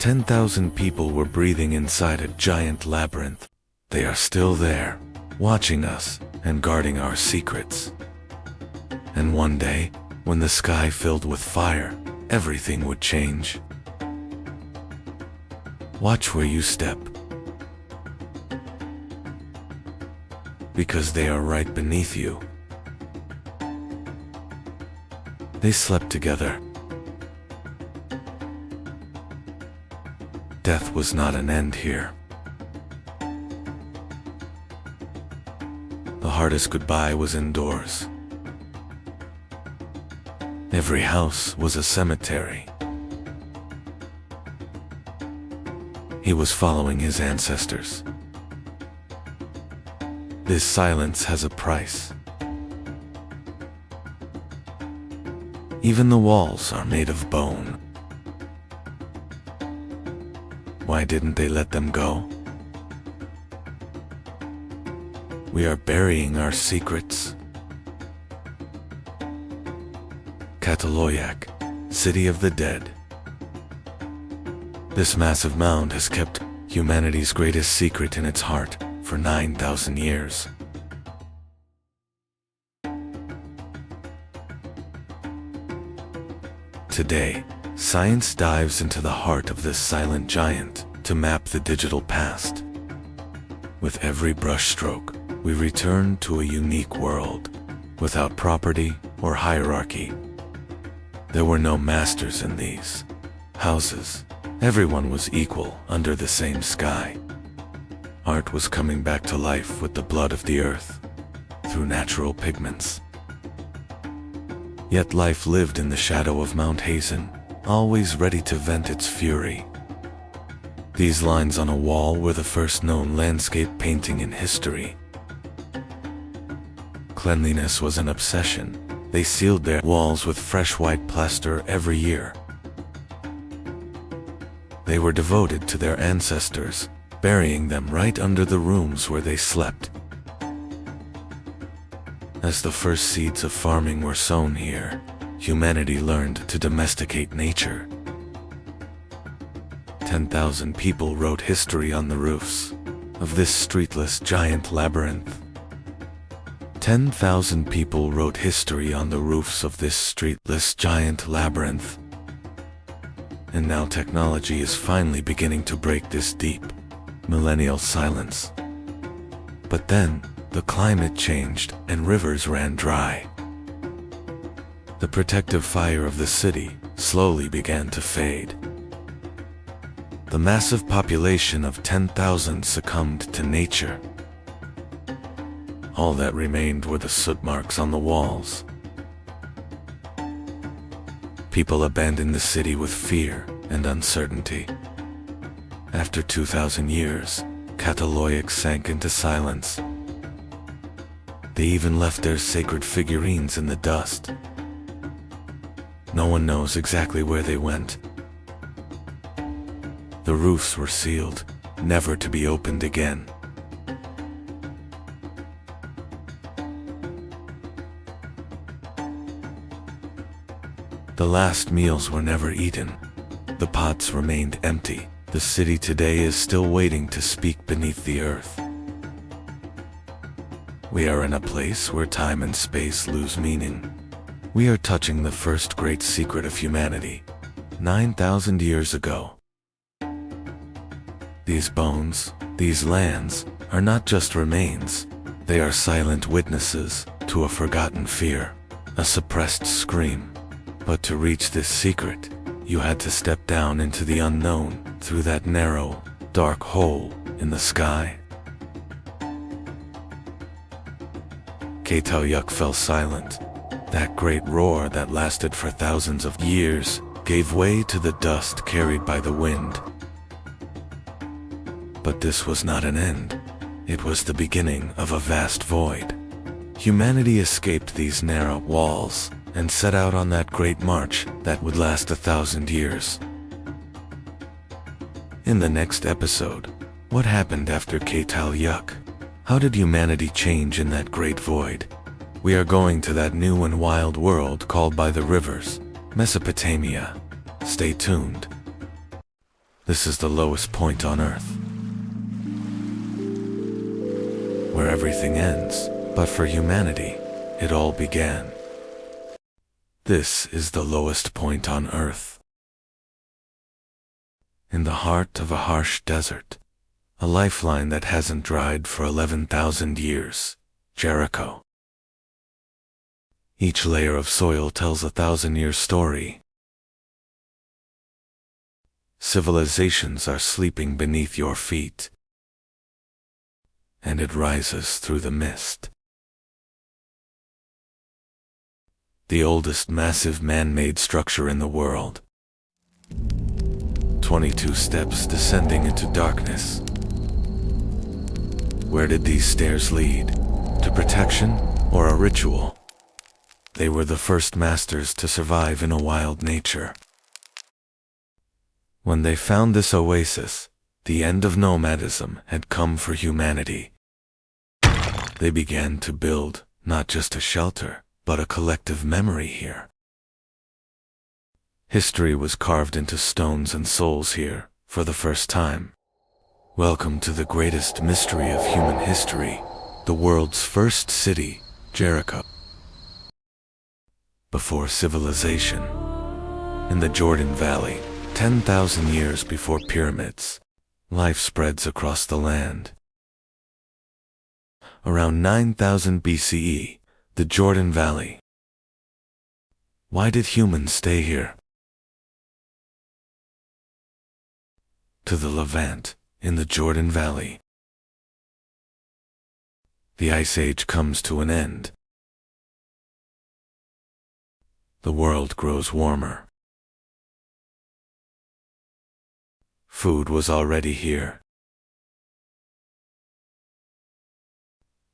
10,000 people were breathing inside a giant labyrinth. They are still there, watching us and guarding our secrets. And one day, when the sky filled with fire, everything would change. Watch where you step, because they are right beneath you. They slept together. Death was not an end here. The hardest goodbye was indoors. Every house was a cemetery. He was following his ancestors. This silence has a price. Even the walls are made of bone. Why didn't they let them go? We are burying our secrets. Chronological, City of the Dead. This massive mound has kept humanity's greatest secret in its heart for 9,000 years. Today, science dives into the heart of this silent giant to map the digital past. With every brushstroke, we return to a unique world, without property or hierarchy. There were no masters in these houses. Everyone was equal under the same sky. Art was coming back to life with the blood of the earth, through natural pigments. Yet life lived in the shadow of Mount Hazen, always ready to vent its fury. These lines on a wall were the first known landscape painting in history. Cleanliness was an obsession. They sealed their walls with fresh white plaster every year. They were devoted to their ancestors, burying them right under the rooms where they slept. As the first seeds of farming were sown here, humanity learned to domesticate nature. 10,000 people wrote history on the roofs of this streetless giant labyrinth. 10,000 people wrote history on the roofs of this streetless giant labyrinth. And now technology is finally beginning to break this deep, millennial silence. But then, the climate changed and rivers ran dry. The protective fire of the city slowly began to fade. The massive population of 10,000 succumbed to nature. All that remained were the soot marks on the walls. People abandoned the city with fear and uncertainty. After 2,000 years, Chronological sank into silence. They even left their sacred figurines in the dust. No one knows exactly where they went. The roofs were sealed, never to be opened again. The last meals were never eaten. The pots remained empty. The city today is still waiting to speak beneath the earth. We are in a place where time and space lose meaning. We are touching the first great secret of humanity, 9,000 years ago. These bones, these lands, are not just remains. They are silent witnesses to a forgotten fear, a suppressed scream. But to reach this secret, you had to step down into the unknown, through that narrow, dark hole in the sky. Chronological fell silent. That great roar that lasted for thousands of years gave way to the dust carried by the wind. But this was not an end. It was the beginning of a vast void. Humanity escaped these narrow walls and set out on that great march that would last 1,000 years. In the next episode, what happened after Chronological? How did humanity change in that great void? We are going to that new and wild world called by the rivers, Mesopotamia. Stay tuned. This is the lowest point on Earth, where everything ends, but for humanity, it all began. This is the lowest point on Earth. In the heart of a harsh desert, a lifeline that hasn't dried for 11,000 years, Jericho. Each layer of soil tells a 1,000-year story. Civilizations are sleeping beneath your feet, and it rises through the mist. The oldest massive man-made structure in the world. 22 steps descending into darkness. Where did these stairs lead? To protection or a ritual? They were the first masters to survive in a wild nature. When they found this oasis, the end of nomadism had come for humanity. They began to build, not just a shelter, but a collective memory here. History was carved into stones and souls here, for the first time. Welcome to the greatest mystery of human history, the world's first city, Jericho. Before civilization, in the Jordan Valley, 10,000 years before pyramids, life spreads across the land. Around 9,000 BCE, the Jordan Valley. Why did humans stay here? To the Levant, in the Jordan Valley. The Ice Age comes to an end. The world grows warmer. Food was already here.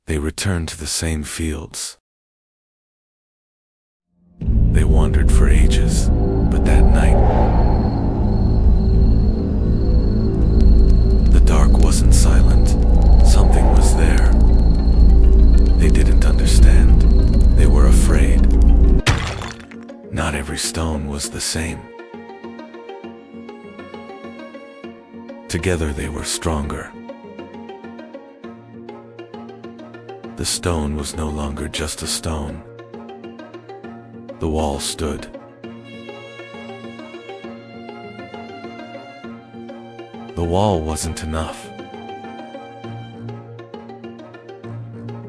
They returned to the same fields. They wandered for ages, but that night, the dark wasn't silent. Something was there. They didn't understand. They were afraid. Not every stone was the same. Together they were stronger. The stone was no longer just a stone. The wall stood. The wall wasn't enough.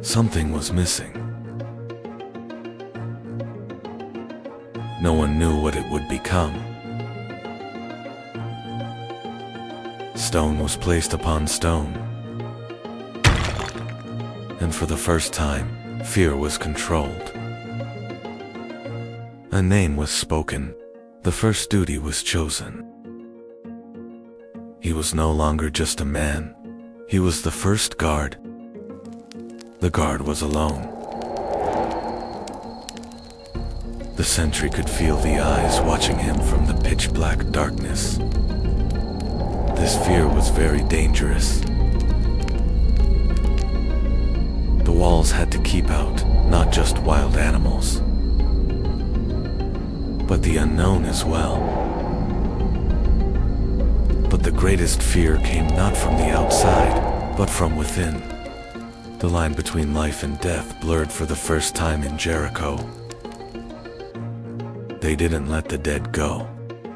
Something was missing. No one knew what it would become. Stone was placed upon stone. And for the first time, fear was controlled. A name was spoken. The first duty was chosen. He was no longer just a man. He was the first guard. The guard was alone. The sentry could feel the eyes watching him from the pitch-black darkness. This fear was very dangerous. The walls had to keep out, not just wild animals, but the unknown as well. But the greatest fear came not from the outside, but from within. The line between life and death blurred for the first time in Jericho. They didn't let the dead go.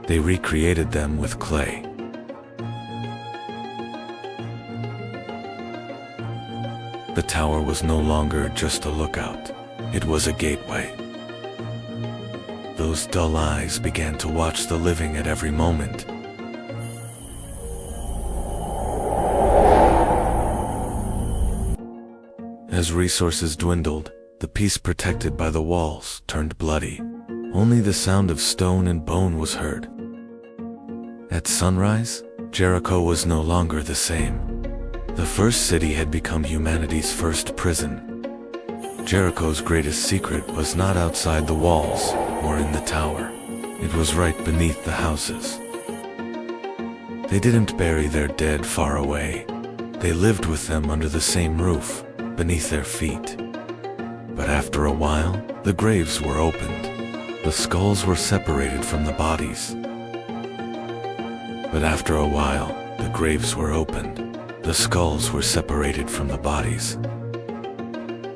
They recreated them with clay. The tower was no longer just a lookout. It was a gateway. Those dull eyes began to watch the living at every moment. As resources dwindled, the peace protected by the walls turned bloody. Only the sound of stone and bone was heard. At sunrise, Jericho was no longer the same. The first city had become humanity's first prison. Jericho's greatest secret was not outside the walls or in the tower. It was right beneath the houses. They didn't bury their dead far away. They lived with them under the same roof, beneath their feet. But after a while, the graves were opened. The skulls were separated from the bodies. But after a while, the graves were opened. The skulls were separated from the bodies.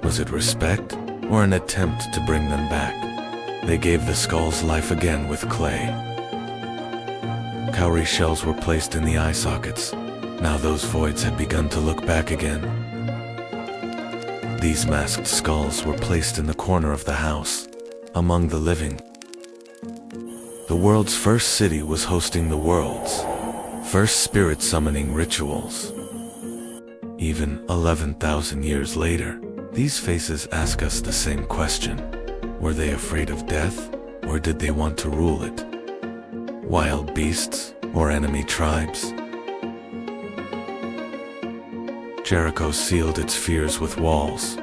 Was it respect, or an attempt to bring them back? They gave the skulls life again with clay. Cowrie shells were placed in the eye sockets. Now those voids had begun to look back again. These masked skulls were placed in the corner of the house, among the living. The world's first city was hosting the world's first spirit summoning rituals. Even 11,000 years later, these faces ask us the same question. Were they afraid of death, or did they want to rule it? Wild beasts, or enemy tribes? Jericho sealed its fears with walls.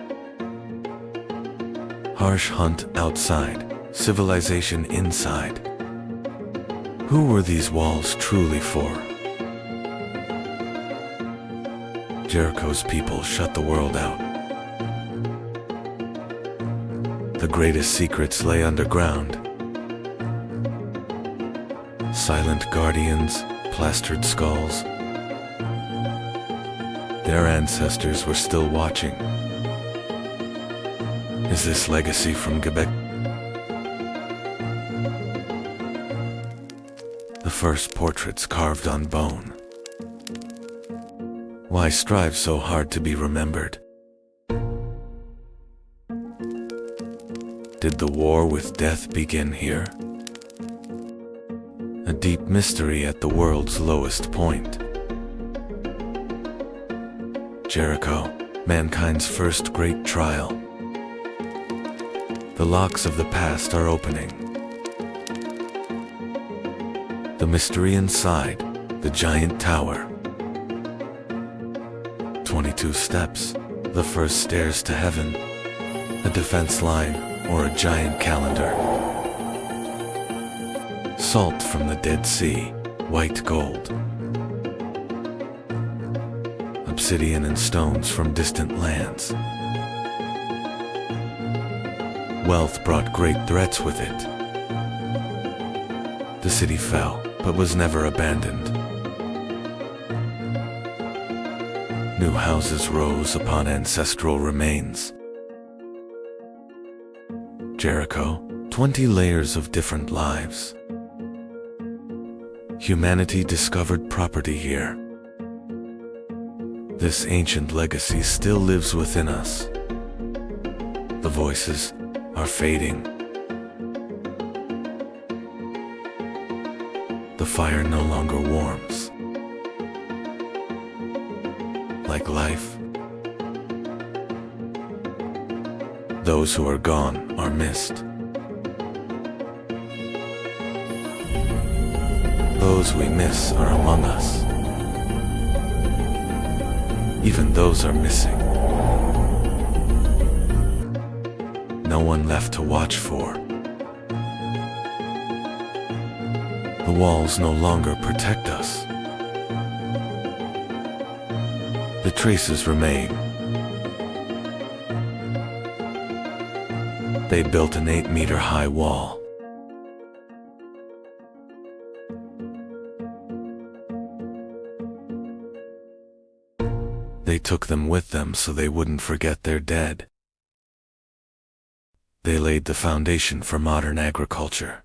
Harsh hunt outside, civilization inside. Who were these walls truly for? Jericho's people shut the world out. The greatest secrets lay underground. Silent guardians, plastered skulls. Their ancestors were still watching. Is this legacy from Quebec? The first portraits carved on bone. Why strive so hard to be remembered? Did the war with death begin here? A deep mystery at the world's lowest point. Jericho, mankind's first great trial. The locks of the past are opening. The mystery inside, the giant tower. 22 steps, the first stairs to heaven, a defense line, or a giant calendar. Salt from the Dead Sea, white gold. Obsidian and stones from distant lands. Wealth brought great threats with it. The city fell, but was never abandoned. New houses rose upon ancestral remains. Jericho, 20 layers of different lives. Humanity discovered property here. This ancient legacy still lives within us. The voices are fading. The fire no longer warms. Like life, those who are gone are missed. Those we miss are among us. Even those are missing. No one left to watch for. The walls no longer protect us. The traces remain. They built an 8-meter-high wall. They took them with them so they wouldn't forget their dead. They laid the foundation for modern agriculture.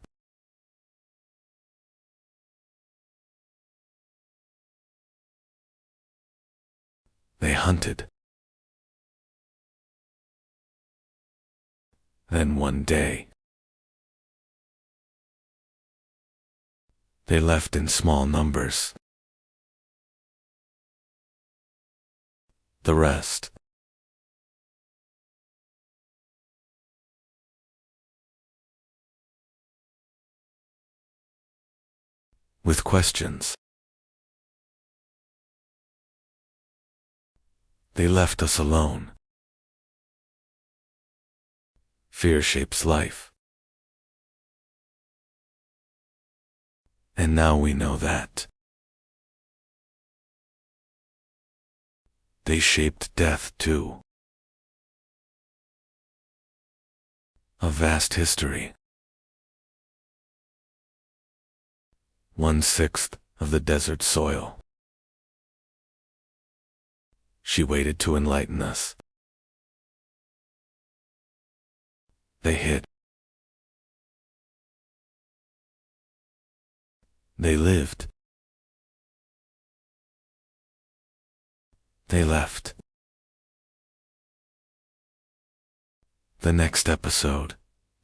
They hunted. Then one day, they left in small numbers. The rest, with questions. They left us alone. Fear shapes life. And now we know that. They shaped death too. A vast history. 1/6 of the desert soil. She waited to enlighten us. They hid. They lived. They left. The next episode,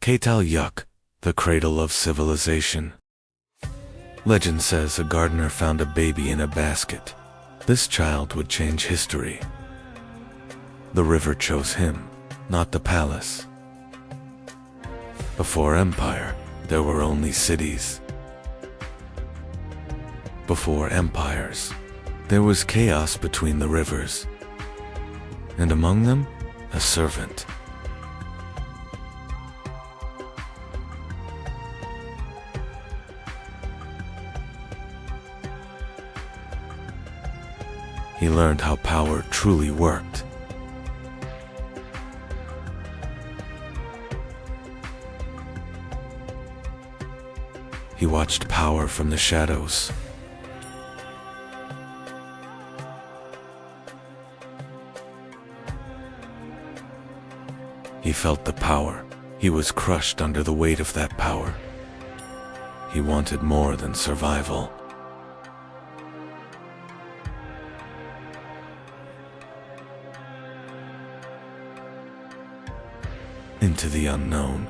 Katal Yuk, the cradle of civilization. Legend says a gardener found a baby in a basket. This child would change history. The river chose him, not the palace. Before empire, there were only cities. Before empires, there was chaos between the rivers, and among them, a servant. He learned how power truly worked. He watched power from the shadows. He felt the power. He was crushed under the weight of that power. He wanted more than survival. Into the unknown.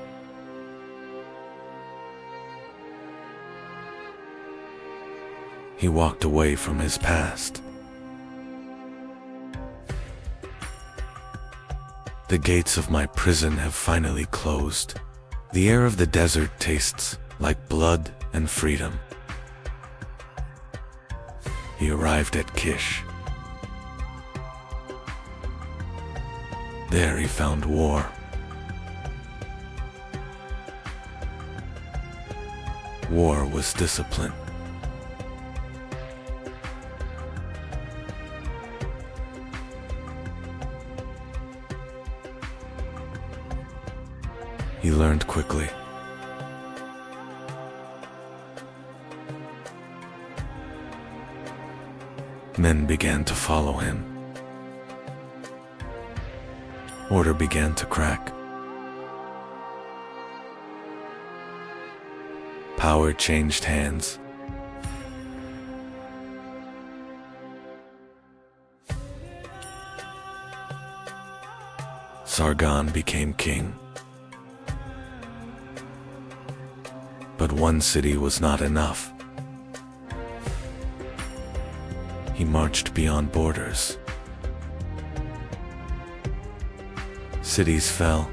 He walked away from his past. The gates of my prison have finally closed. The air of the desert tastes like blood and freedom. He arrived at Kish. There he found war. War was discipline. He learned quickly. Men began to follow him. Order began to crack. Power changed hands. Sargon became king. But one city was not enough. He marched beyond borders. Cities fell.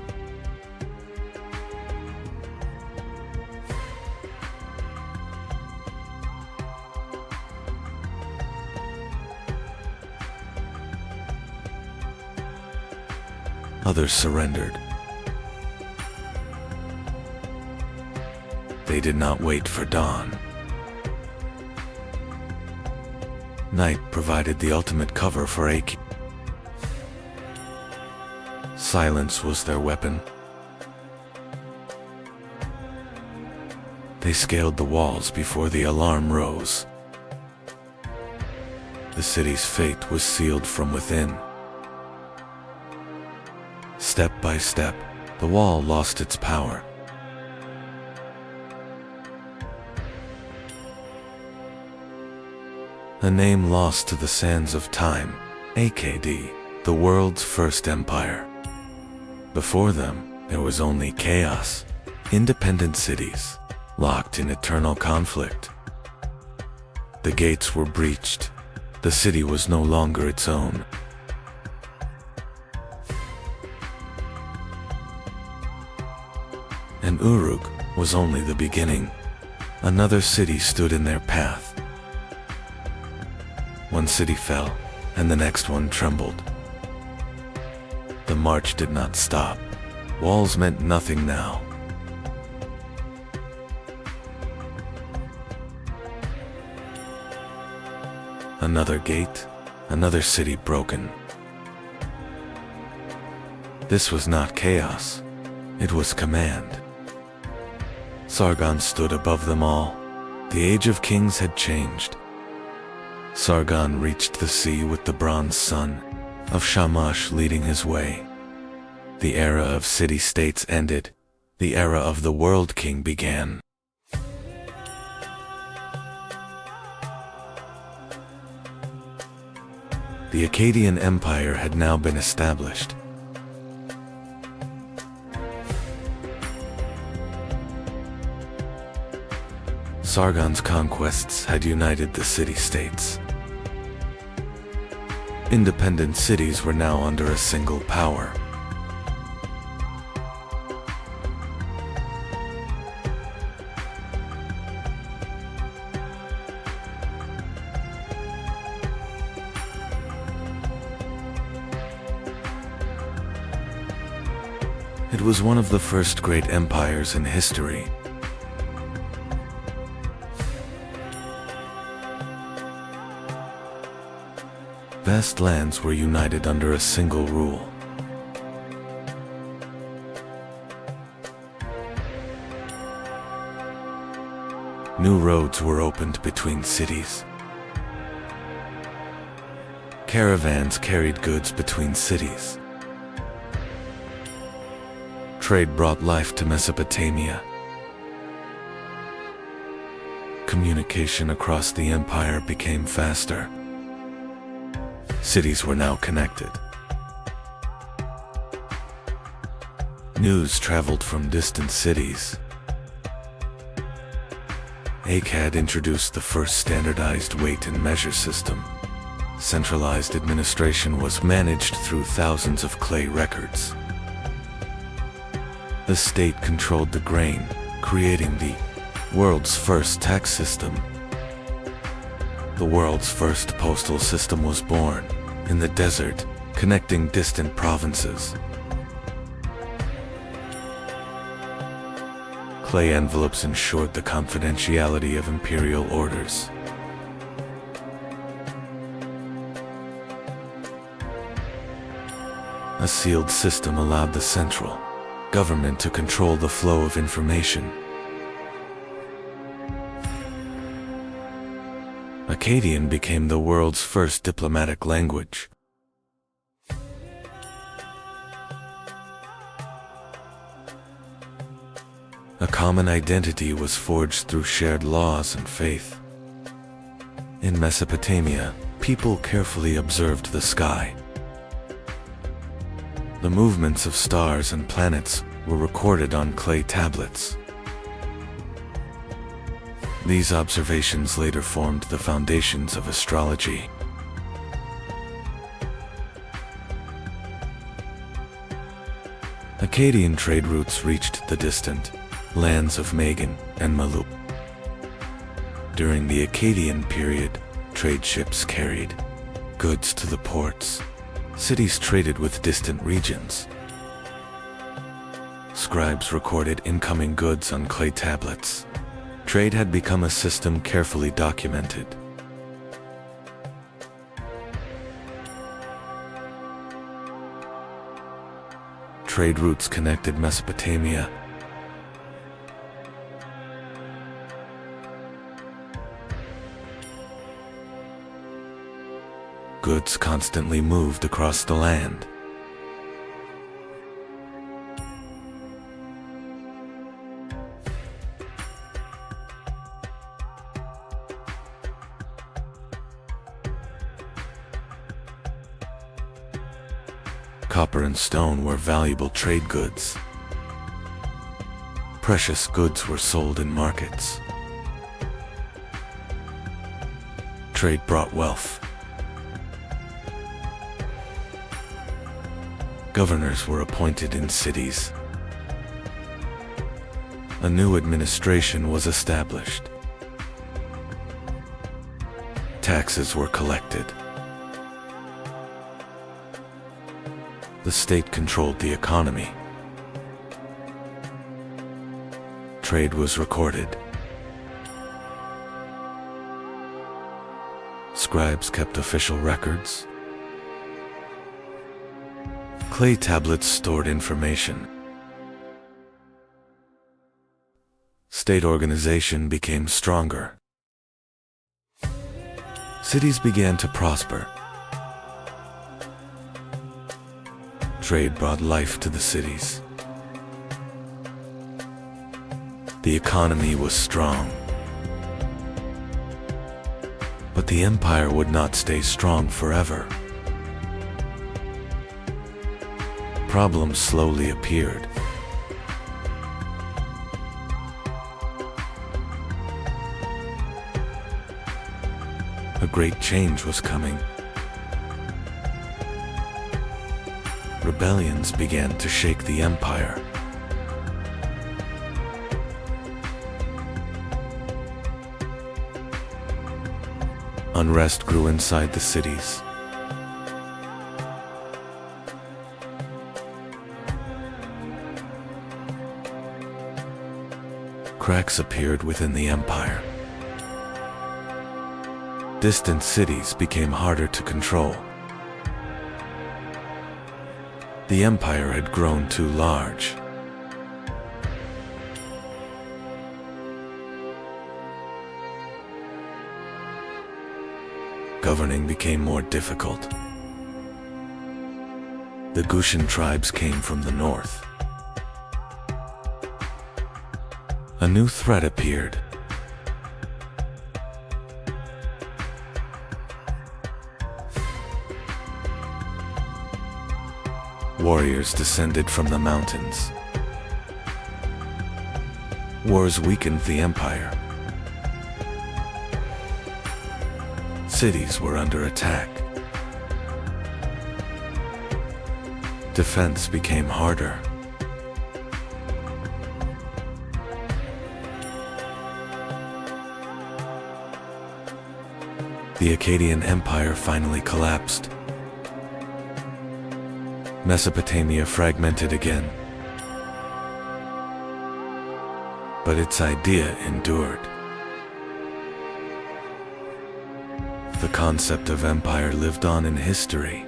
Others surrendered. They did not wait for dawn. Night provided the ultimate cover for Aki. Silence was their weapon. They scaled the walls before the alarm rose. The city's fate was sealed from within. Step by step, the wall lost its power. A name lost to the sands of time, AKD, the world's first empire. Before them, there was only chaos, independent cities, locked in eternal conflict. The gates were breached. The city was no longer its own. And Uruk was only the beginning. Another city stood in their path. One city fell, and the next one trembled. The march did not stop. Walls meant nothing now. Another gate, another city broken. This was not chaos. It was command. Sargon stood above them all. The age of kings had changed. Sargon reached the sea with the bronze sun of Shamash leading his way. The era of city-states ended. The era of the World King began. The Akkadian Empire had now been established. Sargon's conquests had united the city-states. Independent cities were now under a single power. It was one of the first great empires in history. Vast lands were united under a single rule. New roads were opened between cities. Caravans carried goods between cities. Trade brought life to Mesopotamia. Communication across the empire became faster. Cities were now connected. News traveled from distant cities. Akkad introduced the first standardized weight and measure system. Centralized administration was managed through thousands of clay records. The state controlled the grain, creating the world's first tax system. The world's first postal system was born, in the desert, connecting distant provinces. Clay envelopes ensured the confidentiality of imperial orders. A sealed system allowed the central government to control the flow of information. Akkadian became the world's first diplomatic language. A common identity was forged through shared laws and faith. In Mesopotamia, people carefully observed the sky. The movements of stars and planets were recorded on clay tablets. These observations later formed the foundations of astrology. Akkadian trade routes reached the distant lands of Magan and Malup. During the Akkadian period, trade ships carried goods to the ports. Cities traded with distant regions. Scribes recorded incoming goods on clay tablets. Trade had become a system carefully documented. Trade routes connected Mesopotamia. Goods constantly moved across the land. Copper and stone were valuable trade goods. Precious goods were sold in markets. Trade brought wealth. Governors were appointed in cities. A new administration was established. Taxes were collected. The state controlled the economy. Trade was recorded. Scribes kept official records. Clay tablets stored information. State organization became stronger. Cities began to prosper. Trade brought life to the cities. The economy was strong. But the empire would not stay strong forever. Problems slowly appeared. A great change was coming. Rebellions began to shake the empire. Unrest grew inside the cities. Cracks appeared within the empire. Distant cities became harder to control. The empire had grown too large. Governing became more difficult. The Gutian tribes came from the north. A new threat appeared. Warriors descended from the mountains. Wars weakened the empire. Cities were under attack. Defense became harder. The Akkadian Empire finally collapsed. Mesopotamia fragmented again. But its idea endured. The concept of empire lived on in history.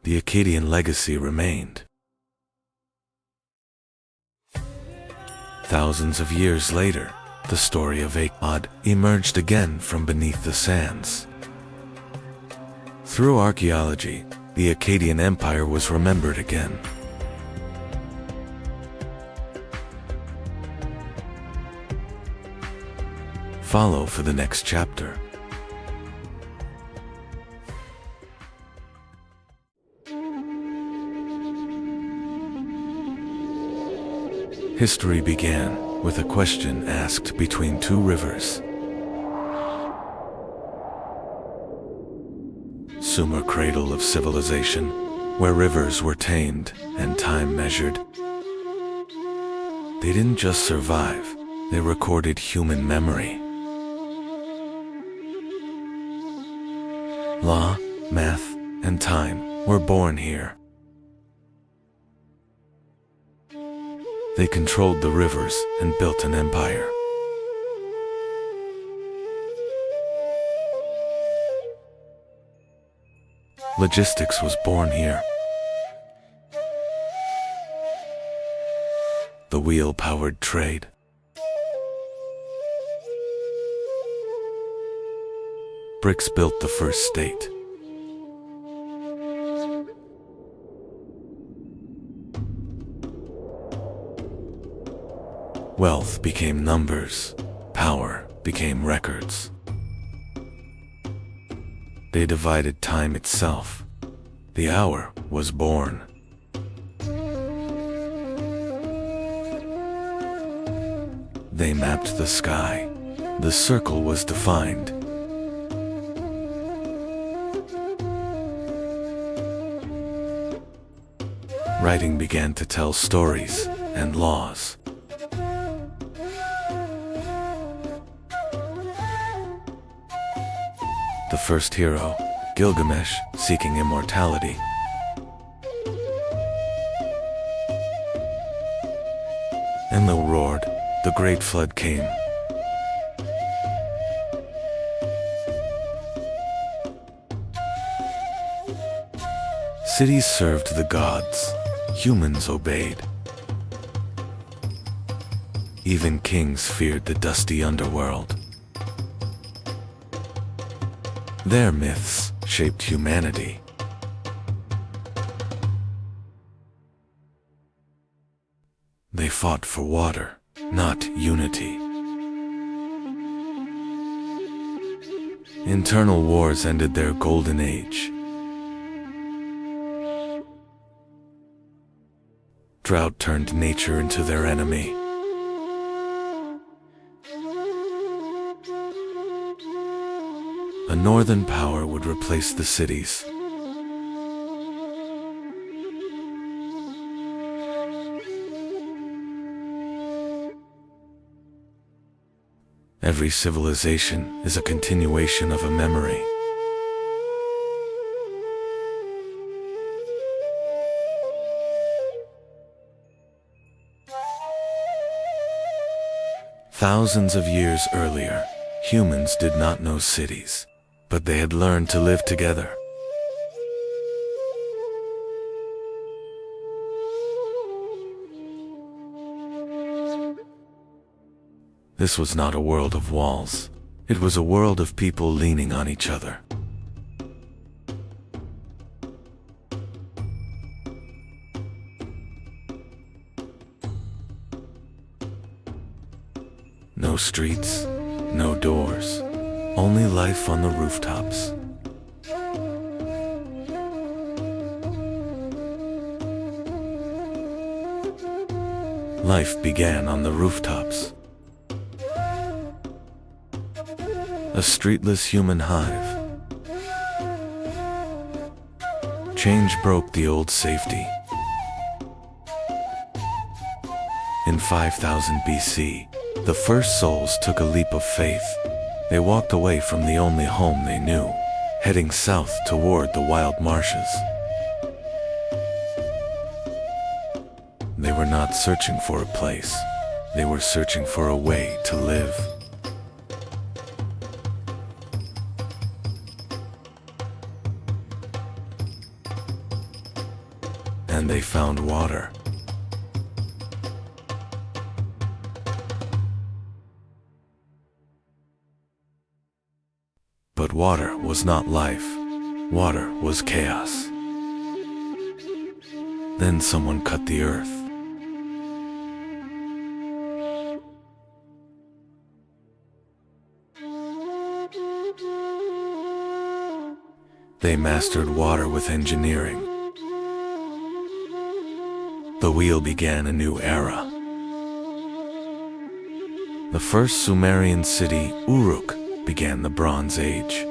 The Akkadian legacy remained. Thousands of years later, the story of Akkad emerged again from beneath the sands. Through archaeology, the Akkadian Empire was remembered again. Follow for the next chapter. History began with a question asked between two rivers. Sumer, cradle of civilization, where rivers were tamed and time measured. They didn't just survive, they recorded human memory. Law, math, and time were born here. They controlled the rivers and built an empire. Logistics was born here. The wheel-powered trade. Bricks built the first state. Wealth became numbers, power became records. They divided time itself. The hour was born. They mapped the sky. The circle was defined. Writing began to tell stories and laws. The first hero, Gilgamesh, seeking immortality. Enlil roared, the great flood came. Cities served the gods, humans obeyed. Even kings feared the dusty underworld. Their myths shaped humanity. They fought for water, not unity. Internal wars ended their golden age. Drought turned nature into their enemy. A northern power would replace the cities. Every civilization is a continuation of a memory. Thousands of years earlier, humans did not know cities, but they had learned to live together. This was not a world of walls. It was a world of people leaning on each other. No streets, no doors, only life on the rooftops. Life began on the rooftops. A streetless human hive. Change broke the old safety. In 5000 BC, the first souls took a leap of faith. They walked away from the only home they knew, heading south toward the wild marshes. They were not searching for a place. They were searching for a way to live. And they found water. But water was not life. Water was chaos. Then someone cut the earth. They mastered water with engineering. The wheel began a new era. The first Sumerian city, Uruk, began the Bronze Age.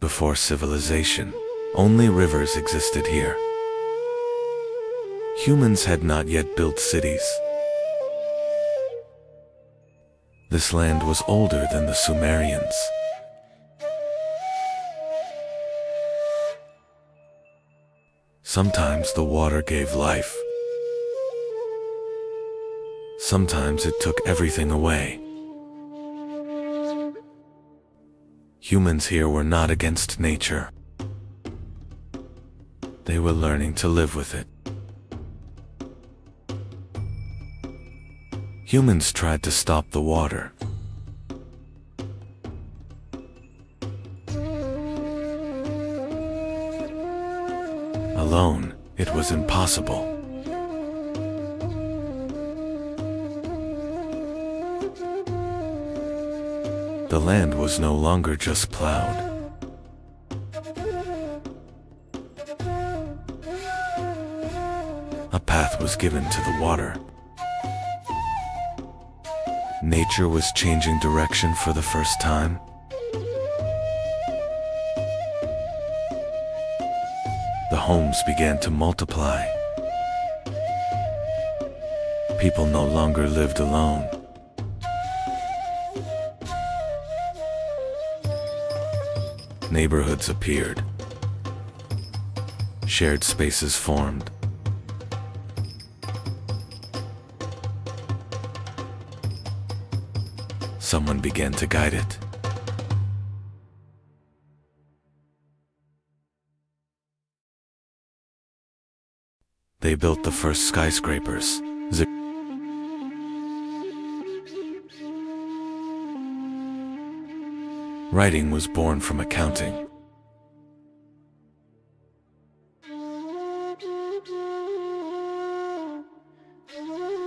Before civilization, only rivers existed here. Humans had not yet built cities. This land was older than the Sumerians. Sometimes the water gave life. Sometimes it took everything away. Humans here were not against nature. They were learning to live with it. Humans tried to stop the water. Alone, it was impossible. The land was no longer just plowed. A path was given to the water. Nature was changing direction for the first time. The homes began to multiply. People no longer lived alone. Neighborhoods appeared. Shared spaces formed. Someone began to guide it. They built the first skyscrapers. Writing was born from accounting.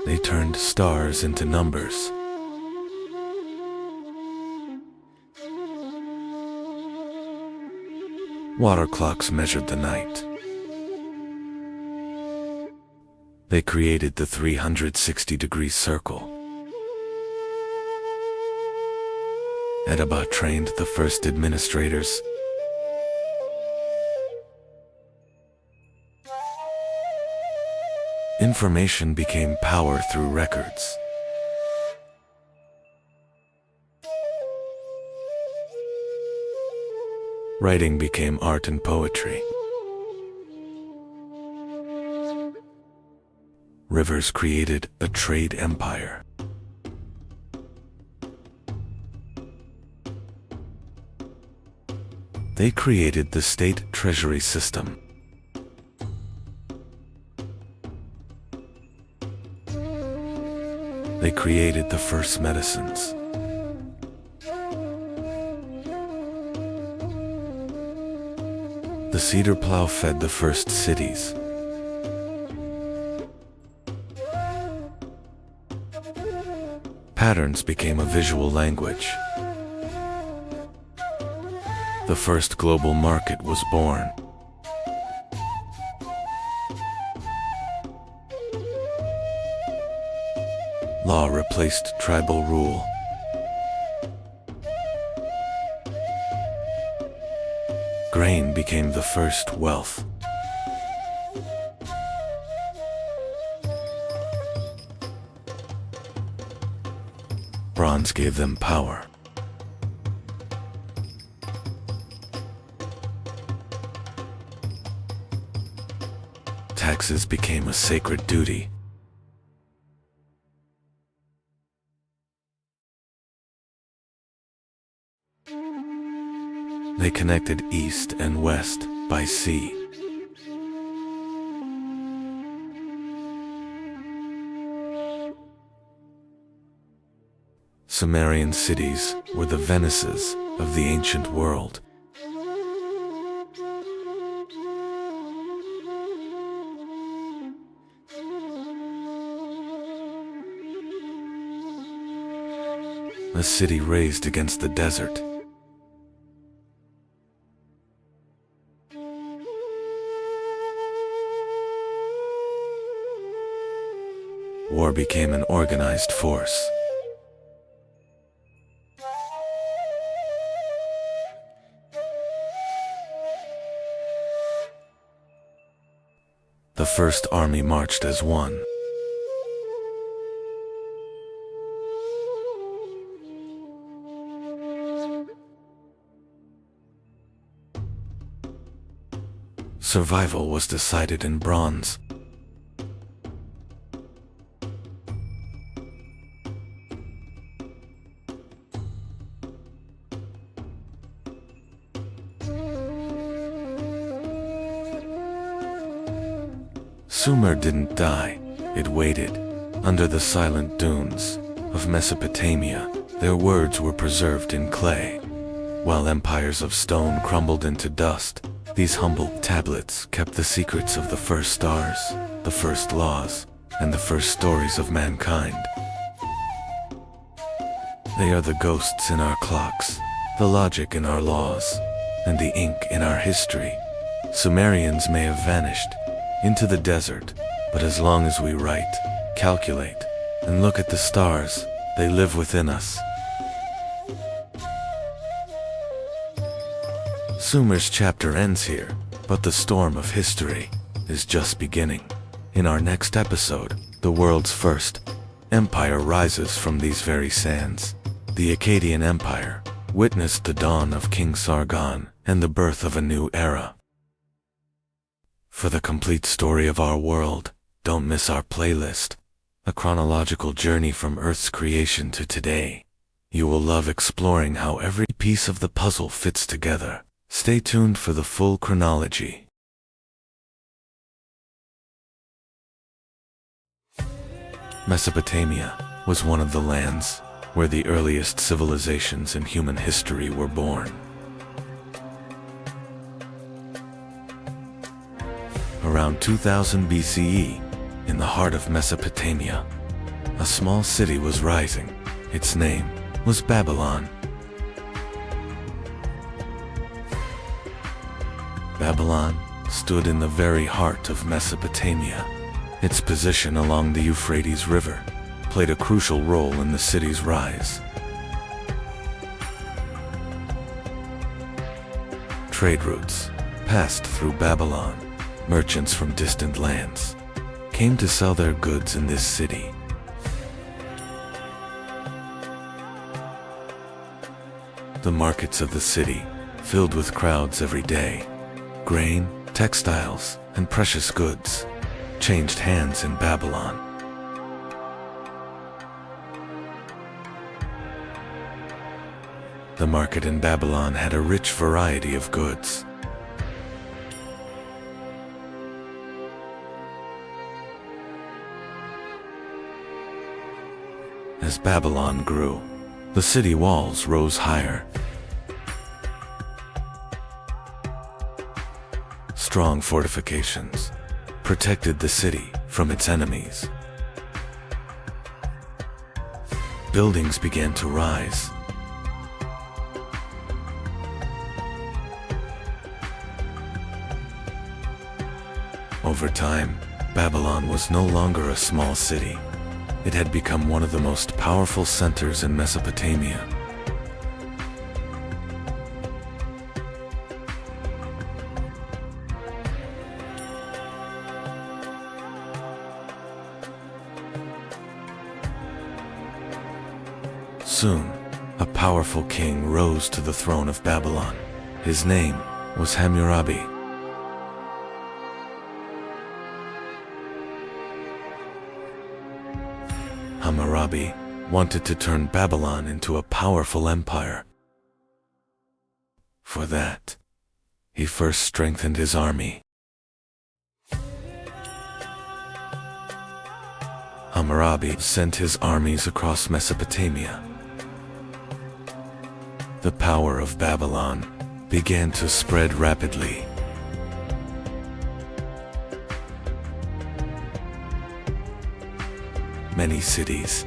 They turned stars into numbers. Water clocks measured the night. They created the 360-degree circle. Edaba trained the first administrators. Information became power through records. Writing became art and poetry. Rivers created a trade empire. They created the state treasury system. They created the first medicines. The cedar plow fed the first cities. Patterns became a visual language. The first global market was born. Law replaced tribal rule. Grain became the first wealth. Bronze gave them power. Taxes became a sacred duty. They connected east and west by sea. Sumerian cities were the Venices of the ancient world. A city raised against the desert. War became an organized force. The first army marched as one. Survival was decided in bronze. Sumer didn't die, it waited. Under the silent dunes of Mesopotamia, their words were preserved in clay. While empires of stone crumbled into dust, these humble tablets kept the secrets of the first stars, the first laws, and the first stories of mankind. They are the ghosts in our clocks, the logic in our laws, and the ink in our history. Sumerians may have vanished into the desert, but as long as we write, calculate, and look at the stars, they live within us. Sumer's chapter ends here, but the storm of history is just beginning. In our next episode, the world's first empire rises from these very sands. The Akkadian Empire witnessed the dawn of King Sargon and the birth of a new era. For the complete story of our world, don't miss our playlist, a chronological journey from Earth's creation to today. You will love exploring how every piece of the puzzle fits together. Stay tuned for the full chronology. Mesopotamia was one of the lands where the earliest civilizations in human history were born. Around 2000 BCE, in the heart of Mesopotamia, a small city was rising. Its name was Babylon. Babylon stood in the very heart of Mesopotamia. Its position along the Euphrates River played a crucial role in the city's rise. Trade routes passed through Babylon. Merchants from distant lands came to sell their goods in this city. The markets of the city filled with crowds every day. Grain, textiles, and precious goods changed hands in Babylon. The market in Babylon had a rich variety of goods. As Babylon grew, the city walls rose higher. Strong fortifications protected the city from its enemies. Buildings began to rise. Over time, Babylon was no longer a small city. It had become one of the most powerful centers in Mesopotamia. Soon, a powerful king rose to the throne of Babylon. His name was Hammurabi. Hammurabi wanted to turn Babylon into a powerful empire. For that, he first strengthened his army. Hammurabi sent his armies across Mesopotamia. The power of Babylon began to spread rapidly. Many cities,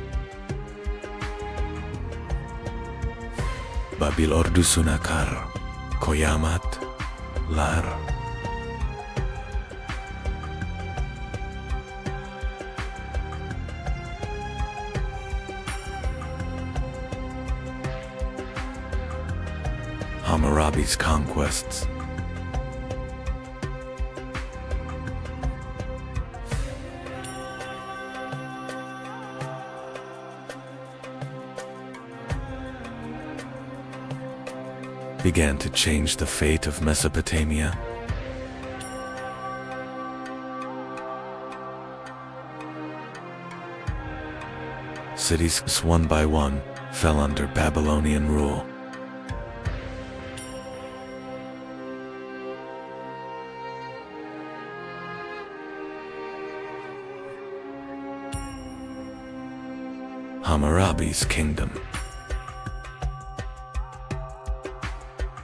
Babil Ordusunakar, Koyamat, Lar, Hammurabi's conquests began to change the fate of Mesopotamia. Cities, one by one, fell under Babylonian rule. Hammurabi's kingdom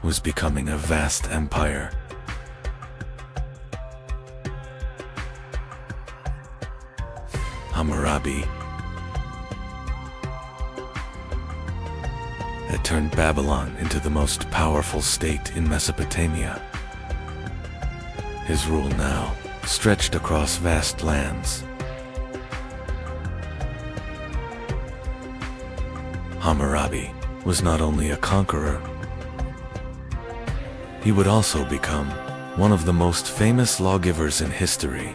was becoming a vast empire. Hammurabi had turned Babylon into the most powerful state in Mesopotamia. His rule now stretched across vast lands. Hammurabi was not only a conqueror, he would also become one of the most famous lawgivers in history.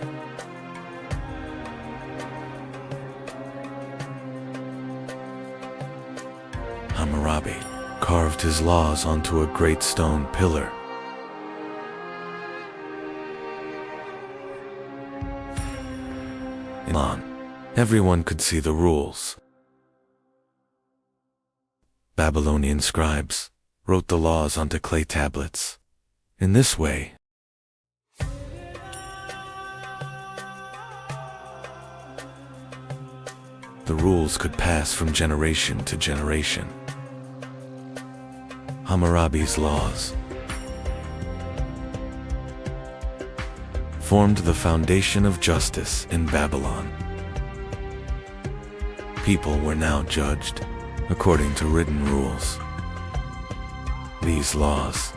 Hammurabi carved his laws onto a great stone pillar. Everyone could see the rules. Babylonian scribes wrote the laws onto clay tablets. In this way, the rules could pass from generation to generation. Hammurabi's laws formed the foundation of justice in Babylon. People were now judged according to written rules. These laws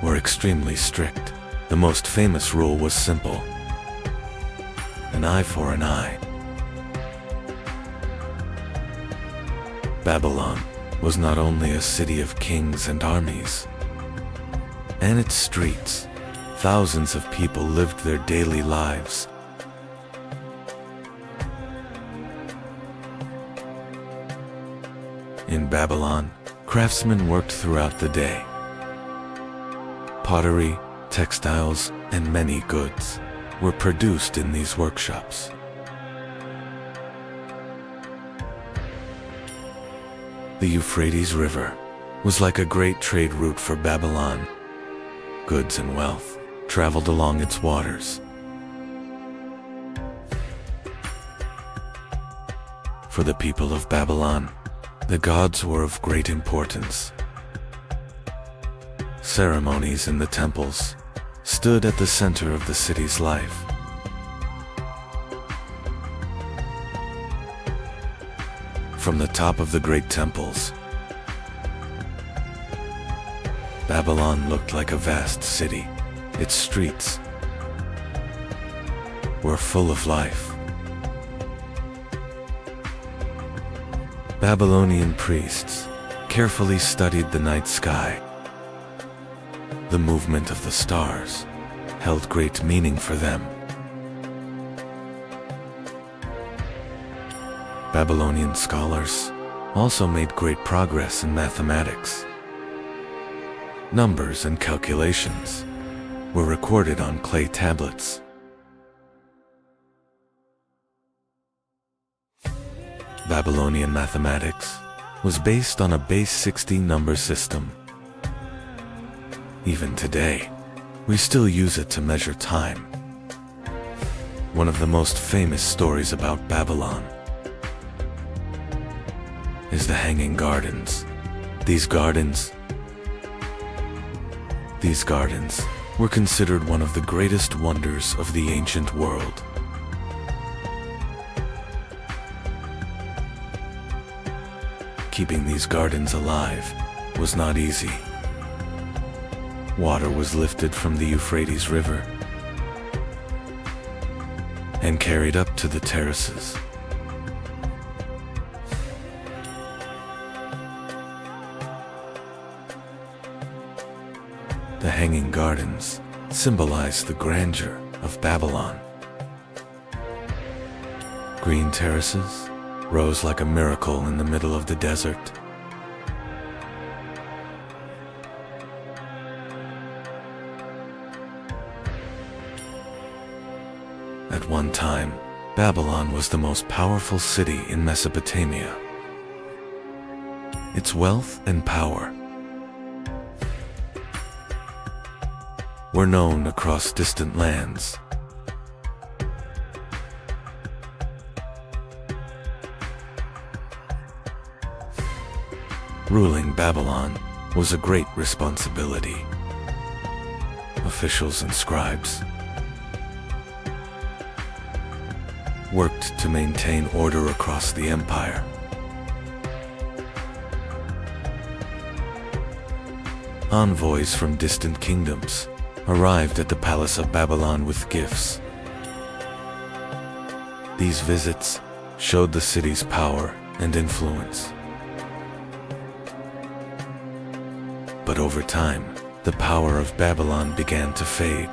were extremely strict. The most famous rule was simple: an eye for an eye. Babylon was not only a city of kings and armies. In its streets, thousands of people lived their daily lives. In Babylon, craftsmen worked throughout the day. Pottery, textiles, and many goods were produced in these workshops. The Euphrates River was like a great trade route for Babylon. Goods and wealth traveled along its waters. For the people of Babylon, the gods were of great importance. Ceremonies in the temples stood at the center of the city's life. From the top of the great temples, Babylon looked like a vast city. Its streets were full of life. Babylonian priests carefully studied the night sky. The movement of the stars held great meaning for them. Babylonian scholars also made great progress in mathematics. Numbers and calculations were recorded on clay tablets. Babylonian mathematics was based on a base 16 number system. Even today, we still use it to measure time. One of the most famous stories about Babylon is the Hanging Gardens. These gardens were considered one of the greatest wonders of the ancient world. Keeping these gardens alive was not easy. Water was lifted from the Euphrates River and carried up to the terraces. The Hanging Gardens symbolize the grandeur of Babylon. Green terraces rose like a miracle in the middle of the desert. At one time, Babylon was the most powerful city in Mesopotamia. Its wealth and power were known across distant lands. Ruling Babylon was a great responsibility. Officials and scribes worked to maintain order across the empire. Envoys from distant kingdoms arrived at the palace of Babylon with gifts. These visits showed the city's power and influence. But over time, the power of Babylon began to fade.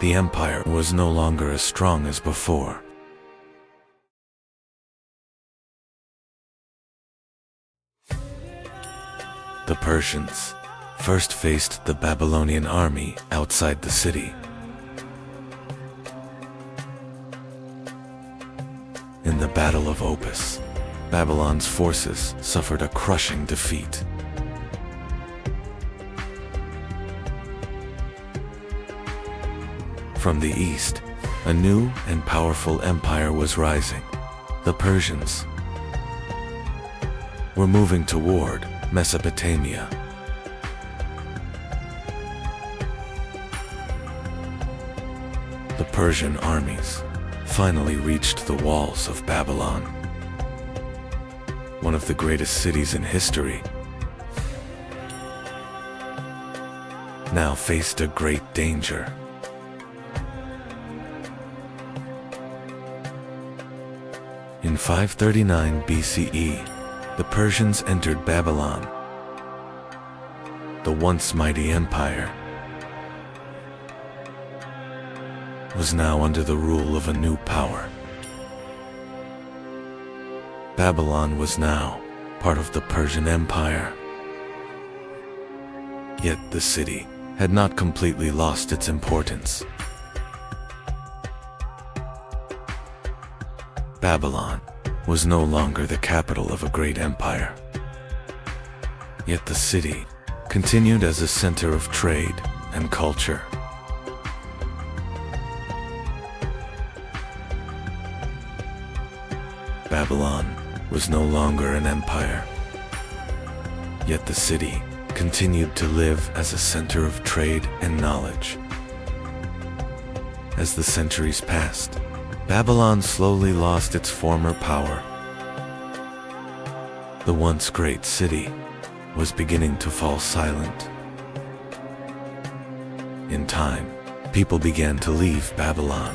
The empire was no longer as strong as before. The Persians first faced the Babylonian army outside the city. In the Battle of Opis, Babylon's forces suffered a crushing defeat. From the east, A new and powerful empire was rising. The Persians were moving toward Mesopotamia. The Persian armies finally reached the walls of Babylon, one of the greatest cities in history. Now faced a great danger. In 539 BCE, the Persians entered Babylon. The once mighty empire was now under the rule of a new power. Babylon was now part of the Persian Empire. Yet the city had not completely lost its importance. Babylon was no longer the capital of a great empire. Yet the city continued as a center of trade and culture. Babylon was no longer an empire. Yet the city continued to live as a center of trade and knowledge. As the centuries passed, Babylon slowly lost its former power. The once great city was beginning to fall silent. In time, people began to leave Babylon.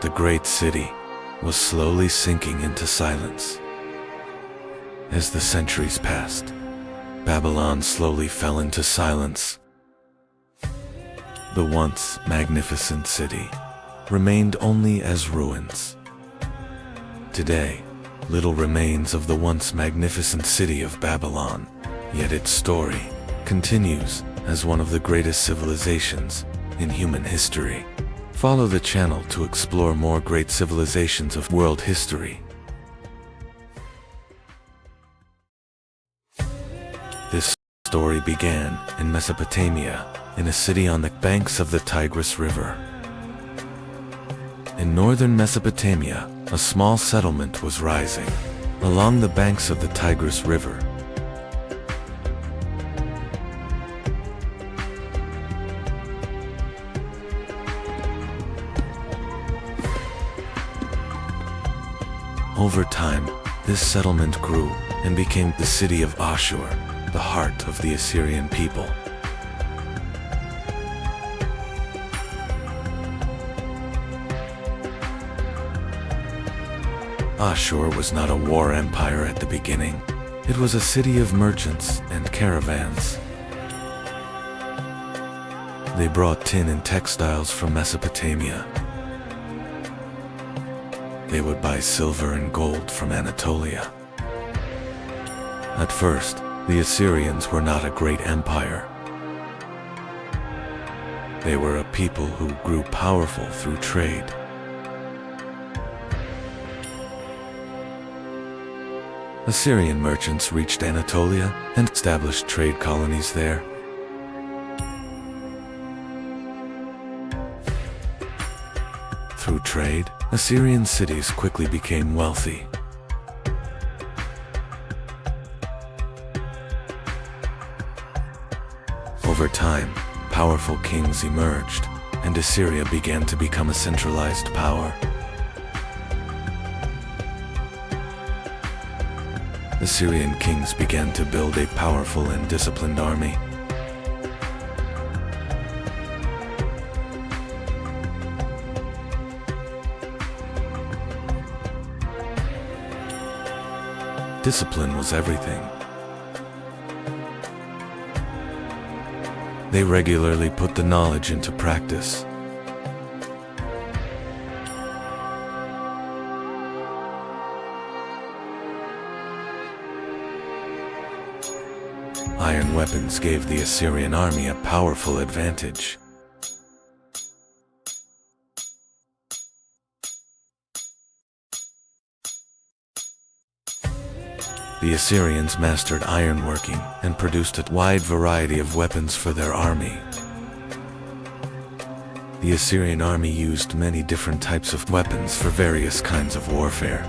The great city was slowly sinking into silence. As the centuries passed, Babylon slowly fell into silence. The once magnificent city remained only as ruins. Today, little remains of the once magnificent city of Babylon, yet its story continues as one of the greatest civilizations in human history. Follow the channel to explore more great civilizations of world history. This story began in Mesopotamia, in a city on the banks of the Tigris River. In northern Mesopotamia, a small settlement was rising along the banks of the Tigris River. Over time, this settlement grew and became the city of Ashur, the heart of the Assyrian people. Ashur was not a war empire at the beginning. It was a city of merchants and caravans. They brought tin and textiles from Mesopotamia. They would buy silver and gold from Anatolia. At first, the Assyrians were not a great empire. They were a people who grew powerful through trade. Assyrian merchants reached Anatolia and established trade colonies there. Through trade, Assyrian cities quickly became wealthy. Over time, powerful kings emerged, and Assyria began to become a centralized power. Assyrian kings began to build a powerful and disciplined army. Discipline was everything. They regularly put the knowledge into practice. Iron weapons gave the Assyrian army a powerful advantage. The Assyrians mastered ironworking and produced a wide variety of weapons for their army. The Assyrian army used many different types of weapons for various kinds of warfare.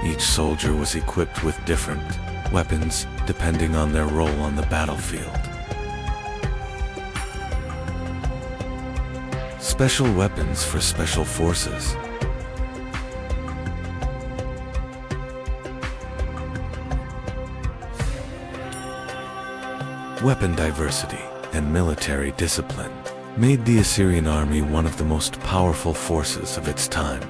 Each soldier was equipped with different weapons, depending on their role on the battlefield. Special weapons for special forces. Weapon diversity and military discipline made the Assyrian army one of the most powerful forces of its time.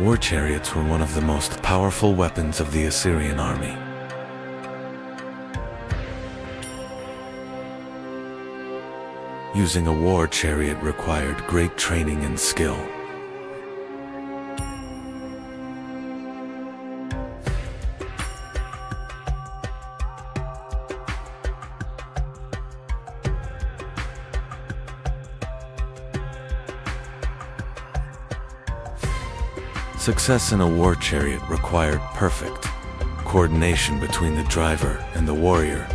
War chariots were one of the most powerful weapons of the Assyrian army. Using a war chariot required great training and skill. Success in a war chariot required perfect coordination between the driver and the warrior.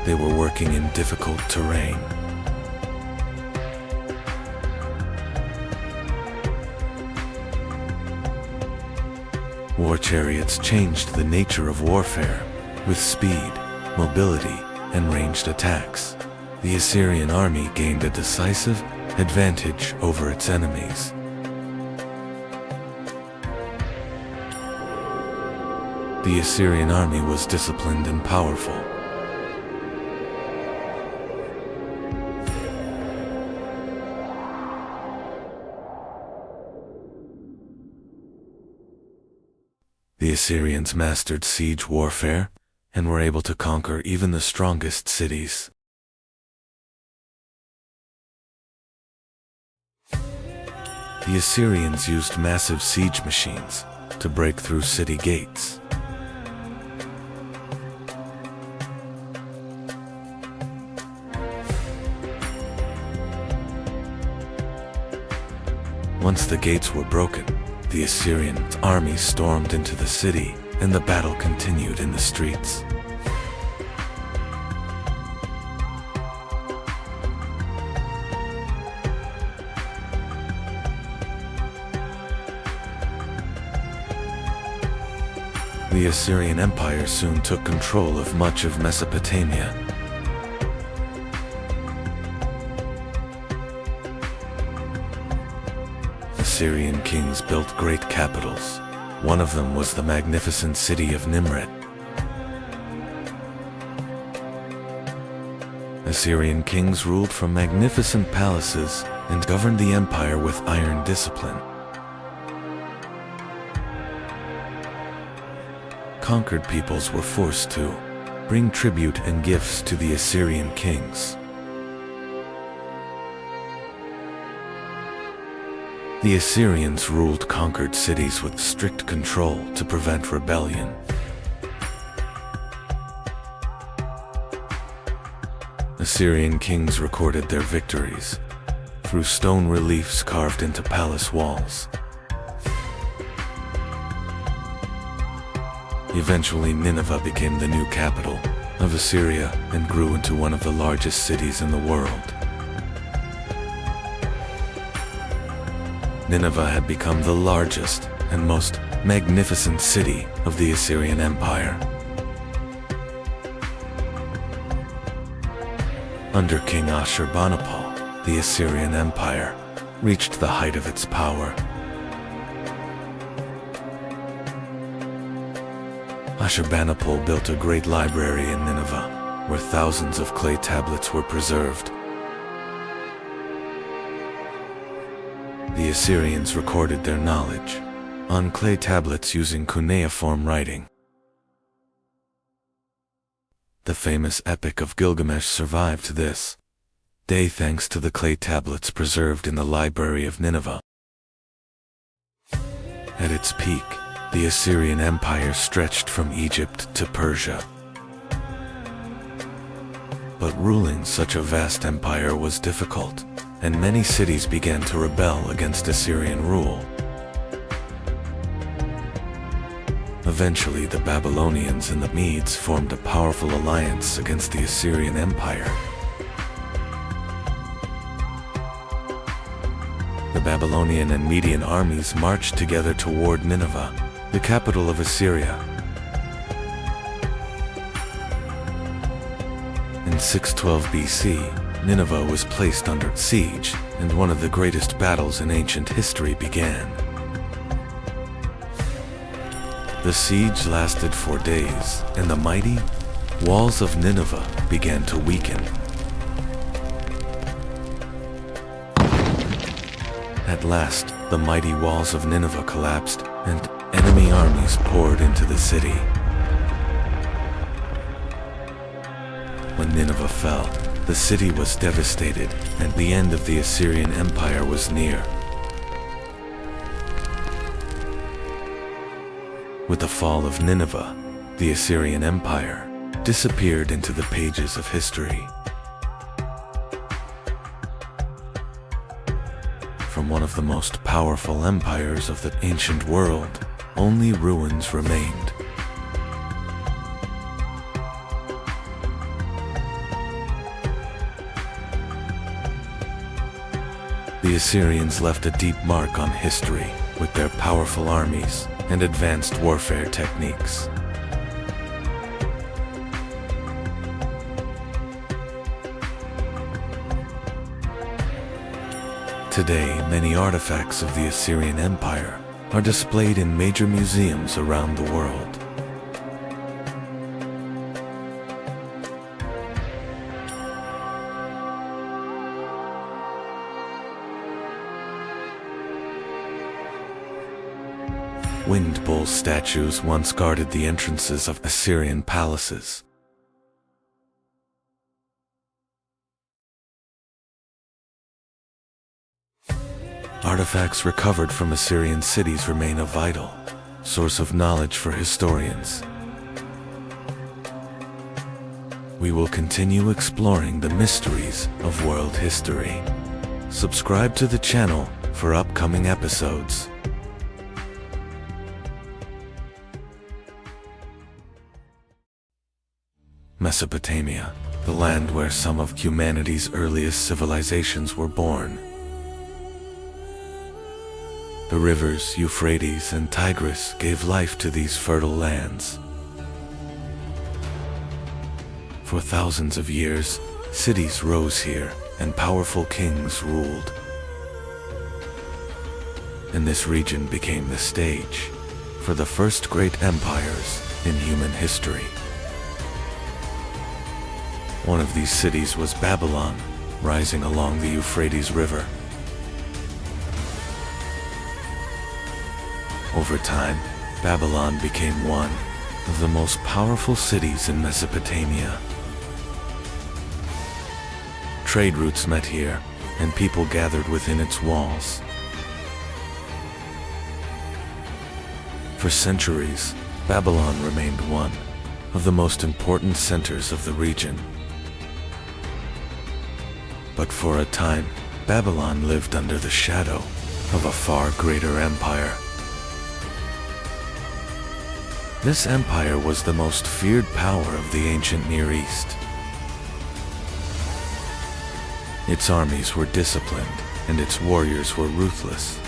They were working in difficult terrain. War chariots changed the nature of warfare, with speed, mobility, and ranged attacks. The Assyrian army gained a decisive advantage over its enemies. The Assyrian army was disciplined and powerful. The Assyrians mastered siege warfare and were able to conquer even the strongest cities. The Assyrians used massive siege machines to break through city gates. Once the gates were broken, the Assyrian army stormed into the city, and the battle continued in the streets. The Assyrian Empire soon took control of much of Mesopotamia. Assyrian kings built great capitals. One of them was the magnificent city of Nimrud. Assyrian kings ruled from magnificent palaces and governed the empire with iron discipline. Conquered peoples were forced to bring tribute and gifts to the Assyrian kings. The Assyrians ruled conquered cities with strict control to prevent rebellion. Assyrian kings recorded their victories through stone reliefs carved into palace walls. Eventually, Nineveh became the new capital of Assyria and grew into one of the largest cities in the world. Nineveh had become the largest and most magnificent city of the Assyrian Empire. Under King Ashurbanipal, the Assyrian Empire reached the height of its power. Ashurbanipal built a great library in Nineveh, where thousands of clay tablets were preserved. The Assyrians recorded their knowledge on clay tablets using cuneiform writing. The famous Epic of Gilgamesh survived to this day thanks to the clay tablets preserved in the library of Nineveh. At its peak, The Assyrian Empire stretched from Egypt to Persia. But ruling such a vast empire was difficult, and many cities began to rebel against Assyrian rule. Eventually, the Babylonians and the Medes formed a powerful alliance against the Assyrian Empire. The Babylonian and Median armies marched together toward Nineveh, the capital of Assyria. In 612 BC, Nineveh was placed under siege, and one of the greatest battles in ancient history began. The siege lasted 4 days, and the mighty walls of Nineveh began to weaken. At last, the mighty walls of Nineveh collapsed, and enemy armies poured into the city. When Nineveh fell, the city was devastated, and the end of the Assyrian Empire was near. With the fall of Nineveh, the Assyrian Empire disappeared into the pages of history. From one of the most powerful empires of the ancient world, only ruins remained. The Assyrians left a deep mark on history with their powerful armies and advanced warfare techniques. Today, many artifacts of the Assyrian Empire are displayed in major museums around the world. Winged bull statues once guarded the entrances of Assyrian palaces. Artifacts recovered from Assyrian cities remain a vital source of knowledge for historians. We will continue exploring the mysteries of world history. Subscribe to the channel for upcoming episodes. Mesopotamia, the land where some of humanity's earliest civilizations were born. The rivers Euphrates and Tigris gave life to these fertile lands. For thousands of years, cities rose here and powerful kings ruled. And this region became the stage for the first great empires in human history. One of these cities was Babylon, rising along the Euphrates River. Over time, Babylon became one of the most powerful cities in Mesopotamia. Trade routes met here, and people gathered within its walls. For centuries, Babylon remained one of the most important centers of the region. But for a time, Babylon lived under the shadow of a far greater empire. This empire was the most feared power of the ancient Near East. Its armies were disciplined, and its warriors were ruthless.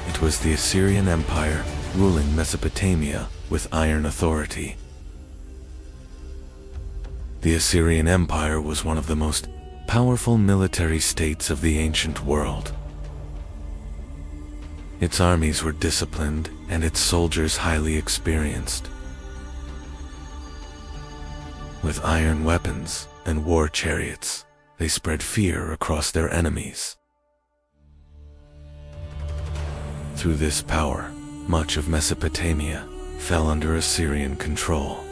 It was the Assyrian Empire ruling Mesopotamia with iron authority. The Assyrian Empire was one of the most powerful military states of the ancient world. Its armies were disciplined and its soldiers highly experienced. With iron weapons and war chariots, they spread fear across their enemies. Through this power, much of Mesopotamia fell under Assyrian control.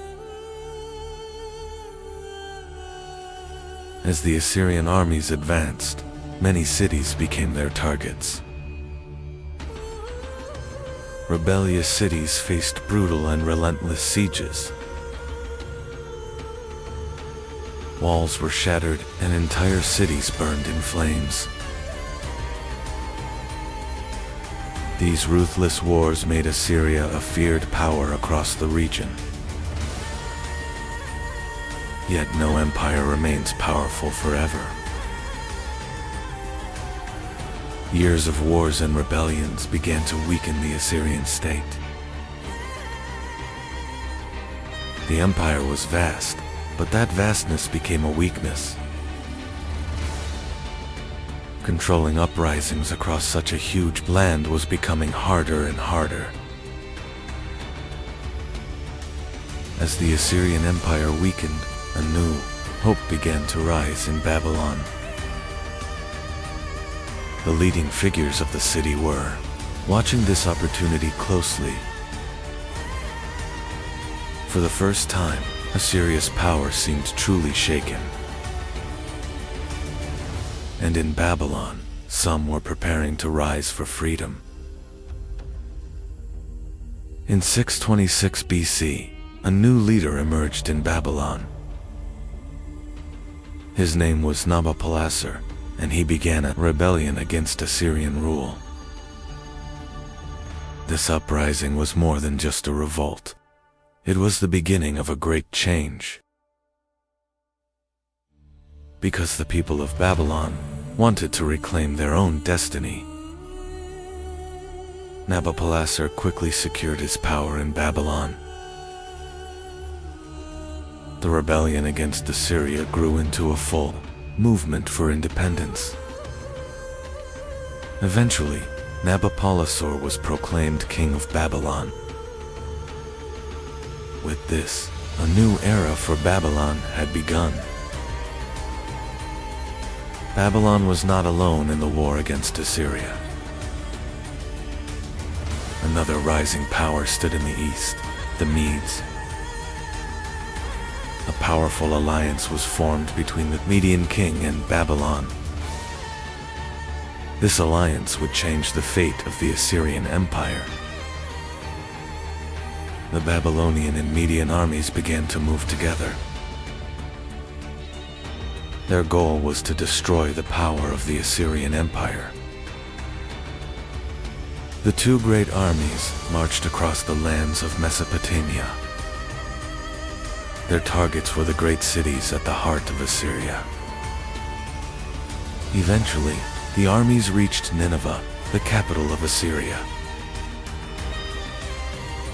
As the Assyrian armies advanced, many cities became their targets. rebellious cities faced brutal and relentless sieges. Walls were shattered and entire cities burned in flames. These ruthless wars made Assyria a feared power across the region. Yet no empire remains powerful forever. Years of wars and rebellions began to weaken the Assyrian state. The empire was vast, but that vastness became a weakness. Controlling uprisings across such a huge land was becoming harder and harder. As the Assyrian Empire weakened, a new hope began to rise in Babylon. The leading figures of the city were watching this opportunity closely. For the first time, Assyria's power seemed truly shaken. And in Babylon, some were preparing to rise for freedom. In 626 BC, a new leader emerged in Babylon. His name was Nabopolassar, and he began a rebellion against Assyrian rule. This uprising was more than just a revolt. It was the beginning of a great change. Because the people of Babylon wanted to reclaim their own destiny. Nabopolassar quickly secured his power in Babylon. The rebellion against Assyria grew into a full movement for independence. Eventually, Nabopolassar was proclaimed king of Babylon. With this, a new era for Babylon had begun. Babylon was not alone in the war against Assyria. Another rising power stood in the east, the Medes. A powerful alliance was formed between the Median king and Babylon. This alliance would change the fate of the Assyrian Empire. The Babylonian and Median armies began to move together. Their goal was to destroy the power of the Assyrian Empire. The two great armies marched across the lands of Mesopotamia. Their targets were the great cities at the heart of Assyria. Eventually, the armies reached Nineveh, the capital of Assyria.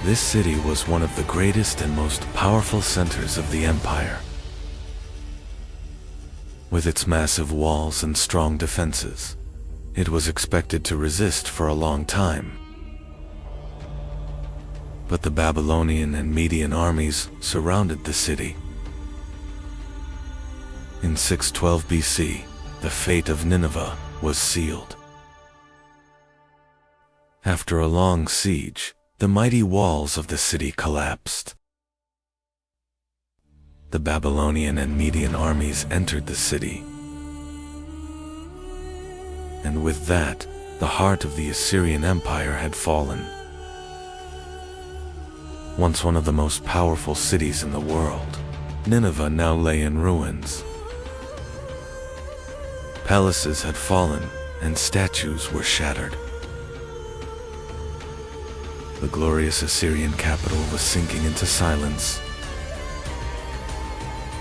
This city was one of the greatest and most powerful centers of the empire. With its massive walls and strong defenses, it was expected to resist for a long time. But the Babylonian and Median armies surrounded the city. In 612 BC, the fate of Nineveh was sealed. After a long siege, the mighty walls of the city collapsed. The Babylonian and Median armies entered the city. And with that, the heart of the Assyrian Empire had fallen. Once one of the most powerful cities in the world, Nineveh now lay in ruins. Palaces had fallen, and statues were shattered. The glorious Assyrian capital was sinking into silence.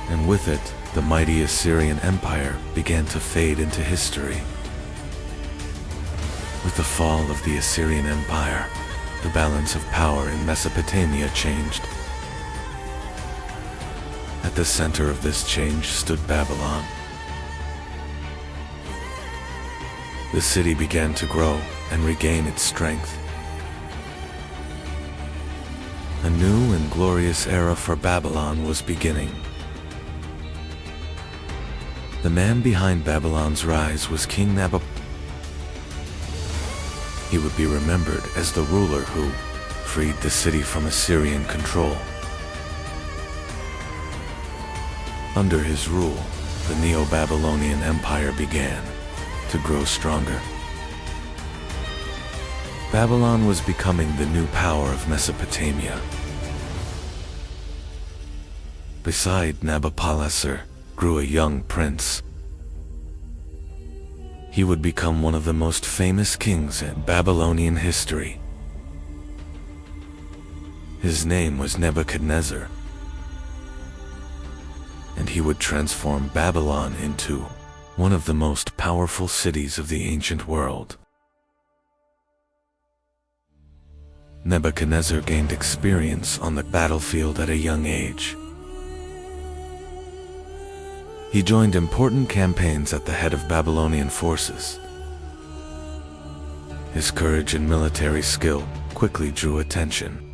And with it, the mighty Assyrian Empire began to fade into history. With the fall of the Assyrian Empire, the balance of power in Mesopotamia changed. At the center of this change stood Babylon. The city began to grow and regain its strength. A new and glorious era for Babylon was beginning. The man behind Babylon's rise was King Nabopolassar. He would be remembered as the ruler who freed the city from Assyrian control. Under his rule, the Neo-Babylonian Empire began to grow stronger. Babylon was becoming the new power of Mesopotamia. Beside Nabopolassar grew a young prince. He would become one of the most famous kings in Babylonian history. His name was Nebuchadnezzar, and he would transform Babylon into one of the most powerful cities of the ancient world. Nebuchadnezzar gained experience on the battlefield at a young age. He joined important campaigns at the head of Babylonian forces. His courage and military skill quickly drew attention.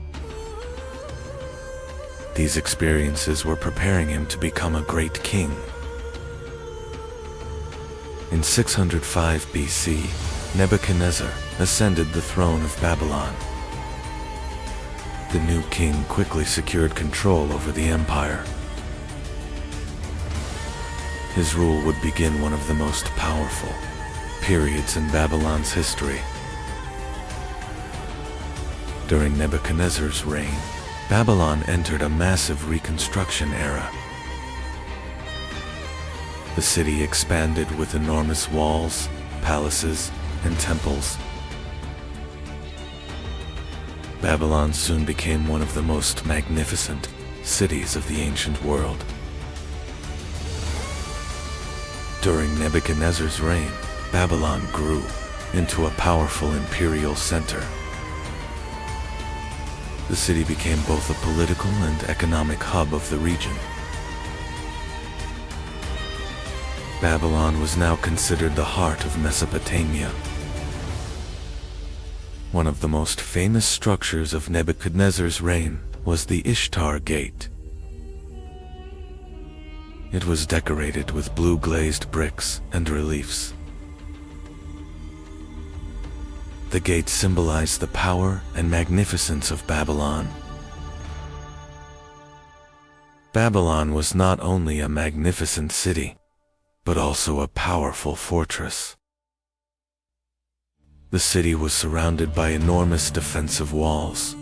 These experiences were preparing him to become a great king. In 605 BC, Nebuchadnezzar ascended the throne of Babylon. The new king quickly secured control over the empire. His rule would begin one of the most powerful periods in Babylon's history. During Nebuchadnezzar's reign, Babylon entered a massive reconstruction era. The city expanded with enormous walls, palaces, and temples. Babylon soon became one of the most magnificent cities of the ancient world. During Nebuchadnezzar's reign, Babylon grew into a powerful imperial center. The city became both a political and economic hub of the region. Babylon was now considered the heart of Mesopotamia. One of the most famous structures of Nebuchadnezzar's reign was the Ishtar Gate. It was decorated with blue glazed bricks and reliefs. The gate symbolized the power and magnificence of Babylon. Babylon was not only a magnificent city, but also a powerful fortress. The city was surrounded by enormous defensive walls.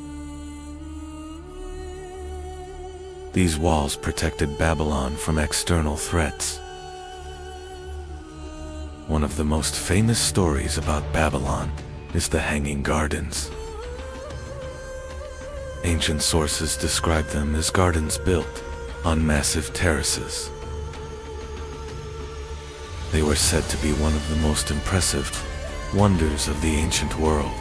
These walls protected Babylon from external threats. One of the most famous stories about Babylon is the Hanging Gardens. Ancient sources describe them as gardens built on massive terraces. They were said to be one of the most impressive wonders of the ancient world.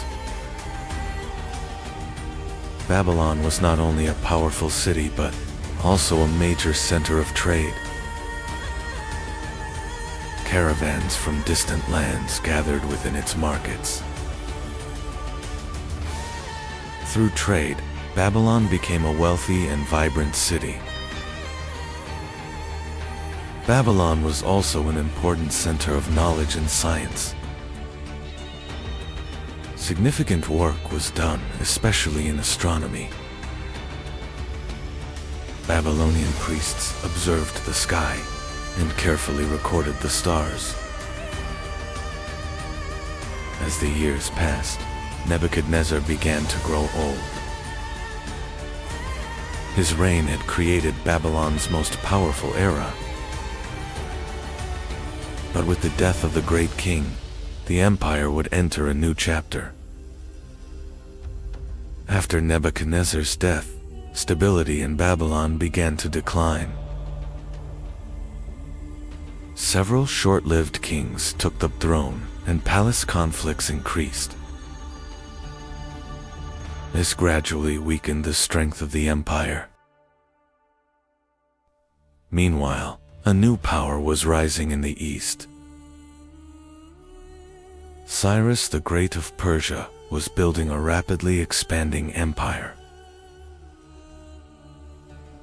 Babylon was not only a powerful city, but also a major center of trade. Caravans from distant lands gathered within its markets. Through trade, Babylon became a wealthy and vibrant city. Babylon was also an important center of knowledge and science. Significant work was done, especially in astronomy. Babylonian priests observed the sky and carefully recorded the stars. As the years passed, Nebuchadnezzar began to grow old. His reign had created Babylon's most powerful era. But with the death of the great king, the empire would enter a new chapter. After Nebuchadnezzar's death, stability in Babylon began to decline. Several short-lived kings took the throne, and palace conflicts increased. This gradually weakened the strength of the empire. Meanwhile, a new power was rising in the east. Cyrus the Great of Persia was building a rapidly expanding empire.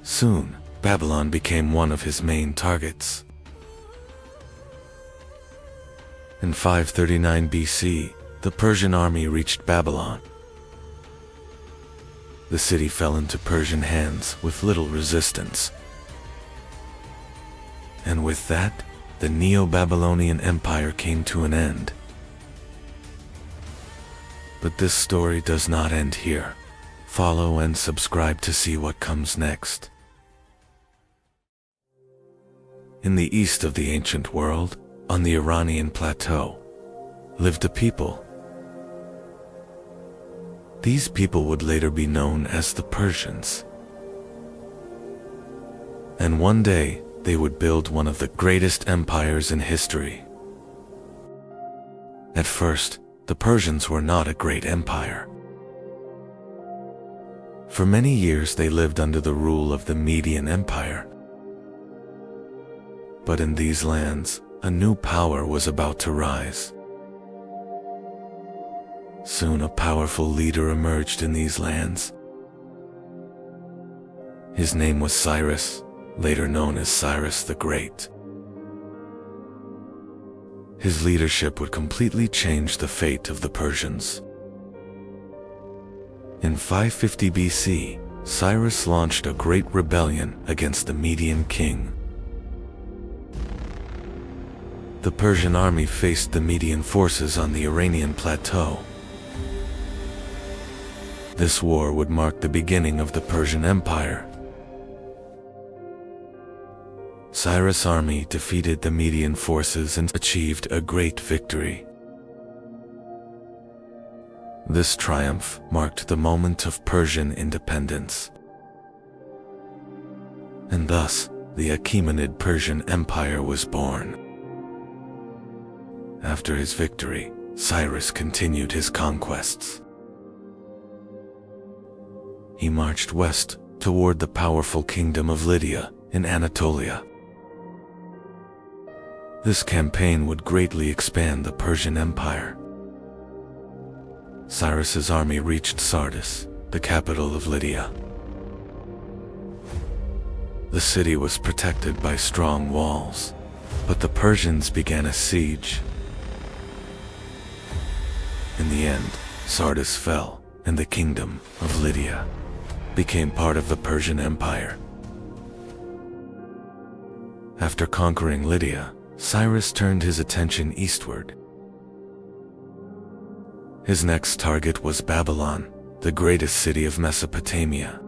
Soon, Babylon became one of his main targets. In 539 BC, the Persian army reached Babylon. The city fell into Persian hands with little resistance. And with that, the Neo-Babylonian Empire came to an end. But this story does not end here. Follow and subscribe to see what comes next. In the east of the ancient world, on the Iranian plateau, lived a people. These people would later be known as the Persians. And one day, they would build one of the greatest empires in history. At first, the Persians were not a great empire. For many years they lived under the rule of the Median Empire. But in these lands, a new power was about to rise. Soon a powerful leader emerged in these lands. His name was Cyrus, later known as Cyrus the Great. His leadership would completely change the fate of the Persians. In 550 BC, Cyrus launched a great rebellion against the Median king. The Persian army faced the Median forces on the Iranian plateau. This war would mark the beginning of the Persian Empire. Cyrus' army defeated the Median forces and achieved a great victory. This triumph marked the moment of Persian independence. And thus, the Achaemenid Persian Empire was born. After his victory, Cyrus continued his conquests. He marched west toward the powerful kingdom of Lydia in Anatolia. This campaign would greatly expand the Persian Empire. Cyrus's army reached Sardis, the capital of Lydia. The city was protected by strong walls, but the Persians began a siege. In the end, Sardis fell, and the kingdom of Lydia became part of the Persian Empire. After conquering Lydia, Cyrus turned his attention eastward. His next target was Babylon, the greatest city of Mesopotamia.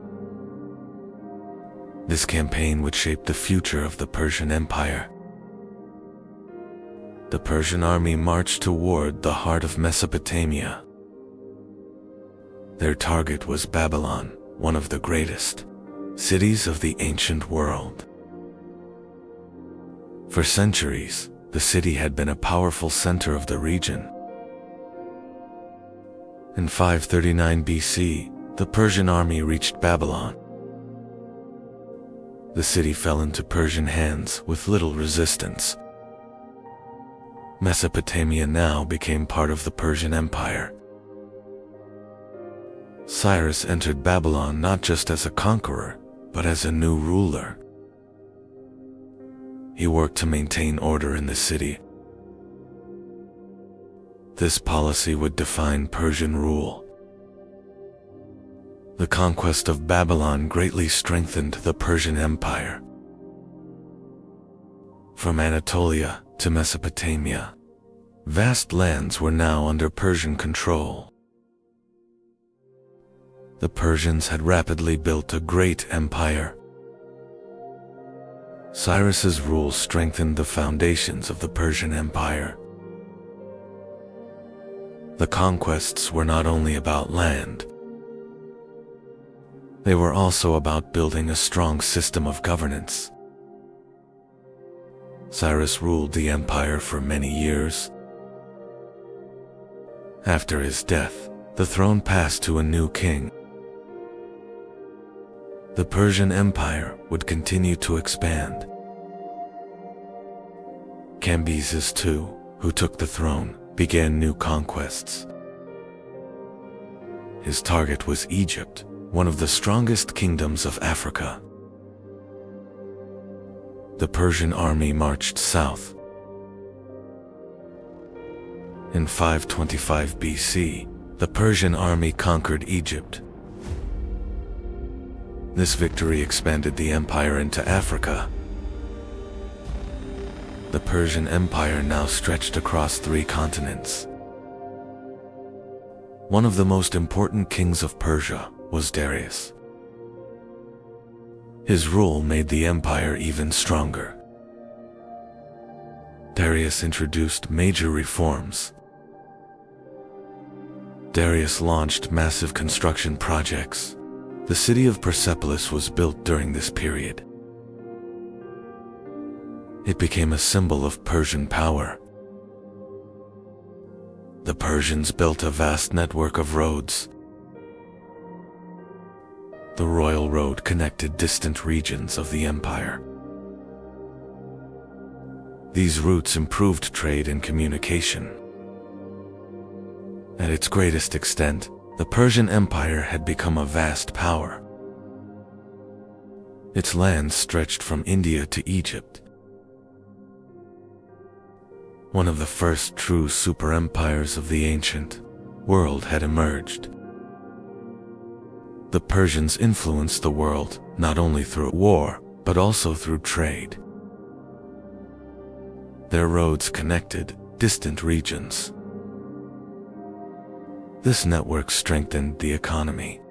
This campaign would shape the future of the Persian Empire. The Persian army marched toward the heart of Mesopotamia. Their target was Babylon, one of the greatest cities of the ancient world. For centuries, the city had been a powerful center of the region. In 539 BC, the Persian army reached Babylon. The city fell into Persian hands with little resistance. Mesopotamia now became part of the Persian Empire. Cyrus entered Babylon not just as a conqueror, but as a new ruler. He worked to maintain order in the city. This policy would define Persian rule. The conquest of Babylon greatly strengthened the Persian Empire. From Anatolia to Mesopotamia, vast lands were now under Persian control. The Persians had rapidly built a great empire. Cyrus's rule strengthened the foundations of the Persian Empire. The conquests were not only about land. They were also about building a strong system of governance. Cyrus ruled the empire for many years. After his death, the throne passed to a new king. The Persian Empire would continue to expand. Cambyses II, who took the throne, began new conquests. His target was Egypt, one of the strongest kingdoms of Africa. The Persian army marched south. In 525 BC, the Persian army conquered Egypt. This victory expanded the empire into Africa. The Persian Empire now stretched across 3 continents. One of the most important kings of Persia was Darius. His rule made the empire even stronger. Darius introduced major reforms. Darius launched massive construction projects. The city of Persepolis was built during this period. It became a symbol of Persian power. The Persians built a vast network of roads. The royal road connected distant regions of the empire. These routes improved trade and communication. At its greatest extent, the Persian Empire had become a vast power. Its lands stretched from India to Egypt. One of the first true super-empires of the ancient world had emerged. The Persians influenced the world not only through war, but also through trade. Their roads connected distant regions. This network strengthened the economy.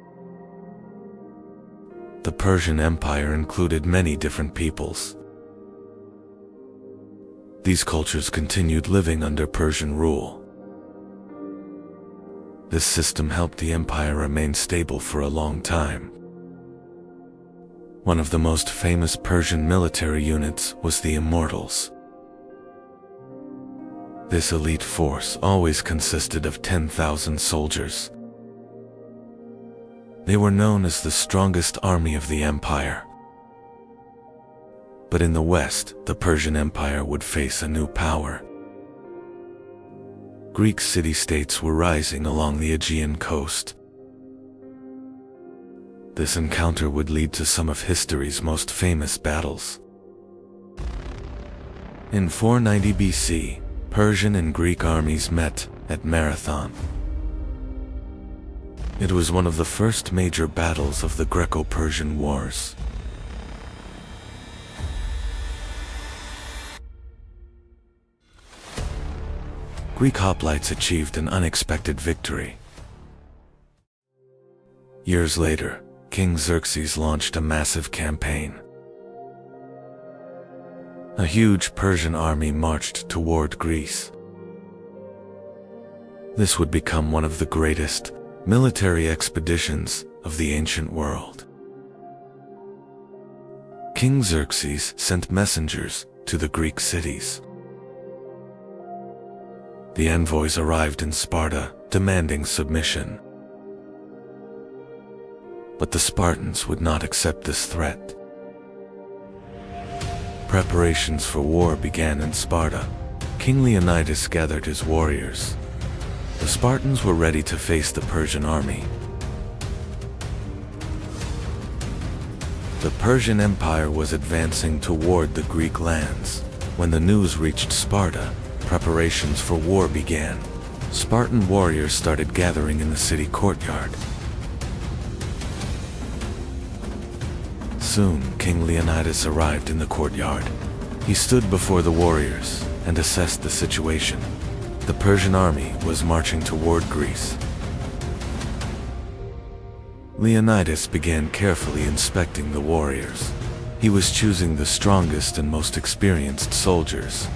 The Persian Empire included many different peoples. These cultures continued living under Persian rule. This system helped the empire remain stable for a long time. One of the most famous Persian military units was the Immortals. This elite force always consisted of 10,000 soldiers. They were known as the strongest army of the empire. But in the West, the Persian Empire would face a new power. Greek city-states were rising along the Aegean coast. This encounter would lead to some of history's most famous battles. In 490 BC, Persian and Greek armies met at Marathon. It was one of the first major battles of the Greco-Persian Wars. Greek hoplites achieved an unexpected victory. Years later, King Xerxes launched a massive campaign. A huge Persian army marched toward Greece. This would become one of the greatest military expeditions of the ancient world. King Xerxes sent messengers to the Greek cities. The envoys arrived in Sparta, demanding submission. But the Spartans would not accept this threat. Preparations for war began in Sparta. King Leonidas gathered his warriors. The Spartans were ready to face the Persian army. The Persian Empire was advancing toward the Greek lands. When the news reached Sparta, preparations for war began. Spartan warriors started gathering in the city courtyard. Soon, King Leonidas arrived in the courtyard. He stood before the warriors and assessed the situation. The Persian army was marching toward Greece. Leonidas began carefully inspecting the warriors. He was choosing the strongest and most experienced soldiers,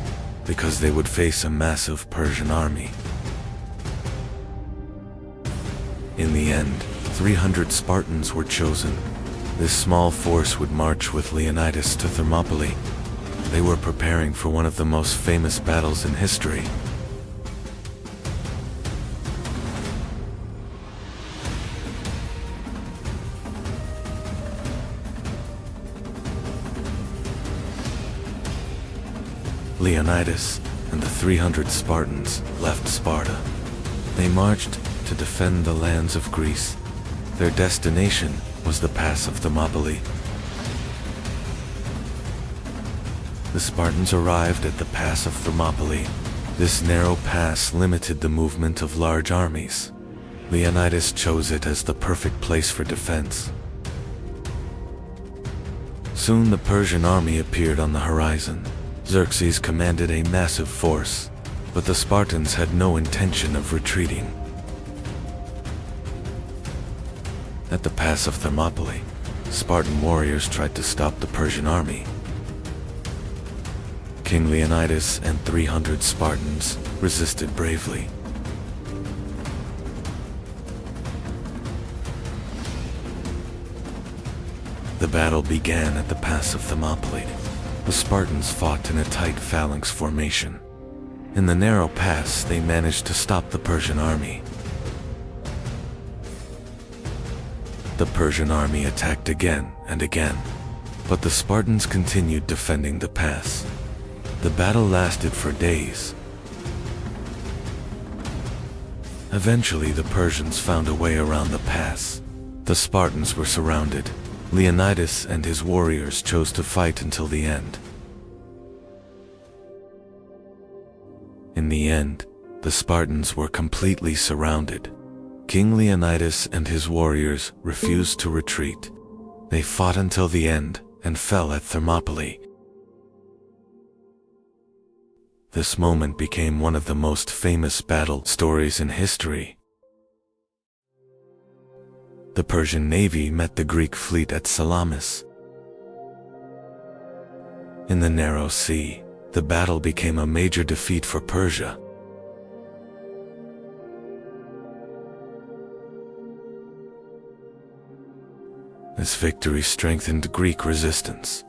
because they would face a massive Persian army. In the end, 300 Spartans were chosen. This small force would march with Leonidas to Thermopylae. They were preparing for one of the most famous battles in history. Leonidas and the 300 Spartans left Sparta. They marched to defend the lands of Greece. Their destination was the pass of Thermopylae. The Spartans arrived at the pass of Thermopylae. This narrow pass limited the movement of large armies. Leonidas chose it as the perfect place for defense. Soon the Persian army appeared on the horizon. Xerxes commanded a massive force, but the Spartans had no intention of retreating. pass of Thermopylae, Spartan warriors tried to stop the Persian army. King Leonidas and 300 Spartans resisted bravely. The battle began at the pass of Thermopylae. The Spartans fought in a tight phalanx formation. In the narrow pass, they managed to stop the Persian army. The Persian army attacked again and again, but the Spartans continued defending the pass. The battle lasted for days. Eventually, the Persians found a way around the pass. The Spartans were surrounded. Leonidas and his warriors chose to fight until the end. In the end, the Spartans were completely surrounded. King Leonidas and his warriors refused to retreat. They fought until the end and fell at Thermopylae. This moment became one of the most famous battle stories in history. The Persian navy met the Greek fleet at Salamis. In the narrow sea, the battle became a major defeat for Persia. This victory strengthened Greek resistance.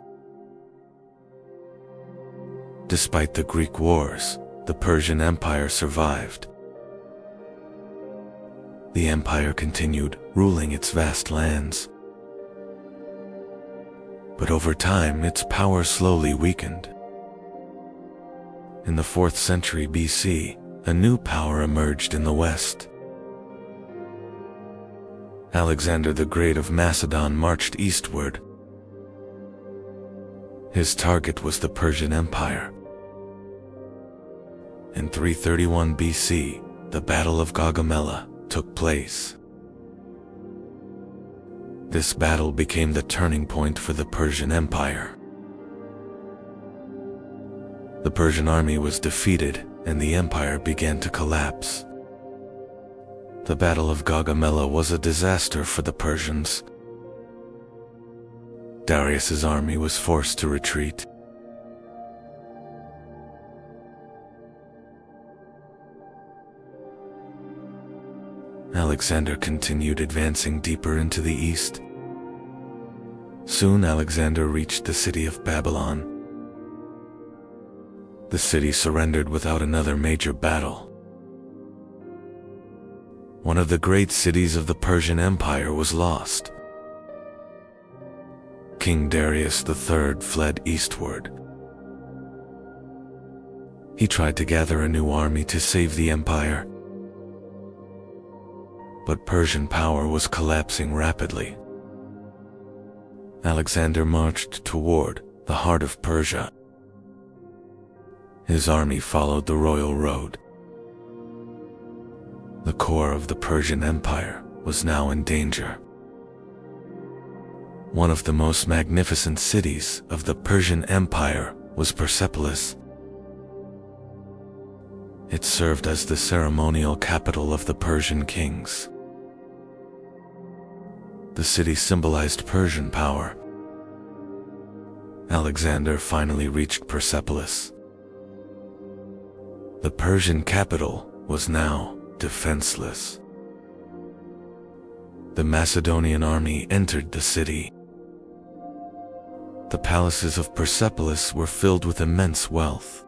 Despite the Greek wars, the Persian Empire survived. The empire continued ruling its vast lands. But over time, its power slowly weakened. In the 4th century BC, a new power emerged in the west. Alexander the Great of Macedon marched eastward. His target was the Persian Empire. In 331 BC, the Battle of Gaugamela took place. This battle became the turning point for the Persian Empire. The Persian army was defeated and the empire began to collapse. The Battle of Gaugamela was a disaster for the Persians. Darius's army was forced to retreat. Alexander continued advancing deeper into the east. Soon Alexander reached the city of Babylon. The city surrendered without another major battle. One of the great cities of the Persian Empire was lost. King Darius III fled eastward. He tried to gather a new army to save the empire. But Persian power was collapsing rapidly. Alexander marched toward the heart of Persia. His army followed the royal road. The core of the Persian Empire was now in danger. One of the most magnificent cities of the Persian Empire was Persepolis. It served as the ceremonial capital of the Persian kings. The city symbolized Persian power. Alexander finally reached Persepolis. The Persian capital was now defenseless. The Macedonian army entered the city. The palaces of Persepolis were filled with immense wealth.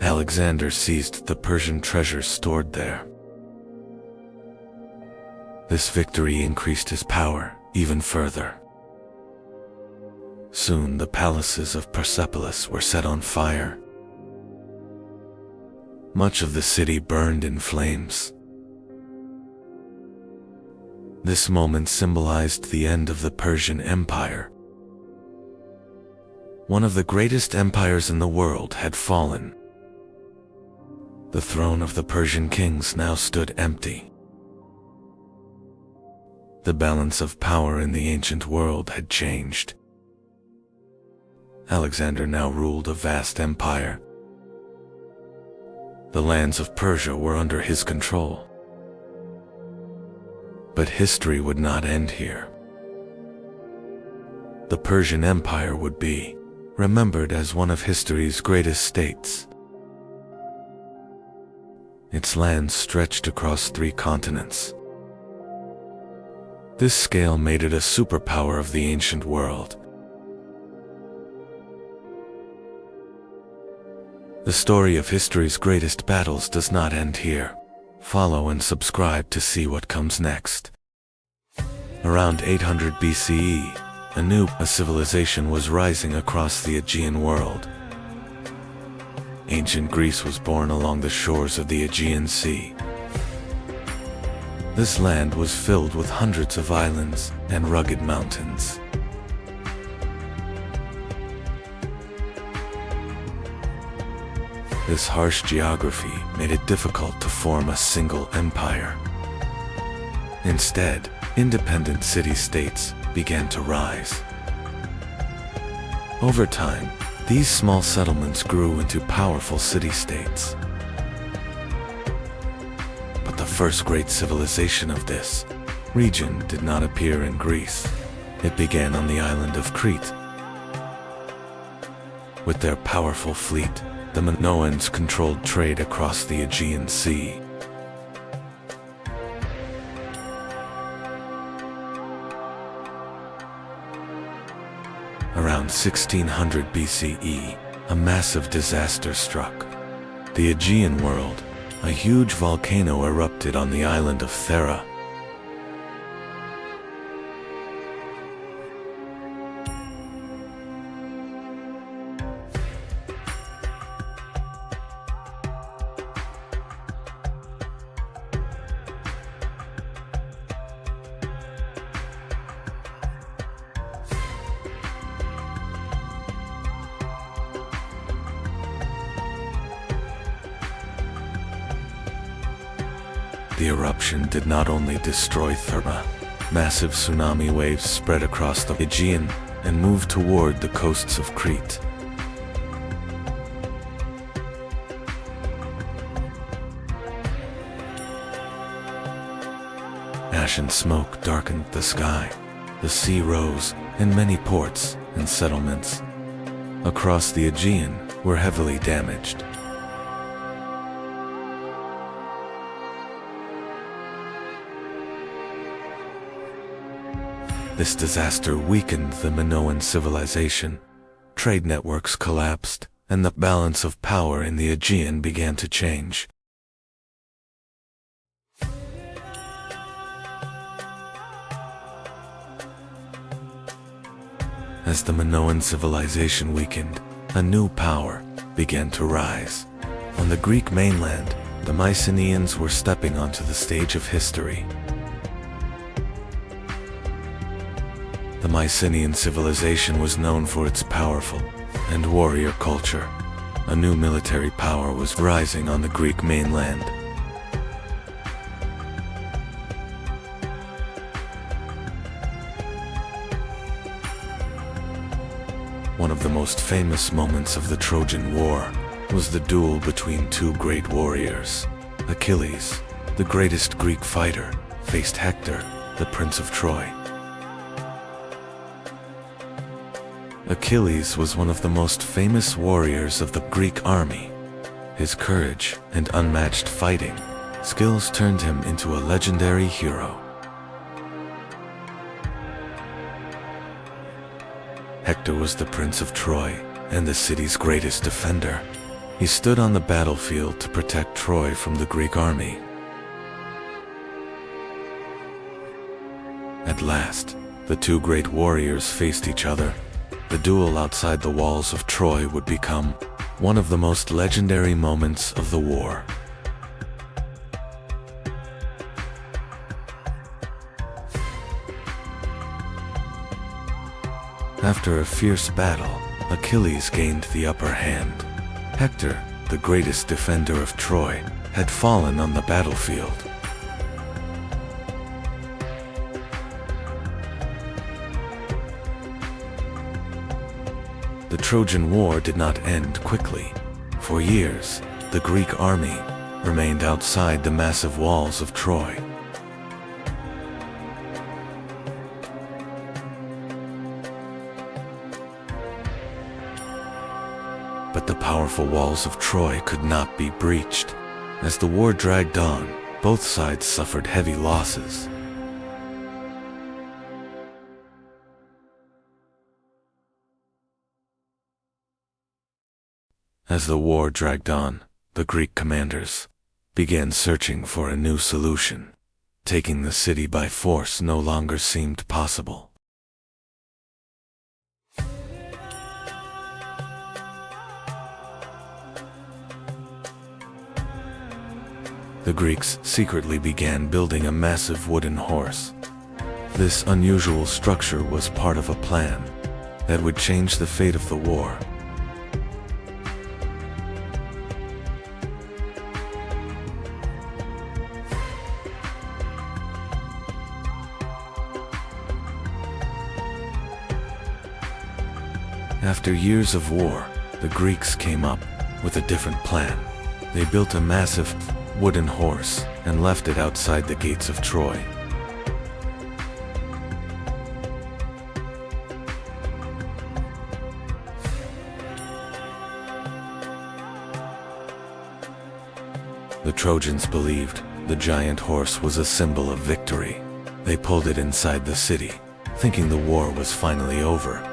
Alexander seized the Persian treasures stored there. This victory increased his power even further. Soon the palaces of Persepolis were set on fire. Much of the city burned in flames. This moment symbolized the end of the Persian Empire. One of the greatest empires in the world had fallen. The throne of the Persian kings now stood empty. The balance of power in the ancient world had changed. Alexander now ruled a vast empire. The lands of Persia were under his control. But history would not end here. The Persian Empire would be remembered as one of history's greatest states. Its lands stretched across 3 continents. This scale made it a superpower of the ancient world. The story of history's greatest battles does not end here. Follow and subscribe to see what comes next. Around 800 BCE, a new civilization was rising across the Aegean world. Ancient Greece was born along the shores of the Aegean Sea. This land was filled with hundreds of islands and rugged mountains. This harsh geography made it difficult to form a single empire. Instead, independent city-states began to rise. Over time, these small settlements grew into powerful city-states. But the first great civilization of this region did not appear in Greece. It began on the island of Crete. With their powerful fleet, the Minoans controlled trade across the Aegean Sea. Around 1600 BCE, a massive disaster struck. The Aegean world, a huge volcano erupted on the island of Thera. The eruption did not only destroy Thera. Massive tsunami waves spread across the Aegean and moved toward the coasts of Crete. Ash and smoke darkened the sky. The sea rose, and many ports and settlements across the Aegean were heavily damaged. This disaster weakened the Minoan civilization. Trade networks collapsed, and the balance of power in the Aegean began to change. As the Minoan civilization weakened, a new power began to rise. On the Greek mainland, the Mycenaeans were stepping onto the stage of history. The Mycenaean civilization was known for its powerful and warrior culture. A new military power was rising on the Greek mainland. One of the most famous moments of the Trojan War was the duel between 2 great warriors. Achilles, the greatest Greek fighter, faced Hector, the Prince of Troy. Achilles was one of the most famous warriors of the Greek army. His courage and unmatched fighting skills turned him into a legendary hero. Hector was the Prince of Troy and the city's greatest defender. He stood on the battlefield to protect Troy from the Greek army. At last, the 2 great warriors faced each other. The duel outside the walls of Troy would become one of the most legendary moments of the war. After a fierce battle, Achilles gained the upper hand. Hector, the greatest defender of Troy, had fallen on the battlefield. The Trojan War did not end quickly. For years, the Greek army remained outside the massive walls of Troy. but the powerful walls of Troy could not be breached. As the war dragged on, both sides suffered heavy losses. As the war dragged on, the Greek commanders began searching for a new solution. Taking the city by force no longer seemed possible. The Greeks secretly began building a massive wooden horse. This unusual structure was part of a plan that would change the fate of the war. After years of war, the Greeks came up with a different plan. They built a massive wooden horse and left it outside the gates of Troy. The Trojans believed the giant horse was a symbol of victory. They pulled it inside the city, thinking the war was finally over.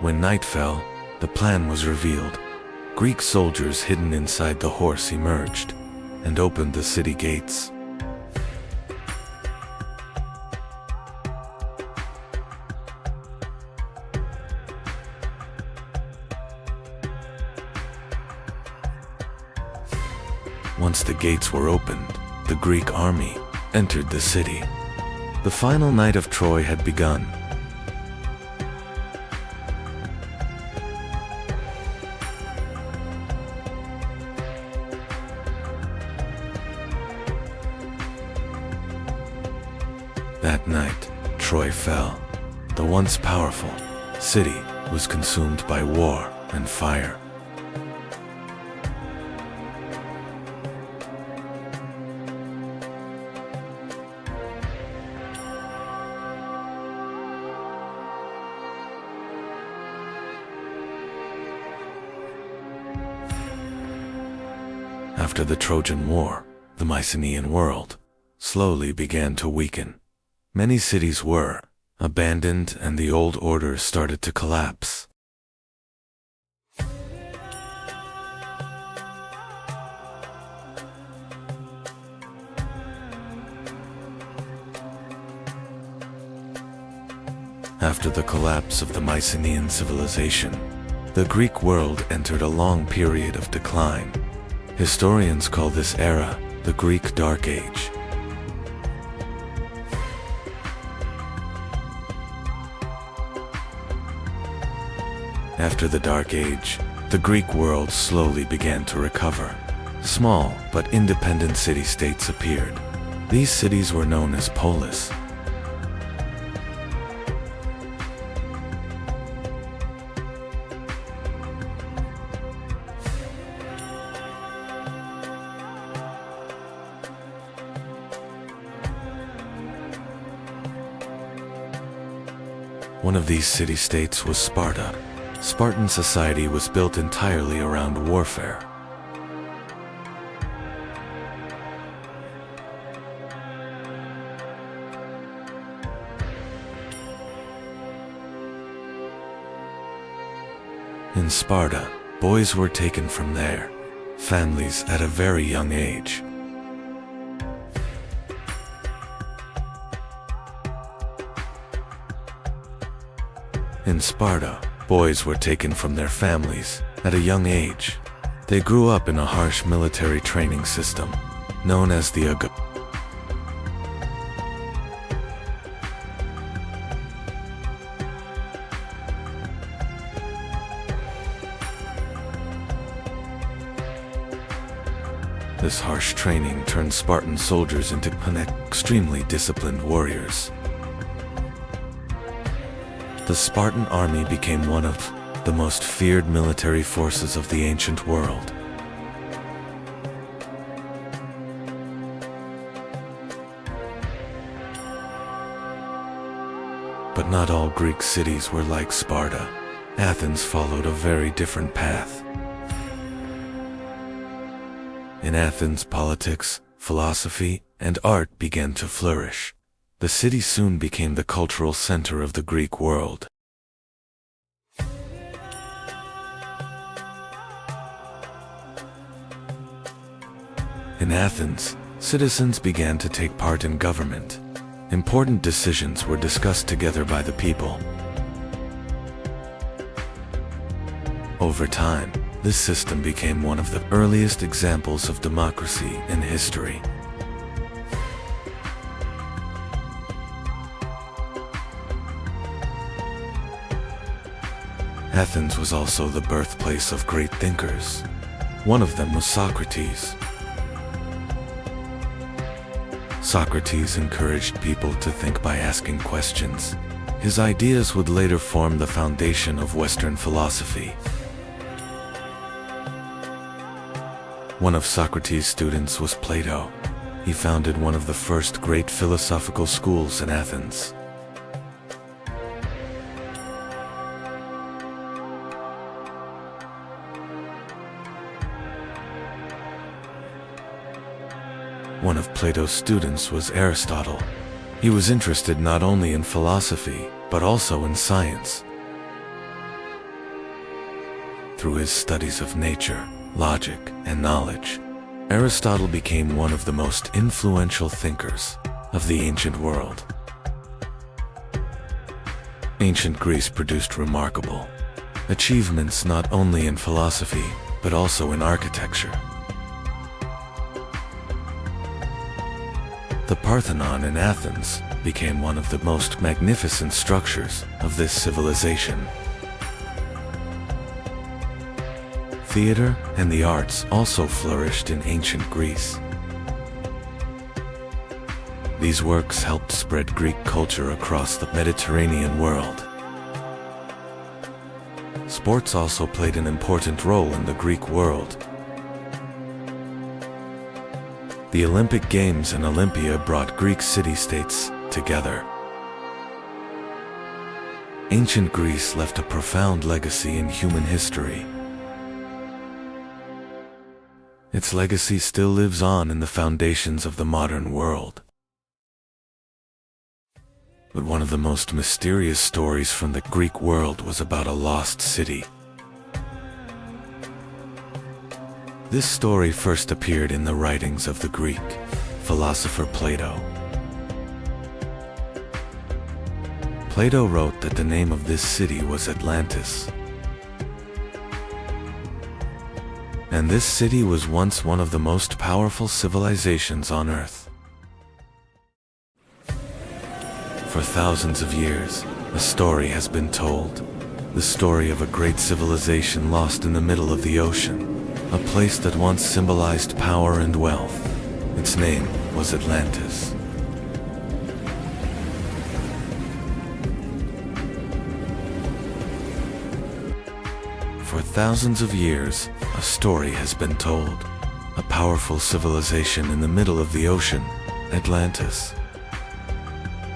When night fell, the plan was revealed. Greek soldiers hidden inside the horse emerged and opened the city gates. Once the gates were opened, the Greek army entered the city. The final night of Troy had begun. That night, Troy fell. The once powerful city was consumed by war and fire. After the Trojan War, the Mycenaean world slowly began to weaken. Many cities were abandoned and the old order started to collapse. After the collapse of the Mycenaean civilization, the Greek world entered a long period of decline. Historians call this era the Greek Dark Age. After the Dark Age, the Greek world slowly began to recover. Small but independent city-states appeared. These cities were known as polis. One of these city-states was Sparta. Spartan society was built entirely around warfare. In Sparta, boys were taken from their families at a very young age. In Sparta, boys were taken from their families at a young age. They grew up in a harsh military training system, known as the AGA. This harsh training turned Spartan soldiers into extremely disciplined warriors. The Spartan army became one of the most feared military forces of the ancient world. But not all Greek cities were like Sparta. Athens followed a very different path. In Athens, politics, philosophy, and art began to flourish. The city soon became the cultural center of the Greek world. In Athens, citizens began to take part in government. Important decisions were discussed together by the people. Over time, this system became one of the earliest examples of democracy in history. Athens was also the birthplace of great thinkers. One of them was Socrates. Socrates encouraged people to think by asking questions. His ideas would later form the foundation of Western philosophy. One of Socrates' students was Plato. He founded one of the first great philosophical schools in Athens. One of Plato's students was Aristotle. He was interested not only in philosophy, but also in science. Through his studies of nature, logic, and knowledge, Aristotle became one of the most influential thinkers of the ancient world. Ancient Greece produced remarkable achievements not only in philosophy, but also in architecture. The Parthenon in Athens became one of the most magnificent structures of this civilization. Theater and the arts also flourished in ancient Greece. These works helped spread Greek culture across the Mediterranean world. Sports also played an important role in the Greek world. The Olympic Games and Olympia brought Greek city-states together. Ancient Greece left a profound legacy in human history. Its legacy still lives on in the foundations of the modern world. But one of the most mysterious stories from the Greek world was about a lost city. This story first appeared in the writings of the Greek philosopher Plato. Plato wrote that the name of this city was Atlantis. And this city was once one of the most powerful civilizations on Earth. For thousands of years, a story has been told. The story of a great civilization lost in the middle of the ocean. A place that once symbolized power and wealth. Its name was Atlantis. For thousands of years, a story has been told. A powerful civilization in the middle of the ocean, Atlantis.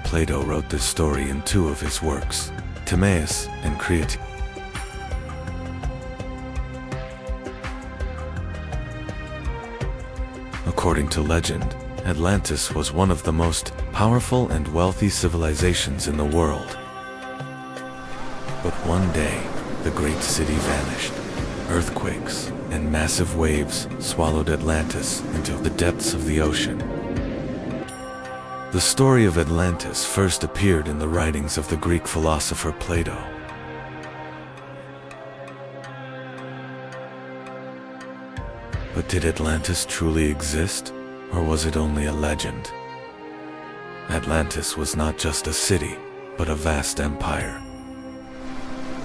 Plato wrote this story in two of his works, Timaeus and Critique. According to legend, Atlantis was one of the most powerful and wealthy civilizations in the world. But one day, the great city vanished. Earthquakes and massive waves swallowed Atlantis into the depths of the ocean. The story of Atlantis first appeared in the writings of the Greek philosopher Plato. But did Atlantis truly exist, or was it only a legend? Atlantis was not just a city, but a vast empire.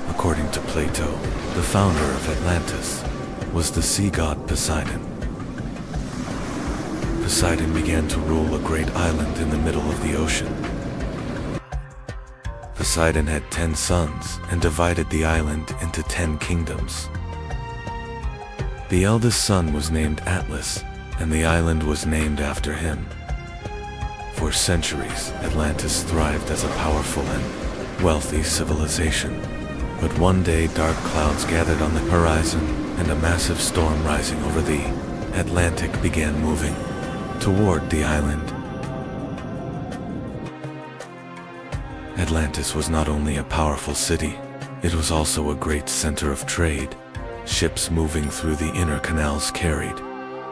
According to Plato, the founder of Atlantis was the sea god Poseidon. Poseidon began to rule a great island in the middle of the ocean. Poseidon had 10 sons and divided the island into 10 kingdoms. The eldest son was named Atlas, and the island was named after him. For centuries, Atlantis thrived as a powerful and wealthy civilization. But one day dark clouds gathered on the horizon, and a massive storm rising over the Atlantic began moving toward the island. Atlantis was not only a powerful city, it was also a great center of trade. Ships moving through the inner canals carried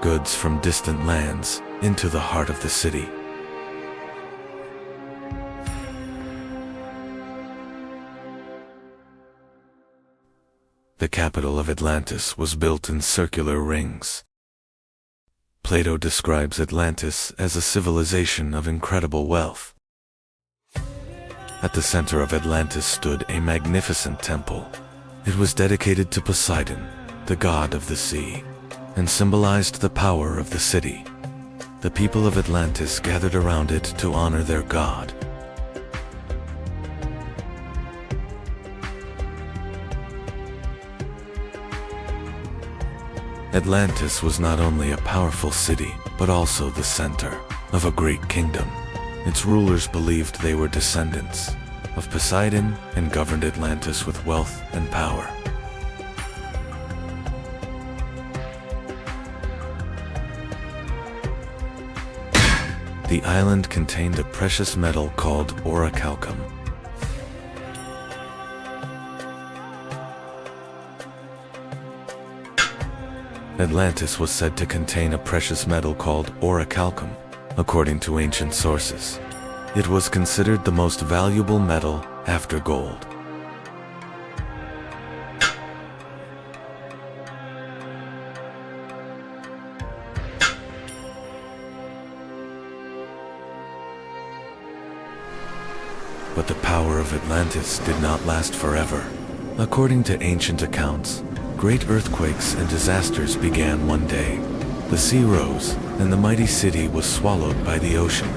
goods from distant lands into the heart of the city. The capital of Atlantis was built in circular rings. Plato describes Atlantis as a civilization of incredible wealth. At the center of Atlantis stood a magnificent temple. It was dedicated to Poseidon, the god of the sea, and symbolized the power of the city. The people of Atlantis gathered around it to honor their god. Atlantis was not only a powerful city, but also the center of a great kingdom. Its rulers believed they were descendants of Poseidon and governed Atlantis with wealth and power. The island contained a precious metal called orichalcum. Atlantis was said to contain a precious metal called orichalcum, according to ancient sources. It was considered the most valuable metal after gold. But the power of Atlantis did not last forever. According to ancient accounts, great earthquakes and disasters began one day. The sea rose, and the mighty city was swallowed by the ocean.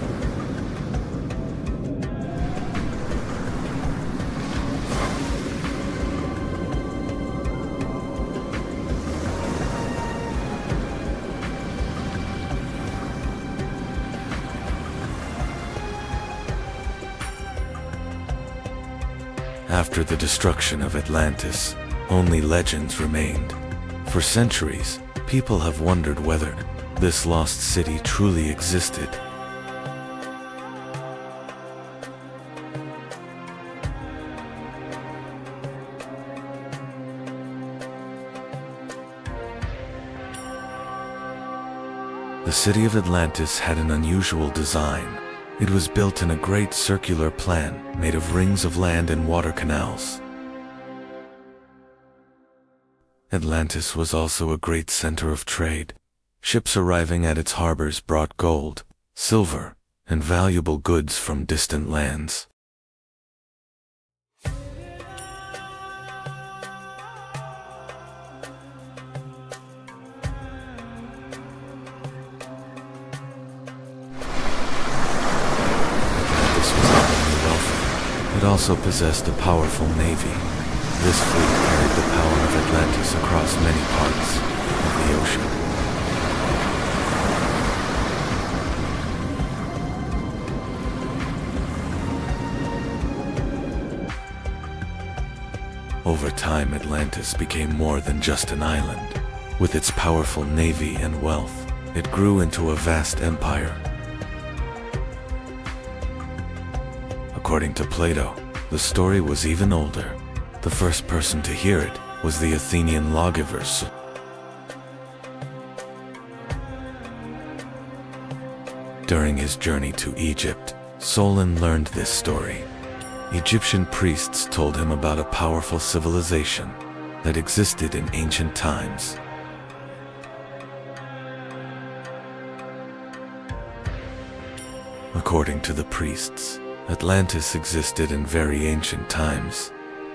After the destruction of Atlantis, only legends remained. For centuries, people have wondered whether this lost city truly existed. The city of Atlantis had an unusual design. It was built in a great circular plan made of rings of land and water canals. Atlantis was also a great center of trade. Ships arriving at its harbors brought gold, silver, and valuable goods from distant lands. It also possessed a powerful navy. This fleet carried the power of Atlantis across many parts of the ocean. Over time, Atlantis became more than just an island. With its powerful navy and wealth, it grew into a vast empire. According to Plato, the story was even older. The first person to hear it was the Athenian lawgiver. During his journey to Egypt, Solon learned this story. Egyptian priests told him about a powerful civilization that existed in ancient times. According to the priests, Atlantis existed in very ancient times.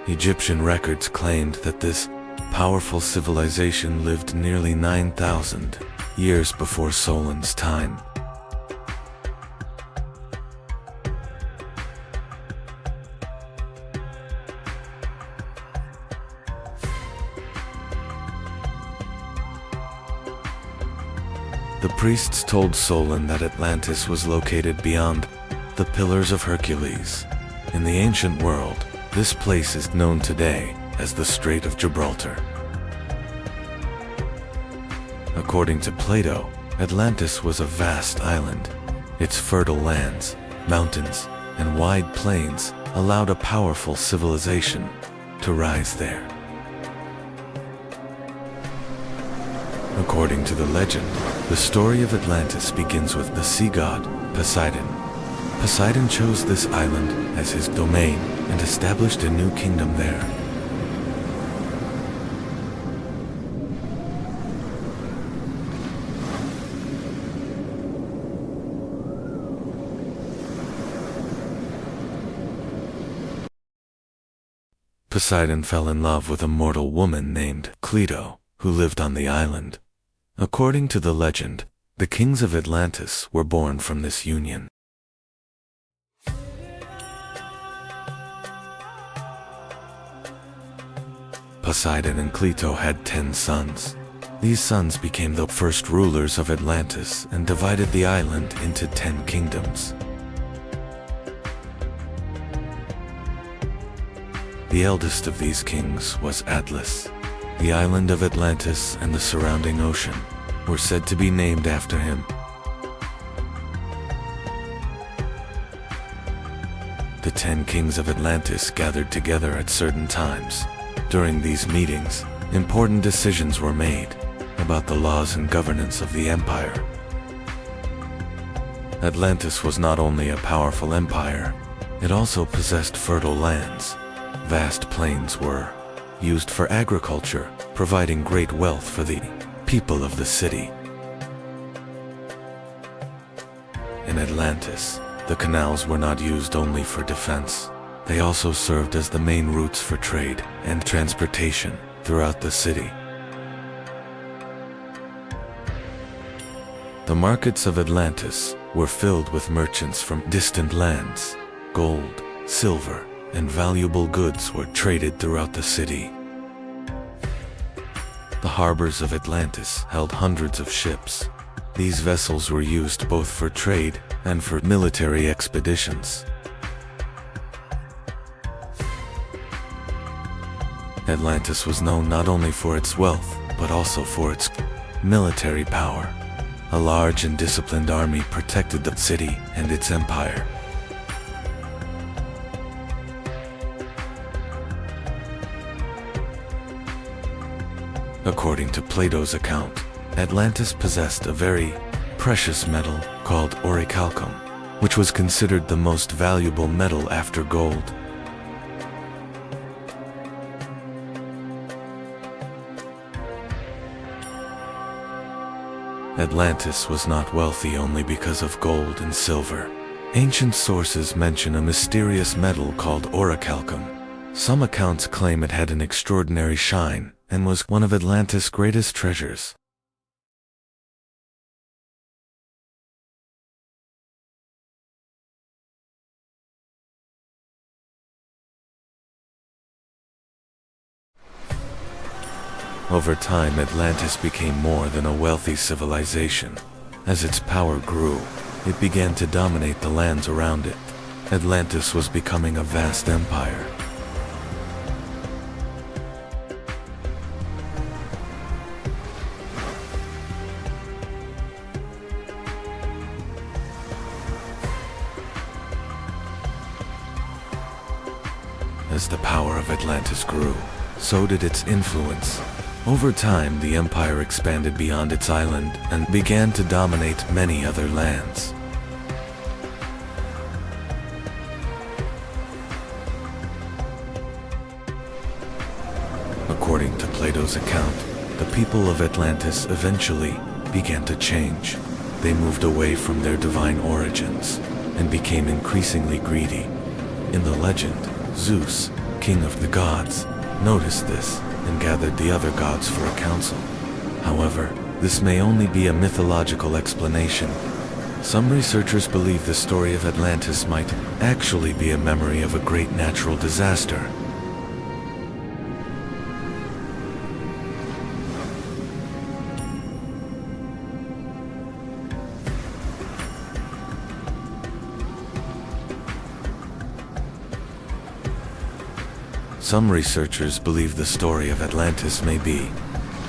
Egyptian records claimed that this powerful civilization lived nearly 9,000 years before Solon's time. The priests told Solon that Atlantis was located beyond the Pillars of Hercules, In the ancient world, this place is known today as the Strait of Gibraltar. According to Plato, Atlantis was a vast island. Its fertile lands, mountains, and wide plains allowed a powerful civilization to rise there. According to the legend, the story of Atlantis begins with the sea god, Poseidon. Poseidon chose this island as his domain and established a new kingdom there. Poseidon fell in love with a mortal woman named Cleito, who lived on the island. According to the legend, the kings of Atlantis were born from this union. Poseidon and Cleito had 10 sons. These sons became the first rulers of Atlantis and divided the island into 10 kingdoms. The eldest of these kings was Atlas. The island of Atlantis and the surrounding ocean were said to be named after him. The 10 kings of Atlantis gathered together at certain times. During these meetings, important decisions were made about the laws and governance of the empire. Atlantis was not only a powerful empire, it also possessed fertile lands. Vast plains were used for agriculture, providing great wealth for the people of the city. In Atlantis, the canals were not used only for defense. They also served as the main routes for trade and transportation throughout the city. The markets of Atlantis were filled with merchants from distant lands. Gold, silver, and valuable goods were traded throughout the city. The harbors of Atlantis held hundreds of ships. These vessels were used both for trade and for military expeditions. Atlantis was known not only for its wealth, but also for its military power. A large and disciplined army protected the city and its empire. According to Plato's account, Atlantis possessed a very precious metal called orichalcum, which was considered the most valuable metal after gold. Atlantis was not wealthy only because of gold and silver. Ancient sources mention a mysterious metal called orichalcum. Some accounts claim it had an extraordinary shine and was one of Atlantis' greatest treasures. Over time, Atlantis became more than a wealthy civilization. As its power grew, it began to dominate the lands around it. Atlantis was becoming a vast empire. As the power of Atlantis grew, so did its influence. Over time, the empire expanded beyond its island and began to dominate many other lands. According to Plato's account, the people of Atlantis eventually began to change. They moved away from their divine origins and became increasingly greedy. In the legend, Zeus, king of the gods, noticed this and gathered the other gods for a council. However, this may only be a mythological explanation. Some researchers believe the story of Atlantis might actually be a memory of a great natural disaster. Some researchers believe the story of Atlantis may be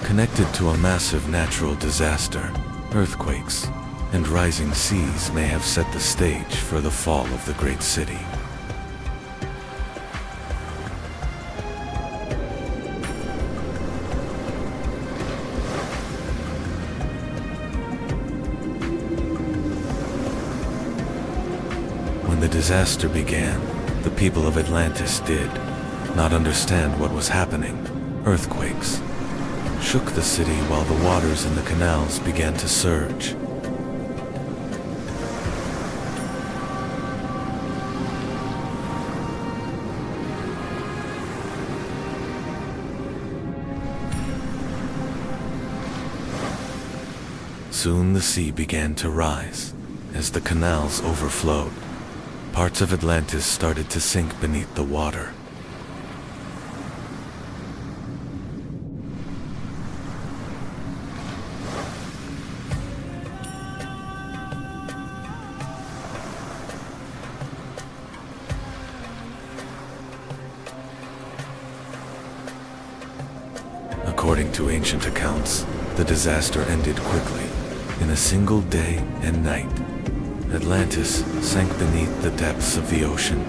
connected to a massive natural disaster. Earthquakes and rising seas may have set the stage for the fall of the great city. When the disaster began, the people of Atlantis did not understand what was happening. Earthquakes shook the city while the waters in the canals began to surge. Soon the sea began to rise as the canals overflowed. Parts of Atlantis started to sink beneath the water. According to ancient accounts, the disaster ended quickly. In a single day and night, Atlantis sank beneath the depths of the ocean.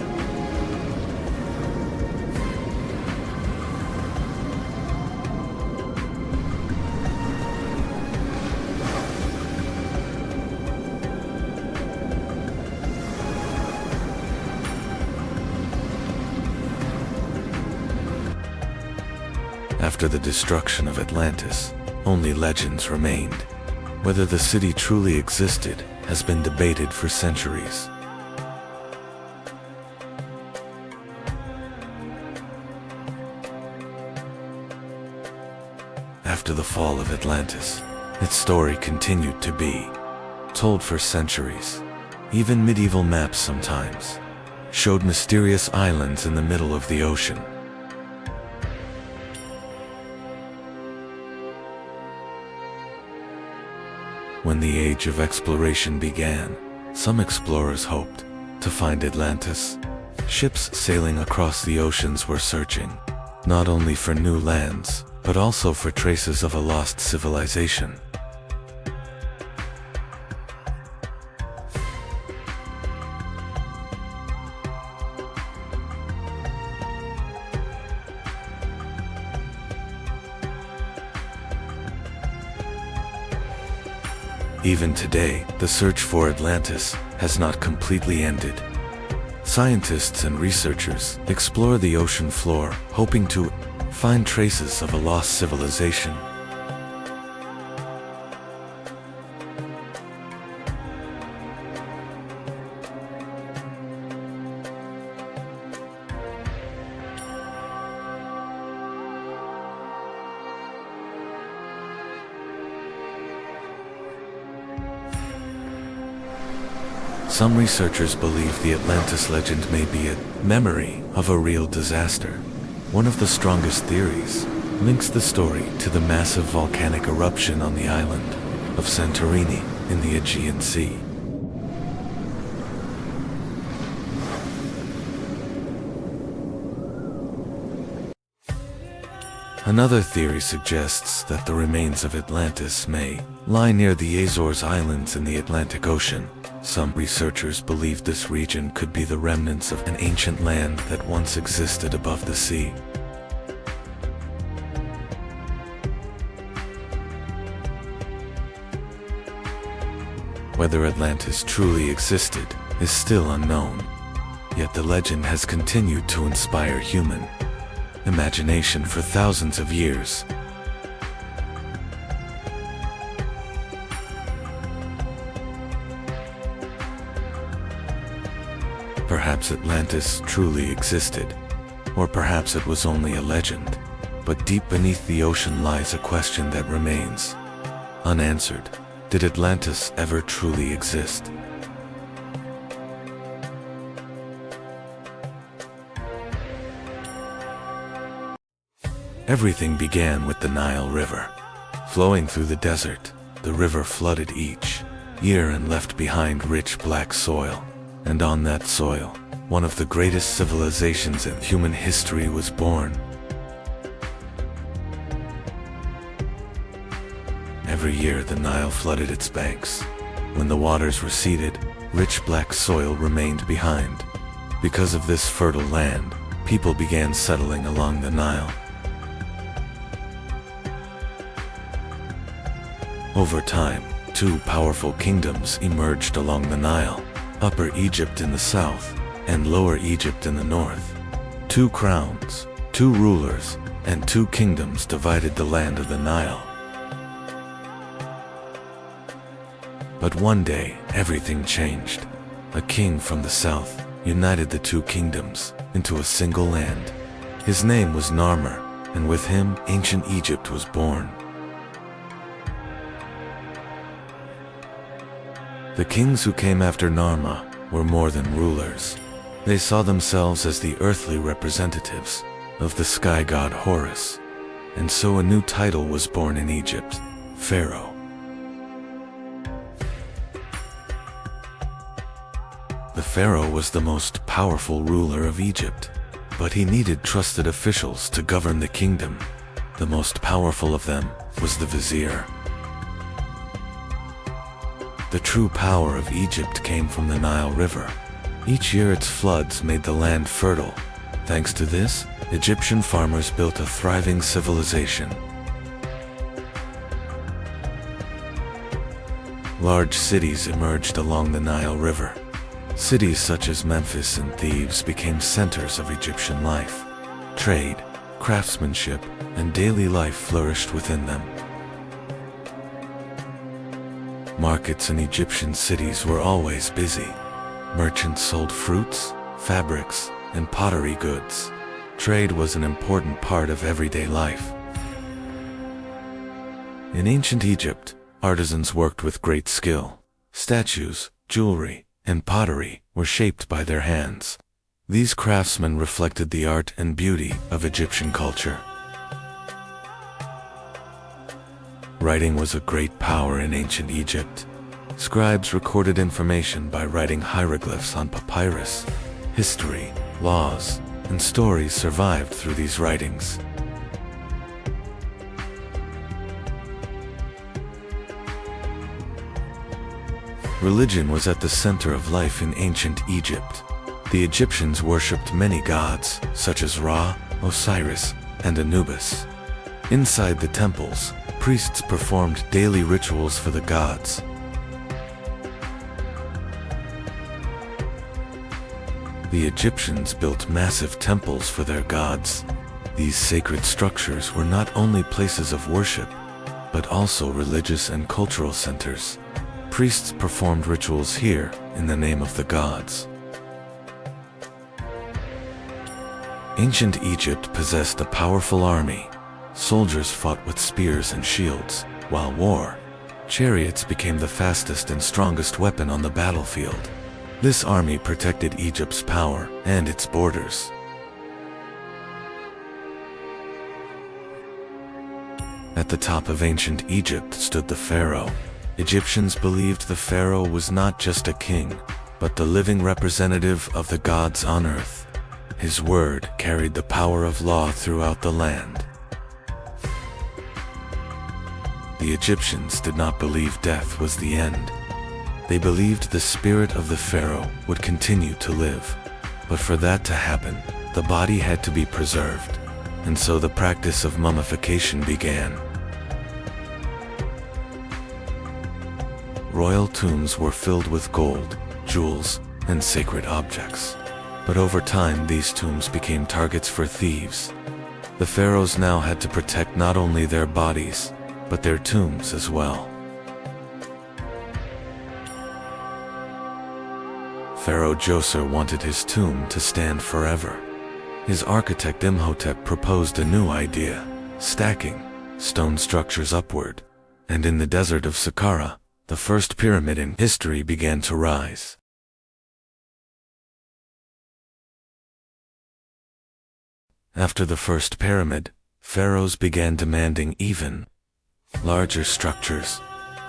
After the destruction of Atlantis, only legends remained. Whether the city truly existed has been debated for centuries. After the fall of Atlantis, its story continued to be told for centuries. Even medieval maps sometimes showed mysterious islands in the middle of the ocean. When the age of exploration began, some explorers hoped to find Atlantis. Ships sailing across the oceans were searching, not only for new lands, but also for traces of a lost civilization. Even today, the search for Atlantis has not completely ended. Scientists and researchers explore the ocean floor, hoping to find traces of a lost civilization. Some researchers believe the Atlantis legend may be a memory of a real disaster. One of the strongest theories links the story to the massive volcanic eruption on the island of Santorini in the Aegean Sea. Another theory suggests that the remains of Atlantis may lie near the Azores Islands in the Atlantic Ocean. Some researchers believe this region could be the remnants of an ancient land that once existed above the sea. Whether Atlantis truly existed is still unknown, yet the legend has continued to inspire human imagination for thousands of years. Perhaps Atlantis truly existed, or perhaps it was only a legend. But deep beneath the ocean lies a question that remains unanswered. Did Atlantis ever truly exist? Everything began with the Nile River. Flowing through the desert, the river flooded each year and left behind rich black soil. And on that soil one of the greatest civilizations in human history was born. Every year the Nile flooded its banks. When the waters receded, rich black soil remained behind. Because of this fertile land, people began settling along the Nile. Over time, two powerful kingdoms emerged along the Nile, Upper Egypt in the south and Lower Egypt in the north. Two crowns, two rulers, and two kingdoms divided the land of the Nile. But one day, everything changed. A king from the south united the two kingdoms into a single land. His name was Narmer, and with him, ancient Egypt was born. The kings who came after Narmer were more than rulers. They saw themselves as the earthly representatives of the sky god Horus. And so a new title was born in Egypt, Pharaoh. The pharaoh was the most powerful ruler of Egypt, but he needed trusted officials to govern the kingdom. The most powerful of them was the vizier. The true power of Egypt came from the Nile River. Each year its floods made the land fertile. Thanks to this, Egyptian farmers built a thriving civilization. Large cities emerged along the Nile River. Cities such as Memphis and Thebes became centers of Egyptian life. Trade, craftsmanship, and daily life flourished within them. Markets in Egyptian cities were always busy. Merchants sold fruits, fabrics, and pottery goods. Trade was an important part of everyday life. In ancient Egypt, artisans worked with great skill. Statues, jewelry, and pottery were shaped by their hands. These craftsmen reflected the art and beauty of Egyptian culture. Writing was a great power in ancient Egypt. Scribes recorded information by writing hieroglyphs on papyrus. History, laws, and stories survived through these writings. Religion was at the center of life in ancient Egypt. The Egyptians worshipped many gods, such as Ra, Osiris, and Anubis. Inside the temples, priests performed daily rituals for the gods. The Egyptians built massive temples for their gods. These sacred structures were not only places of worship, but also religious and cultural centers. Priests performed rituals here in the name of the gods. Ancient Egypt possessed a powerful army. Soldiers fought with spears and shields, while chariots became the fastest and strongest weapon on the battlefield. This army protected Egypt's power and its borders. At the top of ancient Egypt stood the pharaoh. Egyptians believed the pharaoh was not just a king, but the living representative of the gods on earth. His word carried the power of law throughout the land. The Egyptians did not believe death was the end. They believed the spirit of the pharaoh would continue to live. But for that to happen, the body had to be preserved, and so the practice of mummification began. Royal tombs were filled with gold, jewels, and sacred objects. But over time, these tombs became targets for thieves. The pharaohs now had to protect not only their bodies, but their tombs as well. Pharaoh Djoser wanted his tomb to stand forever. His architect Imhotep proposed a new idea, stacking stone structures upward, and in the desert of Saqqara, the first pyramid in history began to rise. After the first pyramid, pharaohs began demanding even larger structures.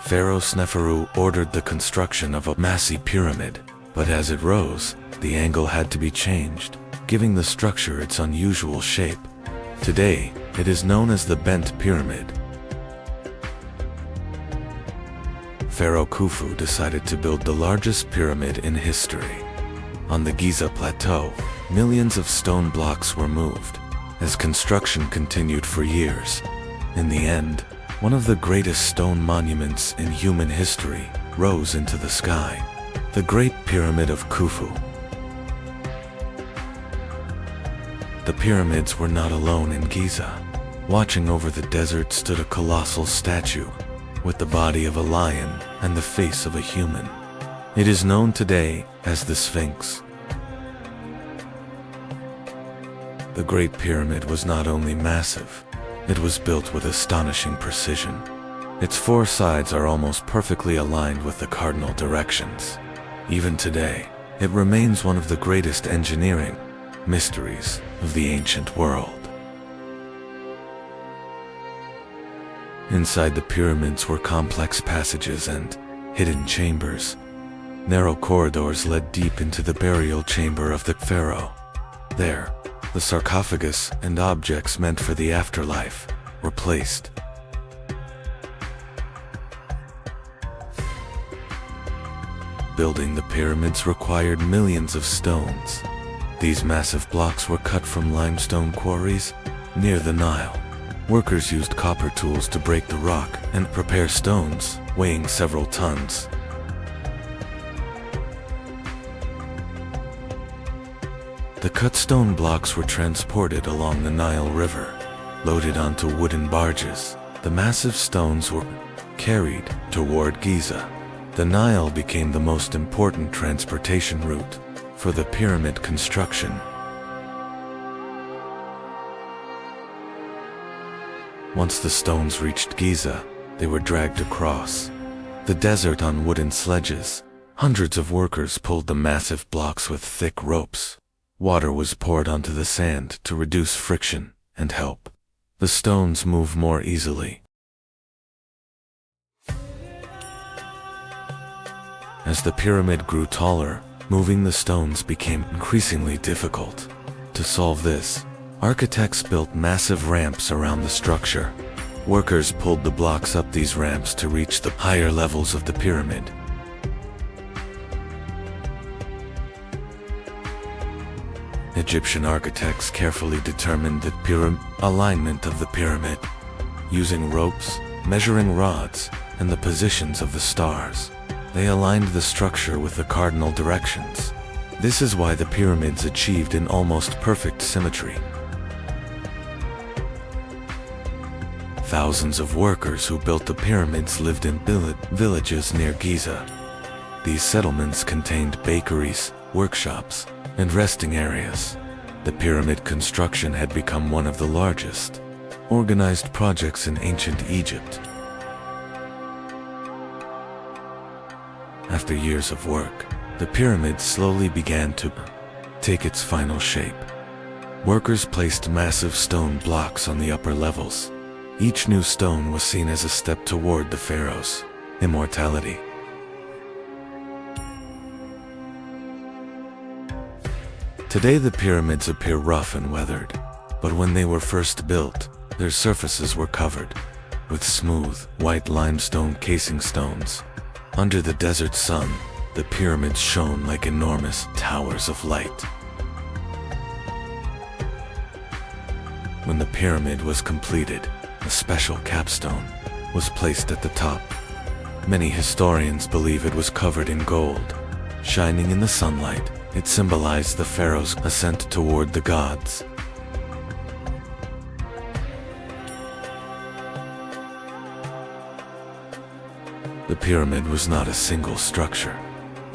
Pharaoh Sneferu ordered the construction of a massive pyramid. But as it rose, the angle had to be changed, giving the structure its unusual shape. Today, it is known as the bent pyramid. Pharaoh Khufu decided to build the largest pyramid in history. On the Giza Plateau, millions of stone blocks were moved, as construction continued for years. In the end, one of the greatest stone monuments in human history rose into the sky, the Great Pyramid of Khufu. The pyramids were not alone in Giza. Watching over the desert stood a colossal statue, with the body of a lion and the face of a human. It is known today as the Sphinx. The Great Pyramid was not only massive, it was built with astonishing precision. Its four sides are almost perfectly aligned with the cardinal directions. Even today, it remains one of the greatest engineering mysteries of the ancient world. Inside the pyramids were complex passages and hidden chambers. Narrow corridors led deep into the burial chamber of the pharaoh. There, the sarcophagus and objects meant for the afterlife were placed. Building the pyramids required millions of stones. These massive blocks were cut from limestone quarries near the Nile. Workers used copper tools to break the rock and prepare stones, weighing several tons. The cut stone blocks were transported along the Nile River, loaded onto wooden barges. The massive stones were carried toward Giza. The Nile became the most important transportation route for the pyramid construction. Once the stones reached Giza, they were dragged across the desert on wooden sledges. Hundreds of workers pulled the massive blocks with thick ropes. Water was poured onto the sand to reduce friction and help the stones move more easily. As the pyramid grew taller, moving the stones became increasingly difficult. To solve this, architects built massive ramps around the structure. Workers pulled the blocks up these ramps to reach the higher levels of the pyramid. Egyptian architects carefully determined the alignment of the pyramid, using ropes, measuring rods, and the positions of the stars. They aligned the structure with the cardinal directions. This is why the pyramids achieved an almost perfect symmetry. Thousands of workers who built the pyramids lived in villages near Giza. These settlements contained bakeries, workshops, and resting areas. The pyramid construction had become one of the largest organized projects in ancient Egypt. After years of work, the pyramid slowly began to take its final shape. Workers placed massive stone blocks on the upper levels. Each new stone was seen as a step toward the pharaoh's immortality. Today the pyramids appear rough and weathered, but when they were first built, their surfaces were covered with smooth, white limestone casing stones. Under the desert sun, the pyramids shone like enormous towers of light. When the pyramid was completed, a special capstone was placed at the top. Many historians believe it was covered in gold. Shining in the sunlight, it symbolized the pharaoh's ascent toward the gods. The pyramid was not a single structure.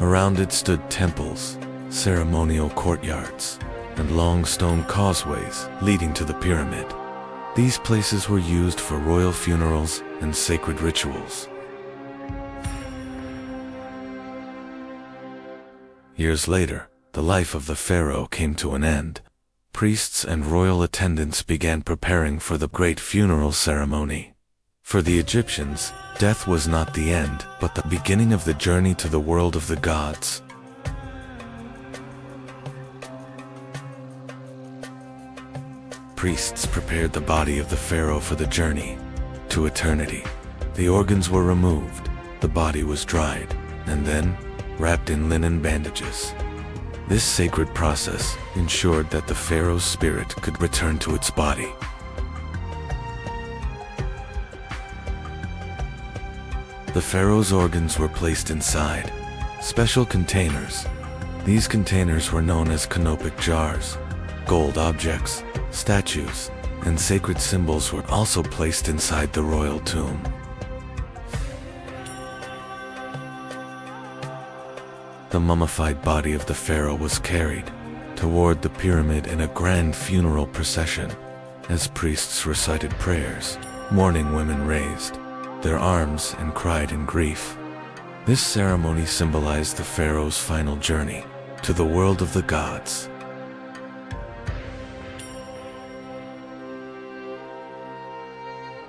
Around it stood temples, ceremonial courtyards, and long stone causeways leading to the pyramid. These places were used for royal funerals and sacred rituals. Years later, the life of the pharaoh came to an end. Priests and royal attendants began preparing for the great funeral ceremony. For the Egyptians, death was not the end, but the beginning of the journey to the world of the gods. priests prepared the body of the pharaoh for the journey to eternity. The organs were removed, the body was dried, and then wrapped in linen bandages. This sacred process ensured that the pharaoh's spirit could return to its body. The pharaoh's organs were placed inside special containers. These containers were known as canopic jars. Gold objects, statues, and sacred symbols were also placed inside the royal tomb. The mummified body of the pharaoh was carried toward the pyramid in a grand funeral procession. As priests recited prayers, mourning women raised their arms and cried in grief. This ceremony symbolized the pharaoh's final journey to the world of the gods.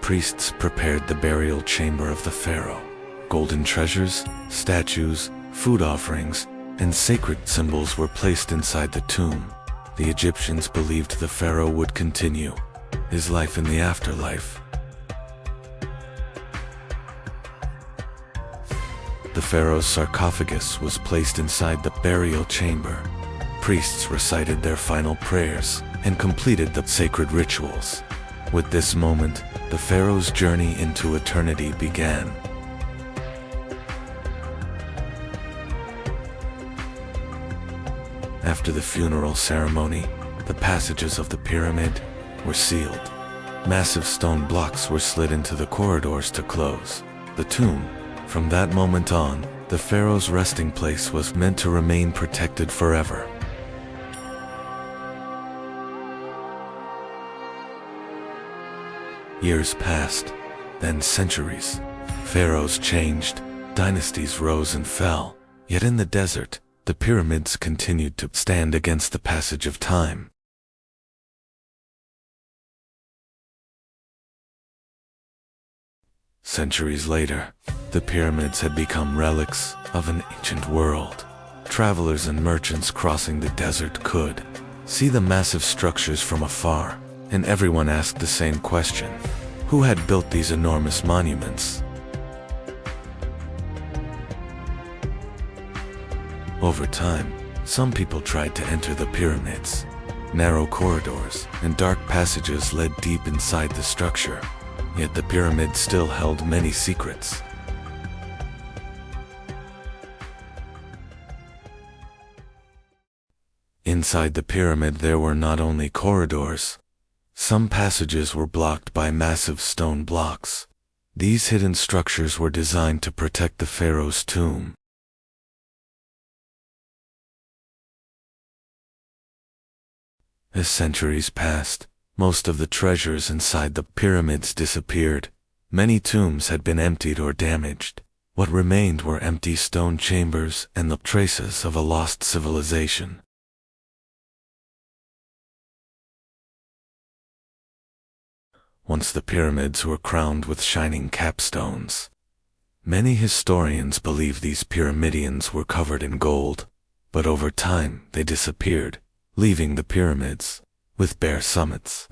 Priests prepared the burial chamber of the pharaoh. Golden treasures, statues, food offerings, and sacred symbols were placed inside the tomb. The Egyptians believed the pharaoh would continue his life in the afterlife. The pharaoh's sarcophagus was placed inside the burial chamber. Priests recited their final prayers and completed the sacred rituals. With this moment, the pharaoh's journey into eternity began. After the funeral ceremony, the passages of the pyramid were sealed. Massive stone blocks were slid into the corridors to close the tomb. From that moment on, the pharaoh's resting place was meant to remain protected forever. Years passed, then centuries. Pharaohs changed, dynasties rose and fell, yet in the desert, the pyramids continued to stand against the passage of time. Centuries later, the pyramids had become relics of an ancient world. Travelers and merchants crossing the desert could see the massive structures from afar, and everyone asked the same question: who had built these enormous monuments? Over time, some people tried to enter the pyramids. Narrow corridors and dark passages led deep inside the structure, yet the pyramid still held many secrets. Inside the pyramid there were not only corridors. Some passages were blocked by massive stone blocks. These hidden structures were designed to protect the pharaoh's tomb. As centuries passed, most of the treasures inside the pyramids disappeared. Many tombs had been emptied or damaged. What remained were empty stone chambers and the traces of a lost civilization. Once the pyramids were crowned with shining capstones. Many historians believe these pyramidions were covered in gold, but over time they disappeared, leaving the pyramids with bare summits.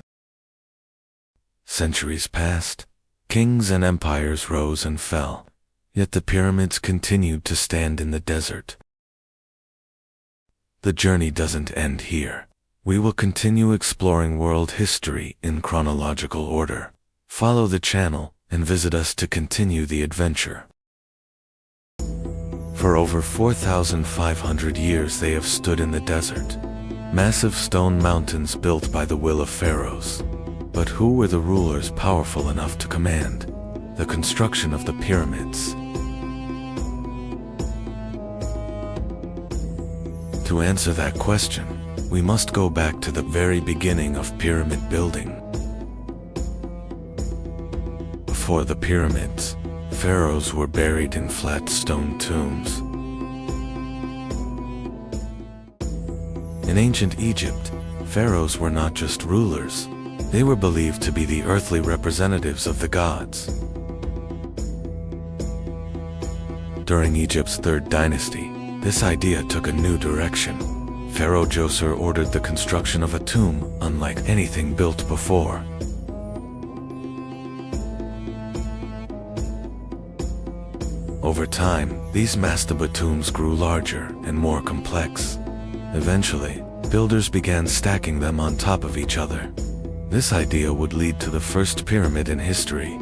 Centuries passed, kings and empires rose and fell, yet the pyramids continued to stand in the desert. The journey doesn't end here. We will continue exploring world history in chronological order. Follow the channel and visit us to continue the adventure. For over 4,500 years they have stood in the desert. Massive stone mountains built by the will of pharaohs. But who were the rulers powerful enough to command the construction of the pyramids? To answer that question, we must go back to the very beginning of pyramid building. Before the pyramids, pharaohs were buried in flat stone tombs. In ancient Egypt, pharaohs were not just rulers, they were believed to be the earthly representatives of the gods. During Egypt's third dynasty, this idea took a new direction. Pharaoh Djoser ordered the construction of a tomb unlike anything built before. Over time, these mastaba tombs grew larger and more complex. Eventually, builders began stacking them on top of each other. This idea would lead to the first pyramid in history.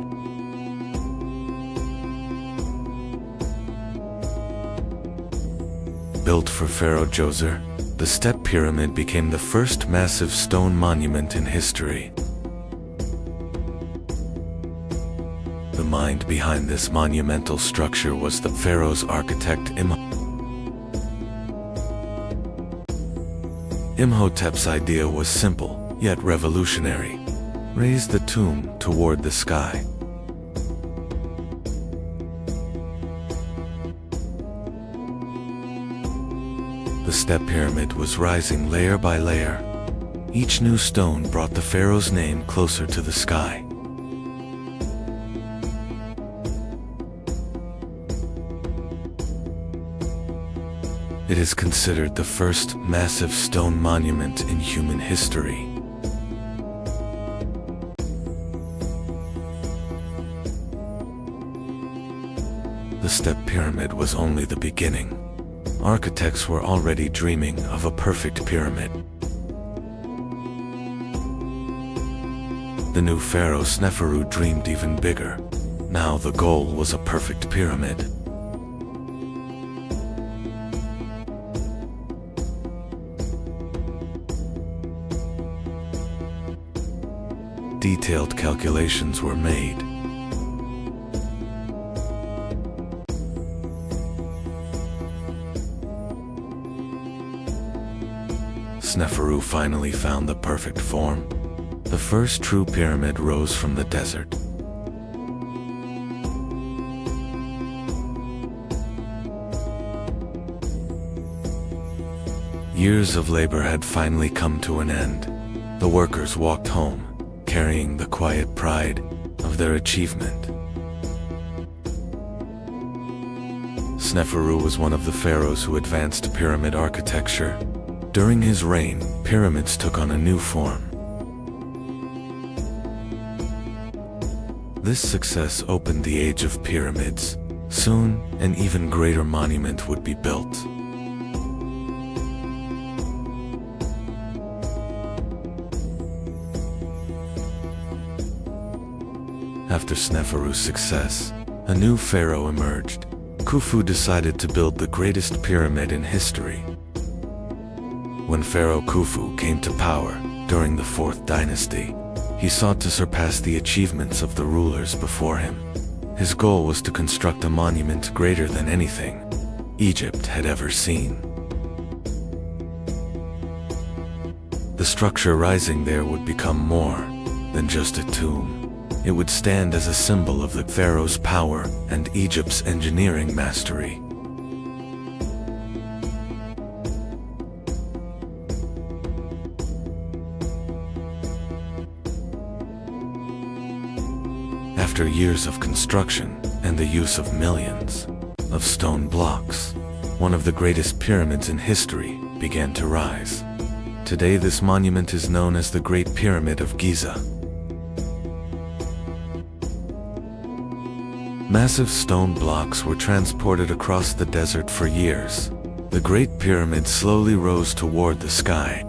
Built for Pharaoh Djoser, the Step Pyramid became the first massive stone monument in history. The mind behind this monumental structure was the pharaoh's architect Imhotep's idea was simple, yet revolutionary. Raise the tomb toward the sky. The Step Pyramid was rising layer by layer. Each new stone brought the pharaoh's name closer to the sky. It is considered the first massive stone monument in human history. The Step Pyramid was only the beginning. Architects were already dreaming of a perfect pyramid. The new pharaoh Sneferu dreamed even bigger. Now the goal was a perfect pyramid. Detailed calculations were made. Sneferu finally found the perfect form. The first true pyramid rose from the desert. Years of labor had finally come to an end. The workers walked home, carrying the quiet pride of their achievement. Sneferu was one of the pharaohs who advanced pyramid architecture. During his reign, pyramids took on a new form. This success opened the age of pyramids. Soon, an even greater monument would be built. After Sneferu's success, a new pharaoh emerged. Khufu decided to build the greatest pyramid in history. When Pharaoh Khufu came to power during the 4th dynasty, he sought to surpass the achievements of the rulers before him. His goal was to construct a monument greater than anything Egypt had ever seen. The structure rising there would become more than just a tomb. It would stand as a symbol of the pharaoh's power and Egypt's engineering mastery. After years of construction and the use of millions of stone blocks, one of the greatest pyramids in history began to rise. Today, this monument is known as the Great Pyramid of Giza. Massive stone blocks were transported across the desert for years. The Great Pyramid slowly rose toward the sky.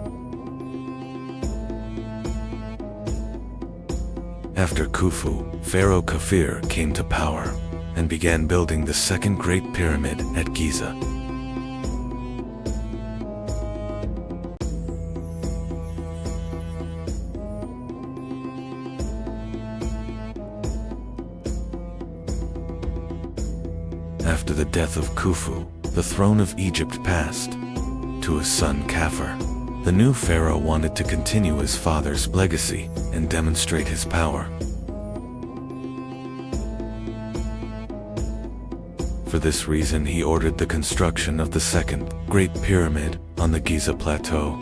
After Khufu, Pharaoh Khafre came to power and began building the second Great Pyramid at Giza. After the death of Khufu, the throne of Egypt passed to his son Khafre. The new pharaoh wanted to continue his father's legacy and demonstrate his power. For this reason, he ordered the construction of the second Great Pyramid on the Giza Plateau.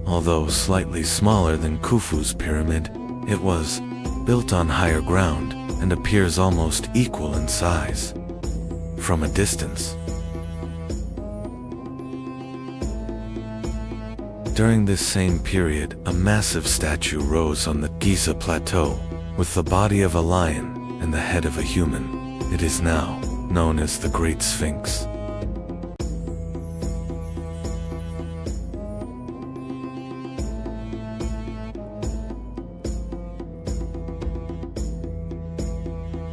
Although slightly smaller than Khufu's pyramid, it was built on higher ground and appears almost equal in size from a distance. During this same period, a massive statue rose on the Giza Plateau, with the body of a lion and the head of a human. It is now known as the Great Sphinx.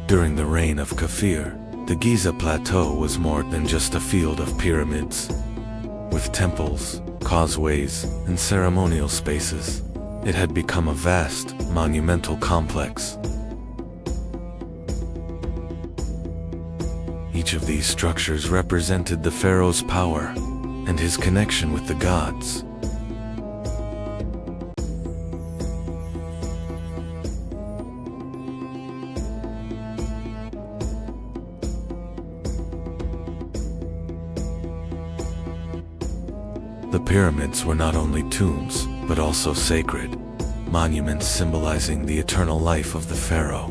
During the reign of Kafir, the Giza Plateau was more than just a field of pyramids. With temples, causeways, and ceremonial spaces, it had become a vast, monumental complex. Each of these structures represented the pharaoh's power and his connection with the gods. The pyramids were not only tombs, but also sacred monuments symbolizing the eternal life of the pharaoh.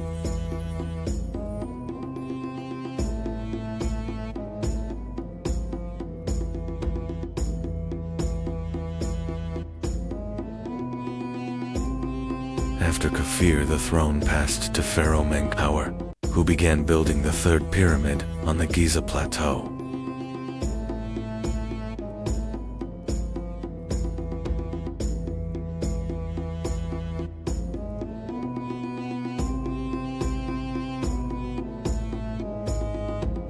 After Kafir, the throne passed to Pharaoh Menkaure, who began building the third pyramid on the Giza Plateau.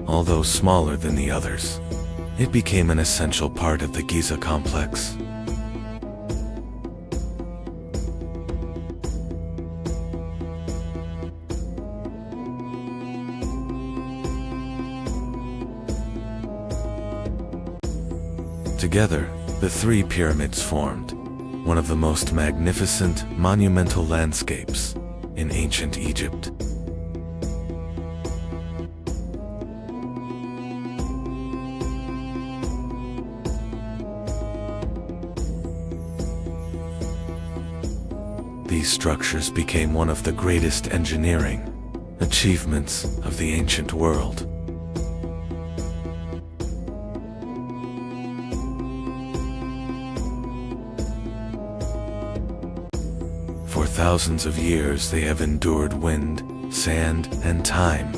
Although smaller than the others, it became an essential part of the Giza complex. Together, the three pyramids formed one of the most magnificent, monumental landscapes in ancient Egypt. These structures became one of the greatest engineering achievements of the ancient world. For thousands of years they have endured wind, sand, and time.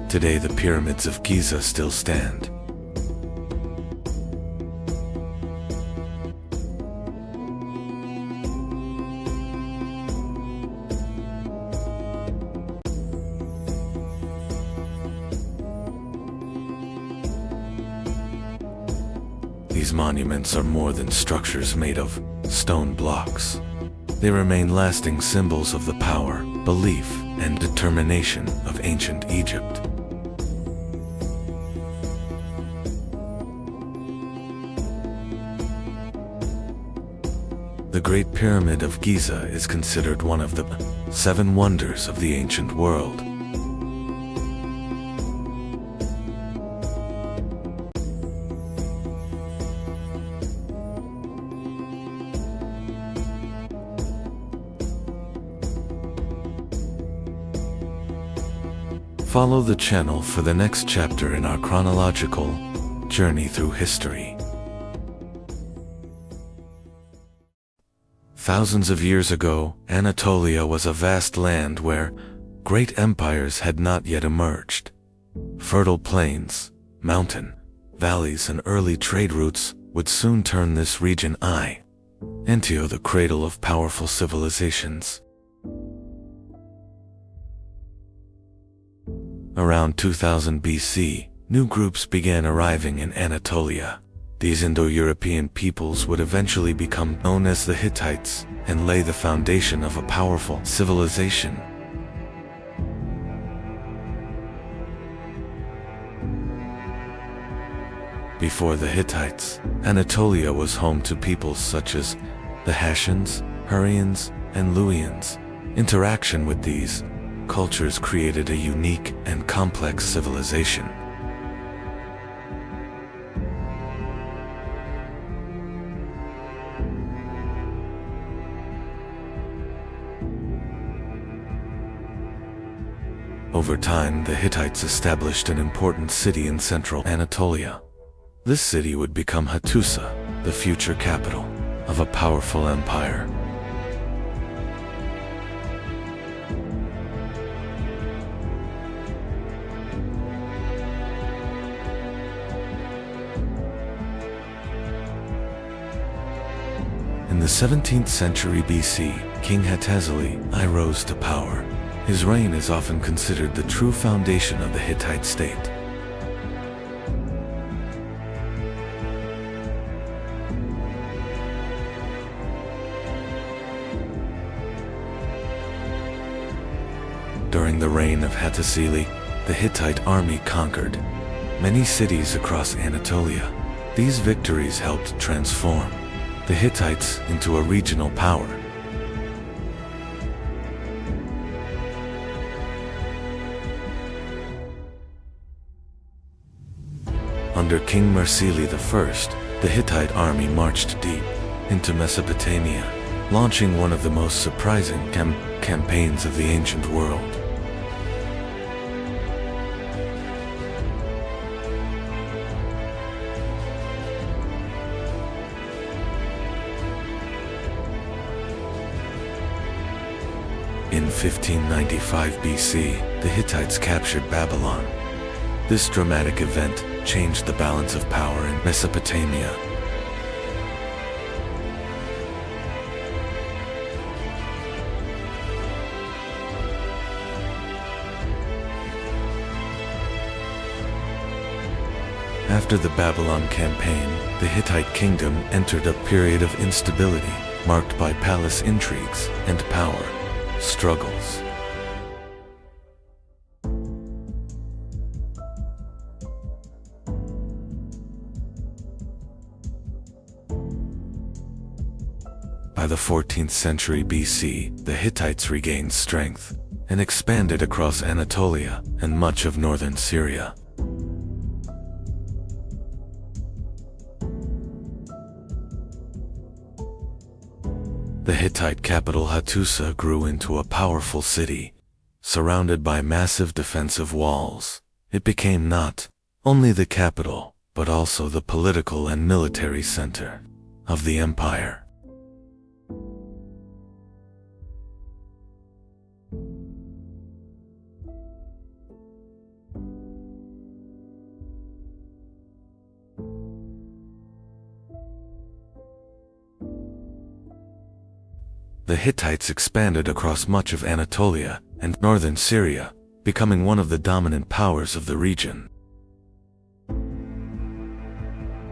Today the pyramids of Giza still stand. These monuments are more than structures made of stone blocks. They remain lasting symbols of the power, belief, and determination of ancient Egypt. The Great Pyramid of Giza is considered one of the 7 wonders of the ancient world. Follow the channel for the next chapter in our chronological journey through history. Thousands of years ago, Anatolia was a vast land where great empires had not yet emerged. Fertile plains, mountain, valleys, and early trade routes would soon turn this region into the cradle of powerful civilizations. Around 2000 BC, new groups began arriving in Anatolia. These Indo-European peoples would eventually become known as the Hittites and lay the foundation of a powerful civilization. Before the Hittites, Anatolia was home to peoples such as the Hessians, Hurrians, and Luwians. Interaction with these cultures created a unique and complex civilization. Over time, the Hittites established an important city in central Anatolia. This city would become Hattusa, the future capital of a powerful empire. In the 17th century BC, King Hattusili I rose to power. His reign is often considered the true foundation of the Hittite state. During the reign of Hattusili, the Hittite army conquered many cities across Anatolia. These victories helped transform the Hittites into a regional power. Under King Mursili I, the Hittite army marched deep into Mesopotamia, launching one of the most surprising campaigns of the ancient world. In 1595 BC, the Hittites captured Babylon. This dramatic event changed the balance of power in Mesopotamia. After the Babylon campaign, the Hittite kingdom entered a period of instability, marked by palace intrigues and power struggles. By the 14th century BC, the Hittites regained strength and expanded across Anatolia and much of northern Syria. The Hittite capital Hattusa grew into a powerful city, surrounded by massive defensive walls. It became not only the capital, but also the political and military center of the empire. The Hittites expanded across much of Anatolia and northern Syria, becoming one of the dominant powers of the region.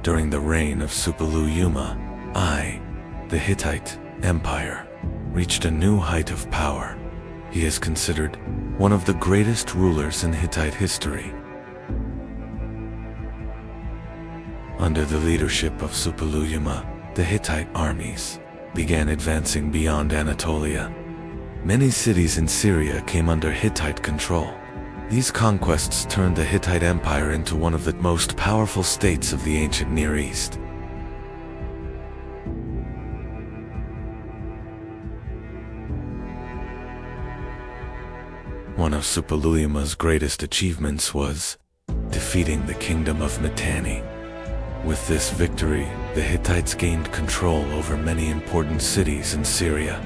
During the reign of Suppiluliuma I, the Hittite Empire reached a new height of power. He is considered one of the greatest rulers in Hittite history. Under the leadership of Suppiluliuma, the Hittite armies began advancing beyond Anatolia. Many cities in Syria came under Hittite control. These conquests turned the Hittite Empire into one of the most powerful states of the ancient Near East. One of Suppiluliuma's greatest achievements was defeating the kingdom of Mitanni. With this victory, the Hittites gained control over many important cities in Syria.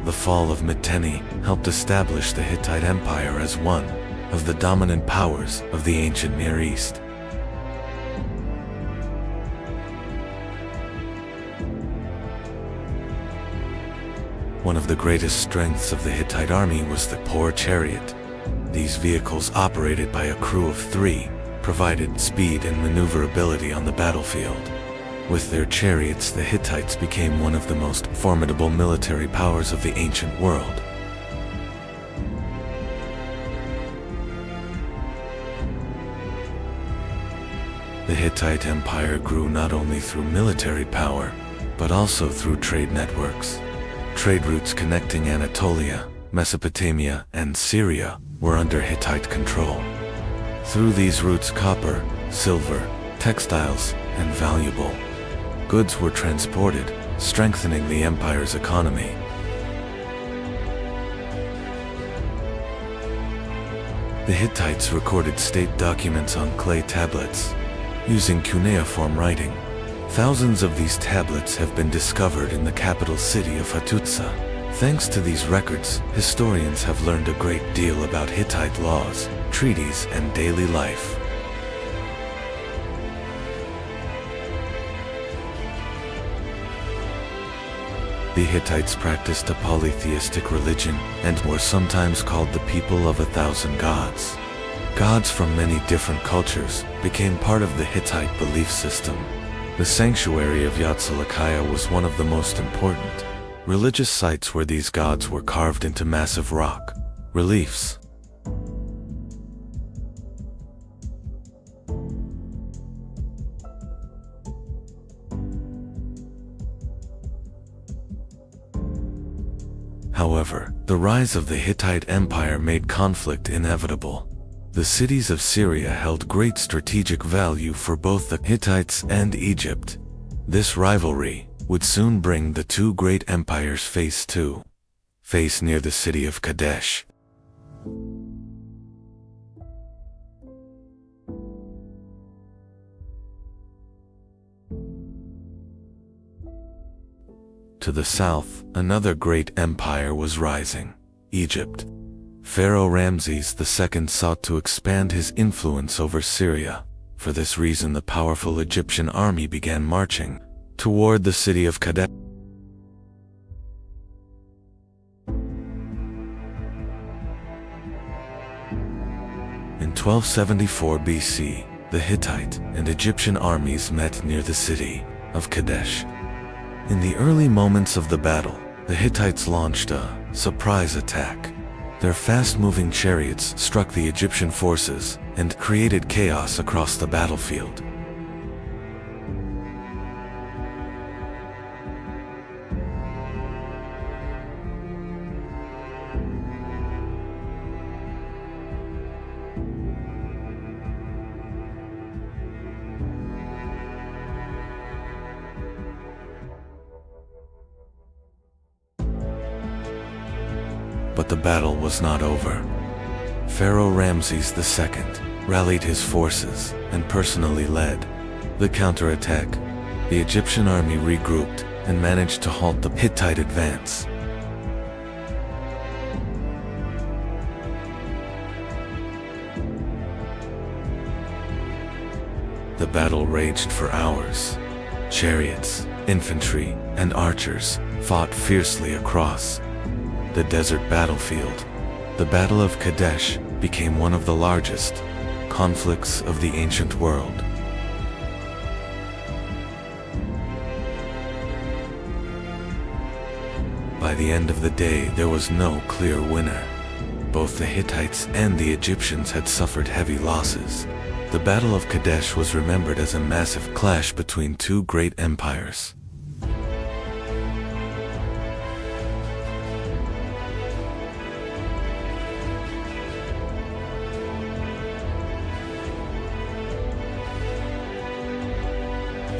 The fall of Mitanni helped establish the Hittite Empire as one of the dominant powers of the ancient Near East. One of the greatest strengths of the Hittite army was the Por chariot. These vehicles, operated by a crew of 3, provided speed and maneuverability on the battlefield. With their chariots, the Hittites became one of the most formidable military powers of the ancient world. The Hittite Empire grew not only through military power, but also through trade networks. Trade routes connecting Anatolia, Mesopotamia, and Syria were under Hittite control. Through these routes, copper, silver, textiles, and valuable goods were transported, strengthening the empire's economy. The Hittites recorded state documents on clay tablets, using cuneiform writing. Thousands of these tablets have been discovered in the capital city of Hattusa. Thanks to these records, historians have learned a great deal about Hittite laws, treaties, and daily life. The Hittites practiced a polytheistic religion and were sometimes called the people of 1,000 gods. Gods from many different cultures became part of the Hittite belief system. The sanctuary of Yatsalakhaya was one of the most important religious sites where these gods were carved into massive rock reliefs. However, the rise of the Hittite Empire made conflict inevitable. The cities of Syria held great strategic value for both the Hittites and Egypt. This rivalry would soon bring the two great empires face to face near the city of Kadesh. To the south, another great empire was rising, Egypt. Pharaoh Ramses II sought to expand his influence over Syria. For this reason, the powerful Egyptian army began marching toward the city of Kadesh. In 1274 BC, the Hittite and Egyptian armies met near the city of Kadesh. In the early moments of the battle, the Hittites launched a surprise attack. Their fast-moving chariots struck the Egyptian forces and created chaos across the battlefield. But the battle was not over. Pharaoh Ramses II rallied his forces and personally led the counterattack. The Egyptian army regrouped and managed to halt the Hittite advance. The battle raged for hours. Chariots, infantry, and archers fought fiercely across the desert battlefield. The Battle of Kadesh became one of the largest conflicts of the ancient world. By the end of the day, there was no clear winner. Both the Hittites and the Egyptians had suffered heavy losses. The Battle of Kadesh was remembered as a massive clash between two great empires.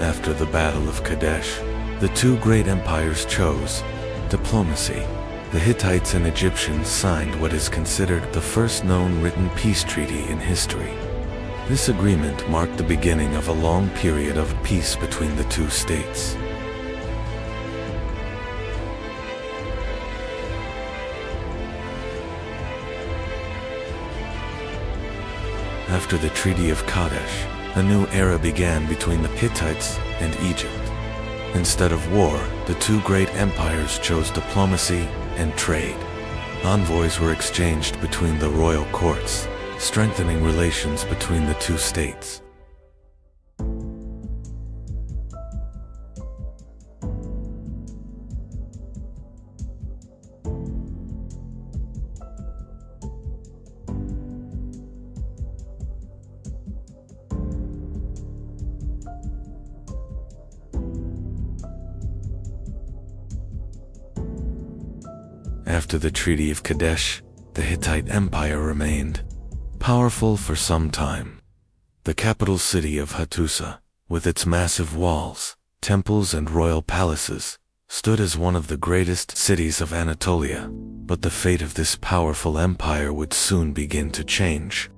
After the Battle of Kadesh, the two great empires chose diplomacy. The Hittites and Egyptians signed what is considered the first known written peace treaty in history. This agreement marked the beginning of a long period of peace between the two states. After the Treaty of Kadesh, a new era began between the Hittites and Egypt. Instead of war, the two great empires chose diplomacy and trade. Envoys were exchanged between the royal courts, strengthening relations between the two states. After the Treaty of Kadesh, the Hittite Empire remained powerful for some time. The capital city of Hattusa, with its massive walls, temples and royal palaces, stood as one of the greatest cities of Anatolia, but the fate of this powerful empire would soon begin to change.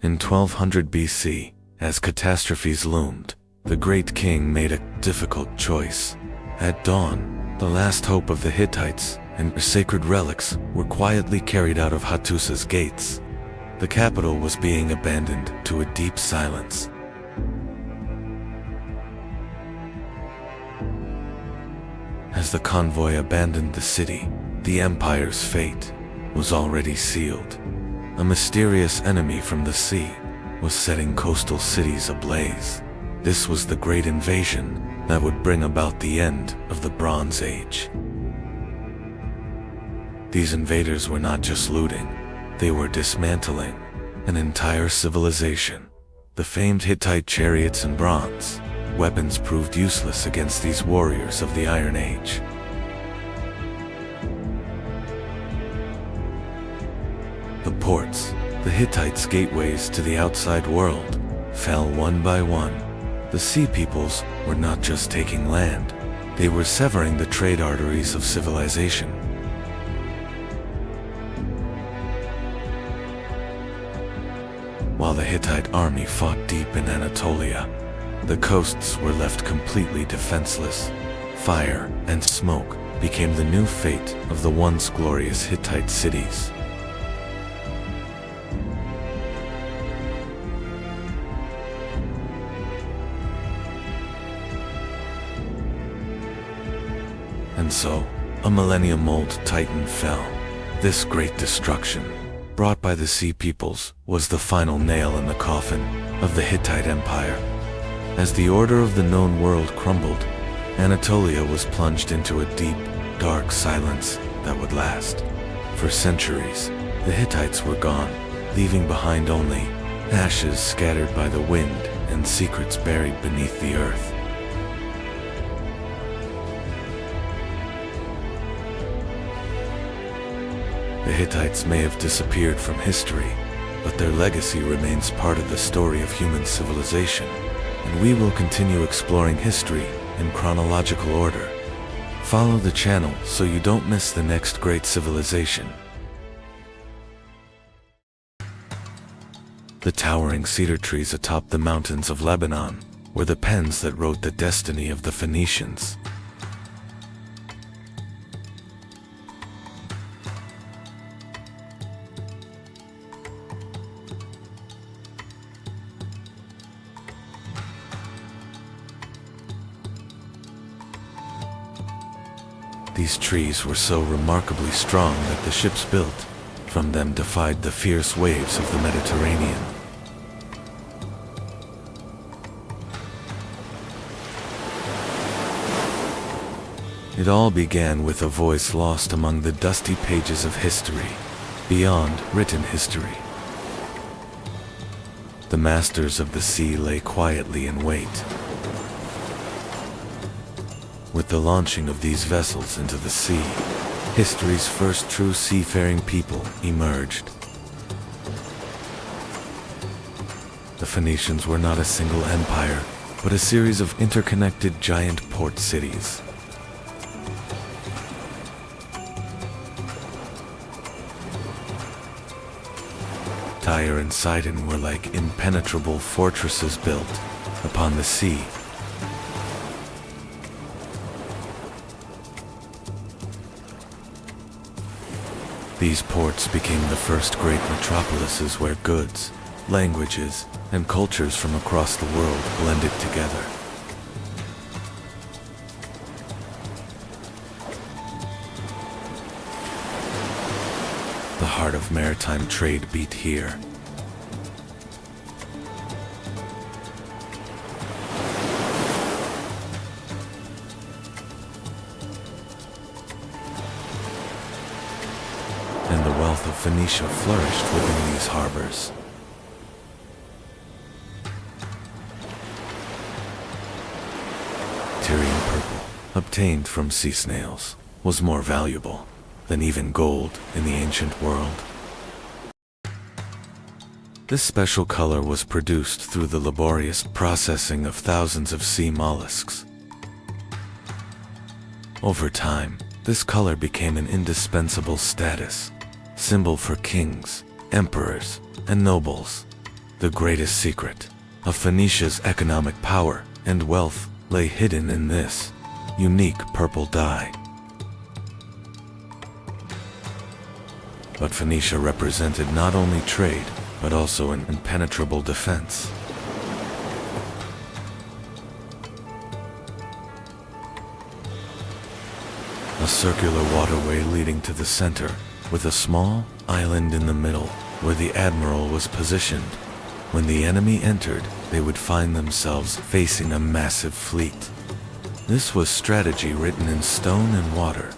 In 1200 BC, as catastrophes loomed, the great king made a difficult choice. At dawn, the last hope of the Hittites and their sacred relics were quietly carried out of Hattusa's gates. The capital was being abandoned to a deep silence. As the convoy abandoned the city, the empire's fate was already sealed. A mysterious enemy from the sea was setting coastal cities ablaze. This was the Great Invasion that would bring about the end of the Bronze Age. These invaders were not just looting, they were dismantling an entire civilization. The famed Hittite chariots and bronze weapons proved useless against these warriors of the Iron Age. The ports, the Hittites' gateways to the outside world, fell one by one. The sea peoples were not just taking land, they were severing the trade arteries of civilization. While the Hittite army fought deep in Anatolia, the coasts were left completely defenseless. Fire and smoke became the new fate of the once glorious Hittite cities. And so, a millennium-old titan fell. This great destruction, brought by the sea peoples, was the final nail in the coffin of the Hittite Empire. As the order of the known world crumbled, Anatolia was plunged into a deep, dark silence that would last. For centuries, the Hittites were gone, leaving behind only ashes scattered by the wind and secrets buried beneath the earth. The Hittites may have disappeared from history, but their legacy remains part of the story of human civilization, and we will continue exploring history in chronological order. Follow the channel so you don't miss the next great civilization. The towering cedar trees atop the mountains of Lebanon were the pens that wrote the destiny of the Phoenicians. These trees were so remarkably strong that the ships built from them defied the fierce waves of the Mediterranean. It all began with a voice lost among the dusty pages of history, beyond written history. The masters of the sea lay quietly in wait. With the launching of these vessels into the sea, history's first true seafaring people emerged. The Phoenicians were not a single empire, but a series of interconnected giant port cities. Tyre and Sidon were like impenetrable fortresses built upon the sea. These ports became the first great metropolises where goods, languages, and cultures from across the world blended together. The heart of maritime trade beat here. south of Phoenicia flourished within these harbors. Tyrian purple, obtained from sea snails, was more valuable than even gold in the ancient world. This special color was produced through the laborious processing of thousands of sea mollusks. Over time, this color became an indispensable status symbol for kings, emperors, and nobles. The greatest secret of Phoenicia's economic power and wealth lay hidden in this unique purple dye. But Phoenicia represented not only trade, but also an impenetrable defense. A circular waterway leading to the center, with a small island in the middle, where the admiral was positioned. When the enemy entered, they would find themselves facing a massive fleet. This was strategy written in stone and water.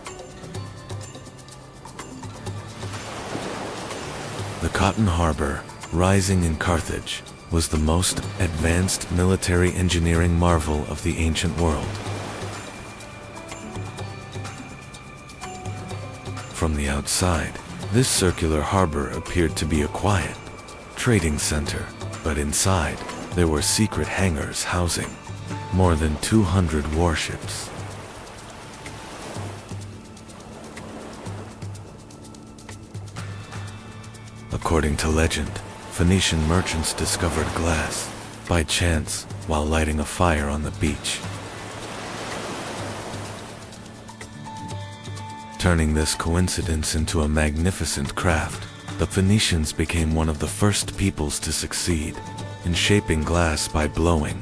The Cotton Harbor, rising in Carthage, was the most advanced military engineering marvel of the ancient world. From the outside, this circular harbor appeared to be a quiet trading center, but inside, there were secret hangars housing more than 200 warships. According to legend, Phoenician merchants discovered glass by chance while lighting a fire on the beach. Turning this coincidence into a magnificent craft, the Phoenicians became one of the first peoples to succeed in shaping glass by blowing.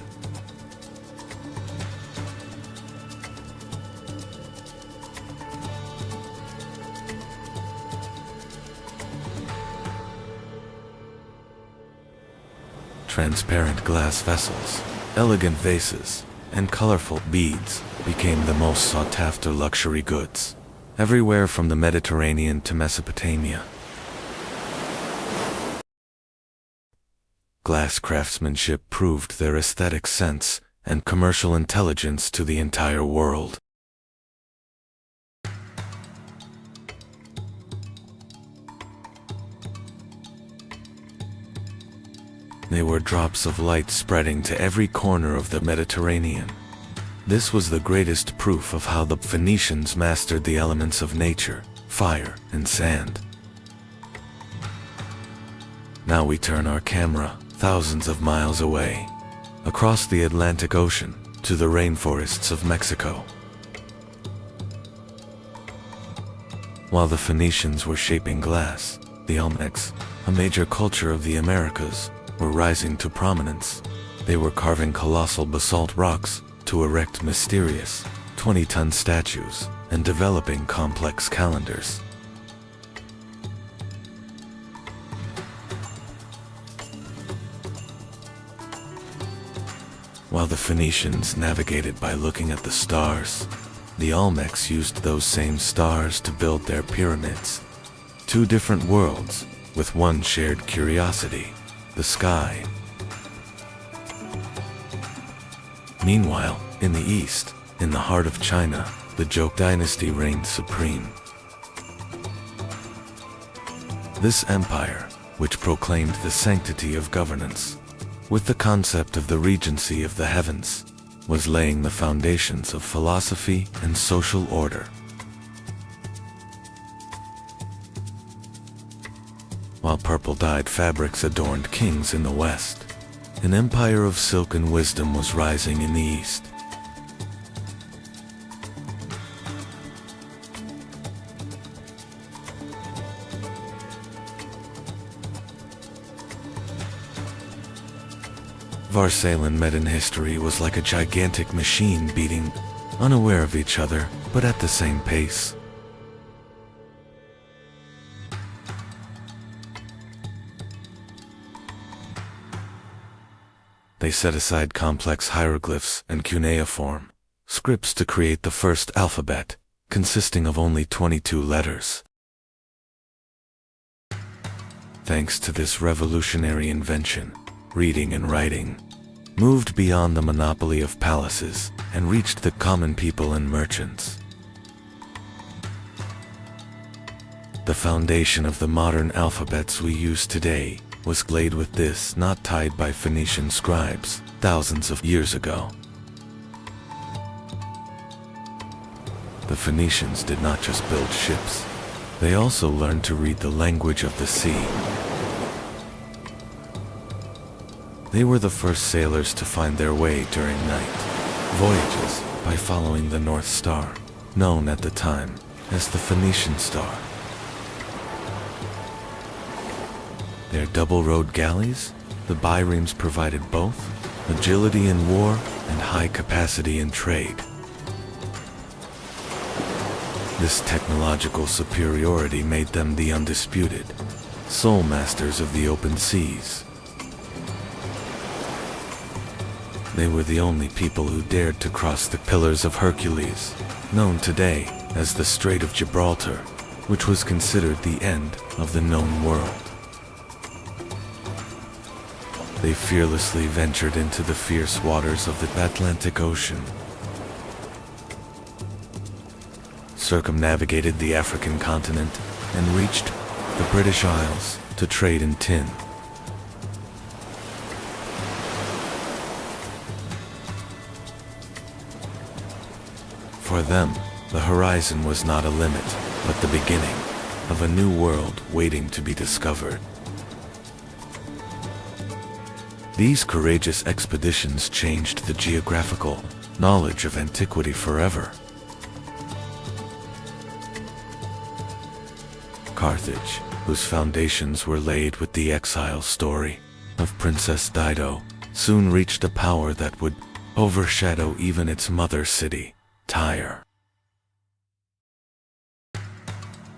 Transparent glass vessels, elegant vases, and colorful beads became the most sought-after luxury goods, everywhere from the Mediterranean to Mesopotamia. Glass craftsmanship proved their aesthetic sense and commercial intelligence to the entire world. They were drops of light spreading to every corner of the Mediterranean. This was the greatest proof of how the Phoenicians mastered the elements of nature, fire, and sand. Now we turn our camera thousands of miles away, across the Atlantic Ocean, to the rainforests of Mexico. While the Phoenicians were shaping glass, the Olmecs, a major culture of the Americas, were rising to prominence. They were carving colossal basalt rocks to erect mysterious 20-ton statues and developing complex calendars. While the Phoenicians navigated by looking at the stars, the Olmecs used those same stars to build their pyramids. Two different worlds, with one shared curiosity: the sky. Meanwhile, in the east, in the heart of China, the Zhou dynasty reigned supreme. This empire, which proclaimed the sanctity of governance, with the concept of the regency of the heavens, was laying the foundations of philosophy and social order. While purple-dyed fabrics adorned kings in the west, an empire of silk and wisdom was rising in the east. Varsalan met in history was like a gigantic machine beating, unaware of each other, but at the same pace. They set aside complex hieroglyphs and cuneiform scripts to create the first alphabet, consisting of only 22 letters. Thanks to this revolutionary invention, reading and writing moved beyond the monopoly of palaces and reached the common people and merchants. The foundation of the modern alphabets we use today was laid with this knot tied by Phoenician scribes thousands of years ago. The Phoenicians did not just build ships, they also learned to read the language of the sea. They were the first sailors to find their way during night voyages by following the North Star, known at the time as the Phoenician Star. Their double-rowed galleys, the biremes, provided both agility in war and high capacity in trade. This technological superiority made them the undisputed sole masters of the open seas. They were the only people who dared to cross the Pillars of Hercules, known today as the Strait of Gibraltar, which was considered the end of the known world. They fearlessly ventured into the fierce waters of the Atlantic Ocean, circumnavigated the African continent, and reached the British Isles to trade in tin. For them, the horizon was not a limit, but the beginning of a new world waiting to be discovered. These courageous expeditions changed the geographical knowledge of antiquity forever. Carthage, whose foundations were laid with the exile story of Princess Dido, soon reached a power that would overshadow even its mother city, Tyre.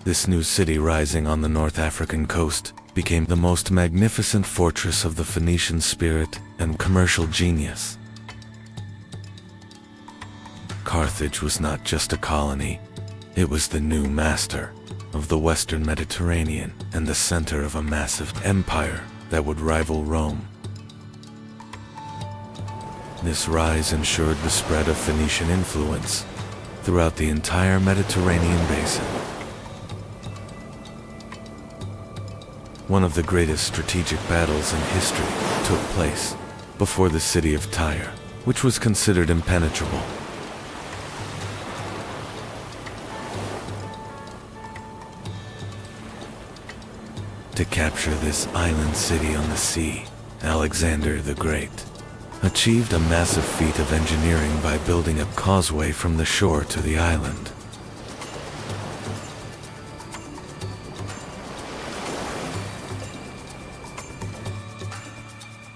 This new city rising on the North African coast became the most magnificent fortress of the Phoenician spirit and commercial genius. Carthage was not just a colony, it was the new master of the Western Mediterranean and the center of a massive empire that would rival Rome. This rise ensured the spread of Phoenician influence throughout the entire Mediterranean basin. One of the greatest strategic battles in history took place before the city of Tyre, which was considered impenetrable. To capture this island city on the sea, Alexander the Great achieved a massive feat of engineering by building a causeway from the shore to the island.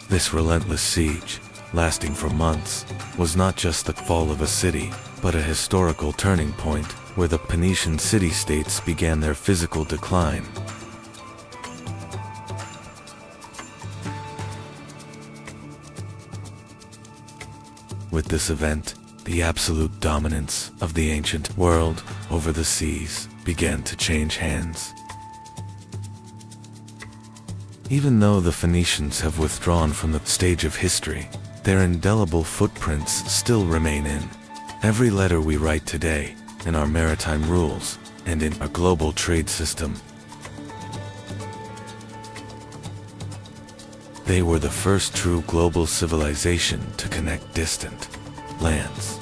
This relentless siege, lasting for months, was not just the fall of a city, but a historical turning point where the Phoenician city-states began their physical decline. With this event, the absolute dominance of the ancient world over the seas began to change hands. Even though the Phoenicians have withdrawn from the stage of history, their indelible footprints still remain in every letter we write today, in our maritime rules, and in our global trade system. They were the first true global civilization to connect distant lands.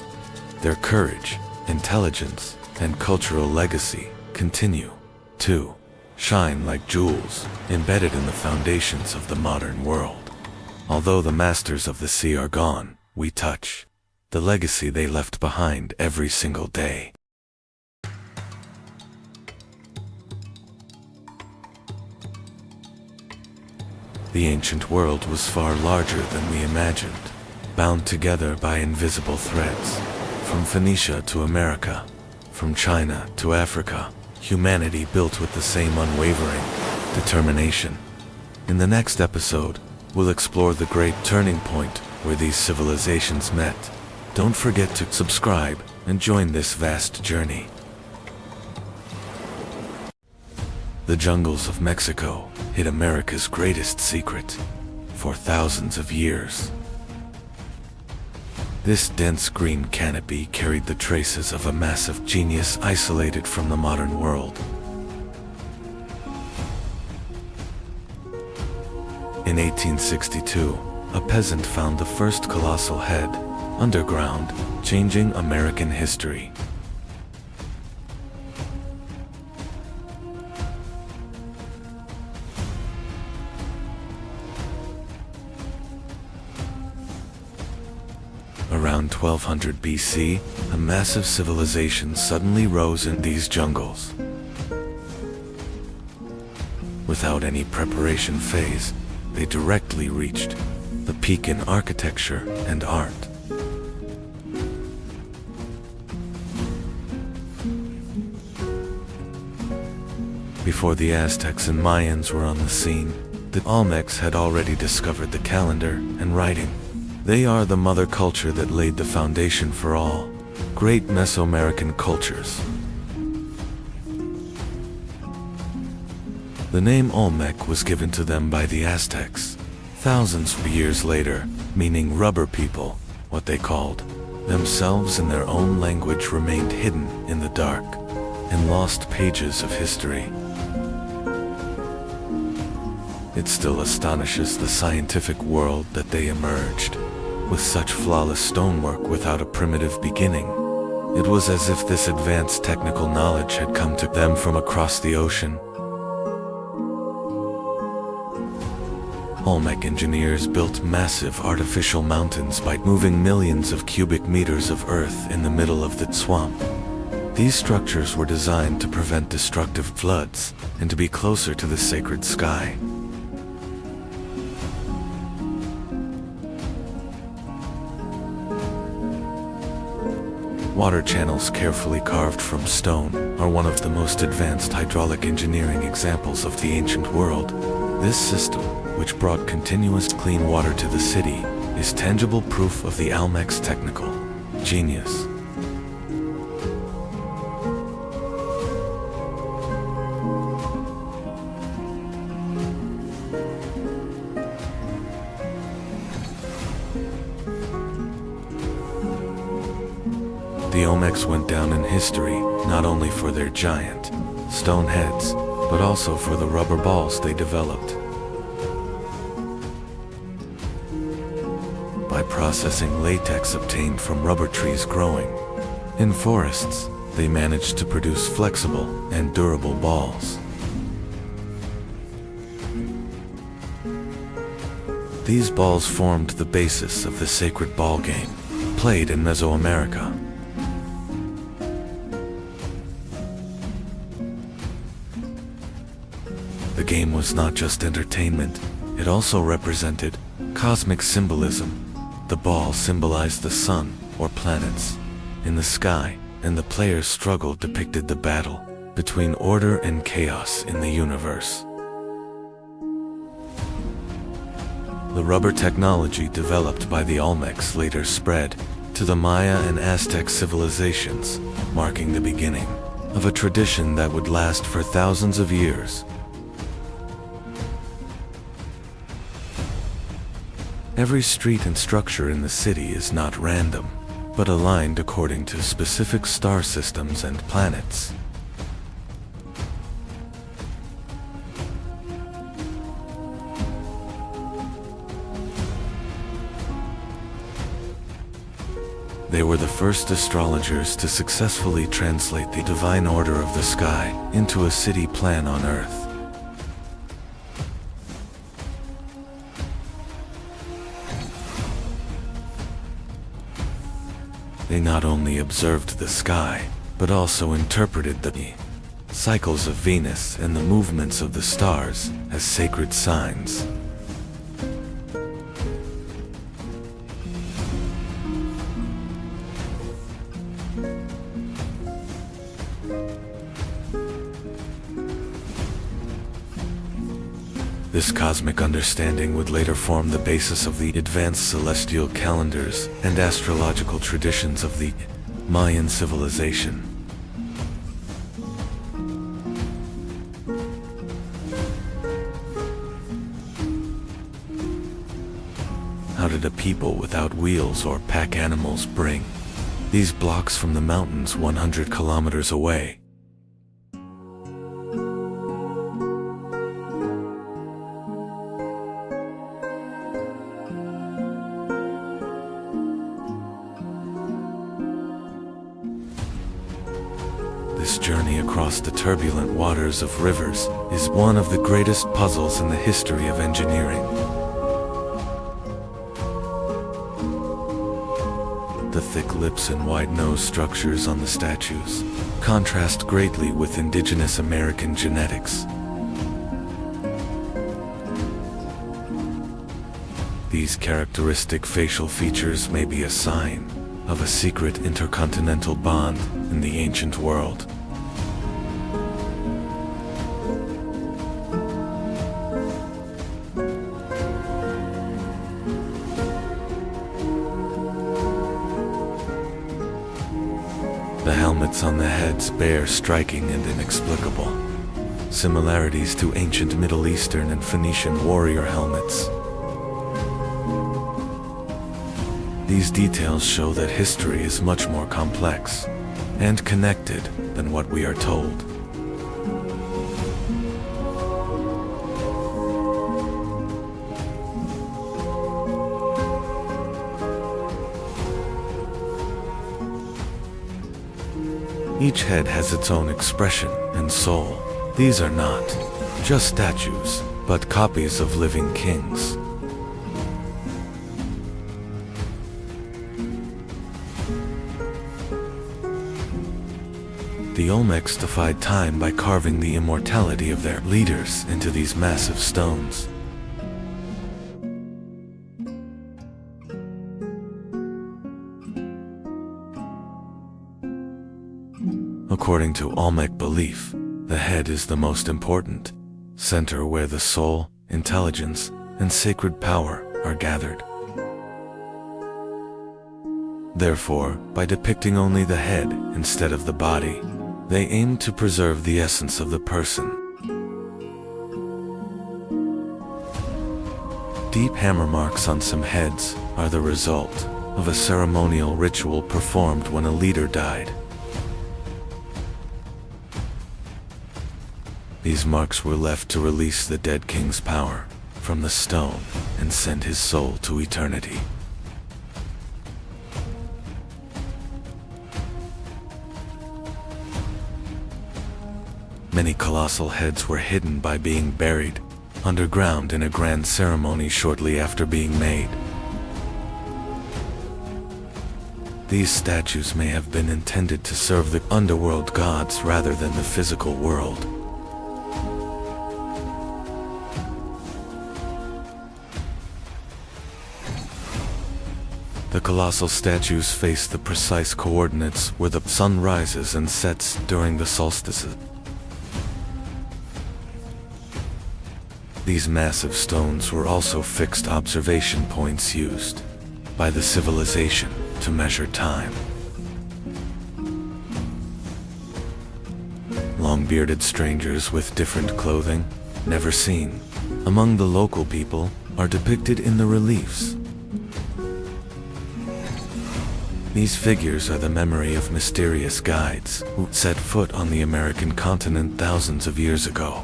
Their courage, intelligence, and cultural legacy continue to shine like jewels embedded in the foundations of the modern world. Although the masters of the sea are gone, we touch the legacy they left behind every single day. The ancient world was far larger than we imagined, bound together by invisible threads. From Phoenicia to America, from China to Africa, humanity built with the same unwavering determination. In the next episode, we'll explore the great turning point where these civilizations met. Don't forget to subscribe and join this vast journey. The jungles of Mexico hid America's greatest secret for thousands of years. This dense green canopy carried the traces of a massive genius isolated from the modern world. In 1862, a peasant found the first colossal head underground, changing American history. Around 1200 BC, a massive civilization suddenly rose in these jungles. Without any preparation phase, they directly reached the peak in architecture and art. Before the Aztecs and Mayans were on the scene, the Olmecs had already discovered the calendar and writing. They are the mother culture that laid the foundation for all great Mesoamerican cultures. The name Olmec was given to them by the Aztecs thousands of years later, meaning rubber people. What they called themselves in their own language remained hidden in the dark and lost pages of history. It still astonishes the scientific world that they emerged with such flawless stonework without a primitive beginning. It was as if this advanced technical knowledge had come to them from across the ocean. Olmec engineers built massive artificial mountains by moving millions of cubic meters of earth in the middle of the swamp. These structures were designed to prevent destructive floods and to be closer to the sacred sky. Water channels carefully carved from stone are one of the most advanced hydraulic engineering examples of the ancient world. This system, which brought continuous clean water to the city, is tangible proof of the Olmec's technical genius. The Olmecs went down in history not only for their giant stone heads, but also for the rubber balls they developed. By processing latex obtained from rubber trees growing in forests, they managed to produce flexible and durable balls. These balls formed the basis of the sacred ball game played in Mesoamerica. The game was not just entertainment, it also represented cosmic symbolism. The ball symbolized the sun or planets in the sky, and the player's struggle depicted the battle between order and chaos in the universe. The rubber technology developed by the Olmecs later spread to the Maya and Aztec civilizations, marking the beginning of a tradition that would last for thousands of years. Every street and structure in the city is not random, but aligned according to specific star systems and planets. They were the first astrologers to successfully translate the divine order of the sky into a city plan on Earth. They not only observed the sky, but also interpreted the cycles of Venus and the movements of the stars as sacred signs. This cosmic understanding would later form the basis of the advanced celestial calendars and astrological traditions of the Mayan civilization. How did a people without wheels or pack animals bring these blocks from the mountains 100 kilometers away? This journey across the turbulent waters of rivers is one of the greatest puzzles in the history of engineering. The thick lips and wide nose structures on the statues contrast greatly with indigenous American genetics. These characteristic facial features may be a sign of a secret intercontinental bond in the ancient world. The helmets on the heads bear striking and inexplicable similarities to ancient Middle Eastern and Phoenician warrior helmets. These details show that history is much more complex and connected than what we are told. Each head has its own expression and soul. These are not just statues, but copies of living kings. The Olmecs defied time by carving the immortality of their leaders into these massive stones. According to Olmec belief, the head is the most important center where the soul, intelligence, and sacred power are gathered. Therefore, by depicting only the head instead of the body, they aim to preserve the essence of the person. Deep hammer marks on some heads are the result of a ceremonial ritual performed when a leader died. These marks were left to release the dead king's power from the stone and send his soul to eternity. Many colossal heads were hidden by being buried underground in a grand ceremony shortly after being made. These statues may have been intended to serve the underworld gods rather than the physical world. The colossal statues face the precise coordinates where the sun rises and sets during the solstices. These massive stones were also fixed observation points used by the civilization to measure time. Long-bearded strangers with different clothing, never seen among the local people, are depicted in the reliefs. These figures are the memory of mysterious guides who set foot on the American continent thousands of years ago.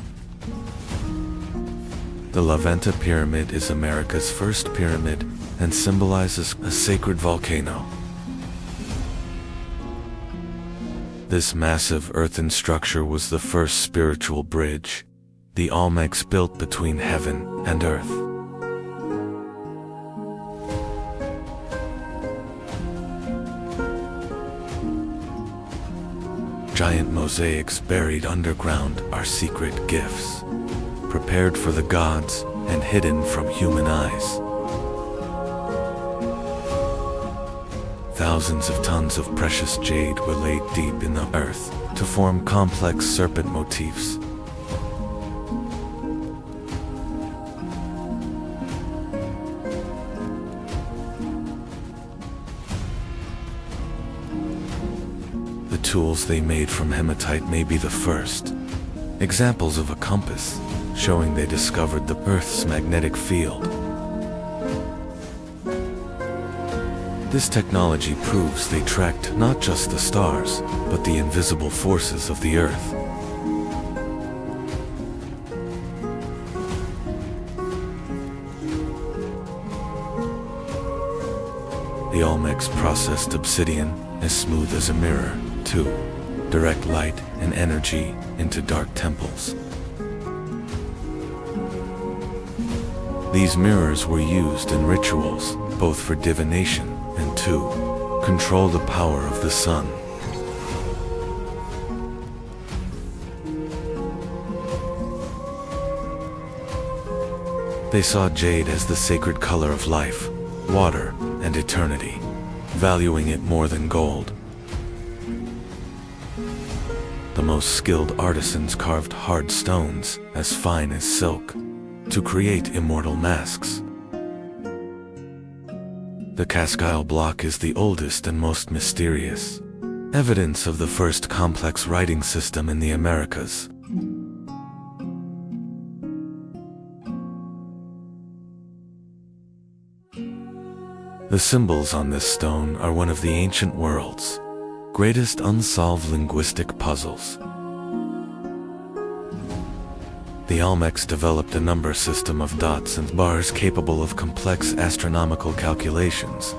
The La Venta Pyramid is America's first pyramid and symbolizes a sacred volcano. This massive earthen structure was the first spiritual bridge the Olmecs built between heaven and earth. Giant mosaics buried underground are secret gifts, prepared for the gods and hidden from human eyes. Thousands of tons of precious jade were laid deep in the earth to form complex serpent motifs. The tools they made from hematite may be the first examples of a compass, showing they discovered the Earth's magnetic field. This technology proves they tracked not just the stars, but the invisible forces of the Earth. The Olmecs processed obsidian as smooth as a mirror to direct light and energy into dark temples. These mirrors were used in rituals, both for divination and to control the power of the sun. They saw jade as the sacred color of life, water, and eternity, valuing it more than gold. The most skilled artisans carved hard stones as fine as silk to create immortal masks. The Cascile block is the oldest and most mysterious, evidence of the first complex writing system in the Americas. The symbols on this stone are one of the ancient world's greatest unsolved linguistic puzzles. The Olmecs developed a number system of dots and bars capable of complex astronomical calculations.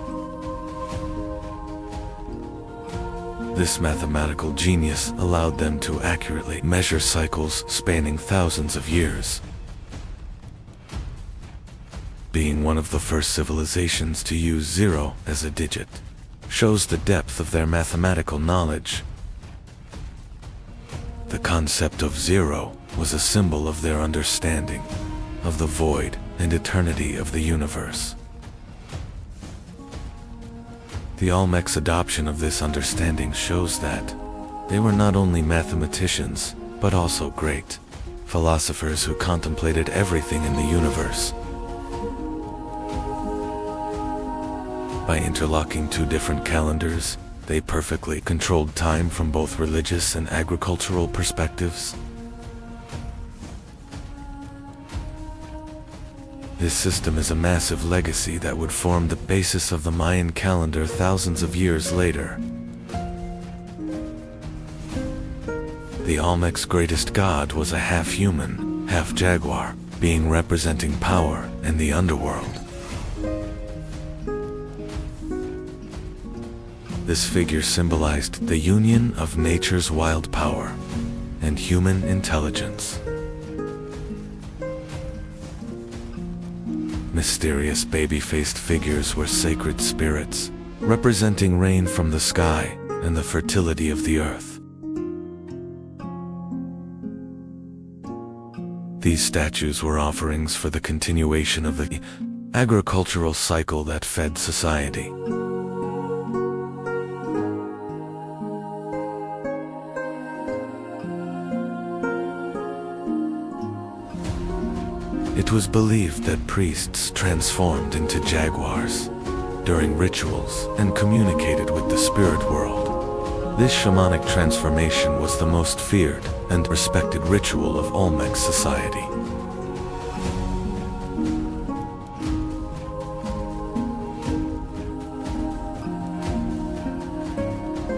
This mathematical genius allowed them to accurately measure cycles spanning thousands of years. Being one of the first civilizations to use 0 as a digit shows the depth of their mathematical knowledge. The concept of 0 was a symbol of their understanding of the void and eternity of the universe. The Olmecs' adoption of this understanding shows that they were not only mathematicians, but also great philosophers who contemplated everything in the universe. By interlocking two different calendars, they perfectly controlled time from both religious and agricultural perspectives. This system is a massive legacy that would form the basis of the Mayan calendar thousands of years later. The Olmecs' greatest god was a half-human, half-jaguar, being representing power and the underworld. This figure symbolized the union of nature's wild power and human intelligence. Mysterious baby-faced figures were sacred spirits, representing rain from the sky and the fertility of the earth. These statues were offerings for the continuation of the agricultural cycle that fed society. It was believed that priests transformed into jaguars during rituals and communicated with the spirit world. This shamanic transformation was the most feared and respected ritual of Olmec society.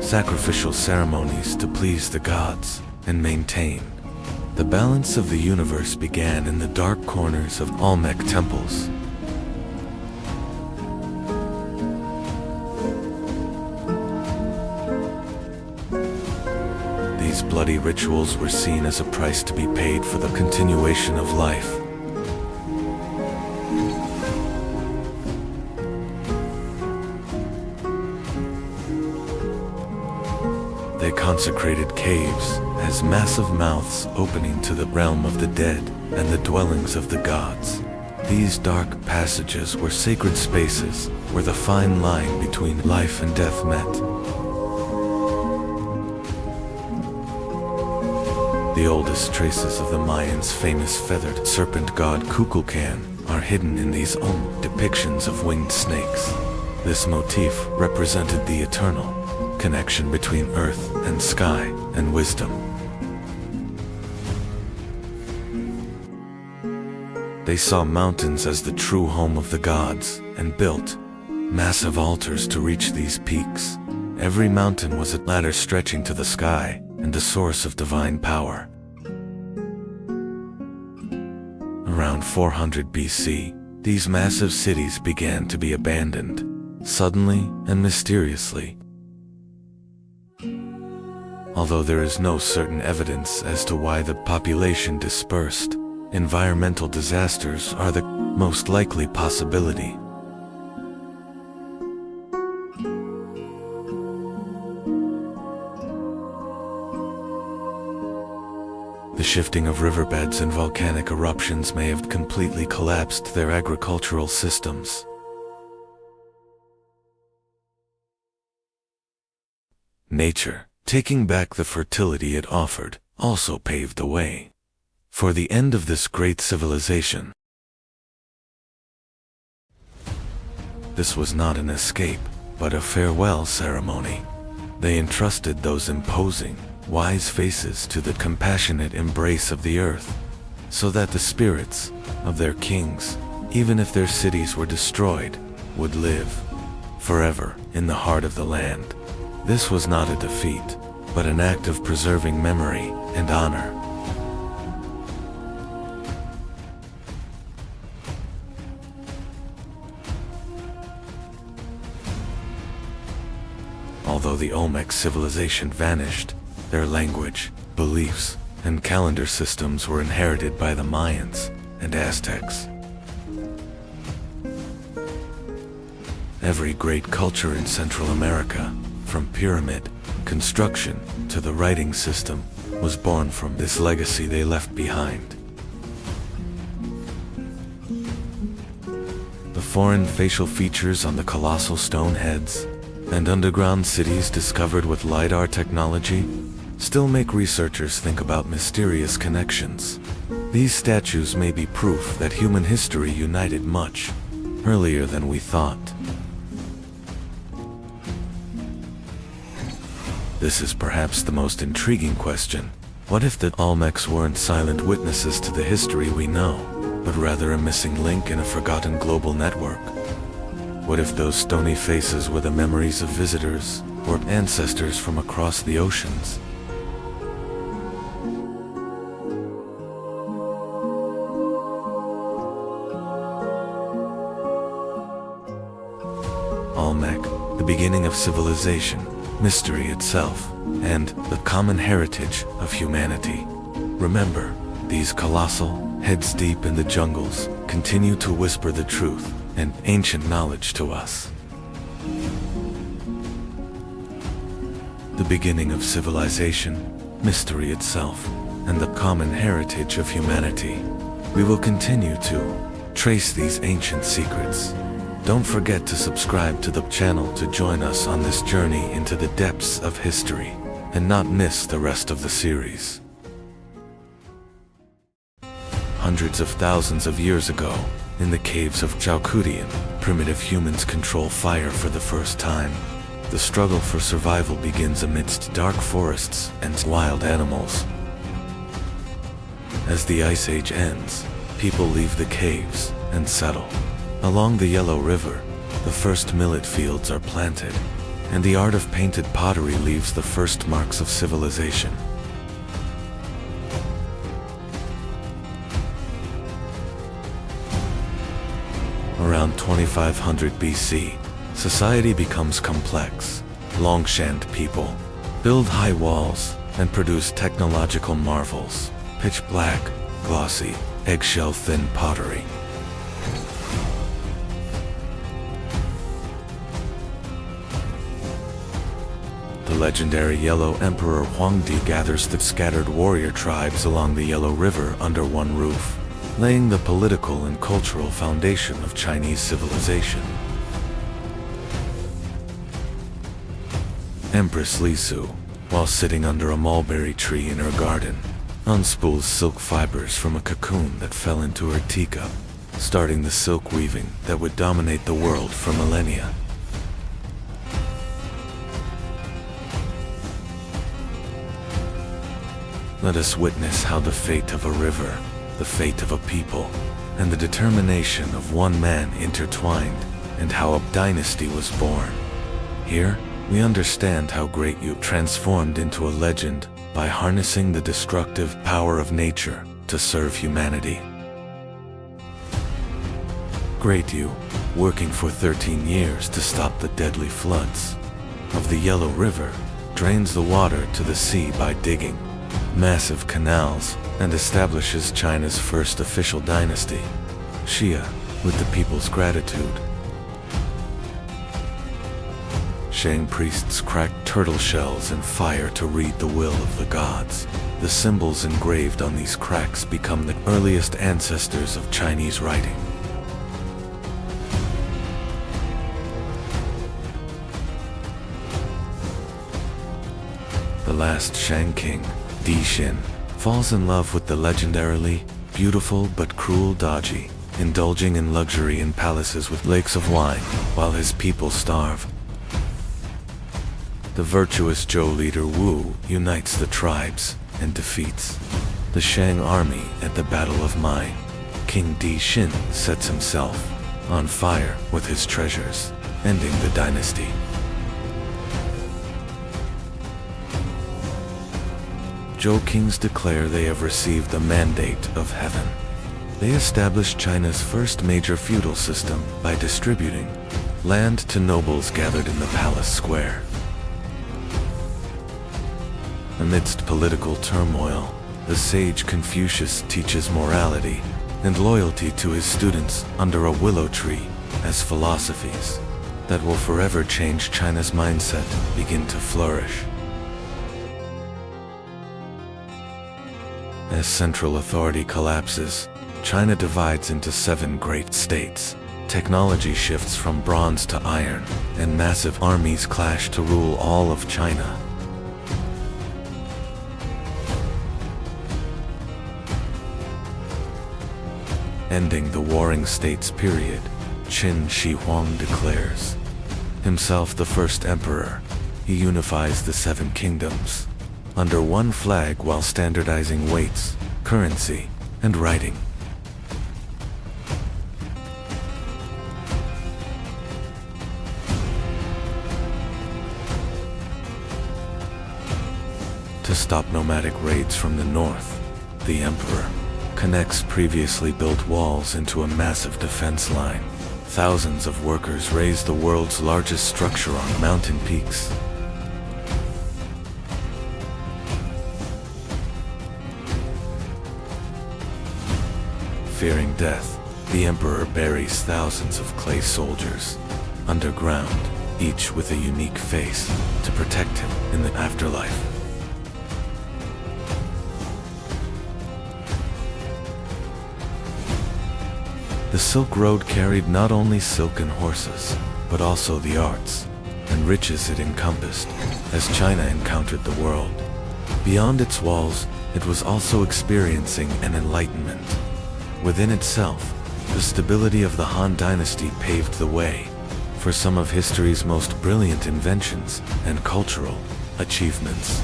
Sacrificial ceremonies to please the gods and maintain the balance of the universe began in the dark corners of Olmec temples. These bloody rituals were seen as a price to be paid for the continuation of life. They consecrated caves as massive mouths opening to the realm of the dead and the dwellings of the gods. These dark passages were sacred spaces where the fine line between life and death met. The oldest traces of the Mayans' famous feathered serpent god Kukulkan are hidden in these depictions of winged snakes. This motif represented the eternal connection between earth and sky and wisdom. They saw mountains as the true home of the gods and built massive altars to reach these peaks. Every mountain was a ladder stretching to the sky, and a source of divine power. Around 400 BC, these massive cities began to be abandoned, suddenly and mysteriously. Although there is no certain evidence as to why the population dispersed, environmental disasters are the most likely possibility. The shifting of riverbeds and volcanic eruptions may have completely collapsed their agricultural systems. Nature, taking back the fertility it offered, also paved the way for the end of this great civilization. This was not an escape, but a farewell ceremony. They entrusted those imposing, wise faces to the compassionate embrace of the earth, so that the spirits of their kings, even if their cities were destroyed, would live forever in the heart of the land. This was not a defeat, but an act of preserving memory and honor. Although the Olmec civilization vanished, their language, beliefs, and calendar systems were inherited by the Mayans and Aztecs. Every great culture in Central America, from pyramid construction to the writing system, was born from this legacy they left behind. The foreign facial features on the colossal stone heads and underground cities discovered with LiDAR technology still make researchers think about mysterious connections. These statues may be proof that human history united much earlier than we thought. This is perhaps the most intriguing question. What if the Olmecs weren't silent witnesses to the history we know, but rather a missing link in a forgotten global network? What if those stony faces were the memories of visitors or ancestors from across the oceans? Olmec, the beginning of civilization, mystery itself, and the common heritage of humanity. Remember, these colossal, heads deep in the jungles, continue to whisper the truth and ancient knowledge to us. The beginning of civilization, mystery itself, and the common heritage of humanity. We will continue to trace these ancient secrets. Don't forget to subscribe to the channel to join us on this journey into the depths of history, and not miss the rest of the series. Hundreds of thousands of years ago, in the caves of Zhoukoudian, primitive humans control fire for the first time. The struggle for survival begins amidst dark forests and wild animals. As the Ice Age ends, people leave the caves and settle. Along the Yellow River, the first millet fields are planted, and the art of painted pottery leaves the first marks of civilization. Around 2500 BC, society becomes complex. Longshan't people build high walls and produce technological marvels, pitch black, glossy, eggshell-thin pottery. The legendary Yellow Emperor Huangdi gathers the scattered warrior tribes along the Yellow River under one roof, laying the political and cultural foundation of Chinese civilization. Empress Li Su, while sitting under a mulberry tree in her garden, unspools silk fibers from a cocoon that fell into her teacup, starting the silk weaving that would dominate the world for millennia. Let us witness how the fate of a river, the fate of a people, and the determination of one man intertwined and how a dynasty was born. Here, we understand how Great Yu transformed into a legend by harnessing the destructive power of nature to serve humanity. Great Yu, working for 13 years to stop the deadly floods of the Yellow River, drains the water to the sea by digging massive canals and establishes China's first official dynasty, Xia, with the people's gratitude. Shang priests cracked turtle shells in fire to read the will of the gods. The symbols engraved on these cracks become the earliest ancestors of Chinese writing. The last Shang king, Di Xin, falls in love with the legendarily beautiful but cruel Daji, indulging in luxury in palaces with lakes of wine, while his people starve. The virtuous Zhou leader Wu unites the tribes and defeats the Shang army at the Battle of Mai. King Di Xin sets himself on fire with his treasures, ending the dynasty. Zhou kings declare they have received the mandate of heaven. They established China's first major feudal system by distributing land to nobles gathered in the palace square. Amidst political turmoil, the sage Confucius teaches morality and loyalty to his students under a willow tree as philosophies that will forever change China's mindset begin to flourish. As central authority collapses, China divides into 7 great states. Technology shifts from bronze to iron, and massive armies clash to rule all of China. Ending the warring states period, Qin Shi Huang declares himself the first emperor. He unifies the 7 kingdoms under one flag while standardizing weights, currency, and writing. To stop nomadic raids from the north, the emperor connects previously built walls into a massive defense line. Thousands of workers raise the world's largest structure on mountain peaks. Fearing death, the emperor buries thousands of clay soldiers underground, each with a unique face to protect him in the afterlife. The Silk Road carried not only silken horses, but also the arts and riches it encompassed as China encountered the world. Beyond its walls, it was also experiencing an enlightenment. Within itself, the stability of the Han Dynasty paved the way for some of history's most brilliant inventions and cultural achievements.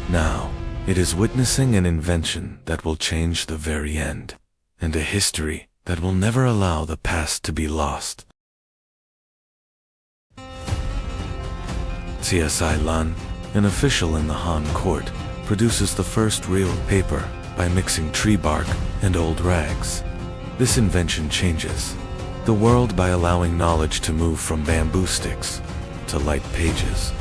Now, it is witnessing an invention that will change the very end, and a history that will never allow the past to be lost. CSI Lan, an official in the Han court, produces the first real paper by mixing tree bark and old rags. This invention changes the world by allowing knowledge to move from bamboo sticks to light pages.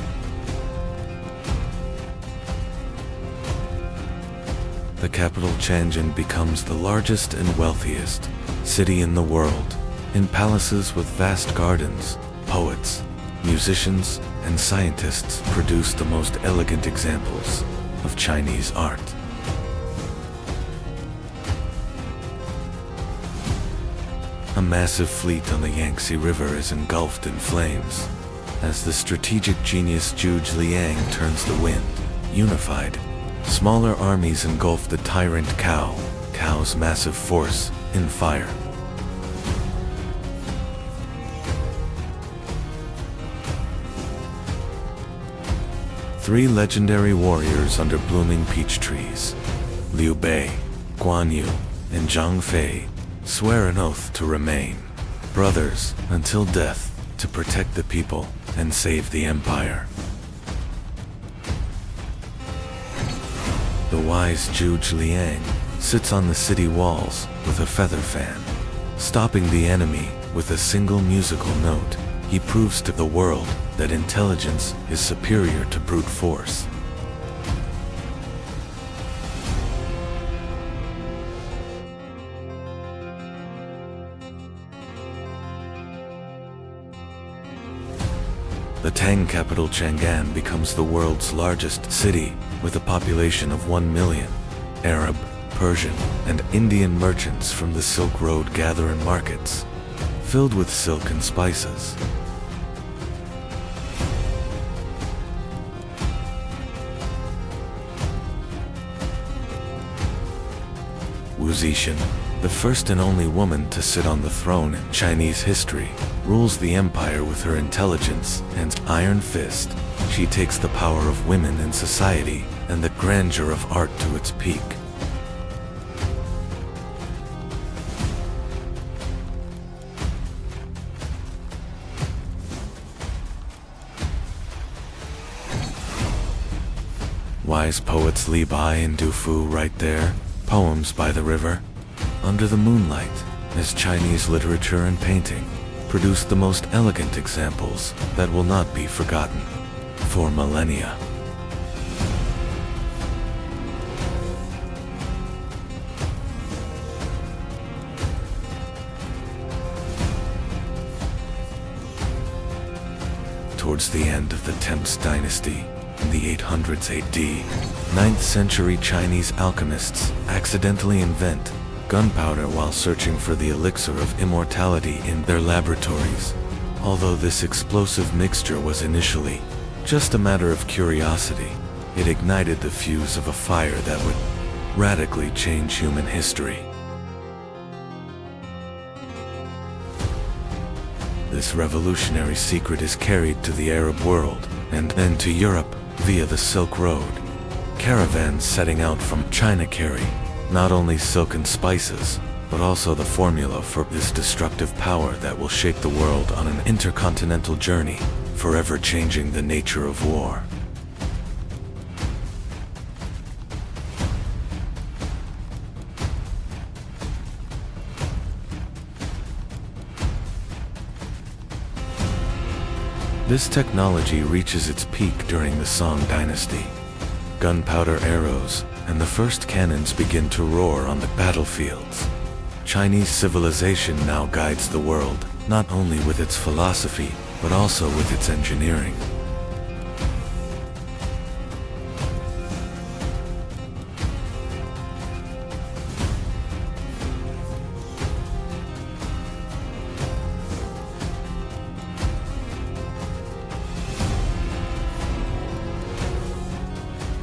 The capital Tianjin becomes the largest and wealthiest city in the world. In palaces with vast gardens, poets, musicians, and scientists produce the most elegant examples of Chinese art. A massive fleet on the Yangtze River is engulfed in flames as the strategic genius Zhuge Liang turns the wind. Unified, smaller armies engulf the tyrant Cao's massive force in fire. Three legendary warriors under blooming peach trees, Liu Bei, Guan Yu, and Zhang Fei, swear an oath to remain brothers until death to protect the people and save the empire. The wise Zhuge Liang sits on the city walls with a feather fan. Stopping the enemy with a single musical note, he proves to the world that intelligence is superior to brute force. The Tang capital Chang'an becomes the world's largest city, with a population of 1 million. Arab, Persian, and Indian merchants from the Silk Road gather in markets, filled with silk and spices. Wu Zixin, the first and only woman to sit on the throne in Chinese history, rules the empire with her intelligence and iron fist. She takes the power of women in society and the grandeur of art to its peak. Wise poets Li Bai and Du Fu write their poems by the river. Under the moonlight, as Chinese literature and painting produce the most elegant examples that will not be forgotten for millennia. Towards the end of the Tang dynasty, in the 800s AD, 9th century Chinese alchemists accidentally invent gunpowder while searching for the elixir of immortality in their laboratories. Although this explosive mixture was initially just a matter of curiosity, it ignited the fuse of a fire that would radically change human history. This revolutionary secret is carried to the Arab world and then to Europe via the Silk Road. Caravans setting out from China carry not only silk and spices, but also the formula for this destructive power that will shake the world on an intercontinental journey, forever changing the nature of war. This technology reaches its peak during the Song dynasty. Gunpowder arrows and the first cannons begin to roar on the battlefields. Chinese civilization now guides the world, not only with its philosophy, but also with its engineering.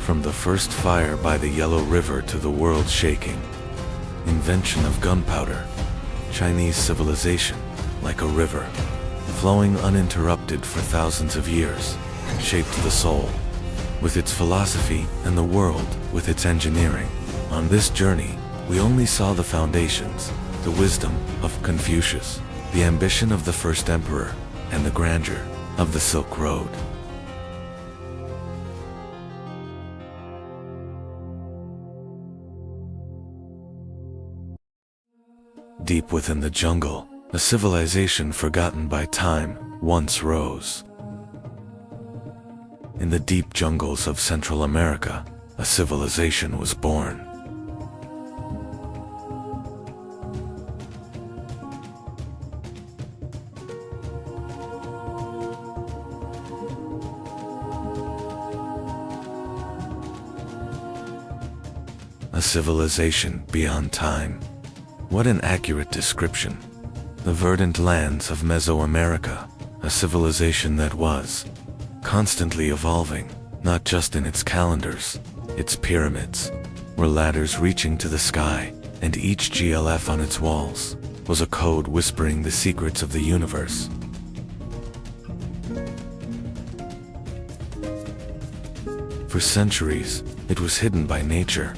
From the first fire by the Yellow River to the world shaking invention of gunpowder, Chinese civilization, like a river, flowing uninterrupted for thousands of years, shaped the soul with its philosophy and the world with its engineering. On this journey, we only saw the foundations, the wisdom of Confucius, the ambition of the first emperor, and the grandeur of the Silk Road. Deep within the jungle, a civilization forgotten by time once rose. In the deep jungles of Central America, a civilization was born. A civilization beyond time. What an accurate description. The verdant lands of Mesoamerica, a civilization that was constantly evolving, not just in its calendars. Its pyramids were ladders reaching to the sky, and each GLF on its walls was a code whispering the secrets of the universe. For centuries, it was hidden by nature.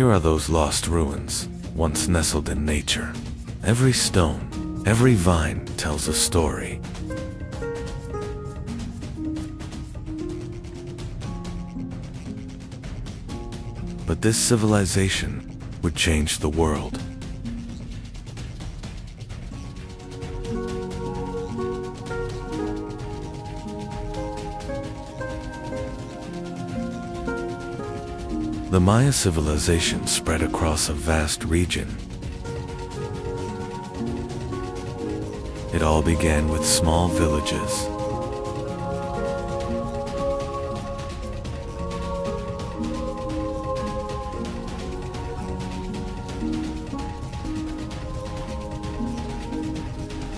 Here are those lost ruins, once nestled in nature. Every stone, every vine tells a story. But this civilization would change the world. The Maya civilization spread across a vast region. It all began with small villages.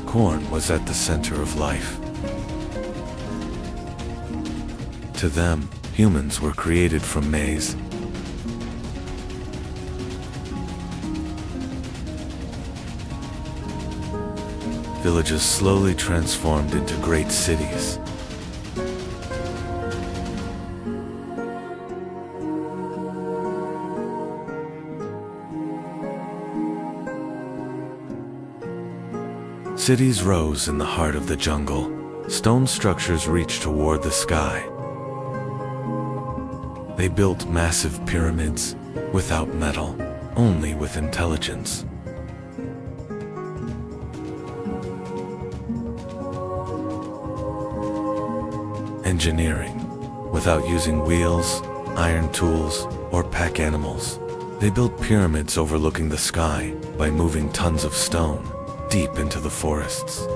Corn was at the center of life. To them, humans were created from maize. Villages slowly transformed into great cities. Cities rose in the heart of the jungle. Stone structures reached toward the sky. They built massive pyramids without metal, only with intelligence. Engineering, without using wheels, iron tools, or pack animals. They built pyramids overlooking the sky by moving tons of stone deep into the forests.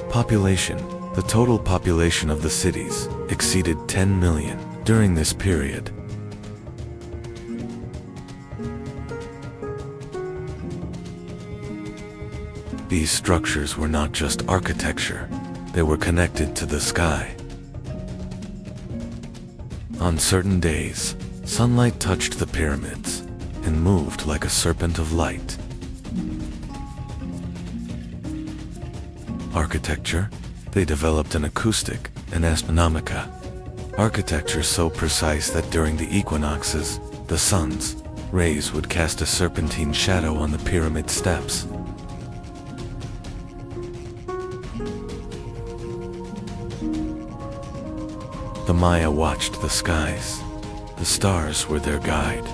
Population, the total population of the cities, exceeded 10 million during this period. These structures were not just architecture, they were connected to the sky. On certain days, sunlight touched the pyramids and moved like a serpent of light. Architecture, they developed an acoustic and astronomica. Architecture so precise that during the equinoxes, the sun's rays would cast a serpentine shadow on the pyramid steps. The Maya watched the skies. The stars were their guide.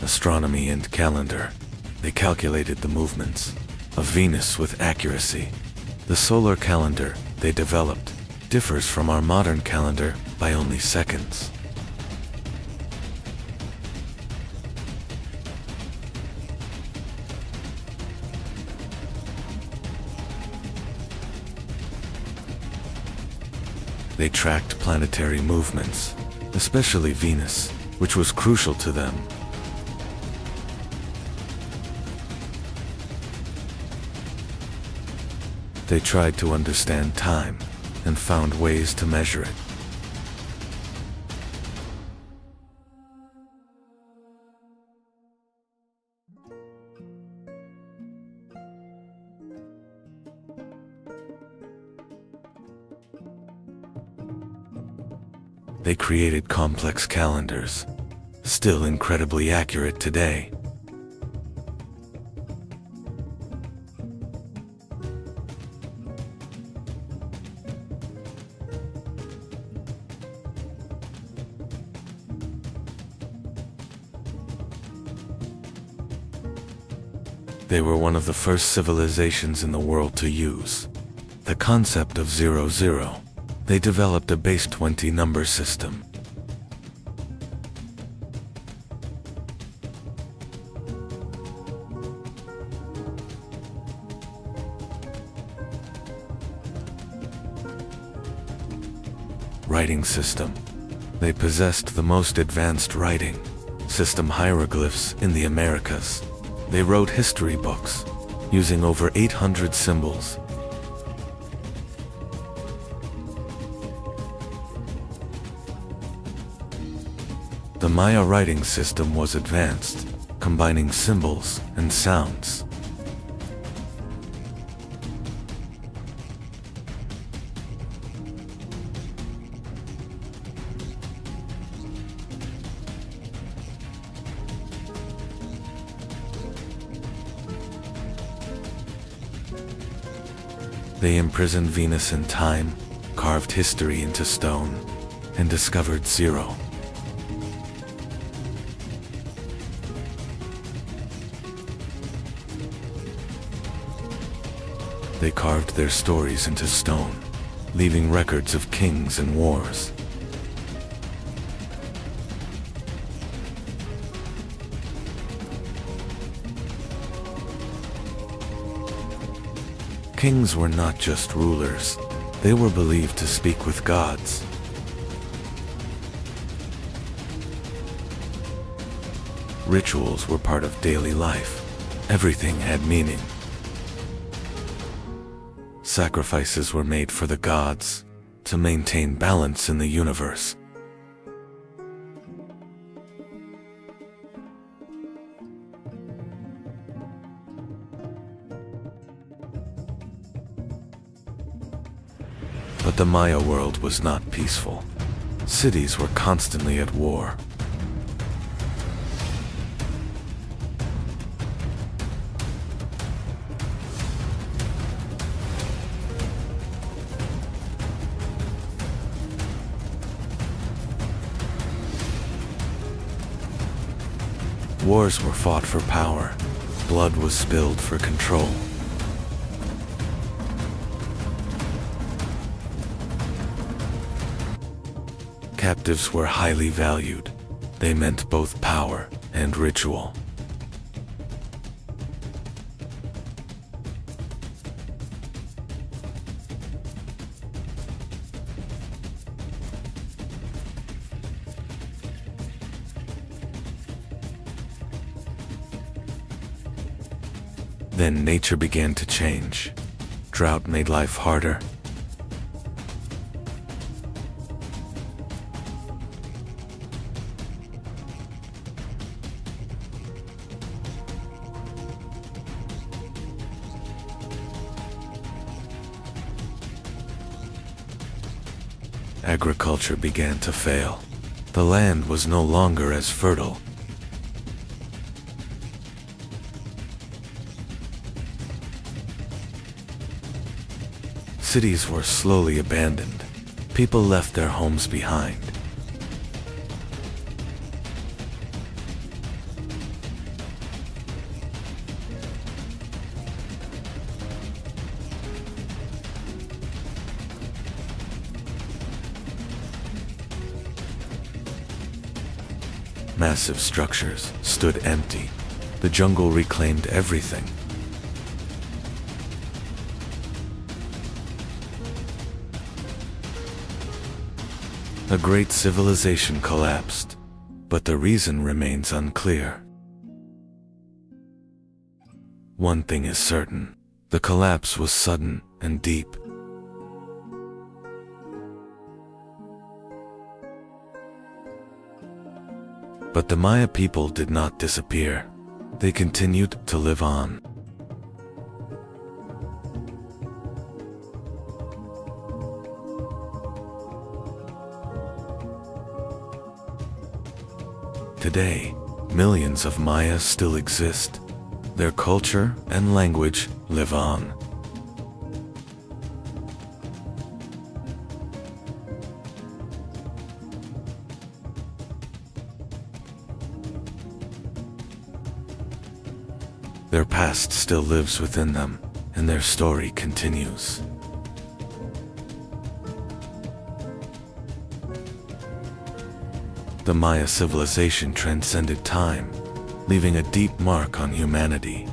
Astronomy and calendar. They calculated the movements of Venus with accuracy. The solar calendar they developed differs from our modern calendar by only seconds. They tracked planetary movements, especially Venus, which was crucial to them. They tried to understand time and found ways to measure it. They created complex calendars, still incredibly accurate today. They were one of the first civilizations in the world to use the concept of 00. They developed a base 20 number system. Writing system. They possessed the most advanced writing system hieroglyphs in the Americas. They wrote history books using over 800 symbols. The Maya writing system was advanced, combining symbols and sounds. They imprisoned Venus in time, carved history into stone, and discovered zero. They carved their stories into stone, leaving records of kings and wars. Kings were not just rulers, they were believed to speak with gods. Rituals were part of daily life. Everything had meaning. Sacrifices were made for the gods to maintain balance in the universe. But the Maya world was not peaceful. Cities were constantly at war. Wars were fought for power. Blood was spilled for control. Captives were highly valued. They meant both power and ritual. Then nature began to change. Drought made life harder. Agriculture began to fail. The land was no longer as fertile. Cities were slowly abandoned. People left their homes behind. Massive structures stood empty. The jungle reclaimed everything. A great civilization collapsed, but the reason remains unclear. One thing is certain: the collapse was sudden and deep. But the Maya people did not disappear. They continued to live on. Today, millions of Mayas still exist. Their culture and language live on. Their past still lives within them, and their story continues. The Maya civilization transcended time, leaving a deep mark on humanity.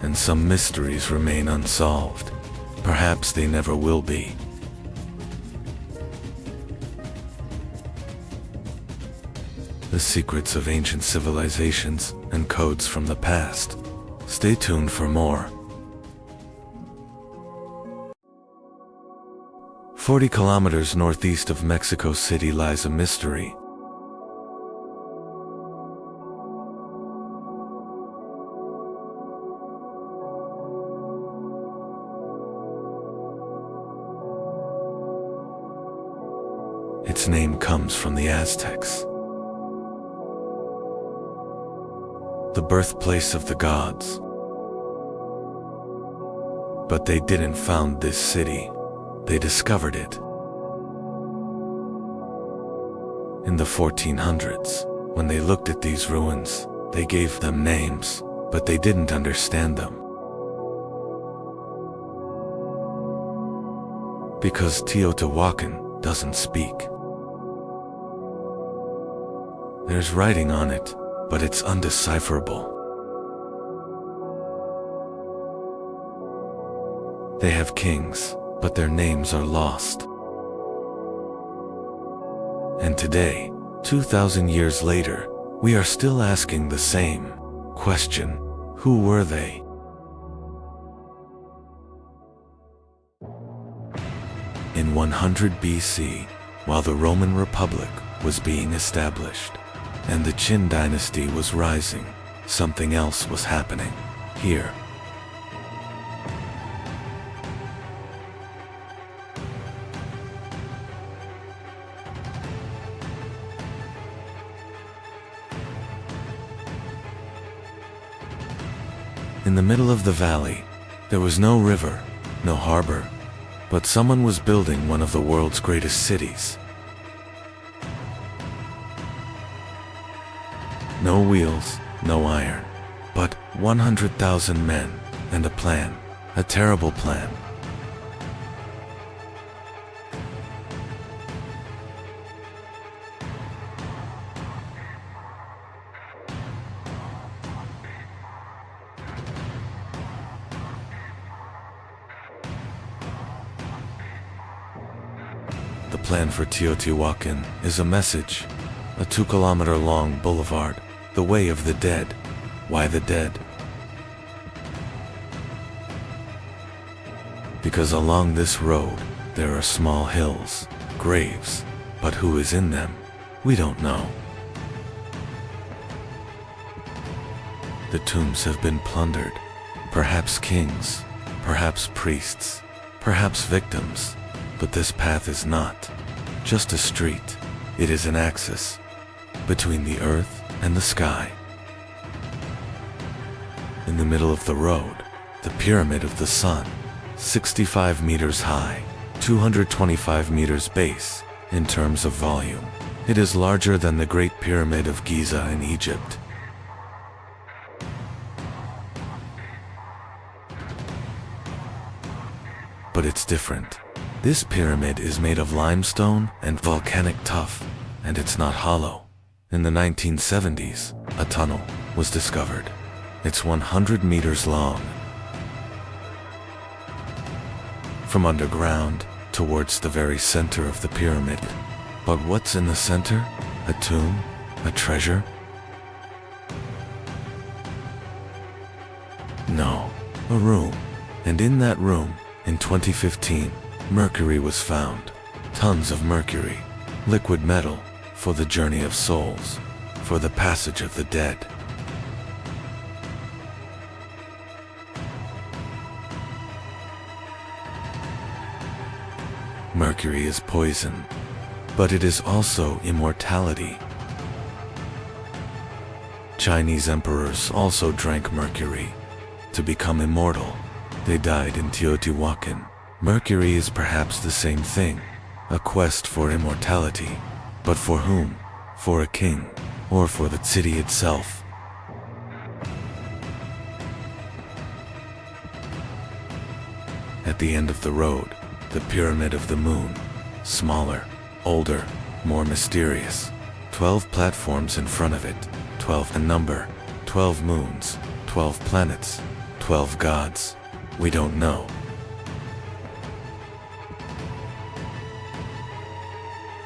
And some mysteries remain unsolved. Perhaps they never will be. The secrets of ancient civilizations and codes from the past. Stay tuned for more. 40 kilometers northeast of Mexico City lies a mystery. Its name comes from the Aztecs. the birthplace of the gods. But they didn't found this city, they discovered it. In the 1400s, when they looked at these ruins, they gave them names, but they didn't understand them. Because Teotihuacan doesn't speak. There's writing on it, but it's undecipherable. They have kings, but their names are lost. And today, 2,000 years later, we are still asking the same question: who were they? In 100 BC, while the Roman Republic was being established, and the Qin dynasty was rising, something else was happening here. In the middle of the valley, there was no river, no harbor, but someone was building one of the world's greatest cities. No wheels, no iron, but 100,000 men and a plan, a terrible plan. The plan for Teotihuacan is a message, a 2-kilometer-long boulevard, the way of the dead. Why the dead? Because along this road, there are small hills, graves, but who is in them? We don't know. The tombs have been plundered, perhaps kings, perhaps priests, perhaps victims. But this path is not just a street, it is an axis between the earth and the sky. In the middle of the road, the Pyramid of the Sun, 65 meters high, 225 meters base. In terms of volume, it is larger than the Great Pyramid of Giza in Egypt. But it's different. This pyramid is made of limestone and volcanic tuff, and it's not hollow. In the 1970s, a tunnel was discovered. It's 100 meters long. From underground towards the very center of the pyramid. But what's in the center? A tomb? A treasure? No, a room. And in that room, in 2015, mercury was found. Tons of mercury, liquid metal, for the journey of souls, for the passage of the dead. Mercury is poison, but it is also immortality. Chinese emperors also drank mercury to become immortal. They died in Teotihuacan. Mercury is perhaps the same thing, a quest for immortality. But for whom? For a king, or for the city itself? At the end of the road, the Pyramid of the Moon, smaller, older, more mysterious. 12 platforms in front of it, 12 a number, 12 moons, 12 planets, 12 gods. We don't know.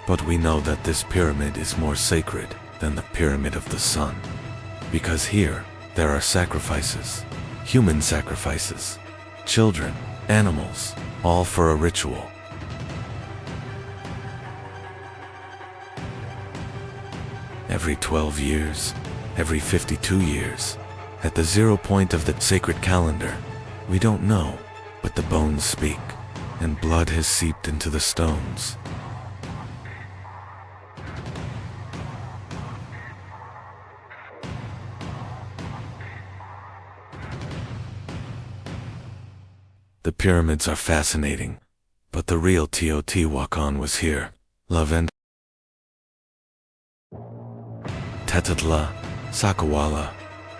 But we know that this pyramid is more sacred than the Pyramid of the Sun. Because here, there are sacrifices, human sacrifices, children, animals, all for a ritual. Every 12 years, every 52 years, at the 0 point of the sacred calendar, we don't know, but the bones speak, and blood has seeped into the stones. The pyramids are fascinating, but the real Teotihuacan was here. Lavend, Tetatla, Sakawala.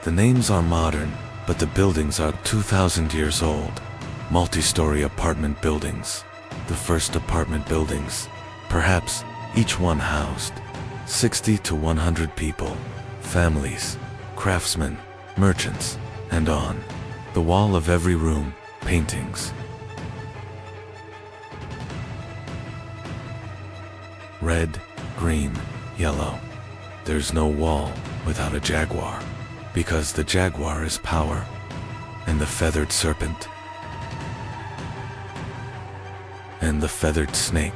The names are modern, but the buildings are 2,000 years old. Multi-story apartment buildings. The first apartment buildings, perhaps each one housed 60 to 100 people, families, craftsmen, merchants, and on the wall of every room, paintings. Red, green, yellow. There's no wall without a jaguar, because the jaguar is power, and the feathered serpent, and the feathered snake.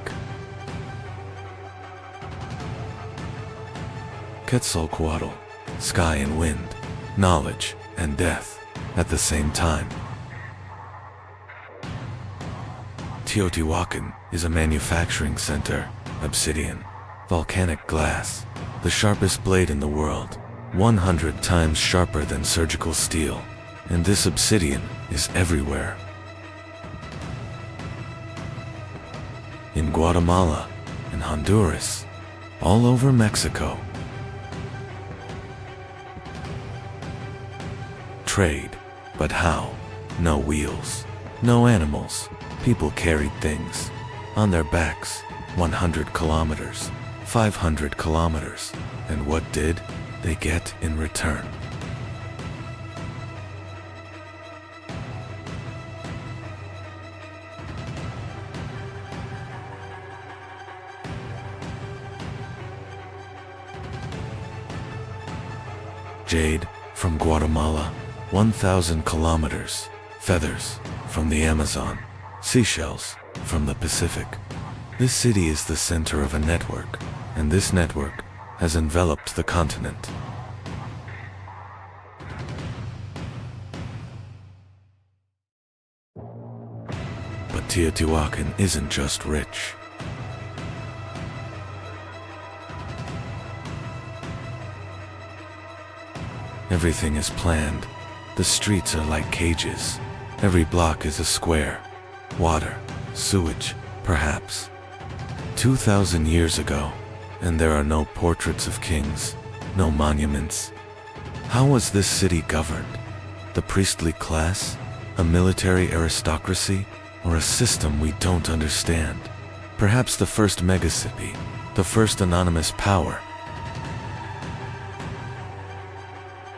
Quetzalcoatl, sky and wind, knowledge and death at the same time. Teotihuacan is a manufacturing center, obsidian, volcanic glass, the sharpest blade in the world, 100 times sharper than surgical steel, and this obsidian is everywhere. In Guatemala, in Honduras, all over Mexico. Trade, but how? No wheels, no animals. People carried things on their backs, 100 kilometers, 500 kilometers, and what did they get in return? Jade from Guatemala, 1,000 kilometers, feathers from the Amazon, seashells from the Pacific. This city is the center of a network, and this network has enveloped the continent. But Teotihuacan isn't just rich. Everything is planned. The streets are like cages. Every block is a square. Water, sewage, perhaps. 2,000 years ago, and there are no portraits of kings, no monuments. How was this city governed? The priestly class? A military aristocracy? Or a system we don't understand? Perhaps the first megacity, the first anonymous power.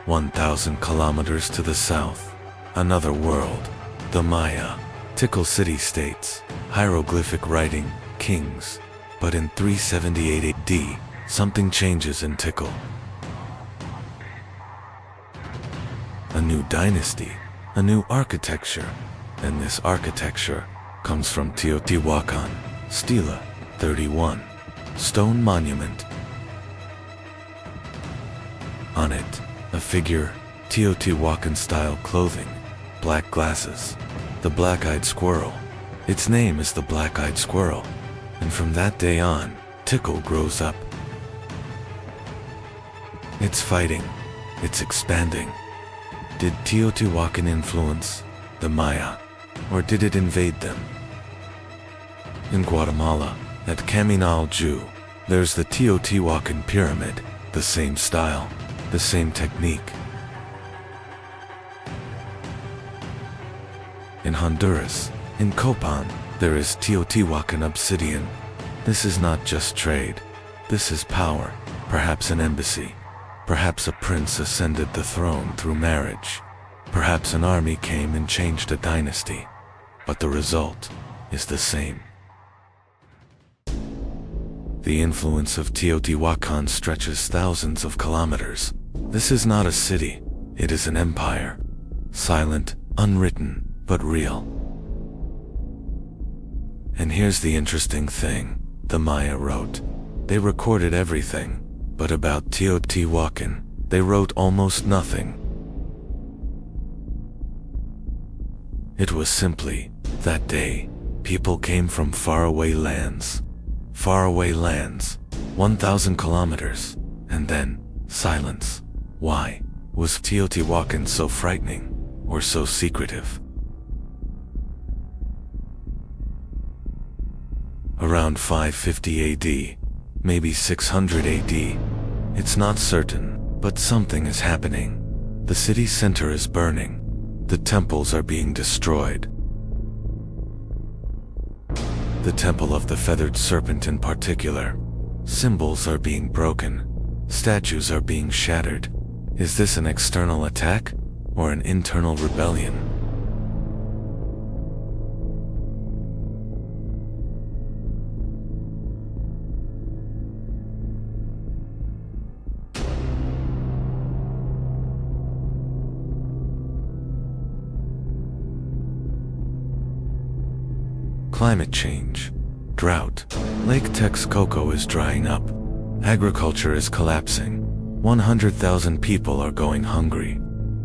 1,000 kilometers to the south, another world, the Maya. Tikal city-states, hieroglyphic writing, kings. But in 378 AD, something changes in Tikal. A new dynasty, a new architecture, and this architecture comes from Teotihuacan, Stela 31, stone monument. On it, a figure, Teotihuacan-style clothing, black glasses, the black-eyed squirrel. Its name is the black-eyed squirrel, and from that day on, Tikal grows up. It's fighting, it's expanding. Did Teotihuacan influence the Maya, or did it invade them? In Guatemala, at Caminal-Ju, there's the Teotihuacan pyramid, the same style, the same technique. In Honduras, in Copan, there is Teotihuacan obsidian. This is not just trade. This is power, perhaps an embassy. Perhaps a prince ascended the throne through marriage. Perhaps an army came and changed a dynasty. But the result is the same. The influence of Teotihuacan stretches thousands of kilometers. This is not a city, it is an empire. Silent, unwritten, but real. And here's the interesting thing, the Maya wrote. They recorded everything, but about Teotihuacan, they wrote almost nothing. It was simply, that day, people came from faraway lands. Faraway lands, 1,000 kilometers, and then, silence. Why was Teotihuacan so frightening, or so secretive? around 550 AD, maybe 600 AD. It's not certain, but something is happening. The city center is burning. The temples are being destroyed. The Temple of the Feathered Serpent in particular. Symbols are being broken. Statues are being shattered. Is this an external attack or an internal rebellion? Climate change, drought, Lake Texcoco is drying up, agriculture is collapsing, 100,000 people are going hungry,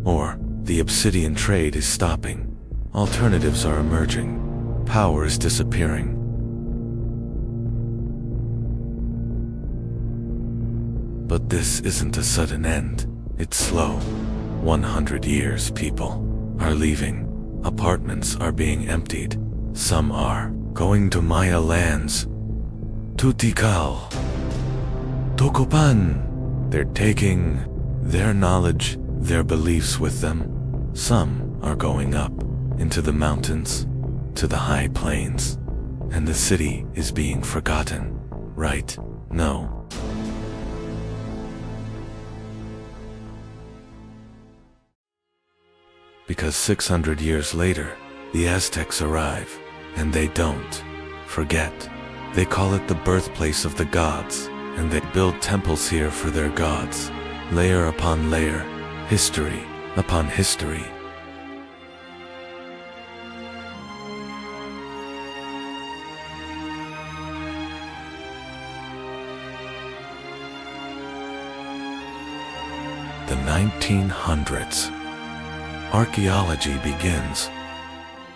or the obsidian trade is stopping, alternatives are emerging, power is disappearing. But this isn't a sudden end, it's slow. 100 years, people are leaving, apartments are being emptied. Some are going to Maya lands. Tutikal. Tokopan. They're taking their knowledge, their beliefs with them. Some are going up into the mountains, to the high plains. And the city is being forgotten. Right? No. Because 600 years later, the Aztecs arrive. And they don't forget. They call it the birthplace of the gods, and they build temples here for their gods, layer upon layer, history upon history. The 1900s. Archaeology begins.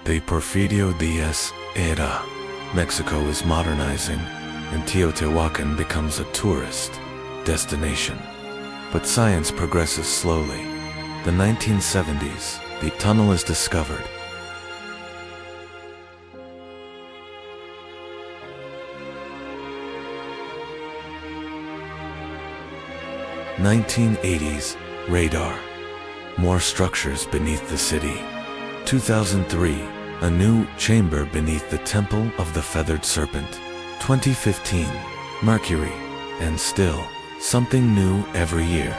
The Porfirio Diaz era. Mexico is modernizing, and Teotihuacan becomes a tourist destination. But science progresses slowly. The 1970s, the tunnel is discovered. 1980s, radar. More structures beneath the city. 2003, a new chamber beneath the Temple of the Feathered Serpent. 2015, Mercury, and still, something new every year.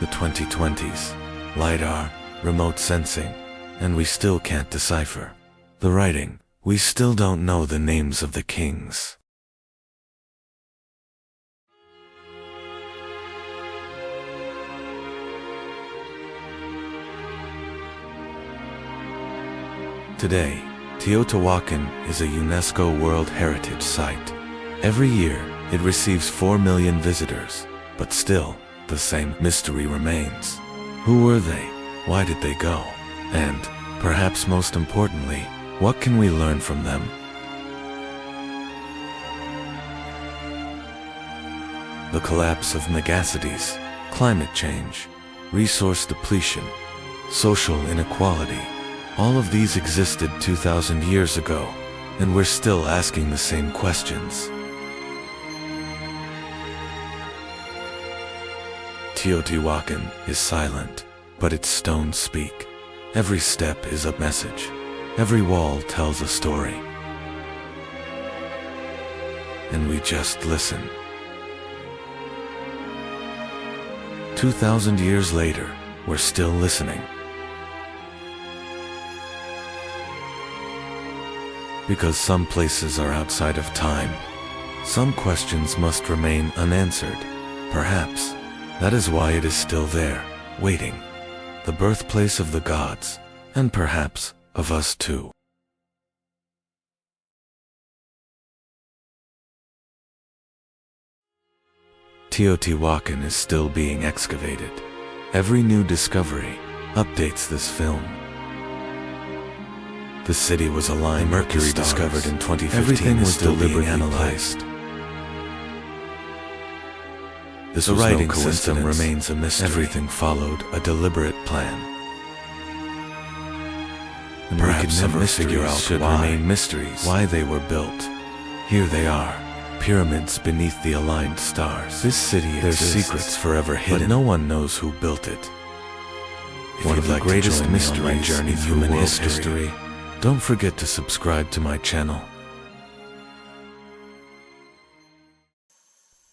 The 2020s, LiDAR, remote sensing, and we still can't decipher the writing. We still don't know the names of the kings. Today, Teotihuacan is a UNESCO World Heritage Site. Every year, it receives 4 million visitors, but still, the same mystery remains. Who were they? Why did they go? And, perhaps most importantly, what can we learn from them? The collapse of megacities, climate change, resource depletion, social inequality. All of these existed 2,000 years ago, and we're still asking the same questions. Teotihuacan is silent, but its stones speak. Every step is a message. Every wall tells a story. And we just listen. 2,000 years later, we're still listening. Because some places are outside of time. Some questions must remain unanswered. Perhaps that is why it is still there, waiting. The birthplace of the gods, and perhaps of us too. Teotihuacan is still being excavated. Every new discovery updates this film. The city was aligned. Mercury discovered in 2015. Everything was still being analyzed. The writing system remains a mystery. Everything followed a deliberate plan. and perhaps we could never figure out should remain mysteries why they were built. Here they are, pyramids beneath the aligned stars. This city exists, there's secrets forever hidden, but no one knows who built it. One of the greatest mysteries journey through human history. Don't forget to subscribe to my channel.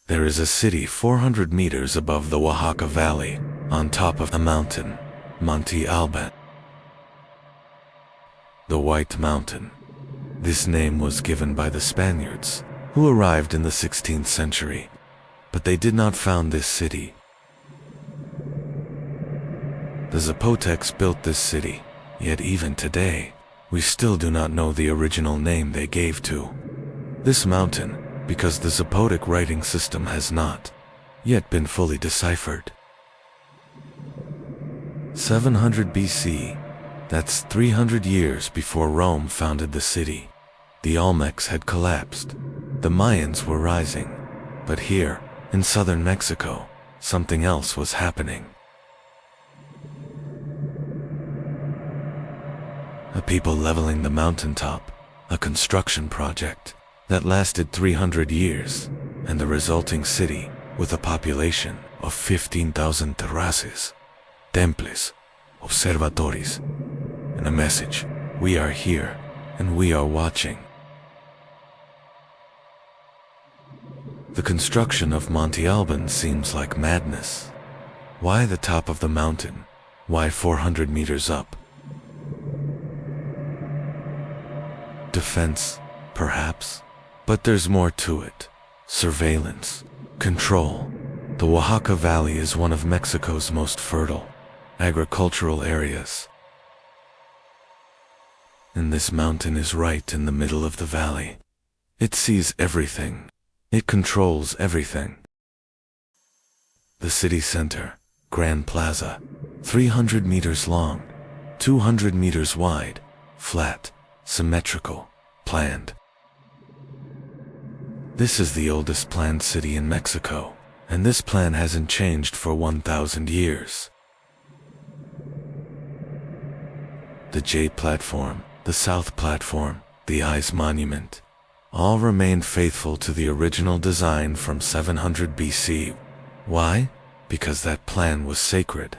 There is a city 400 meters above the Oaxaca Valley, on top of a mountain, Monte Alban. The White Mountain. This name was given by the Spaniards, who arrived in the 16th century, but they did not found this city. The Zapotecs built this city, yet even today, we still do not know the original name they gave to this mountain, because the Zapotec writing system has not yet been fully deciphered. 700 BC, that's 300 years before Rome founded the city. The Olmecs had collapsed. The Mayans were rising. But here, in southern Mexico, something else was happening. A people leveling the mountaintop, a construction project that lasted 300 years, and the resulting city with a population of 15,000 terraces, temples, observatories, and a message: we are here and we are watching. The construction of Monte Alban seems like madness. Why the top of the mountain? Why 400 meters up? Defense, perhaps? But there's more to it. Surveillance, control. The Oaxaca Valley is one of Mexico's most fertile agricultural areas. And this mountain is right in the middle of the valley. It sees everything. It controls everything. The city center, Grand Plaza, 300 meters long, 200 meters wide, flat, symmetrical, planned. This is the oldest planned city in Mexico, and this plan hasn't changed for 1,000 years. The J platform, the South platform, the Eyes Monument, all remained faithful to the original design from 700 BC. Why? Because that plan was sacred.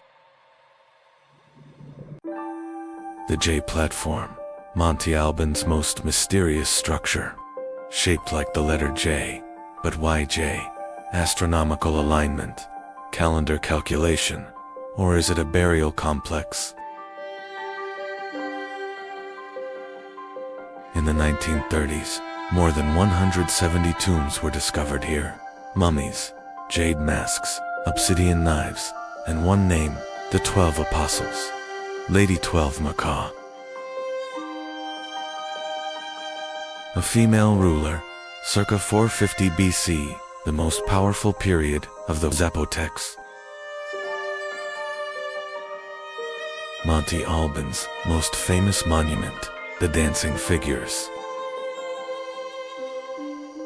The J platform, Monte Alban's most mysterious structure. Shaped like the letter J, but why J? Astronomical alignment, calendar calculation, or is it a burial complex? In the 1930s, more than 170 tombs were discovered here. Mummies, jade masks, obsidian knives, and one name, the 12 Apostles. Lady 12 Macaw. A female ruler, circa 450 BC, the most powerful period of the Zapotecs. Monte Alban's most famous monument, the dancing figures.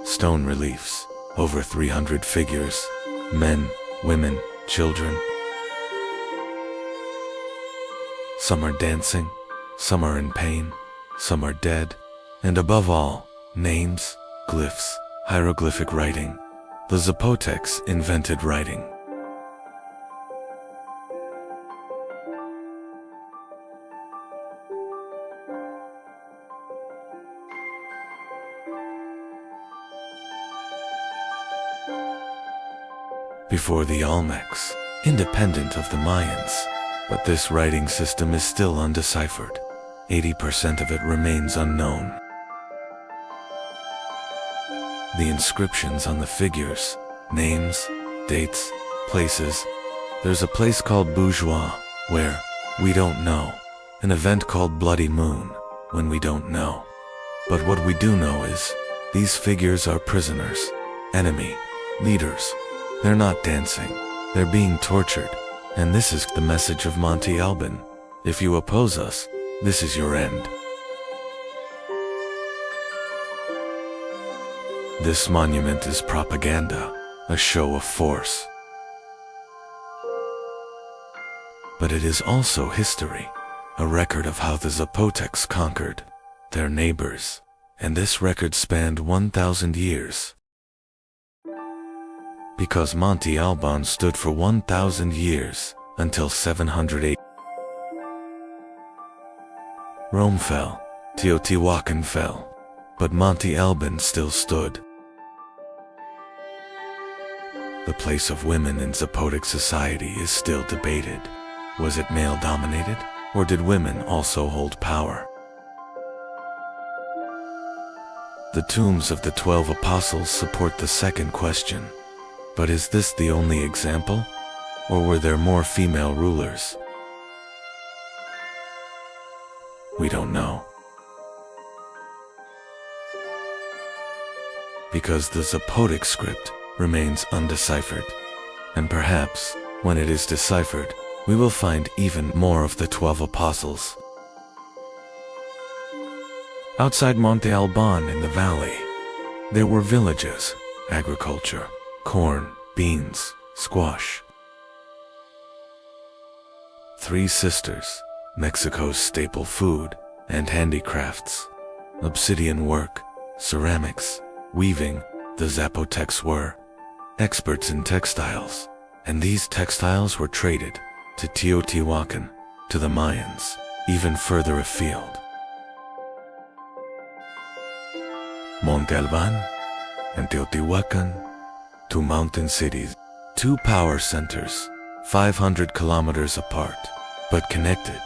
Stone reliefs, over 300 figures, men, women, children. Some are dancing, some are in pain, some are dead. And above all, names, glyphs, hieroglyphic writing. The Zapotecs invented writing. Before the Olmecs, independent of the Mayans, but this writing system is still undeciphered. 80% of it remains unknown. The inscriptions on the figures, names, dates, places. There's a place called Bourgeois, where we don't know. An event called Bloody Moon, when we don't know. But what we do know is, these figures are prisoners, enemy, leaders. They're not dancing, they're being tortured. And this is the message of Monte Alban. If you oppose us, this is your end. This monument is propaganda, a show of force. But it is also history, a record of how the Zapotecs conquered their neighbors, and this record spanned 1,000 years. Because Monte Alban stood for 1,000 years, until 708. Rome fell, Teotihuacan fell, but Monte Alban still stood. The place of women in Zapotec society is still debated. Was it male-dominated, or did women also hold power? The tombs of the 12 apostles support the second question. But is this the only example? Or were there more female rulers? We don't know. Because the Zapotec script remains undeciphered. And perhaps, when it is deciphered, we will find even more of the 12 apostles. Outside Monte Alban in the valley, there were villages, agriculture, corn, beans, squash. 3 sisters, Mexico's staple food, and handicrafts, obsidian work, ceramics, weaving. The Zapotecs were experts in textiles, and these textiles were traded to Teotihuacan, to the Mayans, even further afield. Monte Alban and Teotihuacan, 2 mountain cities, 2 power centers, 500 kilometers apart, but connected.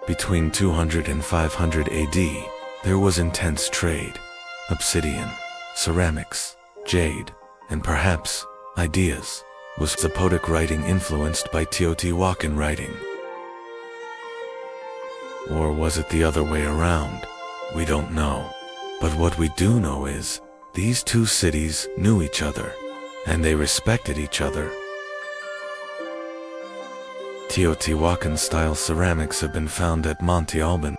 Between 200 and 500 AD, there was intense trade, obsidian, ceramics, jade, and perhaps ideas. Was Zapotec writing influenced by Teotihuacan writing? Or was it the other way around? We don't know. But what we do know is, these 2 cities knew each other, and they respected each other. Teotihuacan-style ceramics have been found at Monte Alban.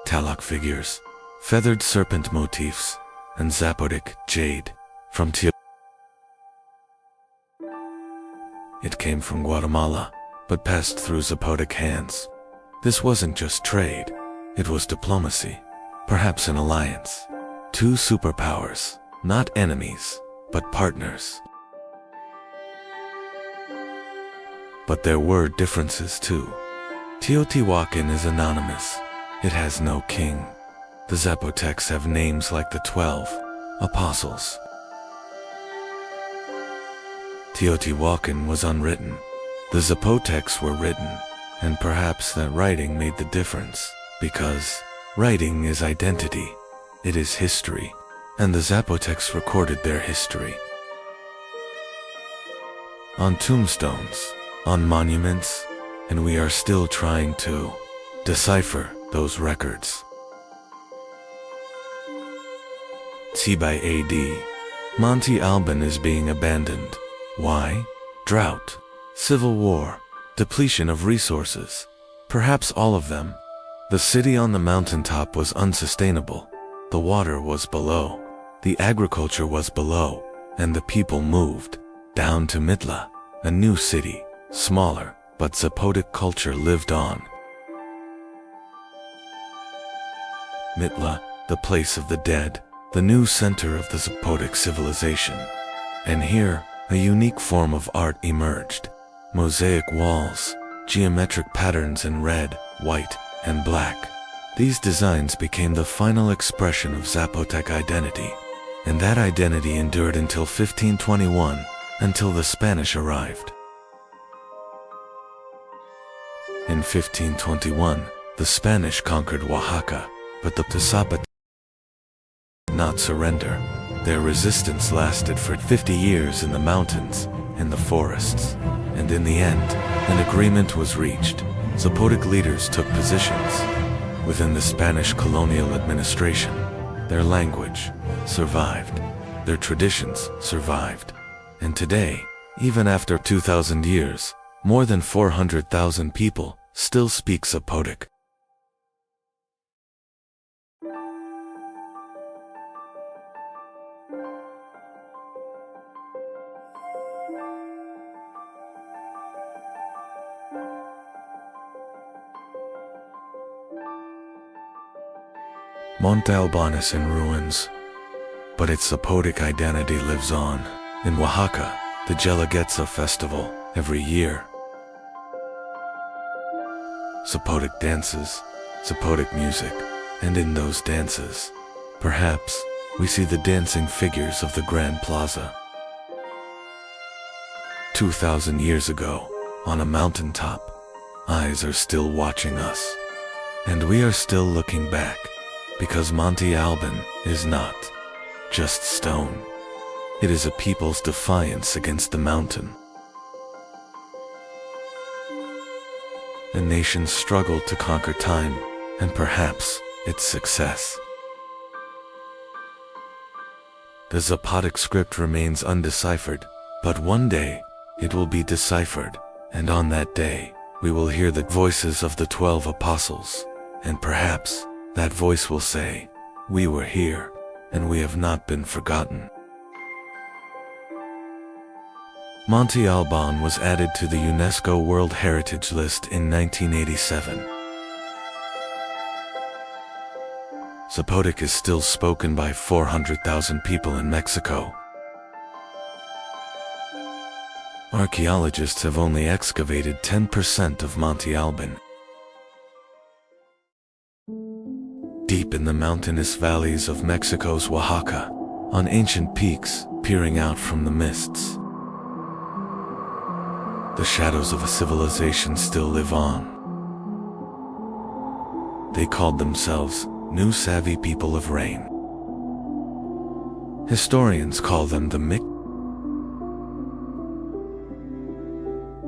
Talak figures, feathered serpent motifs, and Zapotec jade from Teotihuacan. It came from Guatemala, but passed through Zapotec hands. This wasn't just trade, it was diplomacy, perhaps an alliance. 2 superpowers, not enemies, but partners. But there were differences too. Teotihuacan is anonymous. It has no king. The Zapotecs have names like the 12 apostles. Teotihuacan was unwritten. The Zapotecs were written, and perhaps that writing made the difference, because writing is identity, it is history, and the Zapotecs recorded their history. On tombstones, on monuments, and we are still trying to decipher those records. By AD, Monte Alban is being abandoned. Why? Drought, civil war, depletion of resources, perhaps all of them. The city on the mountaintop was unsustainable. The water was below, the agriculture was below, and the people moved down to Mitla, a new city, smaller, but Zapotec culture lived on. Mitla, the place of the dead, the new center of the Zapotec civilization. And here, a unique form of art emerged. Mosaic walls, geometric patterns in red, white, and black. These designs became the final expression of Zapotec identity, and that identity endured until 1521, until the Spanish arrived. In 1521, the Spanish conquered Oaxaca, but the Zapotec did not surrender. Their resistance lasted for 50 years in the mountains, in the forests, and in the end, an agreement was reached. Zapotec leaders took positions within the Spanish colonial administration. Their language survived, their traditions survived, and today, even after 2,000 years, more than 400,000 people still speak Zapotec. Monte Alban is in ruins, but its Zapotec identity lives on. In Oaxaca, the Guelaguetza festival every year. Zapotec dances, Zapotec music, and in those dances, perhaps, we see the dancing figures of the Grand Plaza. 2,000 years ago, on a mountaintop, eyes are still watching us. And we are still looking back, because Monte Alban is not just stone. It is a people's defiance against the mountain. A nation's struggle to conquer time, and perhaps its success. The Zapotec script remains undeciphered, but one day, it will be deciphered, and on that day, we will hear the voices of the 12 apostles, and perhaps, that voice will say, "We were here, and we have not been forgotten." Monte Alban was added to the UNESCO World Heritage List in 1987. Zapotec is still spoken by 400,000 people in Mexico. Archaeologists have only excavated 10% of Monte Alban. Deep in the mountainous valleys of Mexico's Oaxaca, on ancient peaks peering out from the mists, the shadows of a civilization still live on. They called themselves New Savvy People of Rain. Historians call them the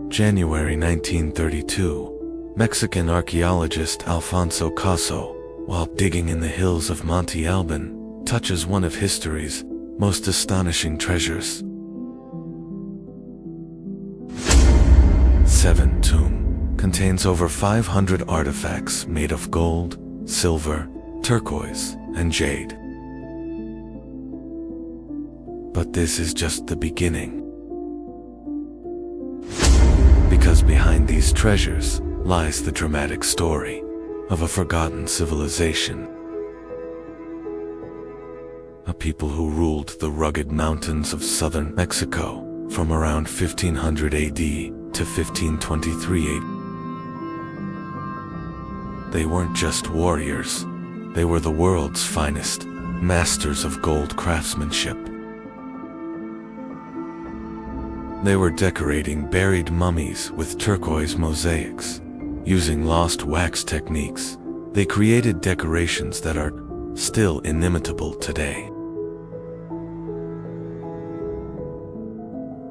January 1932, Mexican archaeologist Alfonso Caso, while digging in the hills of Monte Alban, touches one of history's most astonishing treasures. 7 Tomb contains over 500 artifacts made of gold, silver, turquoise, and jade. But this is just the beginning. Because behind these treasures lies the dramatic story of a forgotten civilization. A people who ruled the rugged mountains of southern Mexico from around 1500 AD to 1523 AD. They weren't just warriors, they were the world's finest, masters of gold craftsmanship. They were decorating buried mummies with turquoise mosaics. Using lost wax techniques, they created decorations that are still inimitable today.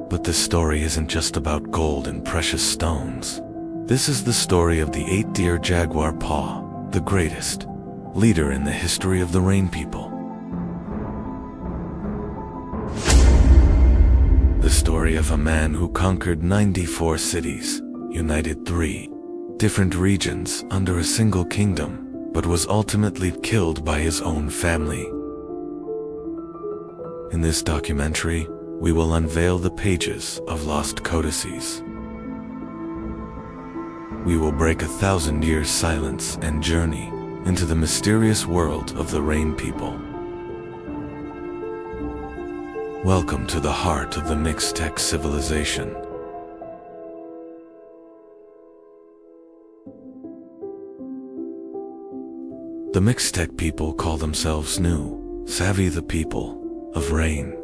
But this story isn't just about gold and precious stones. This is the story of the 8-deer jaguar paw, the greatest leader in the history of the Rain People. The story of a man who conquered 94 cities, united 3 different regions under a single kingdom, but was ultimately killed by his own family. In this documentary, we will unveil the pages of lost codices. We will break 1,000 years' silence and journey into the mysterious world of the Rain People. Welcome to the heart of the Mixtec civilization. The Mixtec people call themselves New Savvy, the people of rain.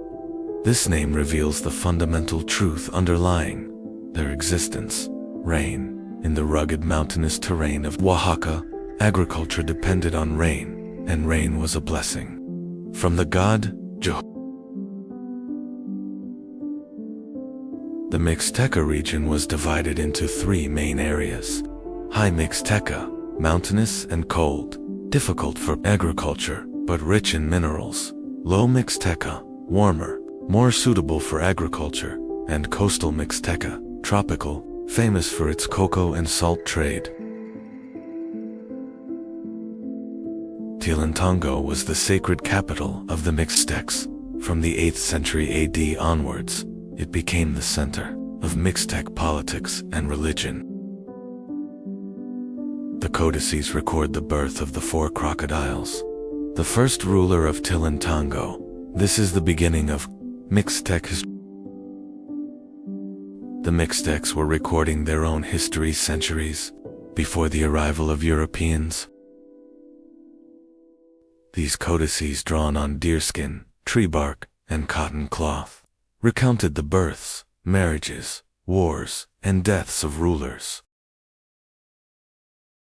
This name reveals the fundamental truth underlying their existence. Rain. In the rugged mountainous terrain of Oaxaca, agriculture depended on rain, and rain was a blessing from the god Jehovah. The Mixteca region was divided into 3 main areas. High Mixteca, mountainous and cold, difficult for agriculture, but rich in minerals. Low Mixteca, warmer, more suitable for agriculture, and coastal Mixteca, tropical, famous for its cocoa and salt trade. Tilantongo was the sacred capital of the Mixtecs. From the 8th century AD onwards, it became the center of Mixtec politics and religion. The codices record the birth of the 4 crocodiles, the first ruler of Tilantongo. This is the beginning of Mixtec history. The Mixtecs were recording their own history centuries before the arrival of Europeans. These codices, drawn on deerskin, tree bark, and cotton cloth, recounted the births, marriages, wars, and deaths of rulers.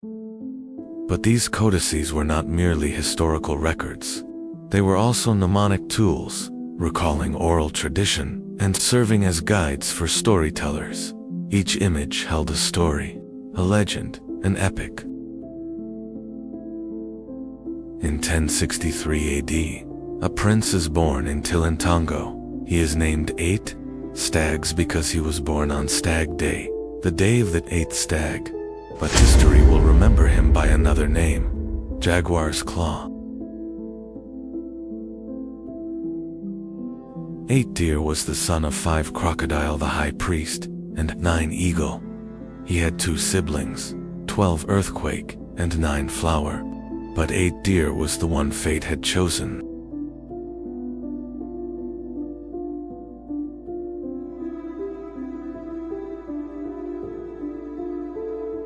But these codices were not merely historical records. They were also mnemonic tools, recalling oral tradition and serving as guides for storytellers. Each image held a story, a legend, an epic. In 1063 AD, a prince is born in Tilantongo. He is named 8 Stags because he was born on Stag Day, the day of the 8th stag. But history will remember him by another name, Jaguar's Claw. 8 Deer was the son of 5 Crocodile the High Priest, and 9 Eagle. He had 2 siblings, 12 Earthquake, and 9 Flower. But 8 Deer was the one fate had chosen.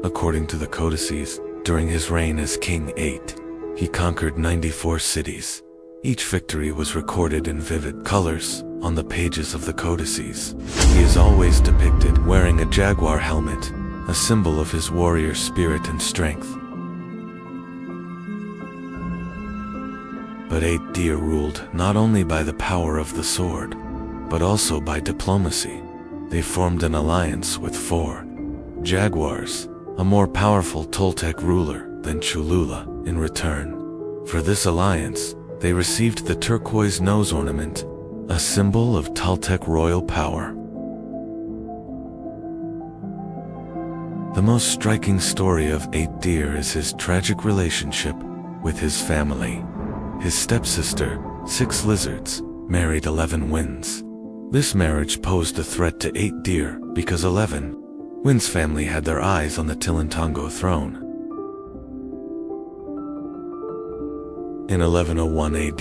According to the codices, during his reign as King 8, he conquered 94 cities. Each victory was recorded in vivid colors on the pages of the codices. He is always depicted wearing a jaguar helmet, a symbol of his warrior spirit and strength. But 8 Deer ruled not only by the power of the sword, but also by diplomacy. They formed an alliance with 4 Jaguars, a more powerful Toltec ruler than Cholula. In return for this alliance, they received the turquoise nose ornament, a symbol of Toltec royal power. The most striking story of 8 Deer is his tragic relationship with his family. His stepsister, 6 Lizards, married 11 Winds. This marriage posed a threat to 8 Deer because 11 Wind's family had their eyes on the Tilantongo throne. In 1101 AD,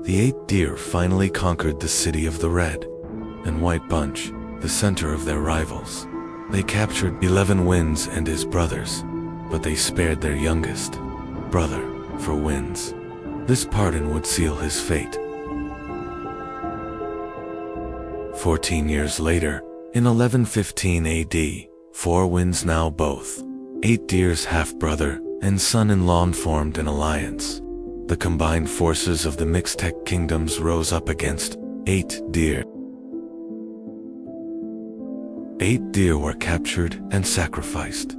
the 8 Deer finally conquered the city of the Red and White Bunch, the center of their rivals. They captured 11 Winds and his brothers, but they spared their youngest brother for Winds. This pardon would seal his fate. 14 years later, in 1115 AD, 4 Winds, now both 8 Deer's half-brother and son-in-law, formed an alliance. The combined forces of the Mixtec kingdoms rose up against 8 Deer. 8 Deer were captured and sacrificed.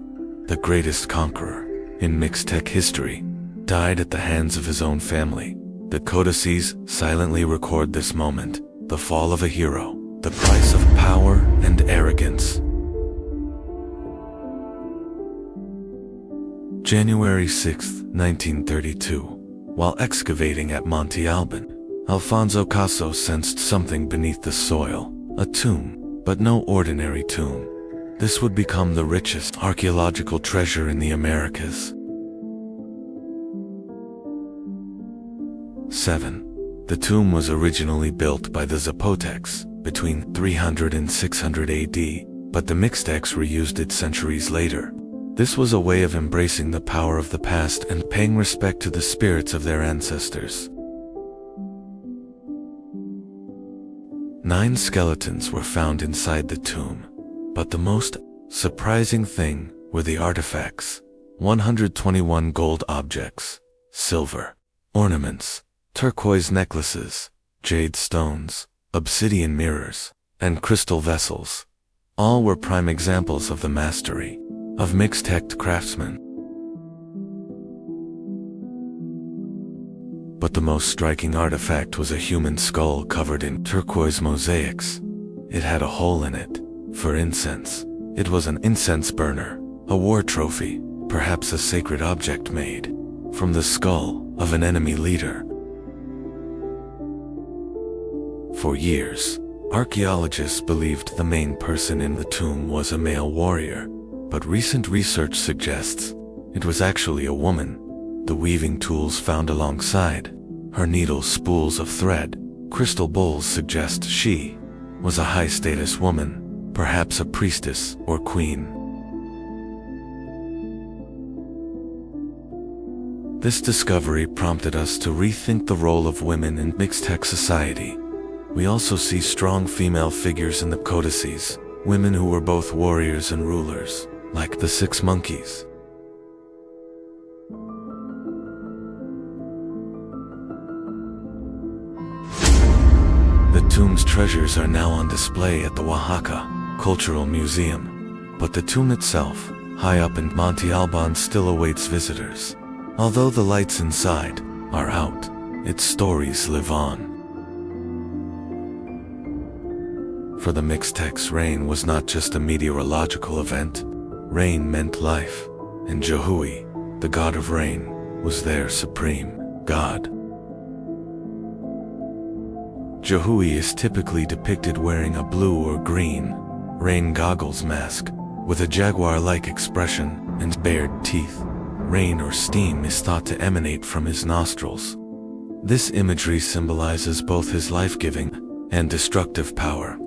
The greatest conqueror in Mixtec history died at the hands of his own family. The codices silently record this moment, the fall of a hero, the price of power and arrogance. January 6, 1932. While excavating at Monte Alban, Alfonso Caso sensed something beneath the soil, a tomb, but no ordinary tomb. This would become the richest archaeological treasure in the Americas. 7. The tomb was originally built by the Zapotecs between 300 and 600 AD, but the Mixtecs reused it centuries later. This was a way of embracing the power of the past and paying respect to the spirits of their ancestors. 9 skeletons were found inside the tomb, but the most surprising thing were the artifacts. 121 gold objects, silver ornaments, turquoise necklaces, jade stones, obsidian mirrors, and crystal vessels. All were prime examples of the mastery of Mixtec craftsmen. But the most striking artifact was a human skull covered in turquoise mosaics. It had a hole in it for incense. It was an incense burner, a war trophy, perhaps a sacred object made from the skull of an enemy leader. For years, archaeologists believed the main person in the tomb was a male warrior, but recent research suggests it was actually a woman. the weaving tools found alongside her needle spools of thread, crystal bowls suggest she was a high-status woman, perhaps a priestess or queen. This discovery prompted us to rethink the role of women in Mixtec society. We also see strong female figures in the codices, women who were both warriors and rulers, like the Six Monkeys. The tomb's treasures are now on display at the Oaxaca Cultural Museum, but the tomb itself, high up in Monte Alban, still awaits visitors. Although the lights inside are out, its stories live on. For the Mixtecs, rain was not just a meteorological event. Rain meant life, and Jehui, the god of rain, was their supreme god. Jehui is typically depicted wearing a blue or green rain goggles mask with a jaguar-like expression and bared teeth. Rain or steam is thought to emanate from his nostrils. This imagery symbolizes both his life-giving and destructive power.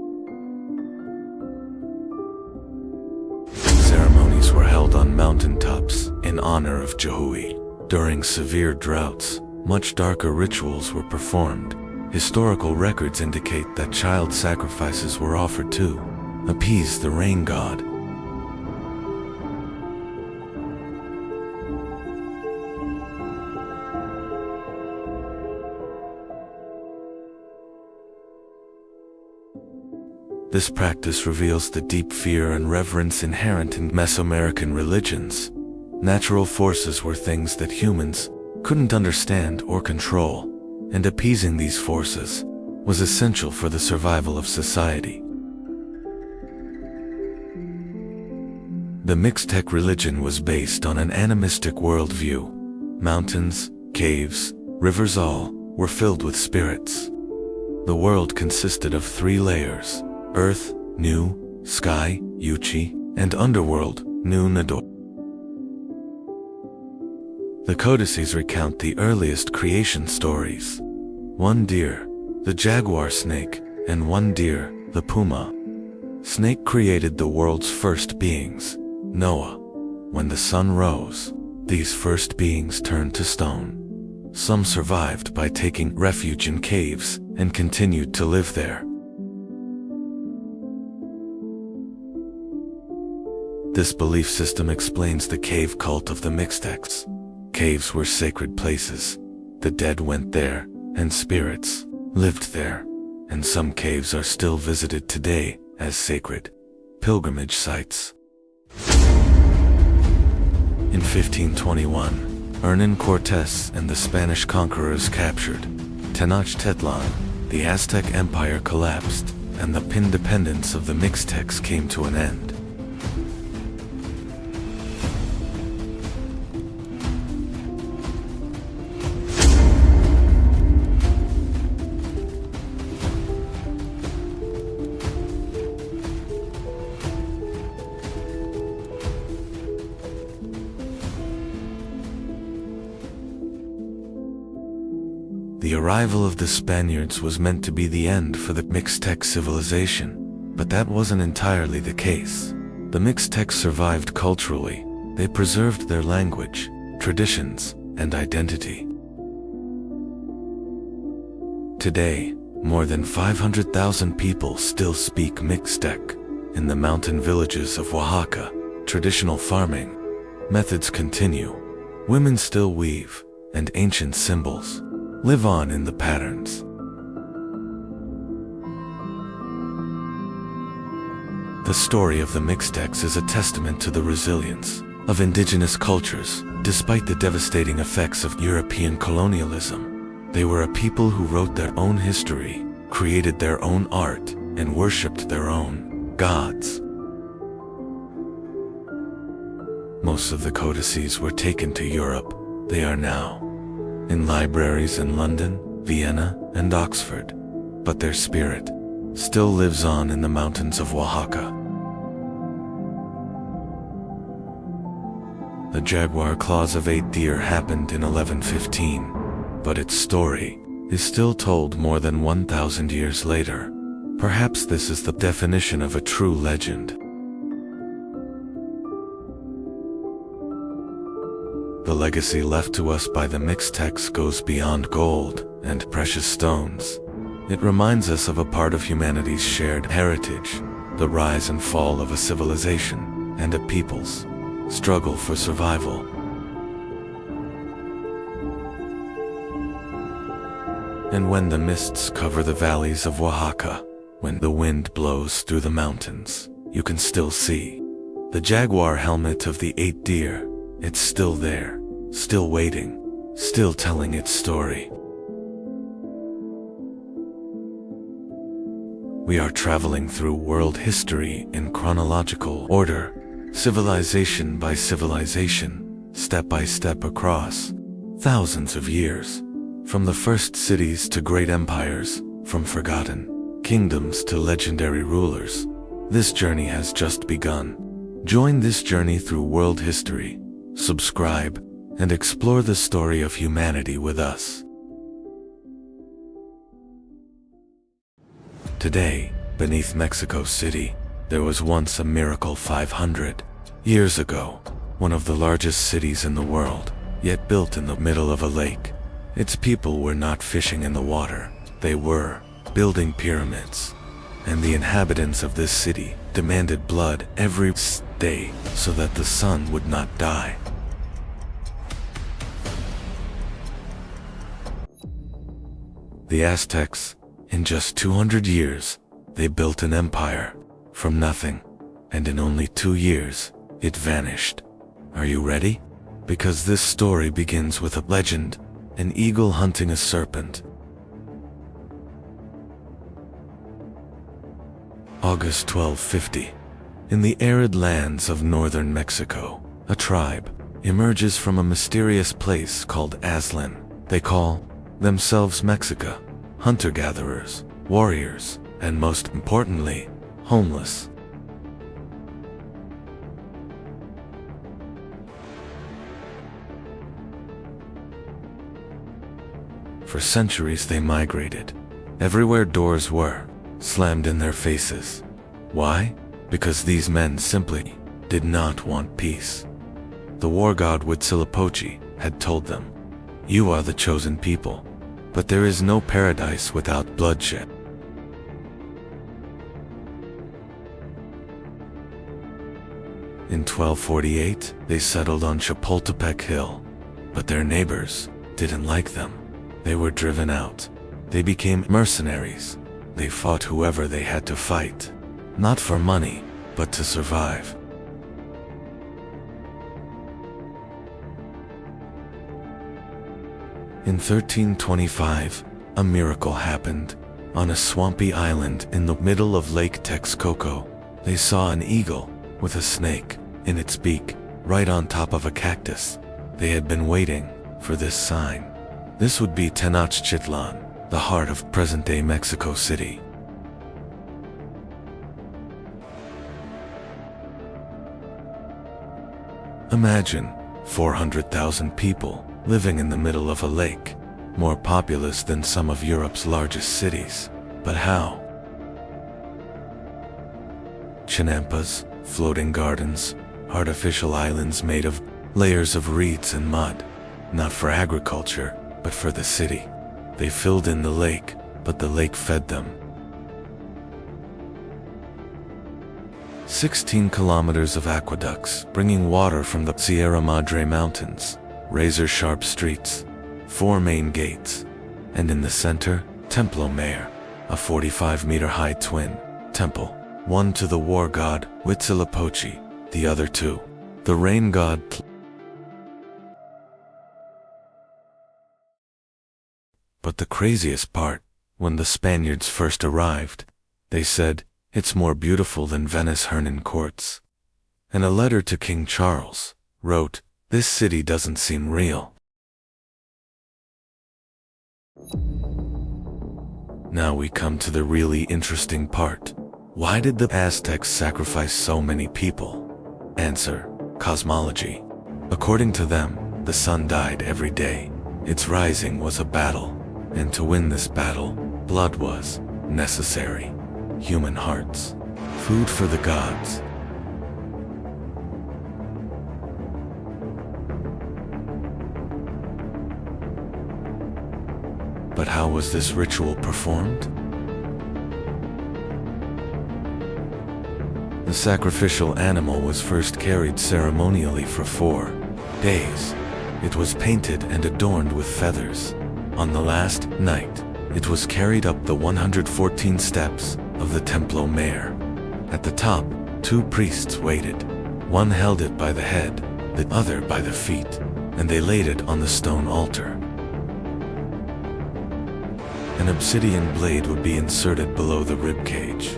Ceremonies were held on mountaintops in honor of Jehui. During severe droughts, much darker rituals were performed. Historical records indicate that child sacrifices were offered to appease the rain god. This practice reveals the deep fear and reverence inherent in Mesoamerican religions. Natural forces were things that humans couldn't understand or control, and appeasing these forces was essential for the survival of society. The Mixtec religion was based on an animistic worldview. Mountains, caves, rivers, all were filled with spirits. The world consisted of 3 layers: Earth, Nu, Sky, Yuchi, and Underworld, Nu Nador. The codices recount the earliest creation stories. 1 deer, the jaguar snake, and 1 deer, the puma. Snake created the world's first beings, Noah. When the sun rose, these first beings turned to stone. Some survived by taking refuge in caves and continued to live there. This belief system explains the cave cult of the Mixtecs. Caves were sacred places. The dead went there, and spirits lived there. And some caves are still visited today as sacred pilgrimage sites. In 1521, Hernán Cortés and the Spanish conquerors captured Tenochtitlan. The Aztec Empire collapsed, and the independence of the Mixtecs came to an end. The arrival of the Spaniards was meant to be the end for the Mixtec civilization, but that wasn't entirely the case. The Mixtecs survived culturally. They preserved their language, traditions, and identity. Today, more than 500,000 people still speak Mixtec. In the mountain villages of Oaxaca, traditional farming methods continue. Women still weave, and ancient symbols live on in the patterns. The story of the Mixtecs is a testament to the resilience of indigenous cultures. Despite the devastating effects of European colonialism, they were a people who wrote their own history, created their own art, and worshipped their own gods. Most of the codices were taken to Europe. They are now in libraries in London, Vienna, and Oxford, but their spirit still lives on in the mountains of Oaxaca. The jaguar claws of 8 deer happened in 1115, but its story is still told more than 1,000 years later. Perhaps this is the definition of a true legend. The legacy left to us by the Mixtecs goes beyond gold and precious stones. It reminds us of a part of humanity's shared heritage, the rise and fall of a civilization and a people's struggle for survival. And when the mists cover the valleys of Oaxaca, when the wind blows through the mountains, you can still see the jaguar helmet of the 8 deer. It's still there, still waiting, still telling its story. We are traveling through world history in chronological order, civilization by civilization, step by step across thousands of years, from the first cities to great empires, from forgotten kingdoms to legendary rulers. This journey has just begun. Join this journey through world history. Subscribe and explore the story of humanity with us. Today, beneath Mexico City, there was once a miracle 500 years ago, one of the largest cities in the world, yet built in the middle of a lake. Its people were not fishing in the water, they were building pyramids. And the inhabitants of this city demanded blood every day so that the sun would not die. The Aztecs, in just 200 years, they built an empire from nothing, and in only 2 years, it vanished. Are you ready? Because this story begins with a legend, an eagle hunting a serpent. August 1250. In the arid lands of northern Mexico, a tribe emerges from a mysterious place called Aztlán. They call themselves Mexica, hunter-gatherers, warriors, and most importantly, homeless. For centuries they migrated. Everywhere doors were slammed in their faces. Why? Because these men simply did not want peace. The war god Huitzilopochtli had told them, "You are the chosen people, but there is no paradise without bloodshed." In 1248, they settled on Chapultepec Hill, but their neighbors didn't like them. They were driven out. They became mercenaries. They fought whoever they had to fight, not for money, but to survive. In 1325, a miracle happened. On a swampy island in the middle of Lake Texcoco, they saw an eagle with a snake in its beak, right on top of a cactus. They had been waiting for this sign. This would be Tenochtitlan, the heart of present-day Mexico City. Imagine 400,000 people living in the middle of a lake, more populous than some of Europe's largest cities. But how? Chinampas, floating gardens, artificial islands made of layers of reeds and mud, not for agriculture, but for the city. They filled in the lake, but the lake fed them. 16 kilometers of aqueducts bringing water from the Sierra Madre Mountains, razor-sharp streets, 4 main gates, and in the center, Templo Mayor, a 45-meter-high twin temple, one to the war god Huitzilopochtli, the other to the rain god. But the craziest part, when the Spaniards first arrived, they said, "It's more beautiful than Venice Hernan courts." And a letter to King Charles wrote, "This city doesn't seem real." Now we come to the really interesting part. Why did the Aztecs sacrifice so many people? Answer: cosmology. According to them, the sun died every day. Its rising was a battle, and to win this battle, blood was necessary. Human hearts, food for the gods. But how was this ritual performed? The sacrificial animal was first carried ceremonially for 4 days. It was painted and adorned with feathers. On the last night, it was carried up the 114 steps of the Templo Mayor. At the top, 2 priests waited. One held it by the head, the other by the feet, and they laid it on the stone altar. An obsidian blade would be inserted below the rib cage,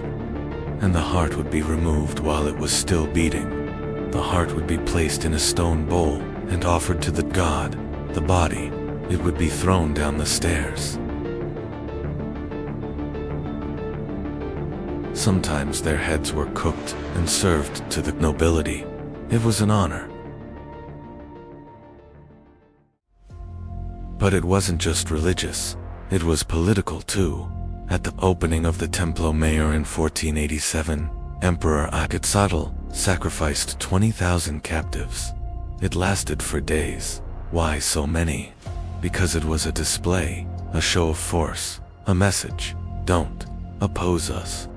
and the heart would be removed while it was still beating. The heart would be placed in a stone bowl and offered to the god. The body, it would be thrown down the stairs. Sometimes their heads were cooked and served to the nobility. It was an honor. But it wasn't just religious. It was political too. At the opening of the Templo Mayor in 1487, Emperor Quetzalcoatl sacrificed 20,000 captives. It lasted for days. Why so many? Because it was a display, a show of force, a message. Don't oppose us.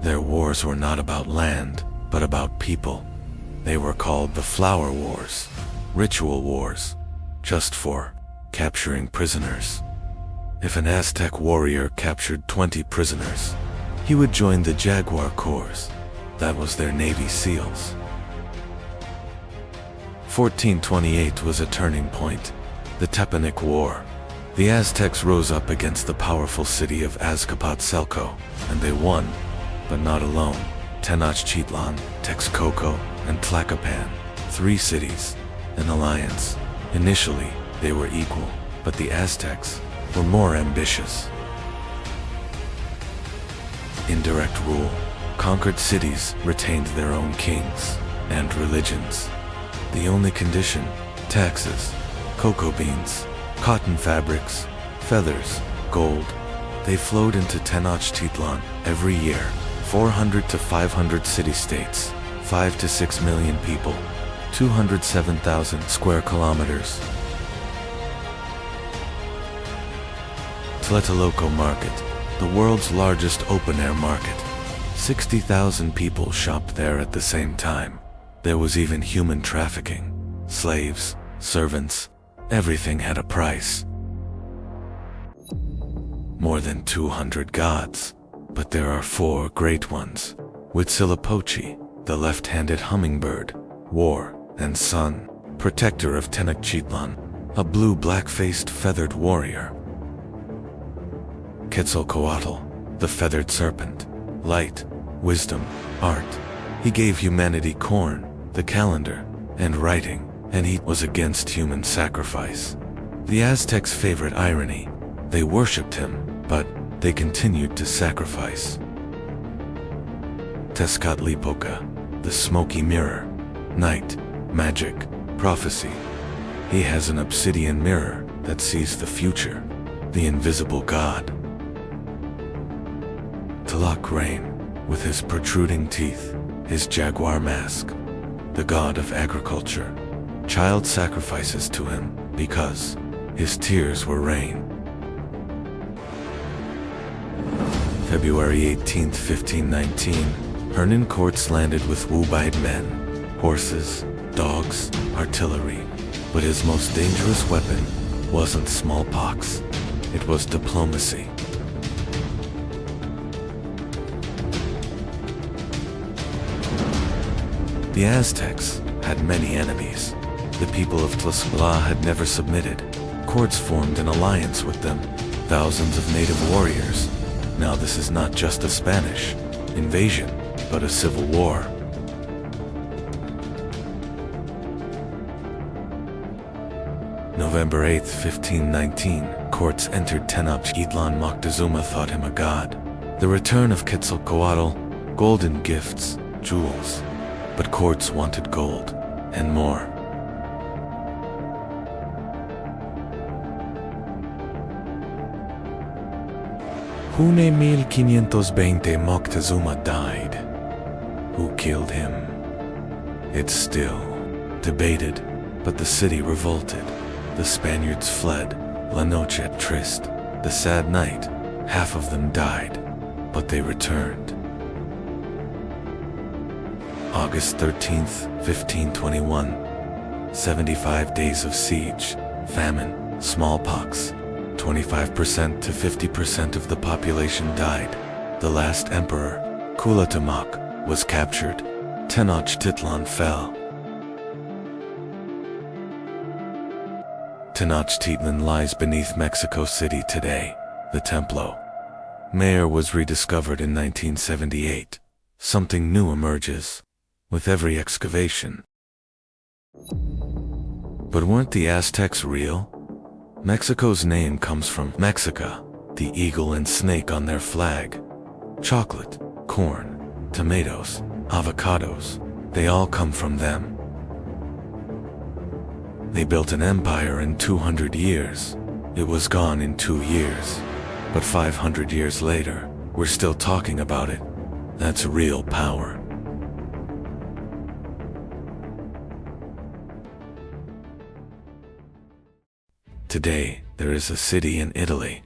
Their wars were not about land, but about people. They were called the Flower Wars, ritual wars, just for capturing prisoners. If an Aztec warrior captured 20 prisoners, he would join the Jaguar Corps. That was their Navy SEALs. 1428 was a turning point, the Tepanec War. The Aztecs rose up against the powerful city of Azcapotzalco, and they won, but not alone. Tenochtitlan, Texcoco, and Tlacopan, 3 cities, an alliance. Initially, they were equal, but the Aztecs were more ambitious. Indirect rule. Conquered cities retained their own kings and religions. The only condition: taxes, cocoa beans, cotton fabrics, feathers, gold. They flowed into Tenochtitlan every year. 400 to 500 city-states, 5 to 6 million people, 207,000 square kilometers. Tlatelolco Market, the world's largest open-air market. 60,000 people shopped there at the same time. There was even human trafficking. Slaves, servants, everything had a price. More than 200 gods, but there are 4 great ones. Huitzilopochtli, the left-handed hummingbird, war and sun, protector of Tenochtitlan, a blue black-faced feathered warrior. Quetzalcoatl, the feathered serpent, light, wisdom, art. He gave humanity corn, the calendar, and writing, and he was against human sacrifice. The Aztecs' favorite irony: they worshipped him, but they continued to sacrifice. Tezcatlipoca, the smoky mirror, night, magic, prophecy. He has an obsidian mirror that sees the future, the invisible god. Tlaloc Rain, with his protruding teeth, his jaguar mask, the god of agriculture. Child sacrifices to him because his tears were rain. February 18, 1519, Hernan courts landed with Wu-Bide men, horses, dogs, artillery. But his most dangerous weapon wasn't smallpox, it was diplomacy. The Aztecs had many enemies. The people of Tlaxcala had never submitted. Courts formed an alliance with them, thousands of native warriors. Now this is not just a Spanish invasion, but a civil war. November 8, 1519, courts entered Tenochtitlan. Moctezuma thought him a god. The return of Quetzalcoatl, golden gifts, jewels. but courts wanted gold and more. June 1520 Moctezuma died. Who killed him? It's still debated, but the city revolted. The Spaniards fled. La Noche Triste, the sad night. Half of them died, but they returned. August 13th, 1521. 75 days of siege, famine, smallpox. 25% to 50% of the population died. The last emperor, Kulotamak, was captured. Tenochtitlan fell. Tenochtitlan lies beneath Mexico City today. The Templo Mayor was rediscovered in 1978. Something new emerges with every excavation. But weren't the Aztecs real? Mexico's name comes from Mexica, the eagle and snake on their flag. Chocolate, corn, tomatoes, avocados, they all come from them. They built an empire in 200 years. It was gone in 2 years. But 500 years later, we're still talking about it. That's real power. Today, there is a city in Italy.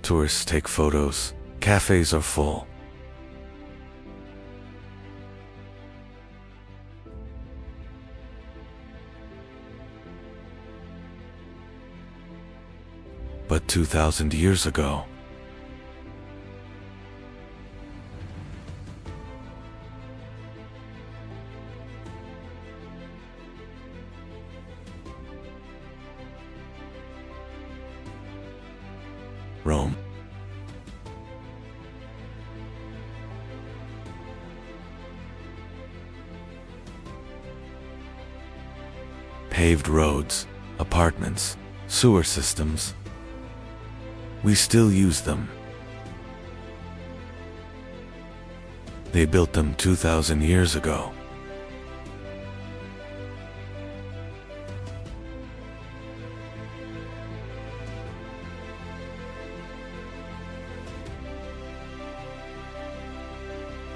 Tourists take photos. Cafes are full. But 2,000 years ago, Rome. Paved roads, apartments, sewer systems. We still use them. They built them 2,000 years ago.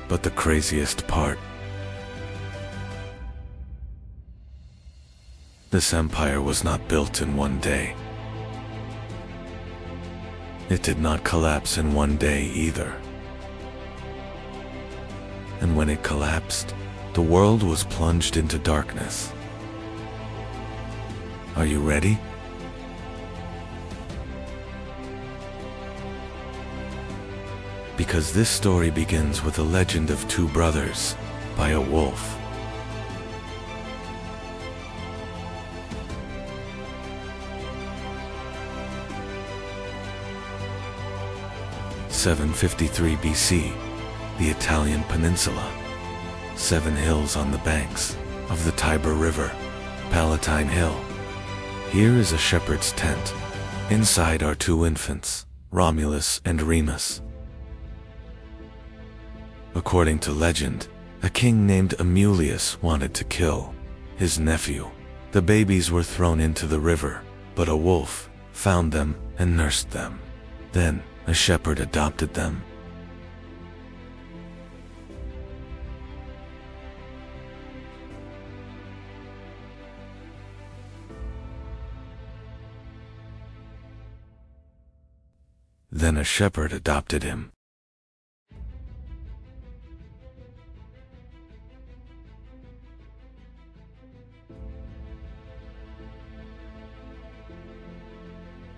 But the craziest part, this empire was not built in one day. It did not collapse in one day either. And when it collapsed, the world was plunged into darkness. Are you ready? Because this story begins with a legend of two brothers by a wolf. (753 BC), the Italian peninsula. 7 hills on the banks of the Tiber River, Palatine Hill. Here is a shepherd's tent. Inside are 2 infants, Romulus and Remus. According to legend, a king named Amulius wanted to kill his nephew. The babies were thrown into the river, but a wolf found them and nursed them. Then, a shepherd adopted them. Then a shepherd adopted him.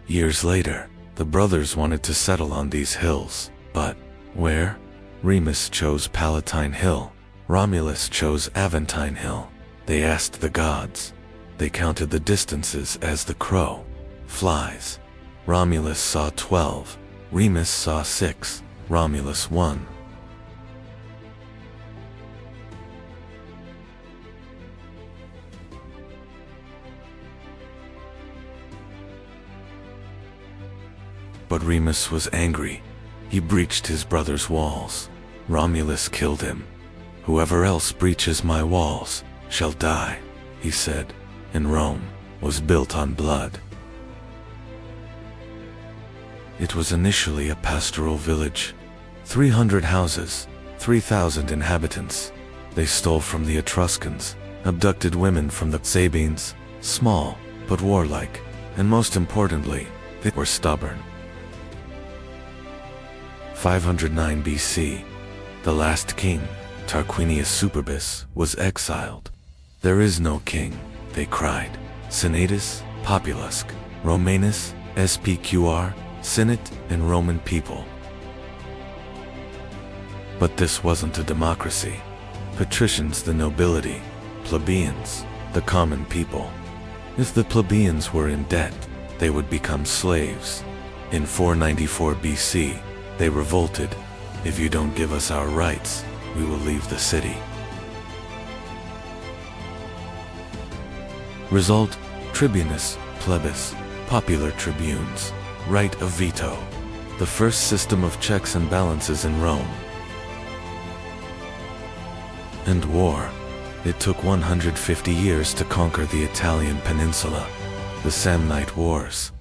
Years later, the brothers wanted to settle on these hills, but where? Remus chose Palatine Hill. Romulus chose Aventine Hill. They asked the gods. They counted the distances as the crow flies. Romulus saw 12. Remus saw 6. Romulus won. But Remus was angry. He breached his brother's walls. Romulus killed him. "Whoever else breaches my walls shall die," he said. And Rome was built on blood. It was initially a pastoral village. 300 houses, 3,000 inhabitants. They stole from the Etruscans, abducted women from the Sabines, small but warlike, and most importantly, they were stubborn. 509 BC, the last king, Tarquinius Superbus, was exiled. "There is no king," they cried. "Senatus, Populusque, Romanus, SPQR, Senate, and Roman people." But this wasn't a democracy. Patricians, the nobility; plebeians, the common people. If the plebeians were in debt, they would become slaves. In 494 BC, they revolted. "If you don't give us our rights, we will leave the city." Result: tribunus, plebis, popular tribunes, right of veto, the first system of checks and balances in Rome. And war. It took 150 years to conquer the Italian peninsula. The Samnite Wars.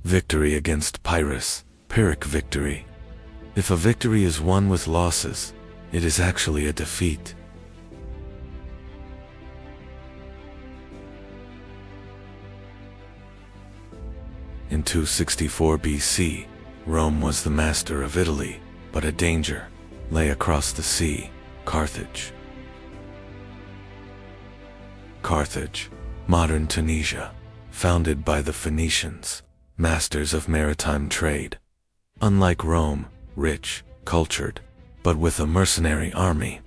Victory against Pyrrhus, Pyrrhic victory. If a victory is won with losses, it is actually a defeat. In 264 BC, Rome was the master of Italy, but a danger lay across the sea: Carthage. Carthage, modern Tunisia, founded by the Phoenicians, masters of maritime trade. Unlike Rome, rich, cultured, but with a mercenary army.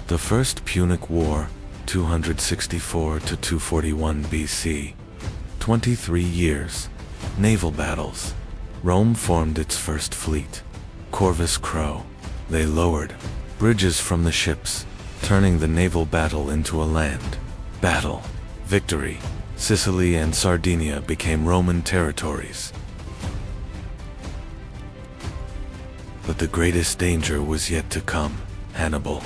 The First Punic War, 264 to 241 BC. 23 years. Naval battles. Rome formed its first fleet, Corvus Crow. They lowered bridges from the ships, turning the naval battle into a land battle. Victory. Sicily and Sardinia became Roman territories. But the greatest danger was yet to come: Hannibal.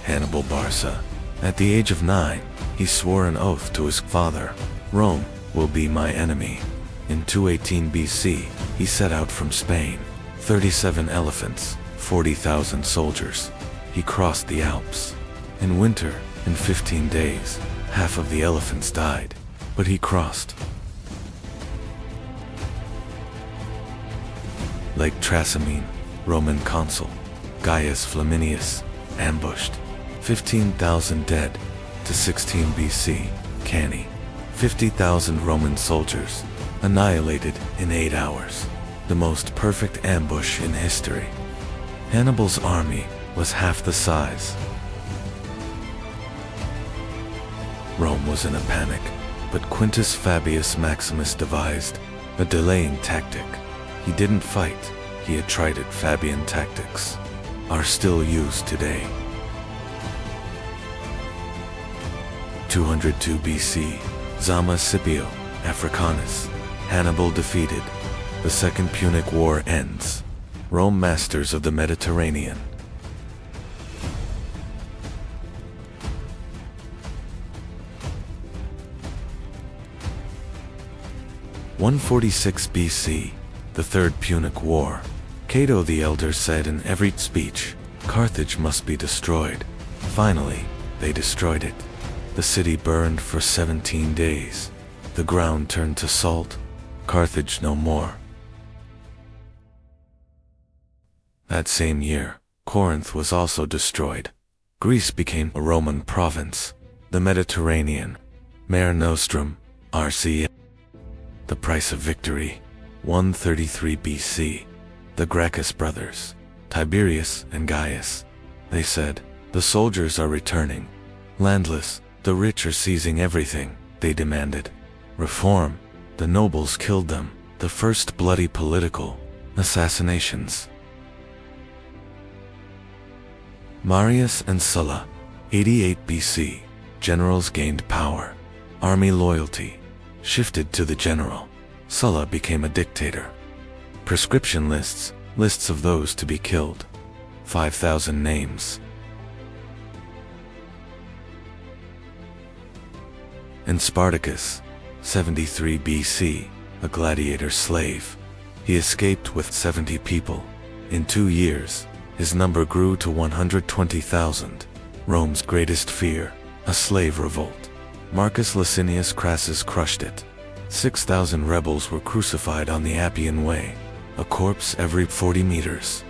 Hannibal Barca. At the age of 9, he swore an oath to his father: "Rome will be my enemy." In 218 BC, he set out from Spain. 37 elephants, 40,000 soldiers. He crossed the Alps. In winter, in 15 days, half of the elephants died, but he crossed. Lake Trasimene, Roman consul, Gaius Flaminius, ambushed. 15,000 dead. To 16 BC, Cannae. 50,000 Roman soldiers, annihilated in 8 hours. The most perfect ambush in history. Hannibal's army was half the size. Rome was in a panic, but Quintus Fabius Maximus devised a delaying tactic. He didn't fight, he had tried it. Fabian tactics are still used today. 202 BC, Zama Scipio, Africanus. Hannibal defeated. The Second Punic War ends. Rome masters of the Mediterranean. (146 BC), the Third Punic War. Cato the Elder said in every speech, "Carthage must be destroyed." Finally, they destroyed it. The city burned for 17 days. The ground turned to salt. Carthage no more. That same year, Corinth was also destroyed. Greece became a Roman province. The Mediterranean, Mare Nostrum, RC. The price of victory, 133 BC. The Gracchus brothers, Tiberius and Gaius. They said, The soldiers are returning. Landless, the rich are seizing everything, they demanded. Reform, the nobles killed them, the first bloody political assassinations. Marius and Sulla, 88 BC, generals gained power. Army loyalty shifted to the general. Sulla became a dictator. Prescription lists, lists of those to be killed. 5,000 names. And Spartacus, 73 BC, a gladiator slave. He escaped with 70 people. In 2 years, his number grew to 120,000. Rome's greatest fear, a slave revolt. Marcus Licinius Crassus crushed it. 6,000 rebels were crucified on the Appian Way, a corpse every 40 meters.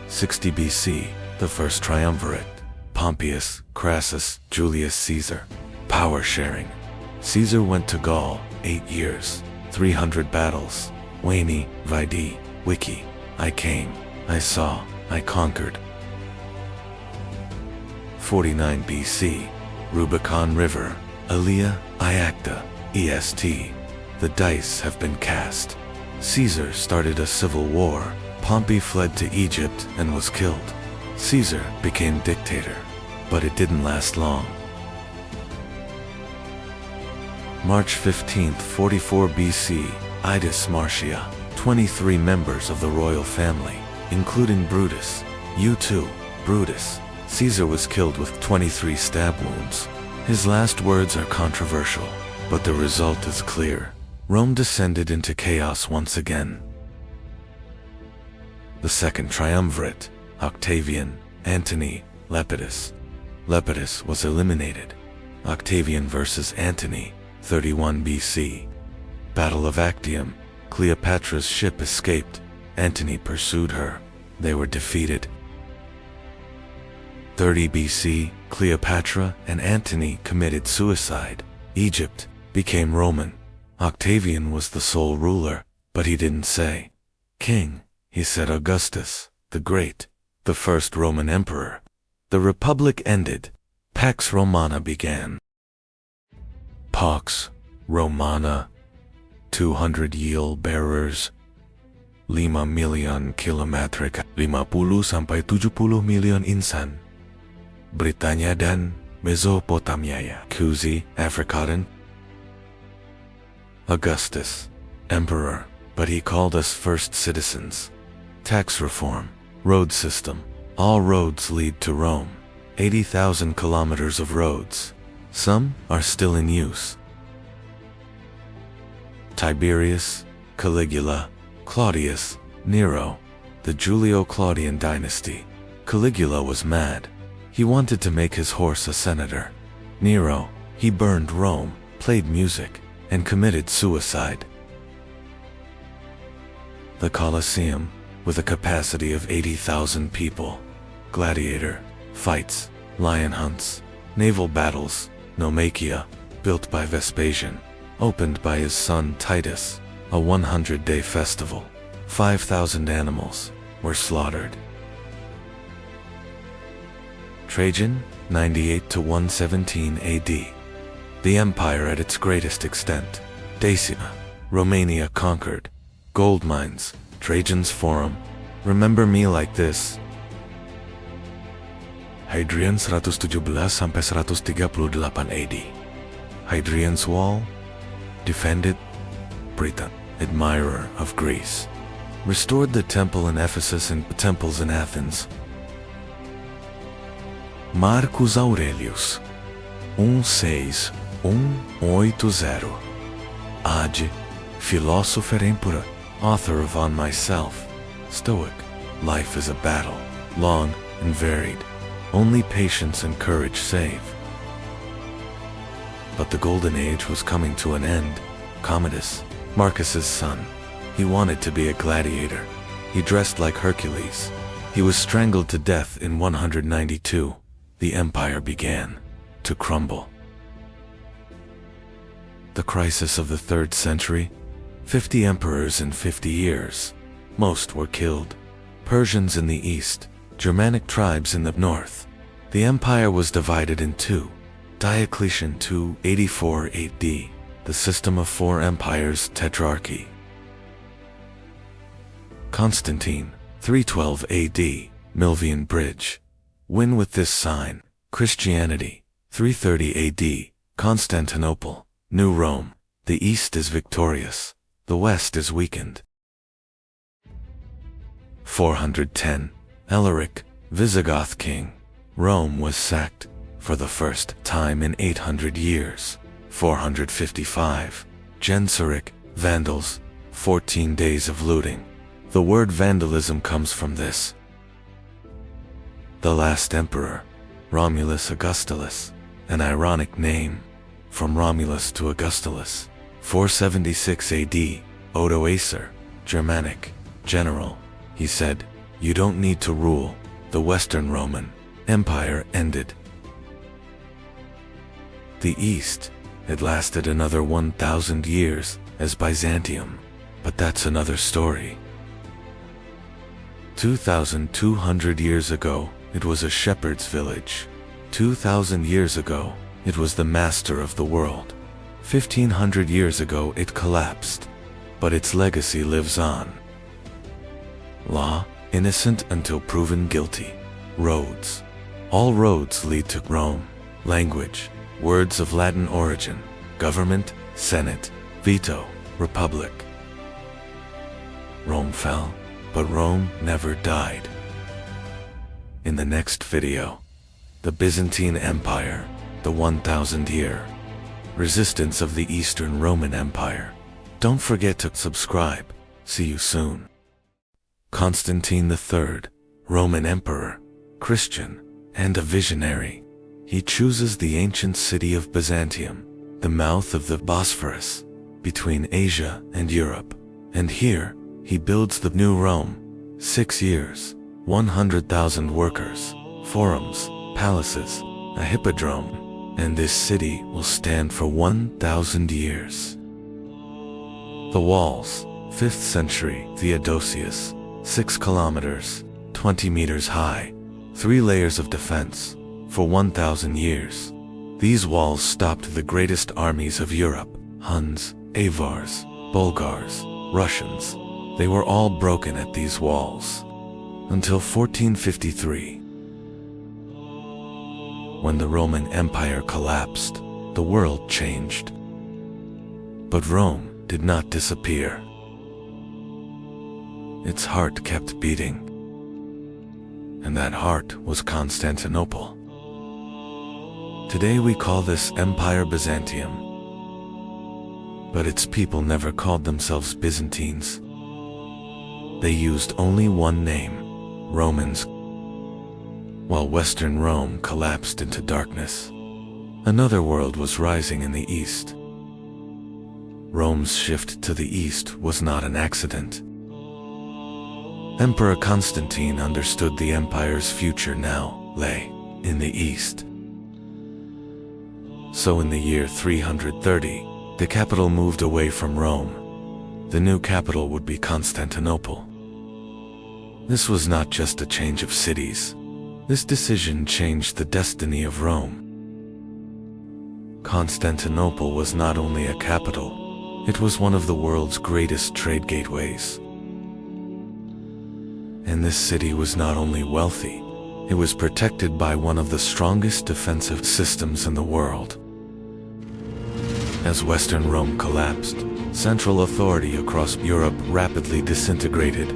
60 BC, the first triumvirate. Pompeius, Crassus, Julius Caesar. Power sharing. Caesar went to Gaul, 8 years, 300 battles. Veni, Vidi, Vici. I came, I saw, I conquered. 49 BC, Rubicon River, Aelia, Iacta, EST. The dice have been cast. Caesar started a civil war. Pompey fled to Egypt and was killed. Caesar became dictator, but it didn't last long. March 15th, 44 BC, Idus Marcia, 23 members of the royal family, including Brutus. You too, Brutus. Caesar was killed with 23 stab wounds. His last words are controversial, but the result is clear. Rome descended into chaos once again. The second triumvirate, Octavian, Antony, Lepidus. Lepidus was eliminated. Octavian versus Antony, 31 BC. Battle of Actium. Cleopatra's ship escaped. Antony pursued her. They were defeated. 30 BC, Cleopatra and Antony committed suicide. Egypt became Roman. Octavian was the sole ruler, but he didn't say king. He said Augustus, the Great, the first Roman emperor. The Republic ended. Pax Romana began. Pax Romana, 200 yield-bearers, 5 million kilometrik, 50 sampai 70 million insan. Britania dan Mesopotamia, Kuzi, Afrikadan. Augustus, emperor, but he called us first citizens. Tax reform, road system. All roads lead to Rome. 80,000 kilometers of roads. Some are still in use. Tiberius, Caligula, Claudius, Nero, the Julio-Claudian dynasty. Caligula was mad. He wanted to make his horse a senator. Nero, he burned Rome, played music, and committed suicide. The Colosseum, with a capacity of 80,000 people. Gladiator, fights, lion hunts, naval battles. Nomakia, built by Vespasian, opened by his son Titus, a 100-day festival. 5,000 animals were slaughtered. Trajan, 98 to 117 AD. The empire at its greatest extent. Dacia, Romania conquered. Gold mines, Trajan's Forum. Remember me like this. Hadrian 117 sampai 138 AD. Hadrian's Wall, defended. Britain, admirer of Greece, restored the temple in Ephesus and temples in Athens. Marcus Aurelius, 1680. Age, philosopher emperor, author of On Myself. Stoic, life is a battle, long and varied. Only patience and courage save. But the golden age was coming to an end. Commodus, Marcus's son. He wanted to be a gladiator. He dressed like Hercules. He was strangled to death in 192. The empire began to crumble. The crisis of the 3rd century. 50 emperors in 50 years. Most were killed. Persians in the east, Germanic tribes in the north. The empire was divided in two. Diocletian 284 AD, the system of four empires tetrarchy. Constantine 312 AD, Milvian Bridge. Win with this sign. Christianity 330 AD, Constantinople, New Rome. The east is victorious, the west is weakened. 410, Alaric, Visigoth king. Rome was sacked, for the first time in 800 years. 455, Genseric, Vandals, 14 days of looting. The word vandalism comes from this. The last emperor, Romulus Augustulus, an ironic name, from Romulus to Augustulus. 476 AD, Odoacer, Germanic, general. He said, "You don't need to rule." The Western Roman Empire ended. The East, it lasted another 1,000 years as Byzantium, but that's another story. 2,200 years ago, it was a shepherd's village. 2,000 years ago, it was the master of the world. 1,500 years ago, it collapsed, but its legacy lives on. Law, innocent until proven guilty. Roads. All roads lead to Rome. Language, words of Latin origin. Government, Senate, veto, republic. Rome fell, but Rome never died. In the next video, the Byzantine Empire, the 1,000-year resistance of the Eastern Roman Empire. Don't forget to subscribe. See you soon. Constantine III, Roman Emperor, Christian, and a visionary. He chooses the ancient city of Byzantium, the mouth of the Bosphorus, between Asia and Europe. And here, he builds the new Rome. 6 years, 100,000 workers, forums, palaces, a hippodrome, and this city will stand for 1,000 years. The walls, 5th century Theodosius, 6 kilometers, 20 meters high, 3 layers of defense, for 1,000 years. These walls stopped the greatest armies of Europe, Huns, Avars, Bulgars, Russians. They were all broken at these walls. Until 1453. When the Roman Empire collapsed, the world changed. But Rome did not disappear. Its heart kept beating. And that heart was Constantinople. Today we call this Empire Byzantium. But its people never called themselves Byzantines. They used only one name, Romans. While Western Rome collapsed into darkness, another world was rising in the east. Rome's shift to the east was not an accident. Emperor Constantine understood the empire's future now lay in the east. So in the year 330, the capital moved away from Rome. The new capital would be Constantinople. This was not just a change of cities. This decision changed the destiny of Rome. Constantinople was not only a capital, it was one of the world's greatest trade gateways. And this city was not only wealthy, it was protected by one of the strongest defensive systems in the world. As Western Rome collapsed, central authority across Europe rapidly disintegrated.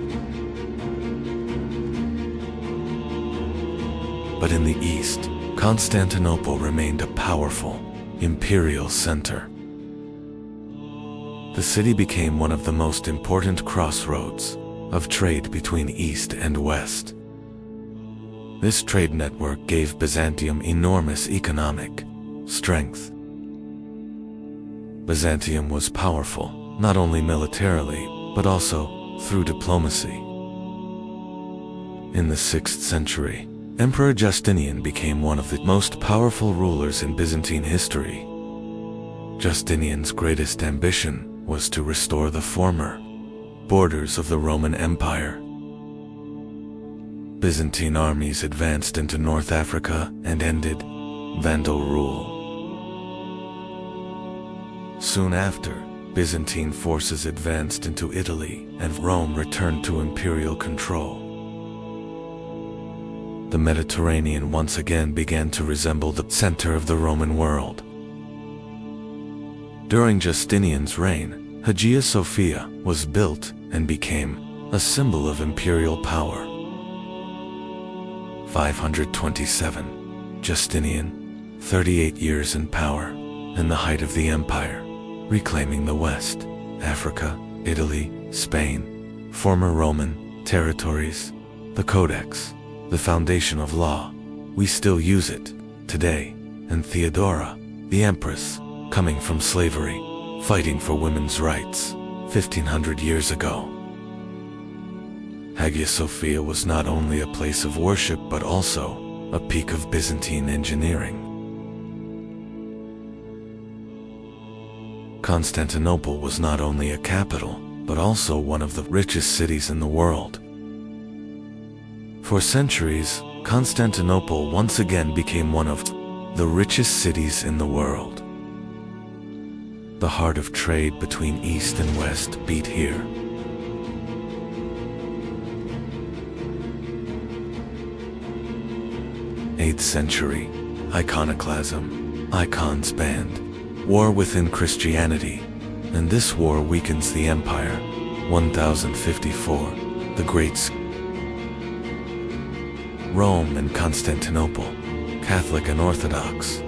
But in the east, Constantinople remained a powerful, imperial center. The city became one of the most important crossroads of trade between East and West. This trade network gave Byzantium enormous economic strength. Byzantium was powerful, not only militarily, but also through diplomacy. In the 6th century, Emperor Justinian became one of the most powerful rulers in Byzantine history. Justinian's greatest ambition was to restore the former borders of the Roman Empire. Byzantine armies advanced into North Africa and ended Vandal rule. Soon after, Byzantine forces advanced into Italy, and Rome returned to imperial control. The Mediterranean once again began to resemble the center of the Roman world. During Justinian's reign, Hagia Sophia was built and became a symbol of imperial power. 527. Justinian, 38 years in power, and the height of the empire, reclaiming the West, Africa, Italy, Spain, former Roman territories, the Codex, the foundation of law. We still use it today. And Theodora, the Empress, coming from slavery, fighting for women's rights, 1500 years ago. Hagia Sophia was not only a place of worship but also a peak of Byzantine engineering. Constantinople was not only a capital, but also one of the richest cities in the world. For centuries, Constantinople once again became one of the richest cities in the world. The heart of trade between East and West beat here. Eighth century, iconoclasm, icons banned, war within Christianity, and this war weakens the empire. 1054, the Great Rome and Constantinople, Catholic and Orthodox.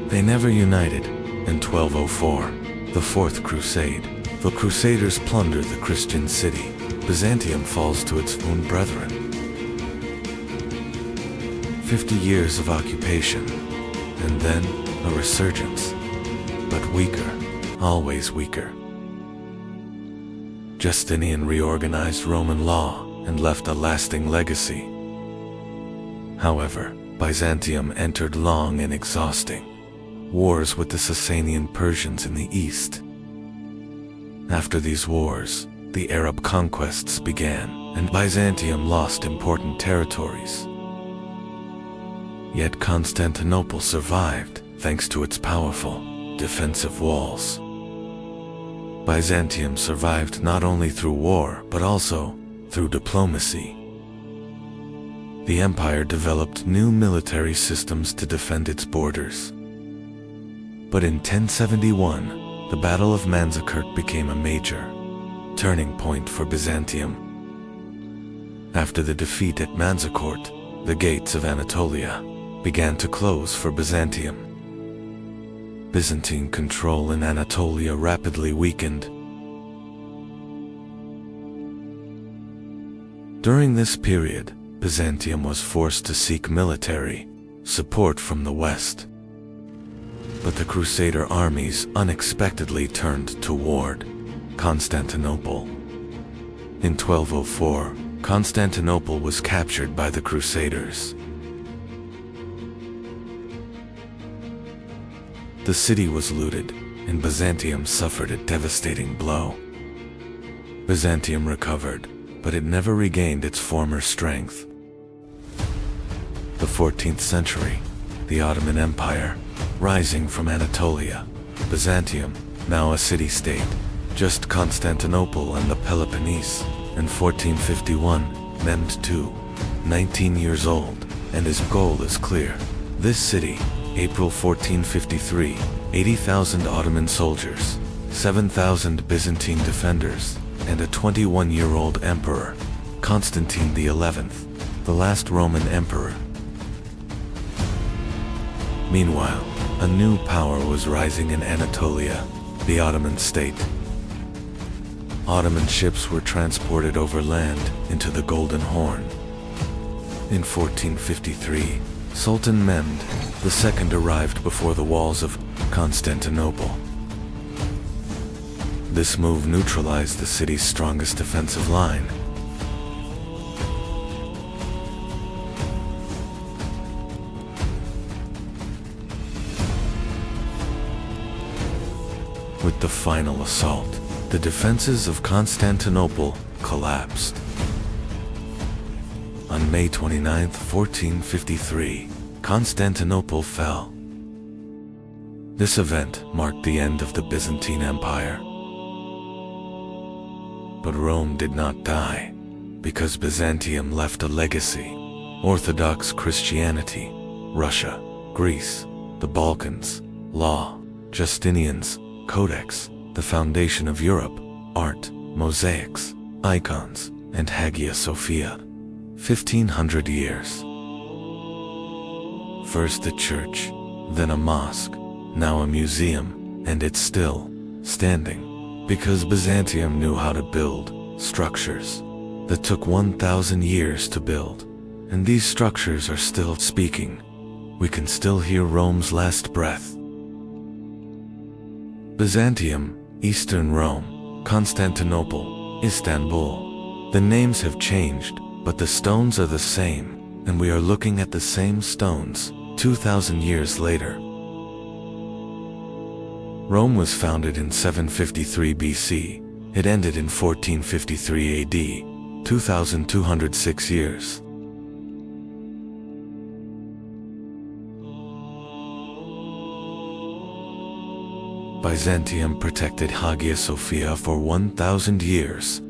They never united. In 1204, the Fourth Crusade, the Crusaders plunder the Christian city. Byzantium falls to its own brethren. 50 years of occupation, and then a resurgence. But weaker, always weaker. Justinian reorganized Roman law and left a lasting legacy. However, Byzantium entered long and exhausting wars with the Sasanian Persians in the east. After these wars, the Arab conquests began, and Byzantium lost important territories. Yet Constantinople survived thanks to its powerful defensive walls. Byzantium survived not only through war but also through diplomacy. The empire developed new military systems to defend its borders. But in 1071, the Battle of Manzikert became a major turning point for Byzantium. After the defeat at Manzikert, the gates of Anatolia began to close for Byzantium. Byzantine control in Anatolia rapidly weakened. During this period, Byzantium was forced to seek military support from the West. But the Crusader armies unexpectedly turned toward Constantinople. In 1204, Constantinople was captured by the Crusaders. The city was looted, and Byzantium suffered a devastating blow. Byzantium recovered, but it never regained its former strength. The 14th century, the Ottoman Empire, rising from Anatolia, Byzantium, now a city-state, just Constantinople and the Peloponnese, in 1451, Mehmed II, 19 years old, and his goal is clear. This city, April 1453, 80,000 Ottoman soldiers, 7,000 Byzantine defenders, and a 21-year-old emperor, Constantine XI, the last Roman emperor. Meanwhile, a new power was rising in Anatolia, the Ottoman state. Ottoman ships were transported over land into the Golden Horn. In 1453, Sultan Mehmed II arrived before the walls of Constantinople. This move neutralized the city's strongest defensive line. With the final assault, the defenses of Constantinople collapsed. On May 29, 1453, Constantinople fell. This event marked the end of the Byzantine Empire. But Rome did not die, because Byzantium left a legacy: Orthodox Christianity, Russia, Greece, the Balkans, law, Justinian's Codex, the foundation of Europe, art, mosaics, icons, and Hagia Sophia. 1500 years. First a church, then a mosque, now a museum, and it's still standing, because Byzantium knew how to build structures that took 1,000 years to build. And these structures are still speaking. We can still hear Rome's last breath. Byzantium, Eastern Rome, Constantinople, Istanbul. The names have changed, but the stones are the same, and we are looking at the same stones 2,000 years later. Rome was founded in 753 BC. It ended in 1453 AD, 2,206 years. Byzantium protected Hagia Sophia for 1,000 years.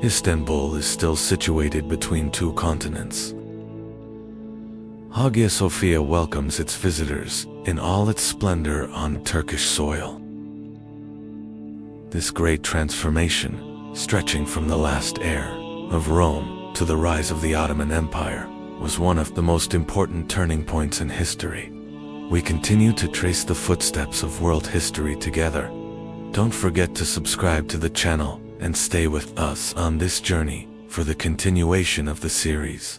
Istanbul is still situated between two continents. Hagia Sophia welcomes its visitors in all its splendor on Turkish soil. This great transformation, stretching from the last heir of Rome to the rise of the Ottoman Empire, was one of the most important turning points in history. We continue to trace the footsteps of world history together. Don't forget to subscribe to the channel and stay with us on this journey for the continuation of the series.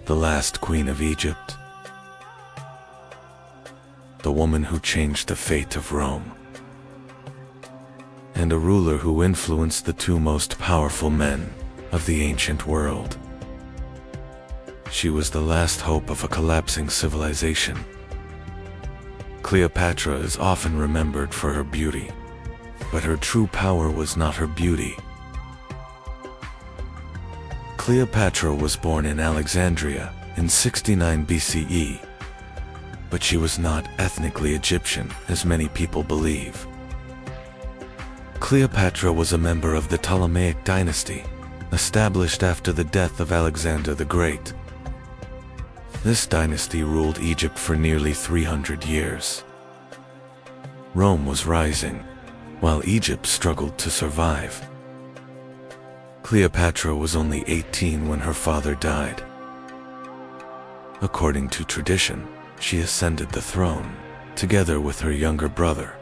The last queen of Egypt. The woman who changed the fate of Rome. And a ruler who influenced the two most powerful men of the ancient world. She was the last hope of a collapsing civilization. Cleopatra is often remembered for her beauty, but her true power was not her beauty. Cleopatra was born in Alexandria in 69 BCE, but she was not ethnically Egyptian, as many people believe. Cleopatra was a member of the Ptolemaic dynasty, established after the death of Alexander the Great. This dynasty ruled Egypt for nearly 300 years. Rome was rising, while Egypt struggled to survive. Cleopatra was only 18 when her father died. According to tradition, she ascended the throne, together with her younger brother.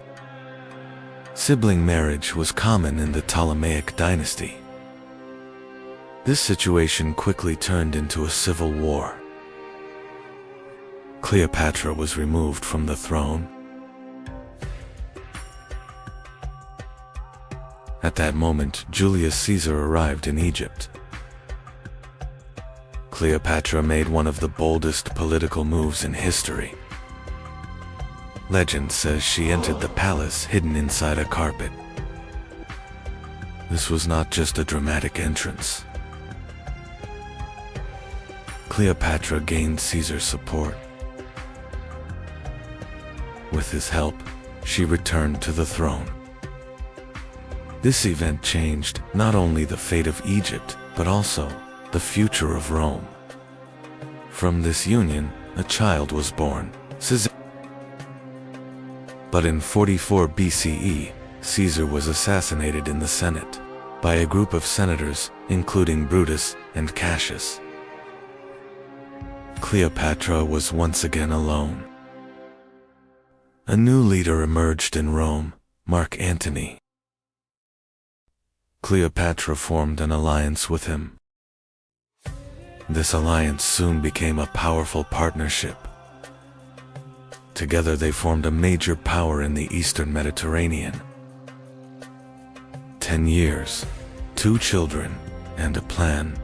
Sibling marriage was common in the Ptolemaic dynasty. This situation quickly turned into a civil war. Cleopatra was removed from the throne. At that moment, Julius Caesar arrived in Egypt. Cleopatra made one of the boldest political moves in history. Legend says she entered the palace hidden inside a carpet. This was not just a dramatic entrance. Cleopatra gained Caesar's support. With his help, she returned to the throne. This event changed not only the fate of Egypt, but also the future of Rome. From this union, a child was born, Caesar. But in 44 BCE, Caesar was assassinated in the Senate by a group of senators, including Brutus and Cassius. Cleopatra was once again alone. A new leader emerged in Rome, Mark Antony. Cleopatra formed an alliance with him. This alliance soon became a powerful partnership. Together they formed a major power in the Eastern Mediterranean. 10 years, 2 children, and a plan.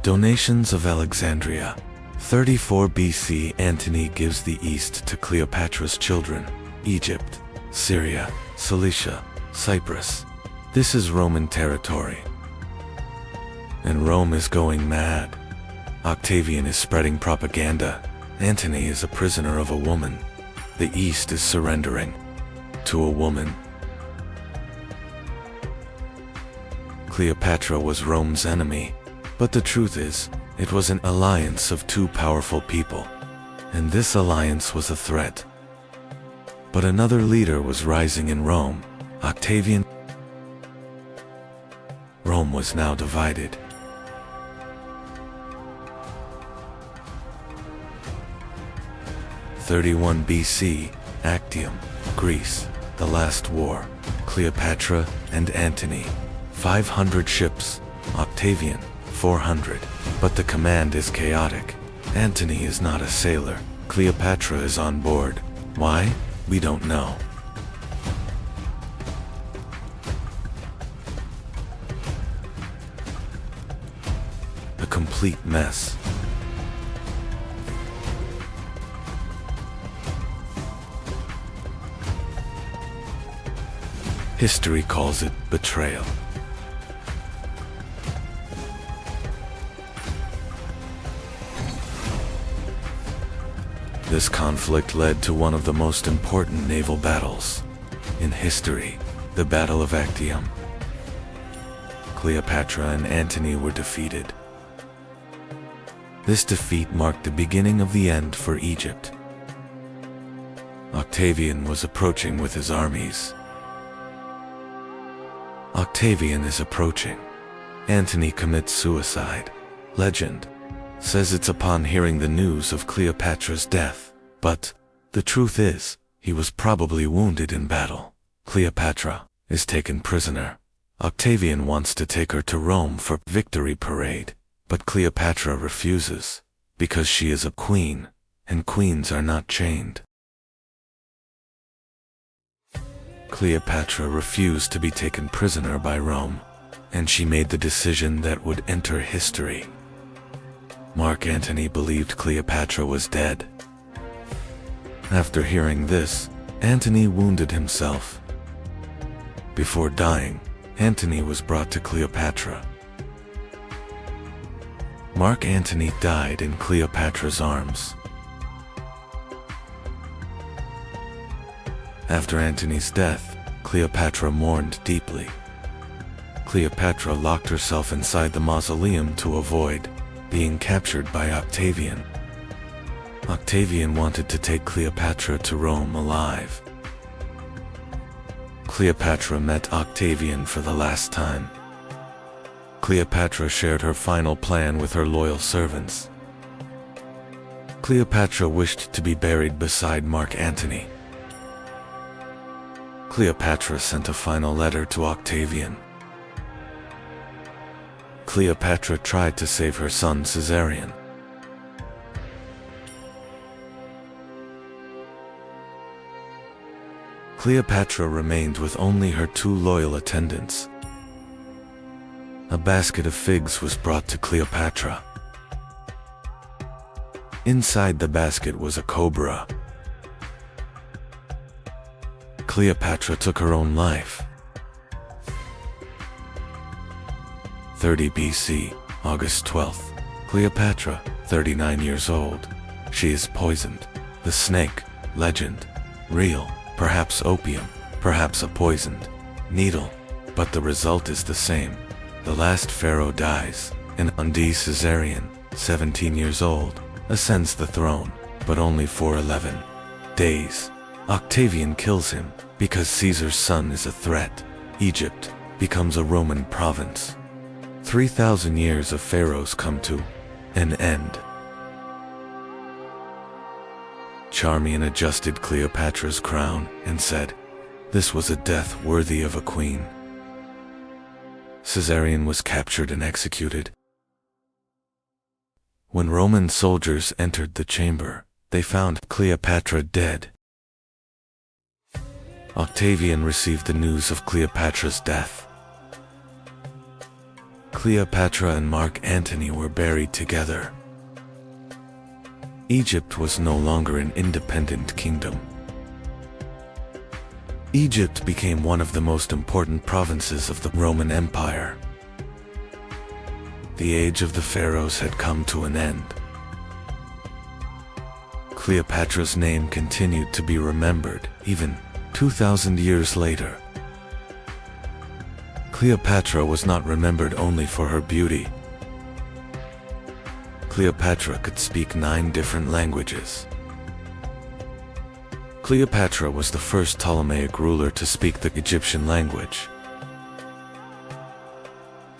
Donations of Alexandria. 34 BC, Antony gives the east to Cleopatra's children: Egypt, Syria, Cilicia, Cyprus. This is Roman territory. and Rome is going mad. Octavian is spreading propaganda. Antony is a prisoner of a woman. The East is surrendering to a woman. Cleopatra was Rome's enemy, but the truth is, it was an alliance of two powerful people, and this alliance was a threat. But another leader was rising in Rome, Octavian. Rome was now divided. (31 BC), Actium, Greece, the last war. Cleopatra and Antony, 500 ships, Octavian, 400. But the command is chaotic. Antony is not a sailor. Cleopatra is on board. Why? We don't know. A complete mess. History calls it betrayal. This conflict led to one of the most important naval battles in history, the Battle of Actium. Cleopatra and Antony were defeated. This defeat marked the beginning of the end for Egypt. Octavian was approaching with his armies. Octavian is approaching. Antony commits suicide. Legend says it's upon hearing the news of Cleopatra's death, but the truth is, he was probably wounded in battle. Cleopatra is taken prisoner. Octavian wants to take her to Rome for victory parade, but Cleopatra refuses, because she is a queen, and queens are not chained. Cleopatra refused to be taken prisoner by Rome, and she made the decision that would enter history. Mark Antony believed Cleopatra was dead. After hearing this, Antony wounded himself. Before dying, Antony was brought to Cleopatra. Mark Antony died in Cleopatra's arms. After Antony's death, Cleopatra mourned deeply. Cleopatra locked herself inside the mausoleum to avoid being captured by Octavian. Octavian wanted to take Cleopatra to Rome alive. Cleopatra met Octavian for the last time. Cleopatra shared her final plan with her loyal servants. Cleopatra wished to be buried beside Mark Antony. Cleopatra sent a final letter to Octavian. Cleopatra tried to save her son Caesarion. Cleopatra remained with only her two loyal attendants. A basket of figs was brought to Cleopatra. Inside the basket was a cobra. Cleopatra took her own life. 30 BC, August 12th. Cleopatra, 39 years old. She is poisoned. The snake, legend, real, perhaps opium, perhaps a poisoned needle, but the result is the same. The last pharaoh dies, and Caesarion, 17 years old, ascends the throne, but only for 11 days. Octavian kills him, because Caesar's son is a threat. Egypt becomes a Roman province. 3,000 years of pharaohs come to an end. Charmian adjusted Cleopatra's crown and said, "This was a death worthy of a queen." Caesarion was captured and executed. When Roman soldiers entered the chamber, they found Cleopatra dead. Octavian received the news of Cleopatra's death. Cleopatra and Mark Antony were buried together. Egypt was no longer an independent kingdom. Egypt became one of the most important provinces of the Roman Empire. the age of the pharaohs had come to an end. Cleopatra's name continued to be remembered, even 2,000 years later. Cleopatra was not remembered only for her beauty. Cleopatra could speak 9 different languages. Cleopatra was the first Ptolemaic ruler to speak the Egyptian language.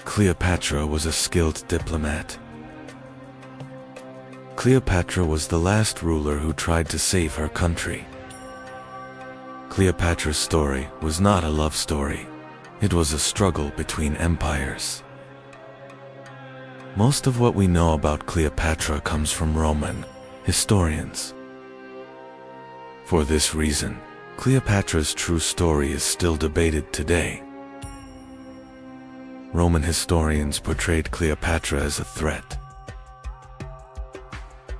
Cleopatra was a skilled diplomat. Cleopatra was the last ruler who tried to save her country. Cleopatra's story was not a love story. It was a struggle between empires. Most of what we know about Cleopatra comes from Roman historians. For this reason, Cleopatra's true story is still debated today. Roman historians portrayed Cleopatra as a threat.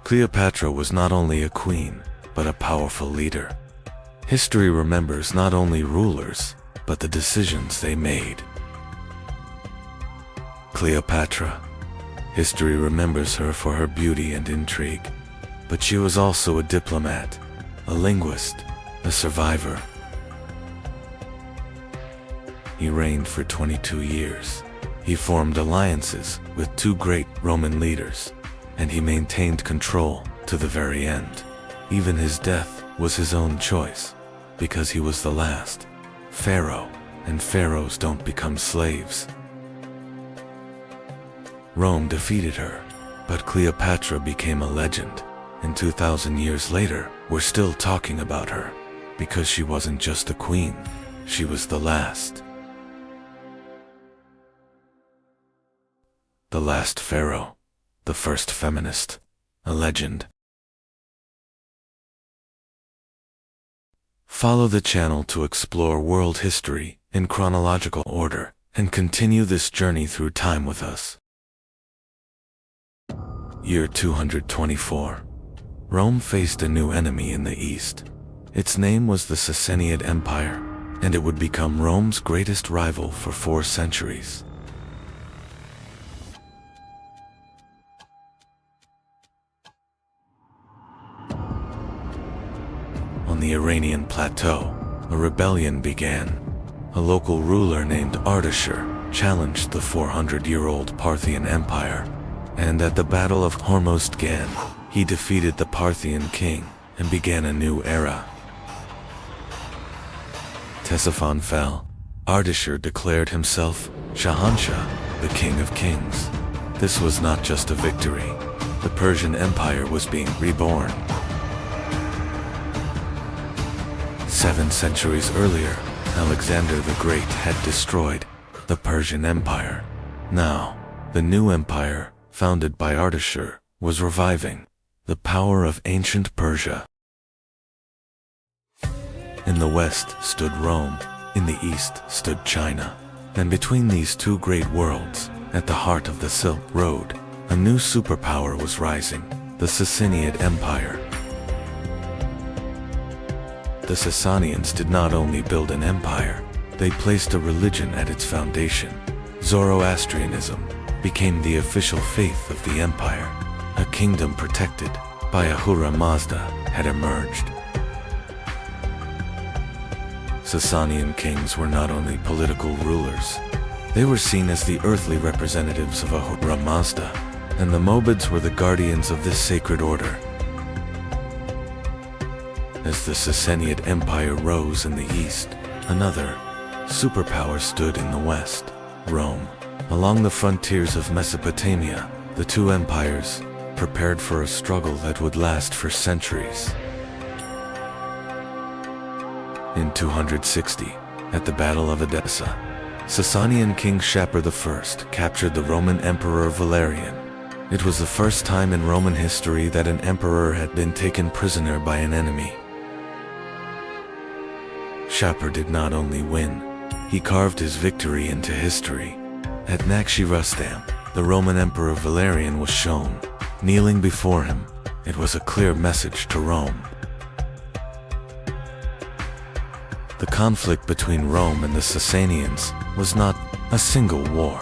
Cleopatra was not only a queen, but a powerful leader. History remembers not only rulers, but the decisions they made. Cleopatra. History remembers her for her beauty and intrigue. But she was also a diplomat, a linguist, a survivor. He reigned for 22 years. He formed alliances with 2 great Roman leaders, and he maintained control to the very end. Even his death was his own choice, because he was the last pharaoh, and pharaohs don't become slaves. Rome defeated her, but Cleopatra became a legend, and 2,000 years later, we're still talking about her, because she wasn't just a queen, she was the last. The last pharaoh, the first feminist, a legend. Follow the channel to explore world history in chronological order and continue this journey through time with us. Year 224. Rome faced a new enemy in the east. Its name was the Sassanid Empire, and it would become Rome's greatest rival for 4 centuries. On the Iranian plateau, a rebellion began. A local ruler named Artashir challenged the 400-year-old Parthian Empire, and at the Battle of Hormozgan, he defeated the Parthian king and began a new era. Ctesiphon fell. Artashir declared himself Shahanshah, the King of Kings. This was not just a victory. The Persian Empire was being reborn. 7 centuries earlier, Alexander the Great had destroyed the Persian Empire. Now, the new empire, founded by Artashir, was reviving the power of ancient Persia. In the west stood Rome, in the east stood China, and between these 2 great worlds, at the heart of the Silk Road, a new superpower was rising, the Sassanid Empire. The Sassanians did not only build an empire, they placed a religion at its foundation. Zoroastrianism became the official faith of the empire. A kingdom protected by Ahura Mazda had emerged. Sassanian kings were not only political rulers, they were seen as the earthly representatives of Ahura Mazda, and the Mobids were the guardians of this sacred order. As the Sassanid Empire rose in the east, another superpower stood in the west, Rome. Along the frontiers of Mesopotamia, the 2 empires prepared for a struggle that would last for centuries. In 260, at the Battle of Edessa, Sasanian King Shapur I captured the Roman Emperor Valerian. It was the first time in Roman history that an emperor had been taken prisoner by an enemy. Shapur did not only win, he carved his victory into history. At Naxivustam, the Roman Emperor Valerian was shown. Kneeling before him, it was a clear message to Rome. The conflict between Rome and the Sassanians was not a single war.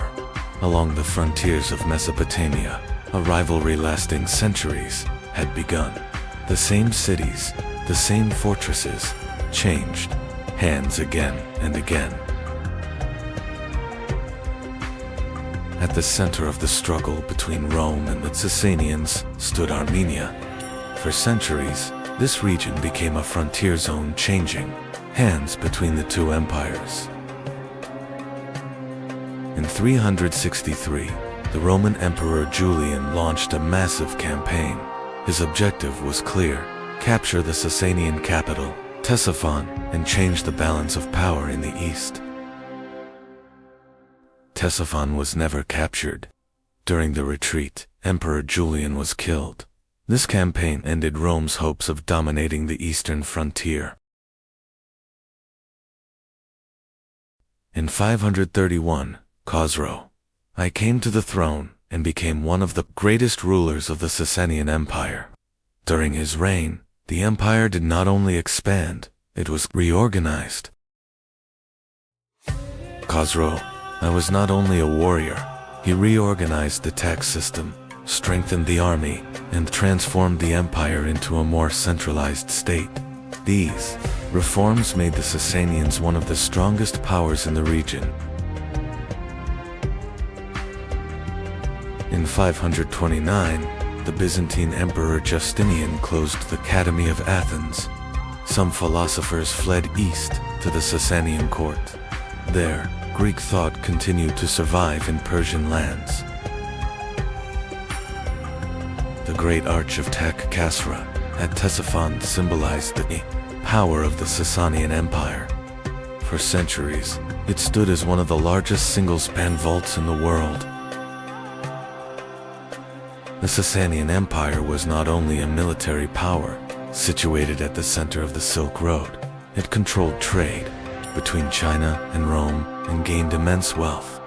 along the frontiers of Mesopotamia, a rivalry lasting centuries had begun. The same cities, the same fortresses, changed hands again and again. At the center of the struggle between Rome and the Sasanians stood Armenia. For centuries, this region became a frontier zone, changing hands between the two empires. In 363, the Roman Emperor Julian launched a massive campaign. His objective was clear: capture the Sasanian capital, Ctesiphon, and change the balance of power in the east. Ctesiphon was never captured. During the retreat, Emperor Julian was killed. This campaign ended Rome's hopes of dominating the eastern frontier. In 531, Khosrow I came to the throne and became one of the greatest rulers of the Sasanian Empire. During his reign, the empire did not only expand, it was reorganized. Khosrow I was not only a warrior, he reorganized the tax system, strengthened the army, and transformed the empire into a more centralized state. These reforms made the Sasanians one of the strongest powers in the region. In 529, the Byzantine Emperor Justinian closed the Academy of Athens. Some philosophers fled east to the Sasanian court. There, Greek thought continued to survive in Persian lands. The Great Arch of Tak-Kasra at Ctesiphon symbolized the power of the Sasanian Empire. For centuries, it stood as one of the largest single-span vaults in the world. The Sasanian Empire was not only a military power, situated at the center of the Silk Road. It controlled trade between China and Rome and gained immense wealth.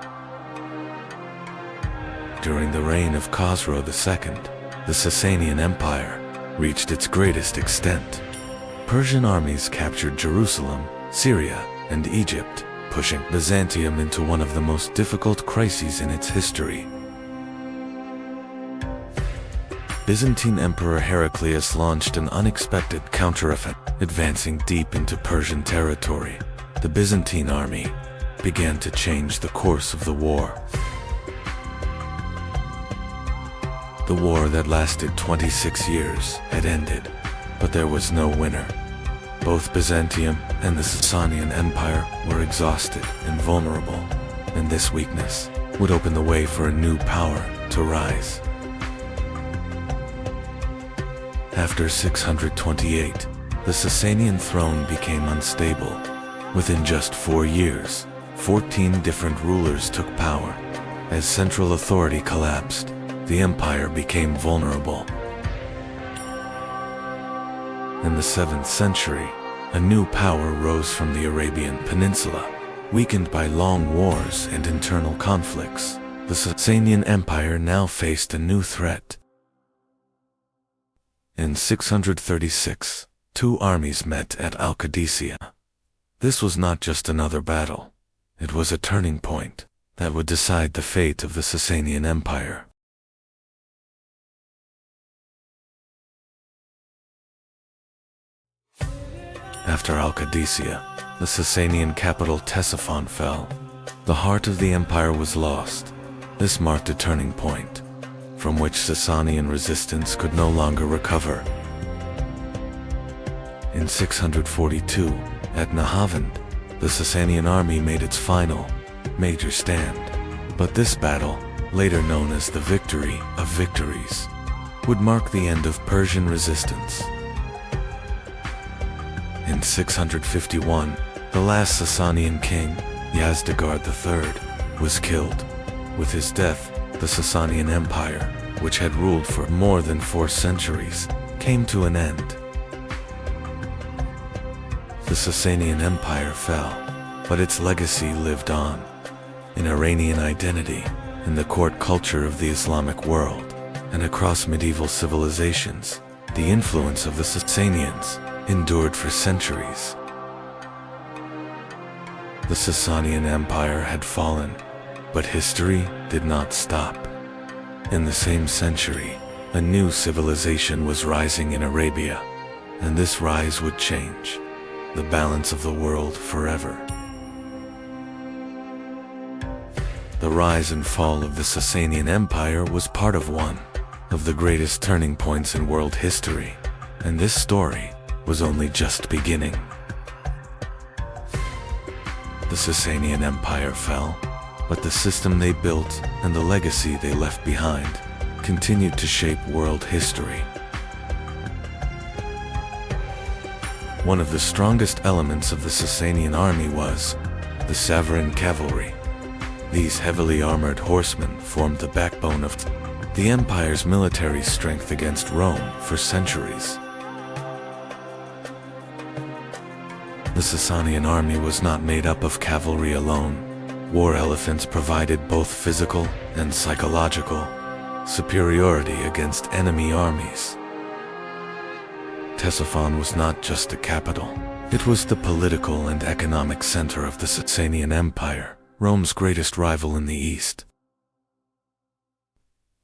During the reign of Khosrow II, the Sasanian Empire reached its greatest extent. Persian armies captured Jerusalem, Syria, and Egypt, pushing Byzantium into one of the most difficult crises in its history. Byzantine Emperor Heraclius launched an unexpected counteroffensive, advancing deep into Persian territory. The Byzantine army began to change the course of the war. The war that lasted 26 years had ended, but there was no winner. Both Byzantium and the Sasanian Empire were exhausted and vulnerable, and this weakness would open the way for a new power to rise. After 628, the Sasanian throne became unstable. Within just 4 years, 14 different rulers took power. As central authority collapsed, the empire became vulnerable. In the 7th century, a new power rose from the Arabian Peninsula. Weakened by long wars and internal conflicts, the Sasanian Empire now faced a new threat. In 636, two armies met at Al-Qadisiyah. This was not just another battle. It was a turning point that would decide the fate of the Sasanian Empire. After Al-Qadisiyah, the Sasanian capital Ctesiphon fell. The heart of the empire was lost. This marked a turning point, from which Sasanian resistance could no longer recover. In 642, at Nahavand, the Sasanian army made its final, major stand. But this battle, later known as the Victory of Victories, would mark the end of Persian resistance. In 651, the last Sasanian king, Yazdegerd III, was killed. With his death, the Sasanian Empire, which had ruled for more than 4 centuries, came to an end. The Sasanian Empire fell, but its legacy lived on. In Iranian identity, in the court culture of the Islamic world, and across medieval civilizations, the influence of the Sasanians endured for centuries. The Sasanian Empire had fallen, But history did not stop. In the same century, a new civilization was rising in Arabia, and this rise would change the balance of the world forever. The rise and fall of the Sasanian Empire was part of one of the greatest turning points in world history, and this story was only just beginning. The Sasanian Empire fell, but the system they built and the legacy they left behind continued to shape world history. One of the strongest elements of the Sasanian army was the Savaran cavalry. These heavily armored horsemen formed the backbone of the empire's military strength against Rome for centuries. The Sasanian army was not made up of cavalry alone. War elephants provided both physical and psychological superiority against enemy armies. Ctesiphon was not just the capital. It was the political and economic center of the Sasanian Empire, Rome's greatest rival in the East.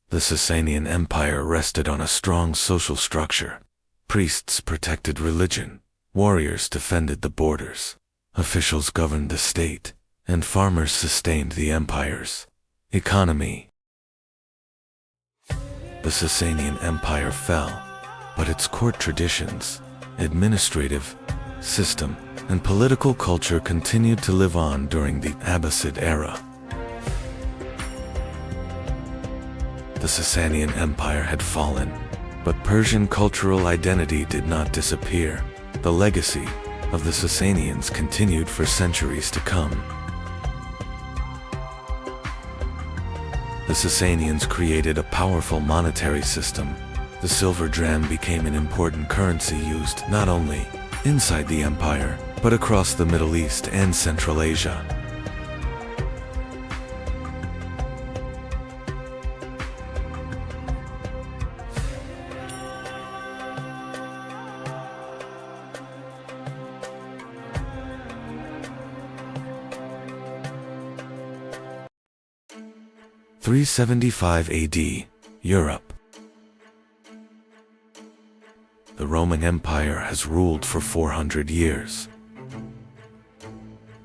The Sasanian Empire rested on a strong social structure. Priests protected religion, warriors defended the borders, officials governed the state, and farmers sustained the empire's economy. The Sasanian Empire fell, but its court traditions, administrative system, and political culture continued to live on during the Abbasid era. The Sasanian Empire had fallen, but Persian cultural identity did not disappear. The legacy of the Sasanians continued for centuries to come. The Sasanians created a powerful monetary system. The silver dram became an important currency used not only inside the empire, but across the Middle East and Central Asia. × 375 AD, Europe. The Roman Empire has ruled for 400 years.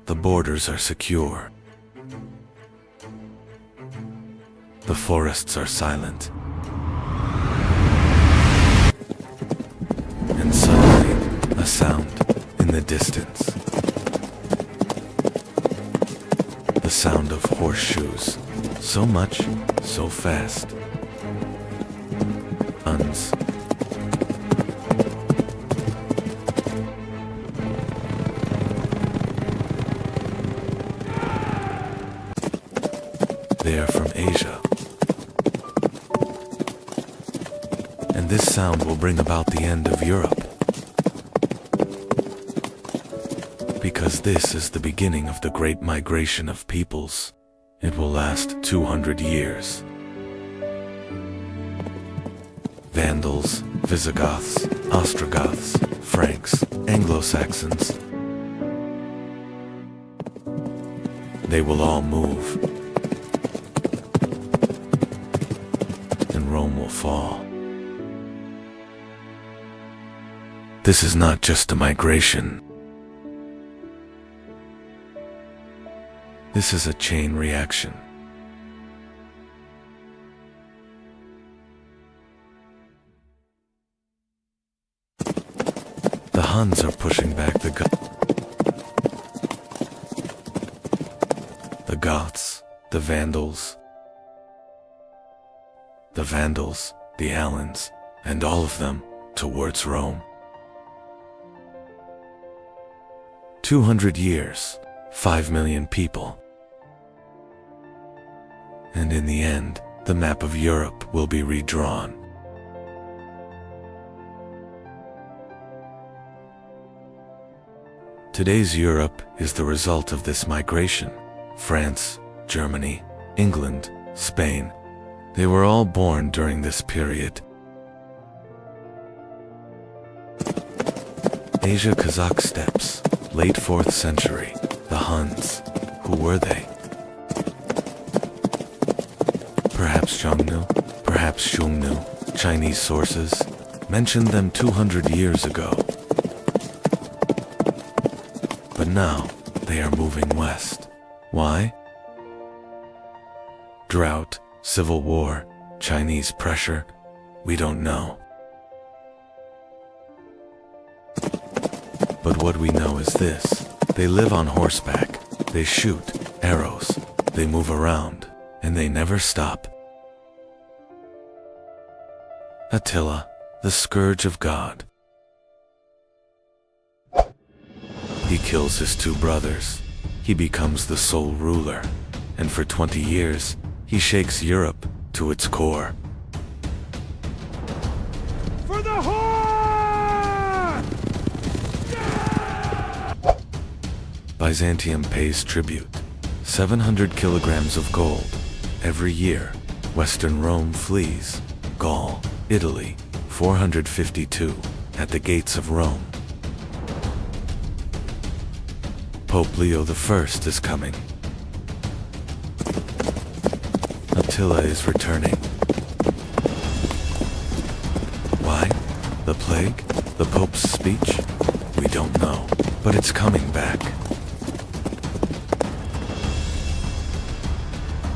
The borders are secure. The forests are silent. And suddenly, a sound in the distance. The sound of horseshoes. So much, so fast. Huns. They are from Asia. And this sound will bring about the end of Europe. Because this is the beginning of the Great Migration of peoples. It will last 200 years. Vandals, Visigoths, Ostrogoths, Franks, Anglo-Saxons. They will all move. And Rome will fall. This is not just a migration. This is a chain reaction. The Huns are pushing back the Goths, the Vandals, the Alans, and all of them towards Rome. 200 years, 5 million people. And in the end, the map of Europe will be redrawn. Today's Europe is the result of this migration. France, Germany, England, Spain, they were all born during this period. Asia Kazakh steppes, late 4th century, the Huns. Who were they? Perhaps Xiongnu, Chinese sources, mentioned them 200 years ago. But now, they are moving west. Why? Drought, civil war, Chinese pressure, we don't know. But what we know is this: they live on horseback, they shoot arrows, they move around, and they never stop. Attila, the scourge of God. He kills his two brothers. He becomes the sole ruler, and for 20 years, he shakes Europe to its core. For the horn! Yeah! Byzantium pays tribute, 700 kilograms of gold. Every year, Western Rome flees. Gaul, Italy, 452, at the gates of Rome. Pope Leo I is coming. Attila is returning. Why? The plague? The Pope's speech? We don't know, but it's coming back.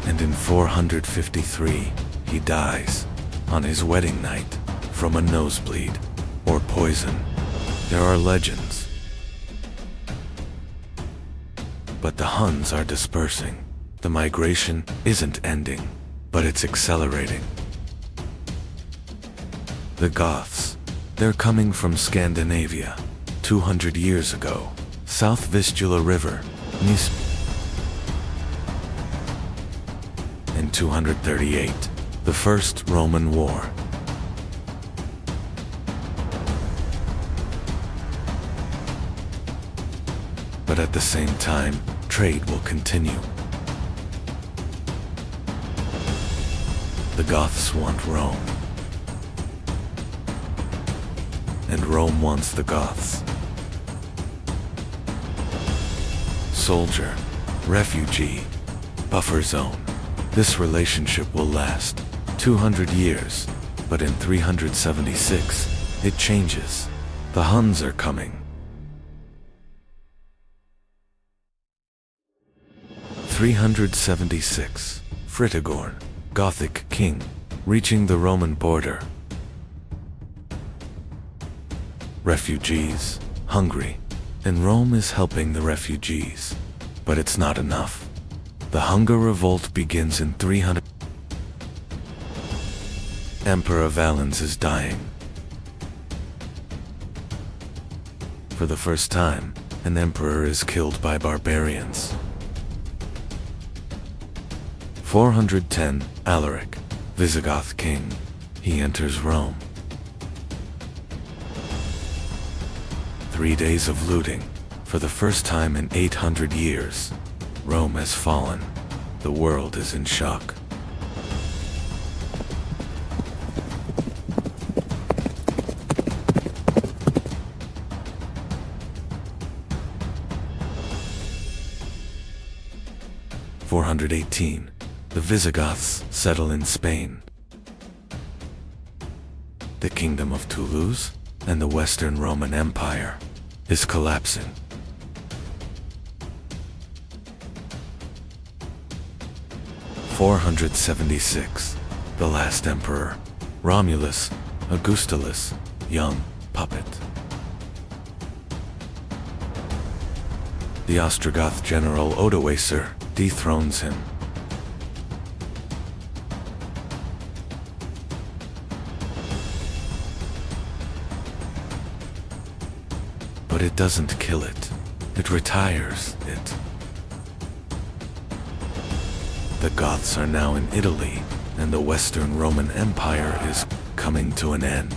And in 453, he dies, on his wedding night, from a nosebleed, or poison. There are legends. But the Huns are dispersing. The migration isn't ending, but it's accelerating. The Goths, they're coming from Scandinavia, 200 years ago, South Vistula River, Nice. In 238, the First Roman War. But at the same time, trade will continue. The Goths want Rome, and Rome wants the Goths. Soldier, refugee, buffer zone. This relationship will last 200 years, but in 376, it changes. The Huns are coming. 376, Fritigorn, Gothic king, reaching the Roman border. Refugees, hungry, and Rome is helping the refugees. But it's not enough. The hunger revolt begins in 300. Emperor Valens is dying. For the first time, an emperor is killed by barbarians. 410, Alaric, Visigoth king. He enters Rome. 3 days of looting. For the first time in 800 years, Rome has fallen. The world is in shock. (418). The Visigoths settle in Spain. The Kingdom of Toulouse and the Western Roman Empire is collapsing. 476. The last emperor, Romulus Augustulus, young puppet. The Ostrogoth general Odoacer dethrones him. But it doesn't kill it. It retires it. The Goths are now in Italy, and the Western Roman Empire is coming to an end.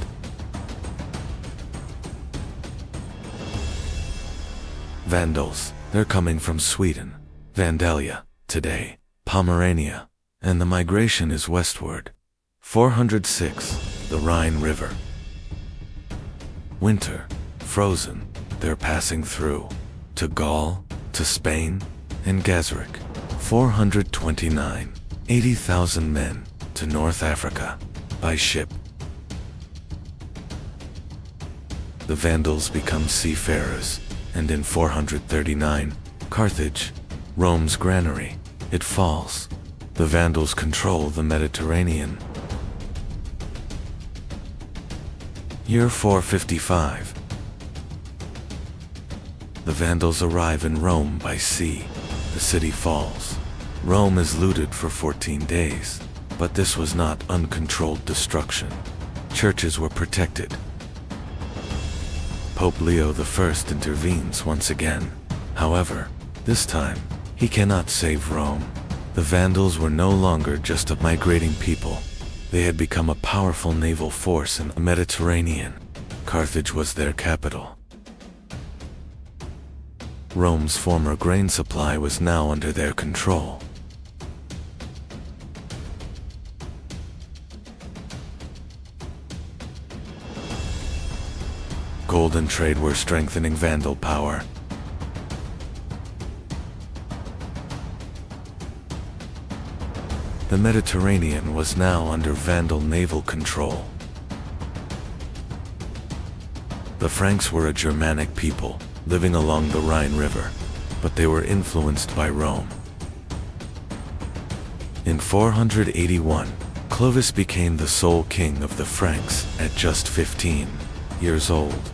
Vandals, they're coming from Sweden, Vandalia, today, Pomerania, and the migration is westward. 406, the Rhine River. Winter, frozen, they're passing through, to Gaul, to Spain, and Gazric. 429, 80,000 men, to North Africa. by ship. The Vandals become seafarers, and in 439, Carthage, Rome's granary, it falls. The Vandals control the Mediterranean. Year 455. The Vandals arrive in Rome by sea. The city falls. Rome is looted for 14 days, but this was not uncontrolled destruction. Churches were protected. Pope Leo I intervenes once again. However, this time, he cannot save Rome. The Vandals were no longer just a migrating people. They had become a powerful naval force in the Mediterranean. Carthage was their capital. Rome's former grain supply was now under their control. Gold and trade were strengthening Vandal power. The Mediterranean was now under Vandal naval control. The Franks were a Germanic people, living along the Rhine River, but they were influenced by Rome. In 481, Clovis became the sole king of the Franks at just 15 years old.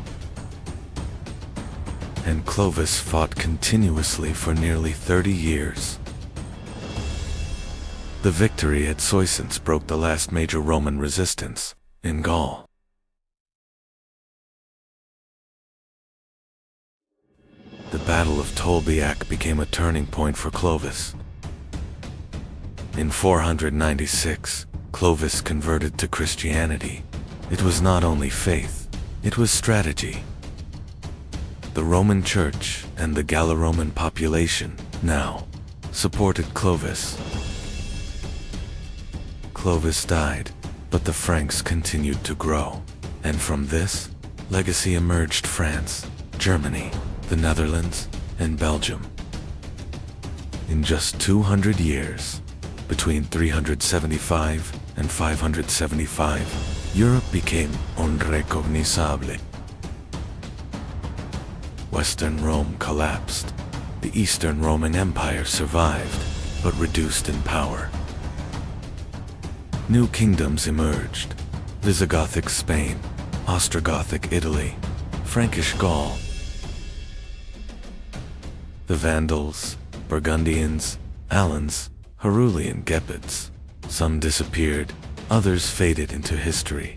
And Clovis fought continuously for nearly 30 years. The victory at Soissons broke the last major Roman resistance in Gaul. The Battle of Tolbiac became a turning point for Clovis. In 496, Clovis converted to Christianity. It was not only faith, it was strategy. The Roman Church and the Gallo-Roman population now supported Clovis. Clovis died, but the Franks continued to grow. And from this legacy emerged France, Germany, the Netherlands, and Belgium. In just 200 years, between 375 and 575, Europe became unrecognizable. Western Rome collapsed. The Eastern Roman Empire survived, but reduced in power. New kingdoms emerged: Visigothic Spain, Ostrogothic Italy, Frankish Gaul. The Vandals, Burgundians, Alans, Herulian Gepids. Some disappeared, others faded into history.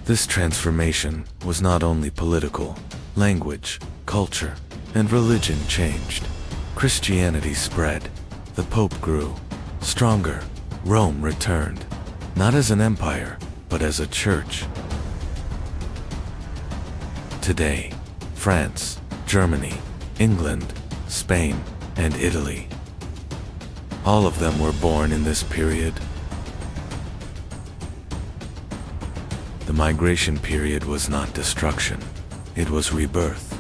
This transformation was not only political. Language, culture, and religion changed. Christianity spread. The Pope grew. Stronger, Rome returned, not as an empire, but as a church. Today, France, Germany, England, Spain, and Italy. All of them were born in this period. The migration period was not destruction, it was rebirth.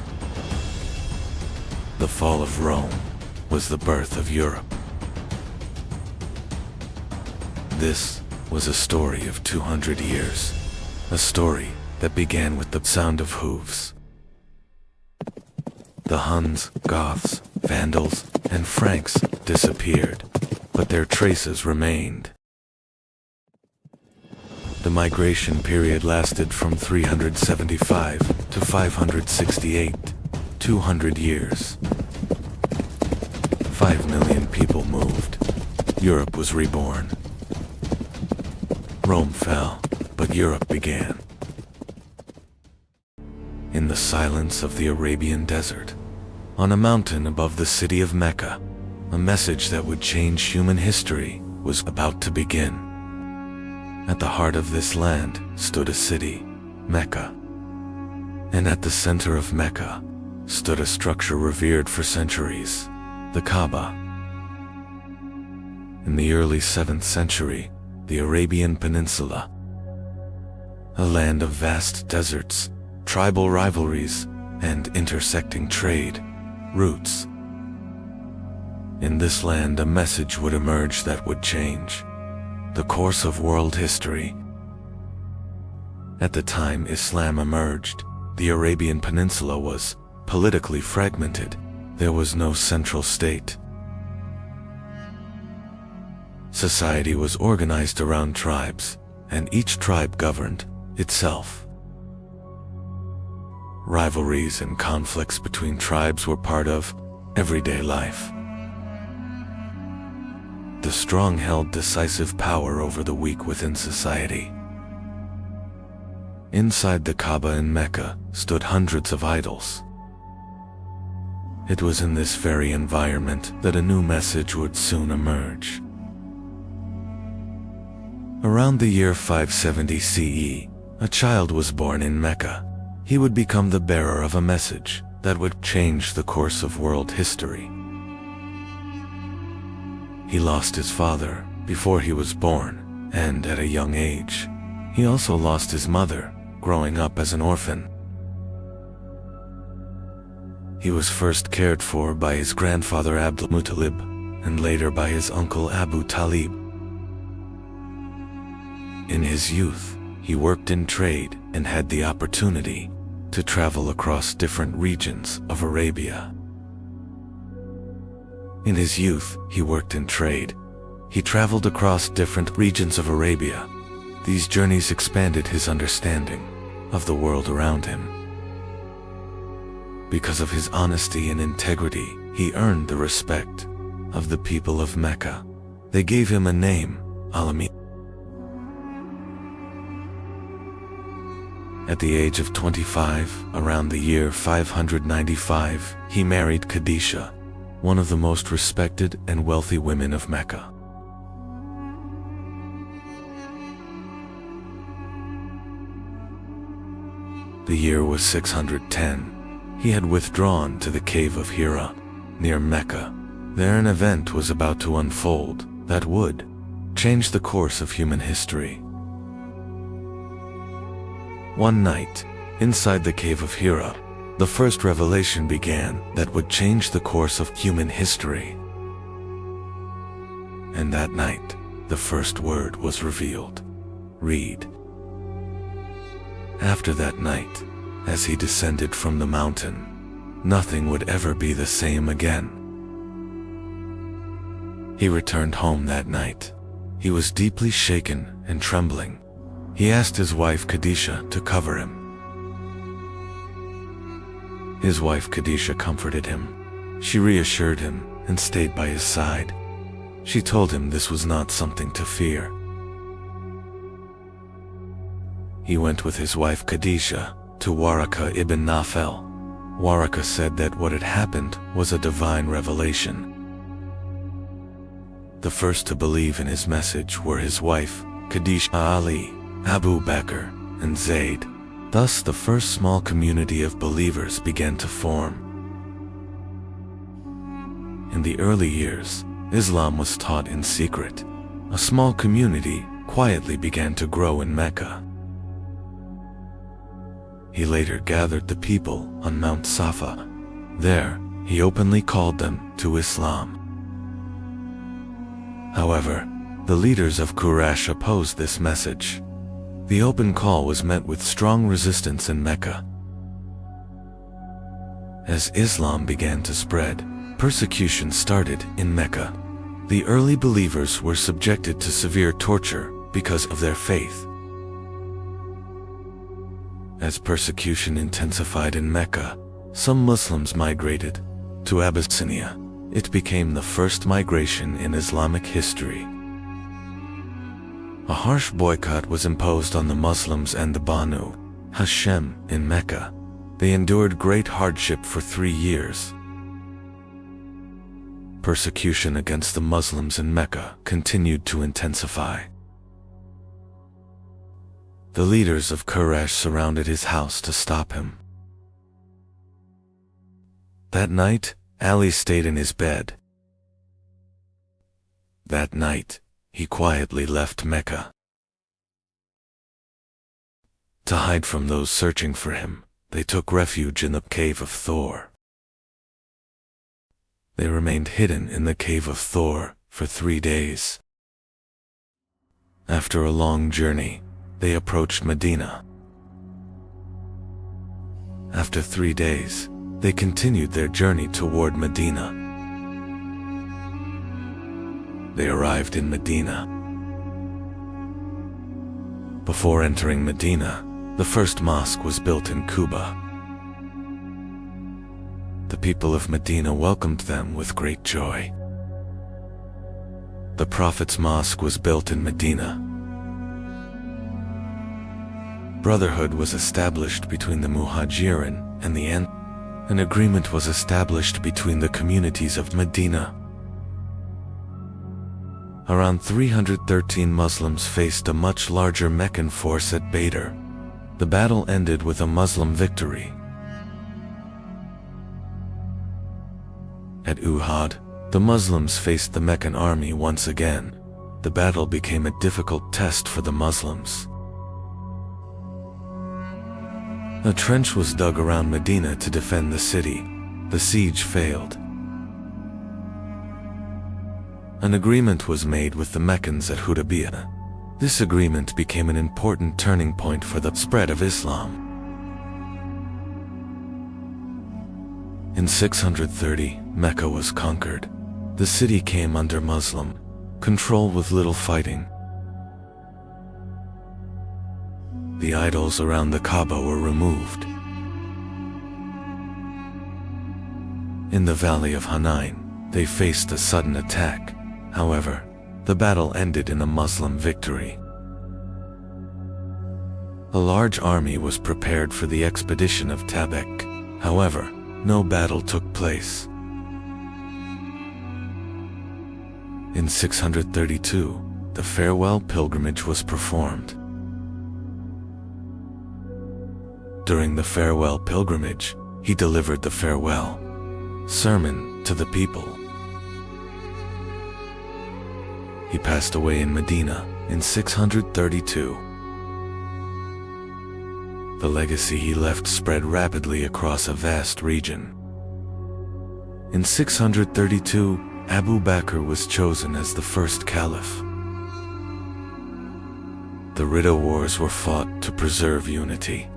The fall of Rome was the birth of Europe. This was a story of 200 years, a story that began with the sound of hooves. The Huns, Goths, Vandals, and Franks disappeared, but their traces remained. The migration period lasted from 375 to 568, 200 years. 5 million people moved. Europe was reborn. Rome fell, but Europe began. In the silence of the Arabian desert, on a mountain above the city of Mecca, a message that would change human history was about to begin. At the heart of this land stood a city, Mecca. And at the center of Mecca stood a structure revered for centuries, the Kaaba. In the early 7th century, the Arabian Peninsula, a land of vast deserts, tribal rivalries, and intersecting trade routes. In this land, a message would emerge that would change. the course of world history. At the time Islam emerged, the Arabian Peninsula was politically fragmented. There was no central state. Society was organized around tribes, and each tribe governed itself. Rivalries and conflicts between tribes were part of everyday life. The strong held decisive power over the weak within society. Inside the Kaaba in Mecca stood hundreds of idols. It was in this very environment that a new message would soon emerge. Around the year 570 CE, a child was born in Mecca. He would become the bearer of a message that would change the course of world history. He lost his father before he was born, and at a young age. He also lost his mother, growing up as an orphan. He was first cared for by his grandfather Abdul Muttalib, and later by his uncle Abu Talib. In his youth, he worked in trade and had the opportunity to travel across different regions of Arabia. In his youth, he worked in trade. He traveled across different regions of Arabia. These journeys expanded his understanding of the world around him. Because of his honesty and integrity, he earned the respect of the people of Mecca. They gave him a name, Al-Amin. At the age of 25, around the year 595, he married Khadijah, one of the most respected and wealthy women of Mecca. The year was 610. He had withdrawn to the cave of Hira, near Mecca. There an event was about to unfold that would change the course of human history. One night, inside the cave of Hira, the first revelation began that would change the course of human history. And that night, the first word was revealed. Read. After that night, as he descended from the mountain, nothing would ever be the same again. He returned home that night. He was deeply shaken and trembling. He asked his wife Khadijah to cover him. His wife Khadijah comforted him. She reassured him and stayed by his side. She told him this was not something to fear. He went with his wife Khadijah to Waraka ibn Nawfal. Waraka said that what had happened was a divine revelation. The first to believe in his message were his wife, Khadijah, Ali, Abu Bakr, and Zayd. Thus the first small community of believers began to form. In the early years, Islam was taught in secret. A small community quietly began to grow in Mecca. He later gathered the people on Mount Safa. There, he openly called them to Islam. However, the leaders of Quraysh opposed this message. The open call was met with strong resistance in Mecca. As Islam began to spread, persecution started in Mecca. The early believers were subjected to severe torture because of their faith. As persecution intensified in Mecca, some Muslims migrated to Abyssinia. It became the first migration in Islamic history. A harsh boycott was imposed on the Muslims and the Banu Hashem in Mecca. They endured great hardship for 3 years. Persecution against the Muslims in Mecca continued to intensify. The leaders of Quraysh surrounded his house to stop him. That night, Ali stayed in his bed. That night, he quietly left Mecca. To hide from those searching for him, they took refuge in the cave of Thor. They remained hidden in the cave of Thor for 3 days. After a long journey, they approached Medina. After 3 days, they continued their journey toward Medina. They arrived in Medina. Before entering Medina, the first mosque was built in Kuba. The people of Medina welcomed them with great joy. The Prophet's mosque was built in Medina. Brotherhood was established between the Muhajirin and the Ansar. An agreement was established between the communities of Medina. Around 313 Muslims faced a much larger Meccan force at Badr. The battle ended with a Muslim victory. At Uhud, the Muslims faced the Meccan army once again. The battle became a difficult test for the Muslims. A trench was dug around Medina to defend the city. The siege failed. An agreement was made with the Meccans at Hudaybiyah. This agreement became an important turning point for the spread of Islam. In 630, Mecca was conquered. The city came under Muslim control with little fighting. The idols around the Kaaba were removed. In the valley of Hunain, they faced a sudden attack. However, the battle ended in a Muslim victory. A large army was prepared for the expedition of Tabuk. However, no battle took place. In 632, the farewell pilgrimage was performed. During the farewell pilgrimage, he delivered the farewell sermon to the people. He passed away in Medina in 632. The legacy he left spread rapidly across a vast region. In 632, Abu Bakr was chosen as the first caliph. The Ridda Wars were fought to preserve unity.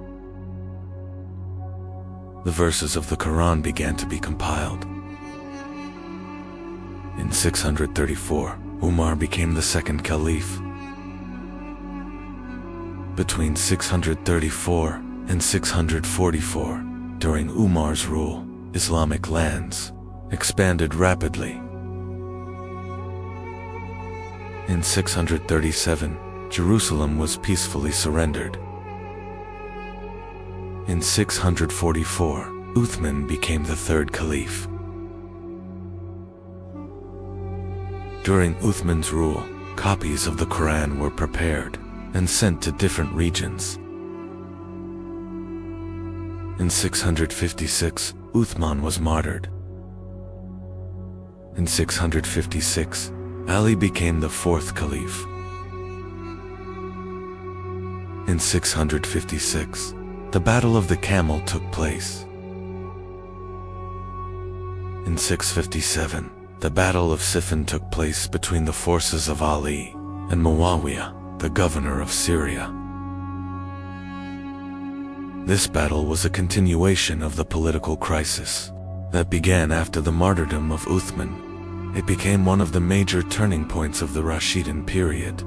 The verses of the Quran began to be compiled. In 634, Umar became the second caliph. Between 634 and 644, during Umar's rule, Islamic lands expanded rapidly. In 637, Jerusalem was peacefully surrendered. In 644, Uthman became the third caliph. During Uthman's rule, copies of the Quran were prepared and sent to different regions. In 656, Uthman was martyred. In 656, Ali became the fourth caliph. In 656, the Battle of the Camel took place. In 657, the Battle of Siffin took place between the forces of Ali and Muawiyah, the governor of Syria. This battle was a continuation of the political crisis that began after the martyrdom of Uthman. It became one of the major turning points of the Rashidun period.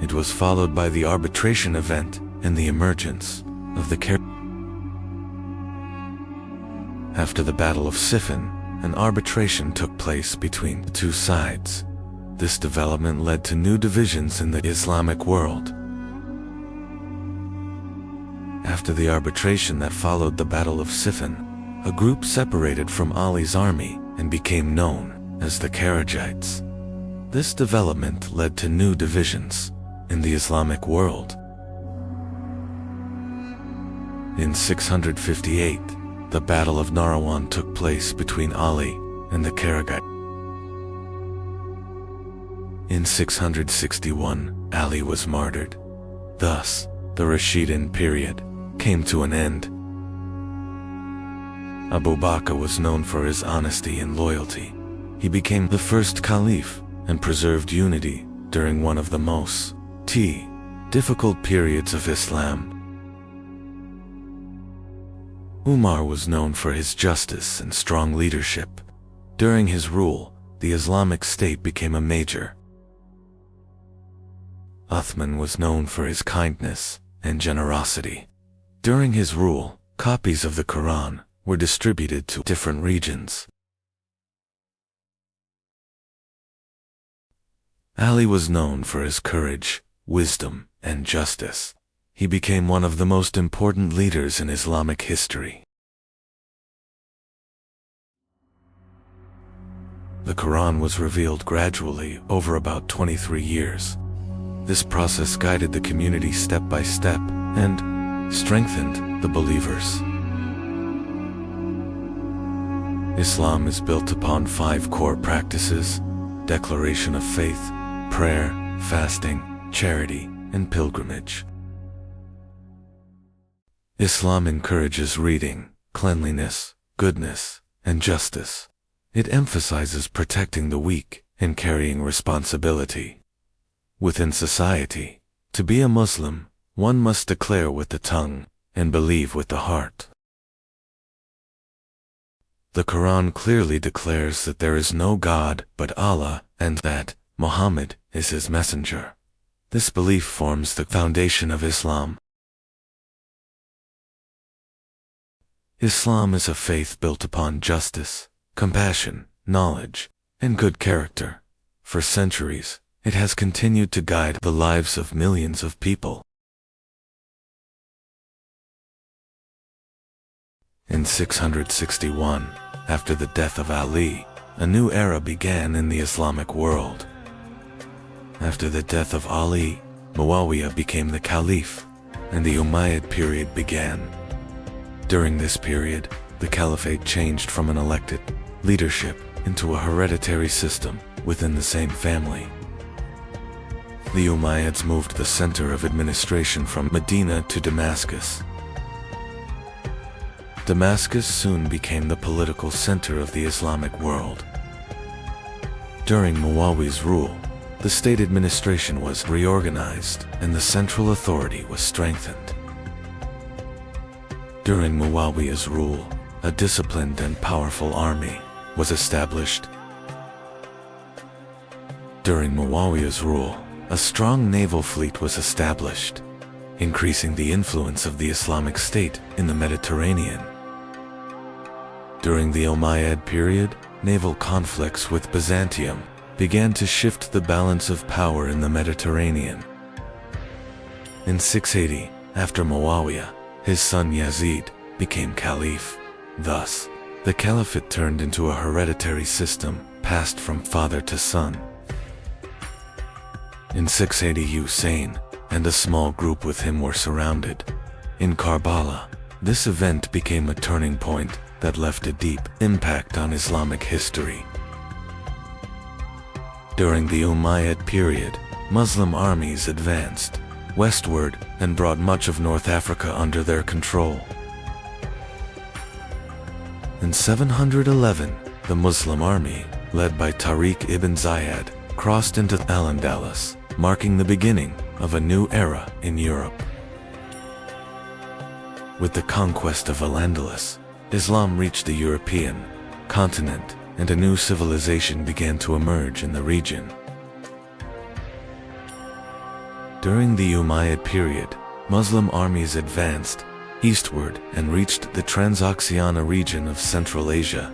It was followed by the arbitration event and the emergence of the After the Battle of Siffin, an arbitration took place between the two sides. This development led to new divisions in the Islamic world. After the arbitration that followed the Battle of Siffin, a group separated from Ali's army and became known as the Kharijites. This development led to new divisions in the Islamic world. In 658, the Battle of Nahrawan took place between Ali and the Kharijites. In 661, Ali was martyred. Thus, the Rashidun period came to an end. Abu Bakr was known for his honesty and loyalty. He became the first caliph and preserved unity during one of the most Difficult periods of Islam. Umar was known for his justice and strong leadership. During his rule, the Islamic State became a major. Uthman was known for his kindness and generosity. During his rule, copies of the Quran were distributed to different regions. Ali was known for his courage, wisdom, and justice. He became one of the most important leaders in Islamic history. The Quran was revealed gradually over about 23 years. This process guided the community step by step and strengthened the believers. Islam is built upon 5 core practices: declaration of faith, prayer, fasting, charity, and pilgrimage. Islam encourages reading, cleanliness, goodness, and justice. It emphasizes protecting the weak and carrying responsibility. Within society, to be a Muslim, one must declare with the tongue and believe with the heart. The Quran clearly declares that there is no God but Allah and that Muhammad is his messenger. This belief forms the foundation of Islam. Islam is a faith built upon justice, compassion, knowledge, and good character. For centuries, it has continued to guide the lives of millions of people. In 661, after the death of Ali, a new era began in the Islamic world. After the death of Ali, Muawiyah became the caliph, and the Umayyad period began. During this period, the caliphate changed from an elected leadership into a hereditary system within the same family. The Umayyads moved the center of administration from Medina to Damascus. Damascus soon became the political center of the Islamic world. During Muawiyah's rule, the state administration was reorganized and the central authority was strengthened. During Muawiyah's rule, a disciplined and powerful army was established. During Muawiyah's rule, a strong naval fleet was established, increasing the influence of the Islamic State in the Mediterranean. During the Umayyad period, naval conflicts with Byzantium began to shift the balance of power in the Mediterranean. In 680, after Muawiyah, his son Yazid became caliph. Thus, the caliphate turned into a hereditary system passed from father to son. In 680, Hussein and a small group with him were surrounded. In Karbala, this event became a turning point that left a deep impact on Islamic history. During the Umayyad period, Muslim armies advanced westward and brought much of North Africa under their control. In 711, the Muslim army, led by Tariq ibn Ziyad, crossed into Al-Andalus, marking the beginning of a new era in Europe. With the conquest of Al-Andalus, Islam reached the European continent, and a new civilization began to emerge in the region. During the Umayyad period, Muslim armies advanced eastward and reached the Transoxiana region of Central Asia.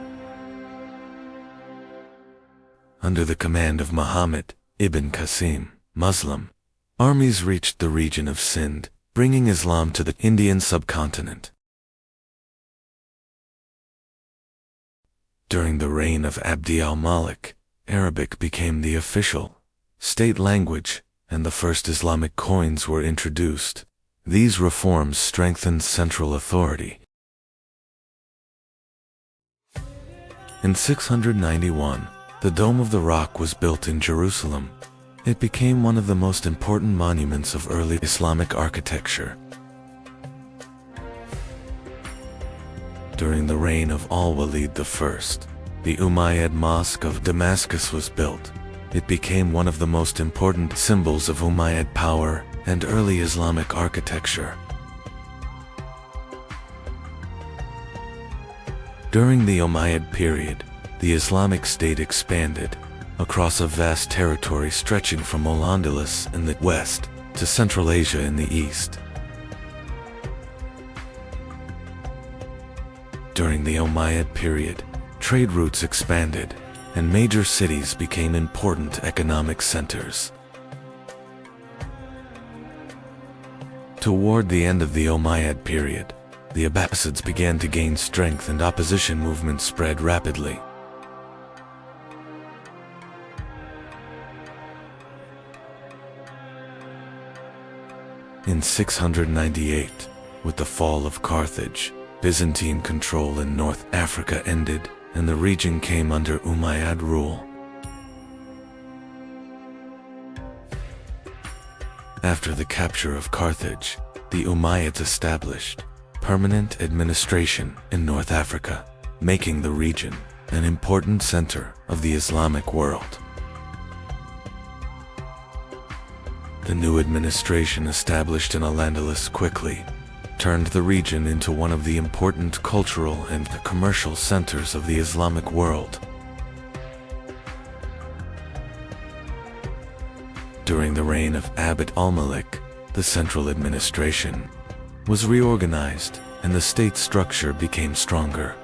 Under the command of Muhammad ibn Qasim, Muslim armies reached the region of Sind, bringing Islam to the Indian subcontinent. During the reign of Abd al-Malik, Arabic became the official state language, and the first Islamic coins were introduced. These reforms strengthened central authority. In 691, the Dome of the Rock was built in Jerusalem. It became one of the most important monuments of early Islamic architecture. During the reign of Al-Walid I, the Umayyad Mosque of Damascus was built. It became one of the most important symbols of Umayyad power and early Islamic architecture. During the Umayyad period, the Islamic State expanded across a vast territory stretching from Al-Andalus in the west to Central Asia in the east. During the Umayyad period, trade routes expanded, and major cities became important economic centers. Toward the end of the Umayyad period, the Abbasids began to gain strength and opposition movements spread rapidly. In 698, with the fall of Carthage, Byzantine control in North Africa ended, and the region came under Umayyad rule. After the capture of Carthage, the Umayyads established permanent administration in North Africa, making the region an important center of the Islamic world. The new administration established in Al-Andalus quickly turned the region into one of the important cultural and commercial centers of the Islamic world. During the reign of Abd al-Malik, the central administration was reorganized and the state structure became stronger.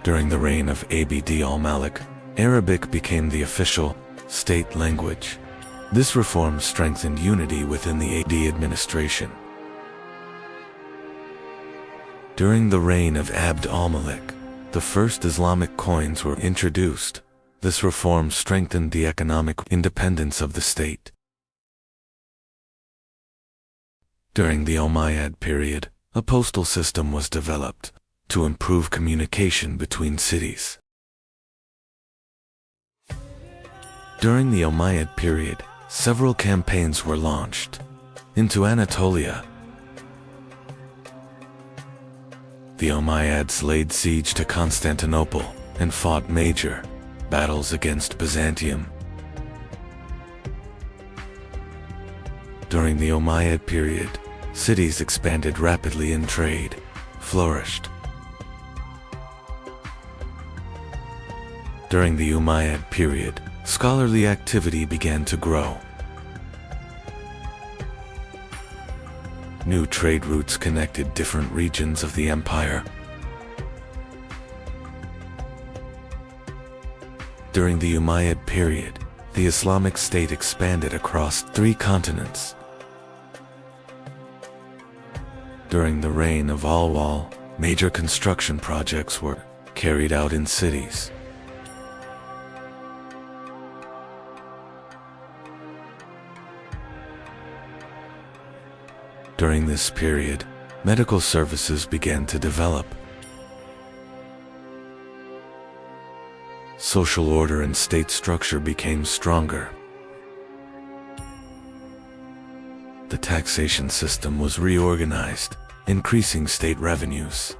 During the reign of Abd al-Malik, Arabic became the official state language. This reform strengthened unity within the AD administration. During the reign of Abd al-Malik, the first Islamic coins were introduced. This reform strengthened the economic independence of the state. During the Umayyad period, a postal system was developed to improve communication between cities. During the Umayyad period, several campaigns were launched into Anatolia. The Umayyads laid siege to Constantinople and fought major battles against Byzantium. During the Umayyad period, cities expanded rapidly and trade flourished. During the Umayyad period, scholarly activity began to grow. New trade routes connected different regions of the empire. During the Umayyad period, the Islamic State expanded across 3 continents. During the reign of Al-Wal, major construction projects were carried out in cities. During this period, medical services began to develop. Social order and state structure became stronger. The taxation system was reorganized, increasing state revenues.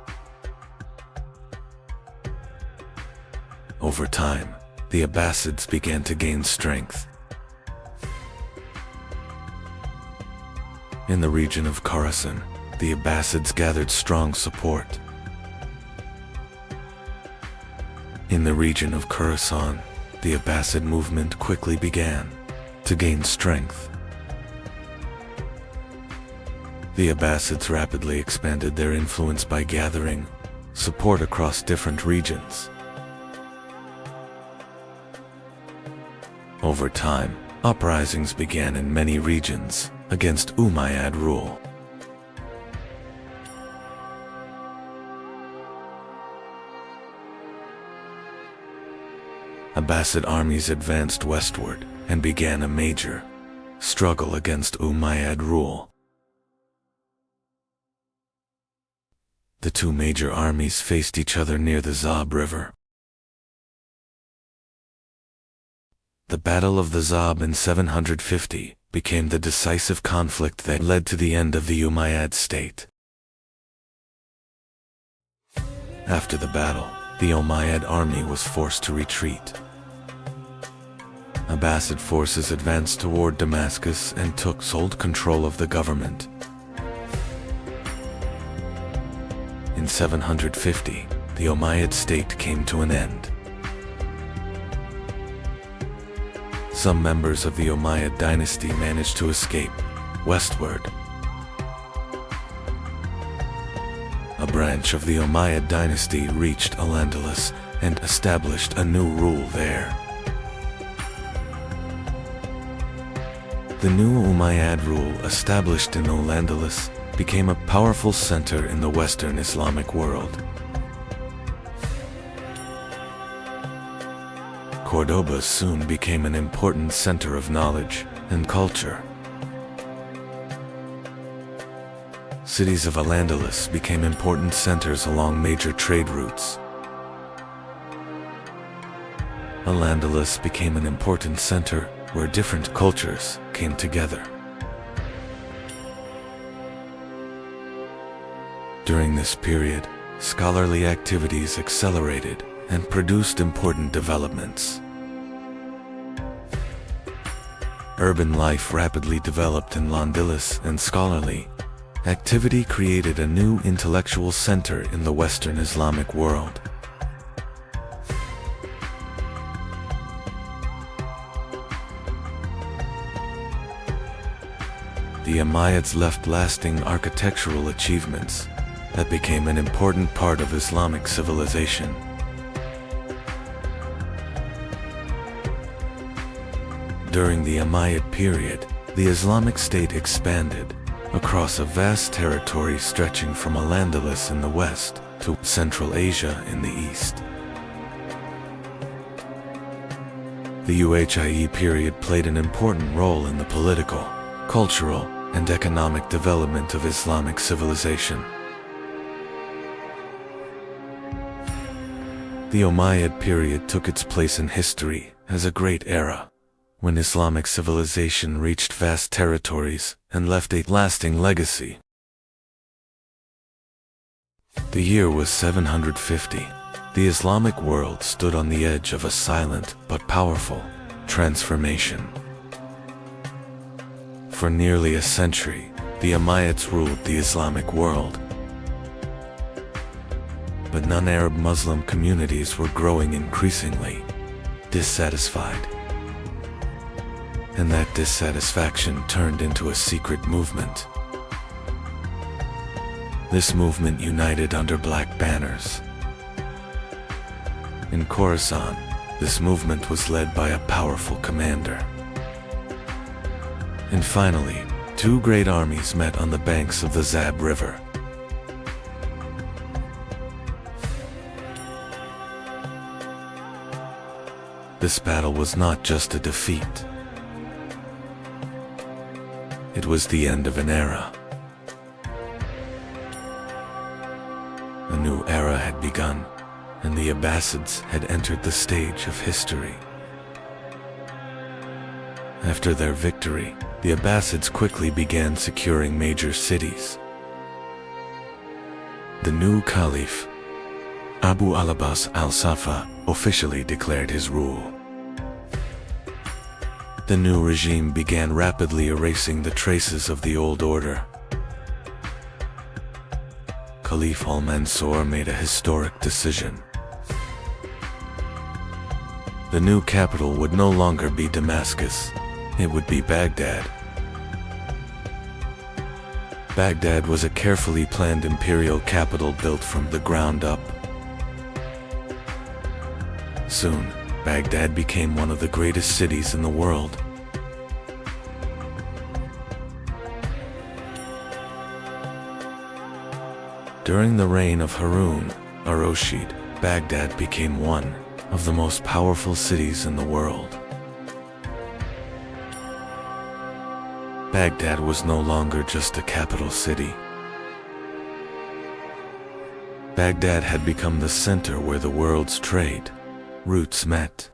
Over time, the Abbasids began to gain strength. In the region of Khorasan, the Abbasids gathered strong support. In the region of Khorasan, the Abbasid movement quickly began to gain strength. The Abbasids rapidly expanded their influence by gathering support across different regions. Over time, uprisings began in many regions against Umayyad rule. Abbasid armies advanced westward and began a major struggle against Umayyad rule. The 2 major armies faced each other near the Zab River. The Battle of the Zab in 750 became the decisive conflict that led to the end of the Umayyad state. After the battle, the Umayyad army was forced to retreat. Abbasid forces advanced toward Damascus and took sole control of the government. In 750, the Umayyad state came to an end. Some members of the Umayyad dynasty managed to escape westward. A branch of the Umayyad dynasty reached Al-Andalus and established a new rule there. The new Umayyad rule established in Al-Andalus became a powerful center in the Western Islamic world. Cordoba soon became an important center of knowledge and culture. Cities of Al-Andalus became important centers along major trade routes. Al-Andalus became an important center where different cultures came together. During this period, scholarly activities accelerated and produced important developments. Urban life rapidly developed in Al-Andalus, and scholarly activity created a new intellectual center in the Western Islamic world. The Umayyads left lasting architectural achievements that became an important part of Islamic civilization. During the Umayyad period, the Islamic State expanded across a vast territory stretching from Al-Andalus in the west to Central Asia in the east. The Umayyad period played an important role in the political, cultural, and economic development of Islamic civilization. The Umayyad period took its place in history as a great era, when Islamic civilization reached vast territories and left a lasting legacy. The year was 750. The Islamic world stood on the edge of a silent but powerful transformation. For nearly a century, the Umayyads ruled the Islamic world. But non-Arab Muslim communities were growing increasingly dissatisfied. And that dissatisfaction turned into a secret movement. This movement united under black banners. In Khorasan, this movement was led by a powerful commander. And finally, two great armies met on the banks of the Zab River. This battle was not just a defeat. It was the end of an era. A new era had begun, and the Abbasids had entered the stage of history. After their victory, the Abbasids quickly began securing major cities. The new Caliph, Abu al-Abbas al-Safa, officially declared his rule. The new regime began rapidly erasing the traces of the old order. Caliph al-Mansur made a historic decision. The new capital would no longer be Damascus, it would be Baghdad. Baghdad was a carefully planned imperial capital built from the ground up. Soon, Baghdad became one of the greatest cities in the world. During the reign of Harun ar-Rashid, Baghdad became one of the most powerful cities in the world. Baghdad was no longer just a capital city. Baghdad had become the center where the world's trade routes met.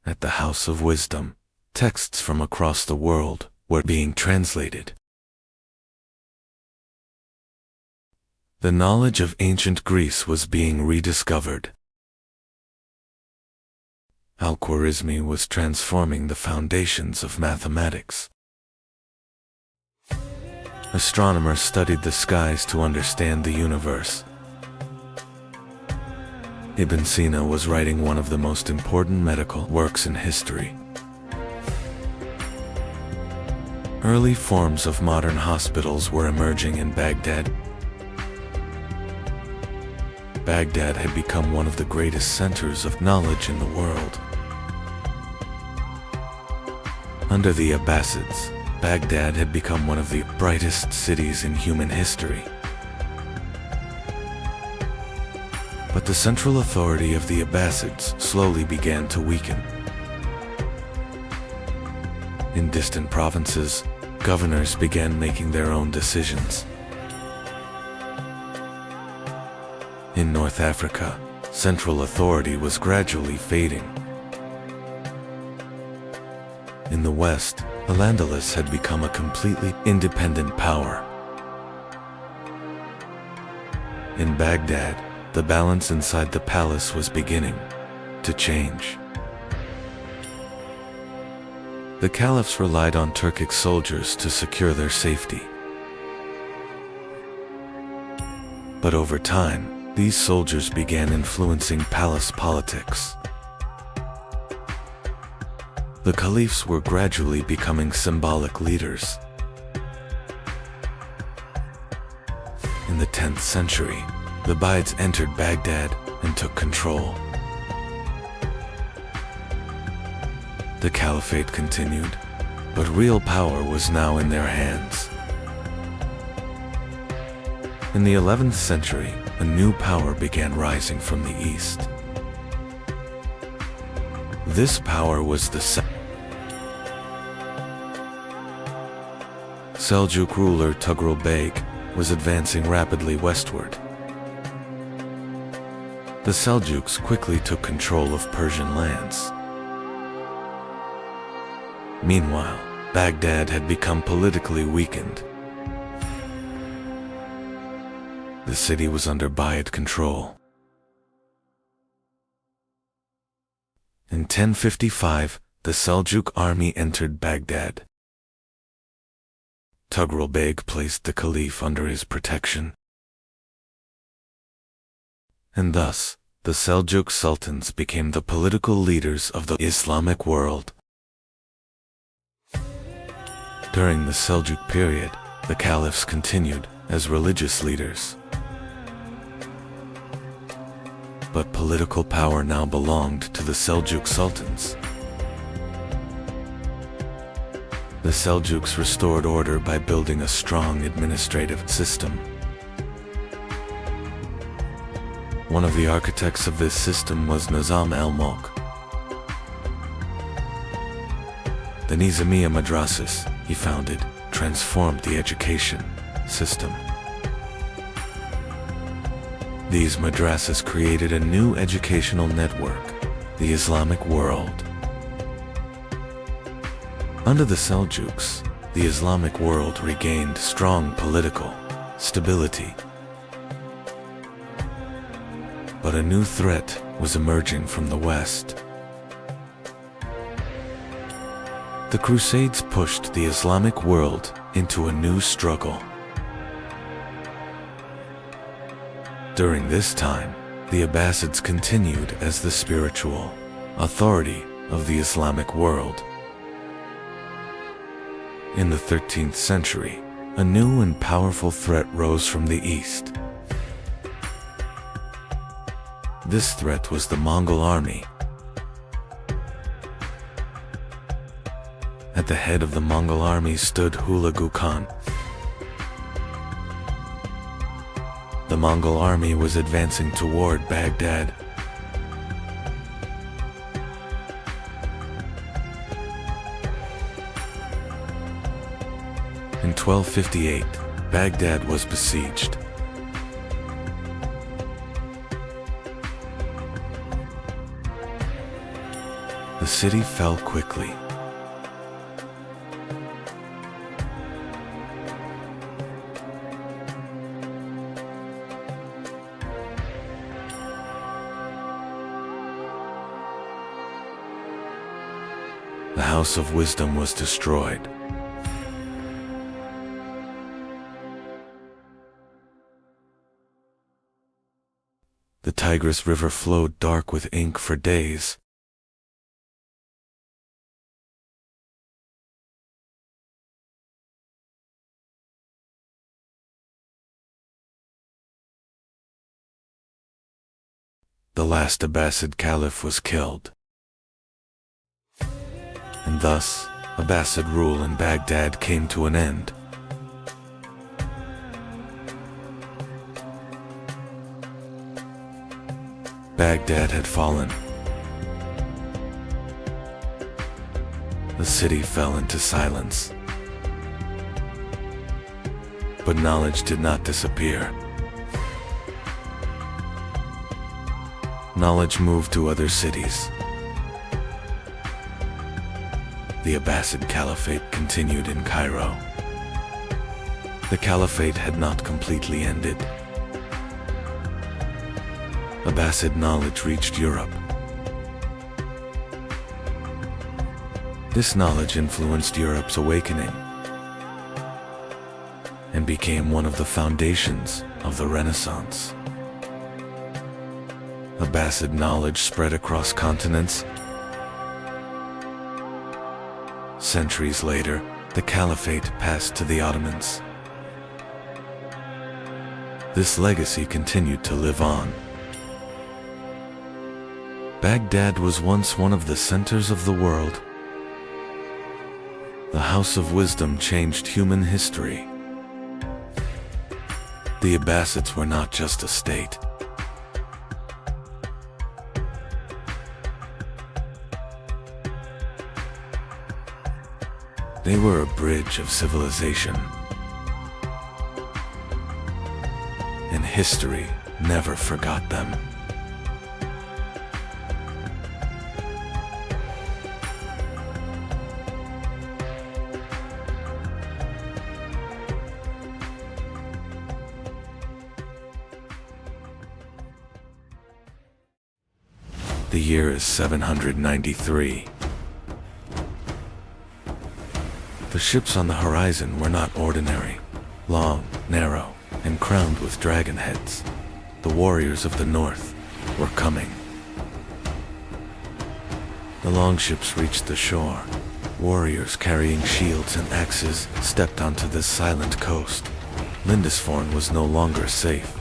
At the House of Wisdom, texts from across the world were being translated. The knowledge of ancient Greece was being rediscovered. Al-Khwarizmi was transforming the foundations of mathematics. Astronomers studied the skies to understand the universe. Ibn Sina was writing one of the most important medical works in history. Early forms of modern hospitals were emerging in Baghdad. Baghdad had become one of the greatest centers of knowledge in the world. Under the Abbasids, Baghdad had become one of the brightest cities in human history. But the central authority of the Abbasids slowly began to weaken. In distant provinces, governors began making their own decisions. In North Africa, central authority was gradually fading. In the West, Al-Andalus had become a completely independent power. In Baghdad, the balance inside the palace was beginning to change. The caliphs relied on Turkic soldiers to secure their safety. But over time, these soldiers began influencing palace politics. The caliphs were gradually becoming symbolic leaders. In the 10th century, the Ubayyids entered Baghdad and took control. The caliphate continued, but real power was now in their hands. In the 11th century, a new power began rising from the east. This power was the Seljuk ruler Tughril Beg was advancing rapidly westward. The Seljuks quickly took control of Persian lands. Meanwhile, Baghdad had become politically weakened. The city was under Ubayyid control. In 1055, the Seljuk army entered Baghdad. Tughril Beg placed the caliph under his protection. And thus, the Seljuk sultans became the political leaders of the Islamic world. During the Seljuk period, the caliphs continued as religious leaders. But political power now belonged to the Seljuk sultans. The Seljuks restored order by building a strong administrative system. One of the architects of this system was Nizam al-Mulk. The Nizamiya madrasas he founded transformed the education system. These madrasas created a new educational network, the Islamic world. Under the Seljuks, the Islamic world regained strong political stability. But a new threat was emerging from the West. The Crusades pushed the Islamic world into a new struggle. During this time, the Abbasids continued as the spiritual authority of the Islamic world. In the 13th century, a new and powerful threat rose from the east. This threat was the Mongol army. At the head of the Mongol army stood Hulagu Khan. The Mongol army was advancing toward Baghdad. In 1258, Baghdad was besieged. The city fell quickly. The House of Wisdom was destroyed. The Tigris River flowed dark with ink for days. The last Abbasid caliph was killed. And thus, Abbasid rule in Baghdad came to an end. Baghdad had fallen. The city fell into silence. But knowledge did not disappear. Knowledge moved to other cities. The Abbasid Caliphate continued in Cairo. The Caliphate had not completely ended. Abbasid knowledge reached Europe. This knowledge influenced Europe's awakening and became one of the foundations of the Renaissance. Abbasid knowledge spread across continents. Centuries later, the Caliphate passed to the Ottomans. This legacy continued to live on. Baghdad was once one of the centers of the world. The House of Wisdom changed human history. The Abbasids were not just a state. They were a bridge of civilization. And history never forgot them. The year is 793. The ships on the horizon were not ordinary. Long, narrow, and crowned with dragon heads. The warriors of the north were coming. The longships reached the shore. Warriors carrying shields and axes stepped onto this silent coast. Lindisfarne was no longer safe.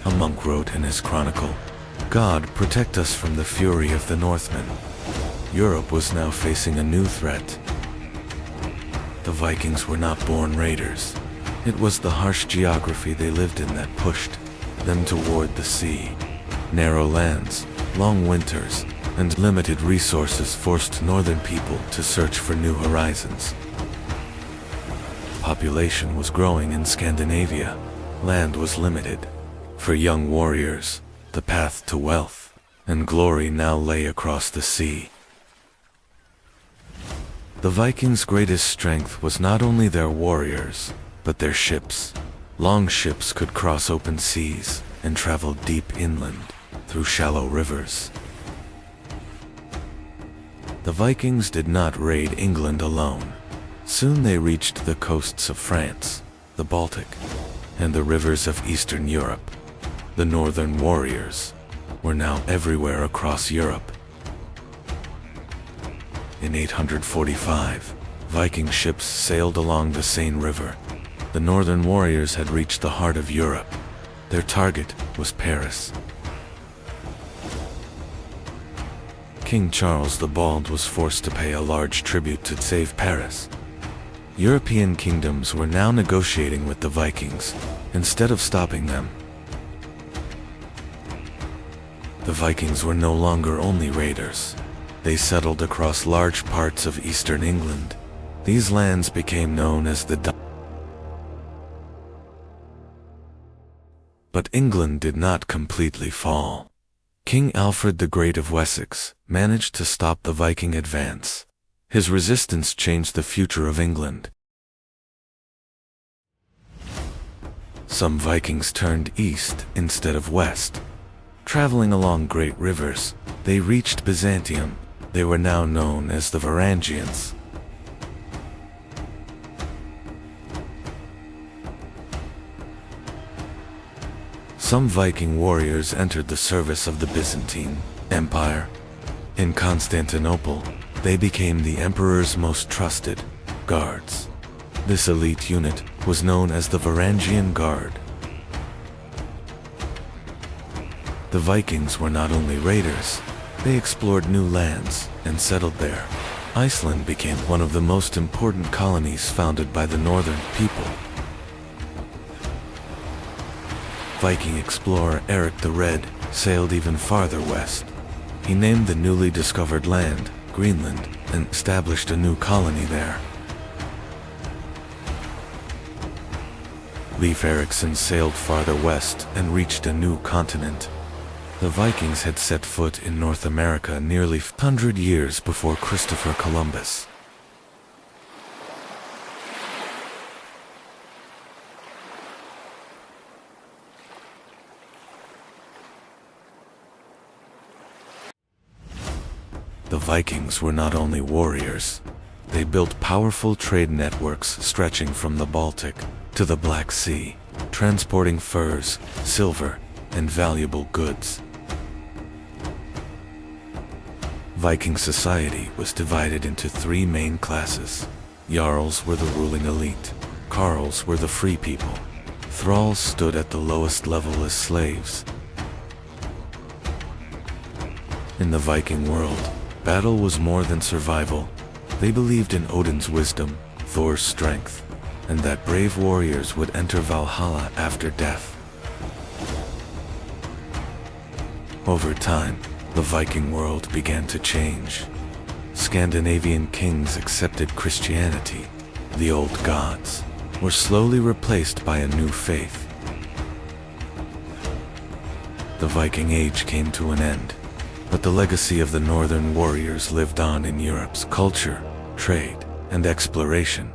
A monk wrote in his chronicle, "God protect us from the fury of the Northmen." Europe was now facing a new threat. The Vikings were not born raiders. It was the harsh geography they lived in that pushed them toward the sea. Narrow lands, long winters, and limited resources forced northern people to search for new horizons. Population was growing in Scandinavia. Land was limited. For young warriors, the path to wealth and glory now lay across the sea. The Vikings' greatest strength was not only their warriors, but their ships. Long ships could cross open seas and travel deep inland through shallow rivers. The Vikings did not raid England alone. Soon they reached the coasts of France, the Baltic, and the rivers of Eastern Europe. The northern warriors were now everywhere across Europe. In 845, Viking ships sailed along the Seine River. The northern warriors had reached the heart of Europe. Their target was Paris. King Charles the Bald was forced to pay a large tribute to save Paris. European kingdoms were now negotiating with the Vikings, instead of stopping them. The Vikings were no longer only raiders. They settled across large parts of eastern England. These lands became known as the But England did not completely fall. King Alfred the Great of Wessex managed to stop the Viking advance. His resistance changed the future of England. Some Vikings turned east instead of west. Traveling along great rivers, they reached Byzantium. They were now known as the Varangians. Some Viking warriors entered the service of the Byzantine Empire. In Constantinople, they became the emperor's most trusted guards. This elite unit was known as the Varangian Guard. The Vikings were not only raiders, they explored new lands and settled there. Iceland became one of the most important colonies founded by the northern people. Viking explorer Eric the Red sailed even farther west. He named the newly discovered land Greenland and established a new colony there. Leif Erikson sailed farther west and reached a new continent. The Vikings had set foot in North America nearly 100 years before Christopher Columbus. The Vikings were not only warriors, they built powerful trade networks stretching from the Baltic to the Black Sea, transporting furs, silver, and valuable goods. Viking society was divided into three main classes. Jarls were the ruling elite. Carls were the free people. Thralls stood at the lowest level as slaves. In the Viking world, battle was more than survival. They believed in Odin's wisdom, Thor's strength, and that brave warriors would enter Valhalla after death. Over time, the Viking world began to change. Scandinavian kings accepted Christianity. The old gods were slowly replaced by a new faith. The Viking Age came to an end, but the legacy of the northern warriors lived on in Europe's culture, trade, and exploration.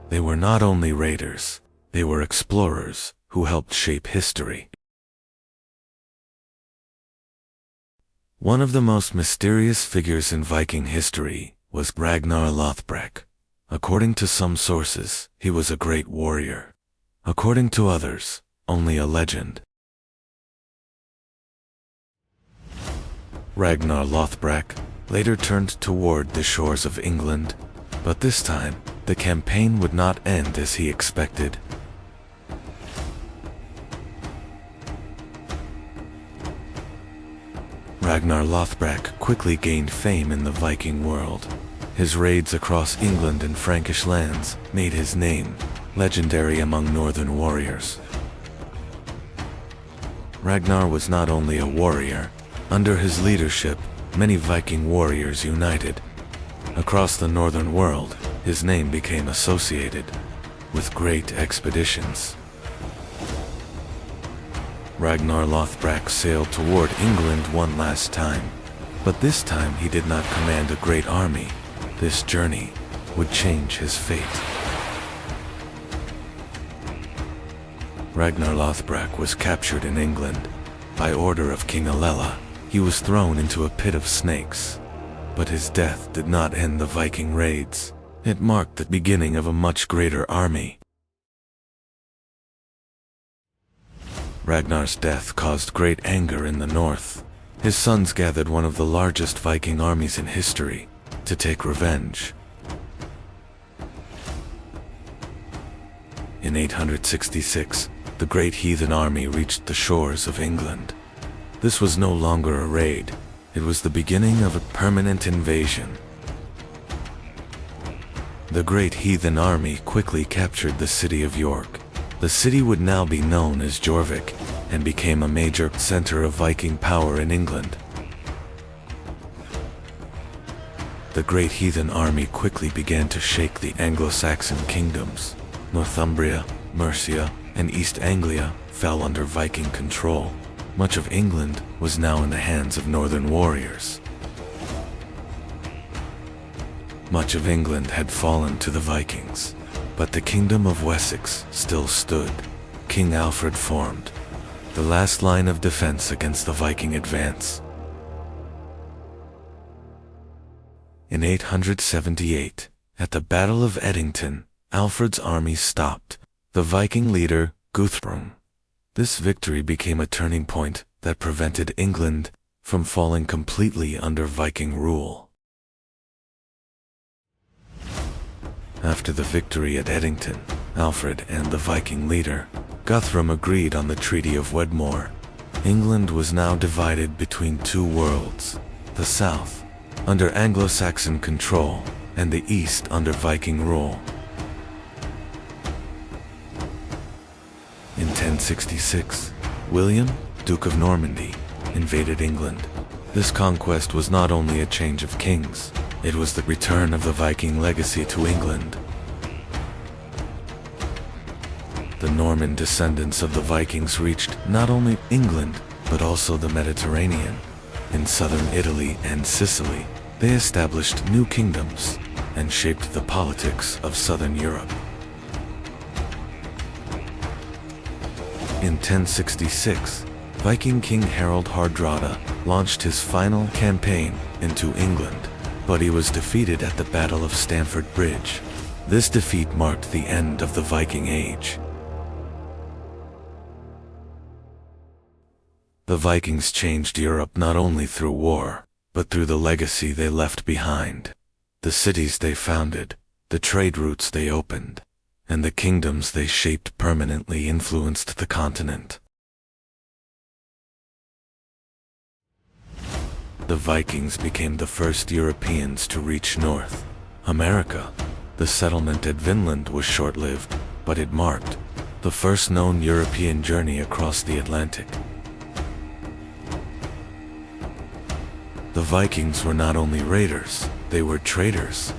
They were not only raiders, they were explorers who helped shape history. One of the most mysterious figures in Viking history was Ragnar Lothbrok. According to some sources, he was a great warrior. According to others, only a legend. Ragnar Lothbrok later turned toward the shores of England, but this time, the campaign would not end as he expected. Ragnar Lothbrok quickly gained fame in the Viking world. His raids across England and Frankish lands made his name legendary among northern warriors. Ragnar was not only a warrior. Under his leadership, many Viking warriors united. Across the northern world, his name became associated with great expeditions. Ragnar Lothbrok sailed toward England one last time, but this time he did not command a great army. This journey would change his fate. Ragnar Lothbrok was captured in England. By order of King Alela, he was thrown into a pit of snakes. But his death did not end the Viking raids. It marked the beginning of a much greater army. Ragnar's death caused great anger in the north. His sons gathered one of the largest Viking armies in history to take revenge. In 866, the great heathen army reached the shores of England. This was no longer a raid. It was the beginning of a permanent invasion. The great heathen army quickly captured the city of York. The city would now be known as Jorvik and became a major center of Viking power in England. The great heathen army quickly began to shake the Anglo-Saxon kingdoms. Northumbria, Mercia, and East Anglia fell under Viking control. Much of England was now in the hands of northern warriors. Much of England had fallen to the Vikings, but the kingdom of Wessex still stood. King Alfred formed the last line of defense against the Viking advance. In 878, at the Battle of Edington, Alfred's army stopped the Viking leader Guthrum. This victory became a turning point that prevented England from falling completely under Viking rule. After the victory at Edington, Alfred and the Viking leader Guthrum agreed on the Treaty of Wedmore. England was now divided between two worlds, the south, under Anglo-Saxon control, and the east under Viking rule. In 1066, William, Duke of Normandy, invaded England. This conquest was not only a change of kings, it was the return of the Viking legacy to England. The Norman descendants of the Vikings reached not only England, but also the Mediterranean. In southern Italy and Sicily, they established new kingdoms and shaped the politics of southern Europe. In 1066, Viking King Harald Hardrada launched his final campaign into England, but he was defeated at the Battle of Stamford Bridge. This defeat marked the end of the Viking Age. The Vikings changed Europe not only through war, but through the legacy they left behind. The cities they founded, the trade routes they opened, and the kingdoms they shaped permanently influenced the continent. The Vikings became the first Europeans to reach North America. The settlement at Vinland was short-lived, but it marked the first known European journey across the Atlantic. The Vikings were not only raiders, they were traders,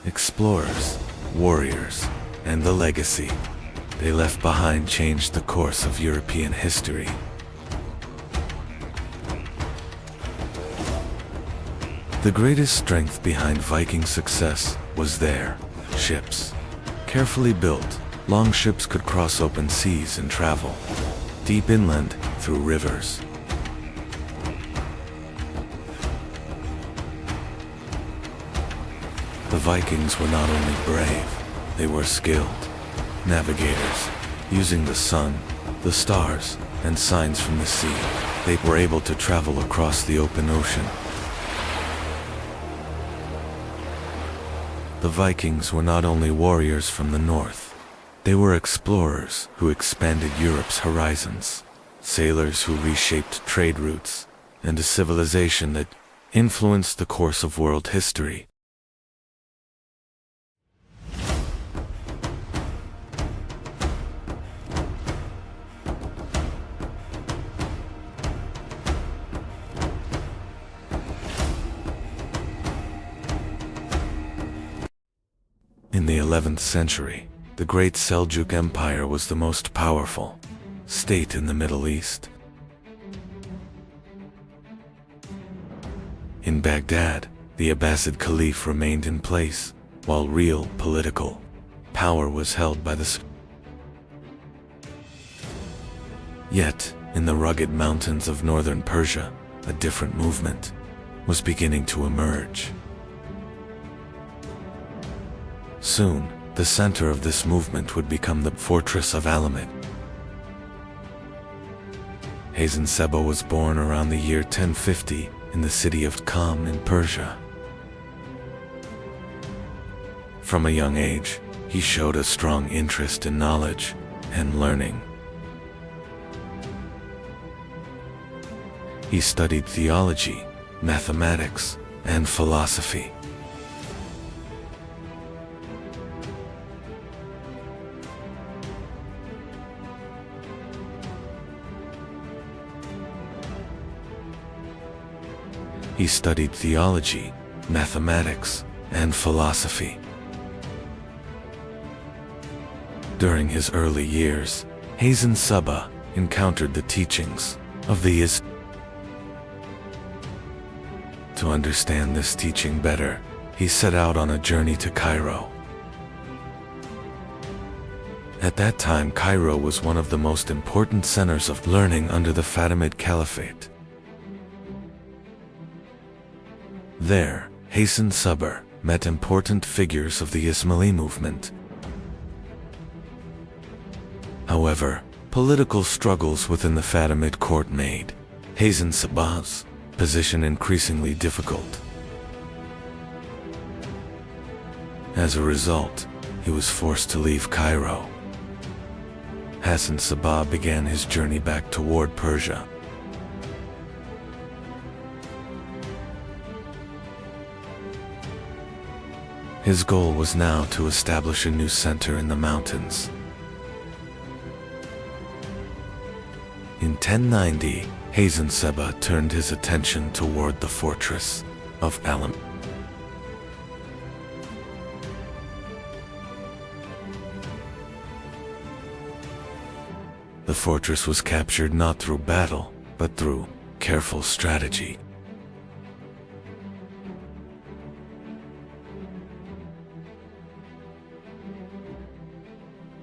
explorers, warriors, and the legacy they left behind changed the course of European history. The greatest strength behind Viking success was their ships. Carefully built, long ships could cross open seas and travel deep inland through rivers. The Vikings were not only brave, they were skilled navigators. Using the sun, the stars, and signs from the sea, they were able to travel across the open ocean. The Vikings were not only warriors from the north, they were explorers who expanded Europe's horizons, sailors who reshaped trade routes, and a civilization that influenced the course of world history. In the 11th century, the Great Seljuk Empire was the most powerful state in the Middle East. In Baghdad, the Abbasid Caliph remained in place, while real political power was held by the Yet, in the rugged mountains of northern Persia, a different movement was beginning to emerge. Soon, the center of this movement would become the fortress of Alamut. Hazen Seba was born around the year 1050 in the city of Qam in Persia. From a young age, he showed a strong interest in knowledge and learning. He studied theology, mathematics, and philosophy. He studied theology, mathematics, and philosophy. During his early years, Hazen Seba encountered the teachings of the Islam. To understand this teaching better, he set out on a journey to Cairo. At that time, Cairo was one of the most important centers of learning under the Fatimid Caliphate. There, Hassan Sabr met important figures of the Ismaili movement. However, political struggles within the Fatimid court made Hassan Sabr's position increasingly difficult. As a result, he was forced to leave Cairo. Hassan Sabr began his journey back toward Persia. His goal was now to establish a new center in the mountains. In 1090, Hassan Sabr turned his attention toward the fortress of Alam. The fortress was captured not through battle, but through careful strategy.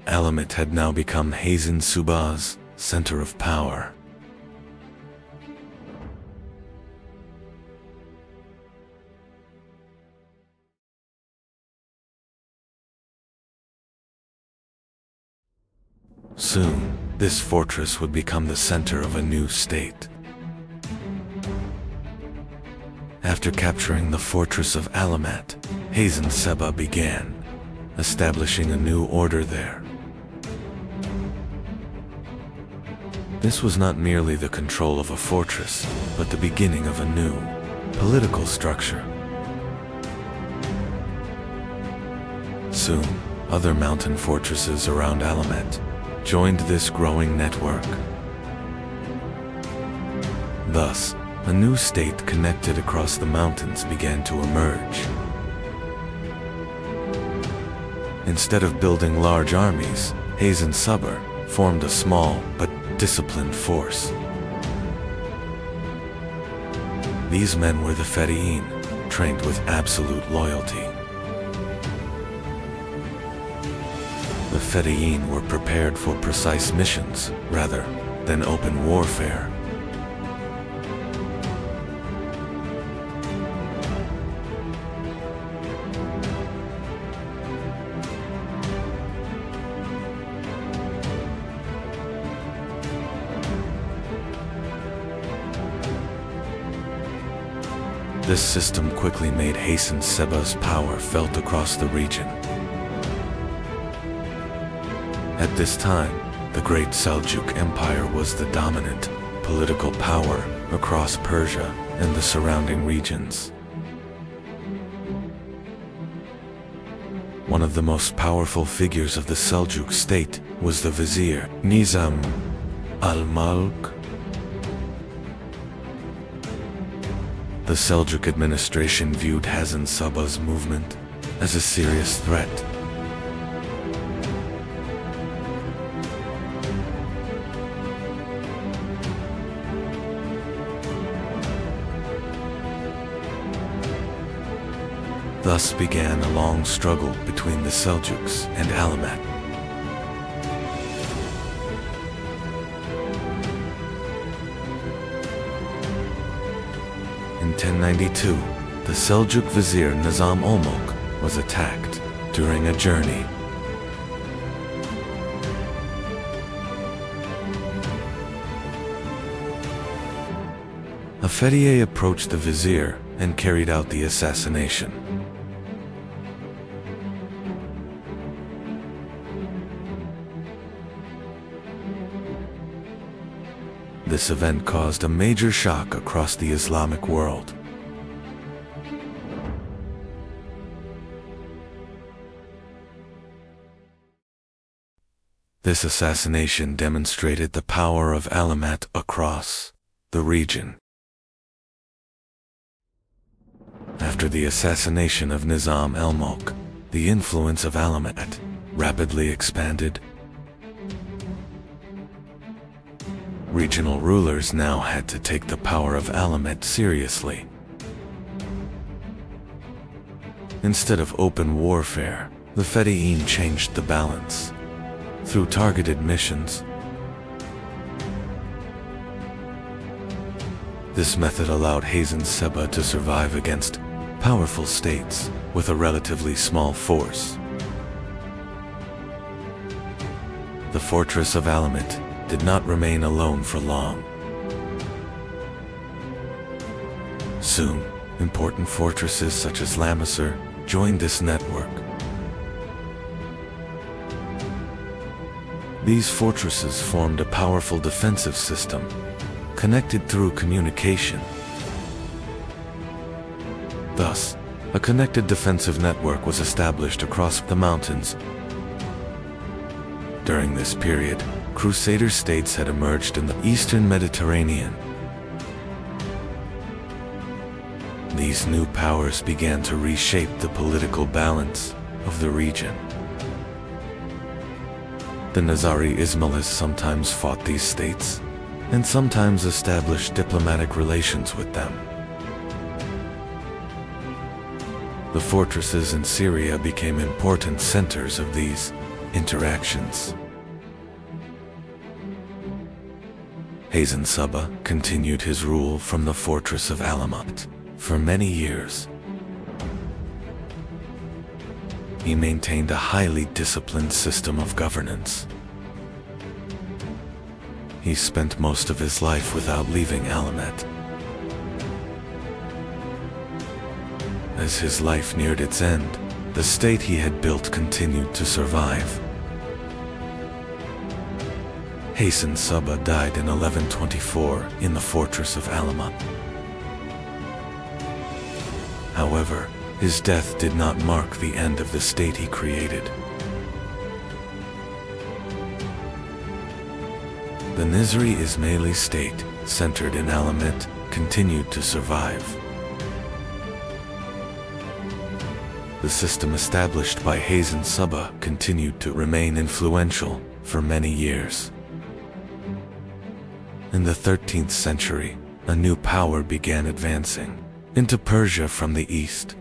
Alamut had now become Hassan Sabr's center of power. Soon, this fortress would become the center of a new state. After capturing the fortress of Alamut, Hassan Sabr began establishing a new order there. This was not merely the control of a fortress, but the beginning of a new political structure. Soon, other mountain fortresses around Alamut joined this growing network. Thus, a new state connected across the mountains began to emerge. Instead of building large armies, Hassan Sabr formed a small but disciplined force. These men were the Fedayeen, trained with absolute loyalty. The Fedayeen were prepared for precise missions rather than open warfare. This system quickly made Hassan Sabr's power felt across the region. At this time, the Great Seljuk Empire was the dominant political power across Persia and the surrounding regions. One of the most powerful figures of the Seljuk state was the vizier Nizam al-Mulk. The Seljuk administration viewed Hassan Sabr's movement as a serious threat. Thus began a long struggle between the Seljuks and Alamut. In 1092, the Seljuk vizier Nizam al-Mulk was attacked during a journey. A Fedayeen approached the vizier and carried out the assassination. This event caused a major shock across the Islamic world. This assassination demonstrated the power of Alamut across the region. After the assassination of Nizam al-Mulk, the influence of Alamut rapidly expanded. Regional rulers now had to take the power of Alamut seriously. Instead of open warfare, the Fedayeen changed the balance. through targeted missions. This method allowed Hazen Seba to survive against powerful states with a relatively small force. The fortress of Alamut did not remain alone for long. Soon, important fortresses such as Lamisar joined this network. These fortresses formed a powerful defensive system, connected through communication. Thus, a connected defensive network was established across the mountains. During this period, Crusader states had emerged in the Eastern Mediterranean. These new powers began to reshape the political balance of the region. The Nizari Ismailis sometimes fought these states, and sometimes established diplomatic relations with them. The fortresses in Syria became important centers of these interactions. Hazen Seba continued his rule from the fortress of Alamut for many years. He maintained a highly disciplined system of governance. He spent most of his life without leaving Alamut. As his life neared its end, the state he had built continued to survive. Hazen Seba died in 1124 in the fortress of Alamut. However, his death did not mark the end of the state he created. The Nizri Ismaili state, centered in Alamut, continued to survive. The system established by Hazen Seba continued to remain influential for many years. In the 13th century, a new power began advancing into Persia from the east.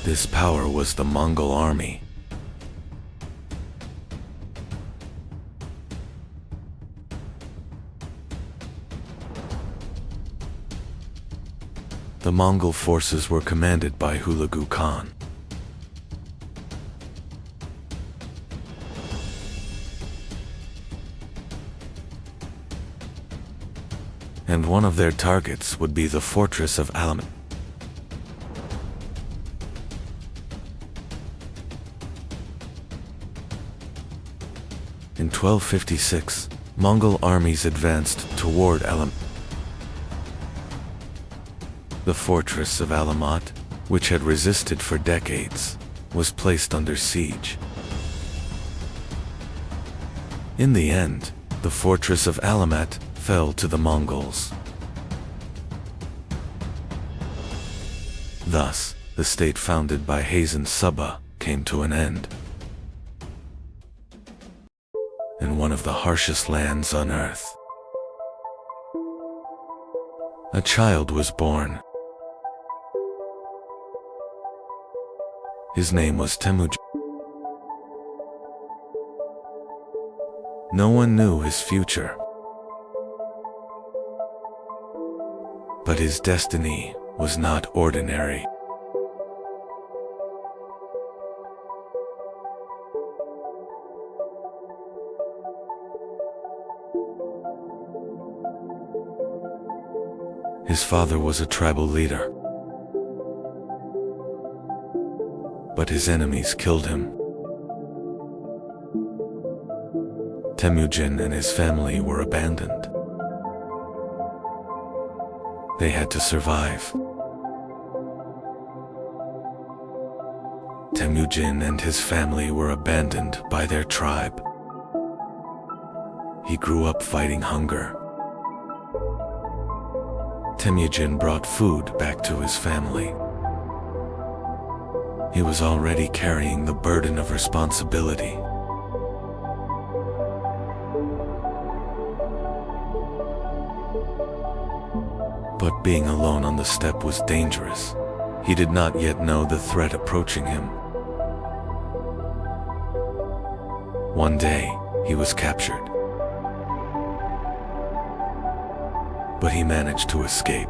This power was the Mongol army. The Mongol forces were commanded by Hulagu Khan. And one of their targets would be the fortress of Alamut. In 1256, Mongol armies advanced toward Alamut. The fortress of Alamut, which had resisted for decades, was placed under siege. In the end, the fortress of Alamut fell to the Mongols. Thus, the state founded by Hazen Seba came to an end. In one of the harshest lands on earth, a child was born. His name was Temujin. No one knew his future, but his destiny was not ordinary. His father was a tribal leader, but his enemies killed him. Temujin and his family were abandoned. They had to survive. Temujin and his family were abandoned by their tribe. He grew up fighting hunger. Temujin brought food back to his family. He was already carrying the burden of responsibility. But being alone on the steppe was dangerous. He did not yet know the threat approaching him. One day, he was captured. But he managed to escape.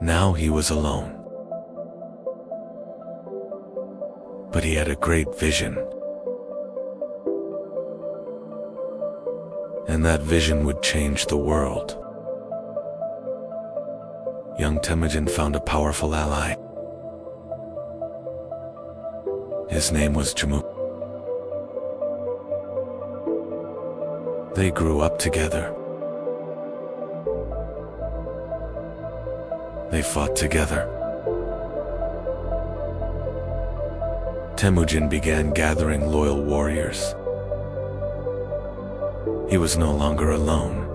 Now he was alone. But he had a great vision. And that vision would change the world. Young Temujin found a powerful ally. His name was Jamuk. They grew up together. They fought together. Temujin began gathering loyal warriors. He was no longer alone.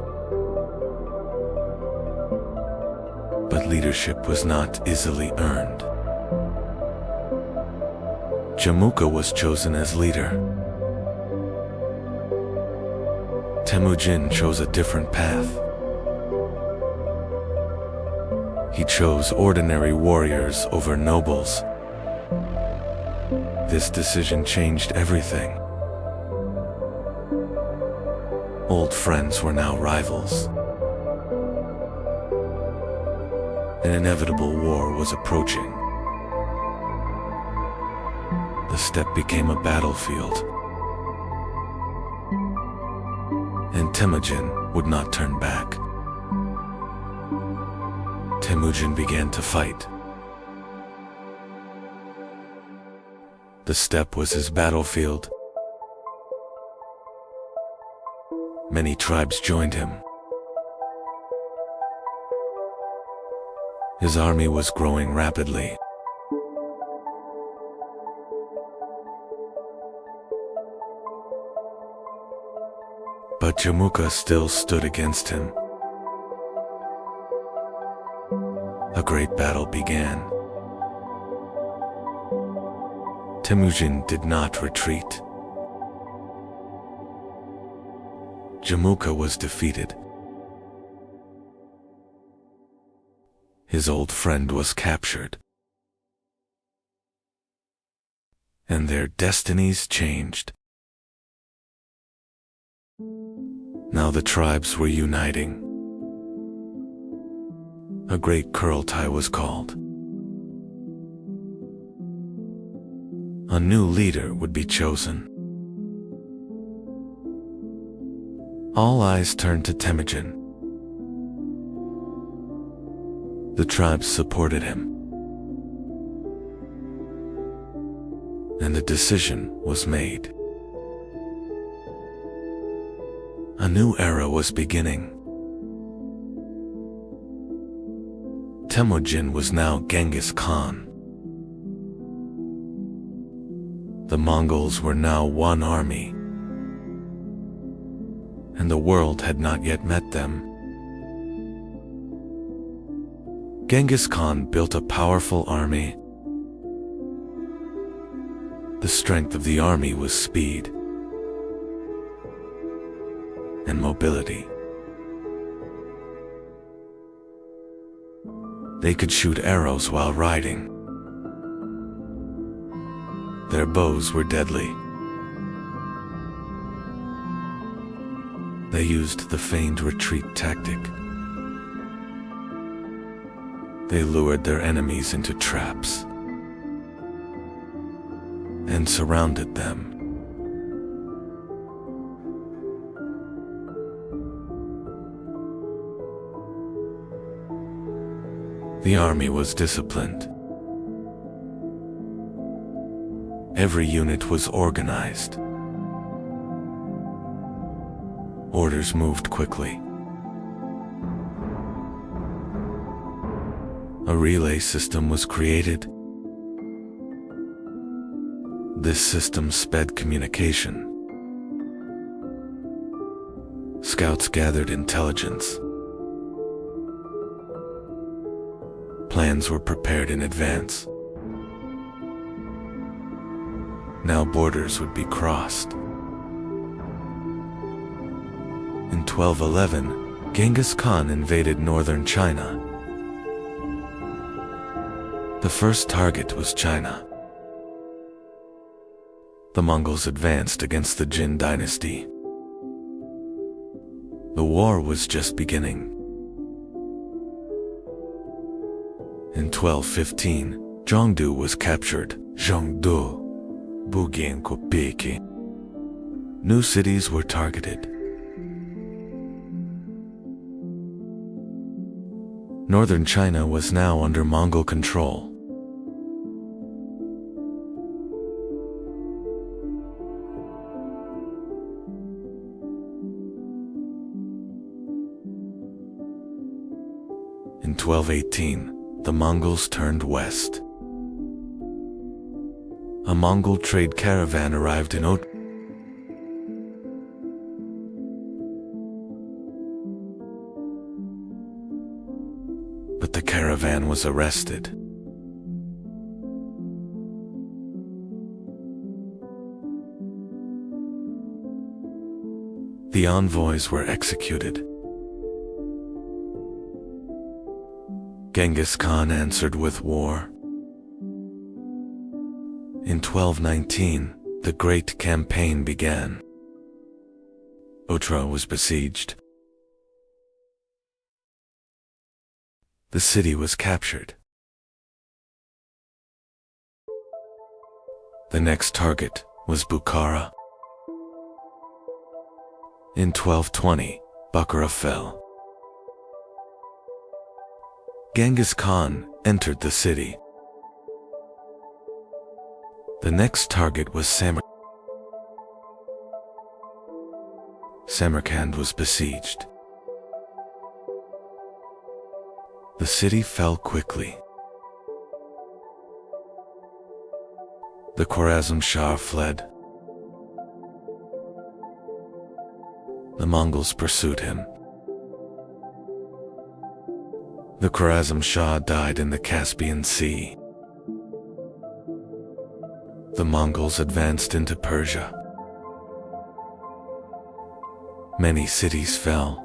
But leadership was not easily earned. Jamuka was chosen as leader. Temujin chose a different path. He chose ordinary warriors over nobles. This decision changed everything. Old friends were now rivals. An inevitable war was approaching. The steppe became a battlefield. And Temujin would not turn back. Temujin began to fight. The steppe was his battlefield. Many tribes joined him. His army was growing rapidly. But Jamuka still stood against him. A great battle began. Temujin did not retreat. Jamuka was defeated. His old friend was captured. And their destinies changed. Now the tribes were uniting. A great Kurultai was called. A new leader would be chosen. All eyes turned to Temujin. The tribes supported him. And a decision was made. A new era was beginning. Temujin was now Genghis Khan. The Mongols were now one army. And the world had not yet met them. Genghis Khan built a powerful army. The strength of the army was speed and mobility. They could shoot arrows while riding. Their bows were deadly. They used the feigned retreat tactic. They lured their enemies into traps and surrounded them. The army was disciplined. Every unit was organized. Orders moved quickly. A relay system was created. This system sped communication. Scouts gathered intelligence. Plans were prepared in advance. Now borders would be crossed. In 1211, Genghis Khan invaded northern China. The first target was China. The Mongols advanced against the Jin dynasty. The war was just beginning. In 1215, Zhongdu was captured. Zhongdu, Bugien Kopeki. New cities were targeted. Northern China was now under Mongol control. In 1218, the Mongols turned west. A Mongol trade caravan arrived in Ottoman. But the caravan was arrested. The envoys were executed. Genghis Khan answered with war. In 1219, the Great Campaign began. Ottoman was besieged. The city was captured. The next target was Bukhara. In 1220, Bukhara fell. Genghis Khan entered the city. The next target was Samarkand was besieged. The city fell quickly. The Khwarezm Shah fled. The Mongols pursued him. The Khwarezm Shah died in the Caspian Sea. The Mongols advanced into Persia. Many cities fell.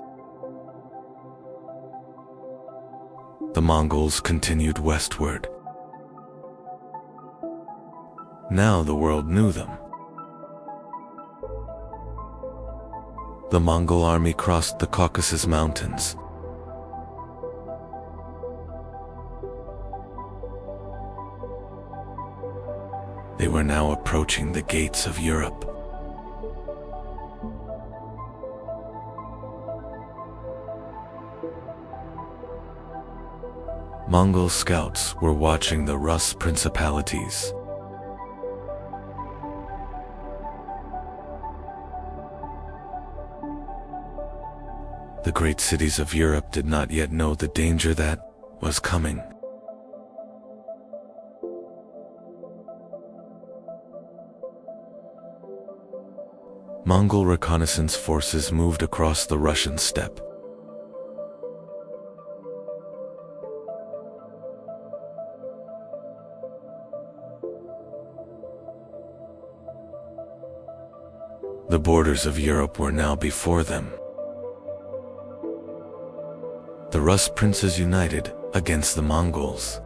The Mongols continued westward. Now the world knew them. The Mongol army crossed the Caucasus Mountains. They were now approaching the gates of Europe. Mongol scouts were watching the Rus principalities. The great cities of Europe did not yet know the danger that was coming. Mongol reconnaissance forces moved across the Russian steppe. The borders of Europe were now before them. The Rus princes united against the Mongols.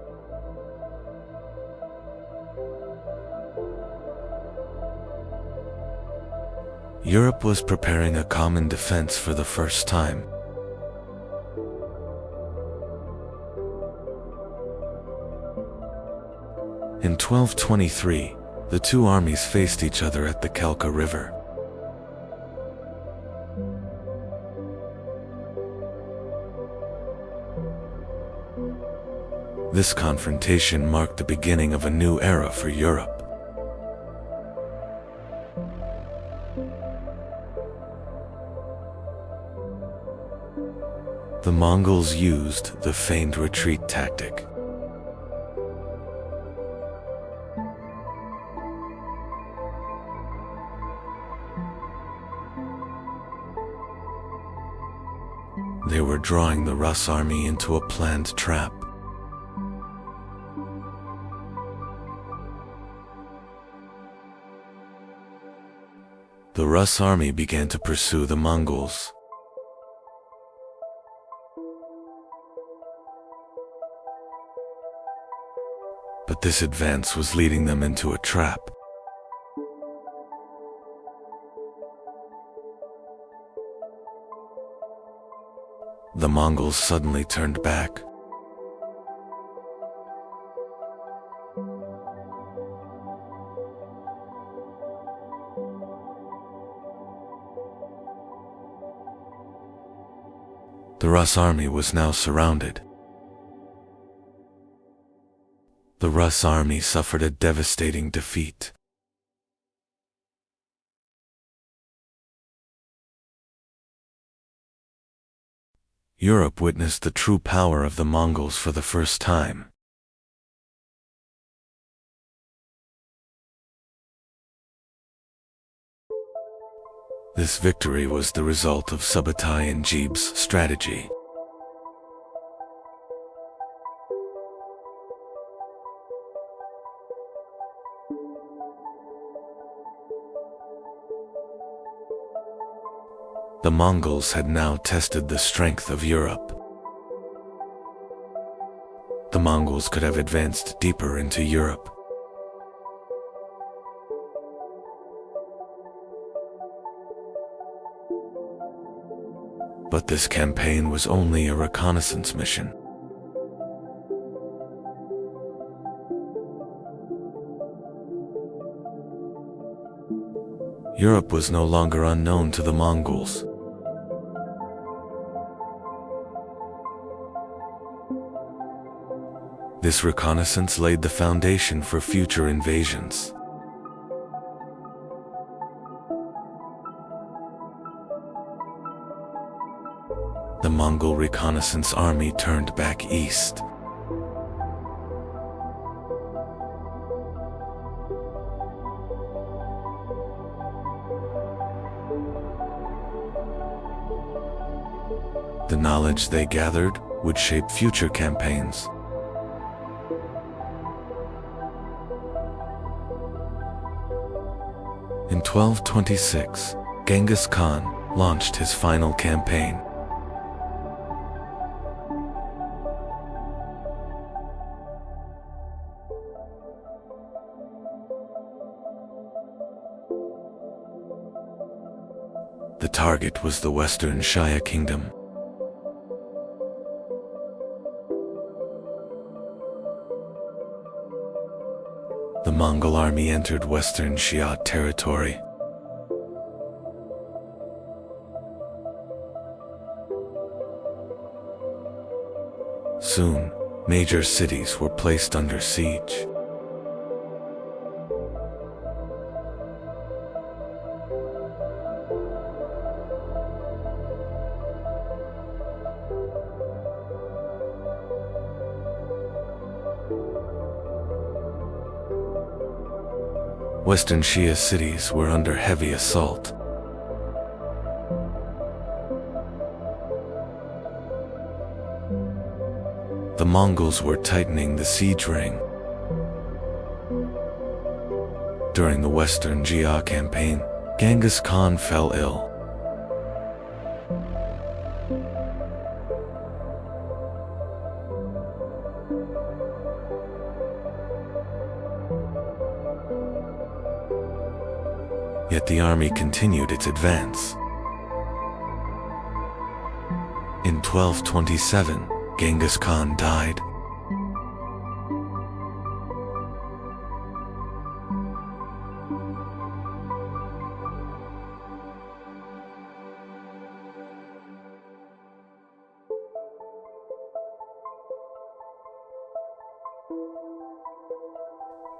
Europe was preparing a common defense for the first time. In 1223, the two armies faced each other at the Kelka River. This confrontation marked the beginning of a new era for Europe. The Mongols used the feigned retreat tactic. They were drawing the Rus army into a planned trap. The Rus army began to pursue the Mongols. this advance was leading them into a trap. The Mongols suddenly turned back. The Rus army was now surrounded. The Rus army suffered a devastating defeat. Europe witnessed the true power of the Mongols for the first time. This victory was the result of Subutai and Jeeb's strategy. The Mongols had now tested the strength of Europe. The Mongols could have advanced deeper into Europe. But this campaign was only a reconnaissance mission. Europe was no longer unknown to the Mongols. This reconnaissance laid the foundation for future invasions. The Mongol reconnaissance army turned back east. The knowledge they gathered would shape future campaigns. In 1226, Genghis Khan launched his final campaign. The target was the Western Shaya Kingdom. The Mongol army entered Western Xia territory. Soon, major cities were placed under siege. Western Xia cities were under heavy assault. The Mongols were tightening the siege ring. During the Western Xia campaign, Genghis Khan fell ill. Yet the army continued its advance. In 1227, Genghis Khan died.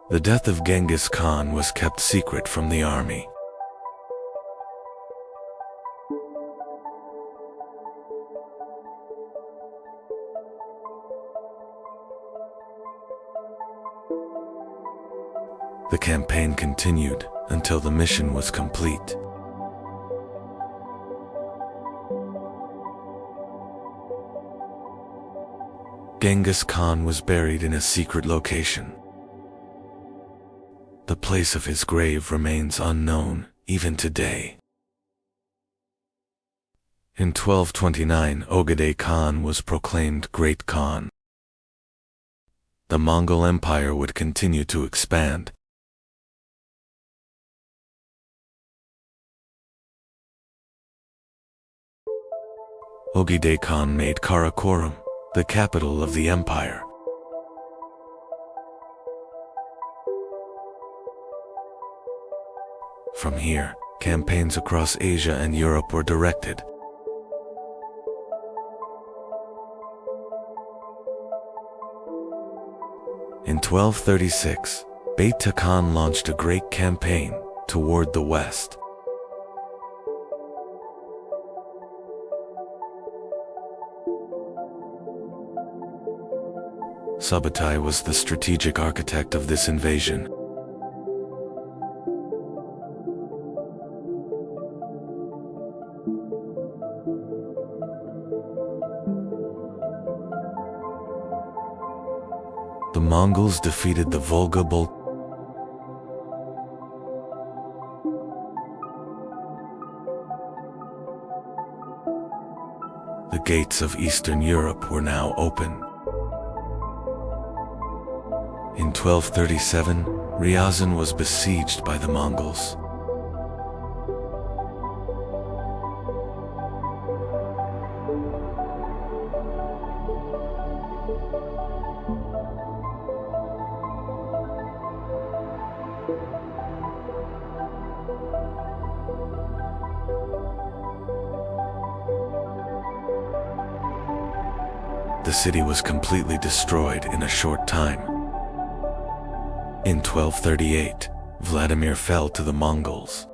The death of Genghis Khan was kept secret from the army. The campaign continued until the mission was complete. Genghis Khan was buried in a secret location. The place of his grave remains unknown even today. In 1229, Ogedei Khan was proclaimed Great Khan. the Mongol Empire would continue to expand. Ogedei Khan made Karakorum the capital of the empire. From here, campaigns across Asia and Europe were directed. In 1236, Beta Khan launched a great campaign toward the west. Subutai was the strategic architect of this invasion. The Mongols defeated the Volga Bulgar. The gates of Eastern Europe were now open. In 1237, Ryazan was besieged by the Mongols. The city was completely destroyed in a short time. In 1238, Vladimir fell to the Mongols.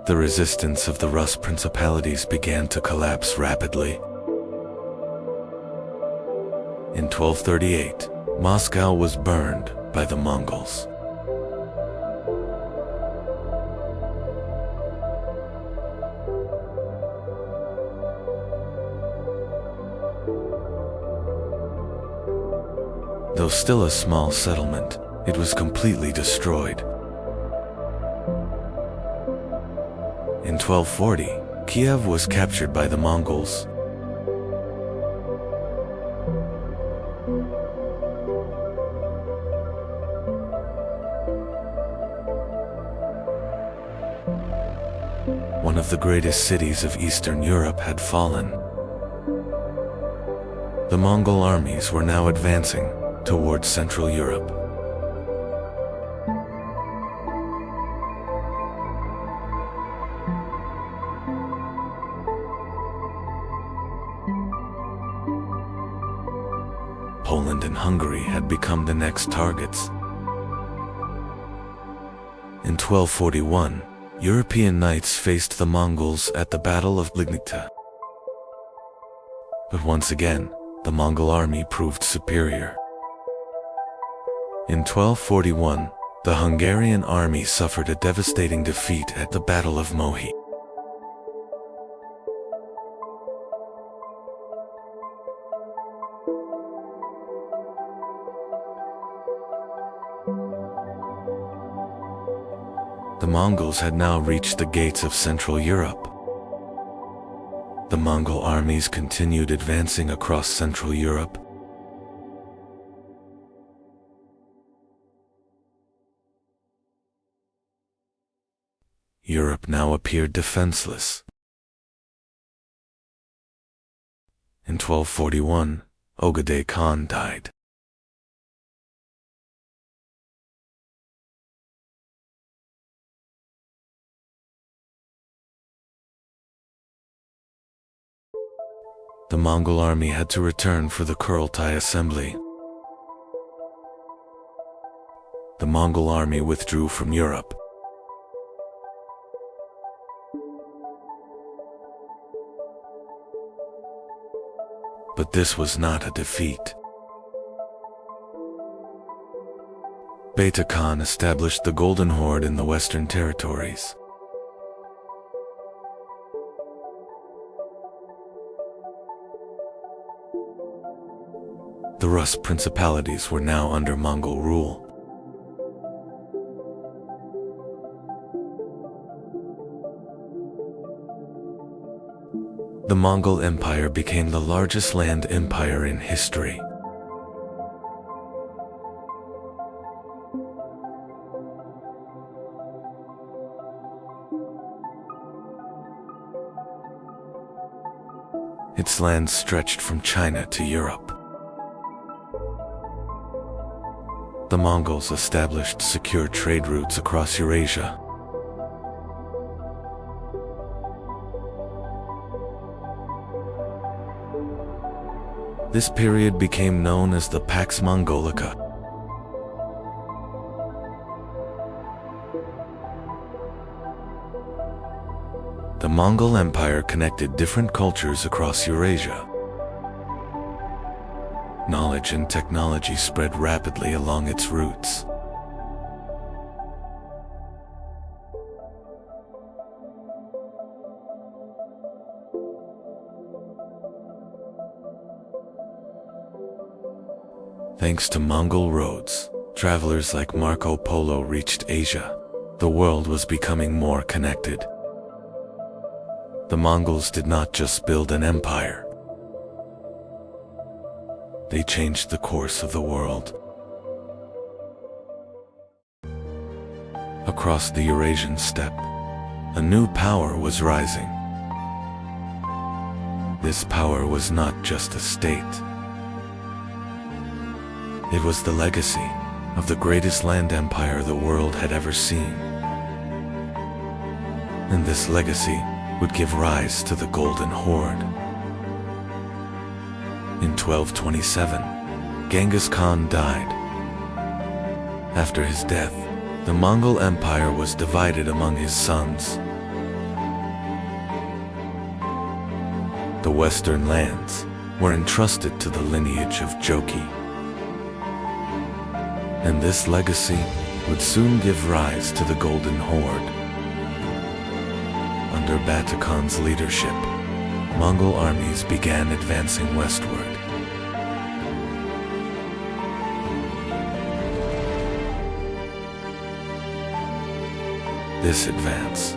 The resistance of the Rus principalities began to collapse rapidly. In 1238, Moscow was burned by the Mongols. Though still a small settlement, it was completely destroyed. In 1240, Kiev was captured by the Mongols. One of the greatest cities of Eastern Europe had fallen. The Mongol armies were now advancing towards Central Europe. Poland and Hungary had become the next targets. In 1241, European knights faced the Mongols at the Battle of Lignita. But once again, the Mongol army proved superior. In 1241, the Hungarian army suffered a devastating defeat at the Battle of Mohi. The Mongols had now reached the gates of Central Europe. The Mongol armies continued advancing across Central Europe. Europe now appeared defenseless. In 1241, Ogedei Khan died. The Mongol army had to return for the Kurultai assembly. The Mongol army withdrew from Europe. But this was not a defeat. Beta Khan established the Golden Horde in the Western territories. The Rus principalities were now under Mongol rule. The Mongol Empire became the largest land empire in history. Its land stretched from China to Europe. The Mongols established secure trade routes across Eurasia. This period became known as the Pax Mongolica. The Mongol Empire connected different cultures across Eurasia. Knowledge and technology spread rapidly along its routes. Thanks to Mongol roads, travelers like Marco Polo reached Asia. The world was becoming more connected. The Mongols did not just build an empire. They changed the course of the world. Across the Eurasian steppe, a new power was rising. This power was not just a state. It was the legacy of the greatest land empire the world had ever seen. And this legacy would give rise to the Golden Horde. In 1227, Genghis Khan died. After his death, the Mongol Empire was divided among his sons. The western lands were entrusted to the lineage of Jochi. And this legacy would soon give rise to the Golden Horde. Under Batu Khan's leadership, Mongol armies began advancing westward. This advance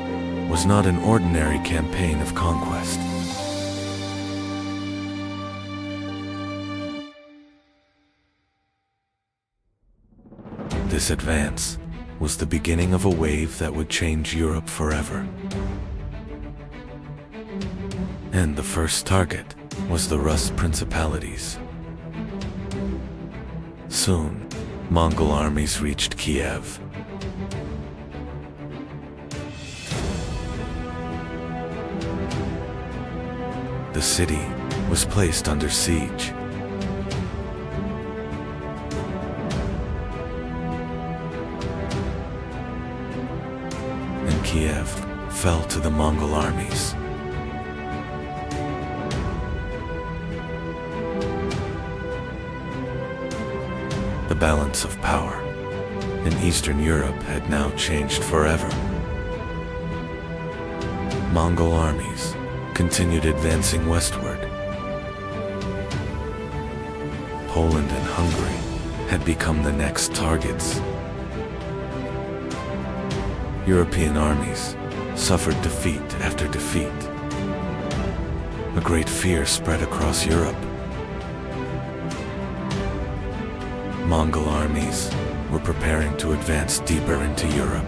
was not an ordinary campaign of conquest. This advance was the beginning of a wave that would change Europe forever. And the first target was the Rus principalities. Soon, Mongol armies reached Kiev. The city was placed under siege. And Kiev fell to the Mongol armies. The balance of power in Eastern Europe had now changed forever. Mongol armies continued advancing westward. Poland and Hungary had become the next targets. European armies suffered defeat after defeat. A great fear spread across Europe. Mongol armies were preparing to advance deeper into Europe.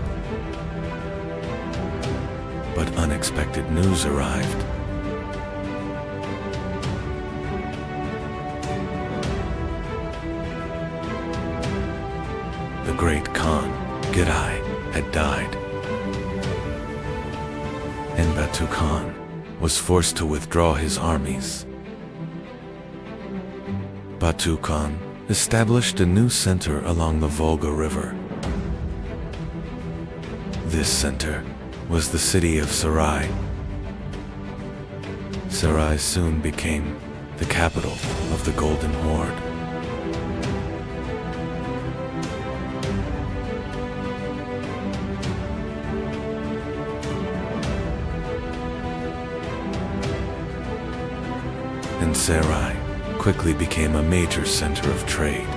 But unexpected news arrived. The great Khan, Girai, had died. And Batu Khan was forced to withdraw his armies. Batu Khan established a new center along the Volga River. This center was the city of Sarai. Sarai soon became the capital of the Golden Horde. And Sarai quickly became a major center of trade.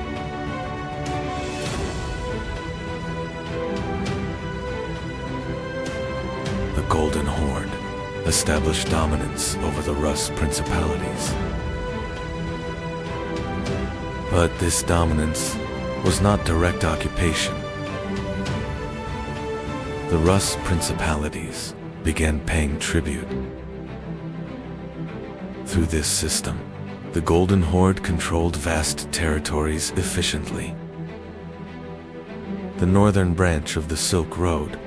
The Golden Horde established dominance over the Rus principalities. But this dominance was not direct occupation. The Rus principalities began paying tribute. Through this system, the Golden Horde controlled vast territories efficiently. The northern branch of the Silk Road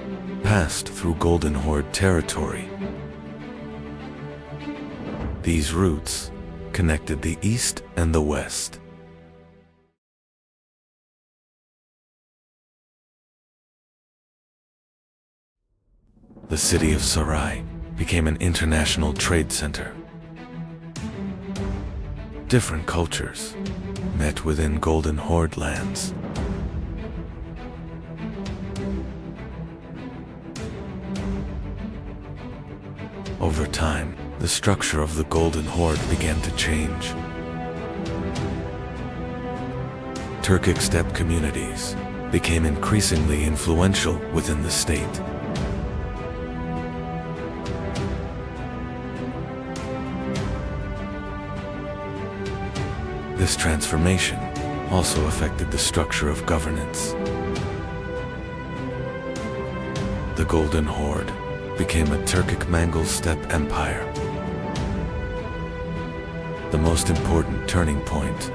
passed through Golden Horde territory. These routes connected the east and the west. The city of Sarai became an international trade center. Different cultures met within Golden Horde lands. Over time, the structure of the Golden Horde began to change. Turkic steppe communities became increasingly influential within the state. This transformation also affected the structure of governance. The Golden Horde became a Turkic Mongol steppe empire. The most important turning point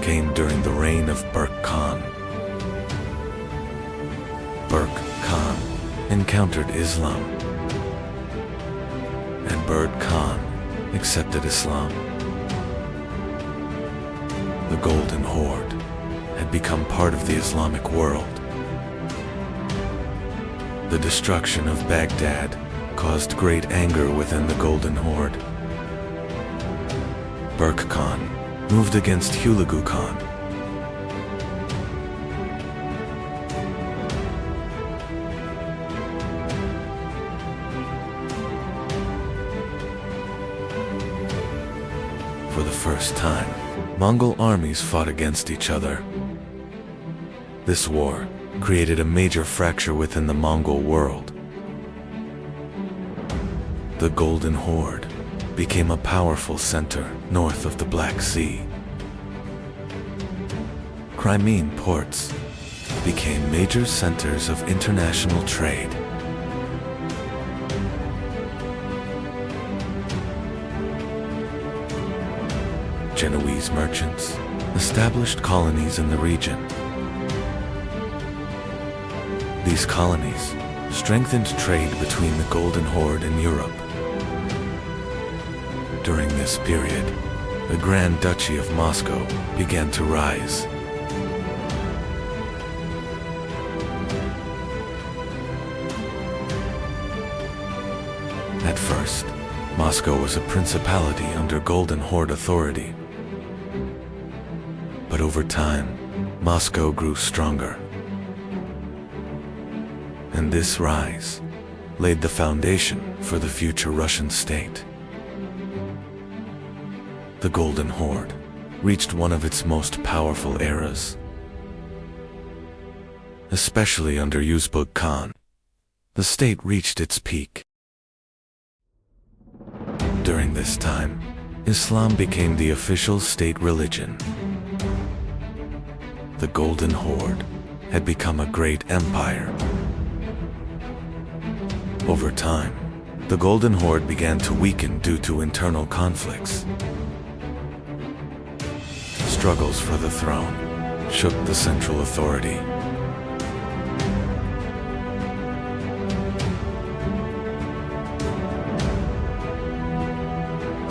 came during the reign of Berk Khan. Berk Khan encountered Islam, and Berk Khan accepted Islam. The Golden Horde had become part of the Islamic world. The destruction of Baghdad caused great anger within the Golden Horde. Berk Khan moved against Hulagu Khan. For the first time, Mongol armies fought against each other. This war created a major fracture within the Mongol world. The Golden Horde became a powerful center north of the Black Sea. Crimean ports became major centers of international trade. Genoese merchants established colonies in the region. These colonies strengthened trade between the Golden Horde and Europe. During this period, the Grand Duchy of Moscow began to rise. At first, Moscow was a principality under Golden Horde authority. But over time, Moscow grew stronger. And this rise laid the foundation for the future Russian state. The Golden Horde reached one of its most powerful eras. Especially under Uzbek Khan, the state reached its peak. During this time, Islam became the official state religion. The Golden Horde had become a great empire. Over time, the Golden Horde began to weaken due to internal conflicts. Struggles for the throne shook the central authority.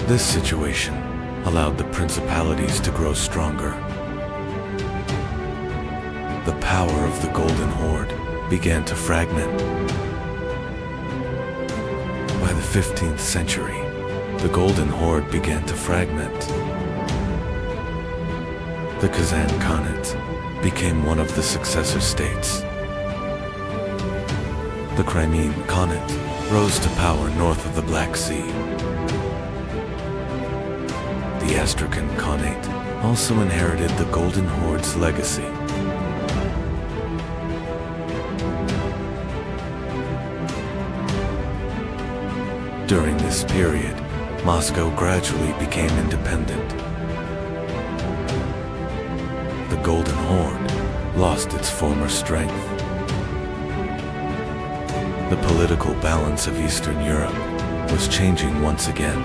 This situation allowed the principalities to grow stronger. The power of the Golden Horde began to fragment. By the 15th century, the Golden Horde began to fragment. The Kazan Khanate became one of the successor states. The Crimean Khanate rose to power north of the Black Sea. the Astrakhan Khanate also inherited the Golden Horde's legacy. During this period, Moscow gradually became independent. The Golden Horde lost its former strength. The political balance of Eastern Europe was changing once again.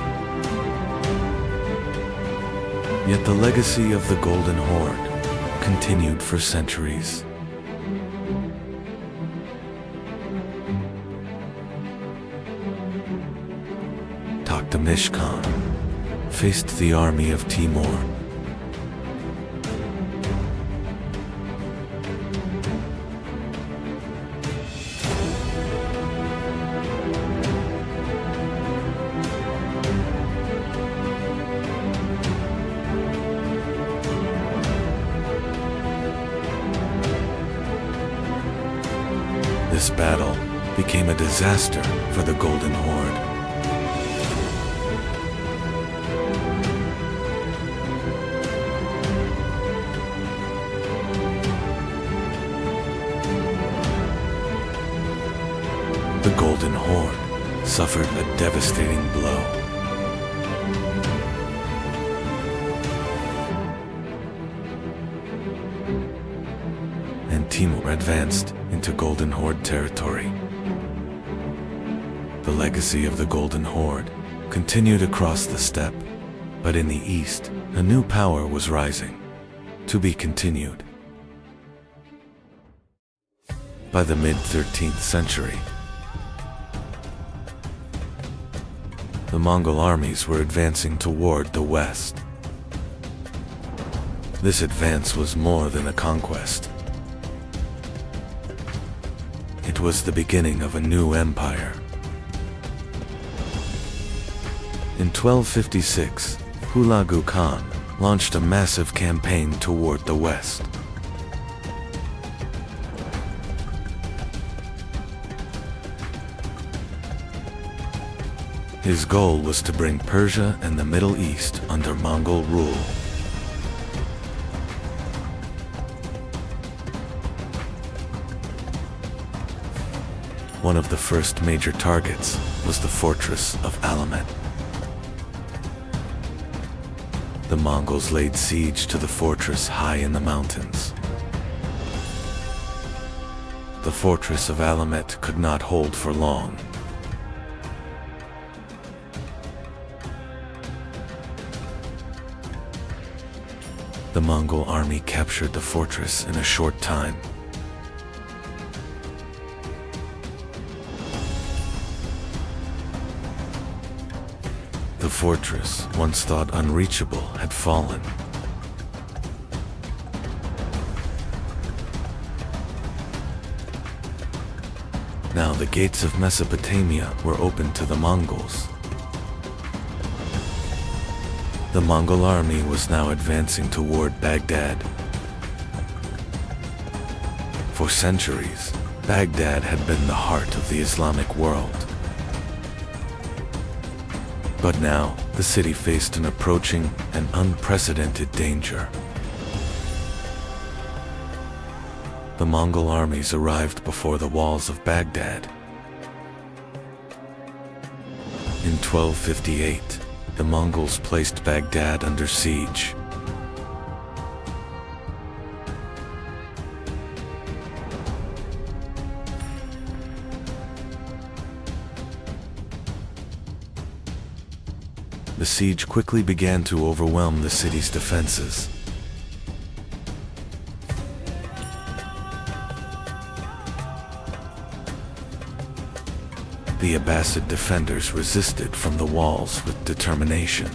Yet the legacy of the Golden Horde continued for centuries. Toktamish Khan faced the army of Timur. This battle became a disaster for the Golden Horde. The Golden Horde suffered a devastating blow. And Timur advanced into Golden Horde territory. The legacy of the Golden Horde continued across the steppe, but in the east, a new power was rising, to be continued. By the mid-13th century, the Mongol armies were advancing toward the west. This advance was more than a conquest. It was the beginning of a new empire. In 1256, Hulagu Khan launched a massive campaign toward the west. His goal was to bring Persia and the Middle East under Mongol rule. One of the first major targets was the fortress of Alamet. The Mongols laid siege to the fortress high in the mountains. The fortress of Alamet could not hold for long. The Mongol army captured the fortress in a short time. The fortress, once thought unreachable, had fallen. Now the gates of Mesopotamia were open to the Mongols. The Mongol army was now advancing toward Baghdad. For centuries, Baghdad had been the heart of the Islamic world. But now, the city faced an approaching and unprecedented danger. The Mongol armies arrived before the walls of Baghdad. In 1258, the Mongols placed Baghdad under siege. The siege quickly began to overwhelm the city's defenses. The Abbasid defenders resisted from the walls with determination.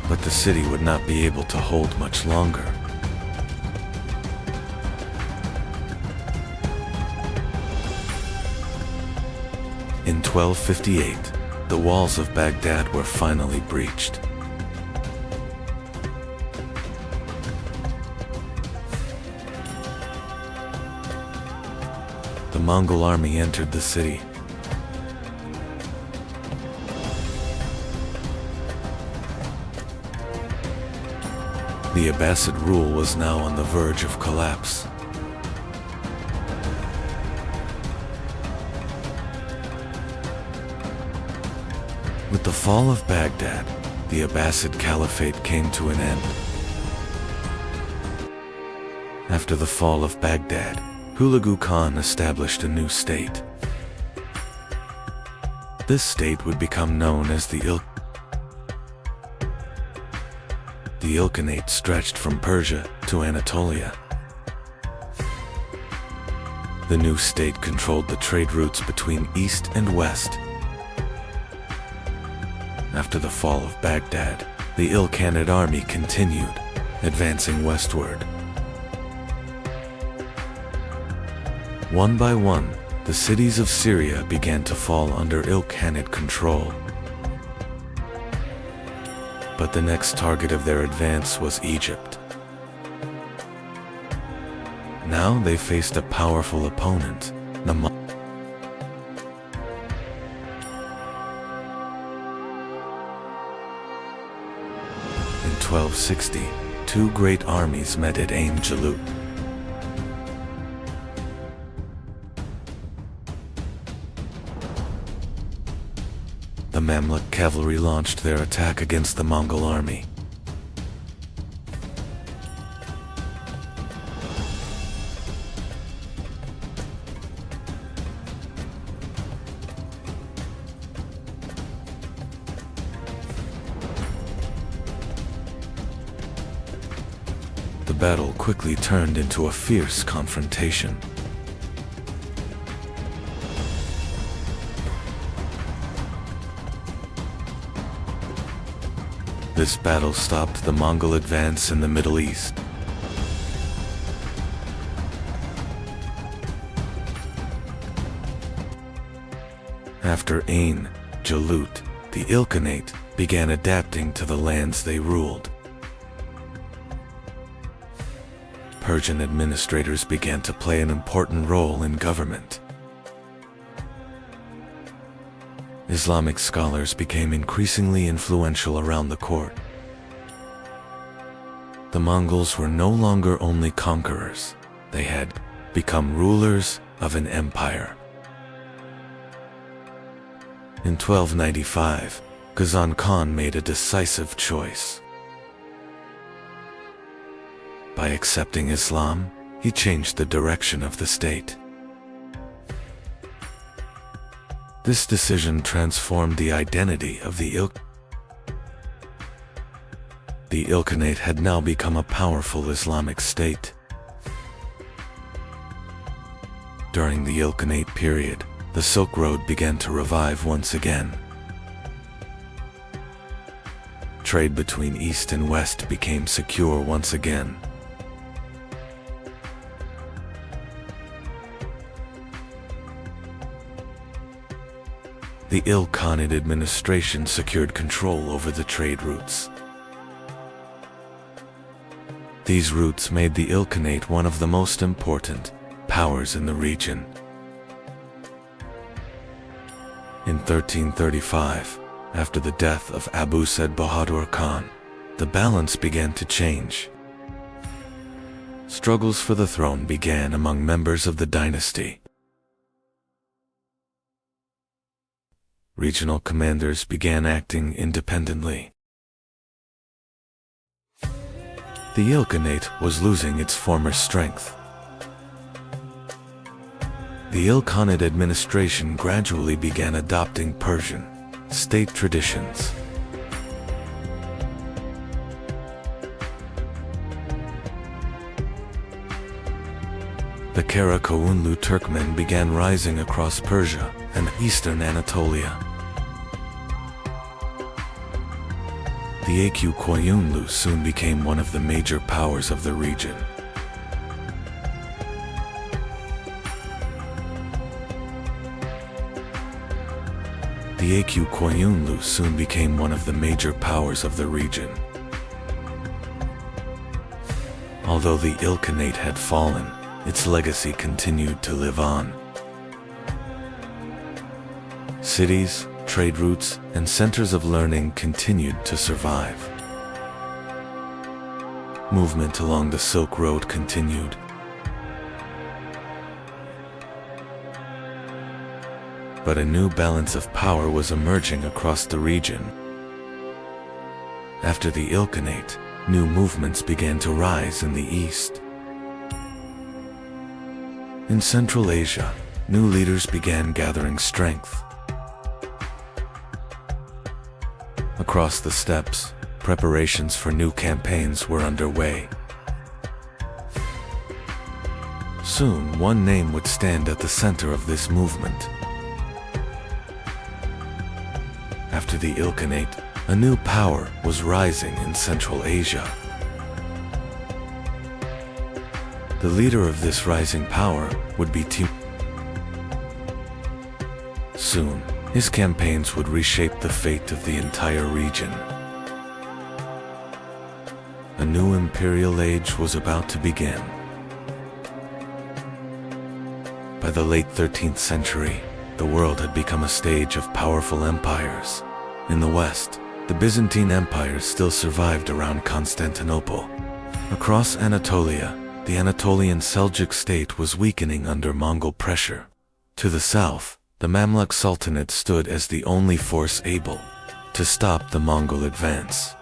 But the city would not be able to hold much longer. In 1258, The walls of Baghdad were finally breached. The Mongol army entered the city. The Abbasid rule was now on the verge of collapse. With the fall of Baghdad, the Abbasid Caliphate came to an end. After the fall of Baghdad, Hulagu Khan established a new state. This state would become known as the Ilkhanate stretched from Persia to Anatolia. The new state controlled the trade routes between East and West. After the fall of Baghdad, the Ilkhanate army continued, advancing westward. One by one, the cities of Syria began to fall under Ilkhanate control. But the next target of their advance was Egypt. Now they faced a powerful opponent, the Mongol. In 1260, two great armies met at Ain Jalut. The Mamluk cavalry launched their attack against the Mongol army. The battle quickly turned into a fierce confrontation. This battle stopped the Mongol advance in the Middle East. After Ain Jalut, the Ilkhanate began adapting to the lands they ruled. Persian administrators began to play an important role in government. Islamic scholars became increasingly influential around the court. The Mongols were no longer only conquerors, they had become rulers of an empire. In 1295, Ghazan Khan made a decisive choice. By accepting Islam, he changed the direction of the state. This decision transformed the identity of the Ilkhanate. The Ilkhanate had now become a powerful Islamic state. During the Ilkhanate period, the Silk Road began to revive once again. Trade between East and West became secure once again. The Ilkhanate administration secured control over the trade routes. These routes made the Ilkhanate one of the most important powers in the region. In 1335, after the death of Abu Said Bahadur Khan, the balance began to change. Struggles for the throne began among members of the dynasty. Regional commanders began acting independently. The Ilkhanate was losing its former strength. The Ilkhanate administration gradually began adopting Persian state traditions. The Karakoyunlu Turkmen began rising across Persia and eastern Anatolia. The Aq Koyunlu soon became one of the major powers of the region. the Aq Koyunlu soon became one of the major powers of the region. Although the Ilkhanate had fallen, its legacy continued to live on. Cities, trade routes, and centers of learning continued to survive. Movement along the Silk Road continued. But a new balance of power was emerging across the region. After the Ilkhanate, new movements began to rise in the east. In Central Asia, new leaders began gathering strength. Across the steppes, preparations for new campaigns were underway. Soon, one name would stand at the center of this movement. After the Ilkhanate, a new power was rising in Central Asia. The leader of this rising power would be Timur. Soon, his campaigns would reshape the fate of the entire region. A new imperial age was about to begin. By the late 13th century, the world had become a stage of powerful empires. In the west, the Byzantine Empire still survived around Constantinople. Across Anatolia, the Anatolian Seljuk state was weakening under Mongol pressure. To the south, the Mamluk Sultanate stood as the only force able to stop the Mongol advance.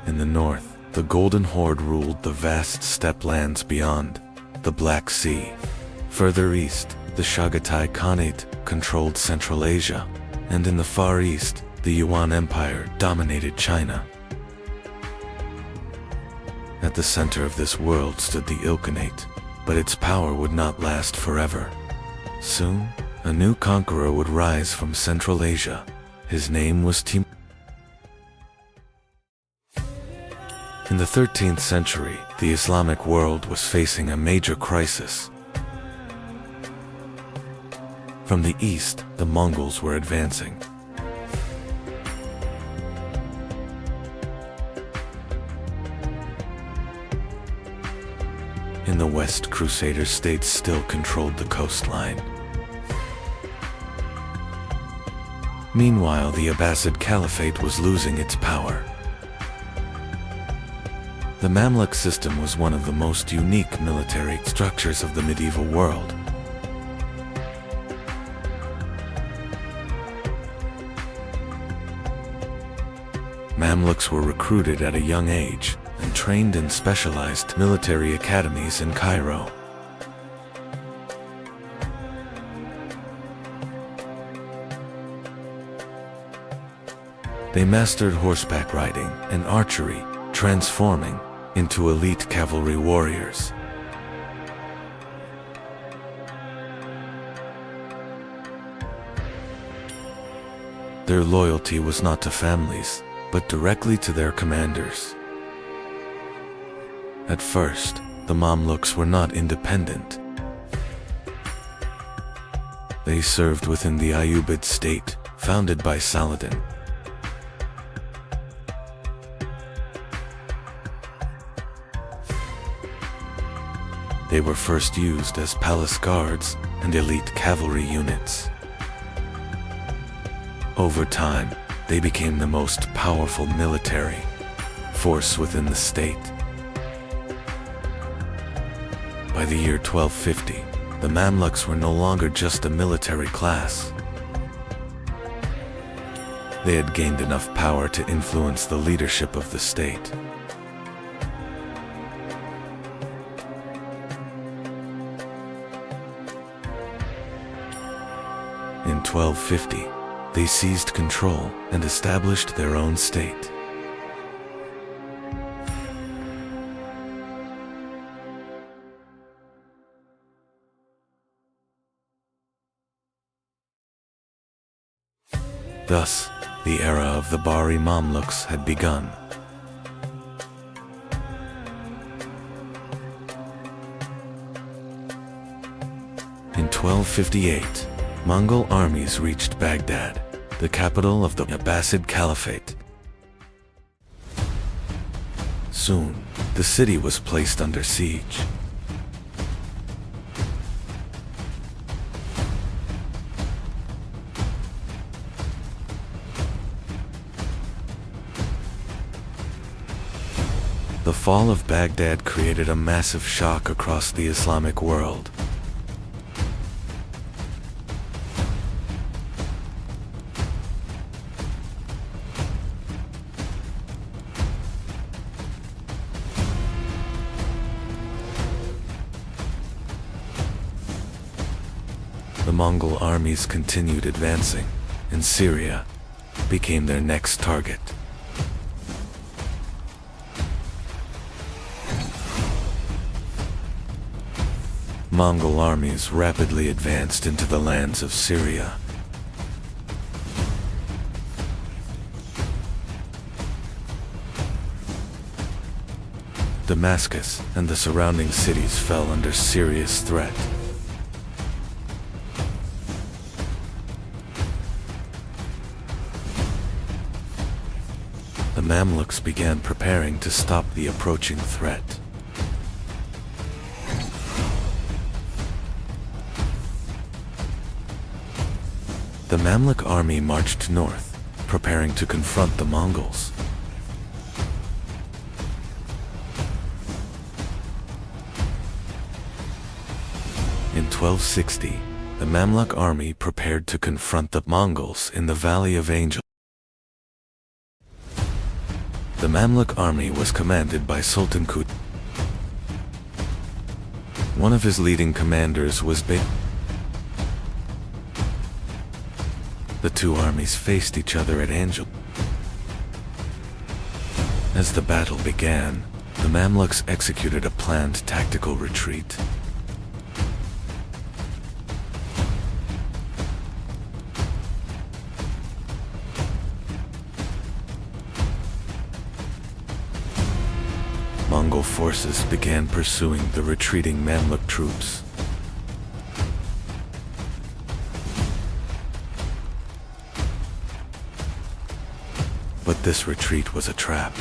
In the north, the Golden Horde ruled the vast steppe lands beyond the Black Sea. Further east, the Chagatai Khanate controlled Central Asia, and in the far east, the Yuan Empire dominated China. At the center of this world stood the Ilkhanate, but its power would not last forever. Soon, a new conqueror would rise from Central Asia. His name was Timur. In the 13th century, the Islamic world was facing a major crisis. From the east, the Mongols were advancing. In the west, Crusader states still controlled the coastline. Meanwhile, the Abbasid Caliphate was losing its power. The Mamluk system was one of the most unique military structures of the medieval world. Mamluks were recruited at a young age and trained in specialized military academies in Cairo. They mastered horseback riding and archery, transforming into elite cavalry warriors. Their loyalty was not to families, but directly to their commanders. At first, the Mamluks were not independent. They served within the Ayyubid state, founded by Saladin. They were first used as palace guards and elite cavalry units. Over time, they became the most powerful military force within the state. By the year 1250, the Mamluks were no longer just a military class. They had gained enough power to influence the leadership of the state. In 1250, they seized control and established their own state. Thus, the era of the Bahri Mamluks had begun. In 1258, Mongol armies reached Baghdad, the capital of the Abbasid Caliphate. Soon, the city was placed under siege. The fall of Baghdad created a massive shock across the Islamic world. The Mongol armies continued advancing, and Syria became their next target. Mongol armies rapidly advanced into the lands of Syria. Damascus and the surrounding cities fell under serious threat. The Mamluks began preparing to stop the approaching threat. The Mamluk army marched north, preparing to confront the Mongols. In 1260, the Mamluk army prepared to confront the Mongols in the Valley of Angel. The Mamluk army was commanded by Sultan Kut. One of his leading commanders was The two armies faced each other at Angel. As the battle began, the Mamluks executed a planned tactical retreat. Mongol forces began pursuing the retreating Mamluk troops. But this retreat was a trap.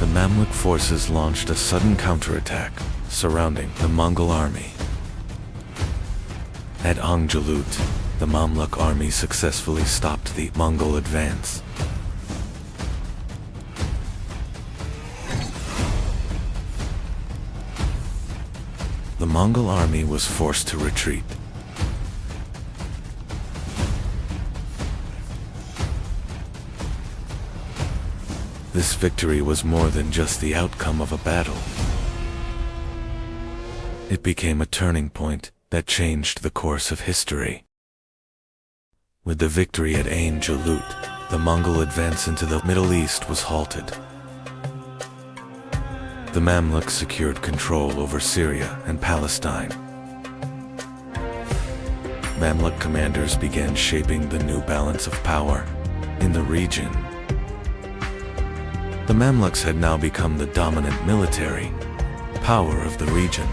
The Mamluk forces launched a sudden counterattack, surrounding the Mongol army. At Angjalut, the Mamluk army successfully stopped the Mongol advance. The Mongol army was forced to retreat. This victory was more than just the outcome of a battle. It became a turning point that changed the course of history. With the victory at Ain Jalut, the Mongol advance into the Middle East was halted. The Mamluks secured control over Syria and Palestine. Mamluk commanders began shaping the new balance of power in the region. The Mamluks had now become the dominant military power of the region.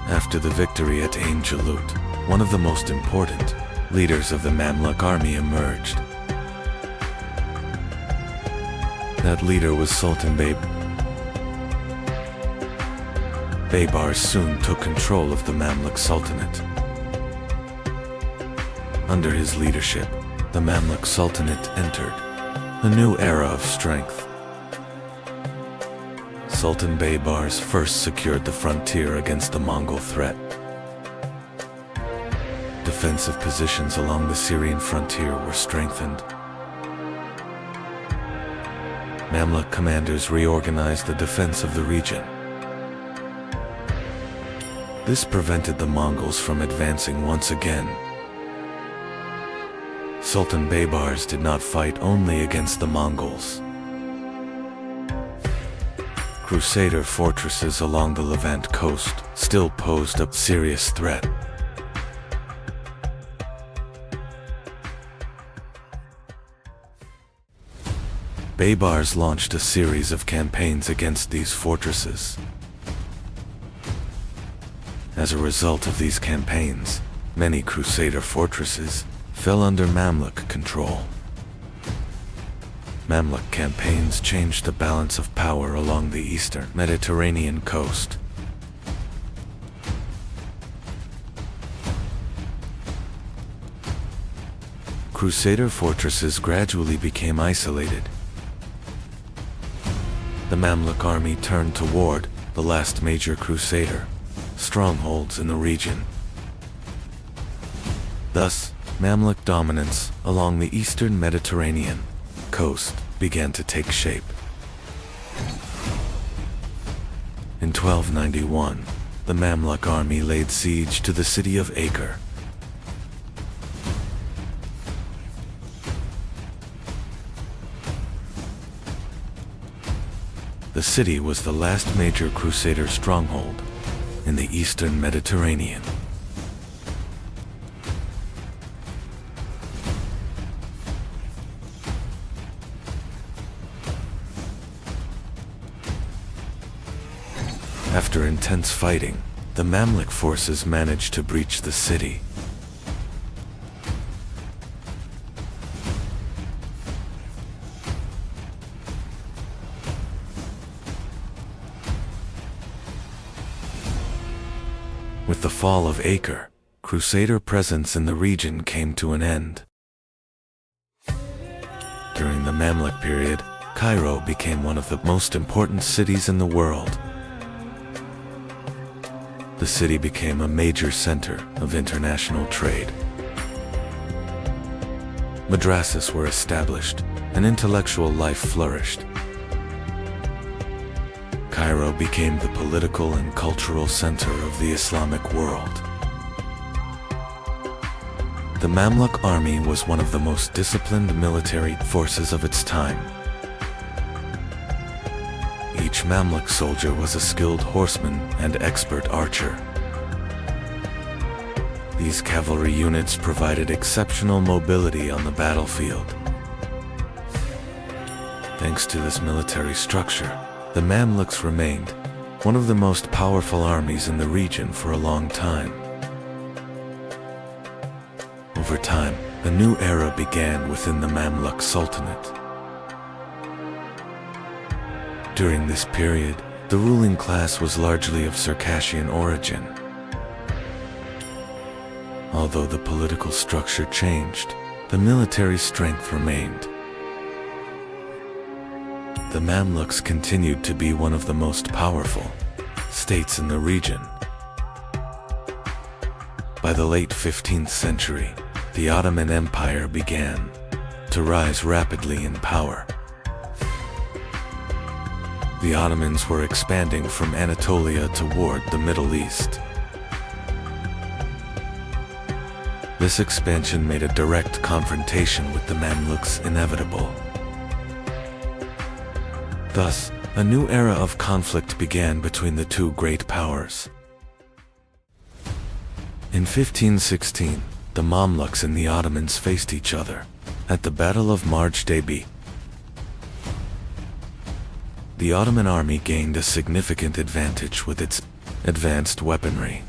After the victory at Ain Jalut, one of the most important leaders of the Mamluk army emerged. That leader was Sultan Baybars soon took control of the Mamluk Sultanate. Under his leadership, the Mamluk Sultanate entered a new era of strength. Sultan Baybars first secured the frontier against the Mongol threat. Defensive positions along the Syrian frontier were strengthened. Mamluk commanders reorganized the defense of the region. This prevented the Mongols from advancing once again. Sultan Baybars did not fight only against the Mongols. Crusader fortresses along the Levant coast still posed a serious threat. Baybars launched a series of campaigns against these fortresses. As a result of these campaigns, many Crusader fortresses fell under Mamluk control. Mamluk campaigns changed the balance of power along the eastern Mediterranean coast. Crusader fortresses gradually became isolated. The Mamluk army turned toward the last major Crusader strongholds in the region. Thus, Mamluk dominance along the eastern Mediterranean coast began to take shape. In 1291, the Mamluk army laid siege to the city of Acre. The city was the last major Crusader stronghold in the eastern Mediterranean. After intense fighting, the Mamluk forces managed to breach the city. With the fall of Acre, Crusader presence in the region came to an end. During the Mamluk period, Cairo became one of the most important cities in the world. The city became a major center of international trade. Madrasas were established, and intellectual life flourished. Cairo became the political and cultural center of the Islamic world. The Mamluk army was one of the most disciplined military forces of its time. Each Mamluk soldier was a skilled horseman and expert archer. These cavalry units provided exceptional mobility on the battlefield. Thanks to this military structure, the Mamluks remained one of the most powerful armies in the region for a long time. Over time, a new era began within the Mamluk Sultanate. During this period, the ruling class was largely of Circassian origin. Although the political structure changed, the military strength remained. The Mamluks continued to be one of the most powerful states in the region. By the late 15th century, the Ottoman Empire began to rise rapidly in power. The Ottomans were expanding from Anatolia toward the Middle East. This expansion made a direct confrontation with the Mamluks inevitable. Thus, a new era of conflict began between the two great powers. In 1516, the Mamluks and the Ottomans faced each other at the Battle of Marj-Deby. The Ottoman army gained a significant advantage with its advanced weaponry.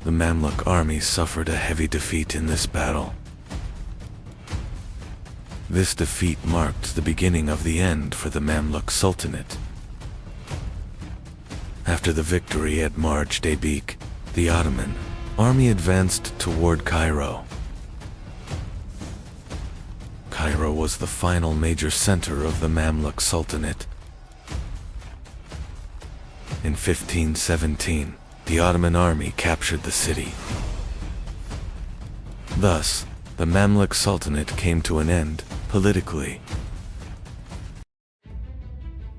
The Mamluk army suffered a heavy defeat in this battle. This defeat marked the beginning of the end for the Mamluk Sultanate. After the victory at Marj-Deby, the Ottoman army advanced toward Cairo. Cairo was the final major center of the Mamluk Sultanate. In 1517, the Ottoman army captured the city. Thus, the Mamluk Sultanate came to an end politically.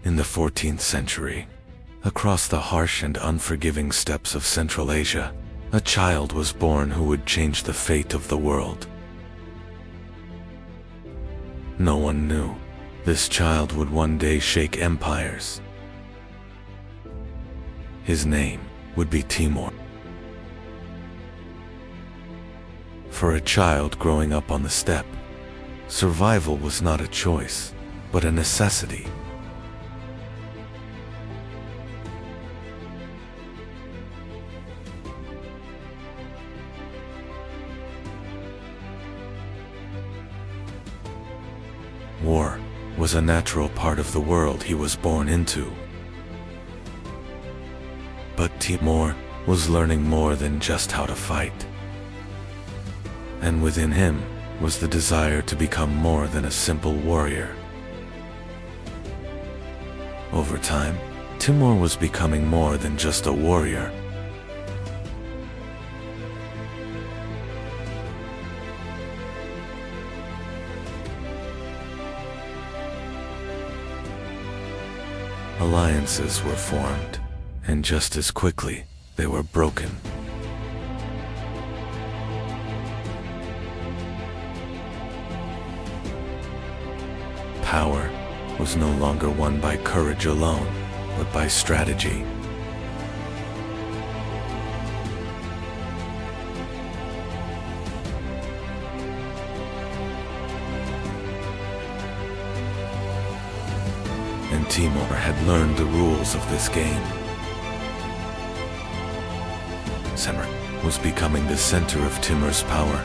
In the 14th century, across the harsh and unforgiving steppes of Central Asia, a child was born who would change the fate of the world. No one knew This child would one day shake empires. His name would be Timur. For a child growing up on the steppe, survival was not a choice, but a necessity. War was a natural part of the world he was born into. But Timur was learning more than just how to fight. And within him was the desire to become more than a simple warrior. Over time, Timur was becoming more than just a warrior. Alliances were formed, and just as quickly, they were broken. Power was no longer won by courage alone, but by strategy. And Timur had learned the rules of this game. Semir was becoming the center of Timur's power.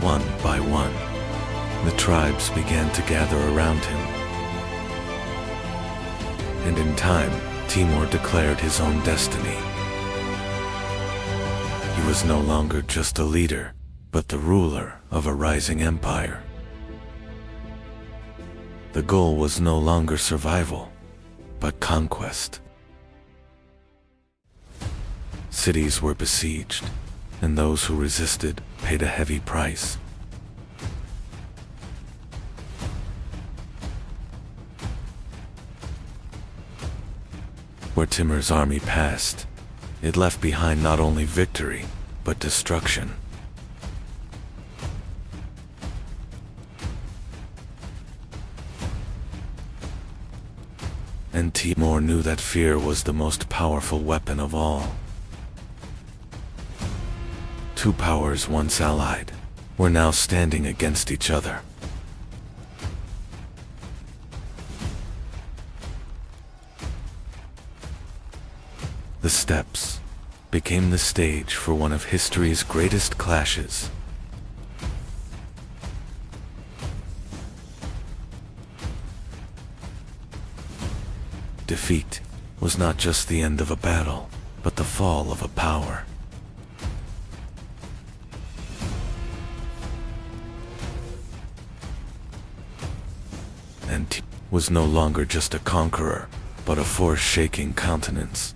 One by one, the tribes began to gather around him. And in time, Timur declared his own destiny. He was no longer just a leader, but the ruler of a rising empire. The goal was no longer survival, but conquest. Cities were besieged, and those who resisted paid a heavy price. Where Timur's army passed, it left behind not only victory, but destruction. And Timur knew that fear was the most powerful weapon of all. Two powers once allied were now standing against each other. The steppes became the stage for one of history's greatest clashes. Defeat was not just the end of a battle, but the fall of a power. And Timur was no longer just a conqueror, but a force-shaking countenance.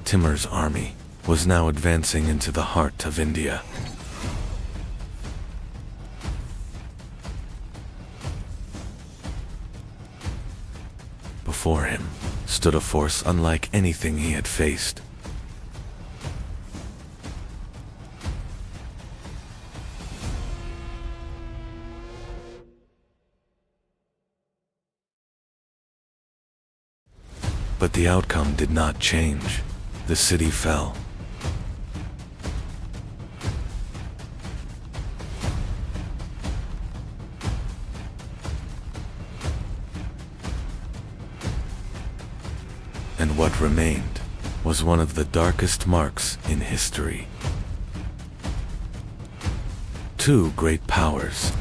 Timur's army was now advancing into the heart of India. Before him stood a force unlike anything he had faced. But the outcome did not change. The city fell. And what remained was one of the darkest marks in history. Two great powers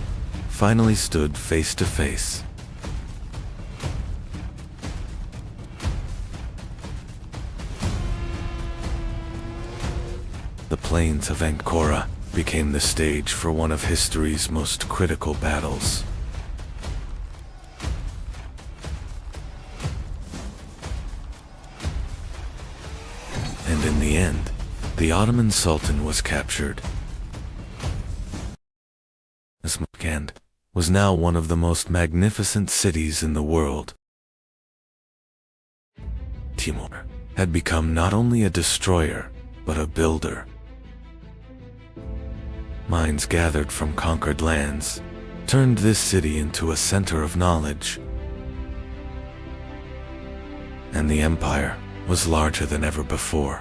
finally stood face to face. The plains of Ankara became the stage for one of history's most critical battles. And in the end, the Ottoman Sultan was captured. Samarkand was now one of the most magnificent cities in the world. Timur had become not only a destroyer, but a builder. Mines gathered from conquered lands, turned this city into a center of knowledge. And the empire was larger than ever before.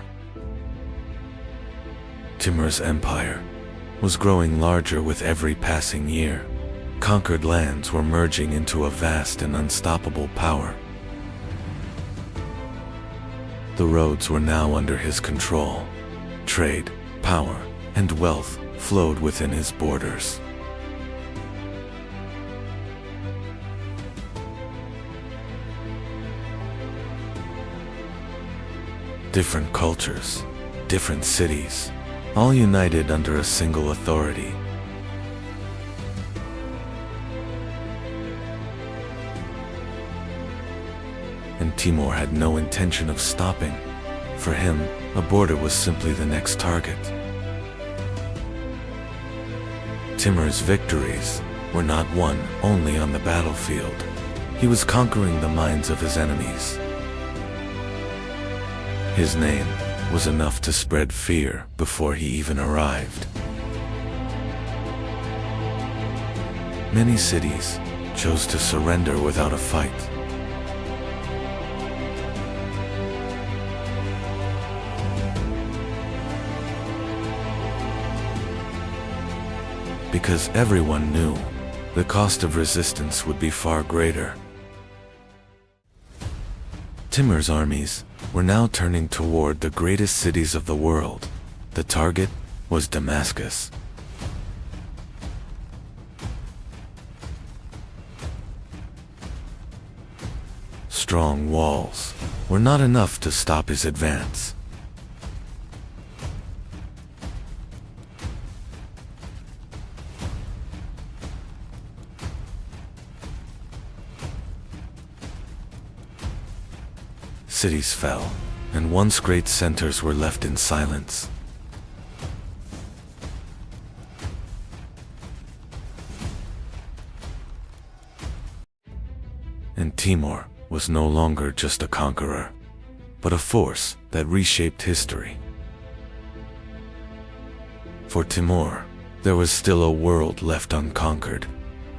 Timur's empire was growing larger with every passing year. Conquered lands were merging into a vast and unstoppable power. The roads were now under his control. Trade, power, and wealth flowed within his borders. Different cultures, different cities, all united under a single authority. And Timur had no intention of stopping. For him, a border was simply the next target. Timur's victories were not won only on the battlefield. He was conquering the minds of his enemies. His name was enough to spread fear before he even arrived. Many cities chose to surrender without a fight. Because everyone knew the cost of resistance would be far greater. Timur's armies were now turning toward the greatest cities of the world. The target was Damascus. Strong walls were not enough to stop his advance. Cities fell, and once great centers were left in silence. And Timur was no longer just a conqueror, but a force that reshaped history. For Timur, there was still a world left unconquered,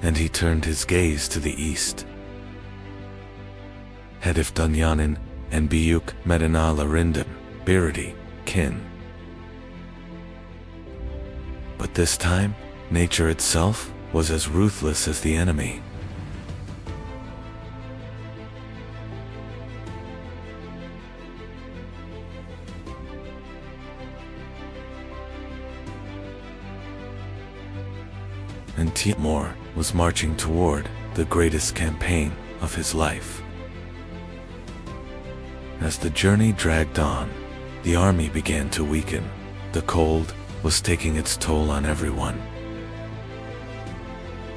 and he turned his gaze to the east. Hedef Dunyanin and Büyük Medinalarından, Biridi, Kin. But this time, nature itself was as ruthless as the enemy. And Timur was marching toward the greatest campaign of his life. As the journey dragged on, the army began to weaken. The cold was taking its toll on everyone.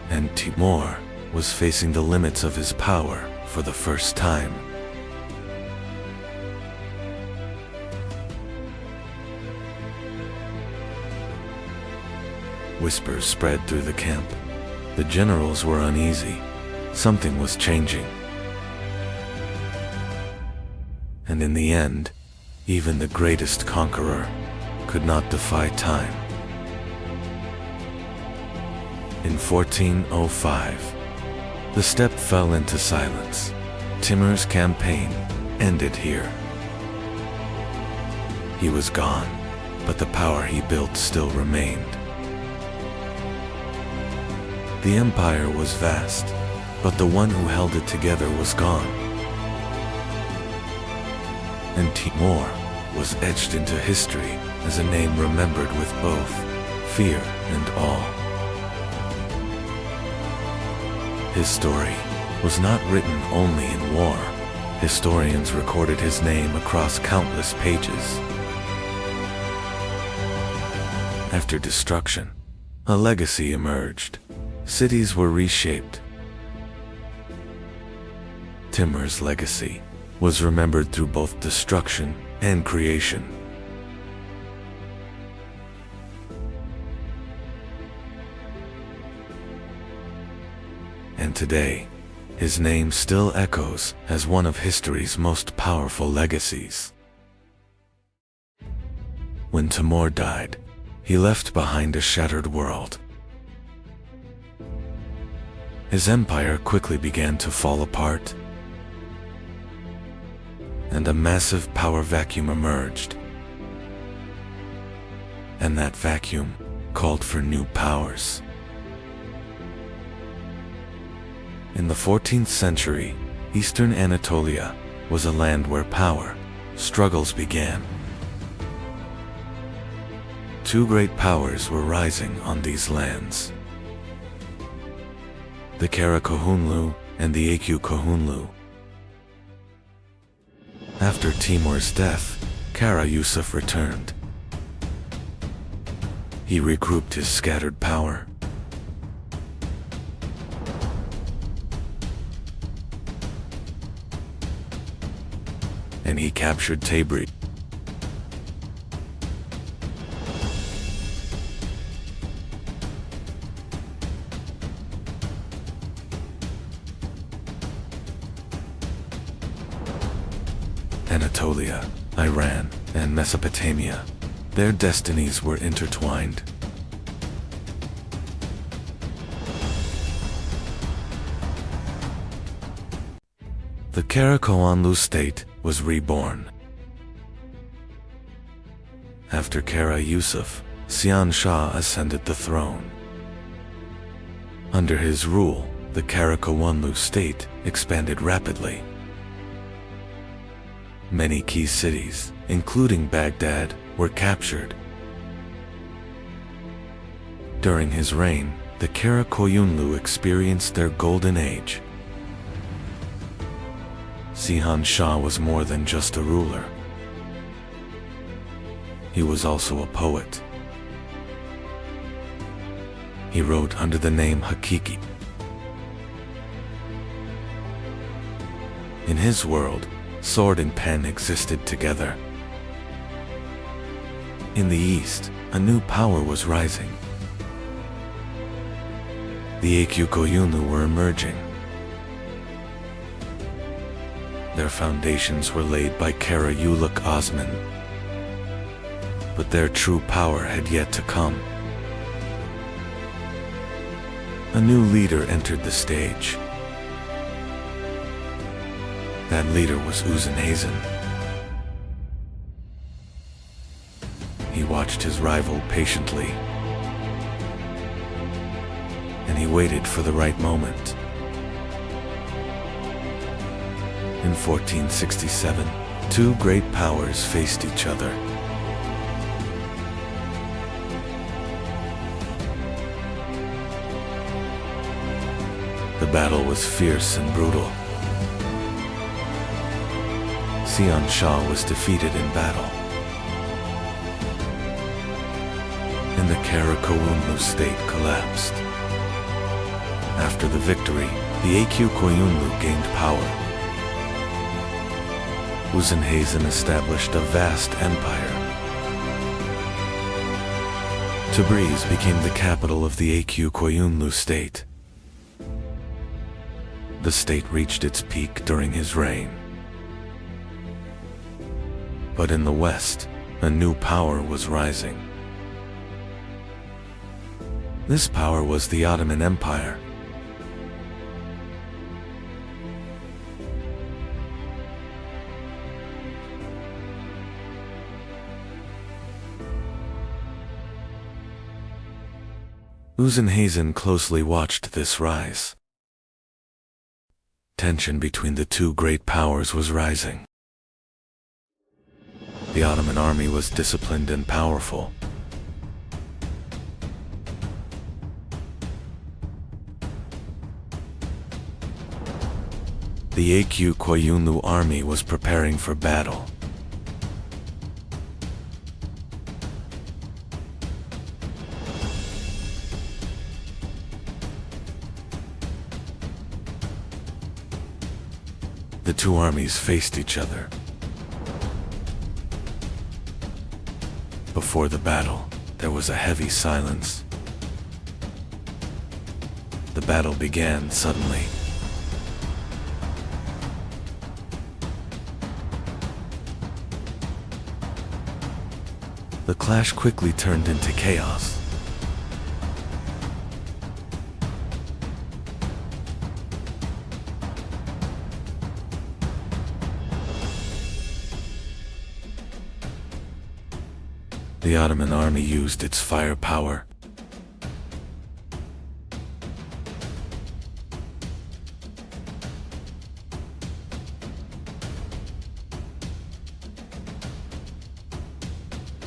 And Timur was facing the limits of his power for the first time. Whispers spread through the camp. The generals were uneasy. Something was changing. And in the end, even the greatest conqueror could not defy time. In 1405, the steppe fell into silence. Timur's campaign ended here. He was gone, but the power he built still remained. The empire was vast, but the one who held it together was gone. And Timur was etched into history as a name remembered with both fear and awe. His story was not written only in war. Historians recorded his name across countless pages. After destruction, a legacy emerged. Cities were reshaped. Timur's legacy was remembered through both destruction and creation. And today, his name still echoes as one of history's most powerful legacies. When Timur died, he left behind a shattered world. His empire quickly began to fall apart, and a massive power vacuum emerged. And that vacuum called for new powers. In the 14th century, Eastern Anatolia was a land where power struggles began. Two great powers were rising on these lands: the Karakohunlu and the Akyu-Kohunlu. After Timur's death, Kara Yusuf returned. He regrouped his scattered power. And he captured Tabriz. Anatolia, Iran, and Mesopotamia. Their destinies were intertwined. The Karakohunlu state was reborn. After Kara Yusuf, Sian Shah ascended the throne. Under his rule, the Karakohunlu state expanded rapidly. Many key cities, including Baghdad, were captured. During his reign, the Karakohunlu experienced their golden age. Sihan Shah was more than just a ruler. He was also a poet. He wrote under the name Hakiki. In his world, sword and pen existed together. In the east, a new power was rising. The Akyu-Kohunlu were emerging. Their foundations were laid by Kara Ulugh Osman. But their true power had yet to come. A new leader entered the stage. That leader was Uzenhazen. He watched his rival patiently, and he waited for the right moment. In 1467, two great powers faced each other. The battle was fierce and brutal. Sian Shah was defeated in battle, and the Karakohunlu state collapsed. After the victory, the Akyu-Kohunlu gained power. Uzenhazen established a vast empire. Tabriz became the capital of the Akyu-Kohunlu state. The state reached its peak during his reign. But in the west, a new power was rising. This power was the Ottoman Empire. Uzenhazen closely watched this rise. Tension between the two great powers was rising. The Ottoman army was disciplined and powerful. The Akyu-Kohunlu army was preparing for battle. The two armies faced each other. Before the battle, there was a heavy silence. The battle began suddenly. The clash quickly turned into chaos. The Ottoman army used its firepower.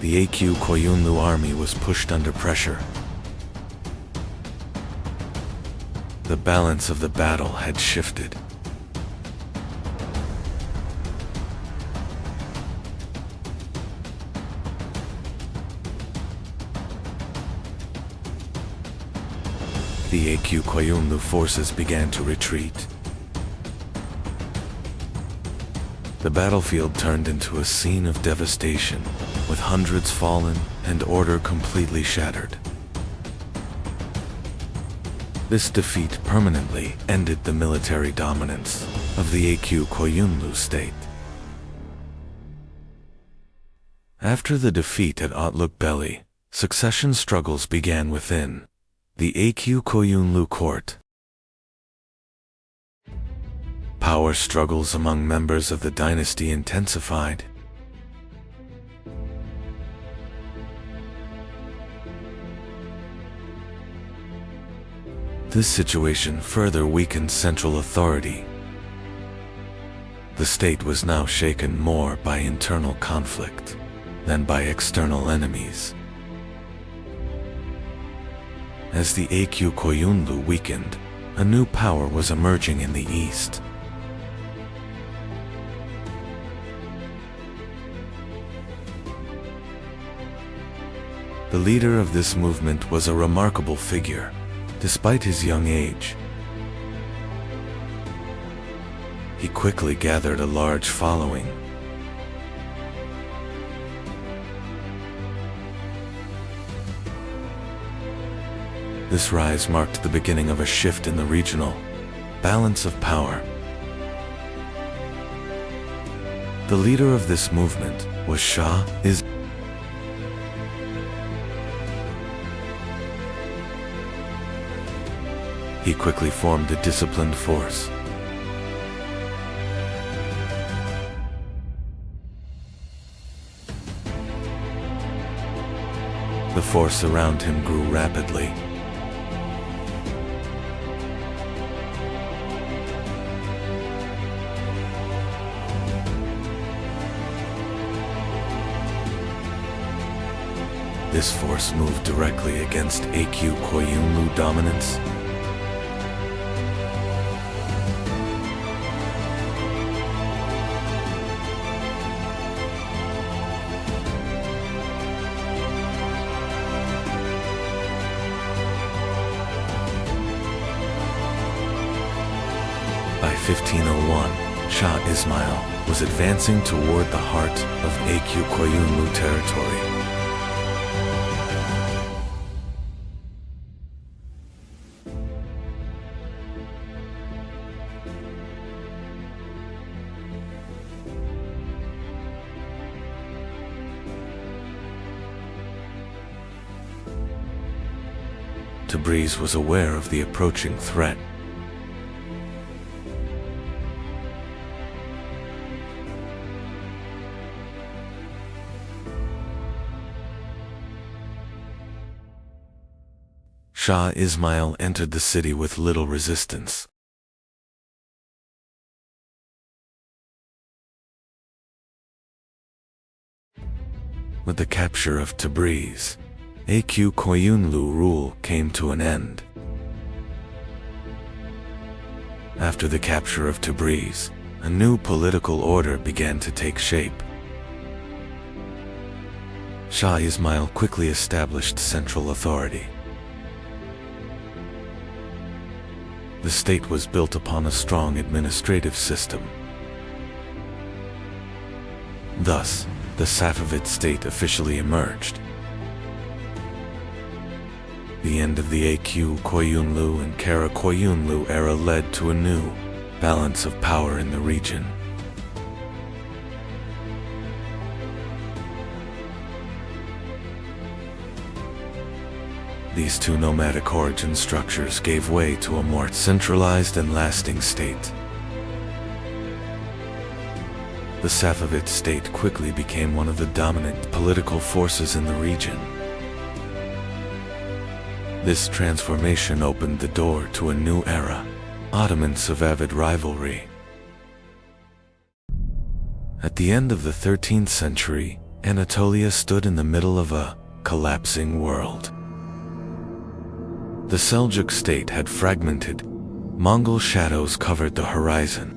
The A.Q. Koyunlu army was pushed under pressure. The balance of the battle had shifted. The A.Q. Koyunlu forces began to retreat. The battlefield turned into a scene of devastation, with hundreds fallen and order completely shattered. This defeat permanently ended the military dominance of the A.Q. Koyunlu state. After the defeat at Otluk-Bely, succession struggles began within the A.Q. Koyunlu court. Power struggles among members of the dynasty intensified. This situation further weakened central authority. The state was now shaken more by internal conflict than by external enemies. As the A.Q. Koyunlu weakened, a new power was emerging in the east. The leader of this movement was a remarkable figure, despite his young age. He quickly gathered a large following. This rise marked the beginning of a shift in the regional balance of power. The leader of this movement was Shah Ismail. He quickly formed a disciplined force. The force around him grew rapidly. This force moved directly against A.Q. Koyunlu dominance. By 1501, Shah Ismail was advancing toward the heart of A.Q. Koyunlu territory. Tabriz was aware of the approaching threat. Shah Ismail entered the city with little resistance. With the capture of Tabriz, A.Q. Koyunlu rule came to an end. After the capture of Tabriz, a new political order began to take shape. Shah Ismail quickly established central authority. The state was built upon a strong administrative system. Thus, the Safavid state officially emerged. The end of the A.Q. Koyunlu and Kara Koyunlu era led to a new balance of power in the region. These two nomadic origin structures gave way to a more centralized and lasting state. the Safavid state quickly became one of the dominant political forces in the region. This transformation opened the door to a new era, Ottoman-Safavid rivalry. At the end of the 13th century, Anatolia stood in the middle of a collapsing world. The Seljuk state had fragmented. Mongol shadows covered the horizon.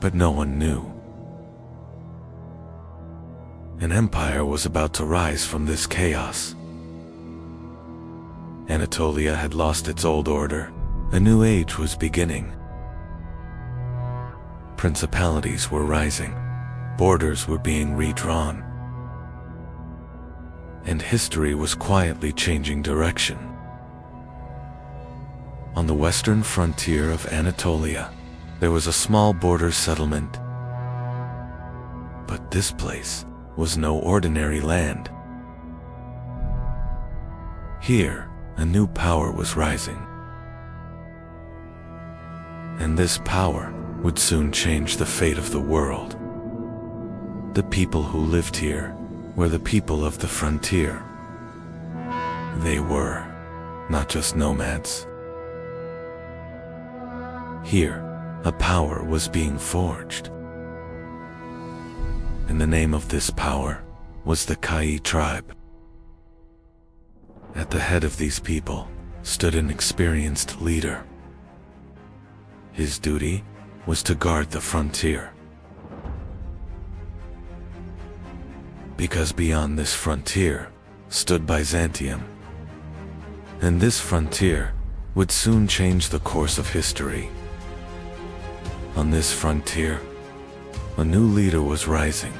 But no one knew. An empire was about to rise from this chaos. Anatolia had lost its old order. A new age was beginning. Principalities were rising. Borders were being redrawn. And history was quietly changing direction. On the western frontier of Anatolia, there was a small border settlement. But this place was no ordinary land. Here, a new power was rising. And this power would soon change the fate of the world. The people who lived here were the people of the frontier. They were not just nomads. Here, a power was being forged. And the name of this power was the Kai tribe. At the head of these people stood an experienced leader. His duty was to guard the frontier. Because beyond this frontier stood Byzantium. And this frontier would soon change the course of history. On this frontier, a new leader was rising.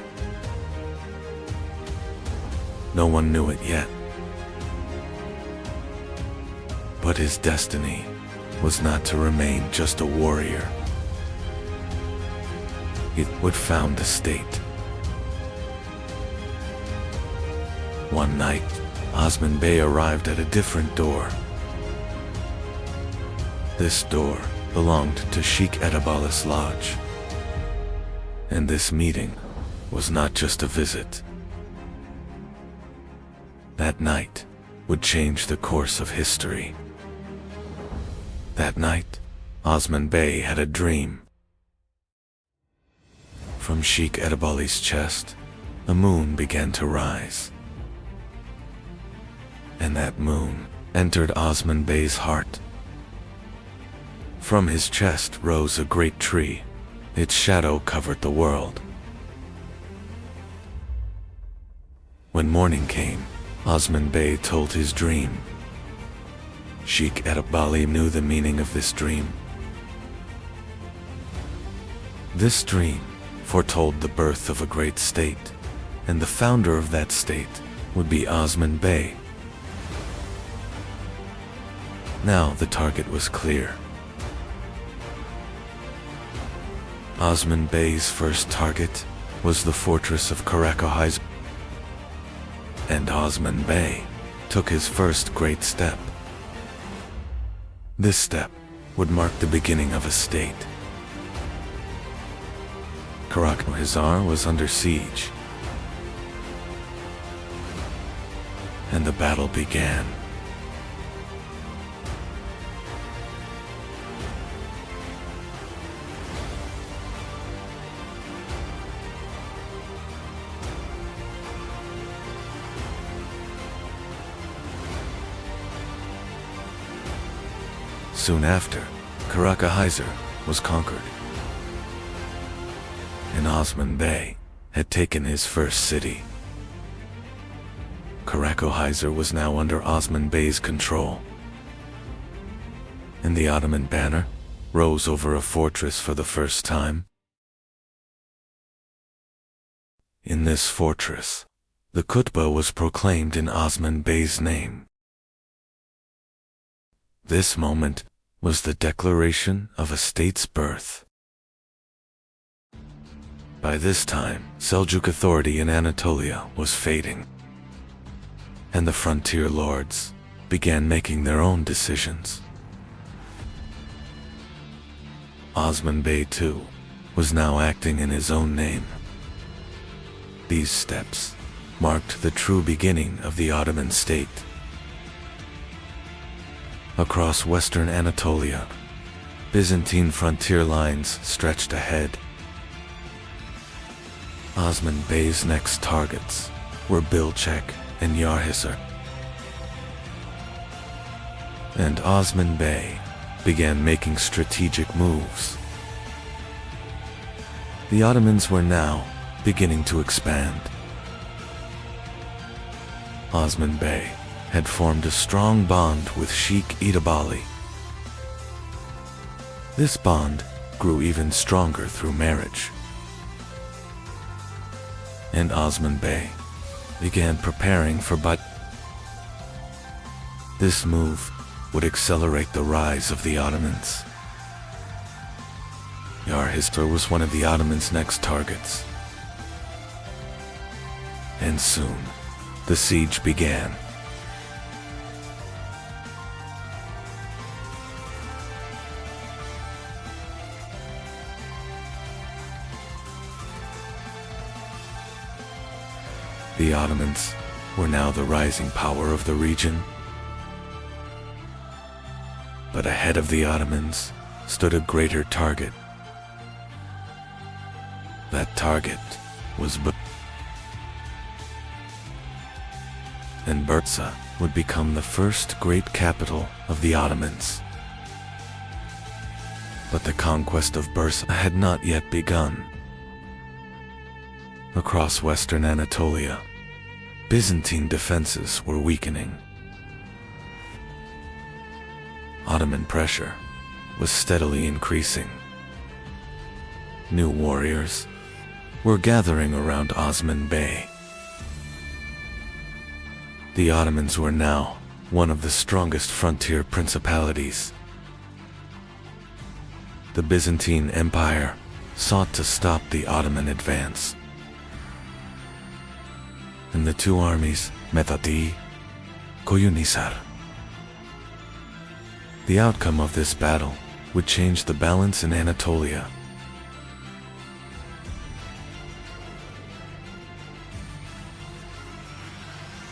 No one knew it yet. But his destiny was not to remain just a warrior. It would found a state. One night, Osman Bey arrived at a different door. This door belonged to Sheikh Edabalis Lodge. And this meeting was not just a visit. That night would change the course of history. That night, Osman Bey had a dream. From Sheikh Edabalis' chest, a moon began to rise. And that moon entered Osman Bey's heart. From his chest rose a great tree. Its shadow covered the world. When morning came, Osman Bey told his dream. Sheikh Edabali knew the meaning of this dream. This dream foretold the birth of a great state, and the founder of that state would be Osman Bey. Now the target was clear. Osman Bey's first target was the fortress of Chronological, and Osman Bey took his first great step. This step would mark the beginning of a state. Chronological was under siege, and the battle began. Soon after, Chronological was conquered, and Osman Bey had taken his first city. Chronological was now under Osman Bey's control, and the Ottoman banner rose over a fortress for the first time. In this fortress, the khutbah was proclaimed in Osman Bey's name. This moment was the declaration of a state's birth. By this time, Seljuk authority in Anatolia was fading, and the frontier lords began making their own decisions. Osman Bey, too, was now acting in his own name. These steps marked the true beginning of the Ottoman state. Across western Anatolia, Byzantine frontier lines stretched ahead. Osman Bey's next targets were Bilcek and Yarhisar. And Osman Bey began making strategic moves. The Ottomans were now beginning to expand. Osman Bey had formed a strong bond with Sheikh Idabali. This bond grew even stronger through marriage. And Osman Bey began preparing for This move would accelerate the rise of the Ottomans. Yarhisar was one of the Ottomans' next targets. And soon, the siege began. The Ottomans were now the rising power of the region. But ahead of the Ottomans stood a greater target. That target was and Bursa would become the first great capital of the Ottomans. But the conquest of Bursa had not yet begun. Across western Anatolia, Byzantine defenses were weakening. Ottoman pressure was steadily increasing. New warriors were gathering around Osman Bey. The Ottomans were now one of the strongest frontier principalities. The Byzantine Empire sought to stop the Ottoman advance. And the two armies met at Koyunhisar. The outcome of this battle would change the balance in Anatolia.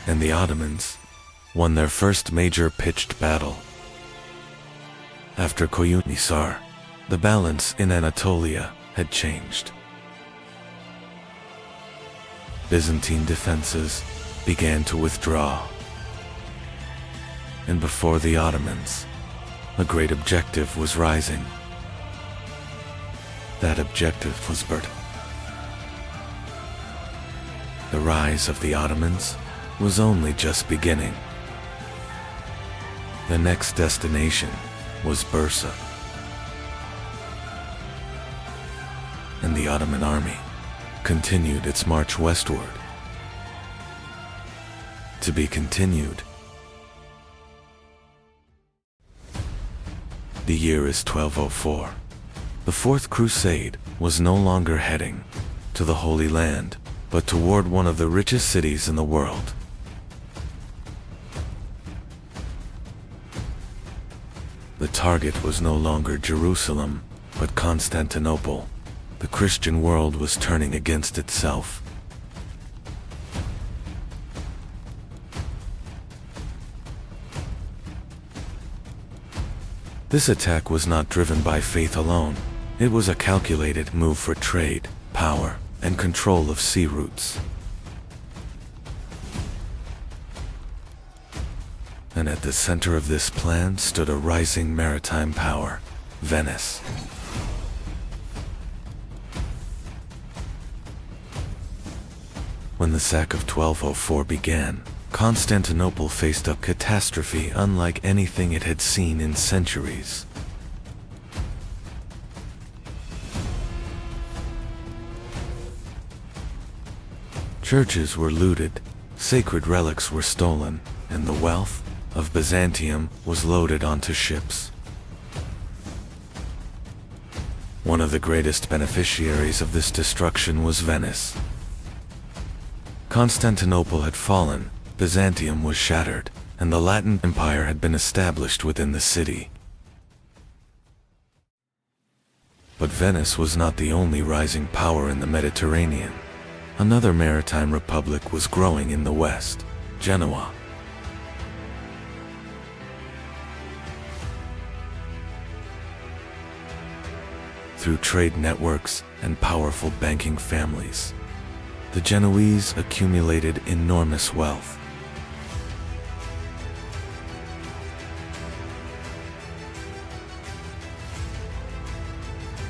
And the Ottomans won their first major pitched battle. After Koyunhisar, the balance in Anatolia had changed. Byzantine defenses began to withdraw. And before the Ottomans, a great objective was rising. That objective was Bursa. The rise of the Ottomans was only just beginning. The next destination was Bursa. And the Ottoman army continued its march westward. To be continued. The year is 1204. The Fourth Crusade was no longer heading to the Holy Land, but toward one of the richest cities in the world. The target was no longer Jerusalem, but Constantinople. The Christian world was turning against itself. This attack was not driven by faith alone. It was a calculated move for trade, power, and control of sea routes. And at the center of this plan stood a rising maritime power, Venice. When the sack of 1204 began, Constantinople faced a catastrophe unlike anything it had seen in centuries. Churches were looted, sacred relics were stolen, and the wealth of Byzantium was loaded onto ships. One of the greatest beneficiaries of this destruction was Venice. Constantinople had fallen, Byzantium was shattered, and the Latin Empire had been established within the city. But Venice was not the only rising power in the Mediterranean. Another maritime republic was growing in the west, Genoa. Through trade networks and powerful banking families, the Genoese accumulated enormous wealth.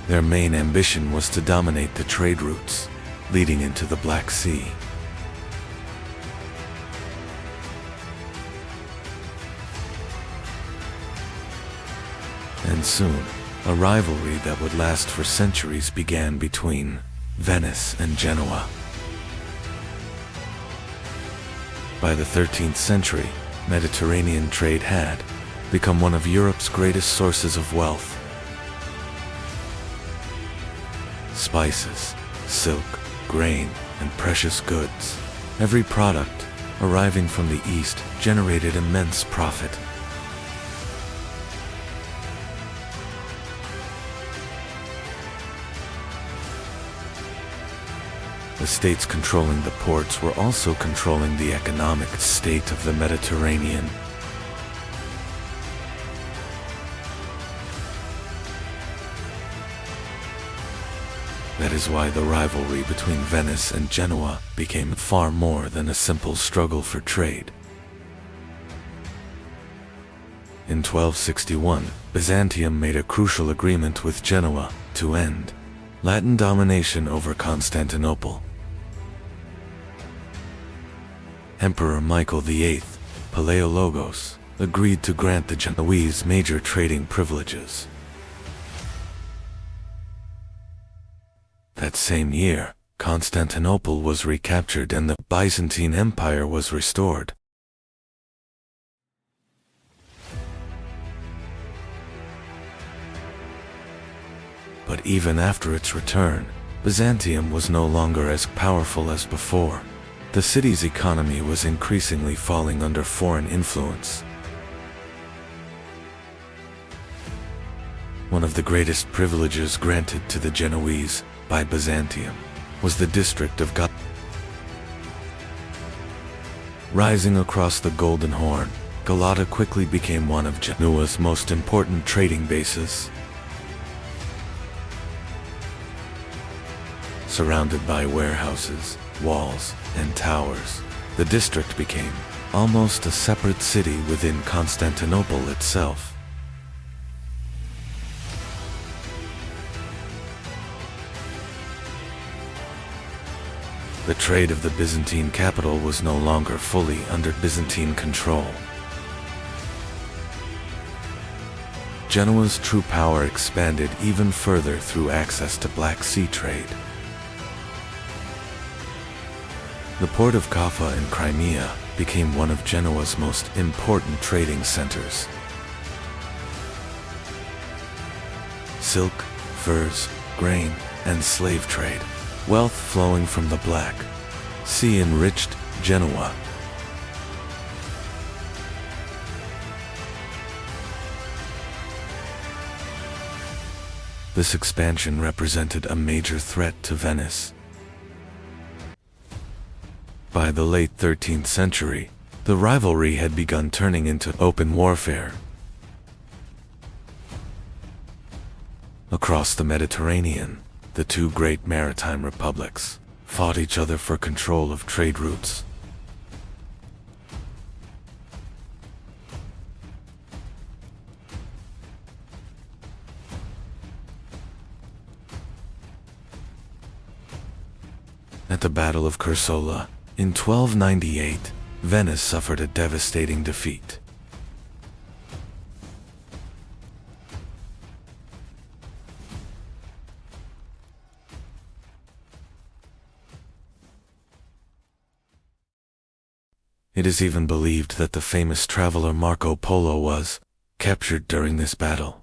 Their main ambition was to dominate the trade routes leading into the Black Sea. And soon, a rivalry that would last for centuries began between Venice and Genoa. By the 13th century, Mediterranean trade had become one of Europe's greatest sources of wealth. Spices, silk, grain, and precious goods. Every product arriving from the east generated immense profit. The states controlling the ports were also controlling the economic state of the Mediterranean. That is why the rivalry between Venice and Genoa became far more than a simple struggle for trade. In 1261, Byzantium made a crucial agreement with Genoa to end Latin domination over Constantinople. Emperor Michael VIII, Palaiologos, agreed to grant the Genoese major trading privileges. That same year, Constantinople was recaptured and the Byzantine Empire was restored. But even after its return, Byzantium was no longer as powerful as before. The city's economy was increasingly falling under foreign influence. One of the greatest privileges granted to the Genoese by Byzantium was the district of Galata. Rising across the Golden Horn, Galata quickly became one of Genoa's most important trading bases. Surrounded by warehouses, walls, and towers, the district became almost a separate city within Constantinople itself. The trade of the Byzantine capital was no longer fully under Byzantine control. Genoa's true power expanded even further through access to Black Sea trade. The port of Kaffa in Crimea became one of Genoa's most important trading centers. Silk, furs, grain, and slave trade, wealth flowing from the Black Sea enriched Genoa. This expansion represented a major threat to Venice. By the late 13th century, the rivalry had begun turning into open warfare. Across the Mediterranean, the two great maritime republics fought each other for control of trade routes. At the Battle of Cursola, in 1298, Venice suffered a devastating defeat. It is even believed that the famous traveler Marco Polo was captured during this battle.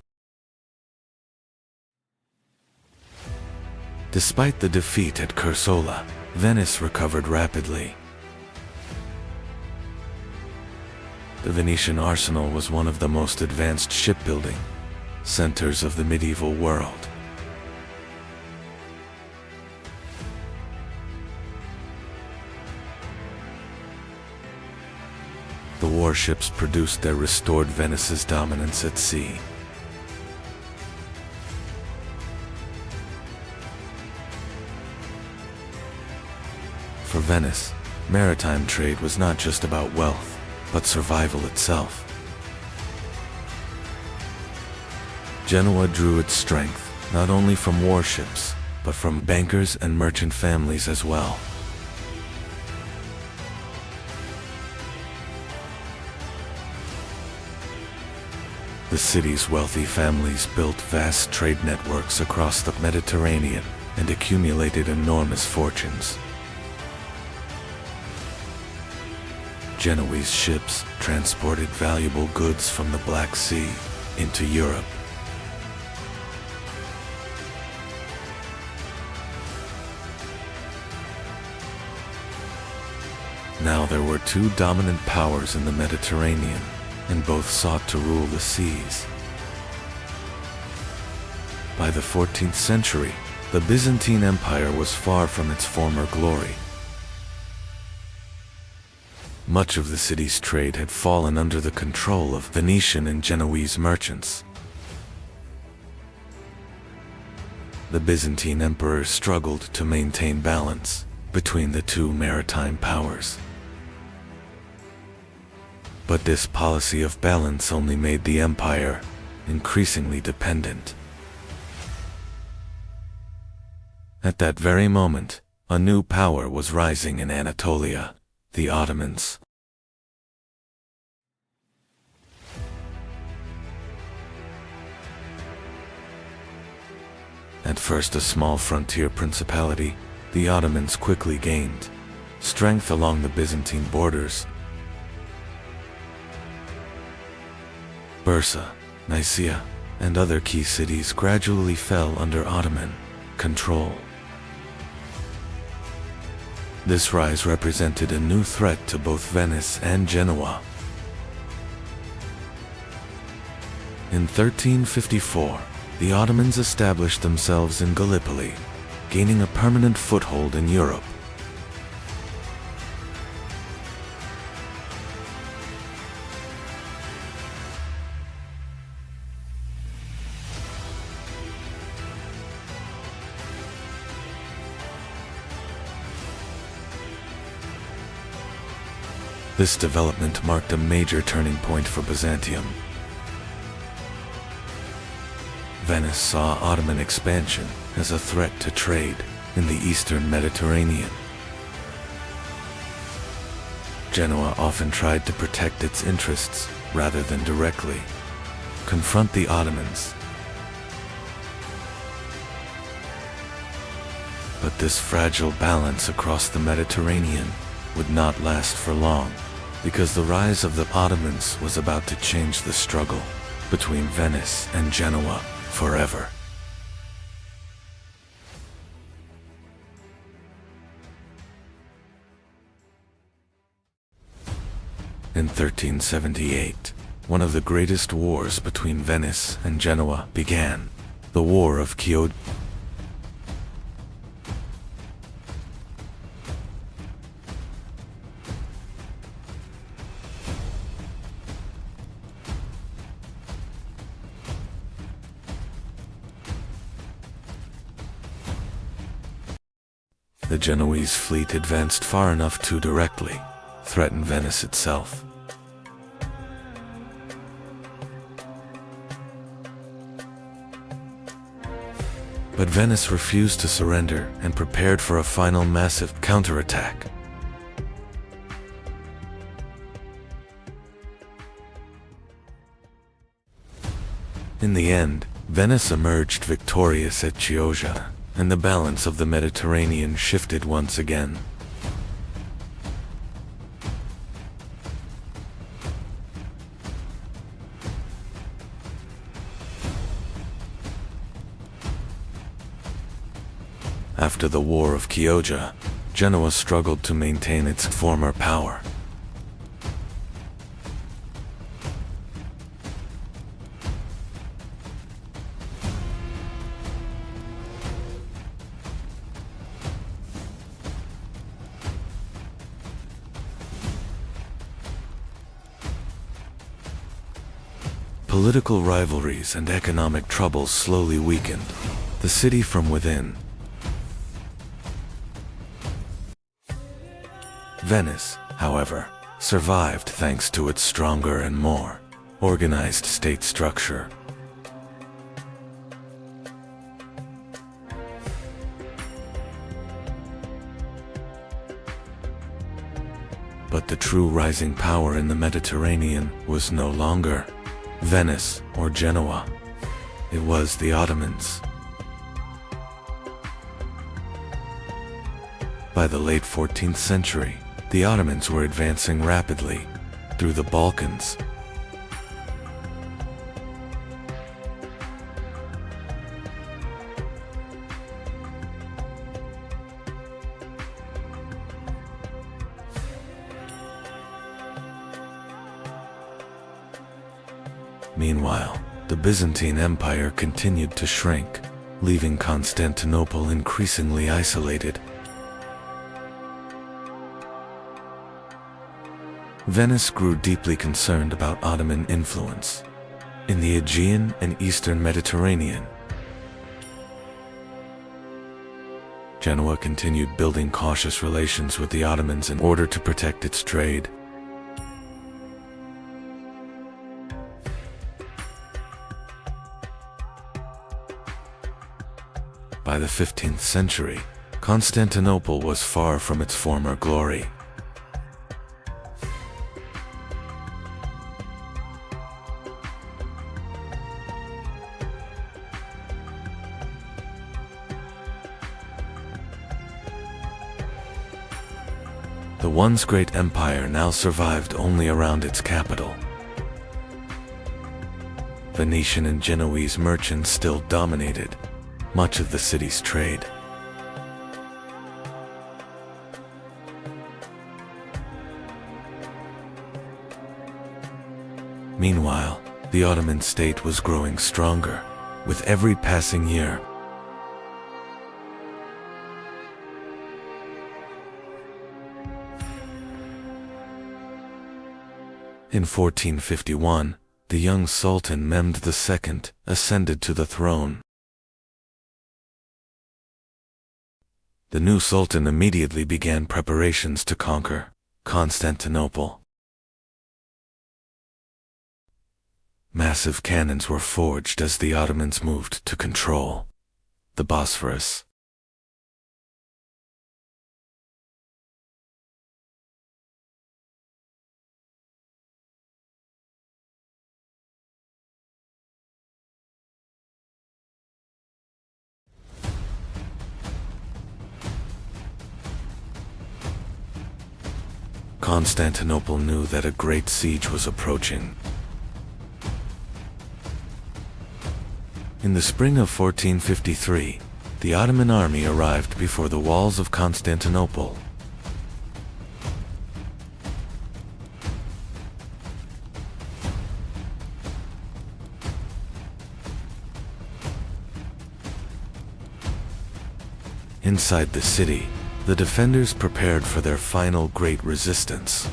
Despite the defeat at Cursola, Venice recovered rapidly. The Venetian arsenal was one of the most advanced shipbuilding centers of the medieval world. The warships produced their restored Venice's dominance at sea. For Venice, maritime trade was not just about wealth, but survival itself. Genoa drew its strength not only from warships, but from bankers and merchant families as well. The city's wealthy families built vast trade networks across the Mediterranean and accumulated enormous fortunes. Genoese ships transported valuable goods from the Black Sea into Europe. Now there were two dominant powers in the Mediterranean, and both sought to rule the seas. By the 14th century, the Byzantine Empire was far from its former glory. Much of the city's trade had fallen under the control of Venetian and Genoese merchants. The Byzantine emperors struggled to maintain balance between the two maritime powers. But this policy of balance only made the empire increasingly dependent. At that very moment, a new power was rising in Anatolia, the Ottomans. At first a small frontier principality, the Ottomans quickly gained strength along the Byzantine borders. Bursa, Nicaea, and other key cities gradually fell under Ottoman control. This rise represented a new threat to both Venice and Genoa. In 1354, the Ottomans established themselves in Gallipoli, gaining a permanent foothold in Europe. This development marked a major turning point for Byzantium. Venice saw Ottoman expansion as a threat to trade in the eastern Mediterranean. Genoa often tried to protect its interests rather than directly confront the Ottomans. But this fragile balance across the Mediterranean would not last for long, because the rise of the Ottomans was about to change the struggle between Venice and Genoa forever. In 1378, one of the greatest wars between Venice and Genoa began, the War of Chioggia. The Genoese fleet advanced far enough to directly threaten Venice itself. But Venice refused to surrender and prepared for a final massive counterattack. In the end, Venice emerged victorious at Chioggia, and the balance of the Mediterranean shifted once again. After the War of Chioggia, Genoa struggled to maintain its former power. Political rivalries and economic troubles slowly weakened the city from within. Venice, however, survived thanks to its stronger and more organized state structure. But the true rising power in the Mediterranean was no longer Venice or Genoa. It was the Ottomans. By the late 14th century, the Ottomans were advancing rapidly through the Balkans. Meanwhile, the Byzantine Empire continued to shrink, leaving Constantinople increasingly isolated. Venice grew deeply concerned about Ottoman influence in the Aegean and Eastern Mediterranean. Genoa continued building cautious relations with the Ottomans in order to protect its trade. By the 15th century, Constantinople was far from its former glory. The once great empire now survived only around its capital. Venetian and Genoese merchants still dominated much of the city's trade. Meanwhile, the Ottoman state was growing stronger with every passing year. In 1451, the young Sultan Mehmed II ascended to the throne. The new Sultan immediately began preparations to conquer Constantinople. Massive cannons were forged as the Ottomans moved to control the Bosphorus. Constantinople knew that a great siege was approaching. In the spring of 1453, the Ottoman army arrived before the walls of Constantinople. Inside the city, the defenders prepared for their final great resistance.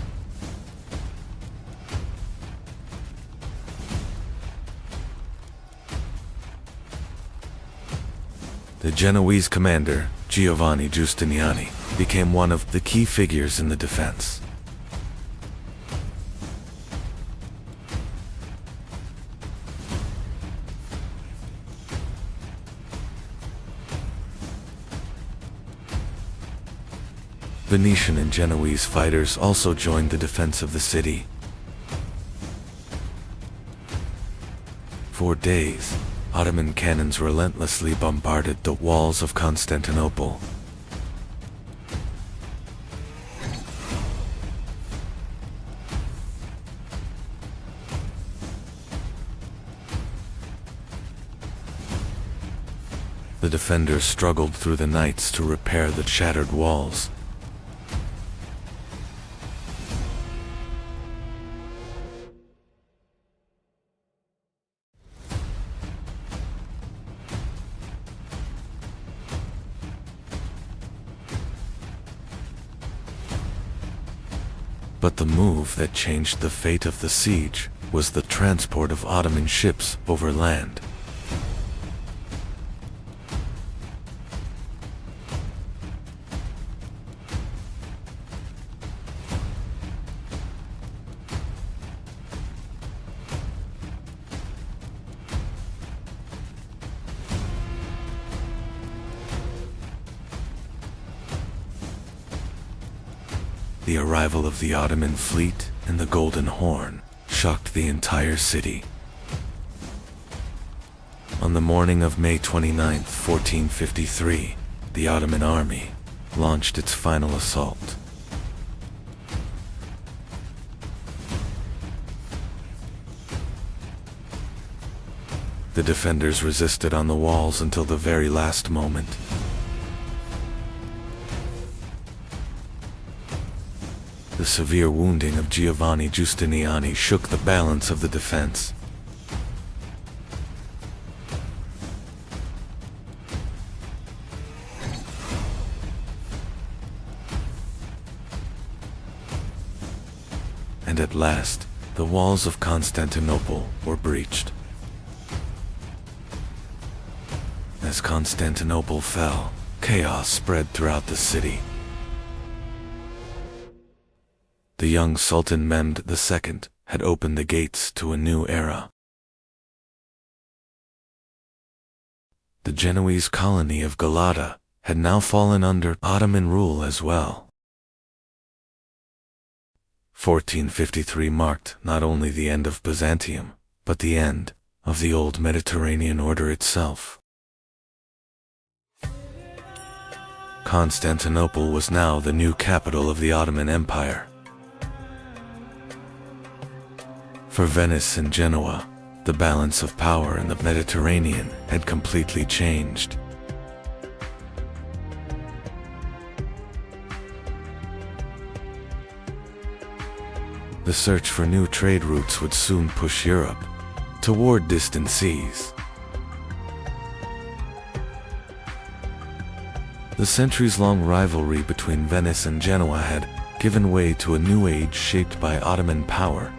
The Genoese commander, Giovanni Giustiniani, became one of the key figures in the defense. Venetian and Genoese fighters also joined the defense of the city. For days, Ottoman cannons relentlessly bombarded the walls of Constantinople. The defenders struggled through the nights to repair the shattered walls. But the move that changed the fate of the siege was the transport of Ottoman ships over land. The arrival of the Ottoman fleet and the Golden Horn shocked the entire city. On the morning of May 29, 1453, the Ottoman army launched its final assault. The defenders resisted on the walls until the very last moment. The severe wounding of Giovanni Giustiniani shook the balance of the defense. And at last, the walls of Constantinople were breached. As Constantinople fell, chaos spread throughout the city. The young Sultan Mehmed II had opened the gates to a new era. The Genoese colony of Galata had now fallen under Ottoman rule as well. 1453 marked not only the end of Byzantium, but the end of the old Mediterranean order itself. Constantinople was now the new capital of the Ottoman Empire. For Venice and Genoa, the balance of power in the Mediterranean had completely changed. The search for new trade routes would soon push Europe toward distant seas. The centuries-long rivalry between Venice and Genoa had given way to a new age shaped by Ottoman power.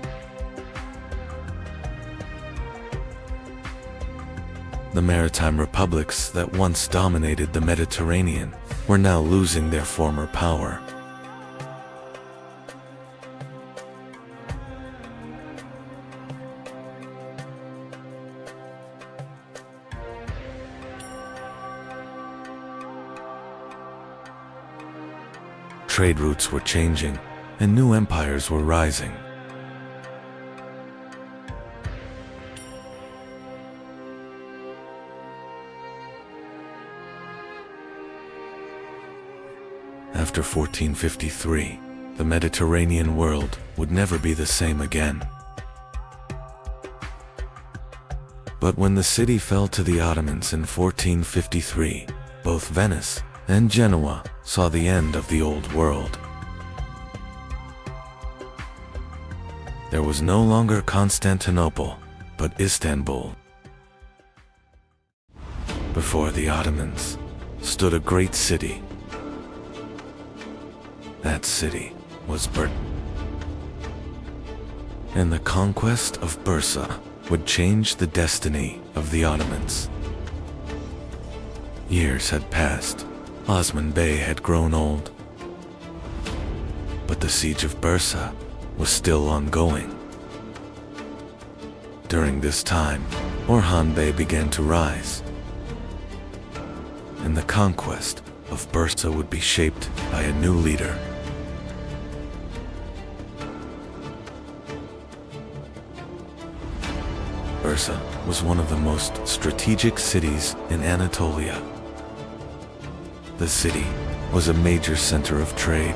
The maritime republics that once dominated the Mediterranean were now losing their former power. Trade routes were changing, and new empires were rising. After 1453, the Mediterranean world would never be the same again. But when the city fell to the Ottomans in 1453, both Venice and Genoa saw the end of the old world. There was no longer Constantinople, but Istanbul. Before the Ottomans stood a great city. That city was Bursa. And the conquest of Bursa would change the destiny of the Ottomans. Years had passed. Osman Bey had grown old. But the siege of Bursa was still ongoing. During this time, Orhan Bey began to rise. And the conquest of Bursa would be shaped by a new leader. Bursa was one of the most strategic cities in Anatolia. The city was a major center of trade.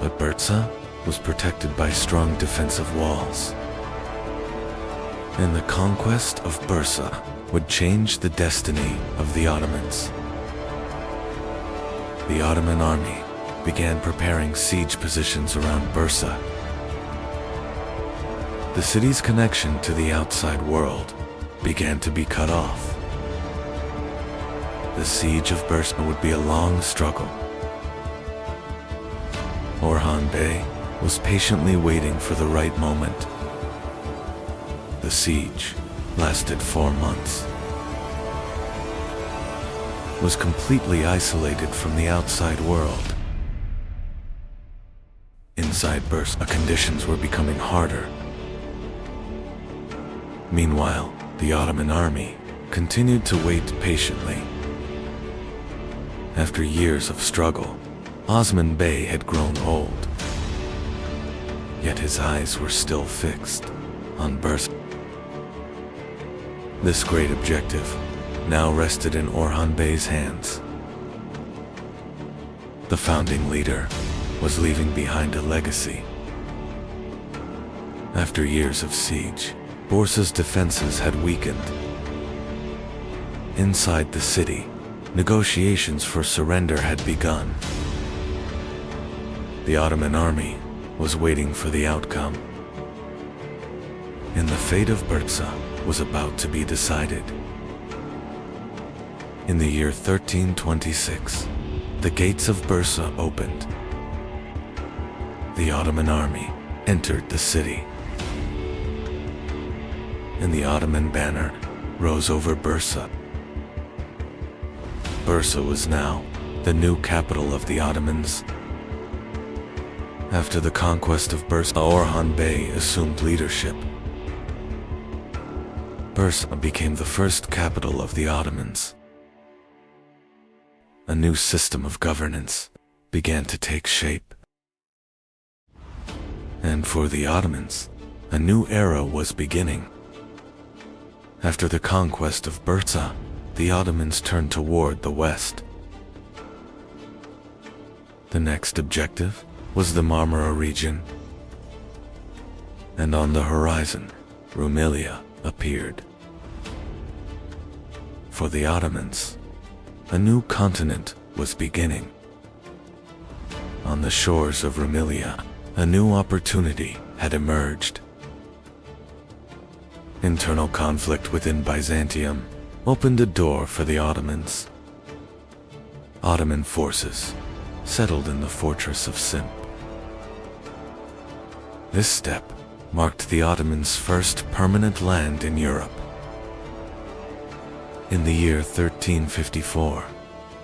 But Bursa was protected by strong defensive walls. And the conquest of Bursa would change the destiny of the Ottomans. The Ottoman army began preparing siege positions around Bursa. The city's connection to the outside world began to be cut off. The siege of Bursa would be a long struggle. Orhan Bey was patiently waiting for the right moment. The siege lasted 4 months, was completely isolated from the outside world. Inside Bursa, conditions were becoming harder. Meanwhile, the Ottoman army continued to wait patiently. After years of struggle, Osman Bey had grown old. Yet his eyes were still fixed on Bursa. This great objective now rested in Orhan Bey's hands. The founding leader was leaving behind a legacy. After years of siege, Bursa's defenses had weakened. Inside the city, negotiations for surrender had begun. The Ottoman army was waiting for the outcome, and the fate of Bursa was about to be decided. In the year 1326, the gates of Bursa opened. The Ottoman army entered the city, and the Ottoman banner rose over Bursa. Bursa was now the new capital of the Ottomans. After the conquest of Bursa, Orhan Bey assumed leadership. Bursa became the first capital of the Ottomans. A new system of governance began to take shape. And for the Ottomans, a new era was beginning. After the conquest of Bursa, the Ottomans turned toward the west. The next objective was the Marmara region, and on the horizon, Rumelia appeared. For the Ottomans, a new continent was beginning. On the shores of Rumelia, a new opportunity had emerged. Internal conflict within Byzantium opened a door for the Ottomans. Ottoman forces settled in the fortress of Simp. This step marked the Ottomans' first permanent land in Europe. In the year 1354,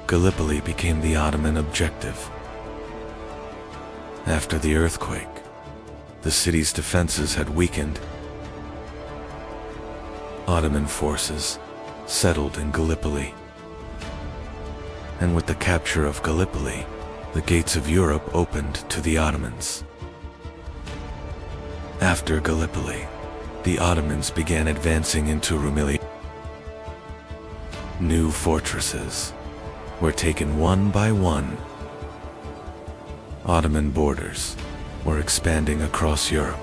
Gallipoli became the Ottoman objective. After the earthquake, the city's defenses had weakened. Ottoman forces settled in Gallipoli. And with the capture of Gallipoli, the gates of Europe opened to the Ottomans. After Gallipoli, the Ottomans began advancing into Rumelia. New fortresses were taken one by one. Ottoman borders were expanding across Europe.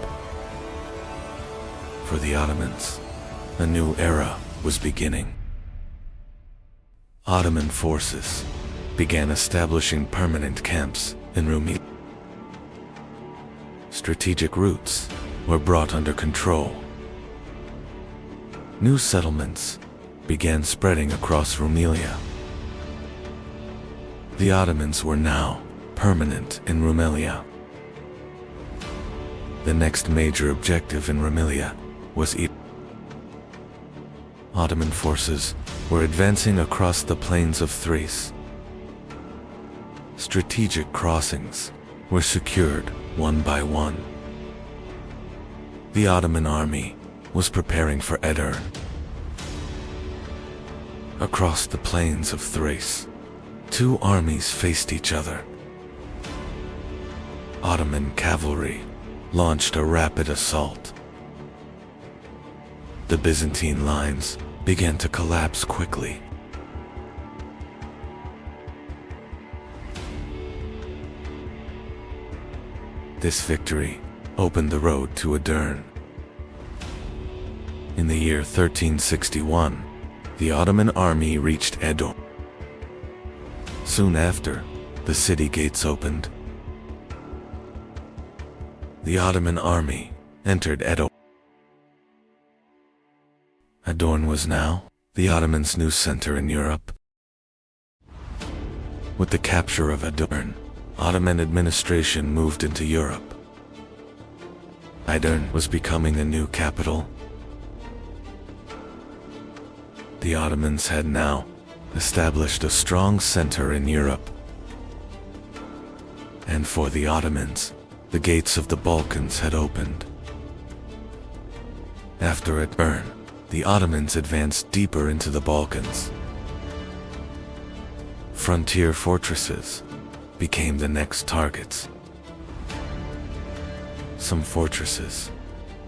For the Ottomans, a new era was beginning. Ottoman forces began establishing permanent camps in Rumelia. Strategic routes were brought under control. New settlements began spreading across Rumelia. The Ottomans were now permanent in Rumelia. The next major objective in Rumelia was Ottoman forces were advancing across the plains of Thrace. Strategic crossings were secured one by one. The Ottoman army was preparing for Edirne. Across the plains of Thrace, two armies faced each other. Ottoman cavalry launched a rapid assault. The Byzantine lines began to collapse quickly. This victory opened the road to Edirne. In the year 1361, the Ottoman army reached Edirne. Soon after, the city gates opened. The Ottoman army entered Edirne. Edirne was now the Ottomans' new center in Europe. With the capture of Edirne, Ottoman administration moved into Europe. Edirne was becoming a new capital. The Ottomans had now established a strong center in Europe. And for the Ottomans, the gates of the Balkans had opened. After Edirne, the Ottomans advanced deeper into the Balkans. Frontier fortresses became the next targets. Some fortresses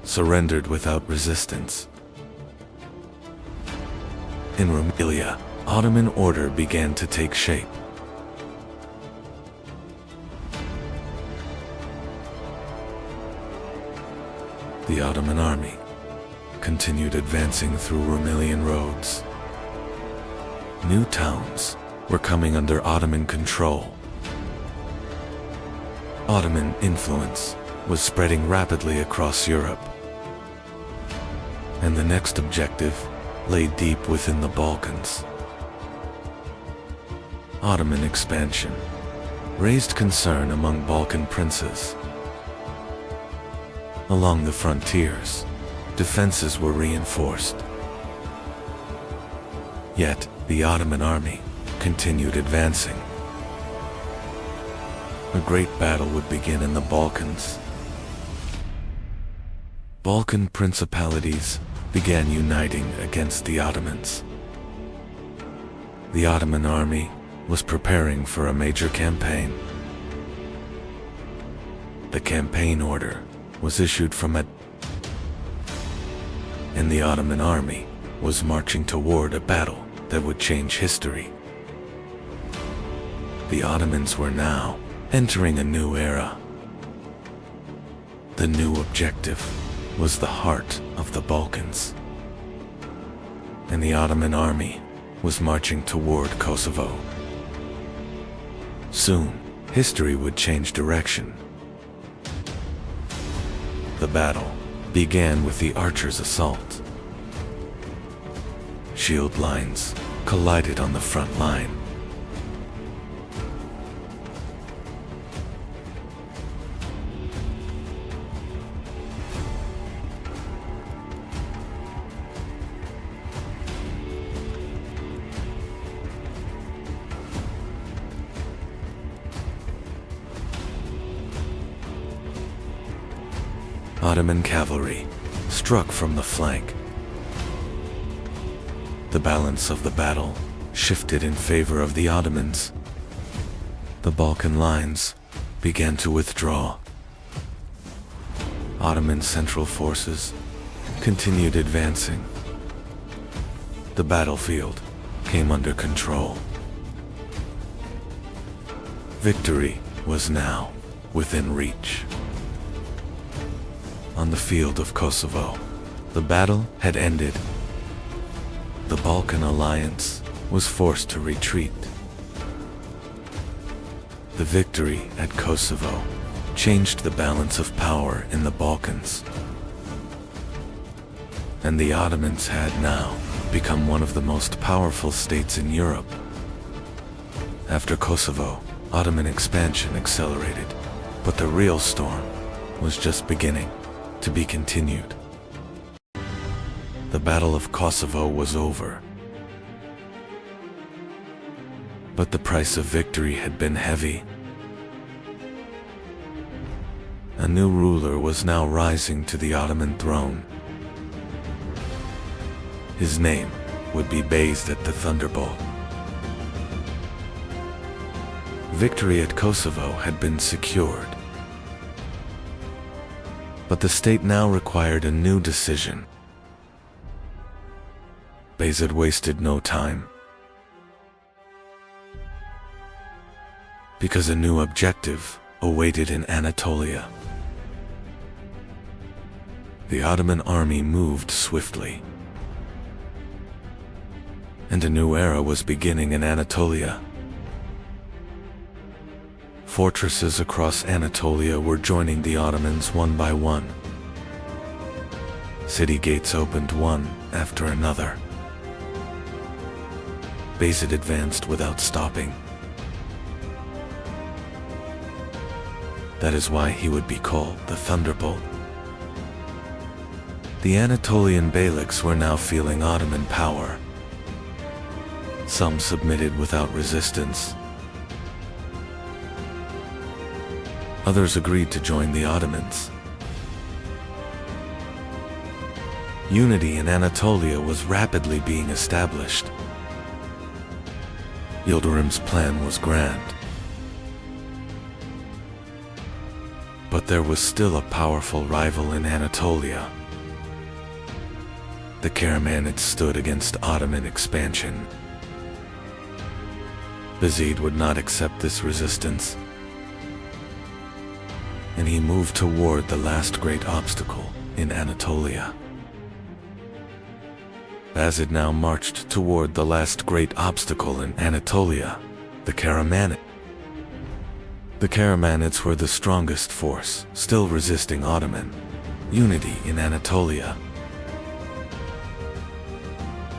surrendered without resistance. In Rumelia, Ottoman order began to take shape. The Ottoman army continued advancing through Rumelian roads. New towns were coming under Ottoman control. Ottoman influence was spreading rapidly across Europe. And the next objective lay deep within the Balkans. Ottoman expansion raised concern among Balkan princes. Along the frontiers, defenses were reinforced. Yet, the Ottoman army continued advancing. A great battle would begin in the Balkans. Balkan principalities began uniting against the Ottomans. The Ottoman army was preparing for a major campaign. The campaign order was issued from Edirne, and the Ottoman army was marching toward a battle that would change history. The Ottomans were now entering a new era. The new objective was the heart of the Balkans, and the Ottoman army was marching toward Kosovo. Soon, history would change direction. The battle began with the archers' assault. Shield lines collided on the front line. Ottoman cavalry struck from the flank. The balance of the battle shifted in favor of the Ottomans. The Balkan lines began to withdraw. Ottoman central forces continued advancing. The battlefield came under control. Victory was now within reach. On the field of Kosovo, the battle had ended. The Balkan alliance was forced to retreat. The victory at Kosovo changed the balance of power in the Balkans. And the Ottomans had now become one of the most powerful states in Europe. After Kosovo, Ottoman expansion accelerated, but the real storm was just beginning to be continued. The Battle of Kosovo was over. But the price of victory had been heavy. A new ruler was now rising to the Ottoman throne. His name would be Bayezid the Thunderbolt. Victory at Kosovo had been secured. But the state now required a new decision. Bayezid wasted no time, because a new objective awaited in Anatolia. The Ottoman army moved swiftly, and a new era was beginning in Anatolia. Fortresses across Anatolia were joining the Ottomans one by one. City gates opened one after another. Bayezid advanced without stopping. That is why he would be called the Thunderbolt. The Anatolian beyliks were now feeling Ottoman power. Some submitted without resistance. Others agreed to join the Ottomans. Unity in Anatolia was rapidly being established. Yildirim's plan was grand. But there was still a powerful rival in Anatolia. The Karamanids stood against Ottoman expansion. Bayezid would not accept this resistance, and he moved toward the last great obstacle in Anatolia. Bayezid now marched toward the last great obstacle in Anatolia, the Karamanids. The Karamanids were the strongest force, still resisting Ottoman unity in Anatolia.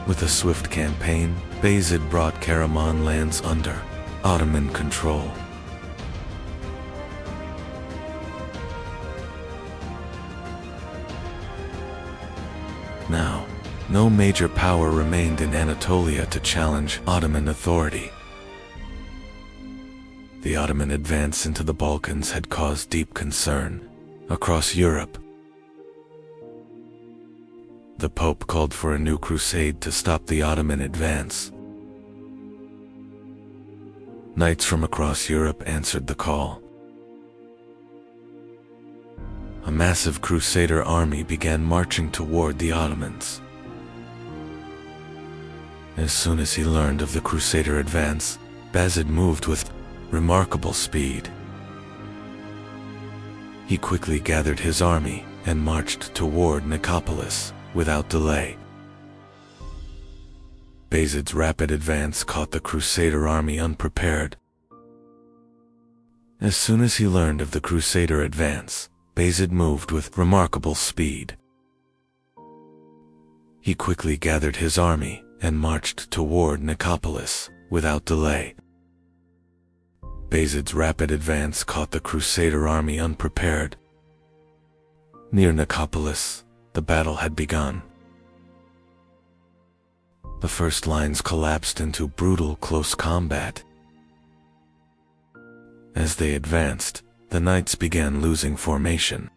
With a swift campaign, Bayezid brought Karaman lands under Ottoman control. Now, no major power remained in Anatolia to challenge Ottoman authority. The Ottoman advance into the Balkans had caused deep concern across Europe. The Pope called for a new crusade to stop the Ottoman advance. Knights from across Europe answered the call. A massive crusader army began marching toward the Ottomans. As soon as he learned of the crusader advance, Bayezid moved with remarkable speed. He quickly gathered his army and marched toward Nicopolis without delay. Bayezid's rapid advance caught the crusader army unprepared. As soon as he learned of the crusader advance, Bayezid moved with remarkable speed. He quickly gathered his army and marched toward Nicopolis without delay. Bayezid's rapid advance caught the crusader army unprepared. Near Nicopolis, the battle had begun. The first lines collapsed into brutal close combat. As they advanced, the knights began losing formation.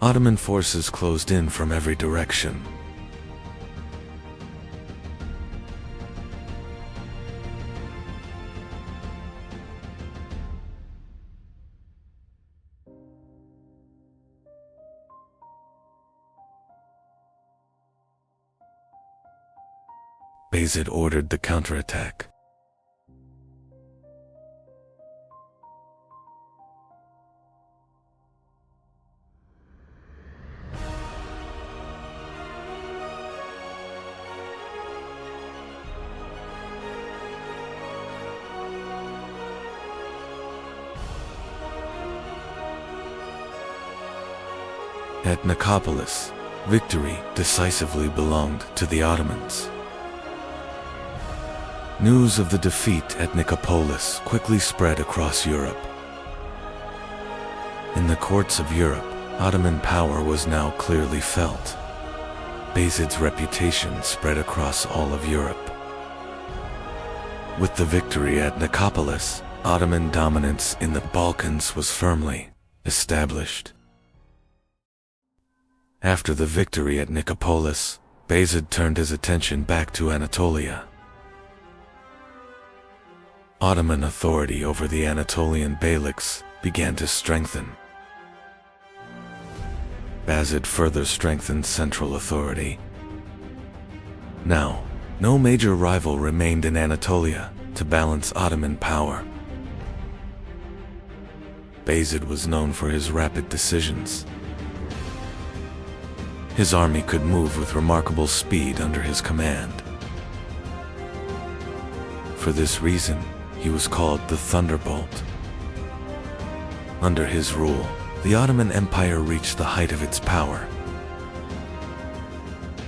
Ottoman forces closed in from every direction. Bayezid ordered the counterattack. At Nicopolis, victory decisively belonged to the Ottomans. News of the defeat at Nicopolis quickly spread across Europe. In the courts of Europe, Ottoman power was now clearly felt. Bayezid's reputation spread across all of Europe. With the victory at Nicopolis, Ottoman dominance in the Balkans was firmly established. After the victory at Nicopolis, Bayezid turned his attention back to Anatolia. Ottoman authority over the Anatolian beyliks began to strengthen. Bayezid further strengthened central authority. Now, no major rival remained in Anatolia to balance Ottoman power. Bayezid was known for his rapid decisions. His army could move with remarkable speed under his command. For this reason, he was called the Thunderbolt. Under his rule, the Ottoman Empire reached the height of its power.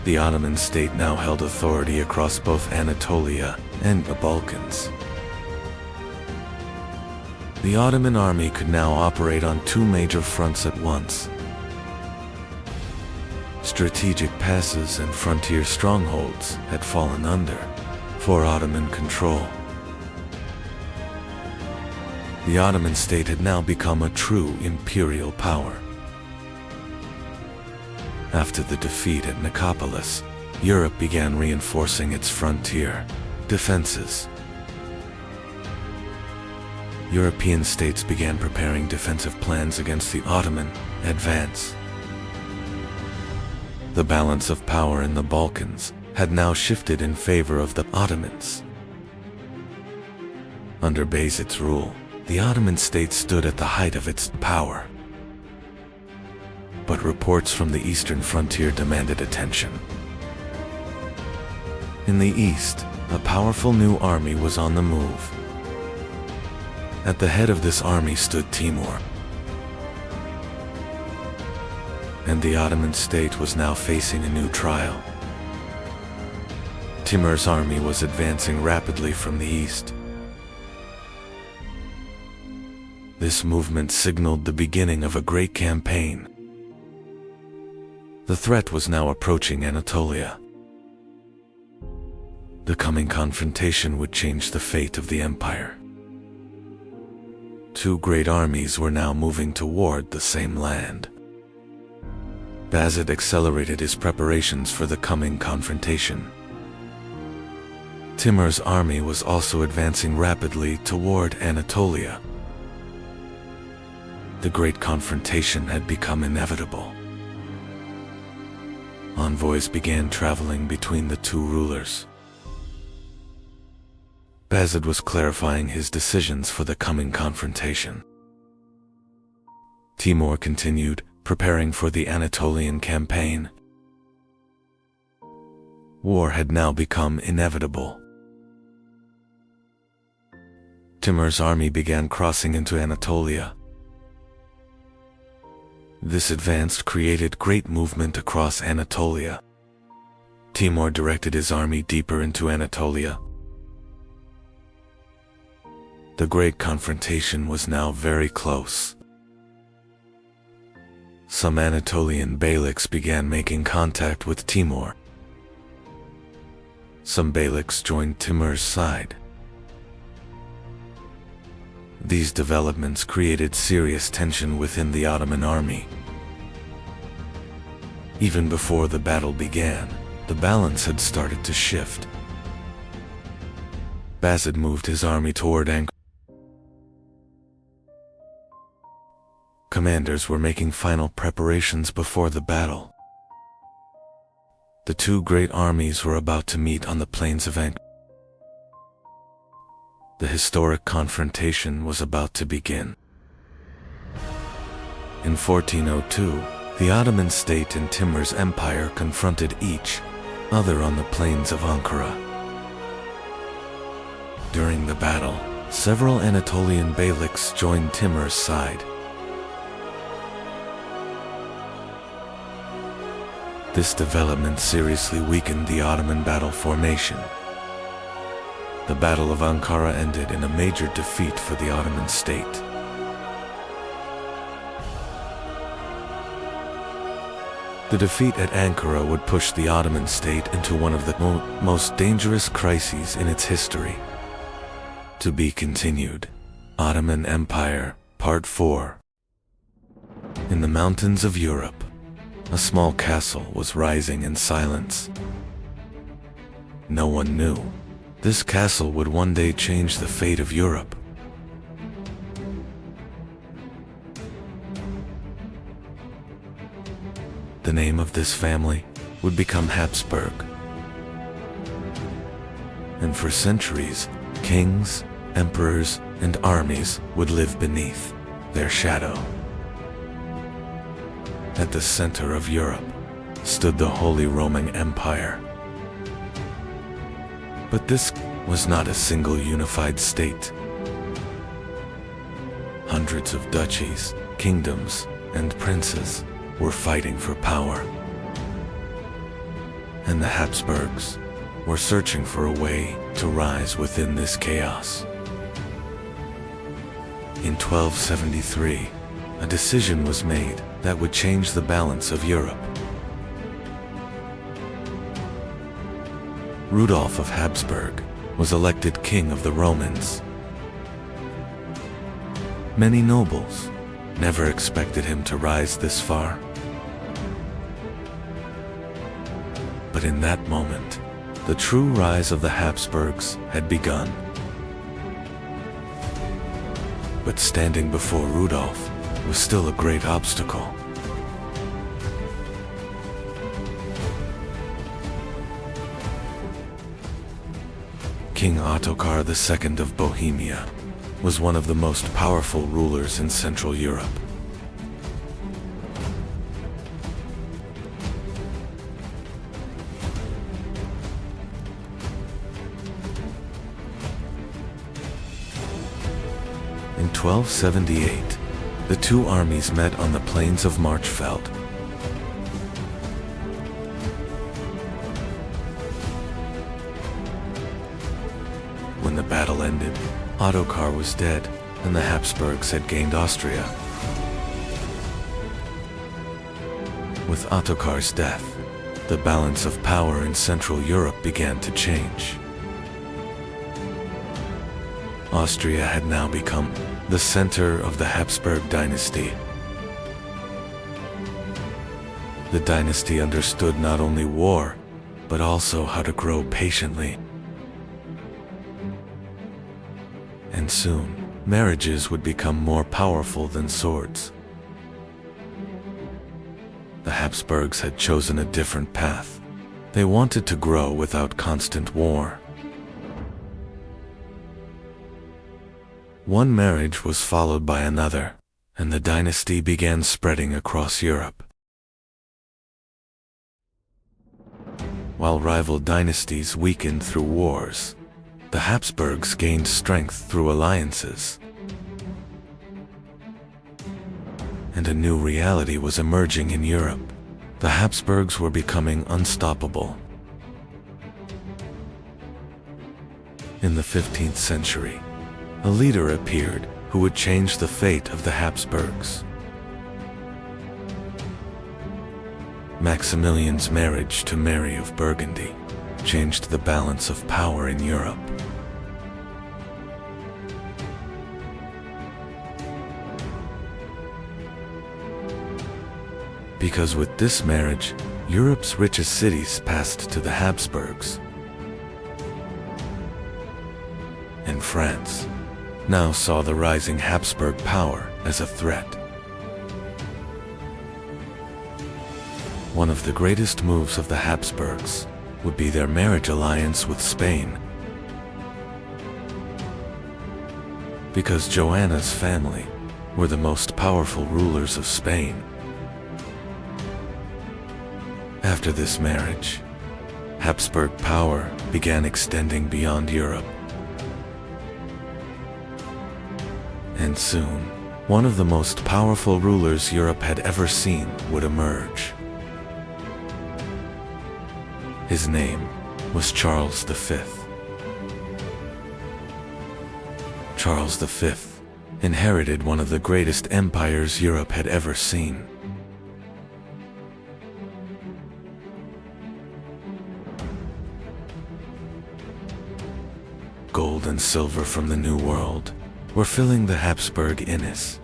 The Ottoman state now held authority across both Anatolia and the Balkans. The Ottoman army could now operate on two major fronts at once. Strategic passes and frontier strongholds had fallen under for Ottoman control. The Ottoman state had now become a true imperial power. After the defeat at Nicopolis, Europe began reinforcing its frontier defenses. European states began preparing defensive plans against the Ottoman advance. The balance of power in the Balkans had now shifted in favor of the Ottomans. Under Bayezid's rule, the Ottoman state stood at the height of its power. But reports from the eastern frontier demanded attention. In the east, a powerful new army was on the move. At the head of this army stood Timur. And the Ottoman state was now facing a new trial. Timur's army was advancing rapidly from the east. This movement signaled the beginning of a great campaign. The threat was now approaching Anatolia. The coming confrontation would change the fate of the empire. Two great armies were now moving toward the same land. Bayezid accelerated his preparations for the coming confrontation. Timur's army was also advancing rapidly toward Anatolia. The great confrontation had become inevitable. Envoys began traveling between the two rulers. Bayezid was clarifying his decisions for the coming confrontation. Timur continued, preparing for the Anatolian campaign. War had now become inevitable. Timur's army began crossing into Anatolia. This advance created great movement across Anatolia. Timur directed his army deeper into Anatolia. The great confrontation was now very close. Some Anatolian beyliks began making contact with Timur. Some beyliks joined Timur's side. These developments created serious tension within the Ottoman army. Even before the battle began, the balance had started to shift. Bayezid moved his army toward Ankara. Commanders were making final preparations before the battle. The two great armies were about to meet on the plains of Ankara. The historic confrontation was about to begin. In 1402, the Ottoman state and Timur's empire confronted each other on the plains of Ankara. During the battle, several Anatolian beyliks joined Timur's side. This development seriously weakened the Ottoman battle formation. The Battle of Ankara ended in a major defeat for the Ottoman state. The defeat at Ankara would push the Ottoman state into one of the most dangerous crises in its history. To be continued. Ottoman Empire, Part 4. In the mountains of Europe, a small castle was rising in silence. No one knew this castle would one day change the fate of Europe. The name of this family would become Habsburg. And for centuries, kings, emperors, and armies would live beneath their shadow. At the center of Europe stood the Holy Roman Empire. But this was not a single unified state. Hundreds of duchies, kingdoms, and princes were fighting for power. and the Habsburgs were searching for a way to rise within this chaos. In 1273, a decision was made that would change the balance of Europe. Rudolf of Habsburg was elected king of the Romans. Many nobles never expected him to rise this far. But in that moment, the true rise of the Habsburgs had begun. But standing before Rudolf was still a great obstacle. King Ottokar II of Bohemia was one of the most powerful rulers in Central Europe. In 1278, the two armies met on the plains of Marchfeld. When the battle ended, Ottokar was dead, and the Habsburgs had gained Austria. With Ottokar's death, the balance of power in Central Europe began to change. Austria had now become the center of the Habsburg dynasty. The dynasty understood not only war, but also how to grow patiently. And soon, marriages would become more powerful than swords. The Habsburgs had chosen a different path. They wanted to grow without constant war. One marriage was followed by another, and the dynasty began spreading across Europe. While rival dynasties weakened through wars, the Habsburgs gained strength through alliances. And a new reality was emerging in Europe. The Habsburgs were becoming unstoppable. In the 15th century, a leader appeared who would change the fate of the Habsburgs. Maximilian's marriage to Mary of Burgundy changed the balance of power in Europe. Because with this marriage, Europe's richest cities passed to the Habsburgs. And France now saw the rising Habsburg power as a threat. One of the greatest moves of the Habsburgs would be their marriage alliance with Spain. Because Joanna's family were the most powerful rulers of Spain. After this marriage, Habsburg power began extending beyond Europe. And soon, one of the most powerful rulers Europe had ever seen would emerge. His name was Charles V. Charles V inherited one of the greatest empires Europe had ever seen. Gold and silver from the New World were filling the Habsburg inns.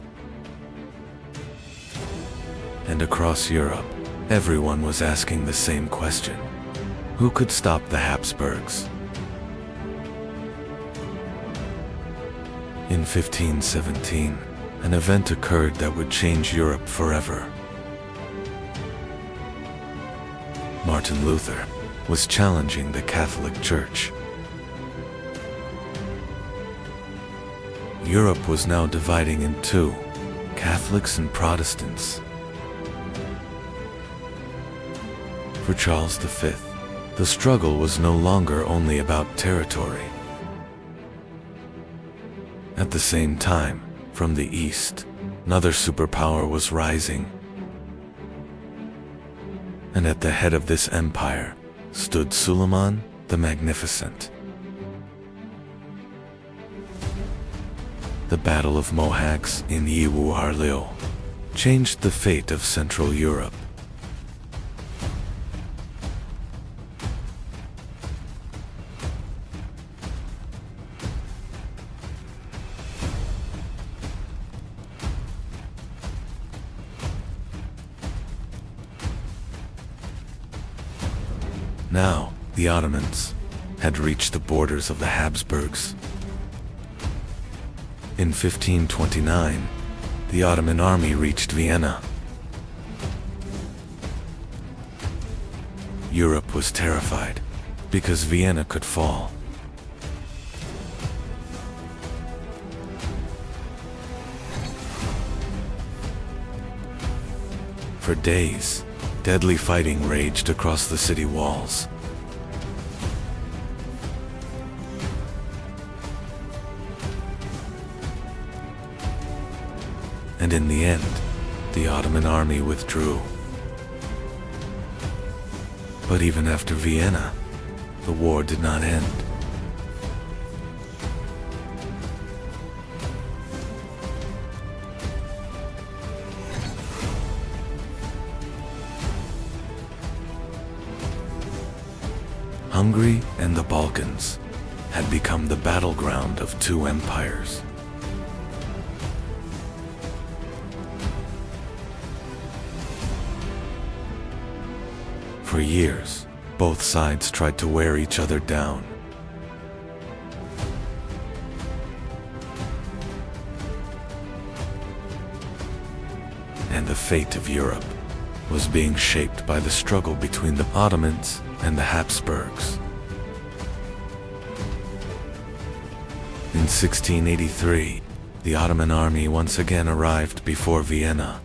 And across Europe, everyone was asking the same question: who could stop the Habsburgs? In 1517, an event occurred that would change Europe forever. Martin Luther was challenging the Catholic Church. Europe was now dividing in two, Catholics and Protestants. For Charles V, the struggle was no longer only about territory. At the same time, from the east, another superpower was rising. And at the head of this empire stood Suleiman the Magnificent. The Battle of Mohacs in Yiwu-Harleu changed the fate of Central Europe. Now, the Ottomans had reached the borders of the Habsburgs. In 1529, the Ottoman army reached Vienna. Europe was terrified because Vienna could fall. For days, deadly fighting raged across the city walls. And in the end, the Ottoman army withdrew. But even after Vienna, the war did not end. Hungary and the Balkans had become the battleground of two empires. For years, both sides tried to wear each other down. And the fate of Europe was being shaped by the struggle between the Ottomans and the Habsburgs. In 1683, the Ottoman army once again arrived before Vienna.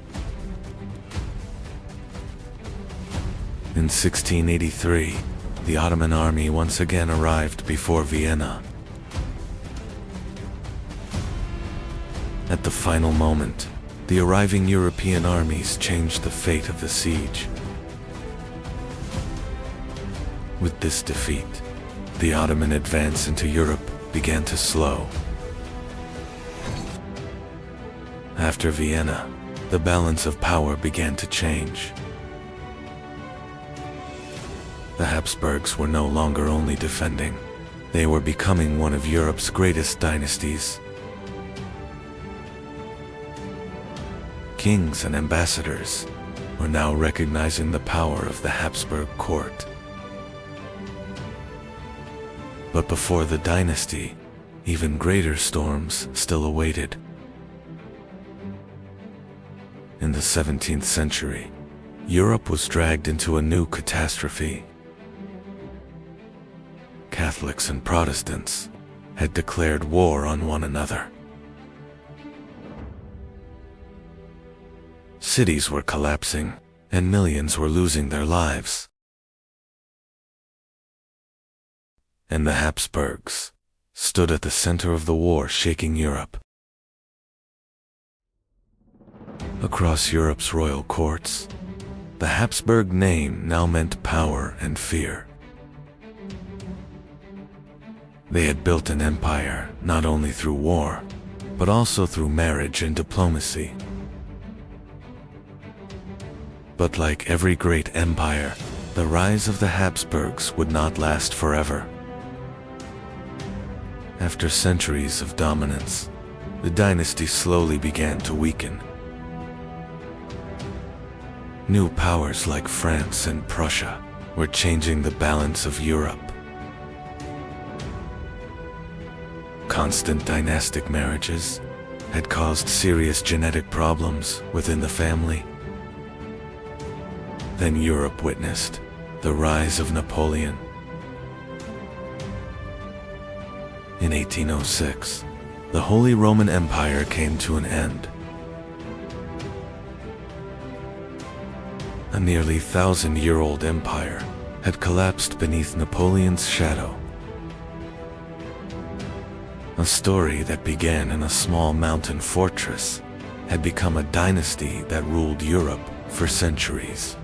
In 1683, the Ottoman army once again arrived before Vienna. At the final moment, the arriving European armies changed the fate of the siege. With this defeat, the Ottoman advance into Europe began to slow. After Vienna, the balance of power began to change. The Habsburgs were no longer only defending, they were becoming one of Europe's greatest dynasties. Kings and ambassadors were now recognizing the power of the Habsburg court. But before the dynasty, even greater storms still awaited. In the 17th century, Europe was dragged into a new catastrophe. Catholics and Protestants had declared war on one another. Cities were collapsing, and millions were losing their lives. And the Habsburgs stood at the center of the war, shaking Europe. Across Europe's royal courts, the Habsburg name now meant power and fear. They had built an empire not only through war, but also through marriage and diplomacy. But like every great empire, the rise of the Habsburgs would not last forever. After centuries of dominance, the dynasty slowly began to weaken. New powers like France and Prussia were changing the balance of Europe. Constant dynastic marriages had caused serious genetic problems within the family. Then Europe witnessed the rise of Napoleon. In 1806, the Holy Roman Empire came to an end. A nearly 1,000-year-old empire had collapsed beneath Napoleon's shadow. A story that began in a small mountain fortress had become a dynasty that ruled Europe for centuries.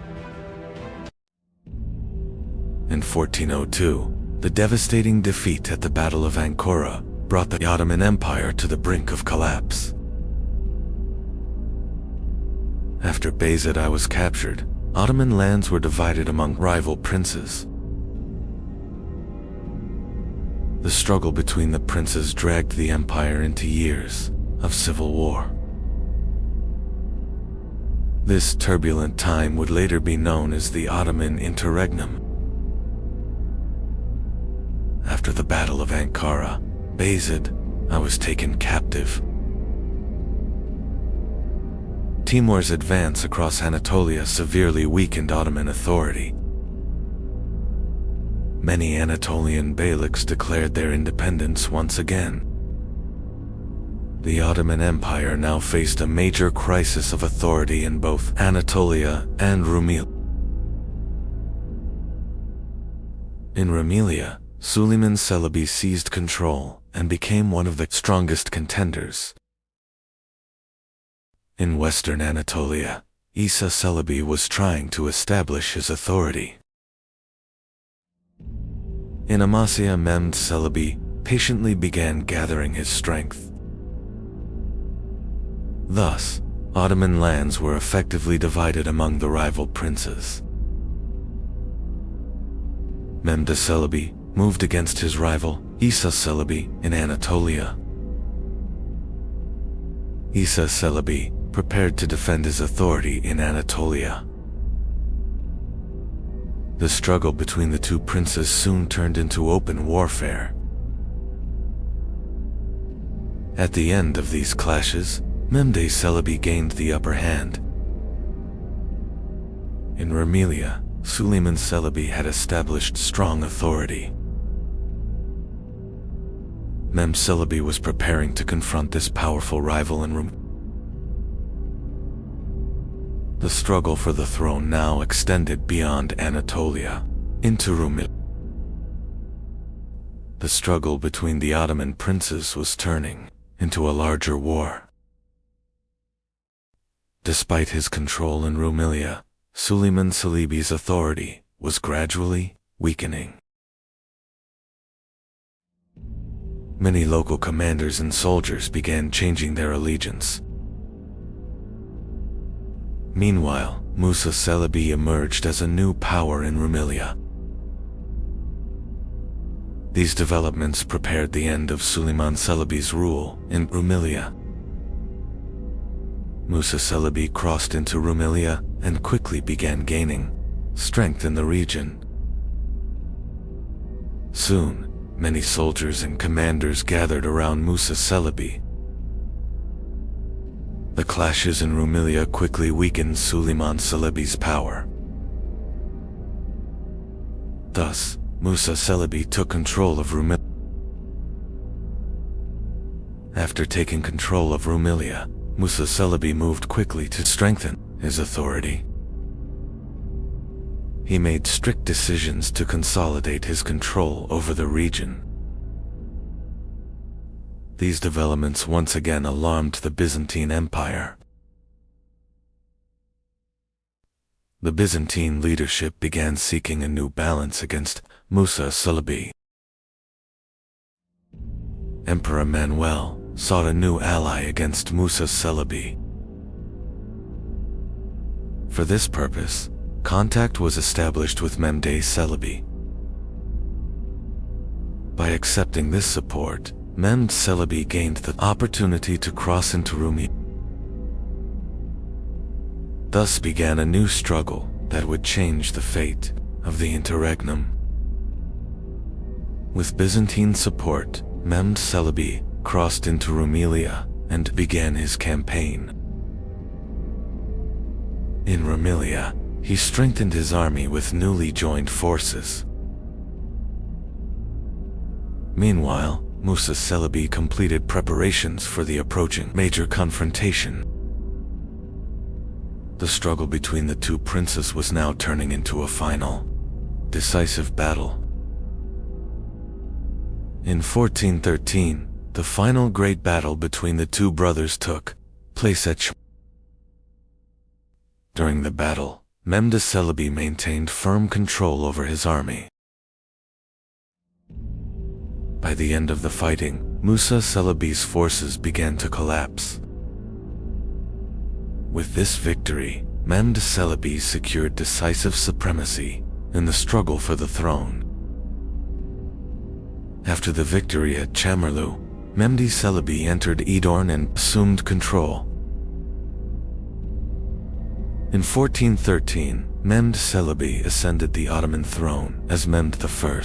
In 1402, the devastating defeat at the Battle of Ankara brought the Ottoman Empire to the brink of collapse. After Bayezid was captured, Ottoman lands were divided among rival princes. The struggle between the princes dragged the empire into years of civil war. This turbulent time would later be known as the Ottoman Interregnum. After the Battle of Ankara, Bayezid was taken captive. Timur's advance across Anatolia severely weakened Ottoman authority. Many Anatolian beyliks declared their independence once again. The Ottoman Empire now faced a major crisis of authority in both Anatolia and Rumelia. In Rumelia, Suleiman Celebi seized control and became one of the strongest contenders. In western Anatolia, Isa Celebi was trying to establish his authority. In Amasya, Mehmed Celebi patiently began gathering his strength. Thus, Ottoman lands were effectively divided among the rival princes. Mehmed Celebi moved against his rival, Isa Celebi, in Anatolia. Isa Celebi prepared to defend his authority in Anatolia. The struggle between the two princes soon turned into open warfare. At the end of these clashes, Mehmed Celebi gained the upper hand. In Rumelia, Suleiman Celebi had established strong authority. Mehmed Celebi was preparing to confront this powerful rival in Rumelia. The struggle for the throne now extended beyond Anatolia, into Rumelia. The struggle between the Ottoman princes was turning into a larger war. Despite his control in Rumelia, Suleiman Celebi's authority was gradually weakening. Many local commanders and soldiers began changing their allegiance. Meanwhile, Musa Celebi emerged as a new power in Rumelia. These developments prepared the end of Suleiman Celebi's rule in Rumelia. Musa Celebi crossed into Rumelia and quickly began gaining strength in the region. Soon, many soldiers and commanders gathered around Musa Celebi. The clashes in Rumelia quickly weakened Suleiman Celebi's power. Thus, Musa Celebi took control of Rumelia. After taking control of Rumelia, Musa Celebi moved quickly to strengthen his authority. He made strict decisions to consolidate his control over the region. These developments once again alarmed the Byzantine Empire. The Byzantine leadership began seeking a new balance against Musa Celebi. Emperor Manuel sought a new ally against Musa Celebi. For this purpose, contact was established with Mehmed Celebi. By accepting this support, Mehmed Celebi gained the opportunity to cross into Rumelia. Thus began a new struggle that would change the fate of the interregnum. With Byzantine support, Mehmed Celebi crossed into Rumelia and began his campaign. In Rumelia, he strengthened his army with newly joined forces. Meanwhile, Musa Celebi completed preparations for the approaching major confrontation. The struggle between the two princes was now turning into a final, decisive battle. In 1413, the final great battle between the two brothers took place at Chronological. During the battle, Mehmed Celebi maintained firm control over his army. By the end of the fighting, Musa Celebi's forces began to collapse. With this victory, Mehmed Celebi secured decisive supremacy in the struggle for the throne. After the victory at Çamurlu, Mehmed Celebi entered Edirne and assumed control. In 1413, Mehmed Celebi ascended the Ottoman throne as Mehmed I.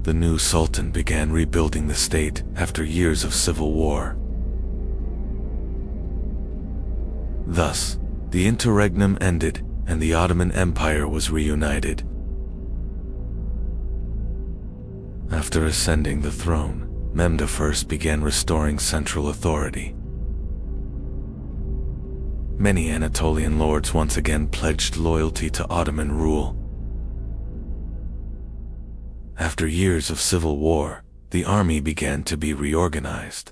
The new sultan began rebuilding the state after years of civil war. Thus, the interregnum ended and the Ottoman Empire was reunited. After ascending the throne, Mehmed I began restoring central authority. Many Anatolian lords once again pledged loyalty to Ottoman rule. After years of civil war, the army began to be reorganized.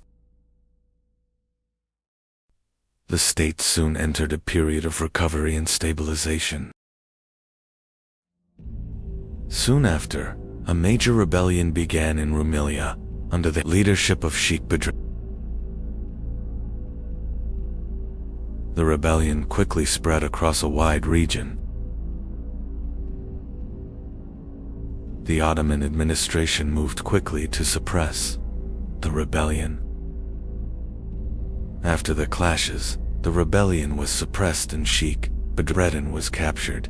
The state soon entered a period of recovery and stabilization. Soon after, a major rebellion began in Rumelia under the leadership of Sheikh Bedrettin. The rebellion quickly spread across a wide region. The Ottoman administration moved quickly to suppress the rebellion. After the clashes, the rebellion was suppressed and Sheikh Bedrettin was captured.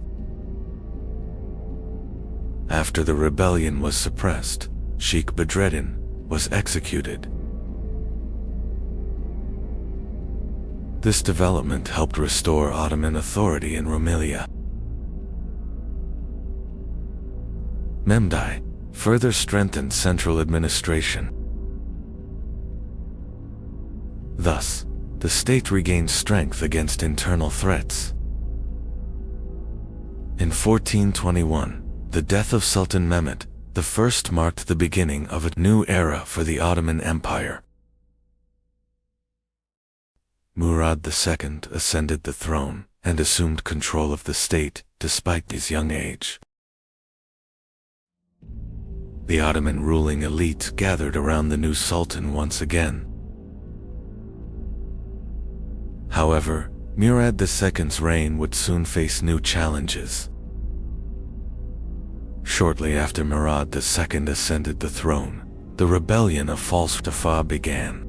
After the rebellion was suppressed, Sheikh Bedrettin was executed. This development helped restore Ottoman authority in Rumelia. Mehmed I further strengthened central administration. Thus, the state regained strength against internal threats. In 1421, the death of Sultan Mehmed I marked the beginning of a new era for the Ottoman Empire. Murad II ascended the throne and assumed control of the state despite his young age. The Ottoman ruling elite gathered around the new sultan once again. However, Murad II's reign would soon face new challenges. Shortly after Murad II ascended the throne, the rebellion of False Mustafa began.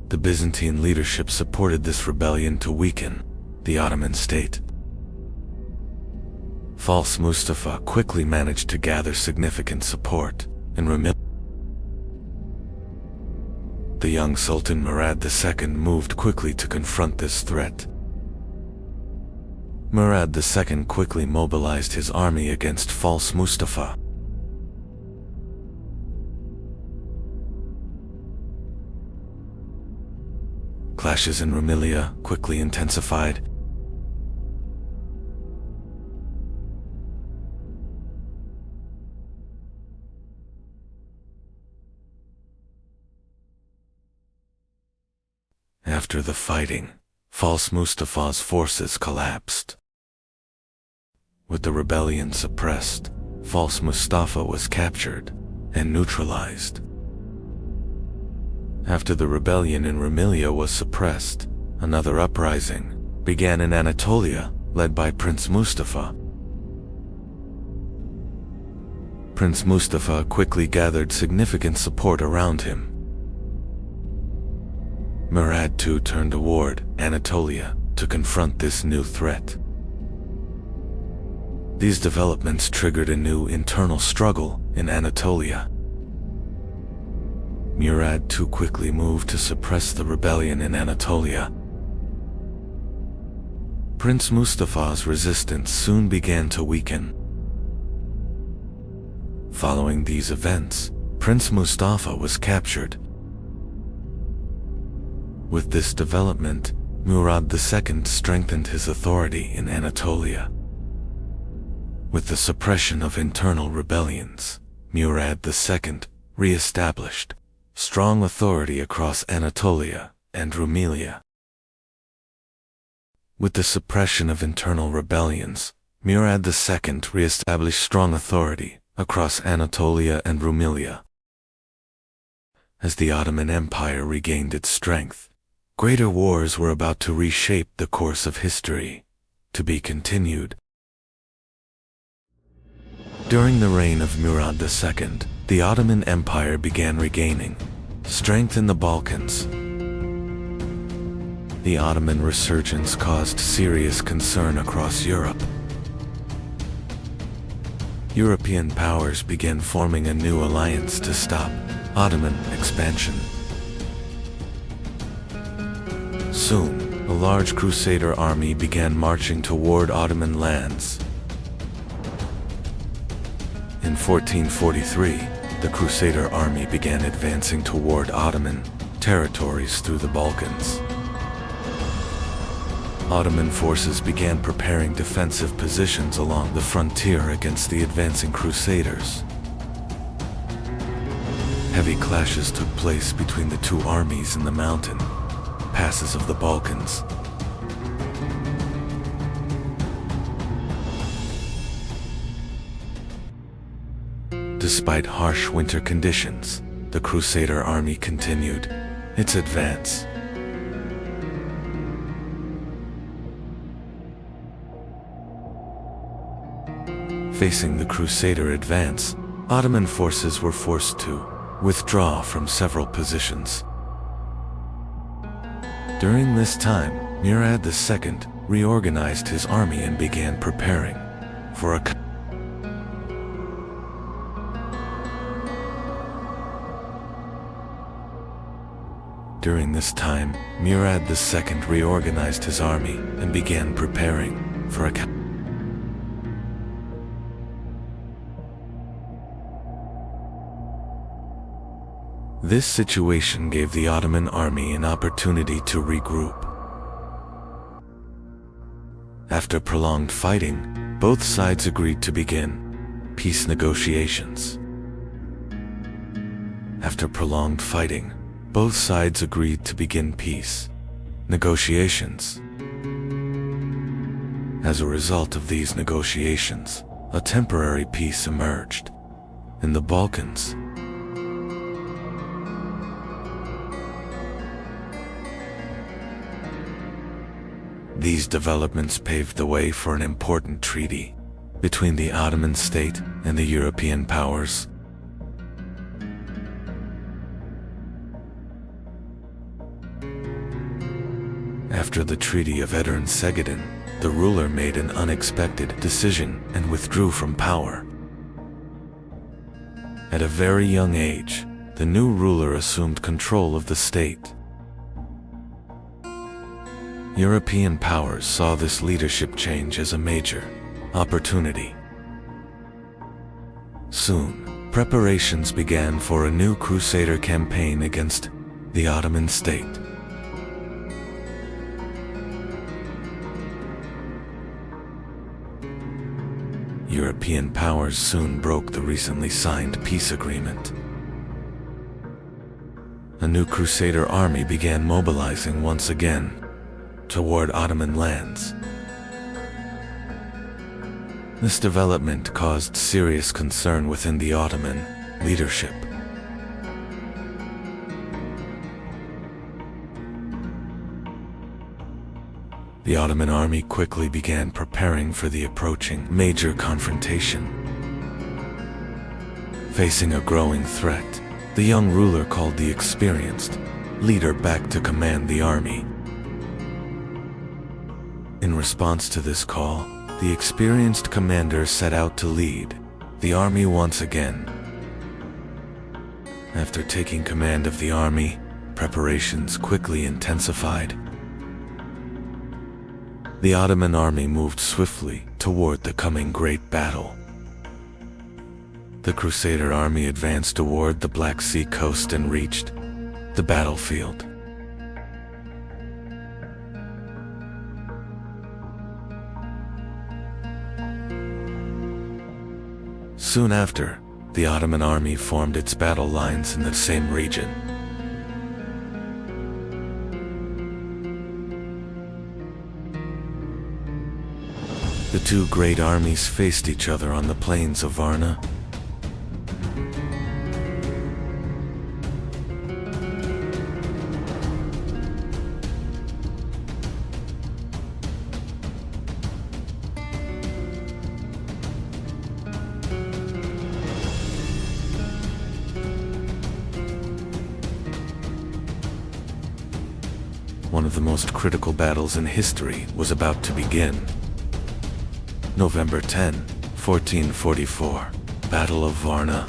The Byzantine leadership supported this rebellion to weaken the Ottoman state. False Mustafa quickly managed to gather significant support in Rumelia. The young Sultan Murad II moved quickly to confront this threat. Murad II quickly mobilized his army against False Mustafa. Clashes in Rumelia quickly intensified. After the fighting, False Mustafa's forces collapsed. With the rebellion suppressed, False Mustafa was captured and neutralized. After the rebellion in Rumelia was suppressed, another uprising began in Anatolia, led by Prince Mustafa. Prince Mustafa quickly gathered significant support around him. Murad II turned toward Anatolia to confront this new threat. These developments triggered a new internal struggle in Anatolia. Murad II quickly moved to suppress the rebellion in Anatolia. Prince Mustafa's resistance soon began to weaken. Following these events, Prince Mustafa was captured. With this development, Murad II strengthened his authority in Anatolia. With the suppression of internal rebellions, Murad II re-established strong authority across Anatolia and Rumelia. With the suppression of internal rebellions, Murad II re-established strong authority across Anatolia and Rumelia. As the Ottoman Empire regained its strength, greater wars were about to reshape the course of history, to be continued. During the reign of Murad II, the Ottoman Empire began regaining strength in the Balkans. The Ottoman resurgence caused serious concern across Europe. European powers began forming a new alliance to stop Ottoman expansion. Soon, a large Crusader army began marching toward Ottoman lands. In 1443, the Crusader army began advancing toward Ottoman territories through the Balkans. Ottoman forces began preparing defensive positions along the frontier against the advancing Crusaders. Heavy clashes took place between the two armies in the mountain passes of the Balkans. Despite harsh winter conditions, the Crusader army continued its advance. Facing the Crusader advance, Ottoman forces were forced to withdraw from several positions. During this time, Murad II reorganized his army and began preparing for a During this time, Murad II reorganized his army and began preparing for a This situation gave the Ottoman army an opportunity to regroup. After prolonged fighting, both sides agreed to begin peace negotiations. After prolonged fighting, both sides agreed to begin peace negotiations. As a result of these negotiations, a temporary peace emerged in the Balkans. These developments paved the way for an important treaty between the Ottoman state and the European powers. After the Treaty of Edirne-Segedin, the ruler made an unexpected decision and withdrew from power. At a very young age, the new ruler assumed control of the state. European powers saw this leadership change as a major opportunity. Soon, preparations began for a new Crusader campaign against the Ottoman state. European powers soon broke the recently signed peace agreement. A new Crusader army began mobilizing once again toward Ottoman lands. This development caused serious concern within the Ottoman leadership. The Ottoman army quickly began preparing for the approaching major confrontation. Facing a growing threat, the young ruler called the experienced leader back to command the army. In response to this call, the experienced commander set out to lead the army once again. After taking command of the army, preparations quickly intensified. The Ottoman army moved swiftly toward the coming great battle. The Crusader army advanced toward the Black Sea coast and reached the battlefield. Soon after, the Ottoman army formed its battle lines in the same region. The two great armies faced each other on the plains of Varna. One of the most critical battles in history was about to begin. November 10, 1444, Battle of Varna.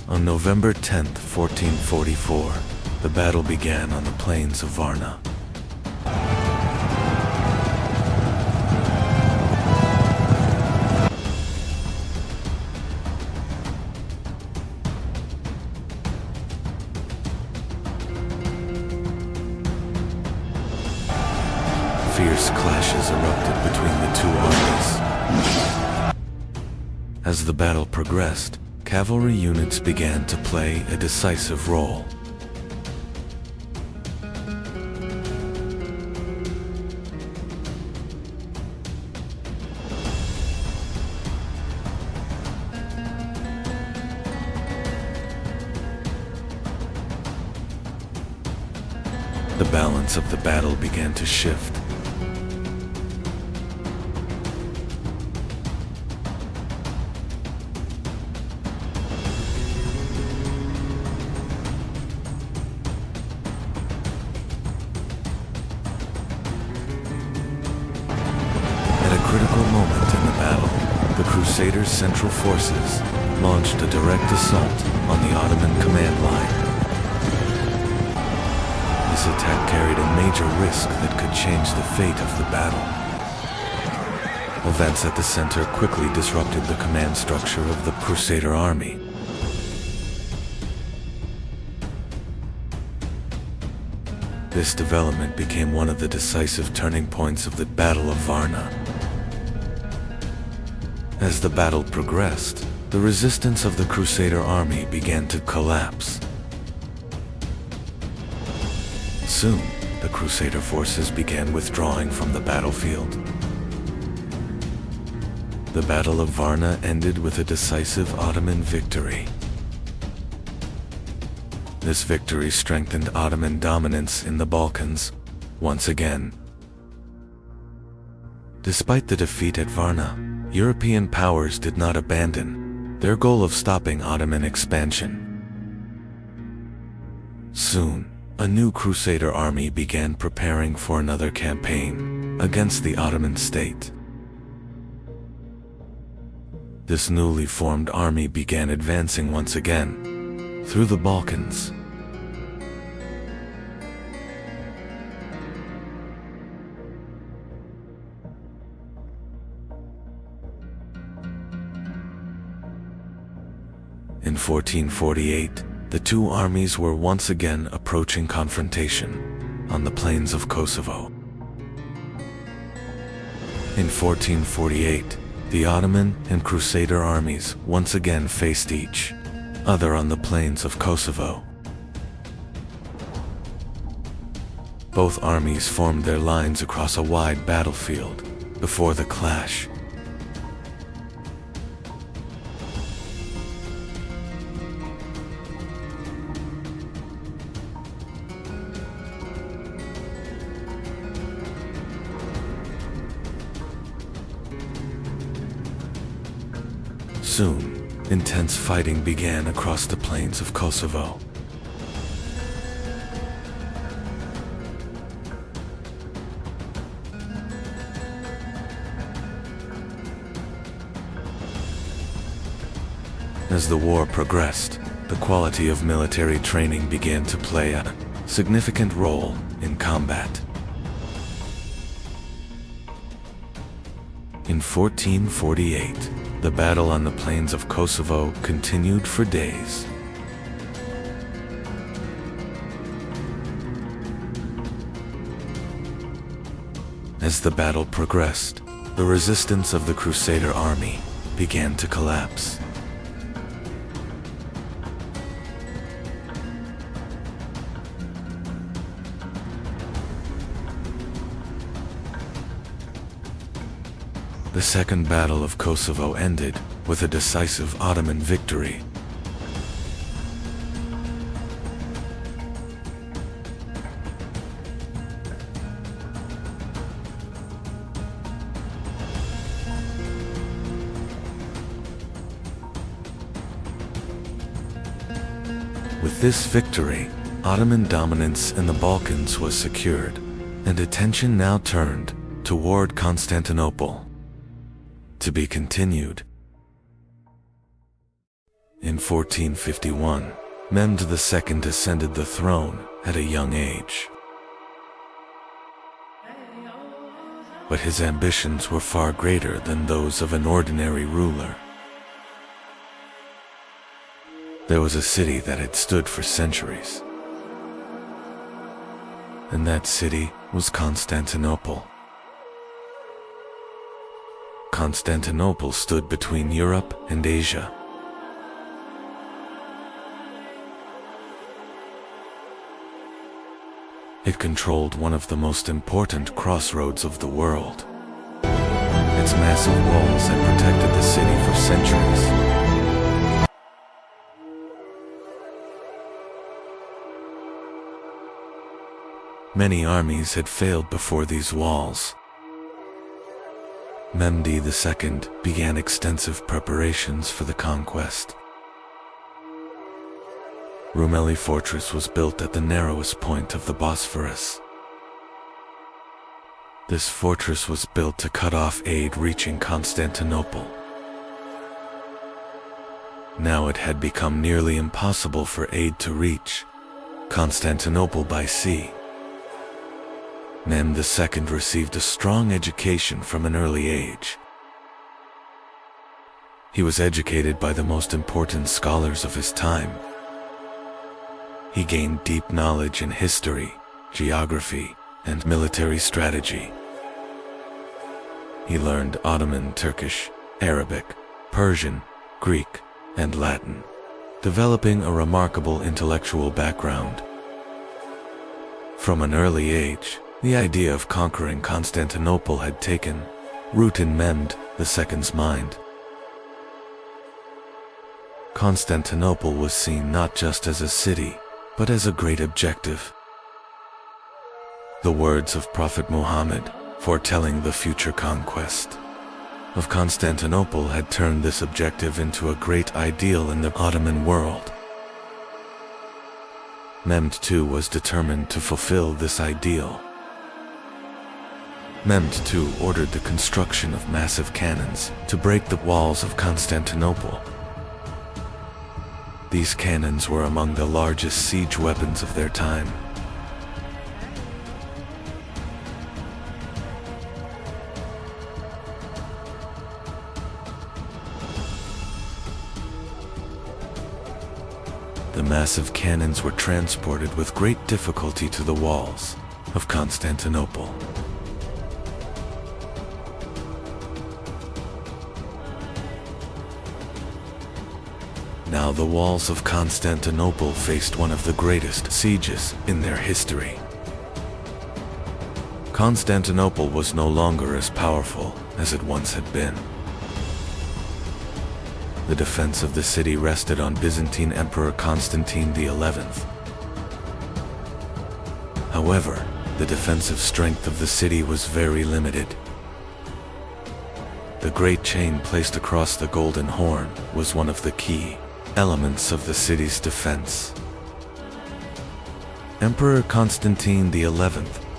On November 10, 1444, the battle began on the plains of Varna. Fierce clashes erupted between the two armies. As the battle progressed, cavalry units began to play a decisive role. The balance of the battle began to shift. Critical moment in the battle, the Crusaders' central forces launched a direct assault on the Ottoman command line. This attack carried a major risk that could change the fate of the battle. Events at the center quickly disrupted the command structure of the Crusader army. This development became one of the decisive turning points of the Battle of Varna. As the battle progressed, the resistance of the Crusader army began to collapse. Soon, the Crusader forces began withdrawing from the battlefield. The Battle of Varna ended with a decisive Ottoman victory. This victory strengthened Ottoman dominance in the Balkans once again. Despite the defeat at Varna, European powers did not abandon their goal of stopping Ottoman expansion. Soon, a new Crusader army began preparing for another campaign against the Ottoman state. This newly formed army began advancing once again through the Balkans. In 1448, the two armies were once again approaching confrontation on the plains of Kosovo. In 1448, the Ottoman and Crusader armies once again faced each other on the plains of Kosovo. Both armies formed their lines across a wide battlefield before the clash. Soon, intense fighting began across the plains of Kosovo. As the war progressed, the quality of military training began to play a significant role in combat. In 1448, the battle on the plains of Kosovo continued for days. As the battle progressed, the resistance of the Crusader army began to collapse. The Second Battle of Kosovo ended with a decisive Ottoman victory. With this victory, Ottoman dominance in the Balkans was secured, and attention now turned toward Constantinople. To be continued. In 1451, Mehmed II ascended the throne at a young age. But his ambitions were far greater than those of an ordinary ruler. There was a city that had stood for centuries, and that city was Constantinople. Constantinople stood between Europe and Asia. It controlled one of the most important crossroads of the world. Its massive walls had protected the city for centuries. Many armies had failed before these walls. Mehmed II began extensive preparations for the conquest. Rumeli Fortress was built at the narrowest point of the Bosphorus. This fortress was built to cut off aid reaching Constantinople. Now it had become nearly impossible for aid to reach Constantinople by sea. Mehmed II received a strong education from an early age. He was educated by the most important scholars of his time. He gained deep knowledge in history, geography, and military strategy. He learned Ottoman, Turkish, Arabic, Persian, Greek, and Latin, developing a remarkable intellectual background. From an early age, the idea of conquering Constantinople had taken root in Mehmed II's mind. Constantinople was seen not just as a city, but as a great objective. The words of Prophet Muhammad, foretelling the future conquest of Constantinople, had turned this objective into a great ideal in the Ottoman world. Mehmed II was determined to fulfill this ideal. Mehmed II ordered the construction of massive cannons to break the walls of Constantinople. These cannons were among the largest siege weapons of their time. The massive cannons were transported with great difficulty to the walls of Constantinople. Now the walls of Constantinople faced one of the greatest sieges in their history. Constantinople was no longer as powerful as it once had been. The defense of the city rested on Byzantine Emperor Constantine XI. However, the defensive strength of the city was very limited. The great chain placed across the Golden Horn was one of the key elements of the city's defense. Emperor Constantine XI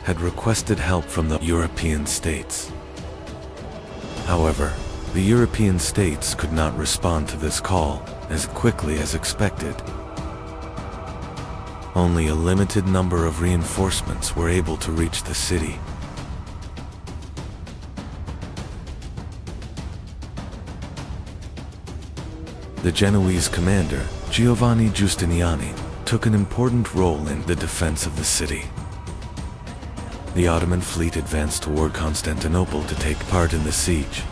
had requested help from the European states. However, the European states could not respond to this call as quickly as expected. Only a limited number of reinforcements were able to reach the city. The Genoese commander, Giovanni Giustiniani, took an important role in the defense of the city. The Ottoman fleet advanced toward Constantinople to take part in the siege.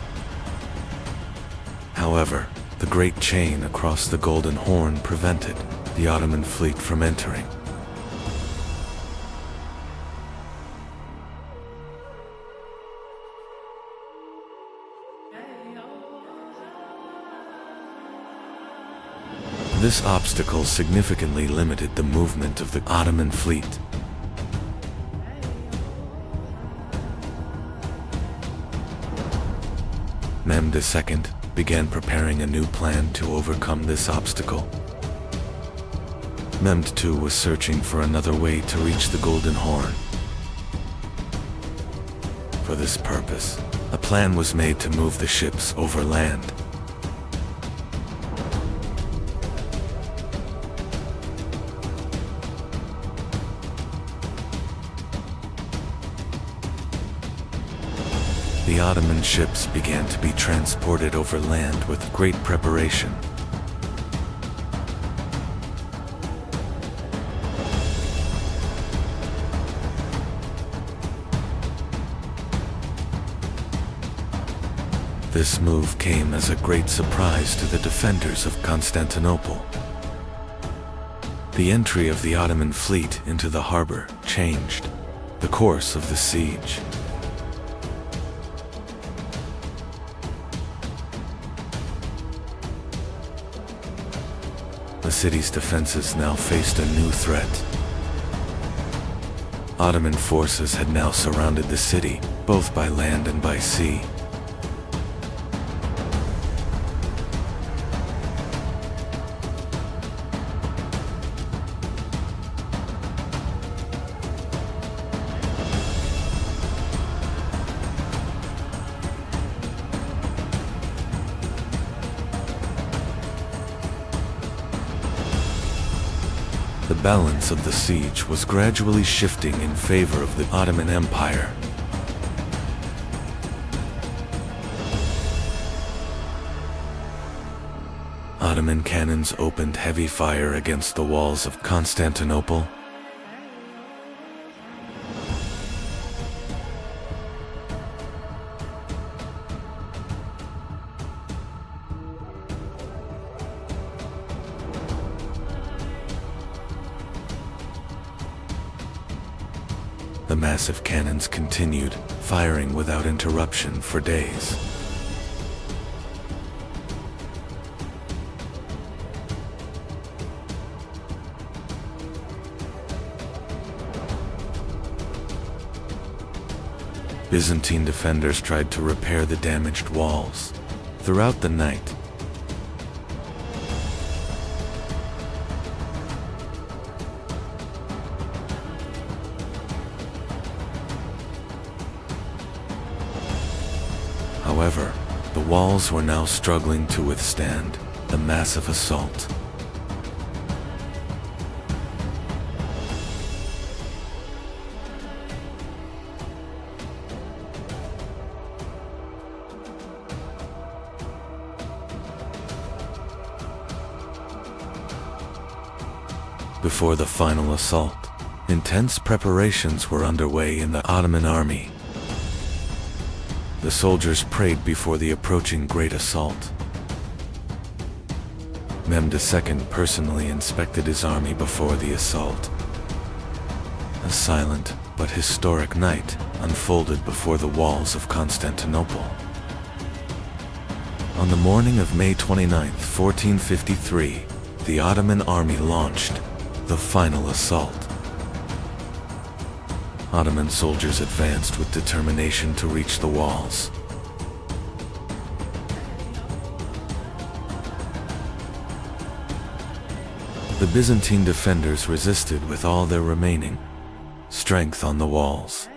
However, the great chain across the Golden Horn prevented the Ottoman fleet from entering. This obstacle significantly limited the movement of the Ottoman fleet. Mehmed II began preparing a new plan to overcome this obstacle. Mehmed II was searching for another way to reach the Golden Horn. For this purpose, a plan was made to move the ships overland. The Ottoman ships began to be transported over land with great preparation. This move came as a great surprise to the defenders of Constantinople. The entry of the Ottoman fleet into the harbor changed the course of the siege. The city's defenses now faced a new threat. Ottoman forces had now surrounded the city, both by land and by sea. The balance of the siege was gradually shifting in favor of the Ottoman Empire. Ottoman cannons opened heavy fire against the walls of Constantinople. The massive cannons continued, firing without interruption for days. Byzantine defenders tried to repair the damaged walls. Throughout the night, however, the walls were now struggling to withstand the massive assault. Before the final assault, intense preparations were underway in the Ottoman army. The soldiers prayed before the approaching great assault. Mehmed II personally inspected his army before the assault. A silent but historic night unfolded before the walls of Constantinople. On the morning of May 29, 1453, the Ottoman army launched the final assault. Ottoman soldiers advanced with determination to reach the walls. The Byzantine defenders resisted with all their remaining strength on the walls.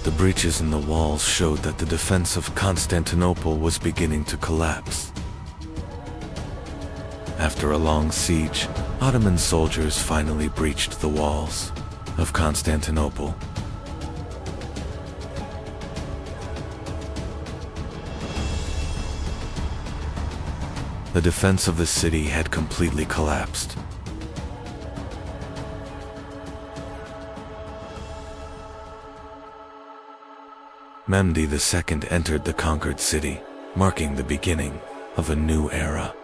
The breaches in the walls showed that the defense of Constantinople was beginning to collapse. After a long siege, Ottoman soldiers finally breached the walls of Constantinople. The defense of the city had completely collapsed. Mehmed II entered the conquered city, marking the beginning of a new era.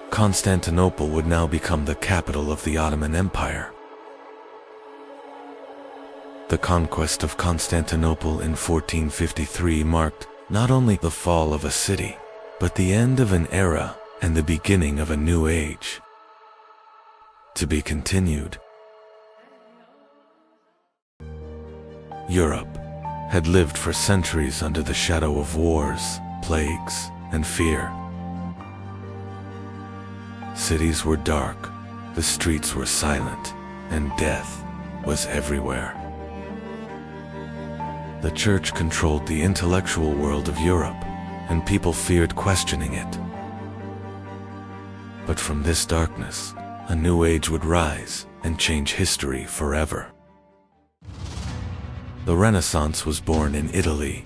Constantinople would now become the capital of the Ottoman Empire. The conquest of Constantinople in 1453 marked not only the fall of a city, but the end of an era and the beginning of a new age. To be continued. Europe had lived for centuries under the shadow of wars, plagues, and fear. Cities were dark, the streets were silent, and death was everywhere. The church controlled the intellectual world of Europe, and people feared questioning it. But from this darkness, a new age would rise and change history forever. The Renaissance was born in Italy.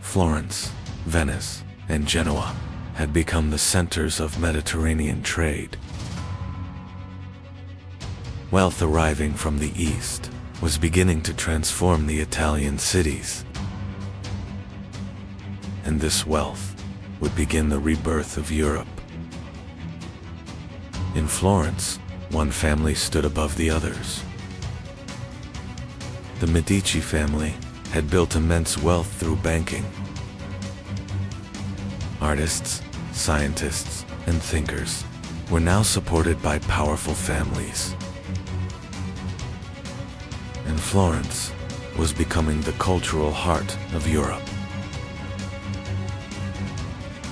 Florence, Venice, and Genoa had become the centers of Mediterranean trade. Wealth arriving from the East was beginning to transform the Italian cities. And this wealth would begin the rebirth of Europe. In Florence, one family stood above the others. The Medici family had built immense wealth through banking. Artists, scientists, and thinkers were now supported by powerful families. And Florence was becoming the cultural heart of Europe.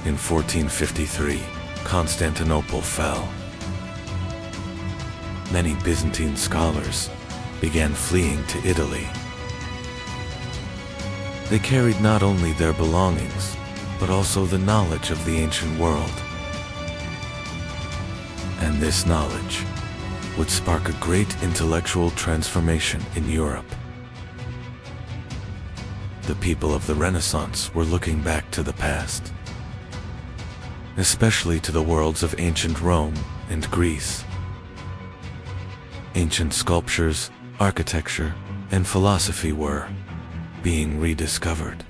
In 1453, Constantinople fell. Many Byzantine scholars began fleeing to Italy. They carried not only their belongings, but also the knowledge of the ancient world. And this knowledge would spark a great intellectual transformation in Europe. The people of the Renaissance were looking back to the past, especially to the worlds of ancient Rome and Greece. Ancient sculptures, architecture, and philosophy were being rediscovered.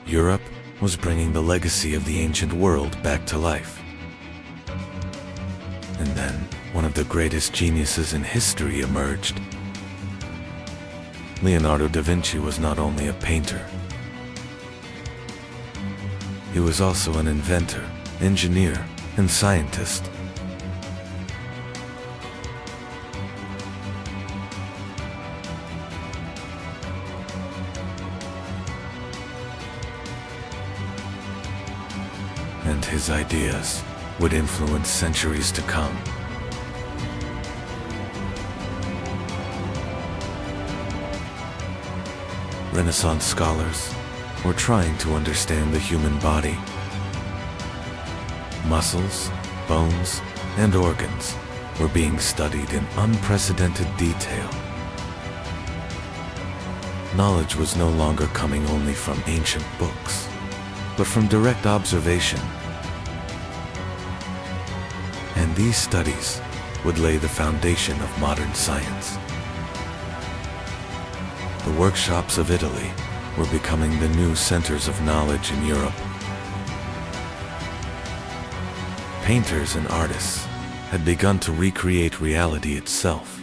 Europe was bringing the legacy of the ancient world back to life. And then, one of the greatest geniuses in history emerged. Leonardo da Vinci was not only a painter. He was also an inventor, engineer, and scientist. And his ideas would influence centuries to come. Renaissance scholars were trying to understand the human body. Muscles, bones, and organs were being studied in unprecedented detail. Knowledge was no longer coming only from ancient books, but from direct observation. And these studies would lay the foundation of modern science. The workshops of Italy were becoming the new centers of knowledge in Europe. Painters and artists had begun to recreate reality itself.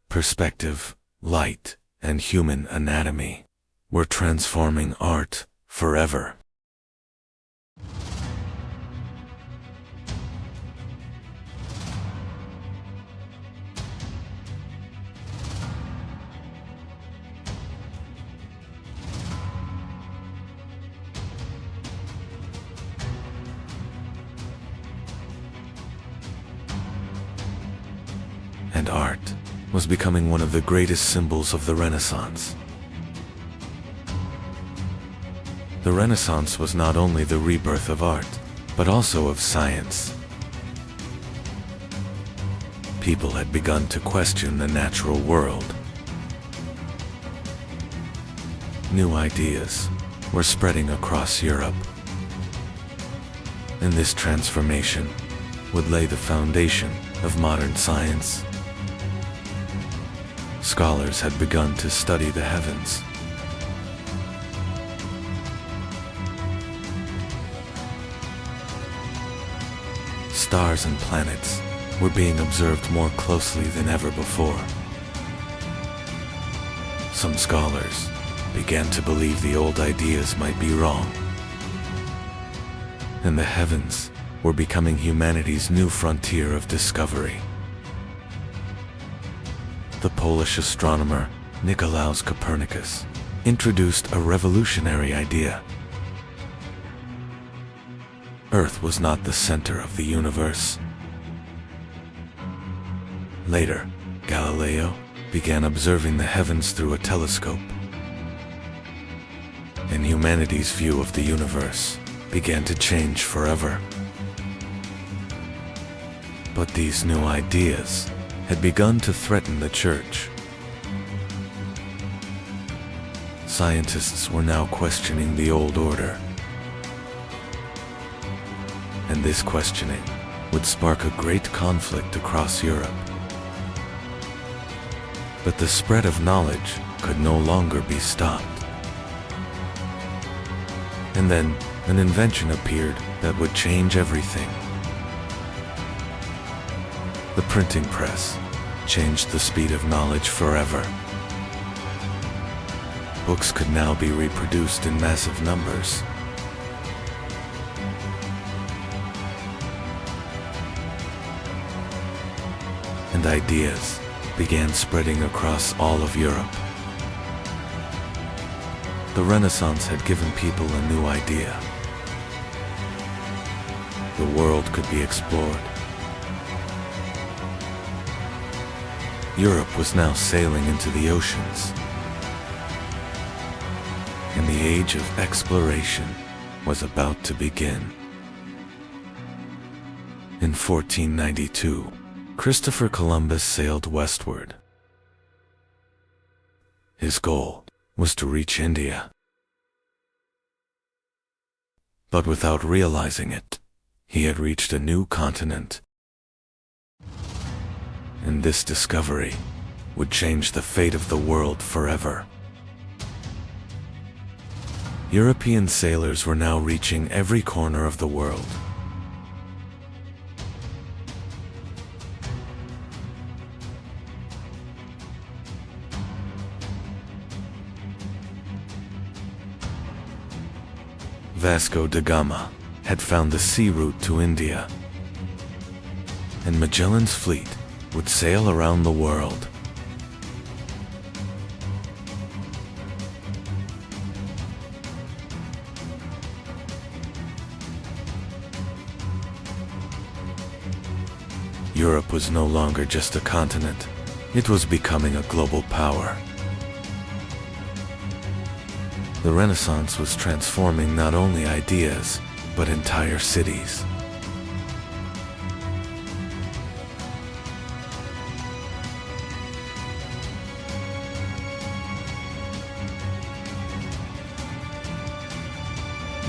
Perspective, light, and human anatomy were transforming art forever. And art was becoming one of the greatest symbols of the Renaissance. The Renaissance was not only the rebirth of art, but also of science. people had begun to question the natural world. New ideas were spreading across Europe, and this transformation would lay the foundation of modern science. Scholars had begun to study the heavens. Stars and planets were being observed more closely than ever before. Some scholars began to believe the old ideas might be wrong, and the heavens were becoming humanity's new frontier of discovery. The Polish astronomer Nicolaus Copernicus introduced a revolutionary idea. Earth was not the center of the universe. Later, Galileo began observing the heavens through a telescope, and humanity's view of the universe began to change forever. But these new ideas had begun to threaten the Church. Scientists were now questioning the old order, and this questioning would spark a great conflict across Europe. But the spread of knowledge could no longer be stopped. And then an invention appeared that would change everything. The printing press changed the speed of knowledge forever. Books could now be reproduced in massive numbers. And ideas began spreading across all of Europe. The Renaissance had given people a new idea. The world could be explored. Europe was now sailing into the oceans, and the age of exploration was about to begin. In 1492, Christopher Columbus sailed westward. His goal was to reach India. But without realizing it, he had reached a new continent. And this discovery would change the fate of the world forever. European sailors were now reaching every corner of the world. Vasco da Gama had found the sea route to India, and Magellan's fleet would sail around the world. Europe was no longer just a continent, it was becoming a global power. The Renaissance was transforming not only ideas, but entire cities.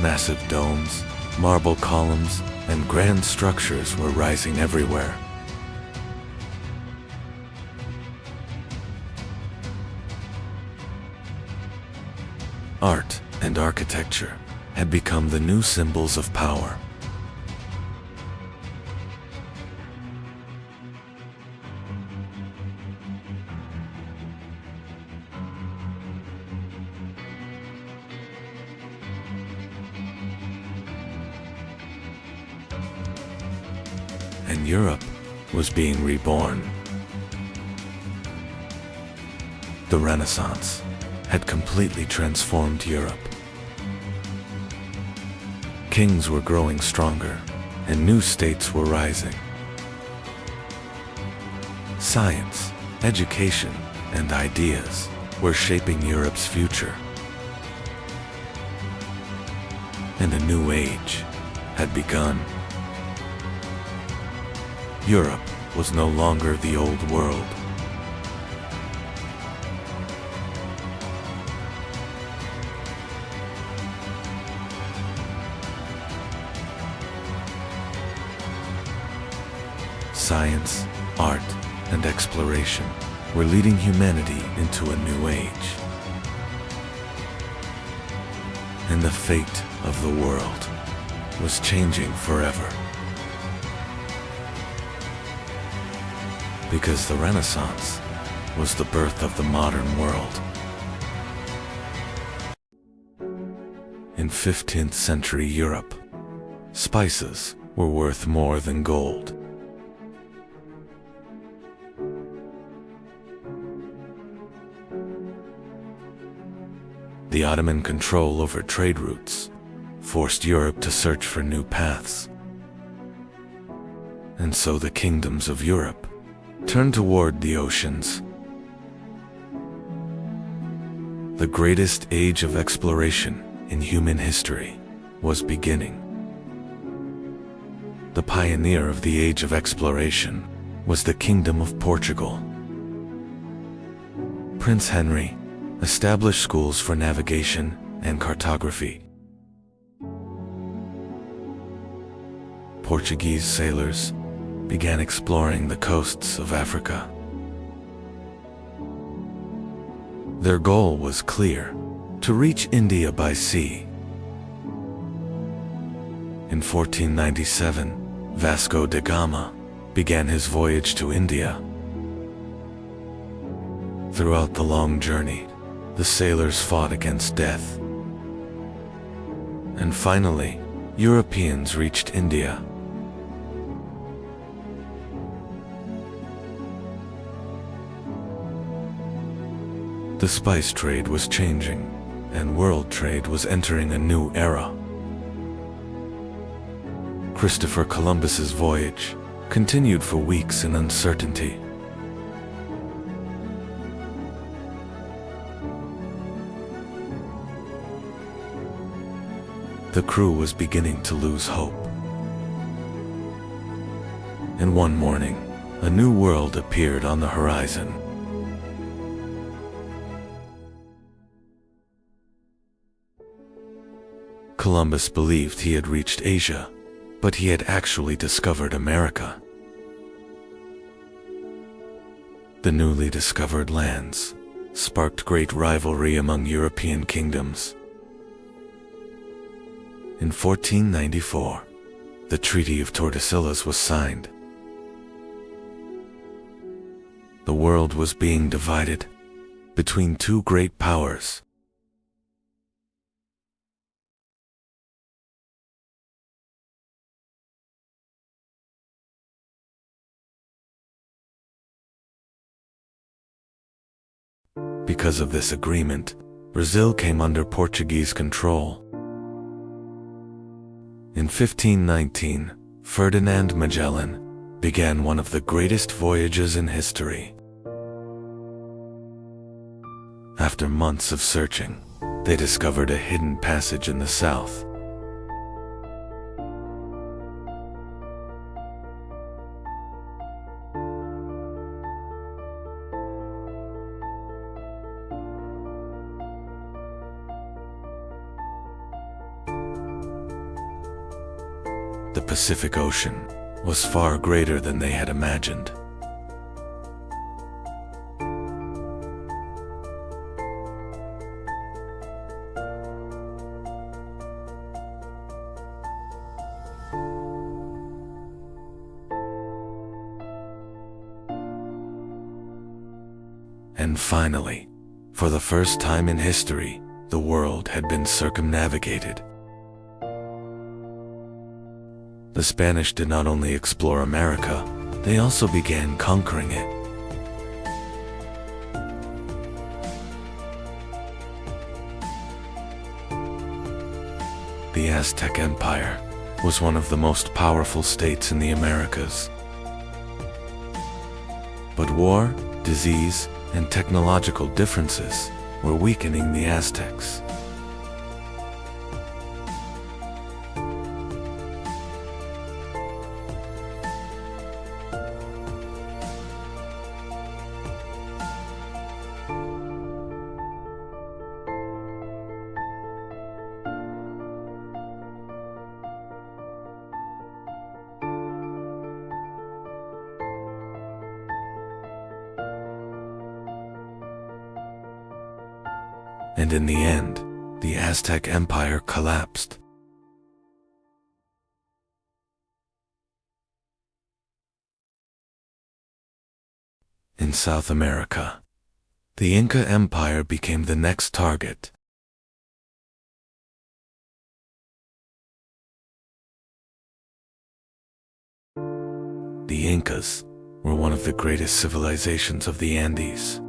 Massive domes, marble columns, and grand structures were rising everywhere. Art and architecture had become the new symbols of power. And Europe was being reborn. The Renaissance had completely transformed Europe. Kings were growing stronger, and new states were rising. Science, education, and ideas were shaping Europe's future. And a new age had begun. Europe was no longer the old world. Science, art, and exploration were leading humanity into a new age. And the fate of the world was changing forever. Because the Renaissance was the birth of the modern world. In 15th century Europe, spices were worth more than gold. The Ottoman control over trade routes forced Europe to search for new paths. And so the kingdoms of Europe turned toward the oceans. The greatest age of exploration in human history was beginning. The pioneer of the age of exploration was the Kingdom of Portugal. Prince Henry established schools for navigation and cartography. Portuguese sailors began exploring the coasts of Africa. Their goal was clear: to reach India by sea. In 1497, Vasco da Gama began his voyage to India. Throughout the long journey, the sailors fought against death. And finally, Europeans reached India. The spice trade was changing, and world trade was entering a new era. Christopher Columbus's voyage continued for weeks in uncertainty. The crew was beginning to lose hope. And one morning, a new world appeared on the horizon. Columbus believed he had reached Asia, but he had actually discovered America. The newly discovered lands sparked great rivalry among European kingdoms. In 1494, the Treaty of Tordesillas was signed. The world was being divided between two great powers. Because of this agreement, Brazil came under Portuguese control. In 1519, Ferdinand Magellan began one of the greatest voyages in history. After months of searching, they discovered a hidden passage in the south. The Pacific Ocean was far greater than they had imagined. And finally, for the first time in history, the world had been circumnavigated. The Spanish did not only explore America, they also began conquering it. The Aztec Empire was one of the most powerful states in the Americas. But war, disease, and technological differences were weakening the Aztecs. and in the end, the Aztec Empire collapsed. In South America, the Inca Empire became the next target. The Incas were one of the greatest civilizations of the Andes.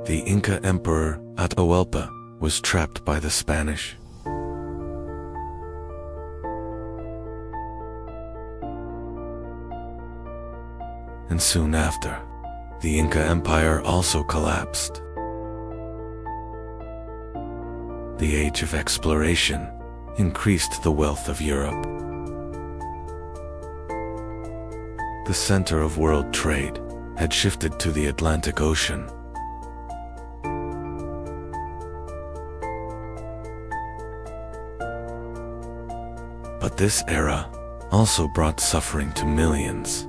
The Inca Emperor Atahualpa was trapped by the Spanish. And soon after, the Inca Empire also collapsed. The age of exploration increased the wealth of Europe. The center of world trade had shifted to the Atlantic Ocean. But this era also brought suffering to millions.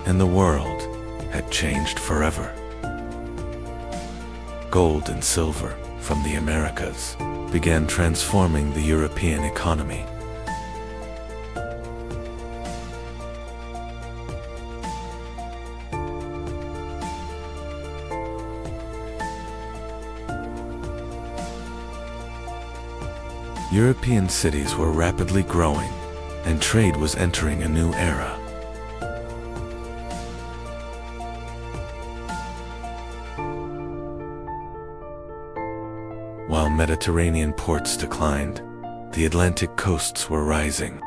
And the world had changed forever. Gold and silver from the Americas began transforming the European economy. European cities were rapidly growing, and trade was entering a new era. While Mediterranean ports declined, the Atlantic coasts were rising.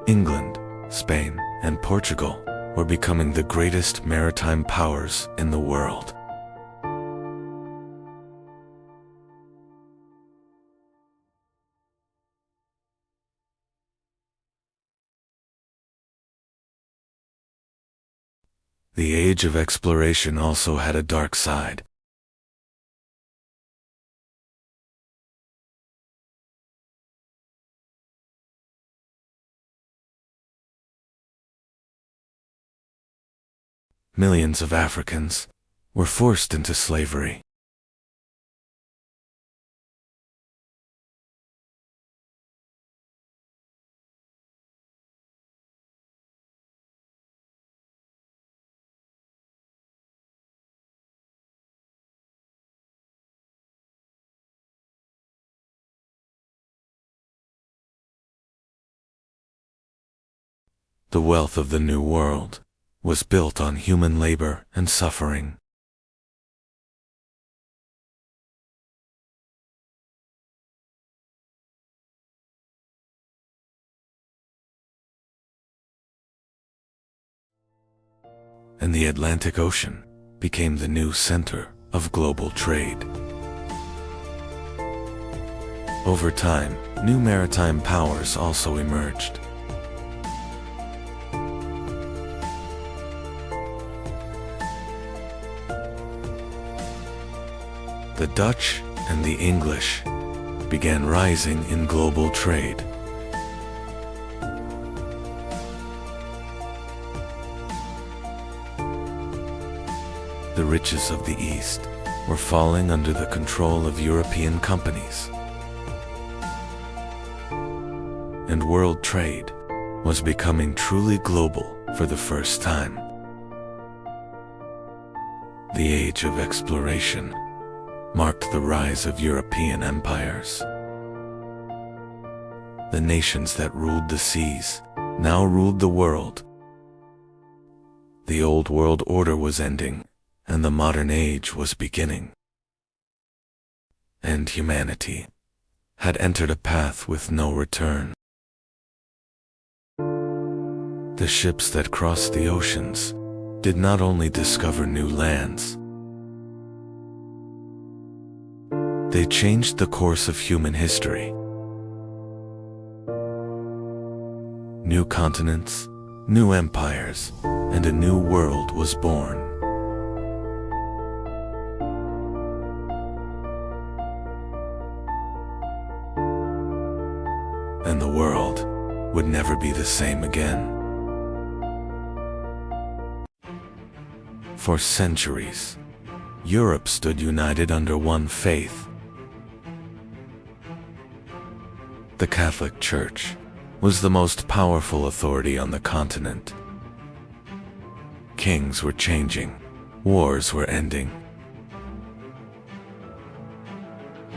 England, Spain, and Portugal were becoming the greatest maritime powers in the world. The age of exploration also had a dark side. Millions of Africans were forced into slavery. The wealth of the New World was built on human labor and suffering. And the Atlantic Ocean became the new center of global trade. Over time, new maritime powers also emerged. The Dutch and the English began rising in global trade. The riches of the East were falling under the control of European companies. And world trade was becoming truly global for the first time. The age of exploration marked the rise of European empires. The nations that ruled the seas now ruled the world. The old world order was ending, and the modern age was beginning. And humanity had entered a path with no return. The ships that crossed the oceans did not only discover new lands, they changed the course of human history. New continents, new empires, and a new world was born. And the world would never be the same again. For centuries, Europe stood united under one faith. The Catholic Church was the most powerful authority on the continent. Kings were changing, wars were ending.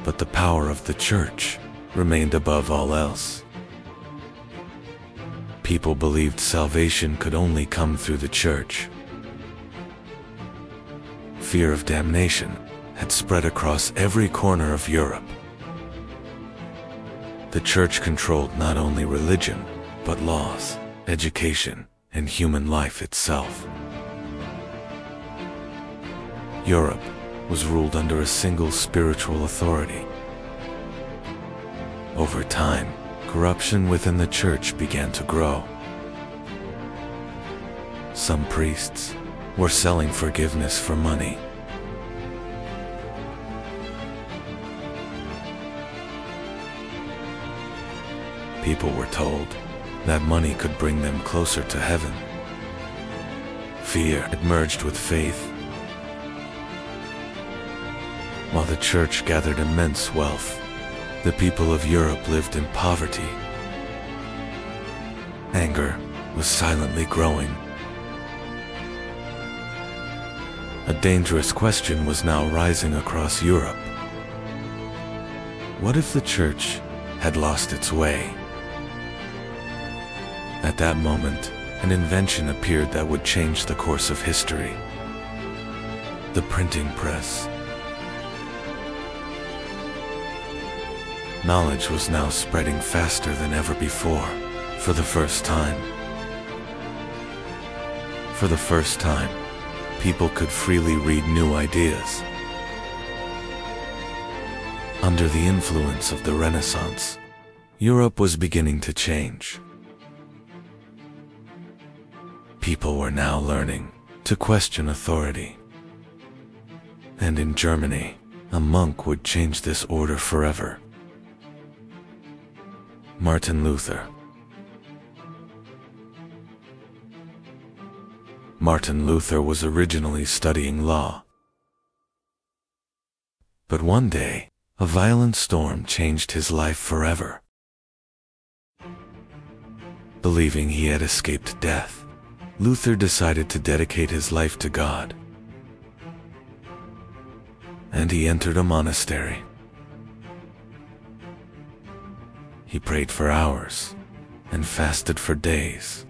But the power of the Church remained above all else. People believed salvation could only come through the Church. Fear of damnation had spread across every corner of Europe. The Church controlled not only religion, but laws, education, and human life itself. Europe was ruled under a single spiritual authority. Over time, corruption within the Church began to grow. Some priests were selling forgiveness for money. People were told that money could bring them closer to heaven. Fear had merged with faith. While the Church gathered immense wealth, the people of Europe lived in poverty. Anger was silently growing. A dangerous question was now rising across Europe. What if the Church had lost its way? At that moment, an invention appeared that would change the course of history. The printing press. Knowledge was now spreading faster than ever before. For the first time, people could freely read new ideas. Under the influence of the Renaissance, Europe was beginning to change. People were now learning to question authority. And in Germany, a monk would change this order forever. Martin Luther. Martin Luther was originally studying law. But one day, a violent storm changed his life forever. Believing he had escaped death, Luther decided to dedicate his life to God. And he entered a monastery. He prayed for hours and fasted for days.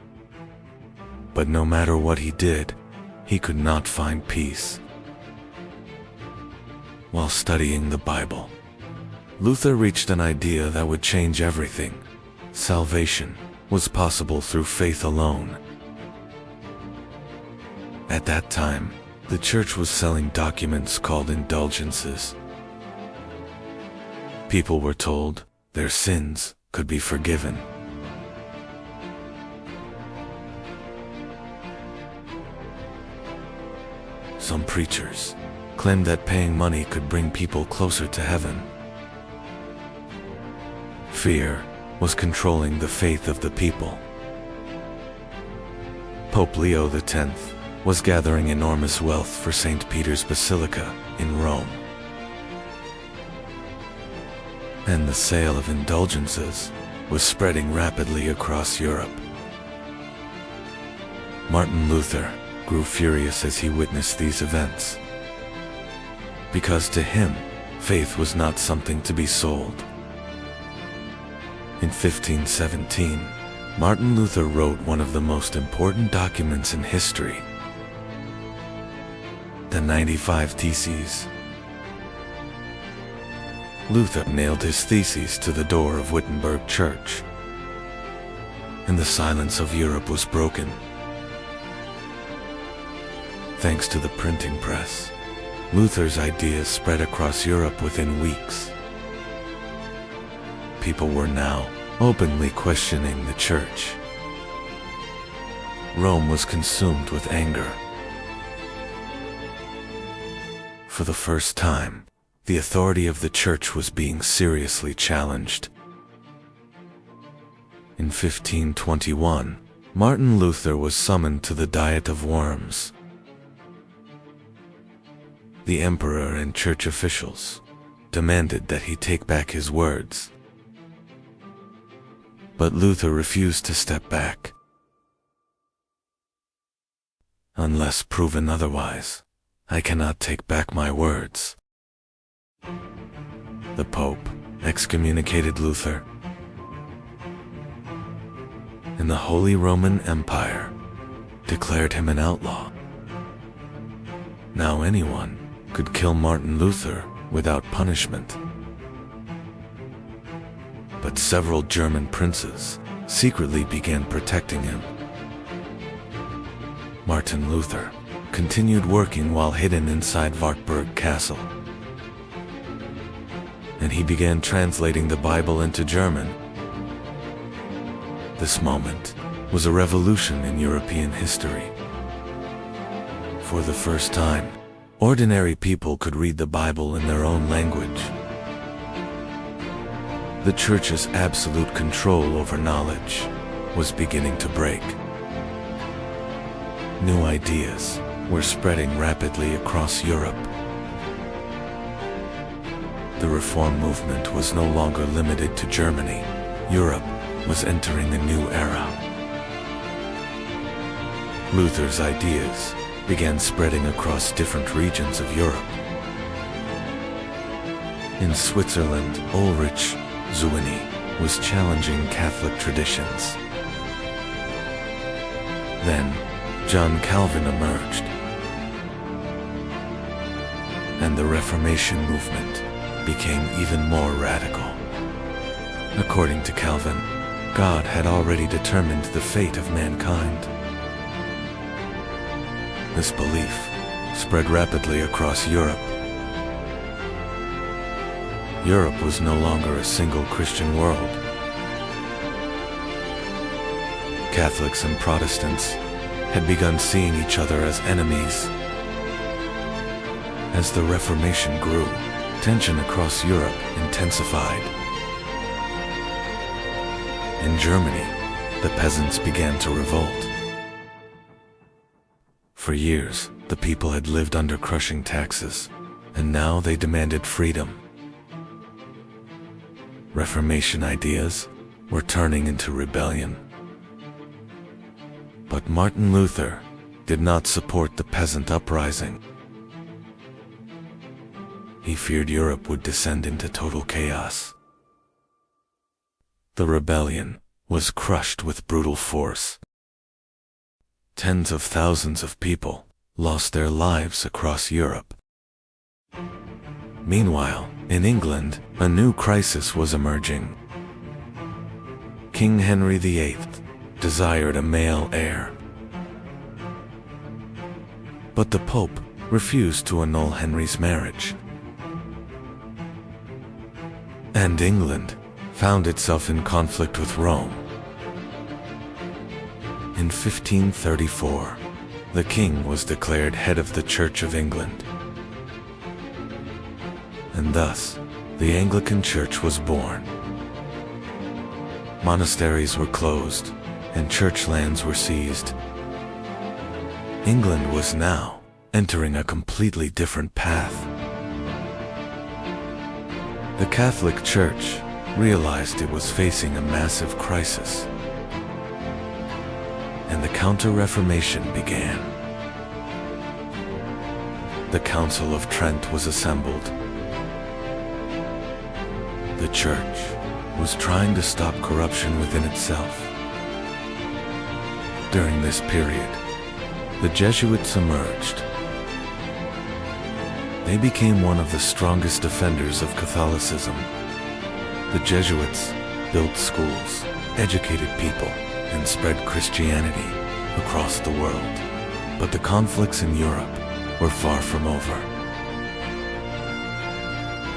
But no matter what he did, he could not find peace. While studying the Bible, Luther reached an idea that would change everything. Salvation was possible through faith alone. At that time, the Church was selling documents called indulgences. People were told their sins could be forgiven. Some preachers claimed that paying money could bring people closer to heaven. Fear was controlling the faith of the people. Pope Leo X was gathering enormous wealth for St. Peter's Basilica in Rome. And the sale of indulgences was spreading rapidly across Europe. Martin Luther grew furious as he witnessed these events. Because to him, faith was not something to be sold. In 1517, Martin Luther wrote one of the most important documents in history, the 95 Theses. Luther nailed his theses to the door of Wittenberg Church, and the silence of Europe was broken. Thanks to the printing press, Luther's ideas spread across Europe within weeks. People were now openly questioning the Church. Rome was consumed with anger. For the first time, the authority of the Church was being seriously challenged. In 1521, Martin Luther was summoned to the Diet of Worms. The emperor and church officials demanded that he take back his words. But Luther refused to step back. "Unless proven otherwise, I cannot take back my words." The Pope excommunicated Luther, and the Holy Roman Empire declared him an outlaw. Now anyone could kill Martin Luther without punishment. But several German princes secretly began protecting him. Martin Luther continued working while hidden inside Wartburg Castle, and he began translating the Bible into German. This moment was a revolution in European history. For the first time, ordinary people could read the Bible in their own language. The Church's absolute control over knowledge was beginning to break. New ideas were spreading rapidly across Europe. The Reform movement was no longer limited to Germany. Europe was entering a new era. Luther's ideas began spreading across different regions of Europe. In Switzerland, Ulrich Zwingli was challenging Catholic traditions. Then, John Calvin emerged, and the Reformation movement became even more radical. According to Calvin, God had already determined the fate of mankind. This belief spread rapidly across Europe. Europe was no longer a single Christian world. Catholics and Protestants had begun seeing each other as enemies. As the Reformation grew, tension across Europe intensified. In Germany, the peasants began to revolt. For years, the people had lived under crushing taxes, and now they demanded freedom. Reformation ideas were turning into rebellion. But Martin Luther did not support the peasant uprising. He feared Europe would descend into total chaos. The rebellion was crushed with brutal force. Tens of thousands of people lost their lives across Europe. Meanwhile, in England, a new crisis was emerging. King Henry VIII desired a male heir. But the Pope refused to annul Henry's marriage. And England found itself in conflict with Rome. In 1534, the king was declared head of the Church of England. And thus, the Anglican Church was born. Monasteries were closed, and church lands were seized. England was now entering a completely different path. The Catholic Church realized it was facing a massive crisis, and the Counter-Reformation began. The Council of Trent was assembled. The Church was trying to stop corruption within itself. During this period, the Jesuits emerged. They became one of the strongest defenders of Catholicism. The Jesuits built schools, educated people, and spread Christianity across the world. But the conflicts in Europe were far from over.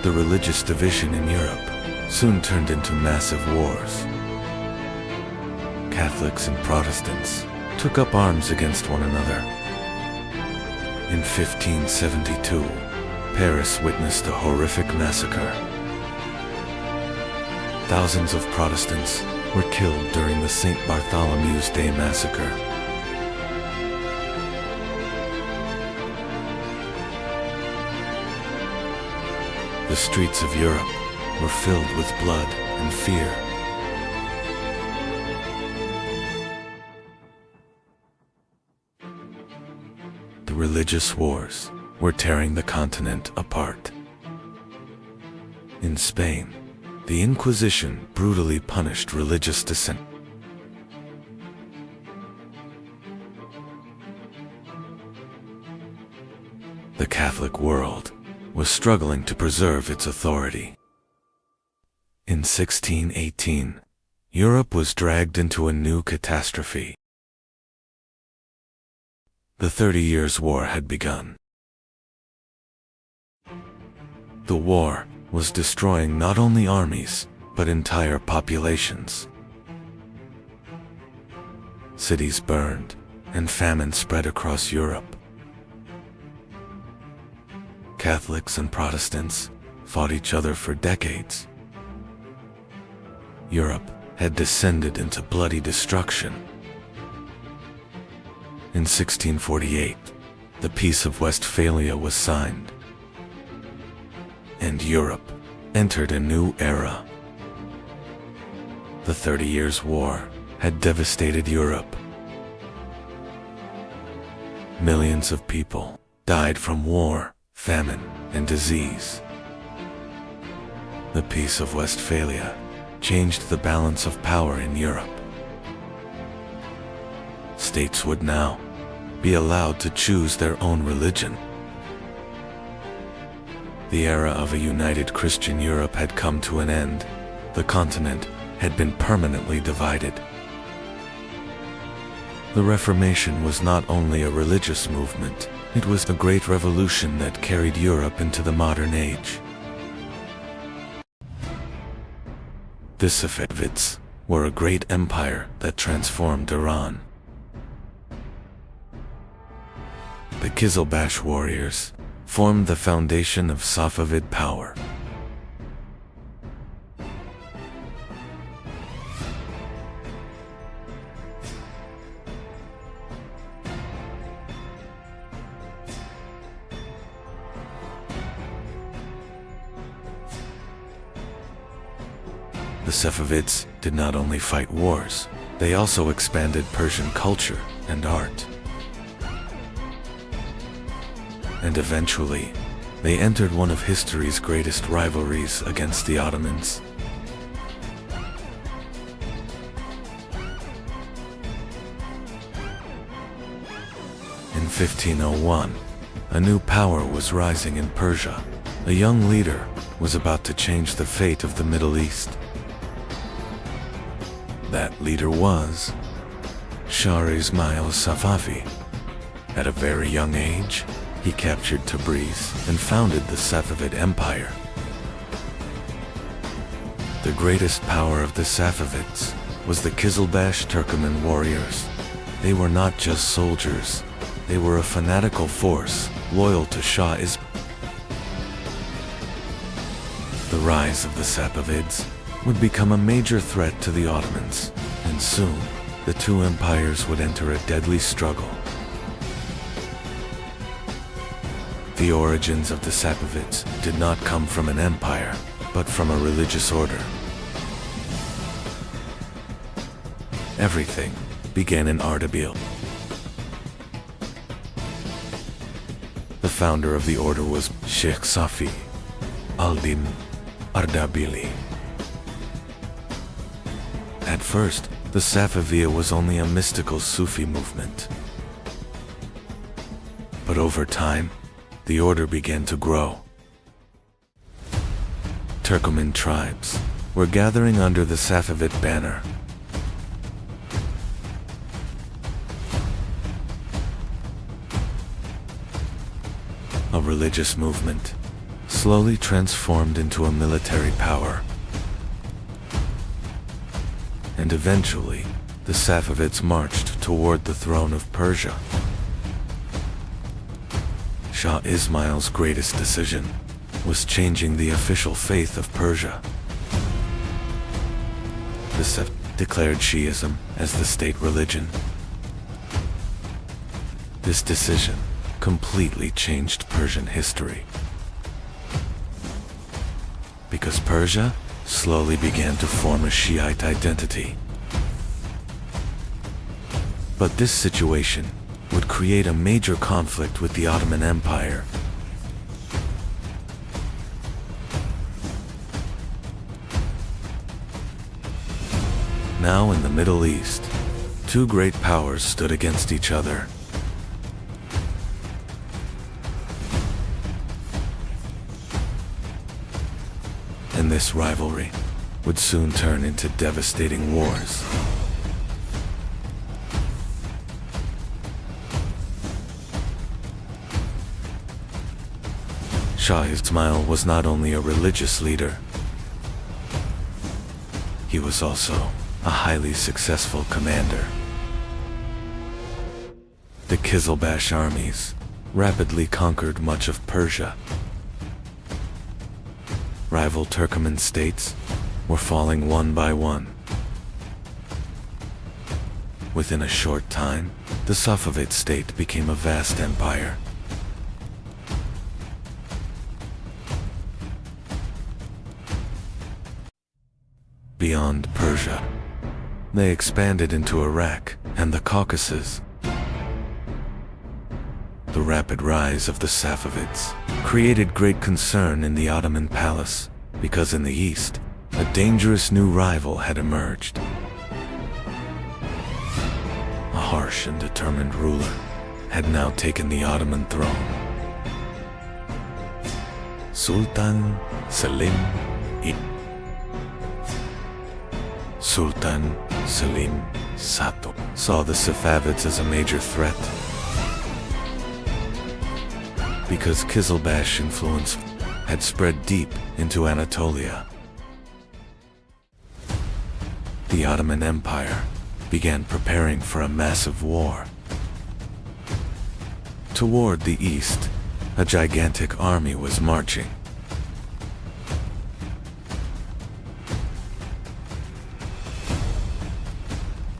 The religious division in Europe soon turned into massive wars. Catholics and Protestants took up arms against one another. In 1572, Paris witnessed a horrific massacre. Thousands of Protestants were killed during the St. Bartholomew's Day massacre. The streets of Europe were filled with blood and fear. The religious wars were tearing the continent apart. In Spain, the Inquisition brutally punished religious dissent. The Catholic world was struggling to preserve its authority. In 1618, Europe was dragged into a new catastrophe. The 30 Years' War had begun. The war was destroying not only armies, but entire populations. Cities burned, and famine spread across Europe. Catholics and Protestants fought each other for decades. Europe had descended into bloody destruction. In 1648, the Peace of Westphalia was signed, and Europe entered a new era. The 30 Years' War had devastated Europe. Millions of people died from war, famine, and disease. The Peace of Westphalia changed the balance of power in Europe. States would now be allowed to choose their own religion. The era of a united Christian Europe had come to an end. The continent had been permanently divided. The Reformation was not only a religious movement, it was a great revolution that carried Europe into the modern age. The Safavids were a great empire that transformed Iran. The Qizilbash warriors formed the foundation of Safavid power. The Safavids did not only fight wars, they also expanded Persian culture and art. And eventually, they entered one of history's greatest rivalries against the Ottomans. In 1501, a new power was rising in Persia. A young leader was about to change the fate of the Middle East. That leader was Shah Ismail Safavi. At a very young age, he captured Tabriz and founded the Safavid Empire. The greatest power of the Safavids was the Qizilbash Turkoman warriors. They were not just soldiers, they were a fanatical force loyal to Shah Ismail. The rise of the Safavids would become a major threat to the Ottomans, and soon the two empires would enter a deadly struggle. The origins of the Safavids did not come from an empire, but from a religious order. Everything began in Ardabil. The founder of the order was Sheikh Safi al-Din Ardabili. At first, the Safaviya was only a mystical Sufi movement. But over time, the order began to grow. Turkoman tribes were gathering under the Safavid banner. A religious movement slowly transformed into a military power. And eventually, the Safavids marched toward the throne of Persia. Shah Ismail's greatest decision was changing the official faith of Persia. The Safavids declared Shiism as the state religion. This decision completely changed Persian history, because Persia slowly began to form a Shiite identity. But this situation would create a major conflict with the Ottoman Empire. Now in the Middle East, two great powers stood against each other. And this rivalry would soon turn into devastating wars. Shah Ismail was not only a religious leader, he was also a highly successful commander. The Qizilbash armies rapidly conquered much of Persia. Rival Turkoman states were falling one by one. Within a short time, the Safavid state became a vast empire. Beyond Persia, they expanded into Iraq and the Caucasus. The rapid rise of the Safavids created great concern in the Ottoman palace, because in the east, a dangerous new rival had emerged. A harsh and determined ruler had now taken the Ottoman throne. Sultan Selim Sato saw the Safavids as a major threat, because Qizilbash influence had spread deep into Anatolia. The Ottoman Empire began preparing for a massive war. Toward the east, a gigantic army was marching.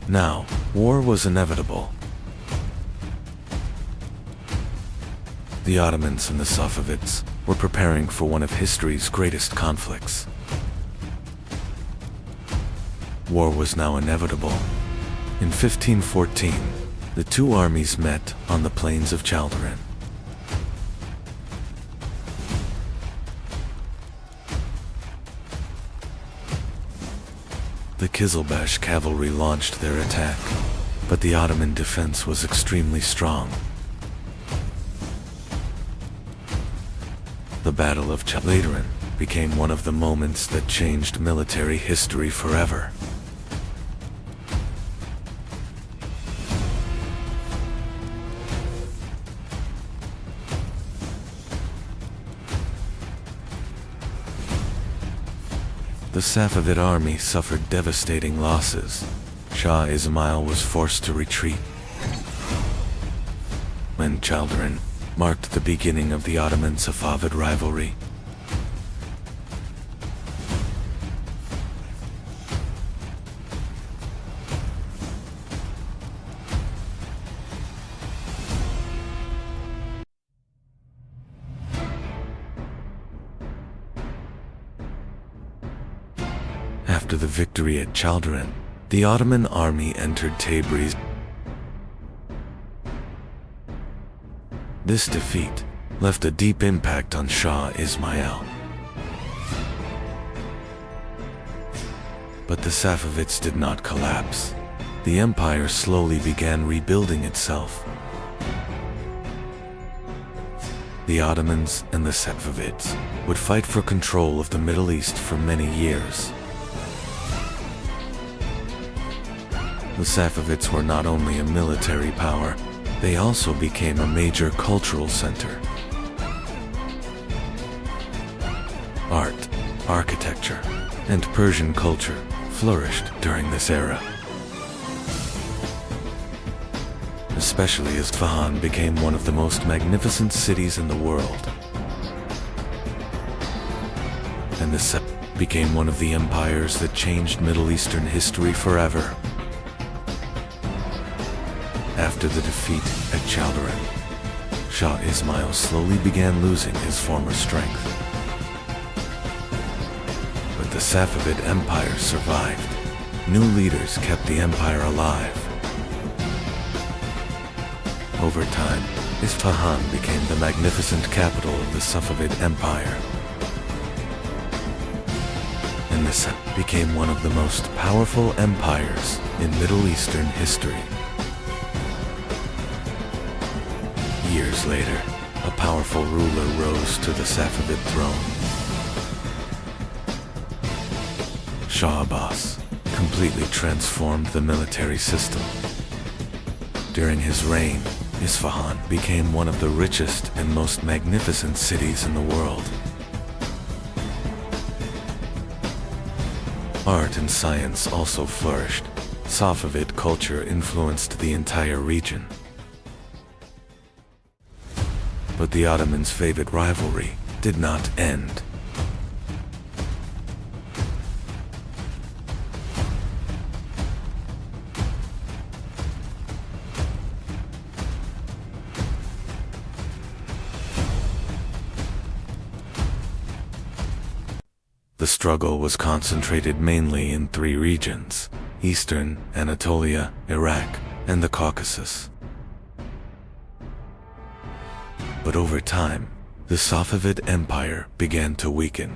Now, war was inevitable. The Ottomans and the Safavids were preparing for one of history's greatest conflicts. War was now inevitable. In 1514, the two armies met on the plains of Chaldiran. The Qizilbash cavalry launched their attack, but the Ottoman defense was extremely strong. The Battle of Chaldiran became one of the moments that changed military history forever. The Safavid army suffered devastating losses. Shah Ismail was forced to retreat. When Chaldiran marked the beginning of the Ottoman-Safavid rivalry. After the victory at Chaldiran, the Ottoman army entered Tabriz. This defeat left a deep impact on Shah Ismail. But the Safavids did not collapse. The empire slowly began rebuilding itself. The Ottomans and the Safavids would fight for control of the Middle East for many years. The Safavids were not only a military power, they also became a major cultural center. Art, architecture, and Persian culture flourished during this era. especially as Isfahan became one of the most magnificent cities in the world. And this became one of the empires that changed Middle Eastern history forever. After the defeat at Chaldiran, Shah Ismail slowly began losing his former strength. But the Safavid Empire survived. New leaders kept the empire alive. Over time, Isfahan became the magnificent capital of the Safavid Empire. And this became one of the most powerful empires in Middle Eastern history. Years later, a powerful ruler rose to the Safavid throne. Shah Abbas completely transformed the military system. During his reign, Isfahan became one of the richest and most magnificent cities in the world. Art and science also flourished. Safavid culture influenced the entire region. But the Ottomans' favorite rivalry did not end. The struggle was concentrated mainly in three regions: Eastern Anatolia, Iraq, and the Caucasus. But over time, the Safavid Empire began to weaken.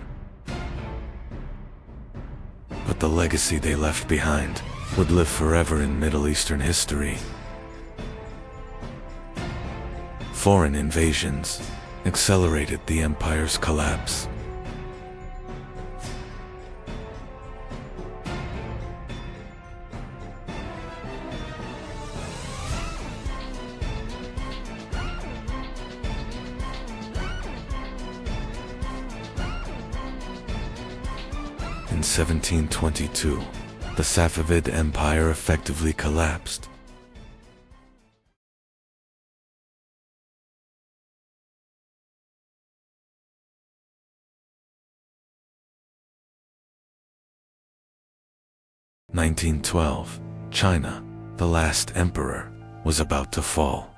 But the legacy they left behind would live forever in Middle Eastern history. Foreign invasions accelerated the empire's collapse. In 1722, the Safavid Empire effectively collapsed. In 1912, China, the last emperor, was about to fall.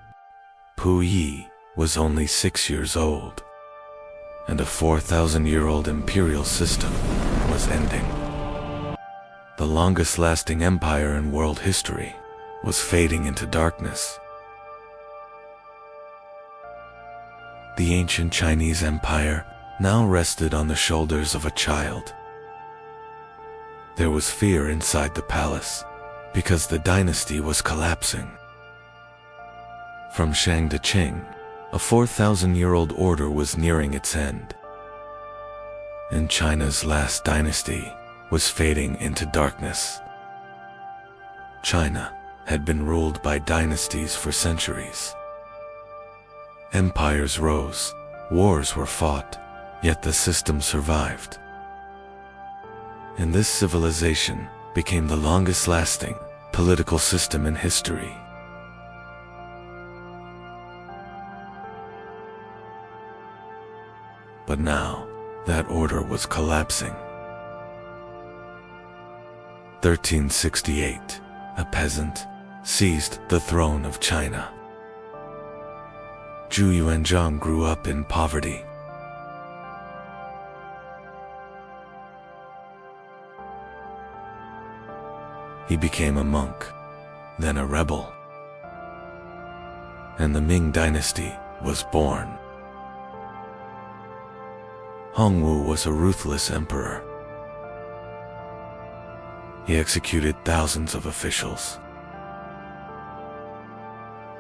Puyi was only 6 years old, and a 4,000-year-old imperial system was ending. The longest-lasting empire in world history was fading into darkness. The ancient Chinese empire now rested on the shoulders of a child. There was fear inside the palace because the dynasty was collapsing. From Shang to Qing, a 4,000-year-old order was nearing its end. And China's last dynasty was fading into darkness. China had been ruled by dynasties for centuries. Empires rose, wars were fought, yet the system survived. And this civilization became the longest-lasting political system in history. But now, that order was collapsing. 1368, a peasant seized the throne of China. Zhu Yuanzhang grew up in poverty. He became a monk, then a rebel. And the Ming dynasty was born. Hongwu was a ruthless emperor. He executed thousands of officials.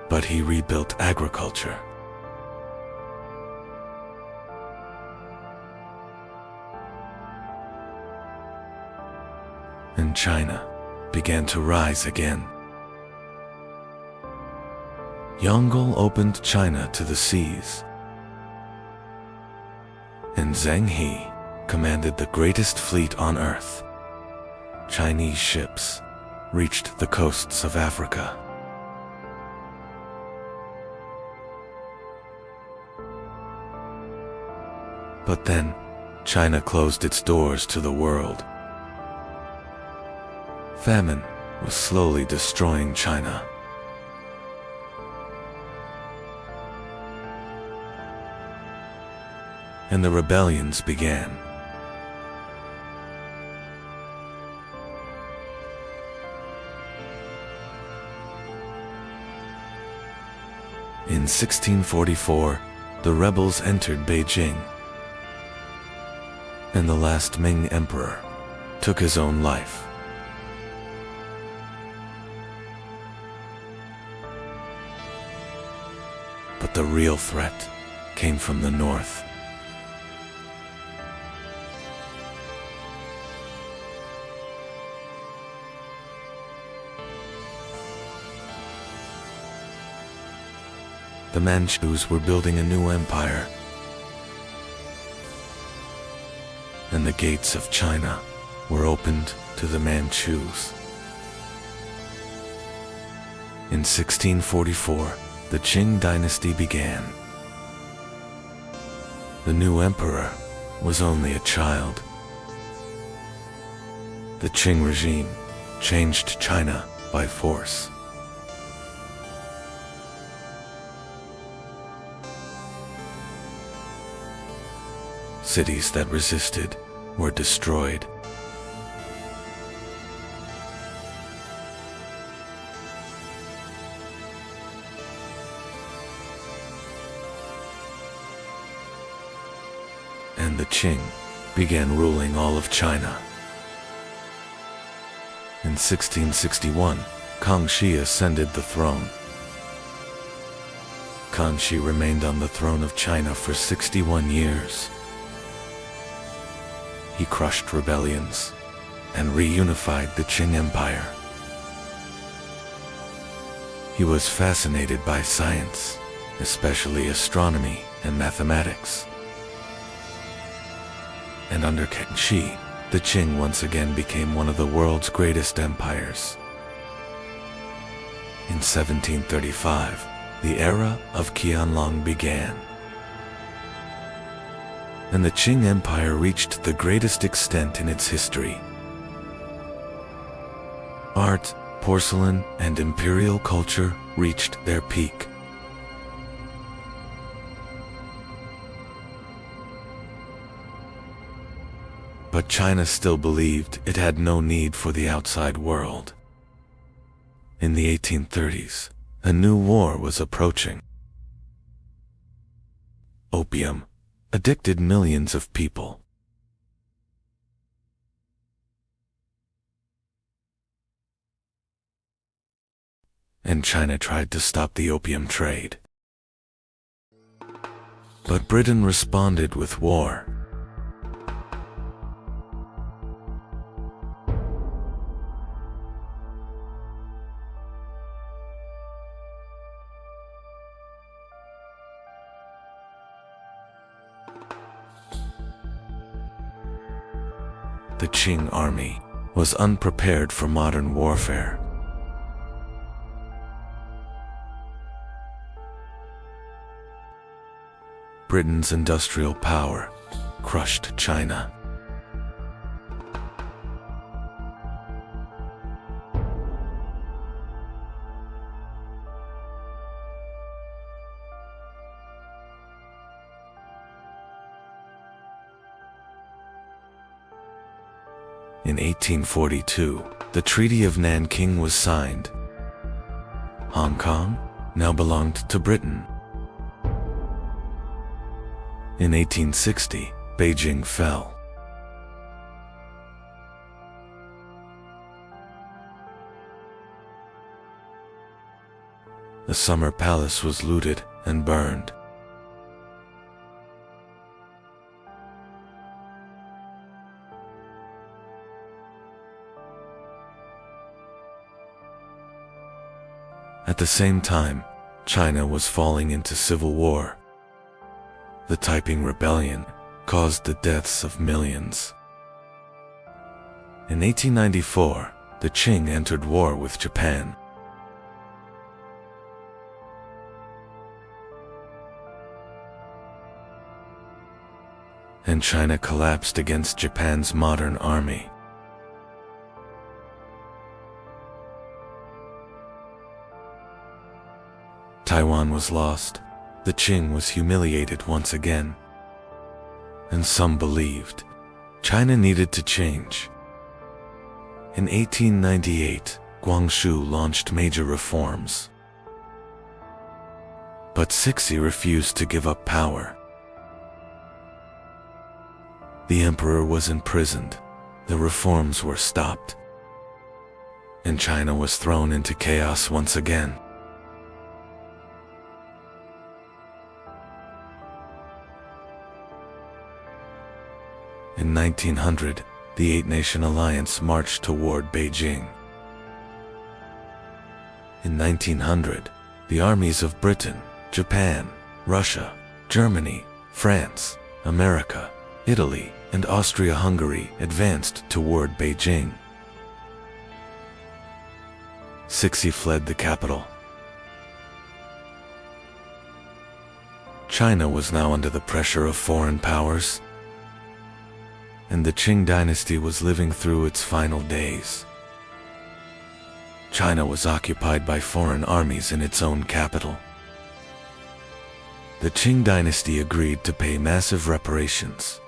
But he rebuilt agriculture. And China began to rise again. Yongle opened China to the seas. And Zheng He commanded the greatest fleet on earth. Chinese ships reached the coasts of Africa. But then, China closed its doors to the world. Famine was slowly destroying China. And the rebellions began. In 1644, the rebels entered Beijing, and the last Ming emperor took his own life. But the real threat came from the north. The Manchus were building a new empire, and the gates of China were opened to the Manchus. In 1644, the Qing dynasty began. The new emperor was only a child. The Qing regime changed China by force. Cities that resisted were destroyed. And the Qing began ruling all of China. In 1661, Kangxi ascended the throne. Kangxi remained on the throne of China for 61 years. He crushed rebellions and reunified the Qing Empire. He was fascinated by science, especially astronomy and mathematics. And under Kangxi, the Qing once again became one of the world's greatest empires. In 1735, the era of Qianlong began, and the Qing Empire reached the greatest extent in its history. Art, porcelain, and imperial culture reached their peak. But China still believed it had no need for the outside world. In the 1830s, a new war was approaching. Opium addicted millions of people. And China tried to stop the opium trade. But Britain responded with war. The Qing army was unprepared for modern warfare. Britain's industrial power crushed China. In 1842, the Treaty of Nanking was signed. Hong Kong now belonged to Britain. In 1860, Beijing fell. The Summer Palace was looted and burned. At the same time, China was falling into civil war. The Taiping Rebellion caused the deaths of millions. In 1894, the Qing entered war with Japan. and China collapsed against Japan's modern army. Taiwan was lost, the Qing was humiliated once again, and some believed China needed to change. In 1898, Guangxu launched major reforms. But Cixi refused to give up power. The emperor was imprisoned, the reforms were stopped, and China was thrown into chaos once again. In 1900, the Eight-Nation Alliance marched toward Beijing. In 1900, the armies of Britain, Japan, Russia, Germany, France, America, Italy, and Austria-Hungary advanced toward Beijing. Cixi fled the capital. China was now under the pressure of foreign powers, and the Qing dynasty was living through its final days. China was occupied by foreign armies in its own capital. The Qing dynasty agreed to pay massive reparations,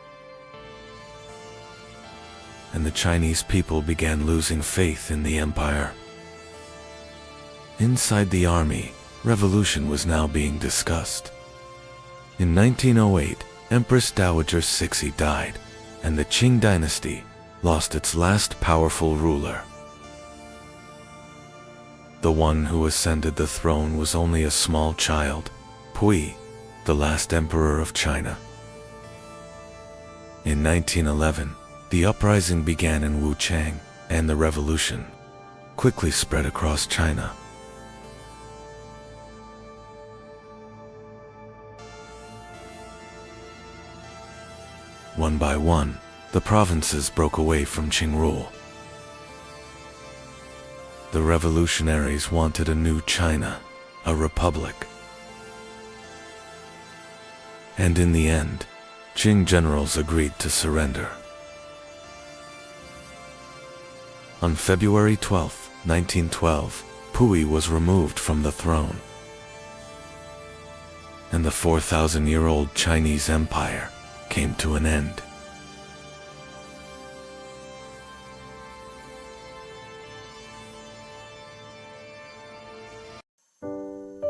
and the Chinese people began losing faith in the empire. Inside the army, revolution was now being discussed. In 1908, Empress Dowager Cixi died, and the Qing dynasty lost its last powerful ruler. The one who ascended the throne was only a small child, Pui, the last emperor of China. In 1911, the uprising began in Wuchang, and the revolution quickly spread across China. One by one, the provinces broke away from Qing rule. The revolutionaries wanted a new China, a republic. And in the end, Qing generals agreed to surrender. On February 12, 1912, Pui was removed from the throne, and the 4,000-year-old Chinese Empire came to an end.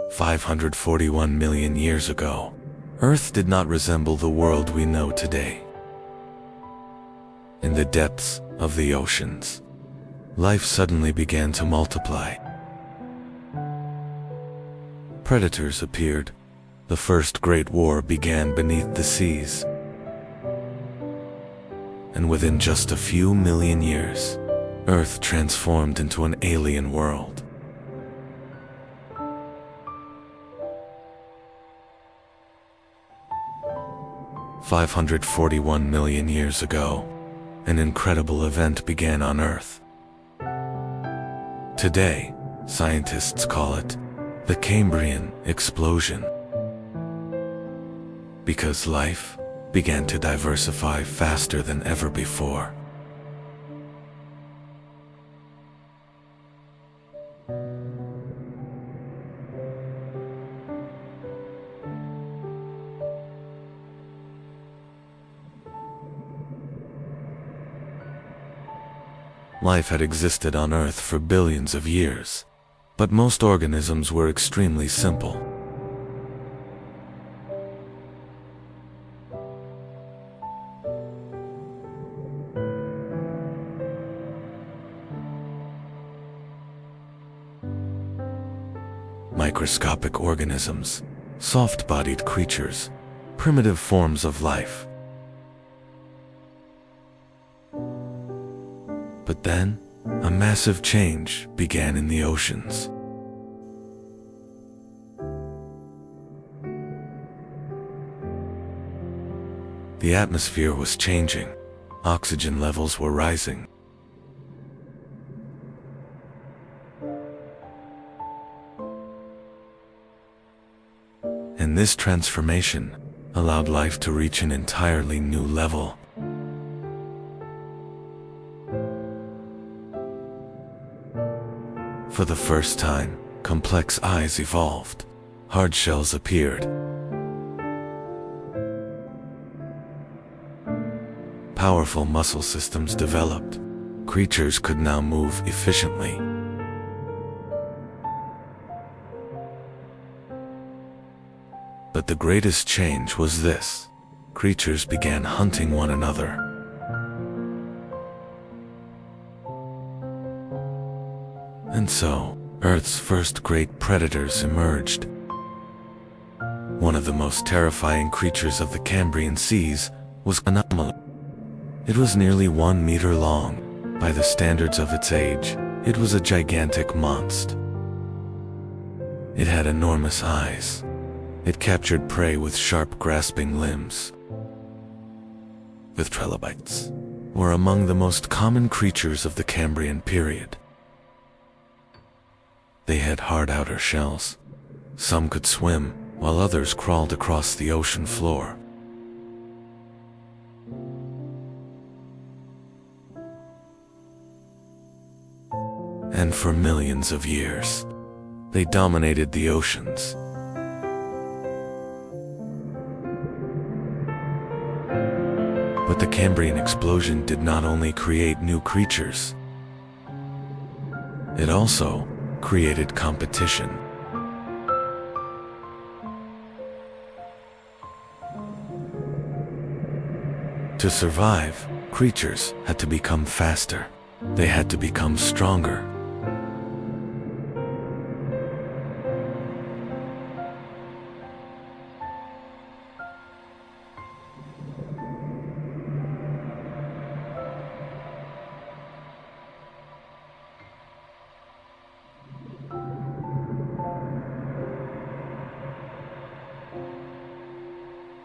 "541 million years ago, Earth did not resemble the world we know today. In the depths of the oceans, life suddenly began to multiply. Predators appeared. The First Great War began beneath the seas. And within just a few million years, Earth transformed into an alien world. "541 million years ago, an incredible event began on Earth. Today, scientists call it the Cambrian explosion, because life began to diversify faster than ever before. Life had existed on Earth for billions of years, but most organisms were extremely simple. Microscopic organisms, soft-bodied creatures, primitive forms of life. But then, a massive change began in the oceans. The atmosphere was changing. Oxygen levels were rising. And this transformation allowed life to reach an entirely new level. For the first time, complex eyes evolved. Hard shells appeared. Powerful muscle systems developed. Creatures could now move efficiently. But the greatest change was this: creatures began hunting one another. And so, Earth's first great predators emerged. One of the most terrifying creatures of the Cambrian seas was an Ottoman. It was nearly 1 meter long. By the standards of its age, it was a gigantic monster. It had enormous eyes. It captured prey with sharp, grasping limbs. The trilobites were among the most common creatures of the Cambrian period. They had hard outer shells. Some could swim, while others crawled across the ocean floor. And for millions of years, they dominated the oceans. But the Cambrian explosion did not only create new creatures, it also created competition. To survive, creatures had to become faster. They had to become stronger.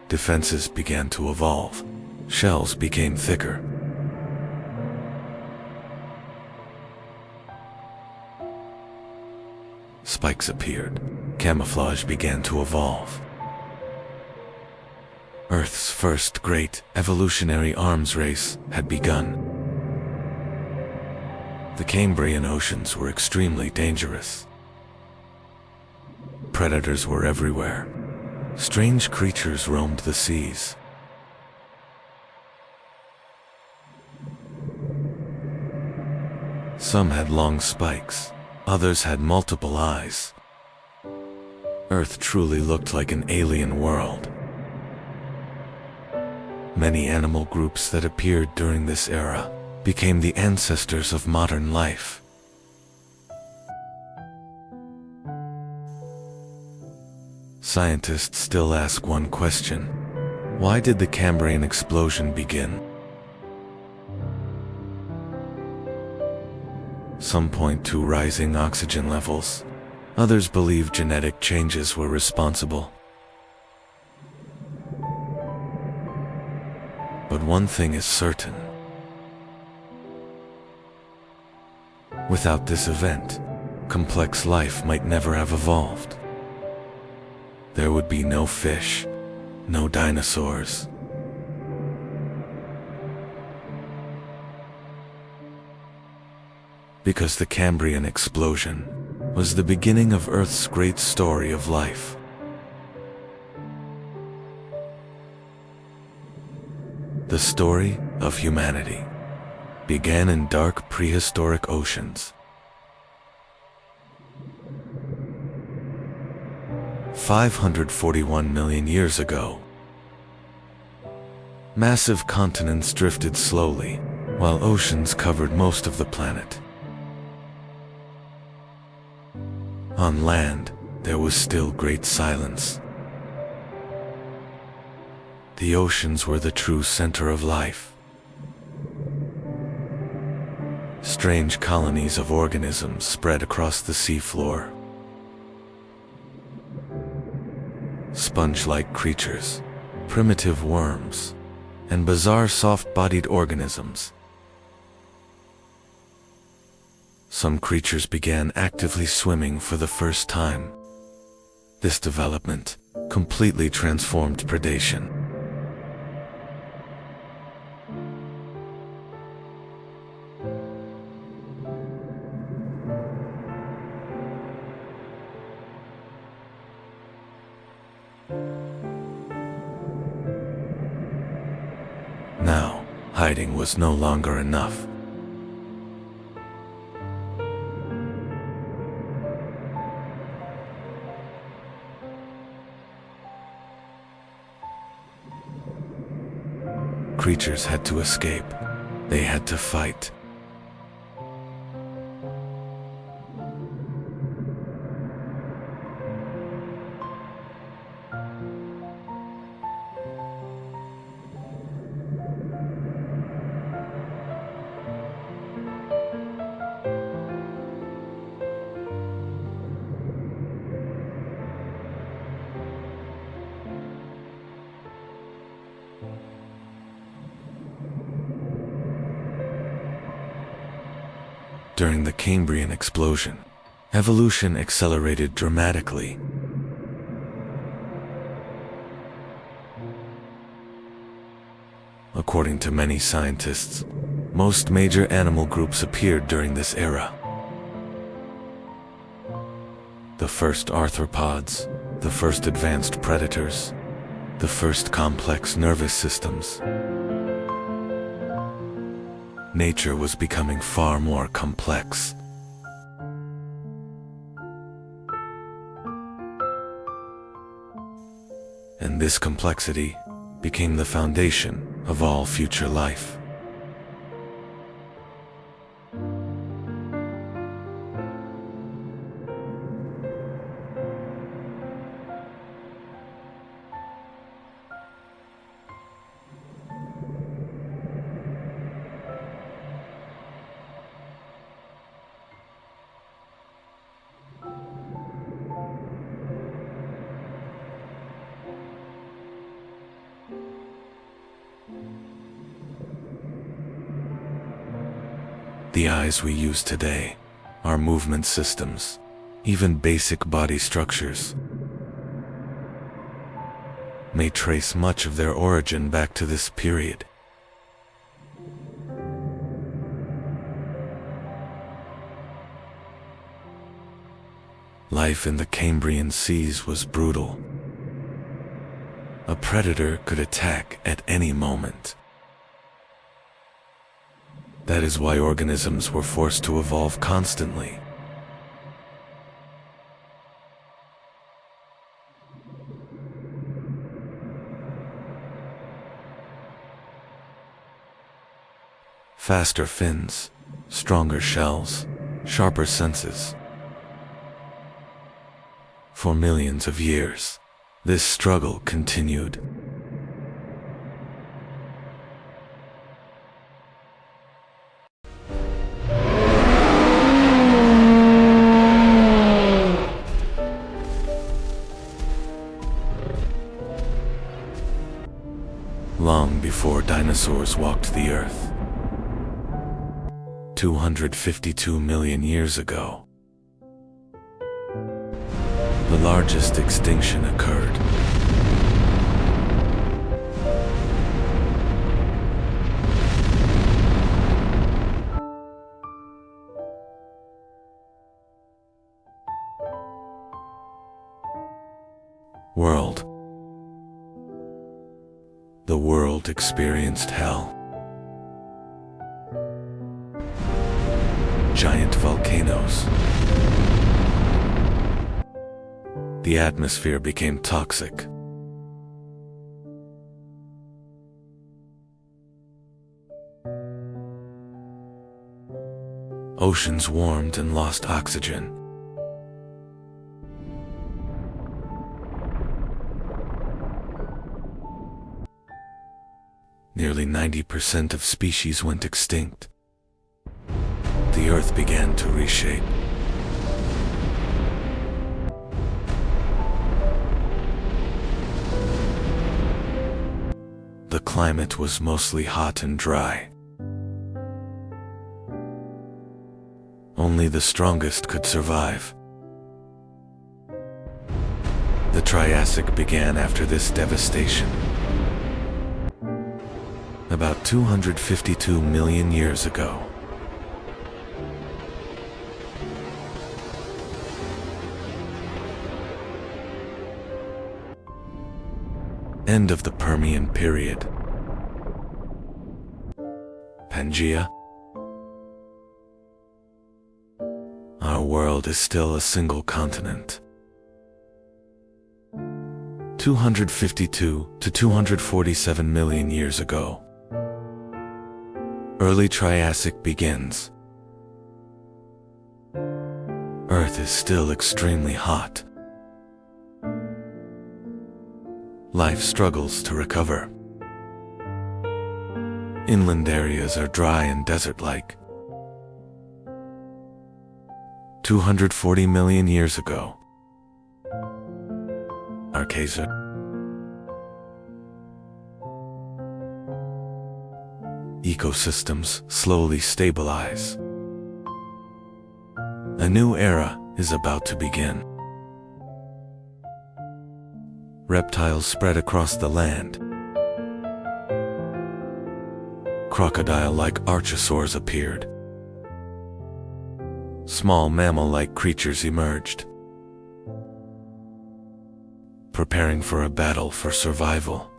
Defenses began to evolve. Shells became thicker. Spikes appeared. Camouflage began to evolve. Earth's first great evolutionary arms race had begun. The Cambrian oceans were extremely dangerous. Predators were everywhere. Strange creatures roamed the seas. Some had long spikes, others had multiple eyes. Earth truly looked like an alien world. Many animal groups that appeared during this era became the ancestors of modern life. Scientists still ask one question: why did the Cambrian explosion begin? Some point to rising oxygen levels. Others believe genetic changes were responsible. But one thing is certain. Without this event, complex life might never have evolved. There would be no fish, no dinosaurs. Because the Cambrian explosion was the beginning of Earth's great story of life. The story of humanity began in dark prehistoric oceans. 541 million years ago. Massive continents drifted slowly, while oceans covered most of the planet. On land, there was still great silence. The oceans were the true center of life. Strange colonies of organisms spread across the seafloor. Sponge-like creatures, primitive worms, and bizarre soft-bodied organisms. Some creatures began actively swimming for the first time. This development completely transformed predation. Now, hiding was no longer enough. Creatures had to escape. They had to fight. During the Cambrian explosion, evolution accelerated dramatically. According to many scientists, most major animal groups appeared during this era. The first arthropods, the first advanced predators, the first complex nervous systems. Nature was becoming far more complex. And this complexity became the foundation of all future life. The eyes we use today, our movement systems, even basic body structures, may trace much of their origin back to this period. Life in the Cambrian seas was brutal. A predator could attack at any moment. That is why organisms were forced to evolve constantly. Faster fins, stronger shells, sharper senses. For millions of years, this struggle continued. Long before dinosaurs walked the earth, 252 million years ago, the largest extinction occurred. World. The world experienced hell. Giant volcanoes. The atmosphere became toxic. Oceans warmed and lost oxygen. Nearly 90% of species went extinct. The Earth began to reshape. The climate was mostly hot and dry. Only the strongest could survive. Triassic began after this devastation. About 252 million years ago. End of the Permian period. Pangea. Our world is still a single continent. 252 to 247 million years ago. Early Triassic begins. Earth is still extremely hot. Life struggles to recover. Inland areas are dry and desert-like. 240 million years ago. Archaea. Ecosystems slowly stabilize. A new era is about to begin. Reptiles spread across the land. Crocodile-like archosaurs appeared. Small mammal-like creatures emerged, preparing for a battle for survival.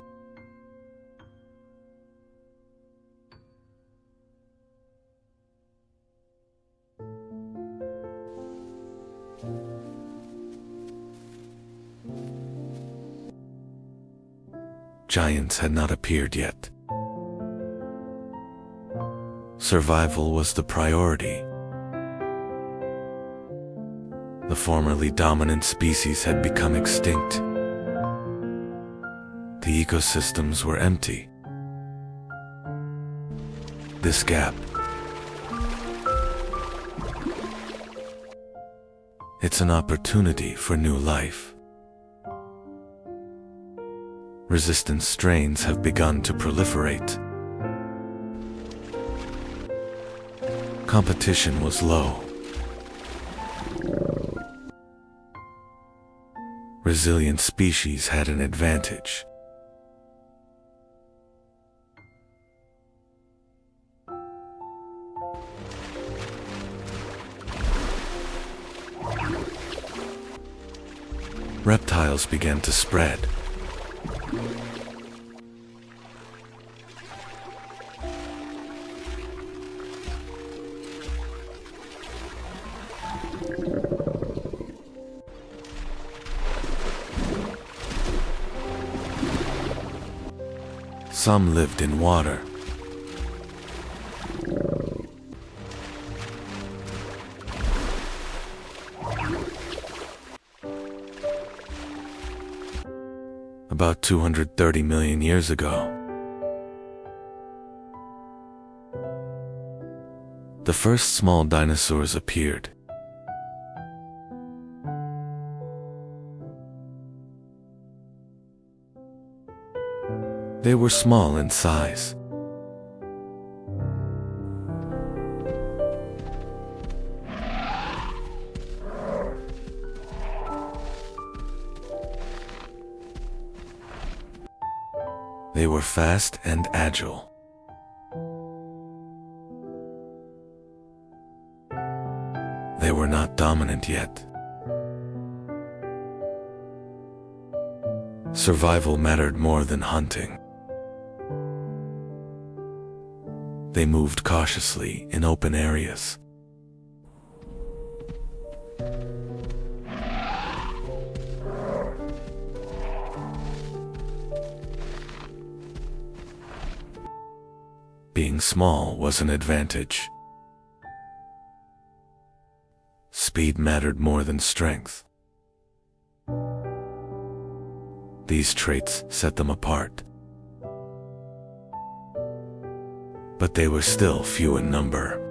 Giants had not appeared yet. Survival was the priority. The formerly dominant species had become extinct. The ecosystems were empty. This gap, it's an opportunity for new life. Resistant strains have begun to proliferate. Competition was low. Resilient species had an advantage. Reptiles began to spread. Some lived in water. About 230 million years ago, the first small dinosaurs appeared. They were small in size. They were fast and agile. They were not dominant yet. Survival mattered more than hunting. They moved cautiously in open areas. Being small was an advantage. Speed mattered more than strength. These traits set them apart. But they were still few in number.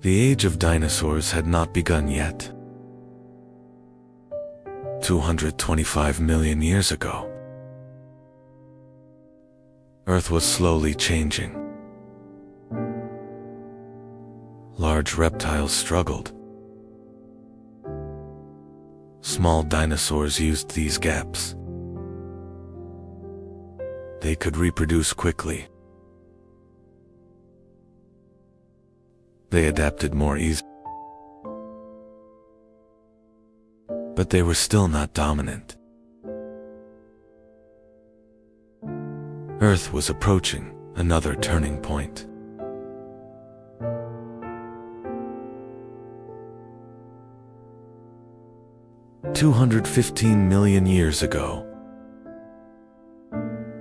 The age of dinosaurs had not begun yet. 225 million years ago, Earth was slowly changing. Large reptiles struggled. Small dinosaurs used these gaps. They could reproduce quickly. They adapted more easily. But they were still not dominant. Earth was approaching another turning point. "215 million years ago,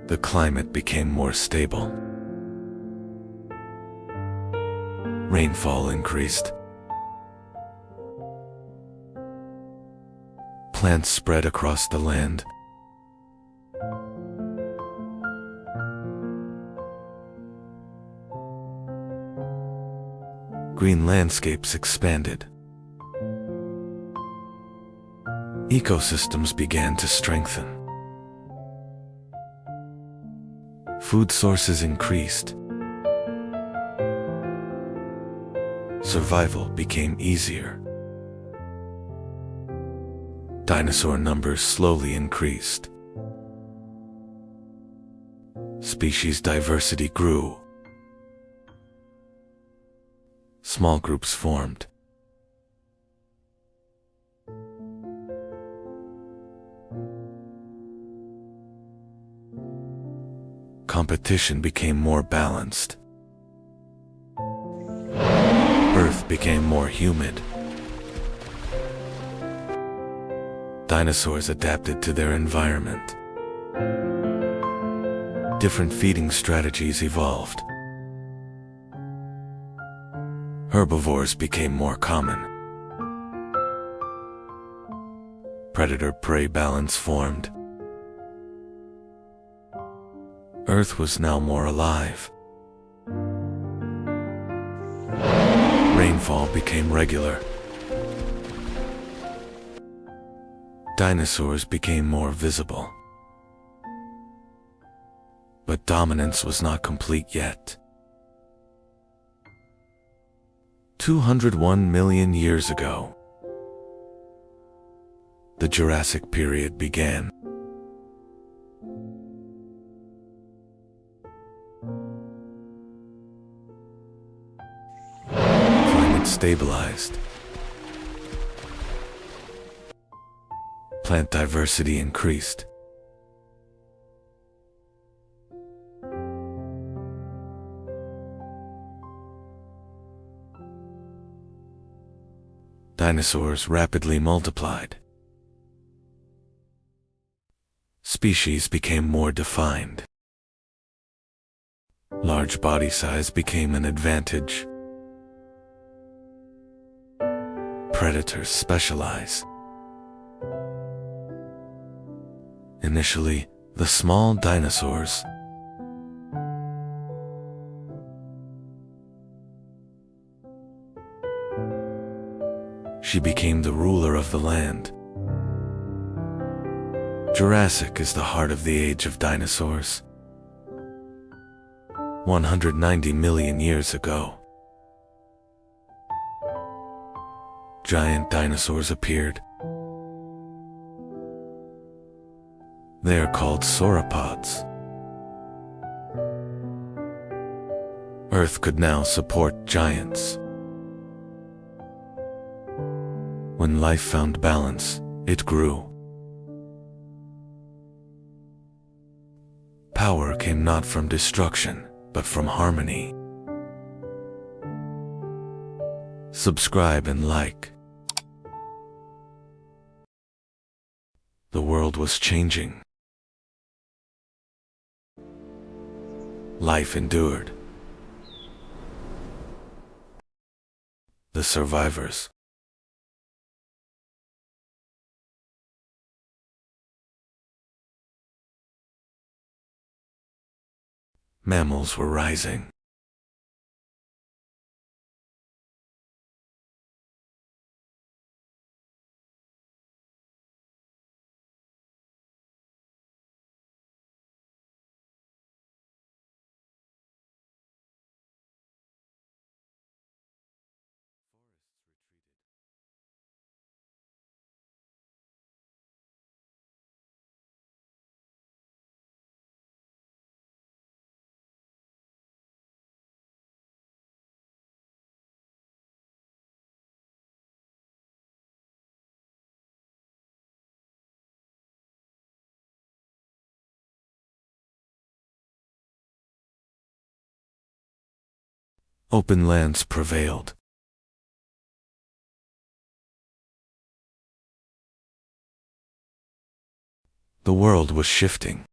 the climate became more stable. Rainfall increased. Plants spread across the land. Green landscapes expanded. Ecosystems began to strengthen. Food sources increased. Survival became easier. Dinosaur numbers slowly increased. Species diversity grew. Small groups formed. Competition became more balanced. Earth became more humid. Dinosaurs adapted to their environment. Different feeding strategies evolved. Herbivores became more common. Predator-prey balance formed. Earth was now more alive. Rainfall became regular. Dinosaurs became more visible. But dominance was not complete yet. 201 million years ago, the Jurassic period began. Climate stabilized. Plant diversity increased. Dinosaurs rapidly multiplied. Species became more defined. Large body size became an advantage. Predators specialize. Initially, the small dinosaurs she became the ruler of the land. Jurassic is the heart of the age of dinosaurs. 190 million years ago, giant dinosaurs appeared. They are called sauropods. Earth could now support giants. When life found balance, it grew. Power came not from destruction, but from harmony. Subscribe and like. The world was changing. Life endured. The survivors. Mammals were rising. Open lands prevailed. The world was shifting.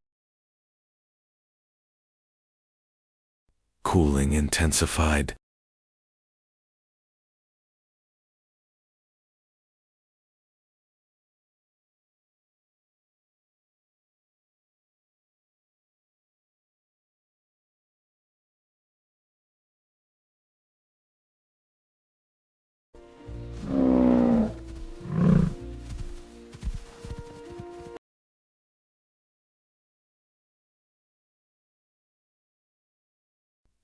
Cooling intensified.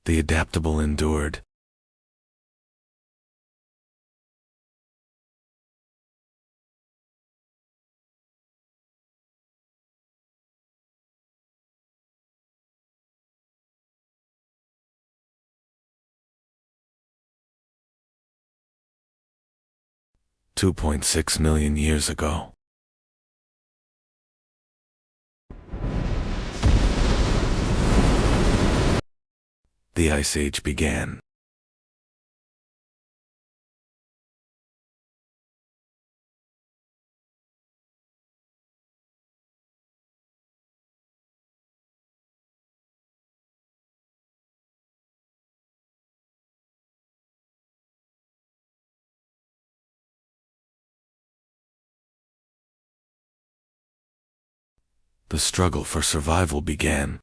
The adaptable endured. $2.6 million years ago. The Ice Age began. The struggle for survival began.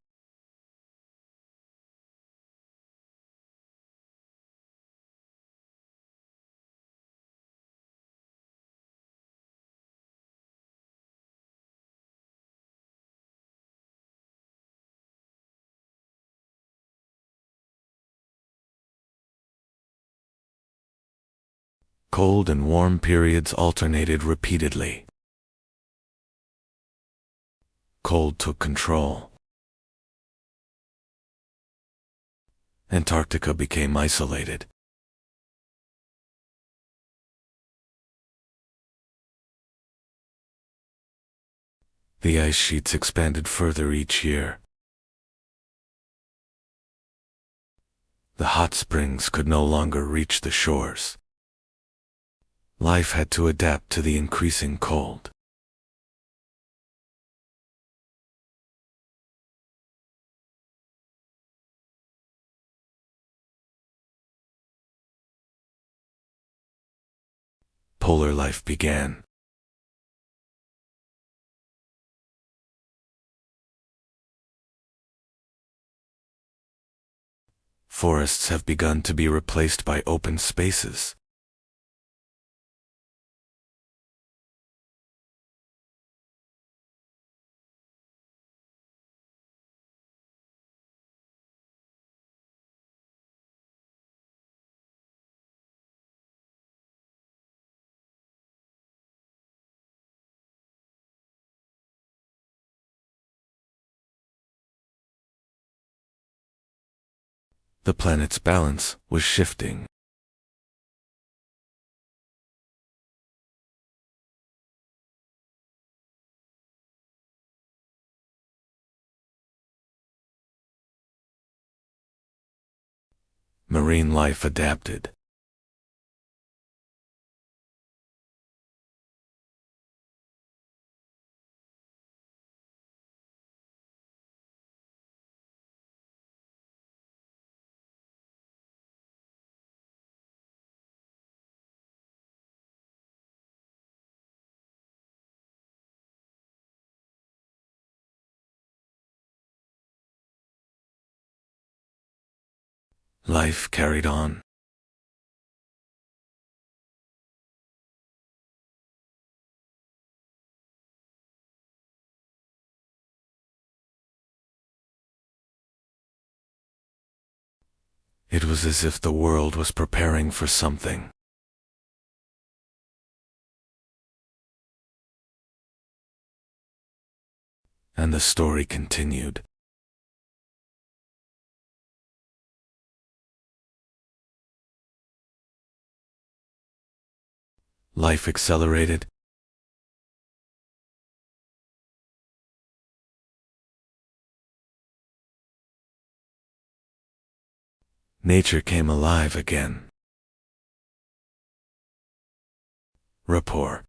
Cold and warm periods alternated repeatedly. Cold took control. Antarctica became isolated. The ice sheets expanded further each year. The hot springs could no longer reach the shores. Life had to adapt to the increasing cold. Polar life began. Forests have begun to be replaced by open spaces. The planet's balance was shifting. Marine life adapted. Life carried on. It was as if the world was preparing for something. And the story continued. Life accelerated. Nature came alive again. Rapport.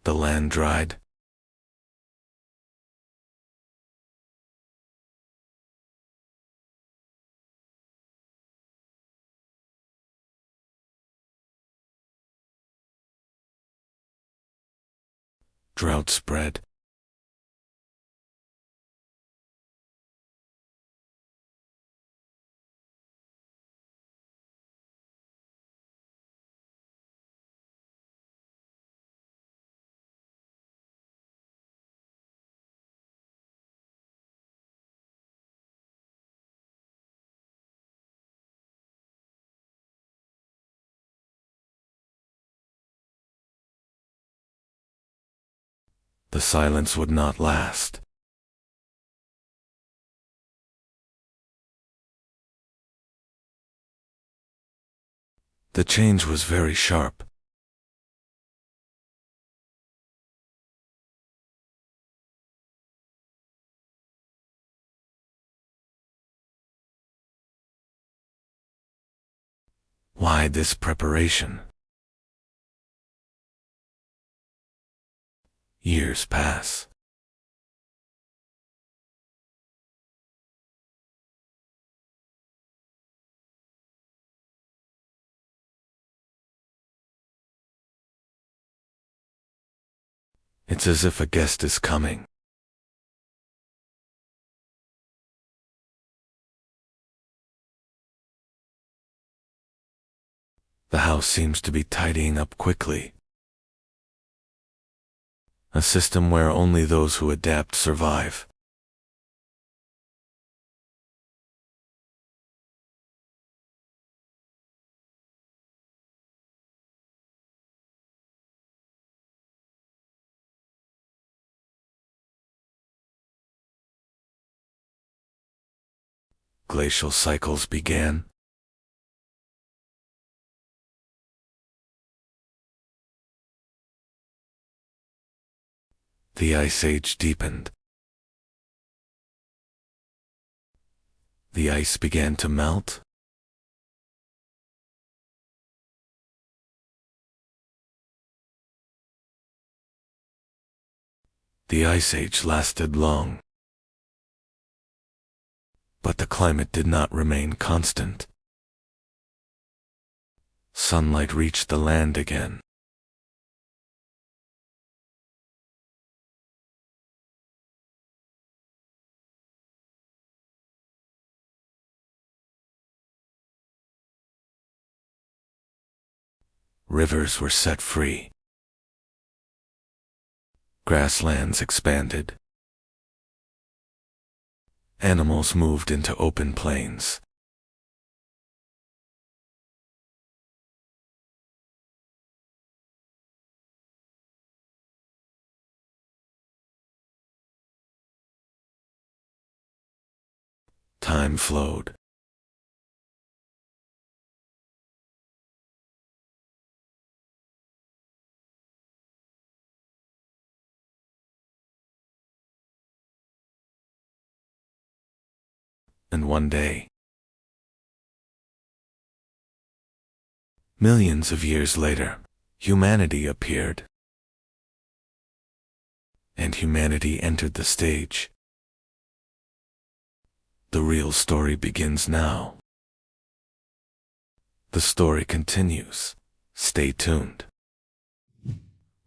The land dried. Drought spread. The silence would not last. The change was very sharp. Why this preparation? Years pass. It's as if a guest is coming. The house seems to be tidying up quickly. A system where only those who adapt survive. Glacial cycles began. The Ice Age deepened. The ice began to melt. The Ice Age lasted long. But the climate did not remain constant. Sunlight reached the land again. Rivers were set free. Grasslands expanded. Animals moved into open plains. Time flowed. And one day, millions of years later, humanity appeared. And humanity entered the stage. The real story begins now. The story continues. Stay tuned.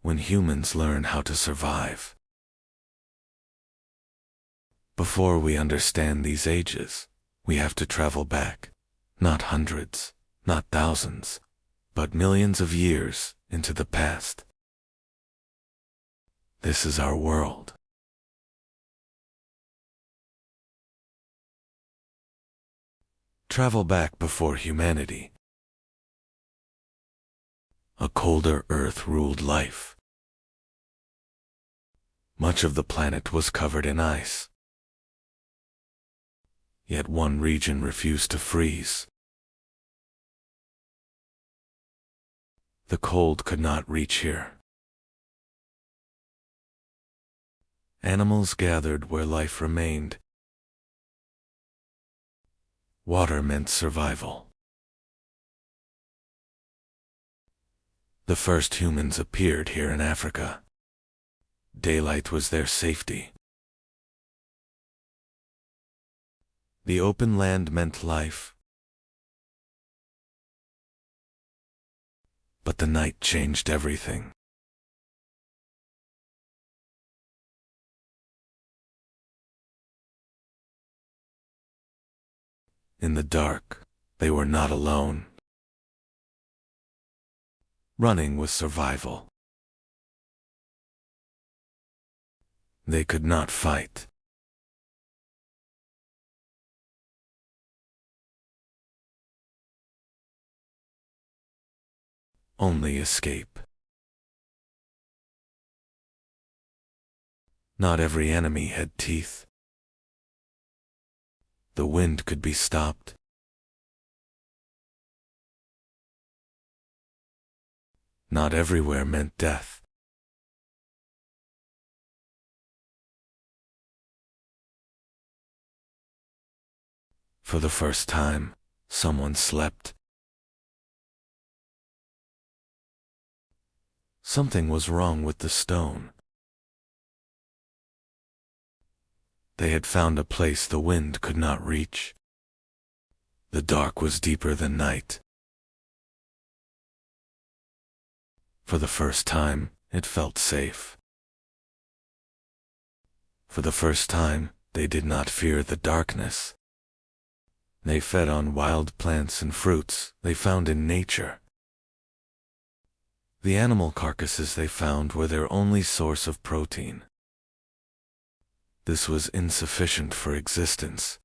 When humans learn how to survive. Before we understand these ages, we have to travel back, not hundreds, not thousands, but millions of years into the past. This is our world. Travel back before humanity. A colder earth ruled life. Much of the planet was covered in ice. Yet one region refused to freeze. The cold could not reach here. Animals gathered where life remained. Water meant survival. The first humans appeared here in Africa. Daylight was their safety. The open land meant life. But the night changed everything. In the dark, they were not alone. Running was survival. They could not fight. Only escape. Not every enemy had teeth. The wind could be stopped. Not everywhere meant death. For the first time, someone slept. Something was wrong with the stone. They had found a place the wind could not reach. The dark was deeper than night. For the first time, it felt safe. For the first time, they did not fear the darkness. They fed on wild plants and fruits they found in nature. The animal carcasses they found were their only source of protein. This was insufficient for existence.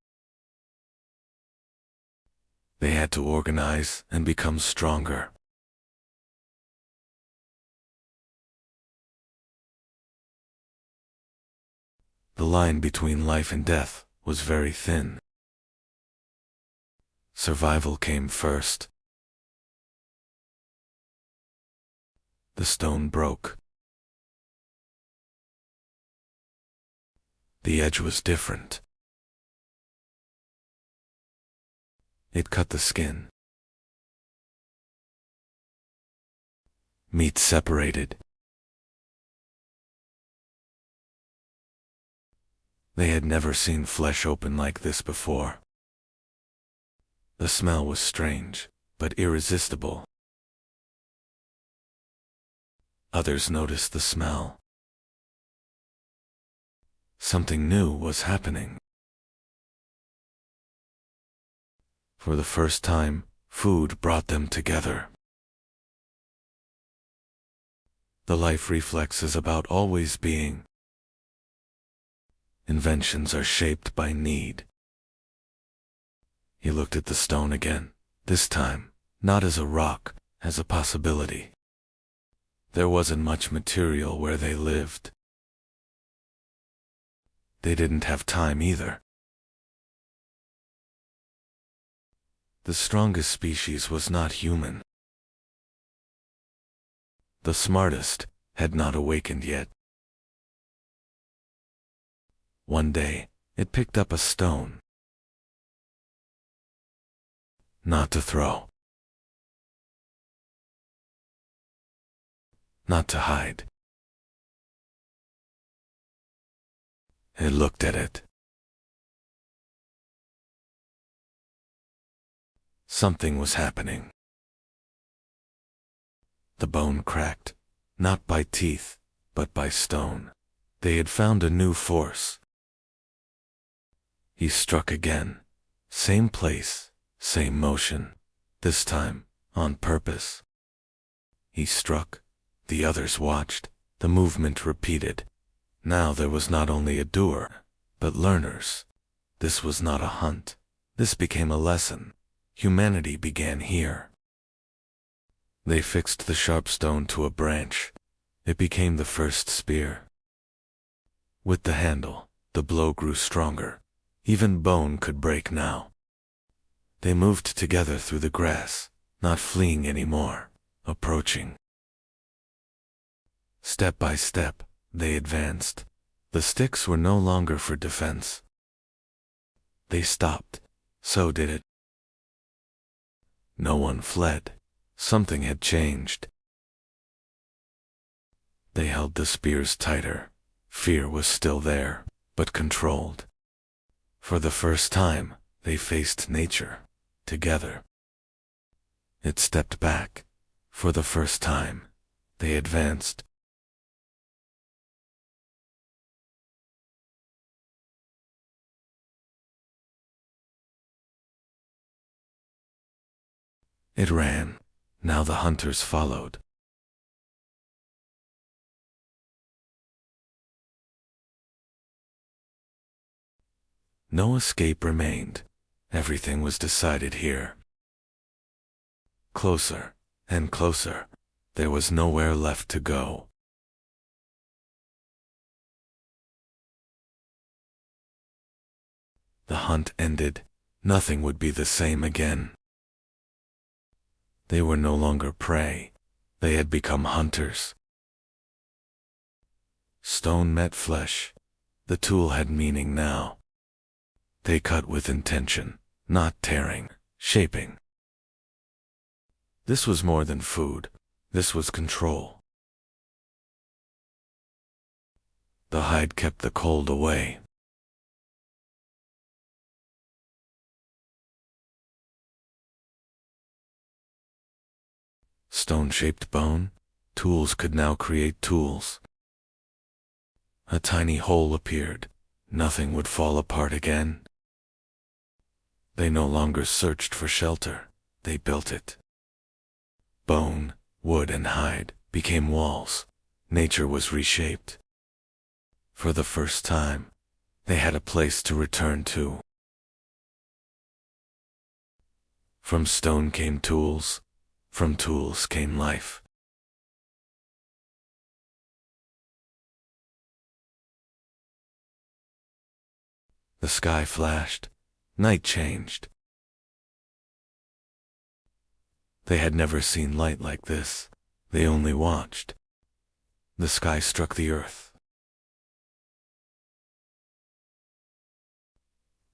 They had to organize and become stronger. The line between life and death was very thin. Survival came first. The stone broke. The edge was different. It cut the skin. Meat separated. They had never seen flesh open like this before. The smell was strange, but irresistible. Others noticed the smell. Something new was happening. For the first time, food brought them together. The life reflex is about always being. Inventions are shaped by need. He looked at the stone again, this time, not as a rock, as a possibility. There wasn't much material where they lived. They didn't have time either. The strongest species was not human. The smartest had not awakened yet. One day, it picked up a stone. Not to throw. Not to hide. It looked at it. Something was happening. The bone cracked, not by teeth, but by stone. They had found a new force. He struck again. Same place, same motion. This time, on purpose. He struck. The others watched. The movement repeated. Now there was not only a doer, but learners. This was not a hunt. This became a lesson. Humanity began here. They fixed the sharp stone to a branch. It became the first spear. With the handle, the blow grew stronger. Even bone could break now. They moved together through the grass, not fleeing anymore, approaching. Step by step, they advanced. The sticks were no longer for defense. They stopped. So did it. No one fled. Something had changed. They held the spears tighter. Fear was still there, but controlled. For the first time, they faced nature, together. It stepped back. For the first time, they advanced. It ran. Now the hunters followed. No escape remained. Everything was decided here. Closer and closer. There was nowhere left to go. The hunt ended. Nothing would be the same again. They were no longer prey. They had become hunters. Stone met flesh. The tool had meaning now. They cut with intention, not tearing, shaping. This was more than food. This was control. The hide kept the cold away. Stone-shaped bone, tools could now create tools. A tiny hole appeared. Nothing would fall apart again. They no longer searched for shelter. They built it. Bone, wood, and hide became walls. Nature was reshaped. For the first time, they had a place to return to. From stone came tools. From tools came life. The sky flashed. Night changed. They had never seen light like this. They only watched. The sky struck the earth.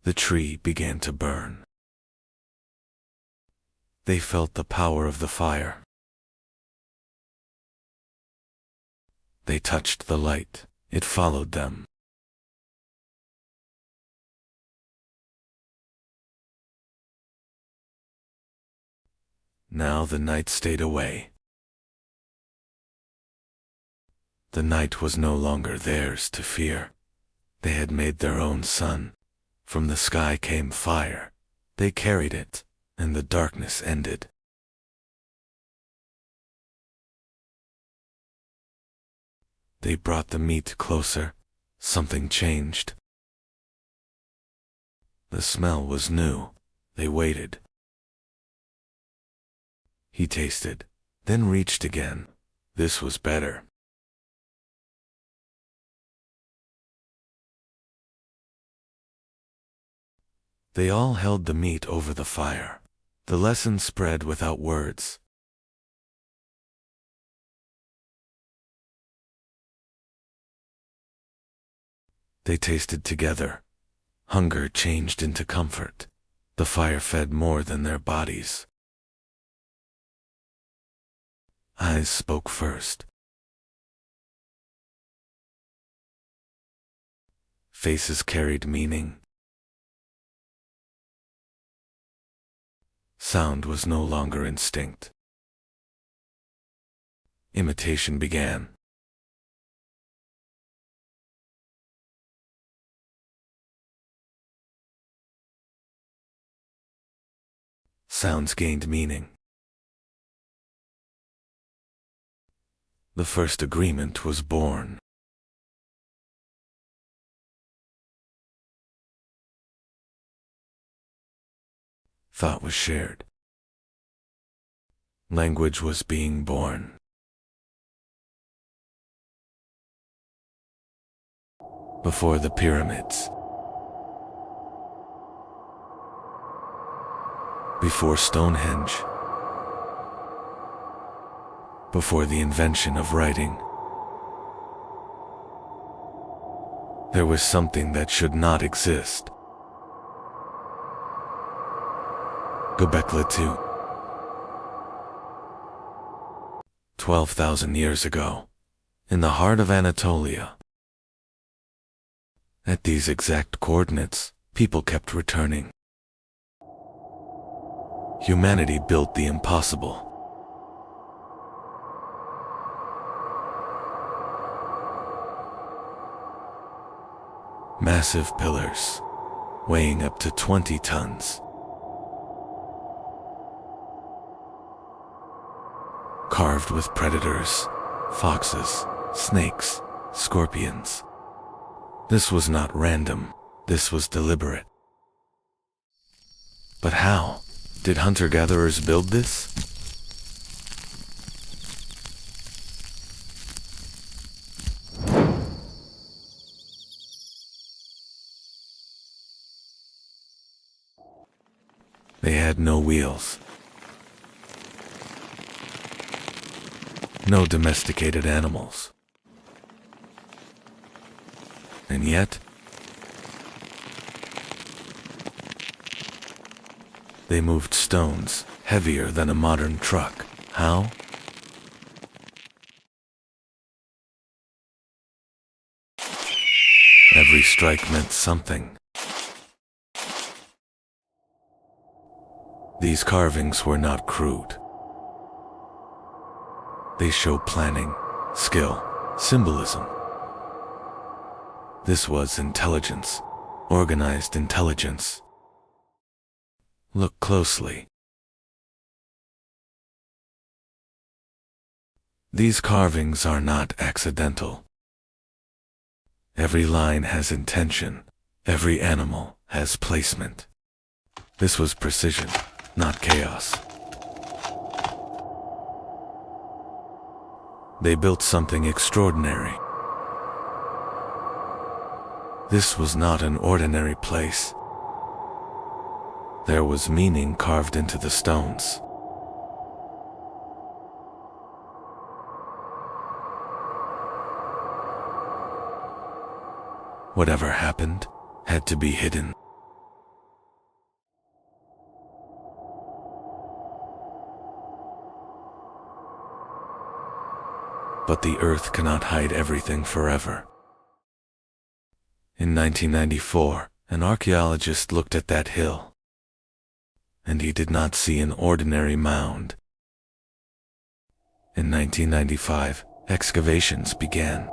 The tree began to burn. They felt the power of the fire. They touched the light. It followed them. Now the night stayed away. The night was no longer theirs to fear. They had made their own sun. From the sky came fire. They carried it, and the darkness ended. They brought the meat closer. Something changed. The smell was new. They waited. He tasted, then reached again. This was better. They all held the meat over the fire. The lesson spread without words. They tasted together. Hunger changed into comfort. The fire fed more than their bodies. Eyes spoke first. Faces carried meaning. Sound was no longer instinct. Imitation began. Sounds gained meaning. The first agreement was born. Thought was shared. Language was being born. Before the pyramids. Before Stonehenge. Before the invention of writing. There was something that should not exist. Göbekli II. 12,000 years ago, in the heart of Anatolia. At these exact coordinates, people kept returning. Humanity built the impossible. Massive pillars, weighing up to 20 tons. Carved with predators, foxes, snakes, scorpions. This was not random, this was deliberate. But how did hunter-gatherers build this? They had no wheels, no domesticated animals. And yet, they moved stones heavier than a modern truck. How? Every strike meant something. These carvings were not crude. They show planning, skill, symbolism. This was intelligence, organized intelligence. Look closely. These carvings are not accidental. Every line has intention. Every animal has placement. This was precision, not chaos. They built something extraordinary. This was not an ordinary place. There was meaning carved into the stones. Whatever happened had to be hidden. But the earth cannot hide everything forever. In 1994, an archaeologist looked at that hill, and he did not see an ordinary mound. In 1995, excavations began.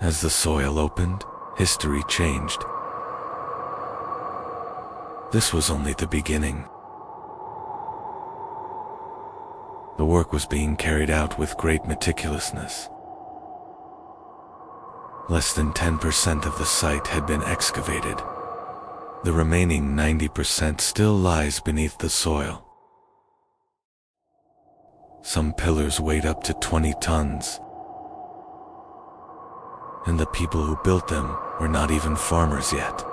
As the soil opened, history changed. This was only the beginning. The work was being carried out with great meticulousness. Less than 10% of the site had been excavated. The remaining 90% still lies beneath the soil. Some pillars weighed up to 20 tons. And the people who built them were not even farmers yet.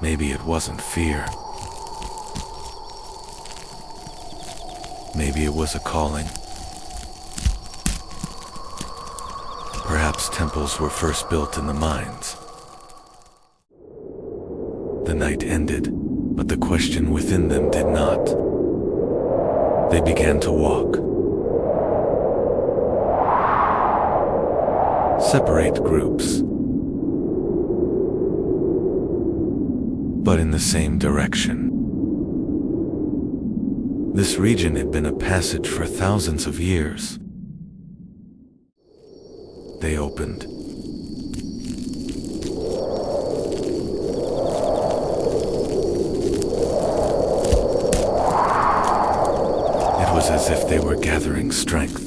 Maybe it wasn't fear. Maybe it was a calling. Perhaps temples were first built in the mines. The night ended, but the question within them did not. They began to walk. Separate groups, but in the same direction. This region had been a passage for thousands of years. They opened. It was as if they were gathering strength.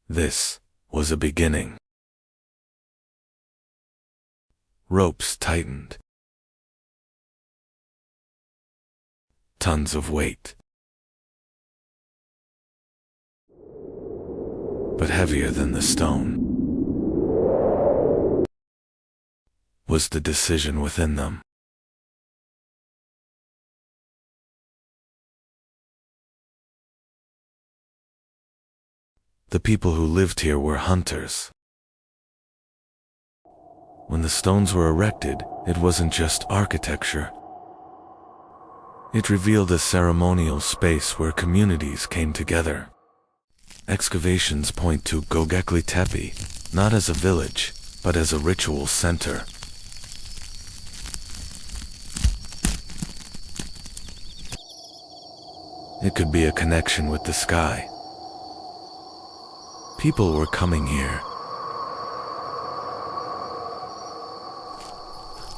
This was a beginning. Ropes tightened. Tons of weight. But heavier than the stone was the decision within them. The people who lived here were hunters. When the stones were erected, it wasn't just architecture. It revealed a ceremonial space where communities came together. Excavations point to Göbekli Tepe, not as a village, but as a ritual center. It could be a connection with the sky. People were coming here.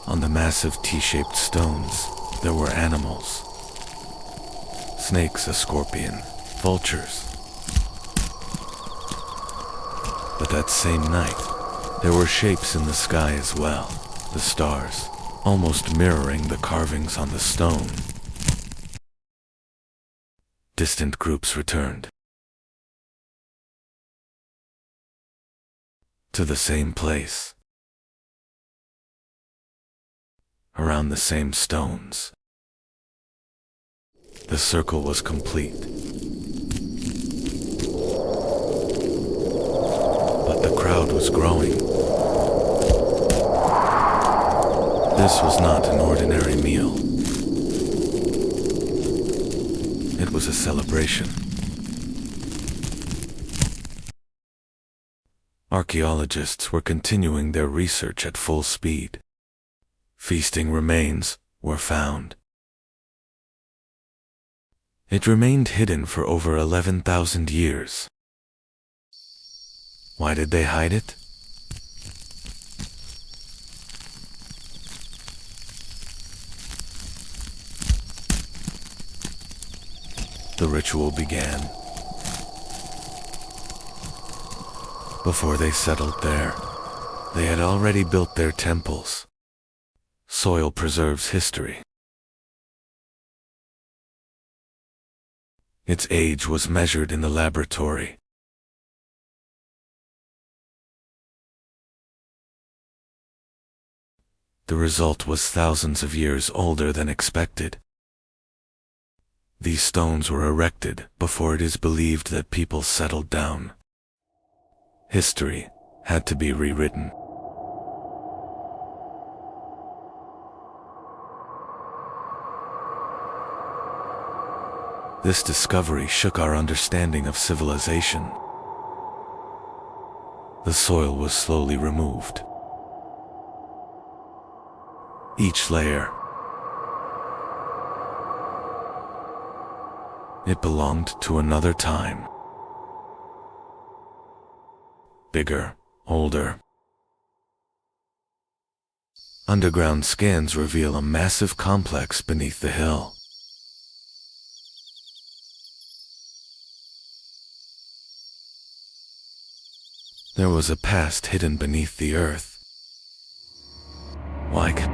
On the massive T-shaped stones, there were animals. Snakes, a scorpion, vultures. But that same night, there were shapes in the sky as well, the stars, almost mirroring the carvings on the stone. Distant groups returned to the same place, around the same stones. The circle was complete. But the crowd was growing. This was not an ordinary meal. It was a celebration. Archaeologists were continuing their research at full speed. Feasting remains were found. It remained hidden for over 11,000 years. Why did they hide it? The ritual began. Before they settled there, they had already built their temples. Soil preserves history. Its age was measured in the laboratory. The result was thousands of years older than expected. These stones were erected before it is believed that people settled down. History had to be rewritten. This discovery shook our understanding of civilization. The soil was slowly removed. Each layer. It belonged to another time. Bigger, older. Underground scans reveal a massive complex beneath the hill. There was a past hidden beneath the earth. Like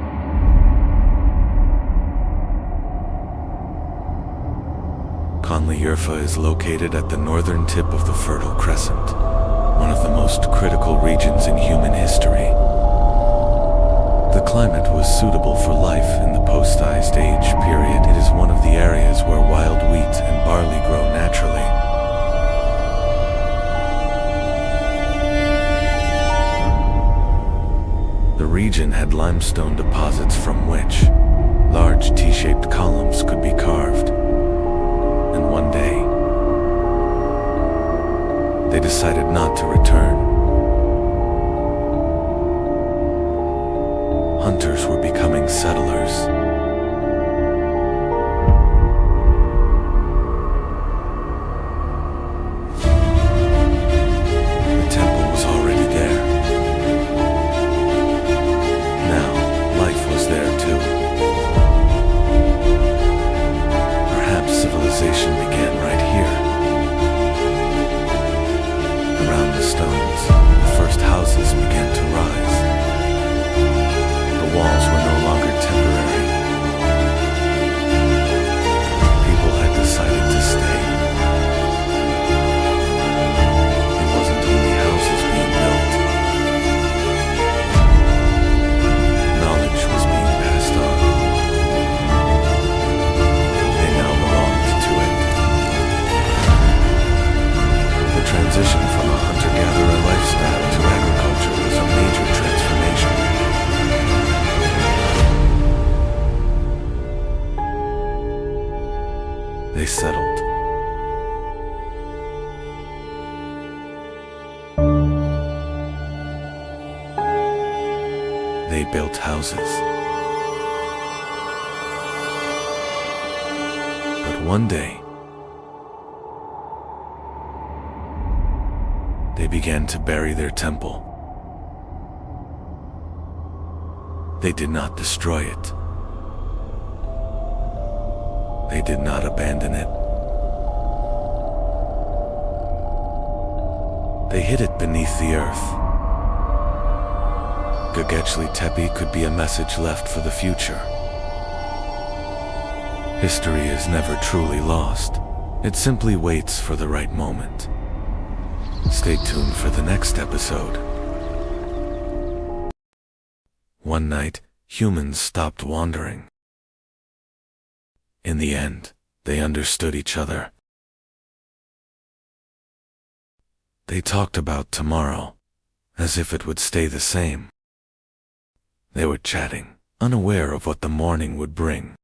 Chronological is located at the northern tip of the Fertile Crescent, one of the most critical regions in human history. The climate was suitable for life in the post-Ice Age period. It is one of the areas where wild wheat and barley grow naturally. The region had limestone deposits from which large T-shaped columns could be carved. And one day, they decided not to return. Hunters were becoming settlers. The temple was already there. Now, life was there too. Perhaps civilization began right here. Around the stones, the first houses began to rise. The walls were no longer temporary. They built houses. But one day, they began to bury their temple. They did not destroy it. They did not abandon it. They hid it beneath the earth. Göbekli Tepe could be a message left for the future. History is never truly lost. It simply waits for the right moment. Stay tuned for the next episode. One night, humans stopped wandering. In the end, they understood each other. They talked about tomorrow, as if it would stay the same. They were chatting, unaware of what the morning would bring.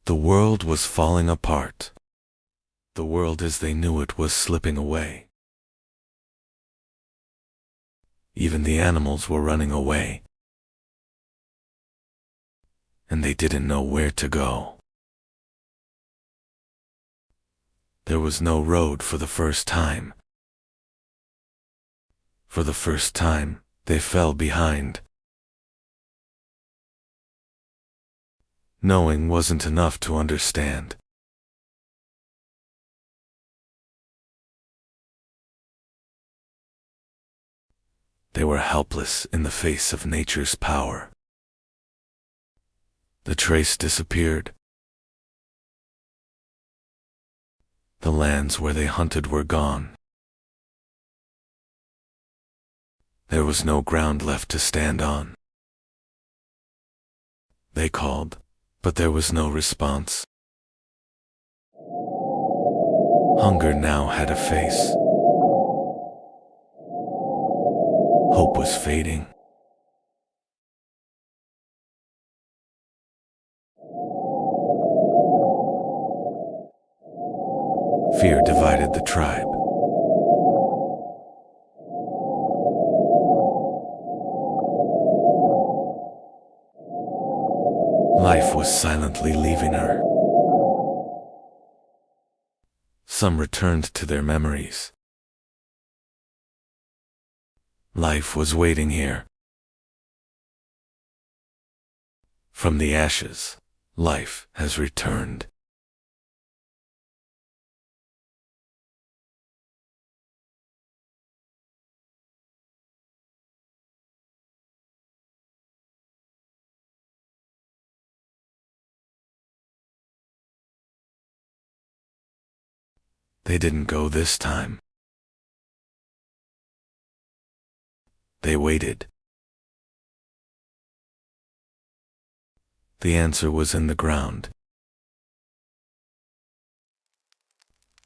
The world was falling apart. The world as they knew it was slipping away. Even the animals were running away. And they didn't know where to go. There was no road for the first time. For the first time, they fell behind. Knowing wasn't enough to understand. They were helpless in the face of nature's power. The trace disappeared. The lands where they hunted were gone. There was no ground left to stand on. They called, but there was no response. Hunger now had a face. Hope was fading. Fear divided the tribe. Life was silently leaving her. Some returned to their memories. Life was waiting here. From the ashes, life has returned. They didn't go this time. They waited. The answer was in the ground.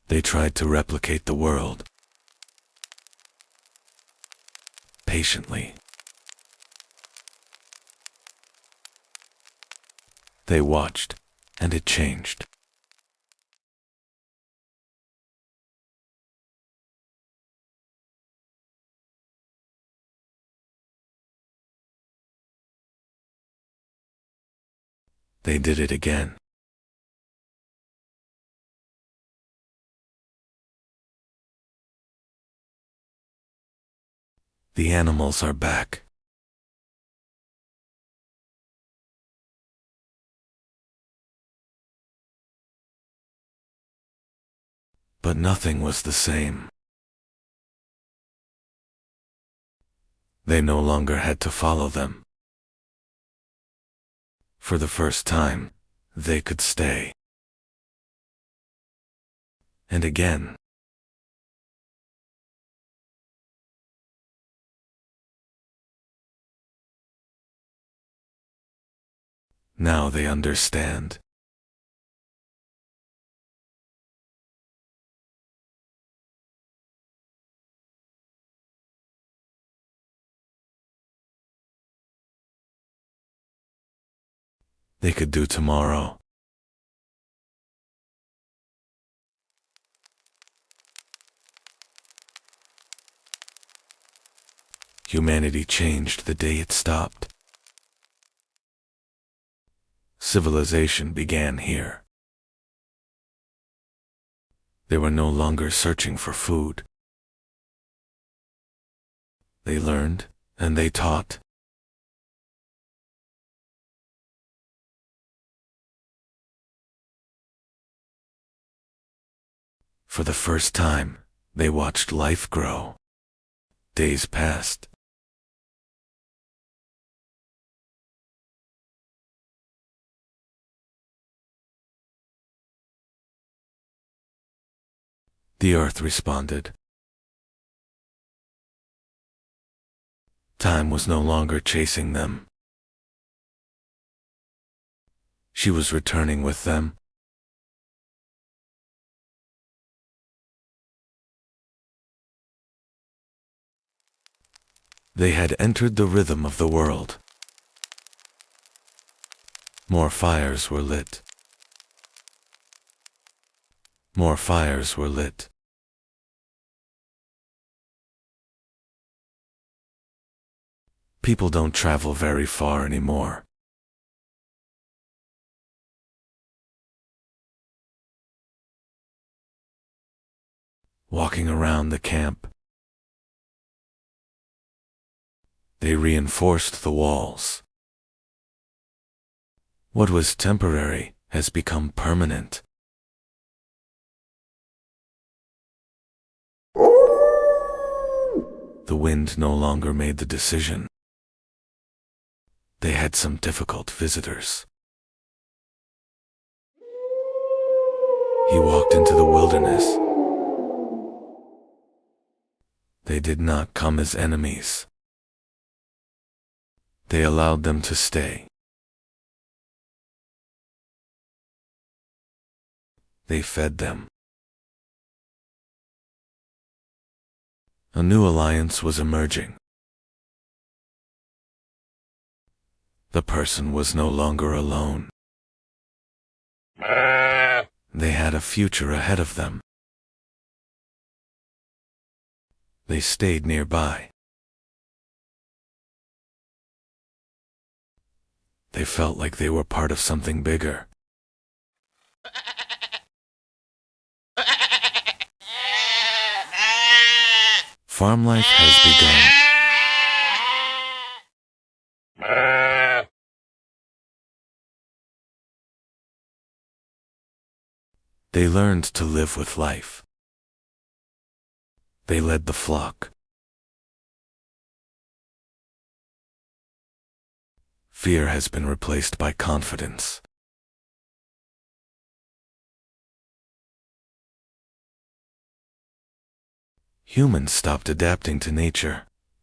They tried to replicate the world. Patiently. They watched, and it changed. They did it again. The animals are back. But nothing was the same. They no longer had to follow them. For the first time, they could stay. And again. Now they understand. They could do tomorrow. Humanity changed the day it stopped. Civilization began here. They were no longer searching for food. They learned, and they taught. For the first time, they watched life grow. Days passed. The earth responded. Time was no longer chasing them. She was returning with them. They had entered the rhythm of the world. More fires were lit. More fires were lit. People don't travel very far anymore. Walking around the camp, they reinforced the walls. What was temporary has become permanent. The wind no longer made the decision. They had some difficult visitors. He walked into the wilderness. They did not come as enemies. They allowed them to stay. They fed them. A new alliance was emerging. The person was no longer alone. They had a future ahead of them. They stayed nearby. They felt like they were part of something bigger. Farm life has begun. They learned to live with life. They led the flock. Fear has been replaced by confidence. Humans stopped adapting to nature.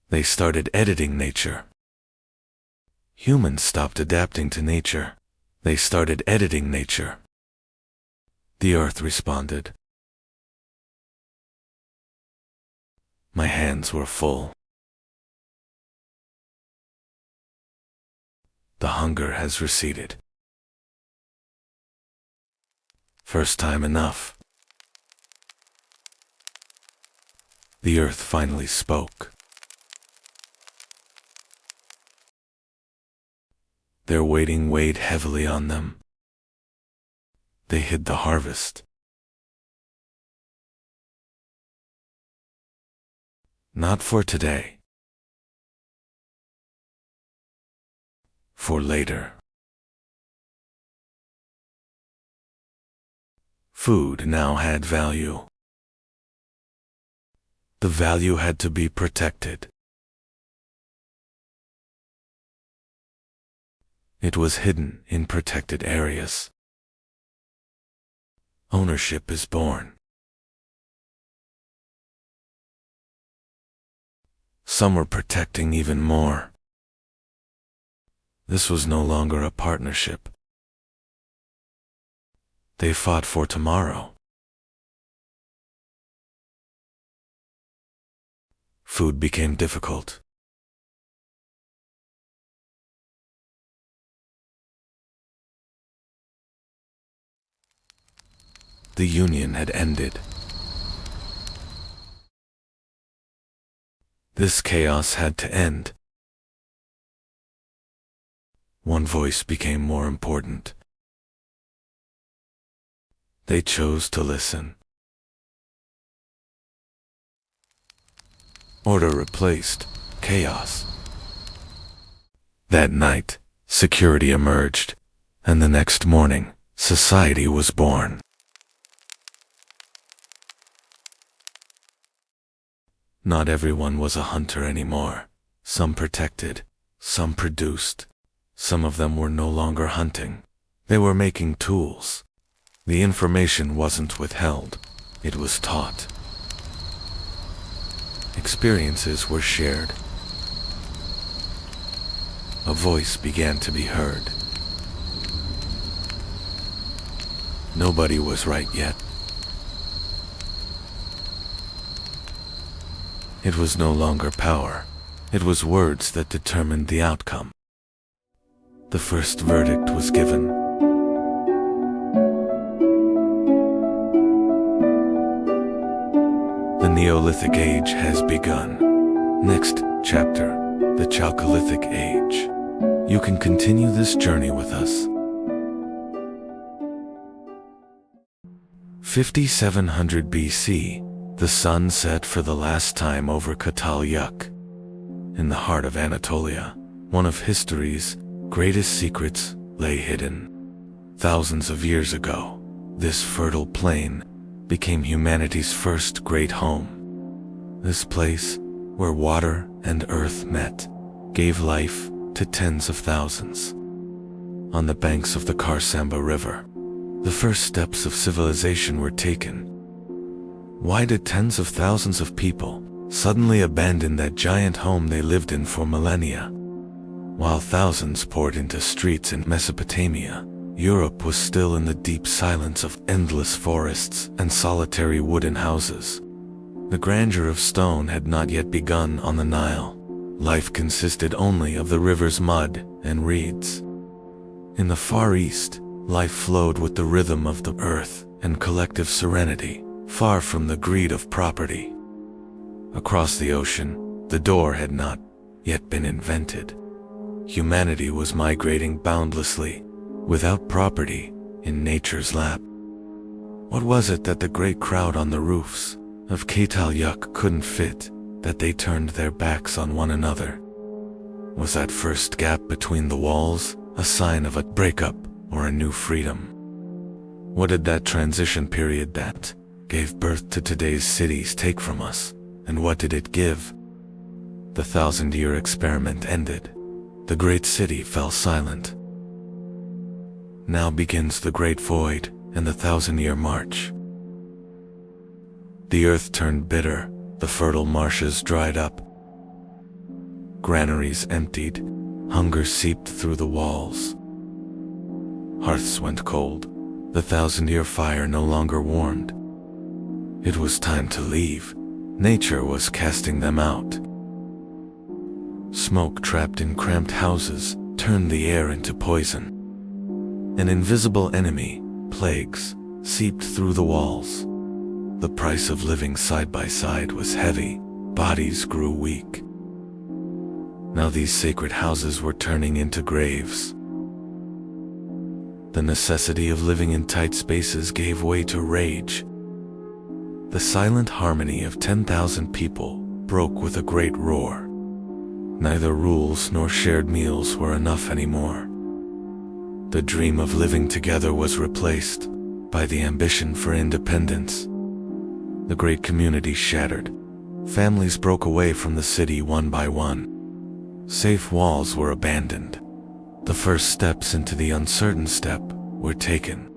They started editing nature. Humans stopped adapting to nature. They started editing nature. The earth responded. My hands were full. The hunger has receded. First time enough. The earth finally spoke. Their waiting weighed heavily on them. They hid the harvest. Not for today. For later. Food now had value. The value had to be protected. It was hidden in protected areas. Ownership is born. Some were protecting even more. This was no longer a partnership. They fought for tomorrow. Food became difficult. The union had ended. This chaos had to end. one voice became more important. They chose to listen. Order replaced chaos. That night, security emerged, and the next morning, society was born. Not everyone was a hunter anymore. Some protected, some produced. Some of them were no longer hunting. They were making tools. The information wasn't withheld. It was taught. Experiences were shared. A voice began to be heard. Nobody was right yet. It was no longer power. It was words that determined the outcome. The first verdict was given. The Neolithic Age has begun. Next chapter, the Chalcolithic Age. You can continue this journey with us. 5700 BC, the sun set for the last time over Chronological. In the heart of Anatolia, one of history's greatest secrets lay hidden. Thousands of years ago, this fertile plain became humanity's first great home. This place, where water and earth met, gave life to tens of thousands. On the banks of the Karsamba River, the first steps of civilization were taken. Why did tens of thousands of people suddenly abandon that giant home they lived in for millennia? While thousands poured into streets in Mesopotamia, Europe was still in the deep silence of endless forests and solitary wooden houses. The grandeur of stone had not yet begun on the Nile. Life consisted only of the river's mud and reeds. In the Far East, life flowed with the rhythm of the earth and collective serenity, far from the greed of property. Across the ocean, the door had not yet been invented. Humanity was migrating boundlessly, without property, in nature's lap. What was it that the great crowd on the roofs of Chronological couldn't fit, that they turned their backs on one another? Was that first gap between the walls a sign of a breakup or a new freedom? What did that transition period that gave birth to today's cities take from us, and what did it give? The 1,000-year experiment ended. The great city fell silent. Now begins the great void and the 1,000-year march. The earth turned bitter, the fertile marshes dried up. Granaries emptied, hunger seeped through the walls. Hearths went cold, the 1,000-year fire no longer warmed. It was time to leave. Nature was casting them out. Smoke trapped in cramped houses turned the air into poison. An invisible enemy, plagues, seeped through the walls. The price of living side by side was heavy, bodies grew weak. Now these sacred houses were turning into graves. The necessity of living in tight spaces gave way to rage. The silent harmony of 10,000 people broke with a great roar. Neither rules nor shared meals were enough anymore. The dream of living together was replaced by the ambition for independence. The great community shattered. Families broke away from the city one by one. Safe walls were abandoned. The first steps into the uncertain step were taken.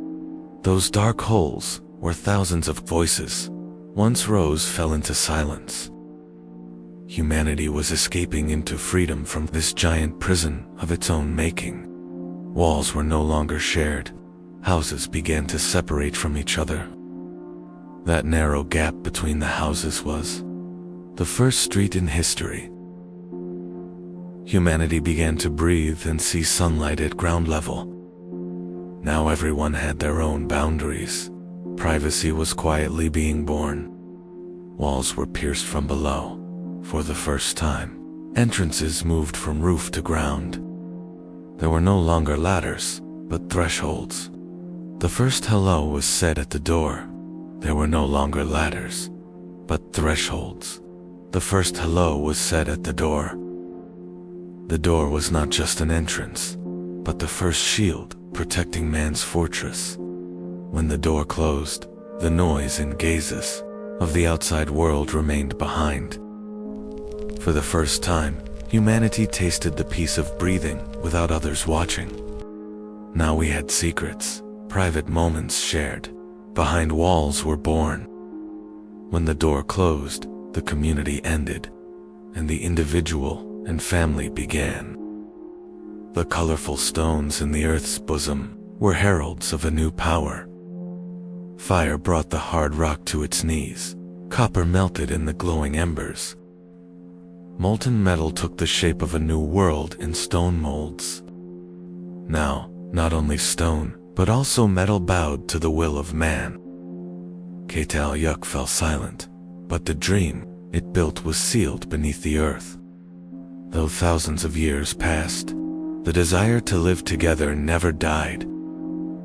Those dark holes, where thousands of voices once rose, fell into silence. Humanity was escaping into freedom from this giant prison of its own making. Walls were no longer shared. Houses began to separate from each other. That narrow gap between the houses was the first street in history. Humanity began to breathe and see sunlight at ground level. Now everyone had their own boundaries. Privacy was quietly being born. Walls were pierced from below. For the first time, entrances moved from roof to ground. There were no longer ladders, but thresholds. The first hello was said at the door. There were no longer ladders, but thresholds. The first hello was said at the door. The door was not just an entrance, but the first shield protecting man's fortress. When the door closed, the noise and gazes of the outside world remained behind. For the first time, humanity tasted the peace of breathing without others watching. Now we had secrets, private moments shared. Behind walls were born. When the door closed, the community ended, and the individual and family began. The colorful stones in the earth's bosom were heralds of a new power. Fire brought the hard rock to its knees. Copper melted in the glowing embers. Molten metal took the shape of a new world in stone molds. Now, not only stone, but also metal bowed to the will of man. Yuk fell silent, but the dream it built was sealed beneath the earth. Though thousands of years passed, the desire to live together never died.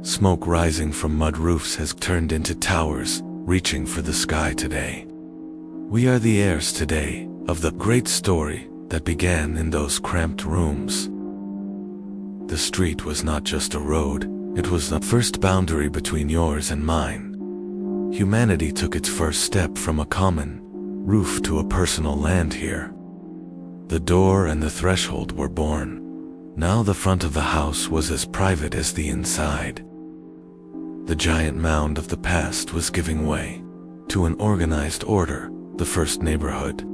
Smoke rising from mud roofs has turned into towers, reaching for the sky today. We are the heirs today of the great story that began in those cramped rooms. The street was not just a road, it was the first boundary between yours and mine. Humanity took its first step from a common roof to a personal land here. The door and the threshold were born. Now the front of the house was as private as the inside. The giant mound of the past was giving way to an organized order, the first neighborhood.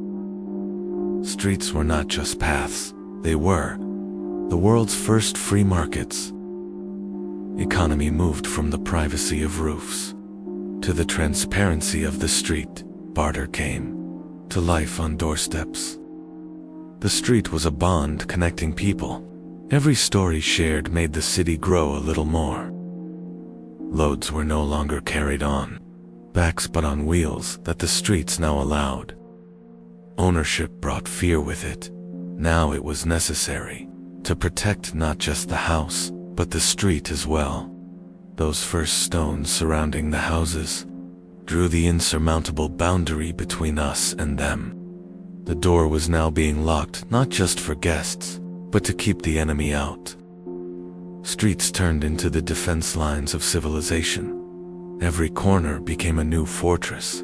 Streets were not just paths, they were the world's first free markets. Economy moved from the privacy of roofs to the transparency of the street. Barter came to life on doorsteps. The street was a bond connecting people. Every story shared made the city grow a little more. Loads were no longer carried on backs but on wheels that the streets now allowed. Ownership brought fear with it. Now it was necessary to protect not just the house, but the street as well. Those first stones surrounding the houses drew the insurmountable boundary between us and them. The door was now being locked not just for guests, but to keep the enemy out. Streets turned into the defense lines of civilization. Every corner became a new fortress.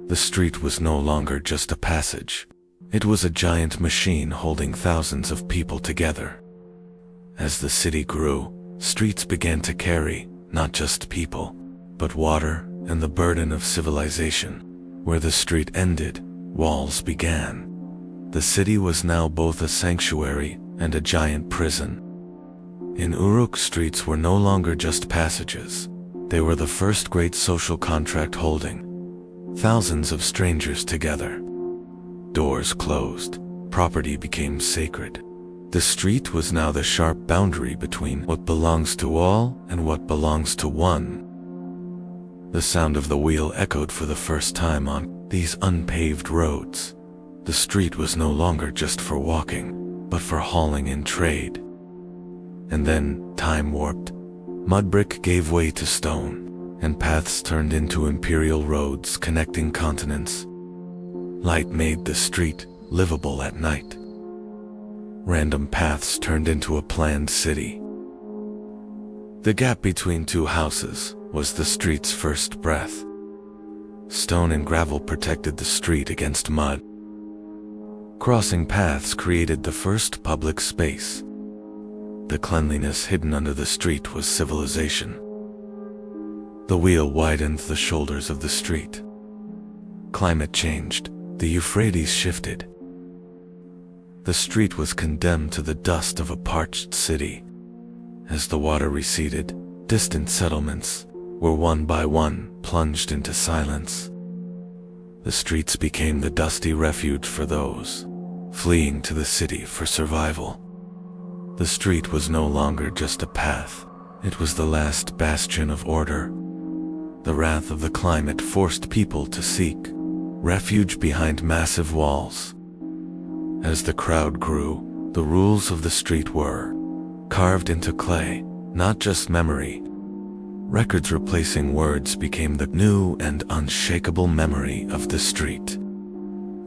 The street was no longer just a passage. It was a giant machine holding thousands of people together. As the city grew, streets began to carry not just people, but water and the burden of civilization. Where the street ended, walls began. The city was now both a sanctuary and a giant prison. In Uruk, streets were no longer just passages. They were the first great social contract holding thousands of strangers together. Doors closed. Property became sacred. The street was now the sharp boundary between what belongs to all and what belongs to one. The sound of the wheel echoed for the first time on these unpaved roads. The street was no longer just for walking, but for hauling in trade. And then, time warped. Mud brick gave way to stone, and paths turned into imperial roads connecting continents. Light made the street livable at night. Random paths turned into a planned city. The gap between two houses was the street's first breath. Stone and gravel protected the street against mud. Crossing paths created the first public space. The cleanliness hidden under the street was civilization. The wheel widened the shoulders of the street. Climate changed. The Euphrates shifted. The street was condemned to the dust of a parched city. As the water receded, distant settlements were one by one plunged into silence. The streets became the dusty refuge for those fleeing to the city for survival. The street was no longer just a path. It was the last bastion of order. The wrath of the climate forced people to seek refuge behind massive walls. As the crowd grew, the rules of the street were carved into clay, not just memory. Records replacing words became the new and unshakable memory of the street.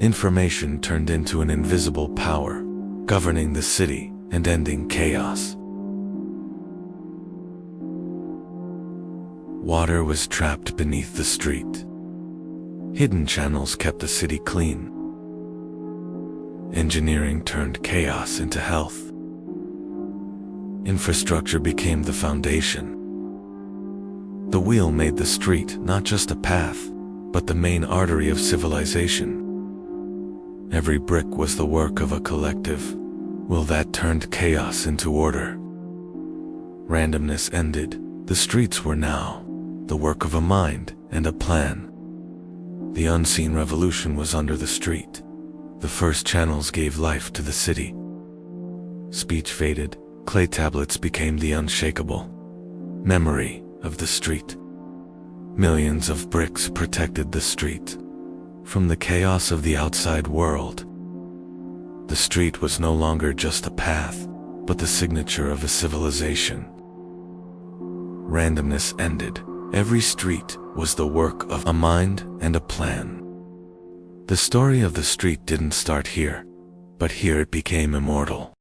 Information turned into an invisible power, governing the city and ending chaos. Water was trapped beneath the street. Hidden channels kept the city clean. Engineering turned chaos into health. Infrastructure became the foundation. The wheel made the street not just a path, but the main artery of civilization. Every brick was the work of a collective. Will that turned chaos into order. Randomness ended. The streets were now the work of a mind and a plan. The unseen revolution was under the street. The first channels gave life to the city. Speech faded. Clay tablets became the unshakable memory of the street. Millions of bricks protected the street from the chaos of the outside world. The street was no longer just a path, but the signature of a civilization. Randomness ended. Every street was the work of a mind and a plan. The story of the street didn't start here, but here it became immortal.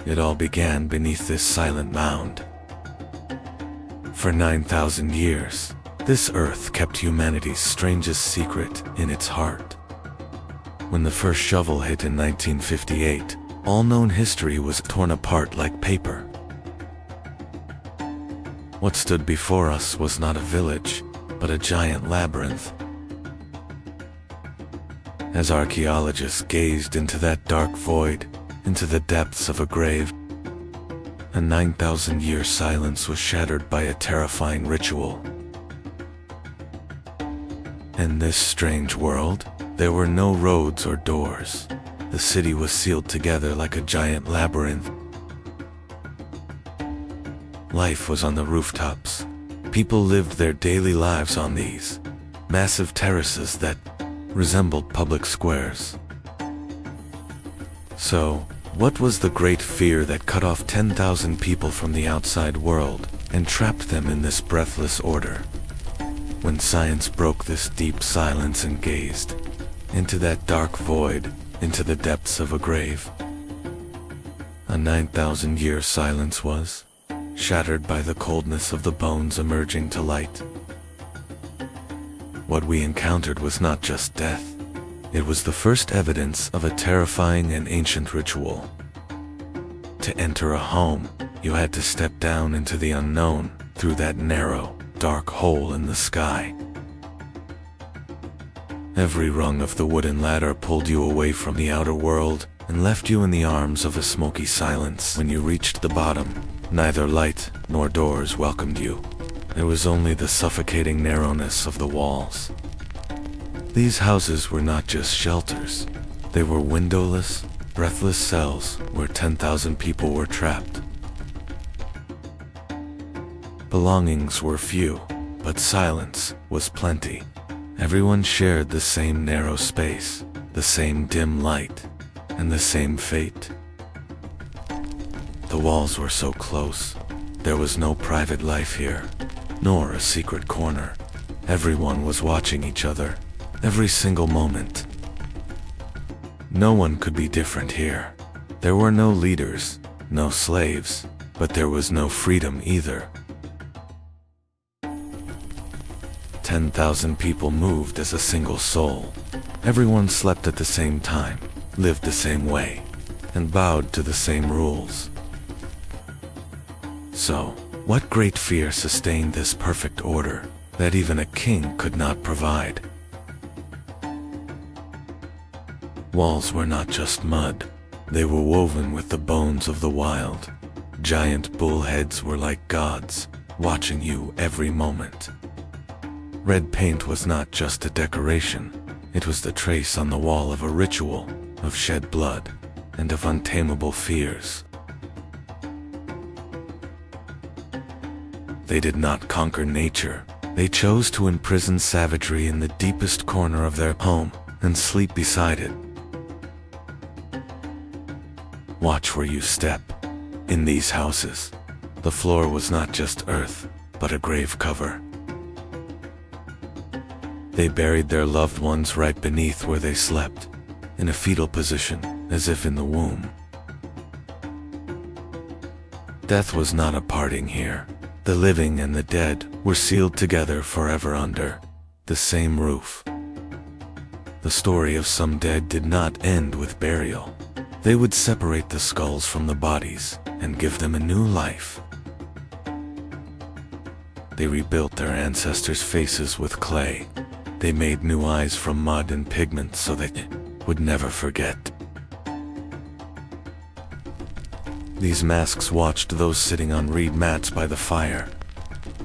It all began beneath this silent mound. For 9,000 years, this earth kept humanity's strangest secret in its heart. When the first shovel hit in 1958, all known history was torn apart like paper. What stood before us was not a village, but a giant labyrinth. As archaeologists gazed into that dark void, into the depths of a grave, a 9,000-year silence was shattered by a terrifying ritual. In this strange world, there were no roads or doors. The city was sealed together like a giant labyrinth. Life was on the rooftops. People lived their daily lives on these massive terraces that resembled public squares. So, what was the great fear that cut off 10,000 people from the outside world and trapped them in this breathless order? When science broke this deep silence and gazed into that dark void, into the depths of a grave, a 9,000-year silence was shattered by the coldness of the bones emerging to light. What we encountered was not just death. It was the first evidence of a terrifying and ancient ritual. To enter a home, you had to step down into the unknown through that narrow, dark hole in the sky. Every rung of the wooden ladder pulled you away from the outer world and left you in the arms of a smoky silence. When you reached the bottom, neither light nor doors welcomed you. There was only the suffocating narrowness of the walls. These houses were not just shelters. They were windowless, breathless cells where 10,000 people were trapped. Belongings were few, but silence was plenty. Everyone shared the same narrow space, the same dim light, and the same fate. The walls were so close. There was no private life here, nor a secret corner. Everyone was watching each other, every single moment. No one could be different here. There were no leaders, no slaves, but there was no freedom either. 10,000 people moved as a single soul. Everyone slept at the same time, lived the same way, and bowed to the same rules. So, what great fear sustained this perfect order that even a king could not provide? Walls were not just mud. They were woven with the bones of the wild. Giant bullheads were like gods, watching you every moment. Red paint was not just a decoration. It was the trace on the wall of a ritual, of shed blood, and of untamable fears. They did not conquer nature. They chose to imprison savagery in the deepest corner of their home and sleep beside it. Watch where you step. In these houses, the floor was not just earth, but a grave cover. They buried their loved ones right beneath where they slept, in a fetal position, as if in the womb. Death was not a parting here. The living and the dead were sealed together forever under the same roof. The story of some dead did not end with burial. They would separate the skulls from the bodies and give them a new life. They rebuilt their ancestors' faces with clay. They made new eyes from mud and pigment so they would never forget. These masks watched those sitting on reed mats by the fire.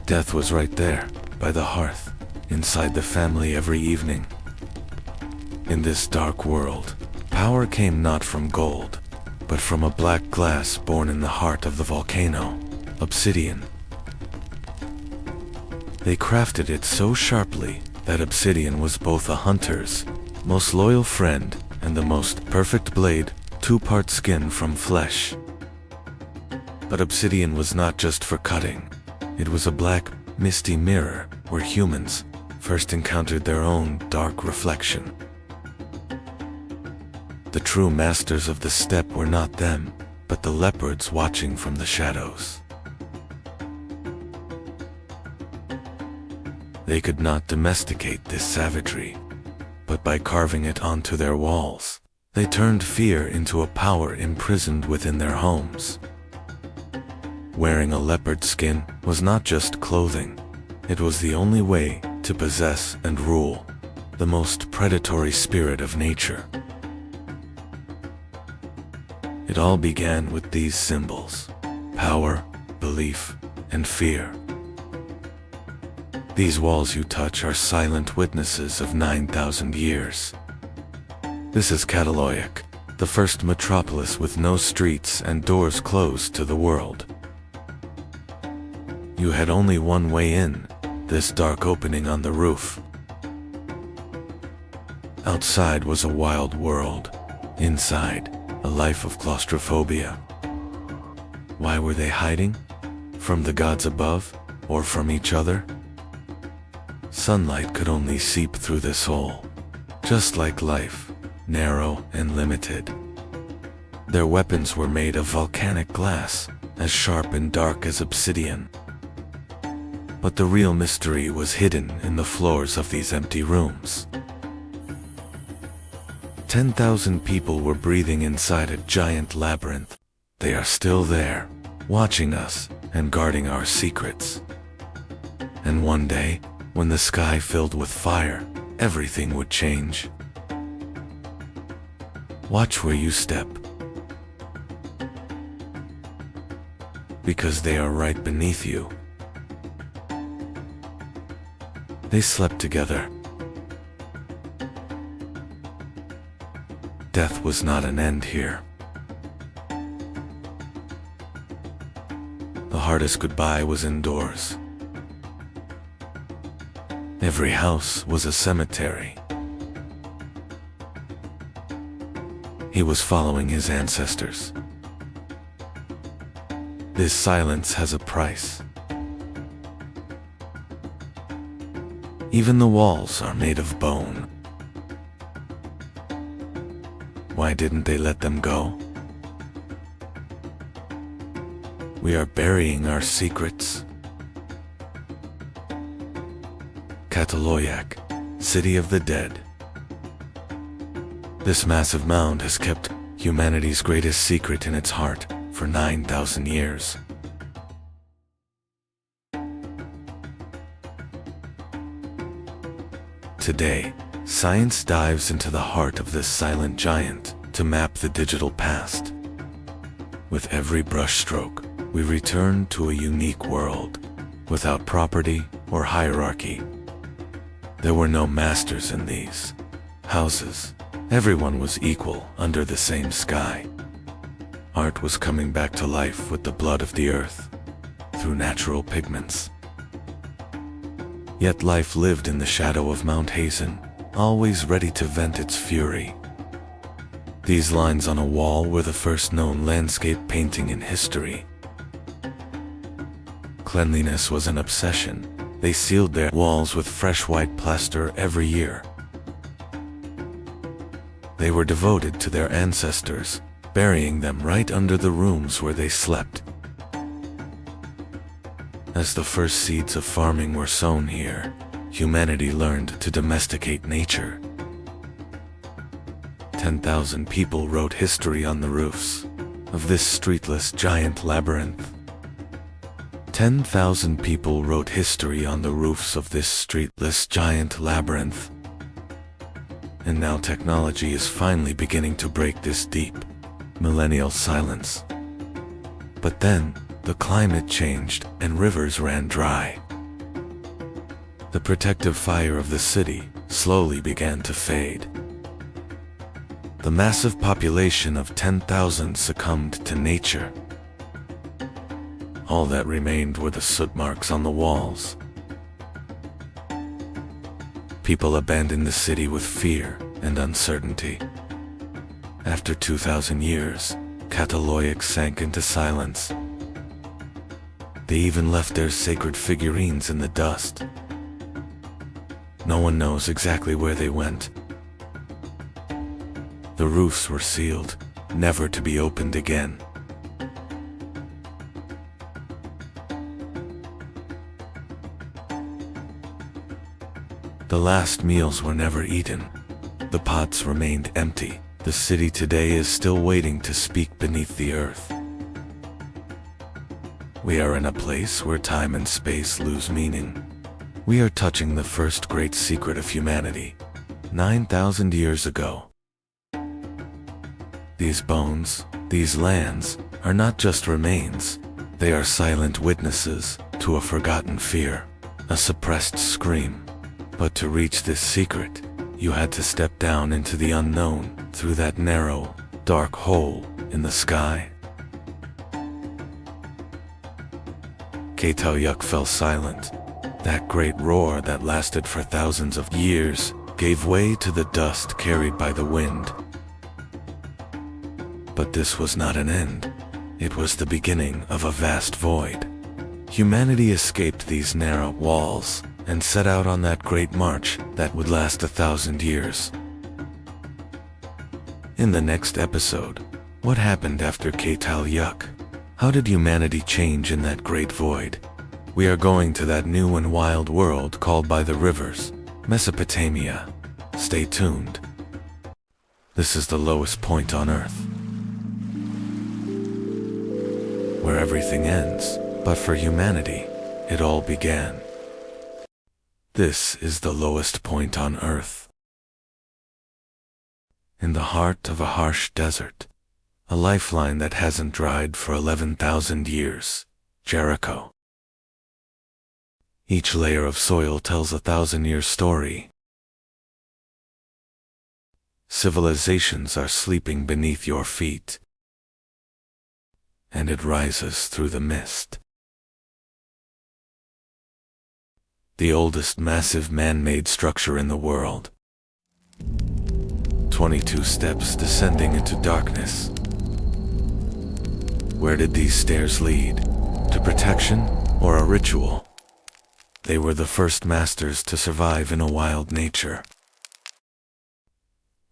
Death was right there, by the hearth, inside the family every evening. In this dark world, power came not from gold, but from a black glass born in the heart of the volcano, obsidian. They crafted it so sharply that obsidian was both a hunter's most loyal friend and the most perfect blade, two-part skin from flesh. But obsidian was not just for cutting. It was a black, misty mirror where humans first encountered their own dark reflection. The true masters of the steppe were not them, but the leopards watching from the shadows. They could not domesticate this savagery, but by carving it onto their walls, they turned fear into a power imprisoned within their homes. Wearing a leopard skin was not just clothing, it was the only way to possess and rule the most predatory spirit of nature. It all began with these symbols: power, belief, and fear. These walls you touch are silent witnesses of 9,000 years. This is Chronological, the first metropolis with no streets and doors closed to the world. You had only one way in, this dark opening on the roof. Outside was a wild world. Inside, a life of claustrophobia. Why were they hiding? From the gods above, or from each other? Sunlight could only seep through this hole. Just like life, narrow and limited. Their weapons were made of volcanic glass, as sharp and dark as obsidian. But the real mystery was hidden in the floors of these empty rooms. 10,000 people were breathing inside a giant labyrinth. They are still there, watching us and guarding our secrets. And one day, when the sky filled with fire, everything would change. Watch where you step, because they are right beneath you. They slept together. Death was not an end here. The hardest goodbye was indoors. Every house was a cemetery. He was following his ancestors. This silence has a price. Even the walls are made of bone. Why didn't they let them go? We are burying our secrets. Chronological, City of the Dead. This massive mound has kept humanity's greatest secret in its heart for 9,000 years. Today, science dives into the heart of this silent giant to map the digital past. With every brushstroke, we return to a unique world, without property or hierarchy. There were no masters in these houses. Everyone was equal under the same sky. Art was coming back to life with the blood of the earth, through natural pigments. Yet life lived in the shadow of Mount Hazen, always ready to vent its fury. These lines on a wall were the first known landscape painting in history. Cleanliness was an obsession. They sealed their walls with fresh white plaster every year. They were devoted to their ancestors, burying them right under the rooms where they slept. As the first seeds of farming were sown here, humanity learned to domesticate nature. 10,000 people wrote history on the roofs of this streetless giant labyrinth. 10,000 people wrote history on the roofs of this streetless giant labyrinth. And now technology is finally beginning to break this deep, millennial silence. But then, the climate changed and rivers ran dry. The protective fire of the city slowly began to fade. The massive population of 10,000 succumbed to nature. All that remained were the soot marks on the walls. People abandoned the city with fear and uncertainty. After 2,000 years, Chronological sank into silence. They even left their sacred figurines in the dust. No one knows exactly where they went. The roofs were sealed, never to be opened again. The last meals were never eaten. The pots remained empty. The city today is still waiting to speak beneath the earth. We are in a place where time and space lose meaning. We are touching the first great secret of humanity, 9,000 years ago. These bones, these lands, are not just remains. They are silent witnesses to a forgotten fear, a suppressed scream. But to reach this secret, you had to step down into the unknown through that narrow, dark hole in the sky. Chronological fell silent. That great roar that lasted for thousands of years gave way to the dust carried by the wind. But this was not an end. It was the beginning of a vast void. Humanity escaped these narrow walls and set out on that great march that would last 1,000 years. In the next episode, what happened after Chronological? How did humanity change in that great void? We are going to that new and wild world called by the rivers, Mesopotamia. Stay tuned. This is the lowest point on Earth, where everything ends, but for humanity, it all began. This is the lowest point on Earth. In the heart of a harsh desert, a lifeline that hasn't dried for 11,000 years, Jericho. Each layer of soil tells a 1,000-year story. Civilizations are sleeping beneath your feet, and it rises through the mist. The oldest massive man-made structure in the world. 22 steps descending into darkness. Where did these stairs lead? To protection or a ritual? They were the first masters to survive in a wild nature.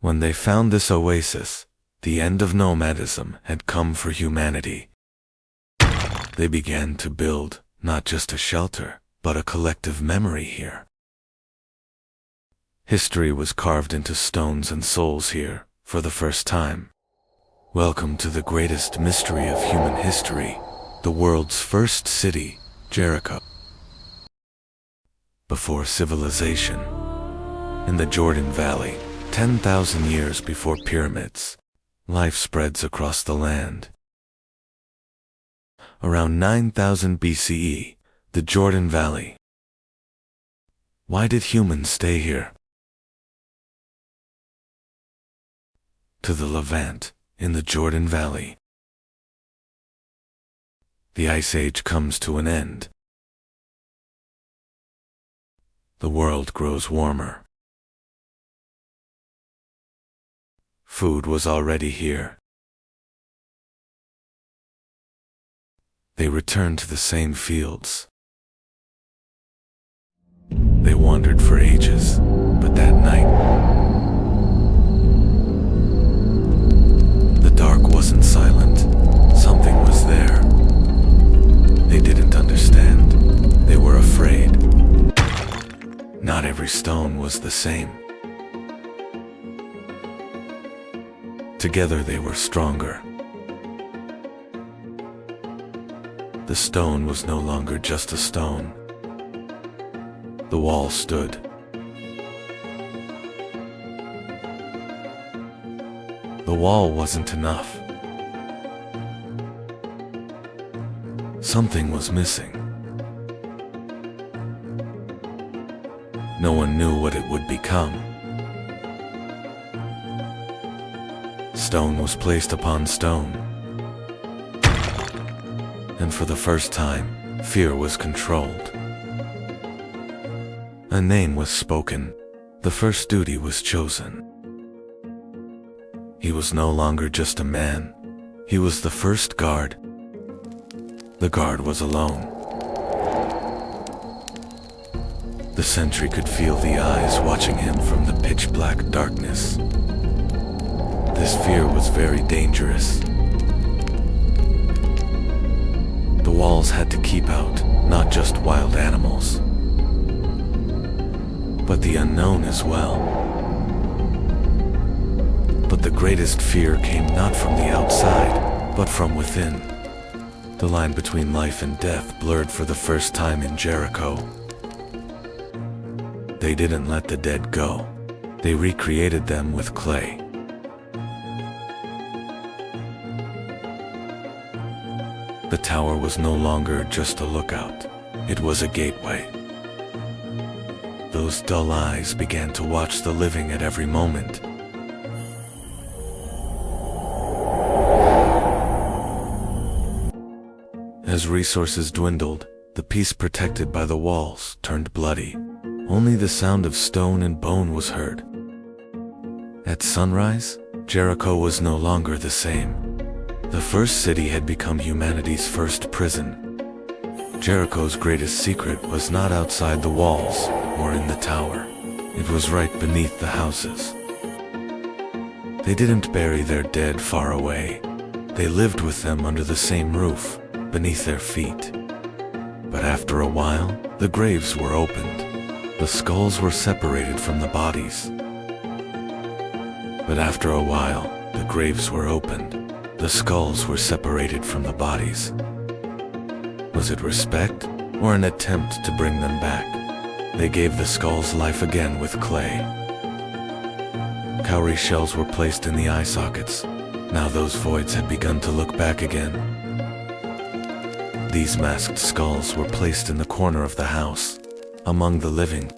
When they found this oasis, the end of nomadism had come for humanity. They began to build not just a shelter, but a collective memory here. History was carved into stones and souls here, for the first time. Welcome to the greatest mystery of human history, the world's first city, Jericho. Before civilization. In the Jordan Valley, 10,000 years before pyramids, life spreads across the land. Around 9,000 BCE, the Jordan Valley. Why did humans stay here? To the Levant, in the Jordan Valley. The Ice Age comes to an end. The world grows warmer. Food was already here. They returned to the same fields. They wandered for ages, but that night, the dark wasn't silent. Something was there. They didn't understand. They were afraid. Not every stone was the same. Together they were stronger. The stone was no longer just a stone. The wall stood. The wall wasn't enough. Something was missing. No one knew what it would become. Stone was placed upon stone. And for the first time, fear was controlled. A name was spoken. The first duty was chosen. He was no longer just a man. He was the first guard. The guard was alone. The sentry could feel the eyes watching him from the pitch-black darkness. This fear was very dangerous. The walls had to keep out, not just wild animals, but the unknown as well. But the greatest fear came not from the outside, but from within. The line between life and death blurred for the first time in Jericho. They didn't let the dead go. They recreated them with clay. The tower was no longer just a lookout. It was a gateway. Those dull eyes began to watch the living at every moment. As resources dwindled, the peace protected by the walls turned bloody. Only the sound of stone and bone was heard. At sunrise, Jericho was no longer the same. The first city had become humanity's first prison. Jericho's greatest secret was not outside the walls or in the tower. It was right beneath the houses. They didn't bury their dead far away. They lived with them under the same roof, beneath their feet. But after a while, the graves were opened. The skulls were separated from the bodies. But after a while, the graves were opened. The skulls were separated from the bodies. Was it respect or an attempt to bring them back? They gave the skulls life again with clay. Cowrie shells were placed in the eye sockets. Now those voids had begun to look back again. These masked skulls were placed in the corner of the house, among the living.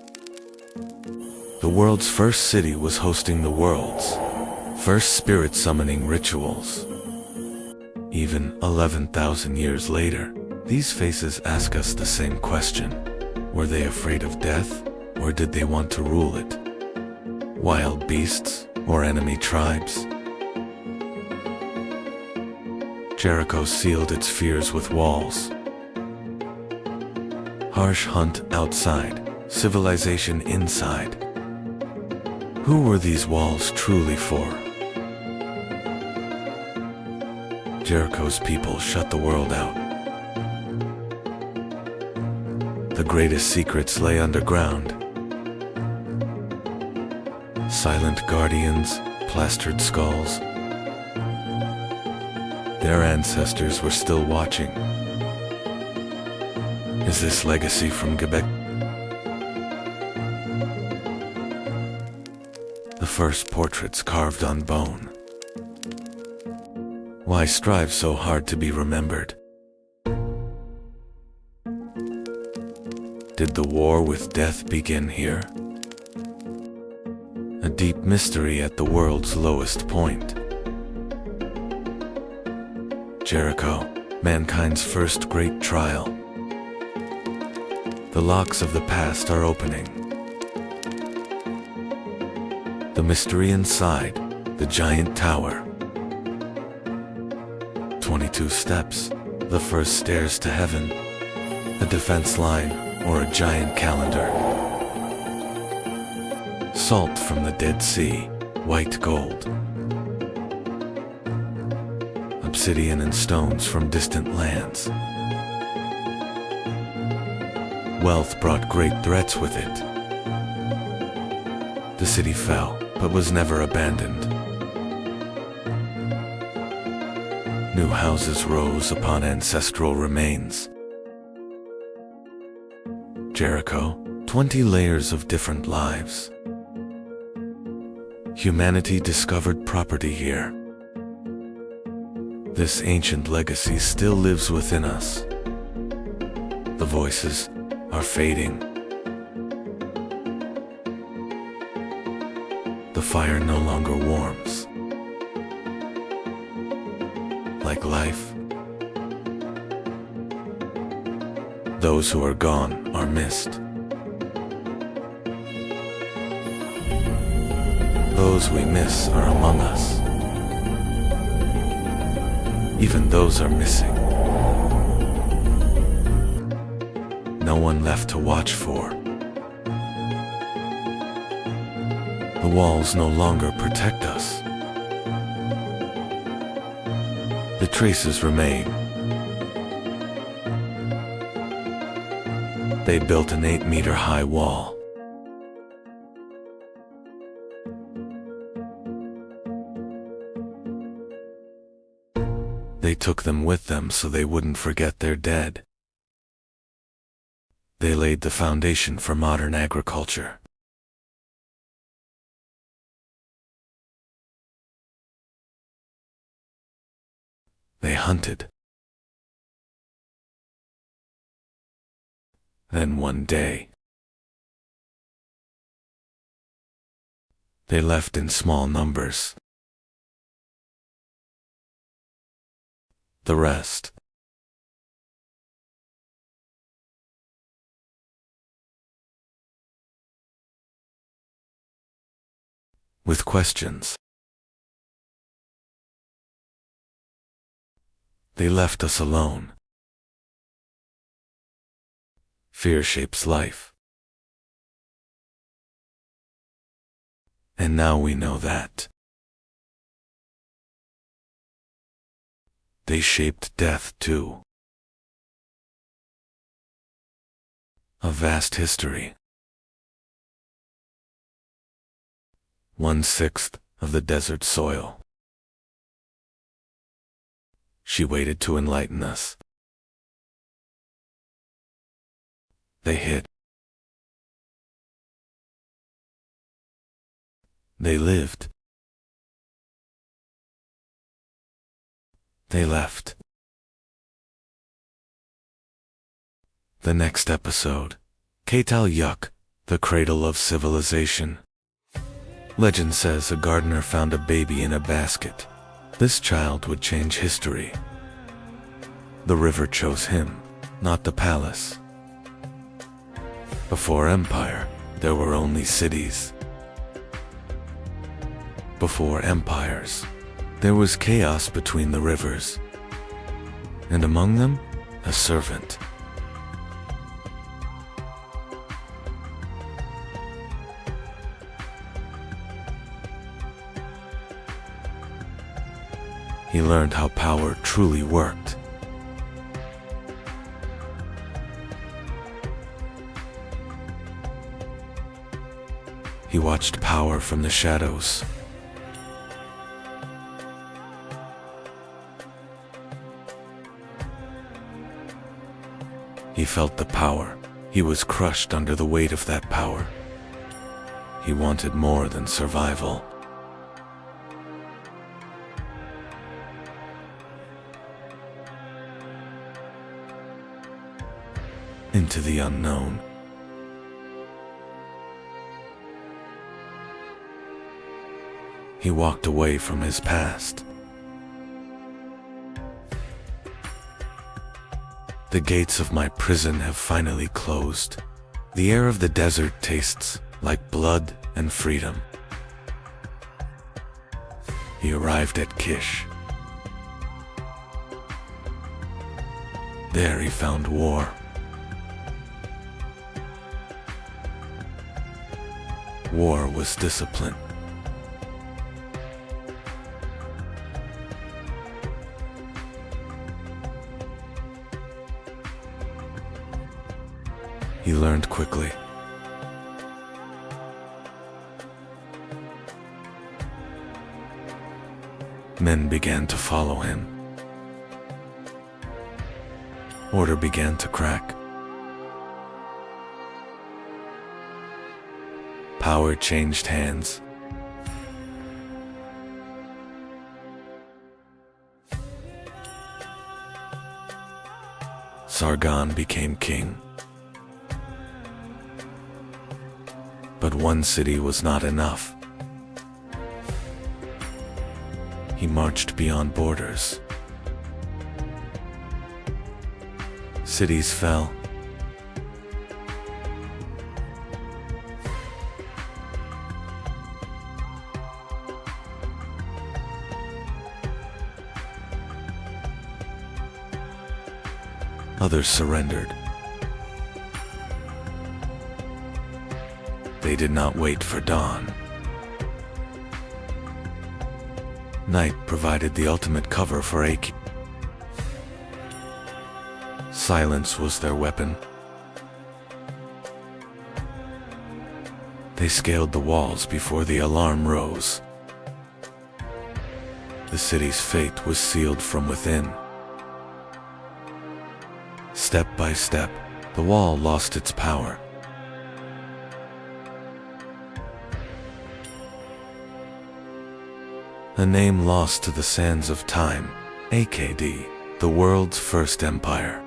The world's first city was hosting the world's first spirit summoning rituals. Even 11,000 years later, these faces ask us the same question. Were they afraid of death, or did they want to rule it? Wild beasts, or enemy tribes? Jericho sealed its fears with walls. Harsh hunt outside, civilization inside. Who were these walls truly for? Jericho's people shut the world out. The greatest secrets lay underground. Silent guardians, plastered skulls. Their ancestors were still watching. Is this legacy from Quebec? The first portraits carved on bone. Why strive so hard to be remembered? Did the war with death begin here? A deep mystery at the world's lowest point. Jericho, mankind's first great trial. The locks of the past are opening. The mystery inside The giant tower. 22 steps. The first stairs to heaven. A defense line or a giant calendar. Salt from the Dead Sea. White gold. Obsidian and stones from distant lands. Wealth brought great threats with it. The city fell, but was never abandoned. New houses rose upon ancestral remains. Jericho, 20 layers of different lives. Humanity discovered property here. This ancient legacy still lives within us. The voices are fading. The fire no longer warms. Like life, those who are gone are missed. Those we miss are among us. Even those are missing. No one left to watch for. The walls no longer protect us. The traces remain. They built an 8-meter-high wall. They took them with them so they wouldn't forget their dead. They laid the foundation for modern agriculture. They hunted. Then one day, they left in small numbers. The rest, with questions. They left us alone. Fear shapes life. And now we know that. They shaped death too. A vast history. 1/6 of the desert soil. She waited to enlighten us. They hid. They lived. They left. The next episode, Keital Yuk, the cradle of civilization. Legend says a gardener found a baby in a basket. This child would change history. The river chose him, not the palace. Before empire, there were only cities. Before empires, there was chaos between the rivers, and among them, a servant. He learned how power truly worked. He watched power from the shadows. He felt the power. He was crushed under the weight of that power. He wanted more than survival. Into the unknown. He walked away from his past. The gates of my prison have finally closed. The air of the desert tastes like blood and freedom. He arrived at Kish. There he found war. War was discipline. He learned quickly. Men began to follow him. Order began to crack. Power changed hands. Sargon became king. But one city was not enough. He marched beyond borders. Cities fell. Others surrendered. They did not wait for dawn. Night provided the ultimate cover for Aki. Silence was their weapon. They scaled the walls before the alarm rose. The city's fate was sealed from within. Step by step, the wall lost its power. A name lost to the sands of time, AKD, the world's first empire.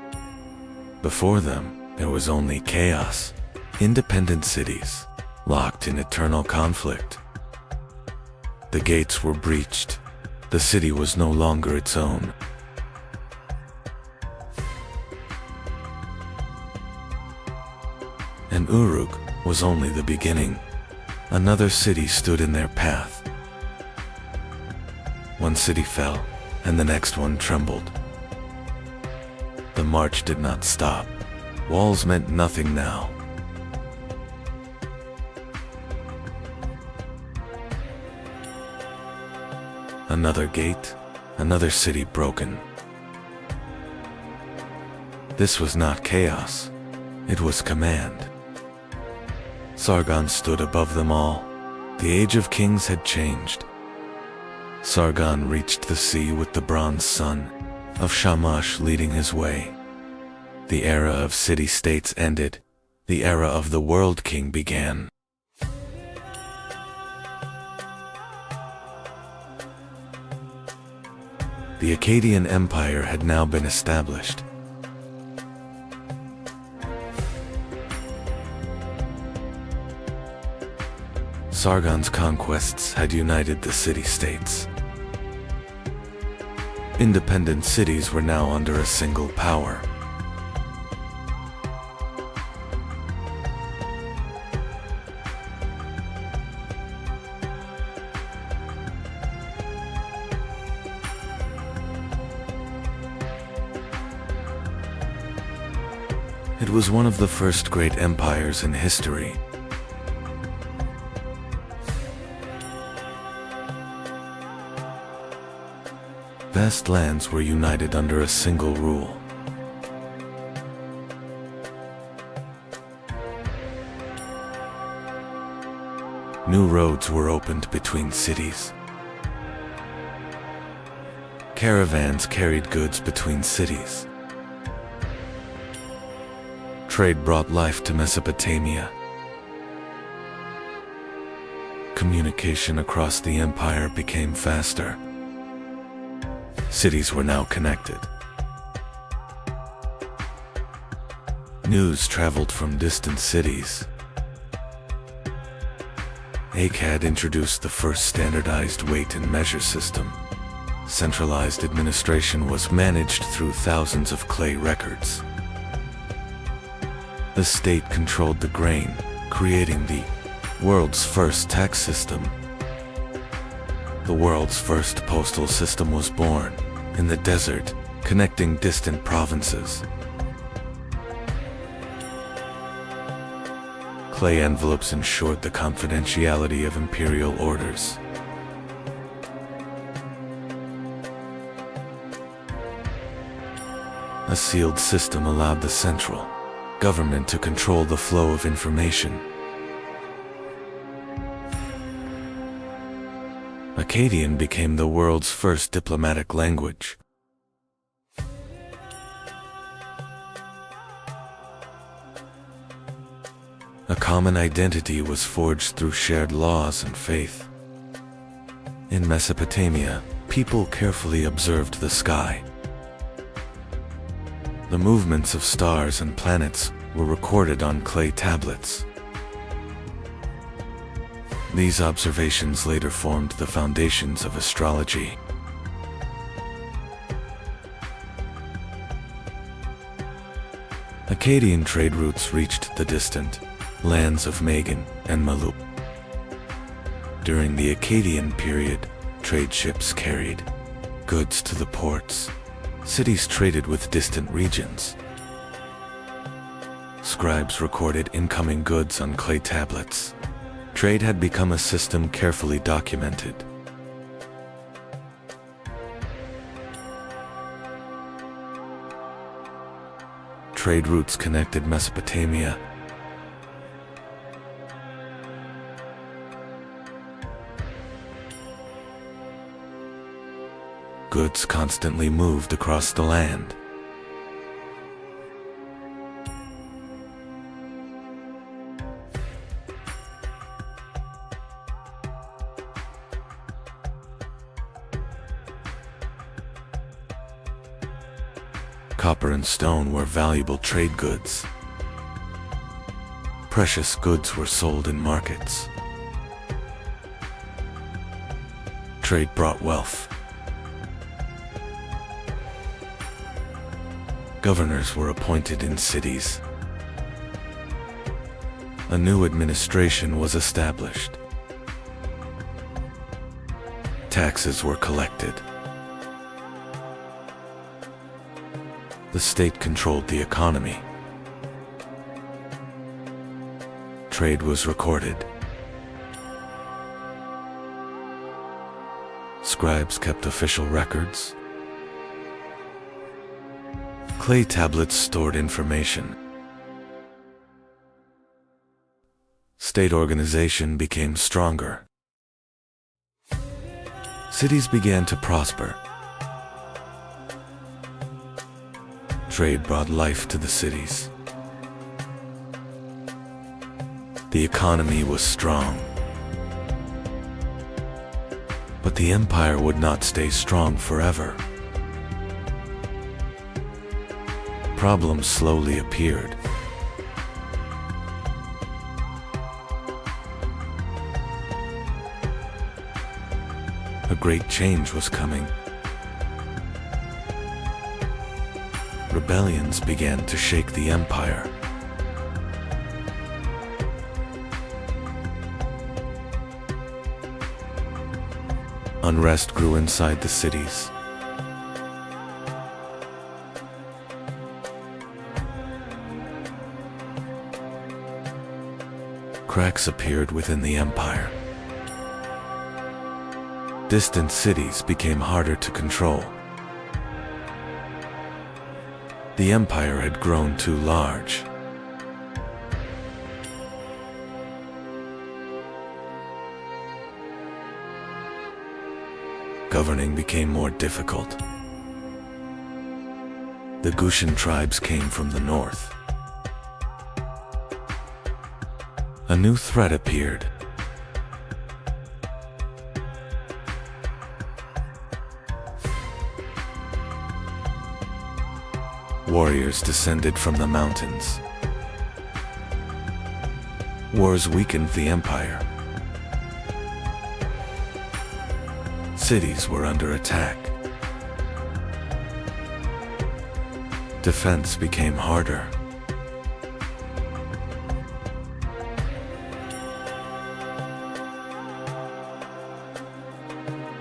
Before them, there was only chaos, independent cities, locked in eternal conflict. The gates were breached. The city was no longer its own. And Uruk was only the beginning. Another city stood in their path. One city fell, and the next one trembled. The march did not stop. Walls meant nothing now. Another gate, another city broken. This was not chaos. It was command. Sargon stood above them all. The age of kings had changed. Sargon reached the sea with the bronze sun of Shamash leading his way. The era of city-states ended. The era of the World King began. The Akkadian Empire had now been established. Sargon's conquests had united the city-states. Independent cities were now under a single power. It was one of the first great empires in history. Vast lands were united under a single rule. New roads were opened between cities. Caravans carried goods between cities. Trade brought life to Mesopotamia. Communication across the empire became faster. Cities were now connected. News traveled from distant cities. Akkad introduced the first standardized weight and measure system. Centralized administration was managed through thousands of clay records. The state controlled the grain, creating the world's first tax system. The world's first postal system was born, in the desert, connecting distant provinces. Clay envelopes ensured the confidentiality of imperial orders. A sealed system allowed the central government to control the flow of information. Akkadian became the world's first diplomatic language. A common identity was forged through shared laws and faith. In Mesopotamia, people carefully observed the sky. The movements of stars and planets were recorded on clay tablets. These observations later formed the foundations of astrology. Akkadian trade routes reached the distant lands of Magan and Malup. During the Akkadian period, trade ships carried goods to the ports. Cities traded with distant regions. Scribes recorded incoming goods on clay tablets. Trade had become a system carefully documented. Trade routes connected Mesopotamia. Goods constantly moved across the land. Copper and stone were valuable trade goods. Precious goods were sold in markets. Trade brought wealth. Governors were appointed in cities. A new administration was established. Taxes were collected. The state controlled the economy. Trade was recorded. Scribes kept official records. Clay tablets stored information. State organization became stronger. Cities began to prosper. Trade brought life to the cities. The economy was strong. But the empire would not stay strong forever. Problems slowly appeared. A great change was coming. Rebellions began to shake the empire. Unrest grew inside the cities. Cracks appeared within the empire. Distant cities became harder to control. The empire had grown too large. Governing became more difficult. The Gutian tribes came from the north. A new threat appeared. Warriors descended from the mountains. Wars weakened the empire. Cities were under attack. Defense became harder.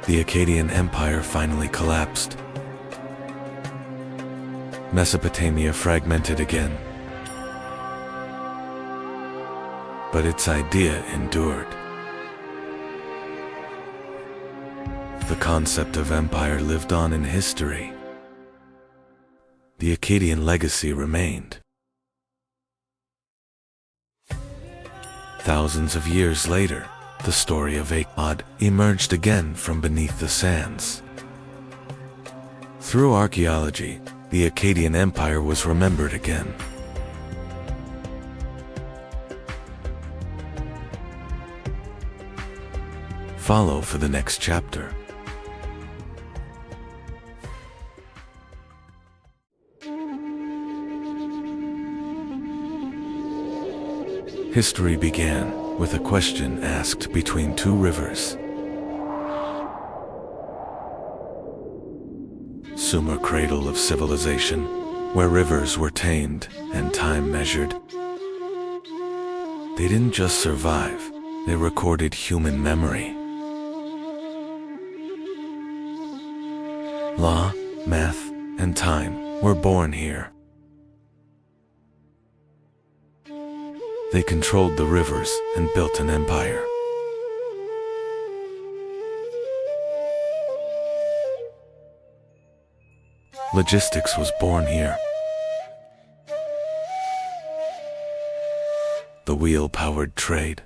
the Akkadian Empire finally collapsed. Mesopotamia fragmented again. But its idea endured. The concept of empire lived on in history. The Akkadian legacy remained. Thousands of years later, the story of Akkad emerged again from beneath the sands. Through archaeology, the Akkadian Empire was remembered again. Follow for the next chapter. History began with a question asked between two rivers. Sumer, cradle of civilization, where rivers were tamed and time measured. They didn't just survive, they recorded human memory. Law, math, and time were born here. They controlled the rivers and built an empire. Logistics was born here. The wheel-powered trade.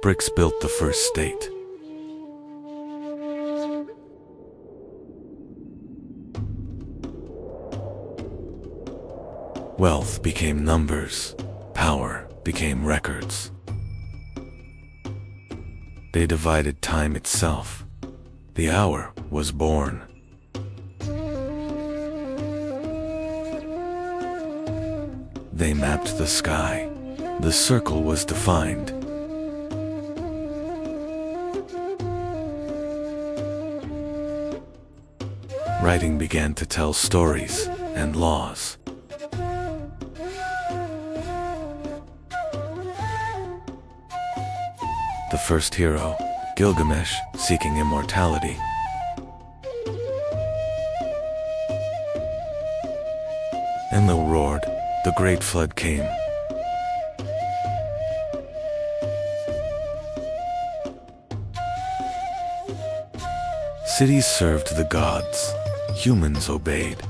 Bricks built the first state. Wealth became numbers, power became records. They divided time itself. The hour was born. They mapped the sky. The circle was defined. Writing began to tell stories and laws. The first hero, Gilgamesh, seeking immortality. Enlil roared, the great flood came. Cities served the gods, humans obeyed.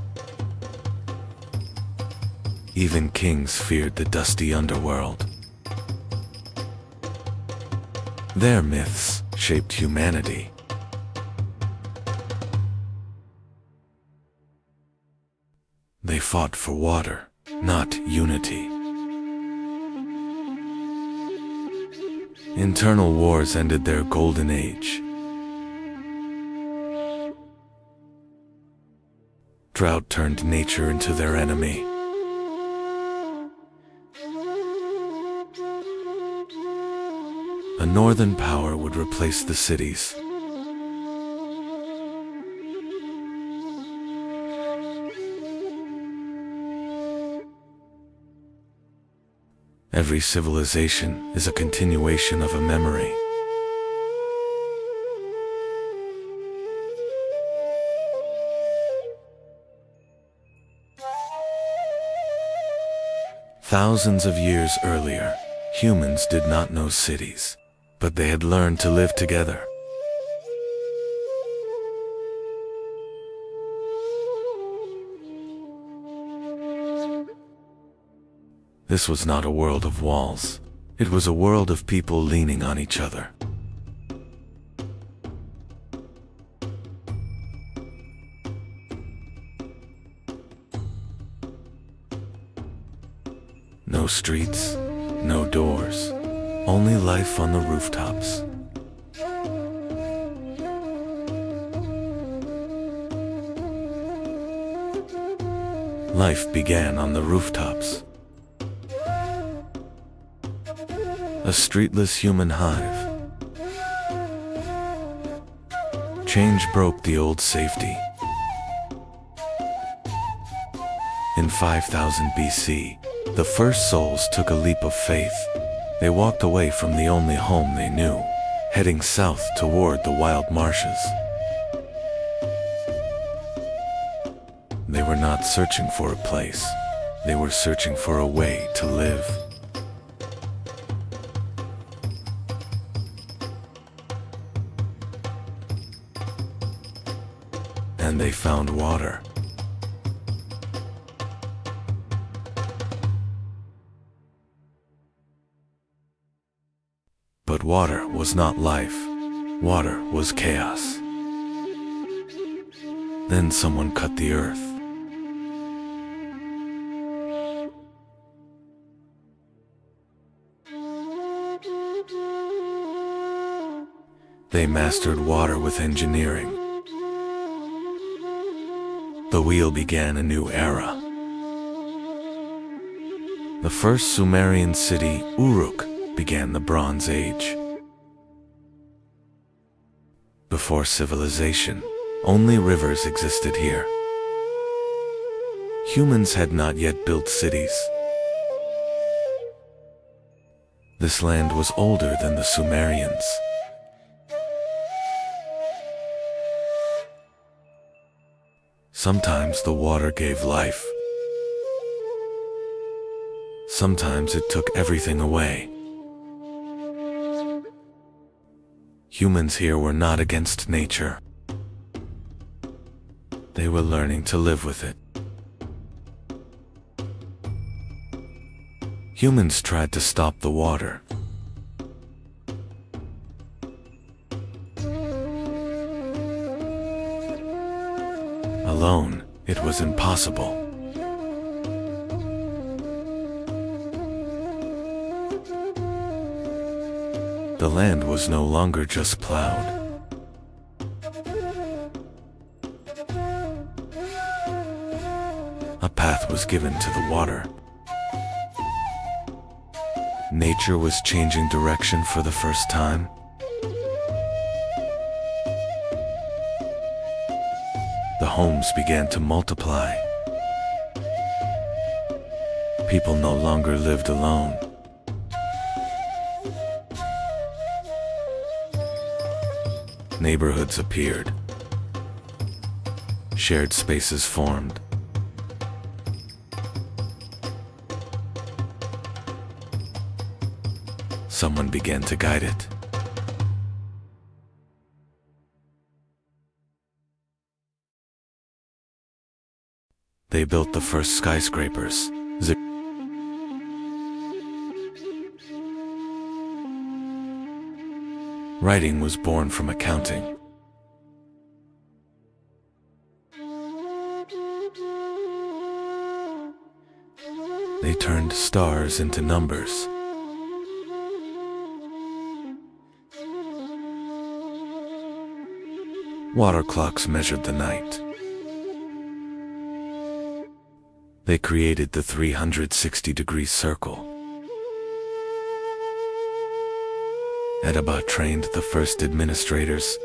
Even kings feared the dusty underworld. Their myths shaped humanity. They fought for water, not unity. Internal wars ended their golden age. Drought turned nature into their enemy. A northern power would replace the cities. Every civilization is a continuation of a memory. Thousands of years earlier, humans did not know cities, but they had learned to live together. This was not a world of walls. It was a world of people leaning on each other. No streets, no doors, only life on the rooftops. Life began on the rooftops. A streetless human hive. Change broke the old safety. In 5000 BC, the first souls took a leap of faith. They walked away from the only home they knew, heading south toward the wild marshes. They were not searching for a place. They were searching for a way to live. And they found water. But water was not life. Water was chaos. Then someone cut the earth. They mastered water with engineering. The wheel began a new era. The first Sumerian city, Uruk, began the Bronze Age. Before civilization, only rivers existed here. Humans had not yet built cities. This land was older than the Sumerians. Sometimes the water gave life. Sometimes it took everything away. Humans here were not against nature. They were learning to live with it. Humans tried to stop the water. Alone, it was impossible. The land was no longer just plowed. A path was given to the water. Nature was changing direction for the first time. The homes began to multiply. People no longer lived alone. Neighborhoods appeared. Shared spaces formed. Someone began to guide it. They built the first skyscrapers. Writing was born from accounting. They turned stars into numbers. Water clocks measured the night. They created the 360-degree circle. Edaba trained the first administrators.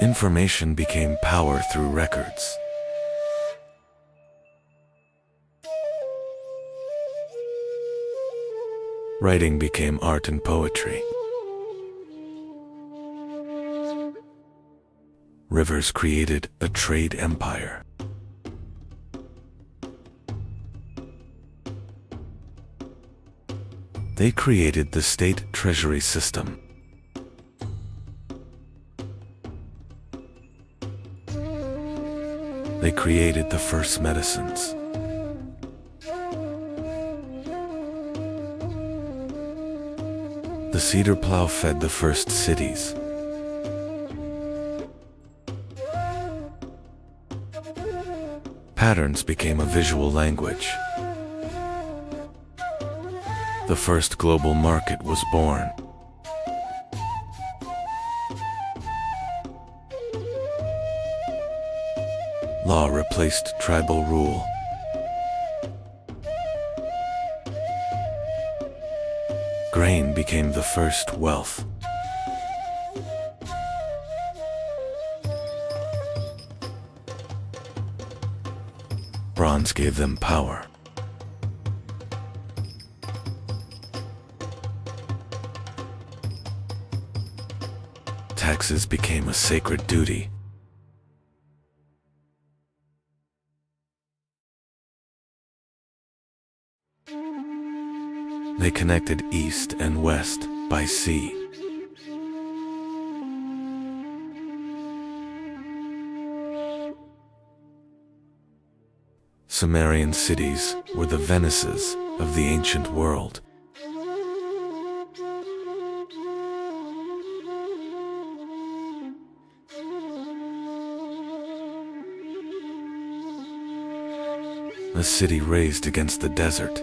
Information became power through records. Writing became art and poetry. Rivers created a trade empire. They created the state treasury system. They created the first medicines. The cedar plow fed the first cities. Patterns became a visual language. The first global market was born. Law replaced tribal rule. Grain became the first wealth. bronze gave them power. Taxes became a sacred duty. They connected east and west by sea. Sumerian cities were the Venices of the ancient world. A city raised against the desert.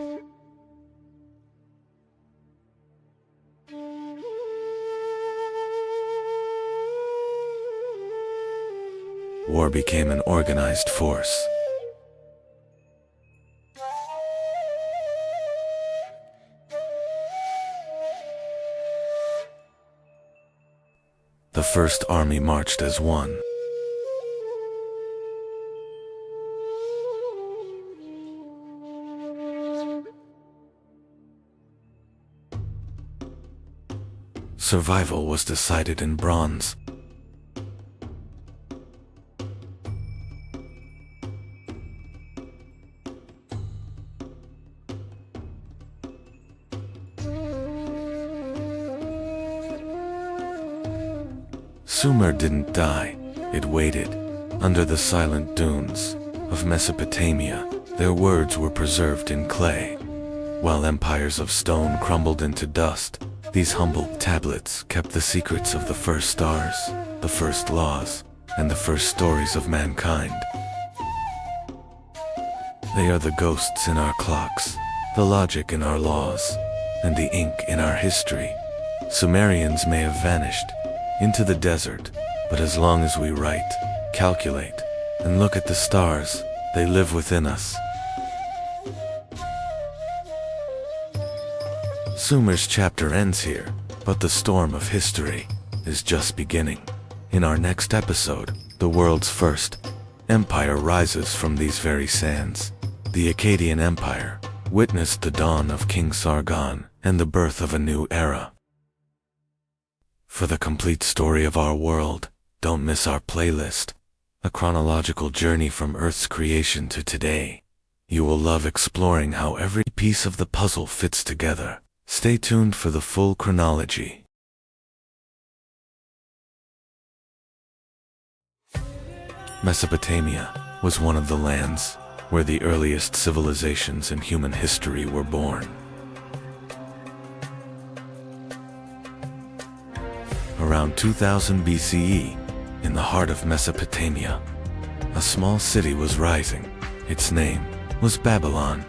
War became an organized force. The first army marched as one. Survival was decided in bronze. Sumer didn't die, it waited. Under the silent dunes of Mesopotamia, their words were preserved in clay. While empires of stone crumbled into dust, these humble tablets kept the secrets of the first stars, the first laws, and the first stories of mankind. They are the ghosts in our clocks, the logic in our laws, and the ink in our history. Sumerians may have vanished into the desert, but as long as we write, calculate, and look at the stars, they live within us. Sumer's chapter ends here, but the storm of history is just beginning. In our next episode, the world's first empire rises from these very sands. The Akkadian Empire witnessed the dawn of King Sargon and the birth of a new era. For the complete story of our world, don't miss our playlist, a chronological journey from Earth's creation to today. You will love exploring how every piece of the puzzle fits together. Stay tuned for the full chronology. Mesopotamia was one of the lands where the earliest civilizations in human history were born. Around 2000 BCE, in the heart of Mesopotamia, a small city was rising. Its name was Babylon.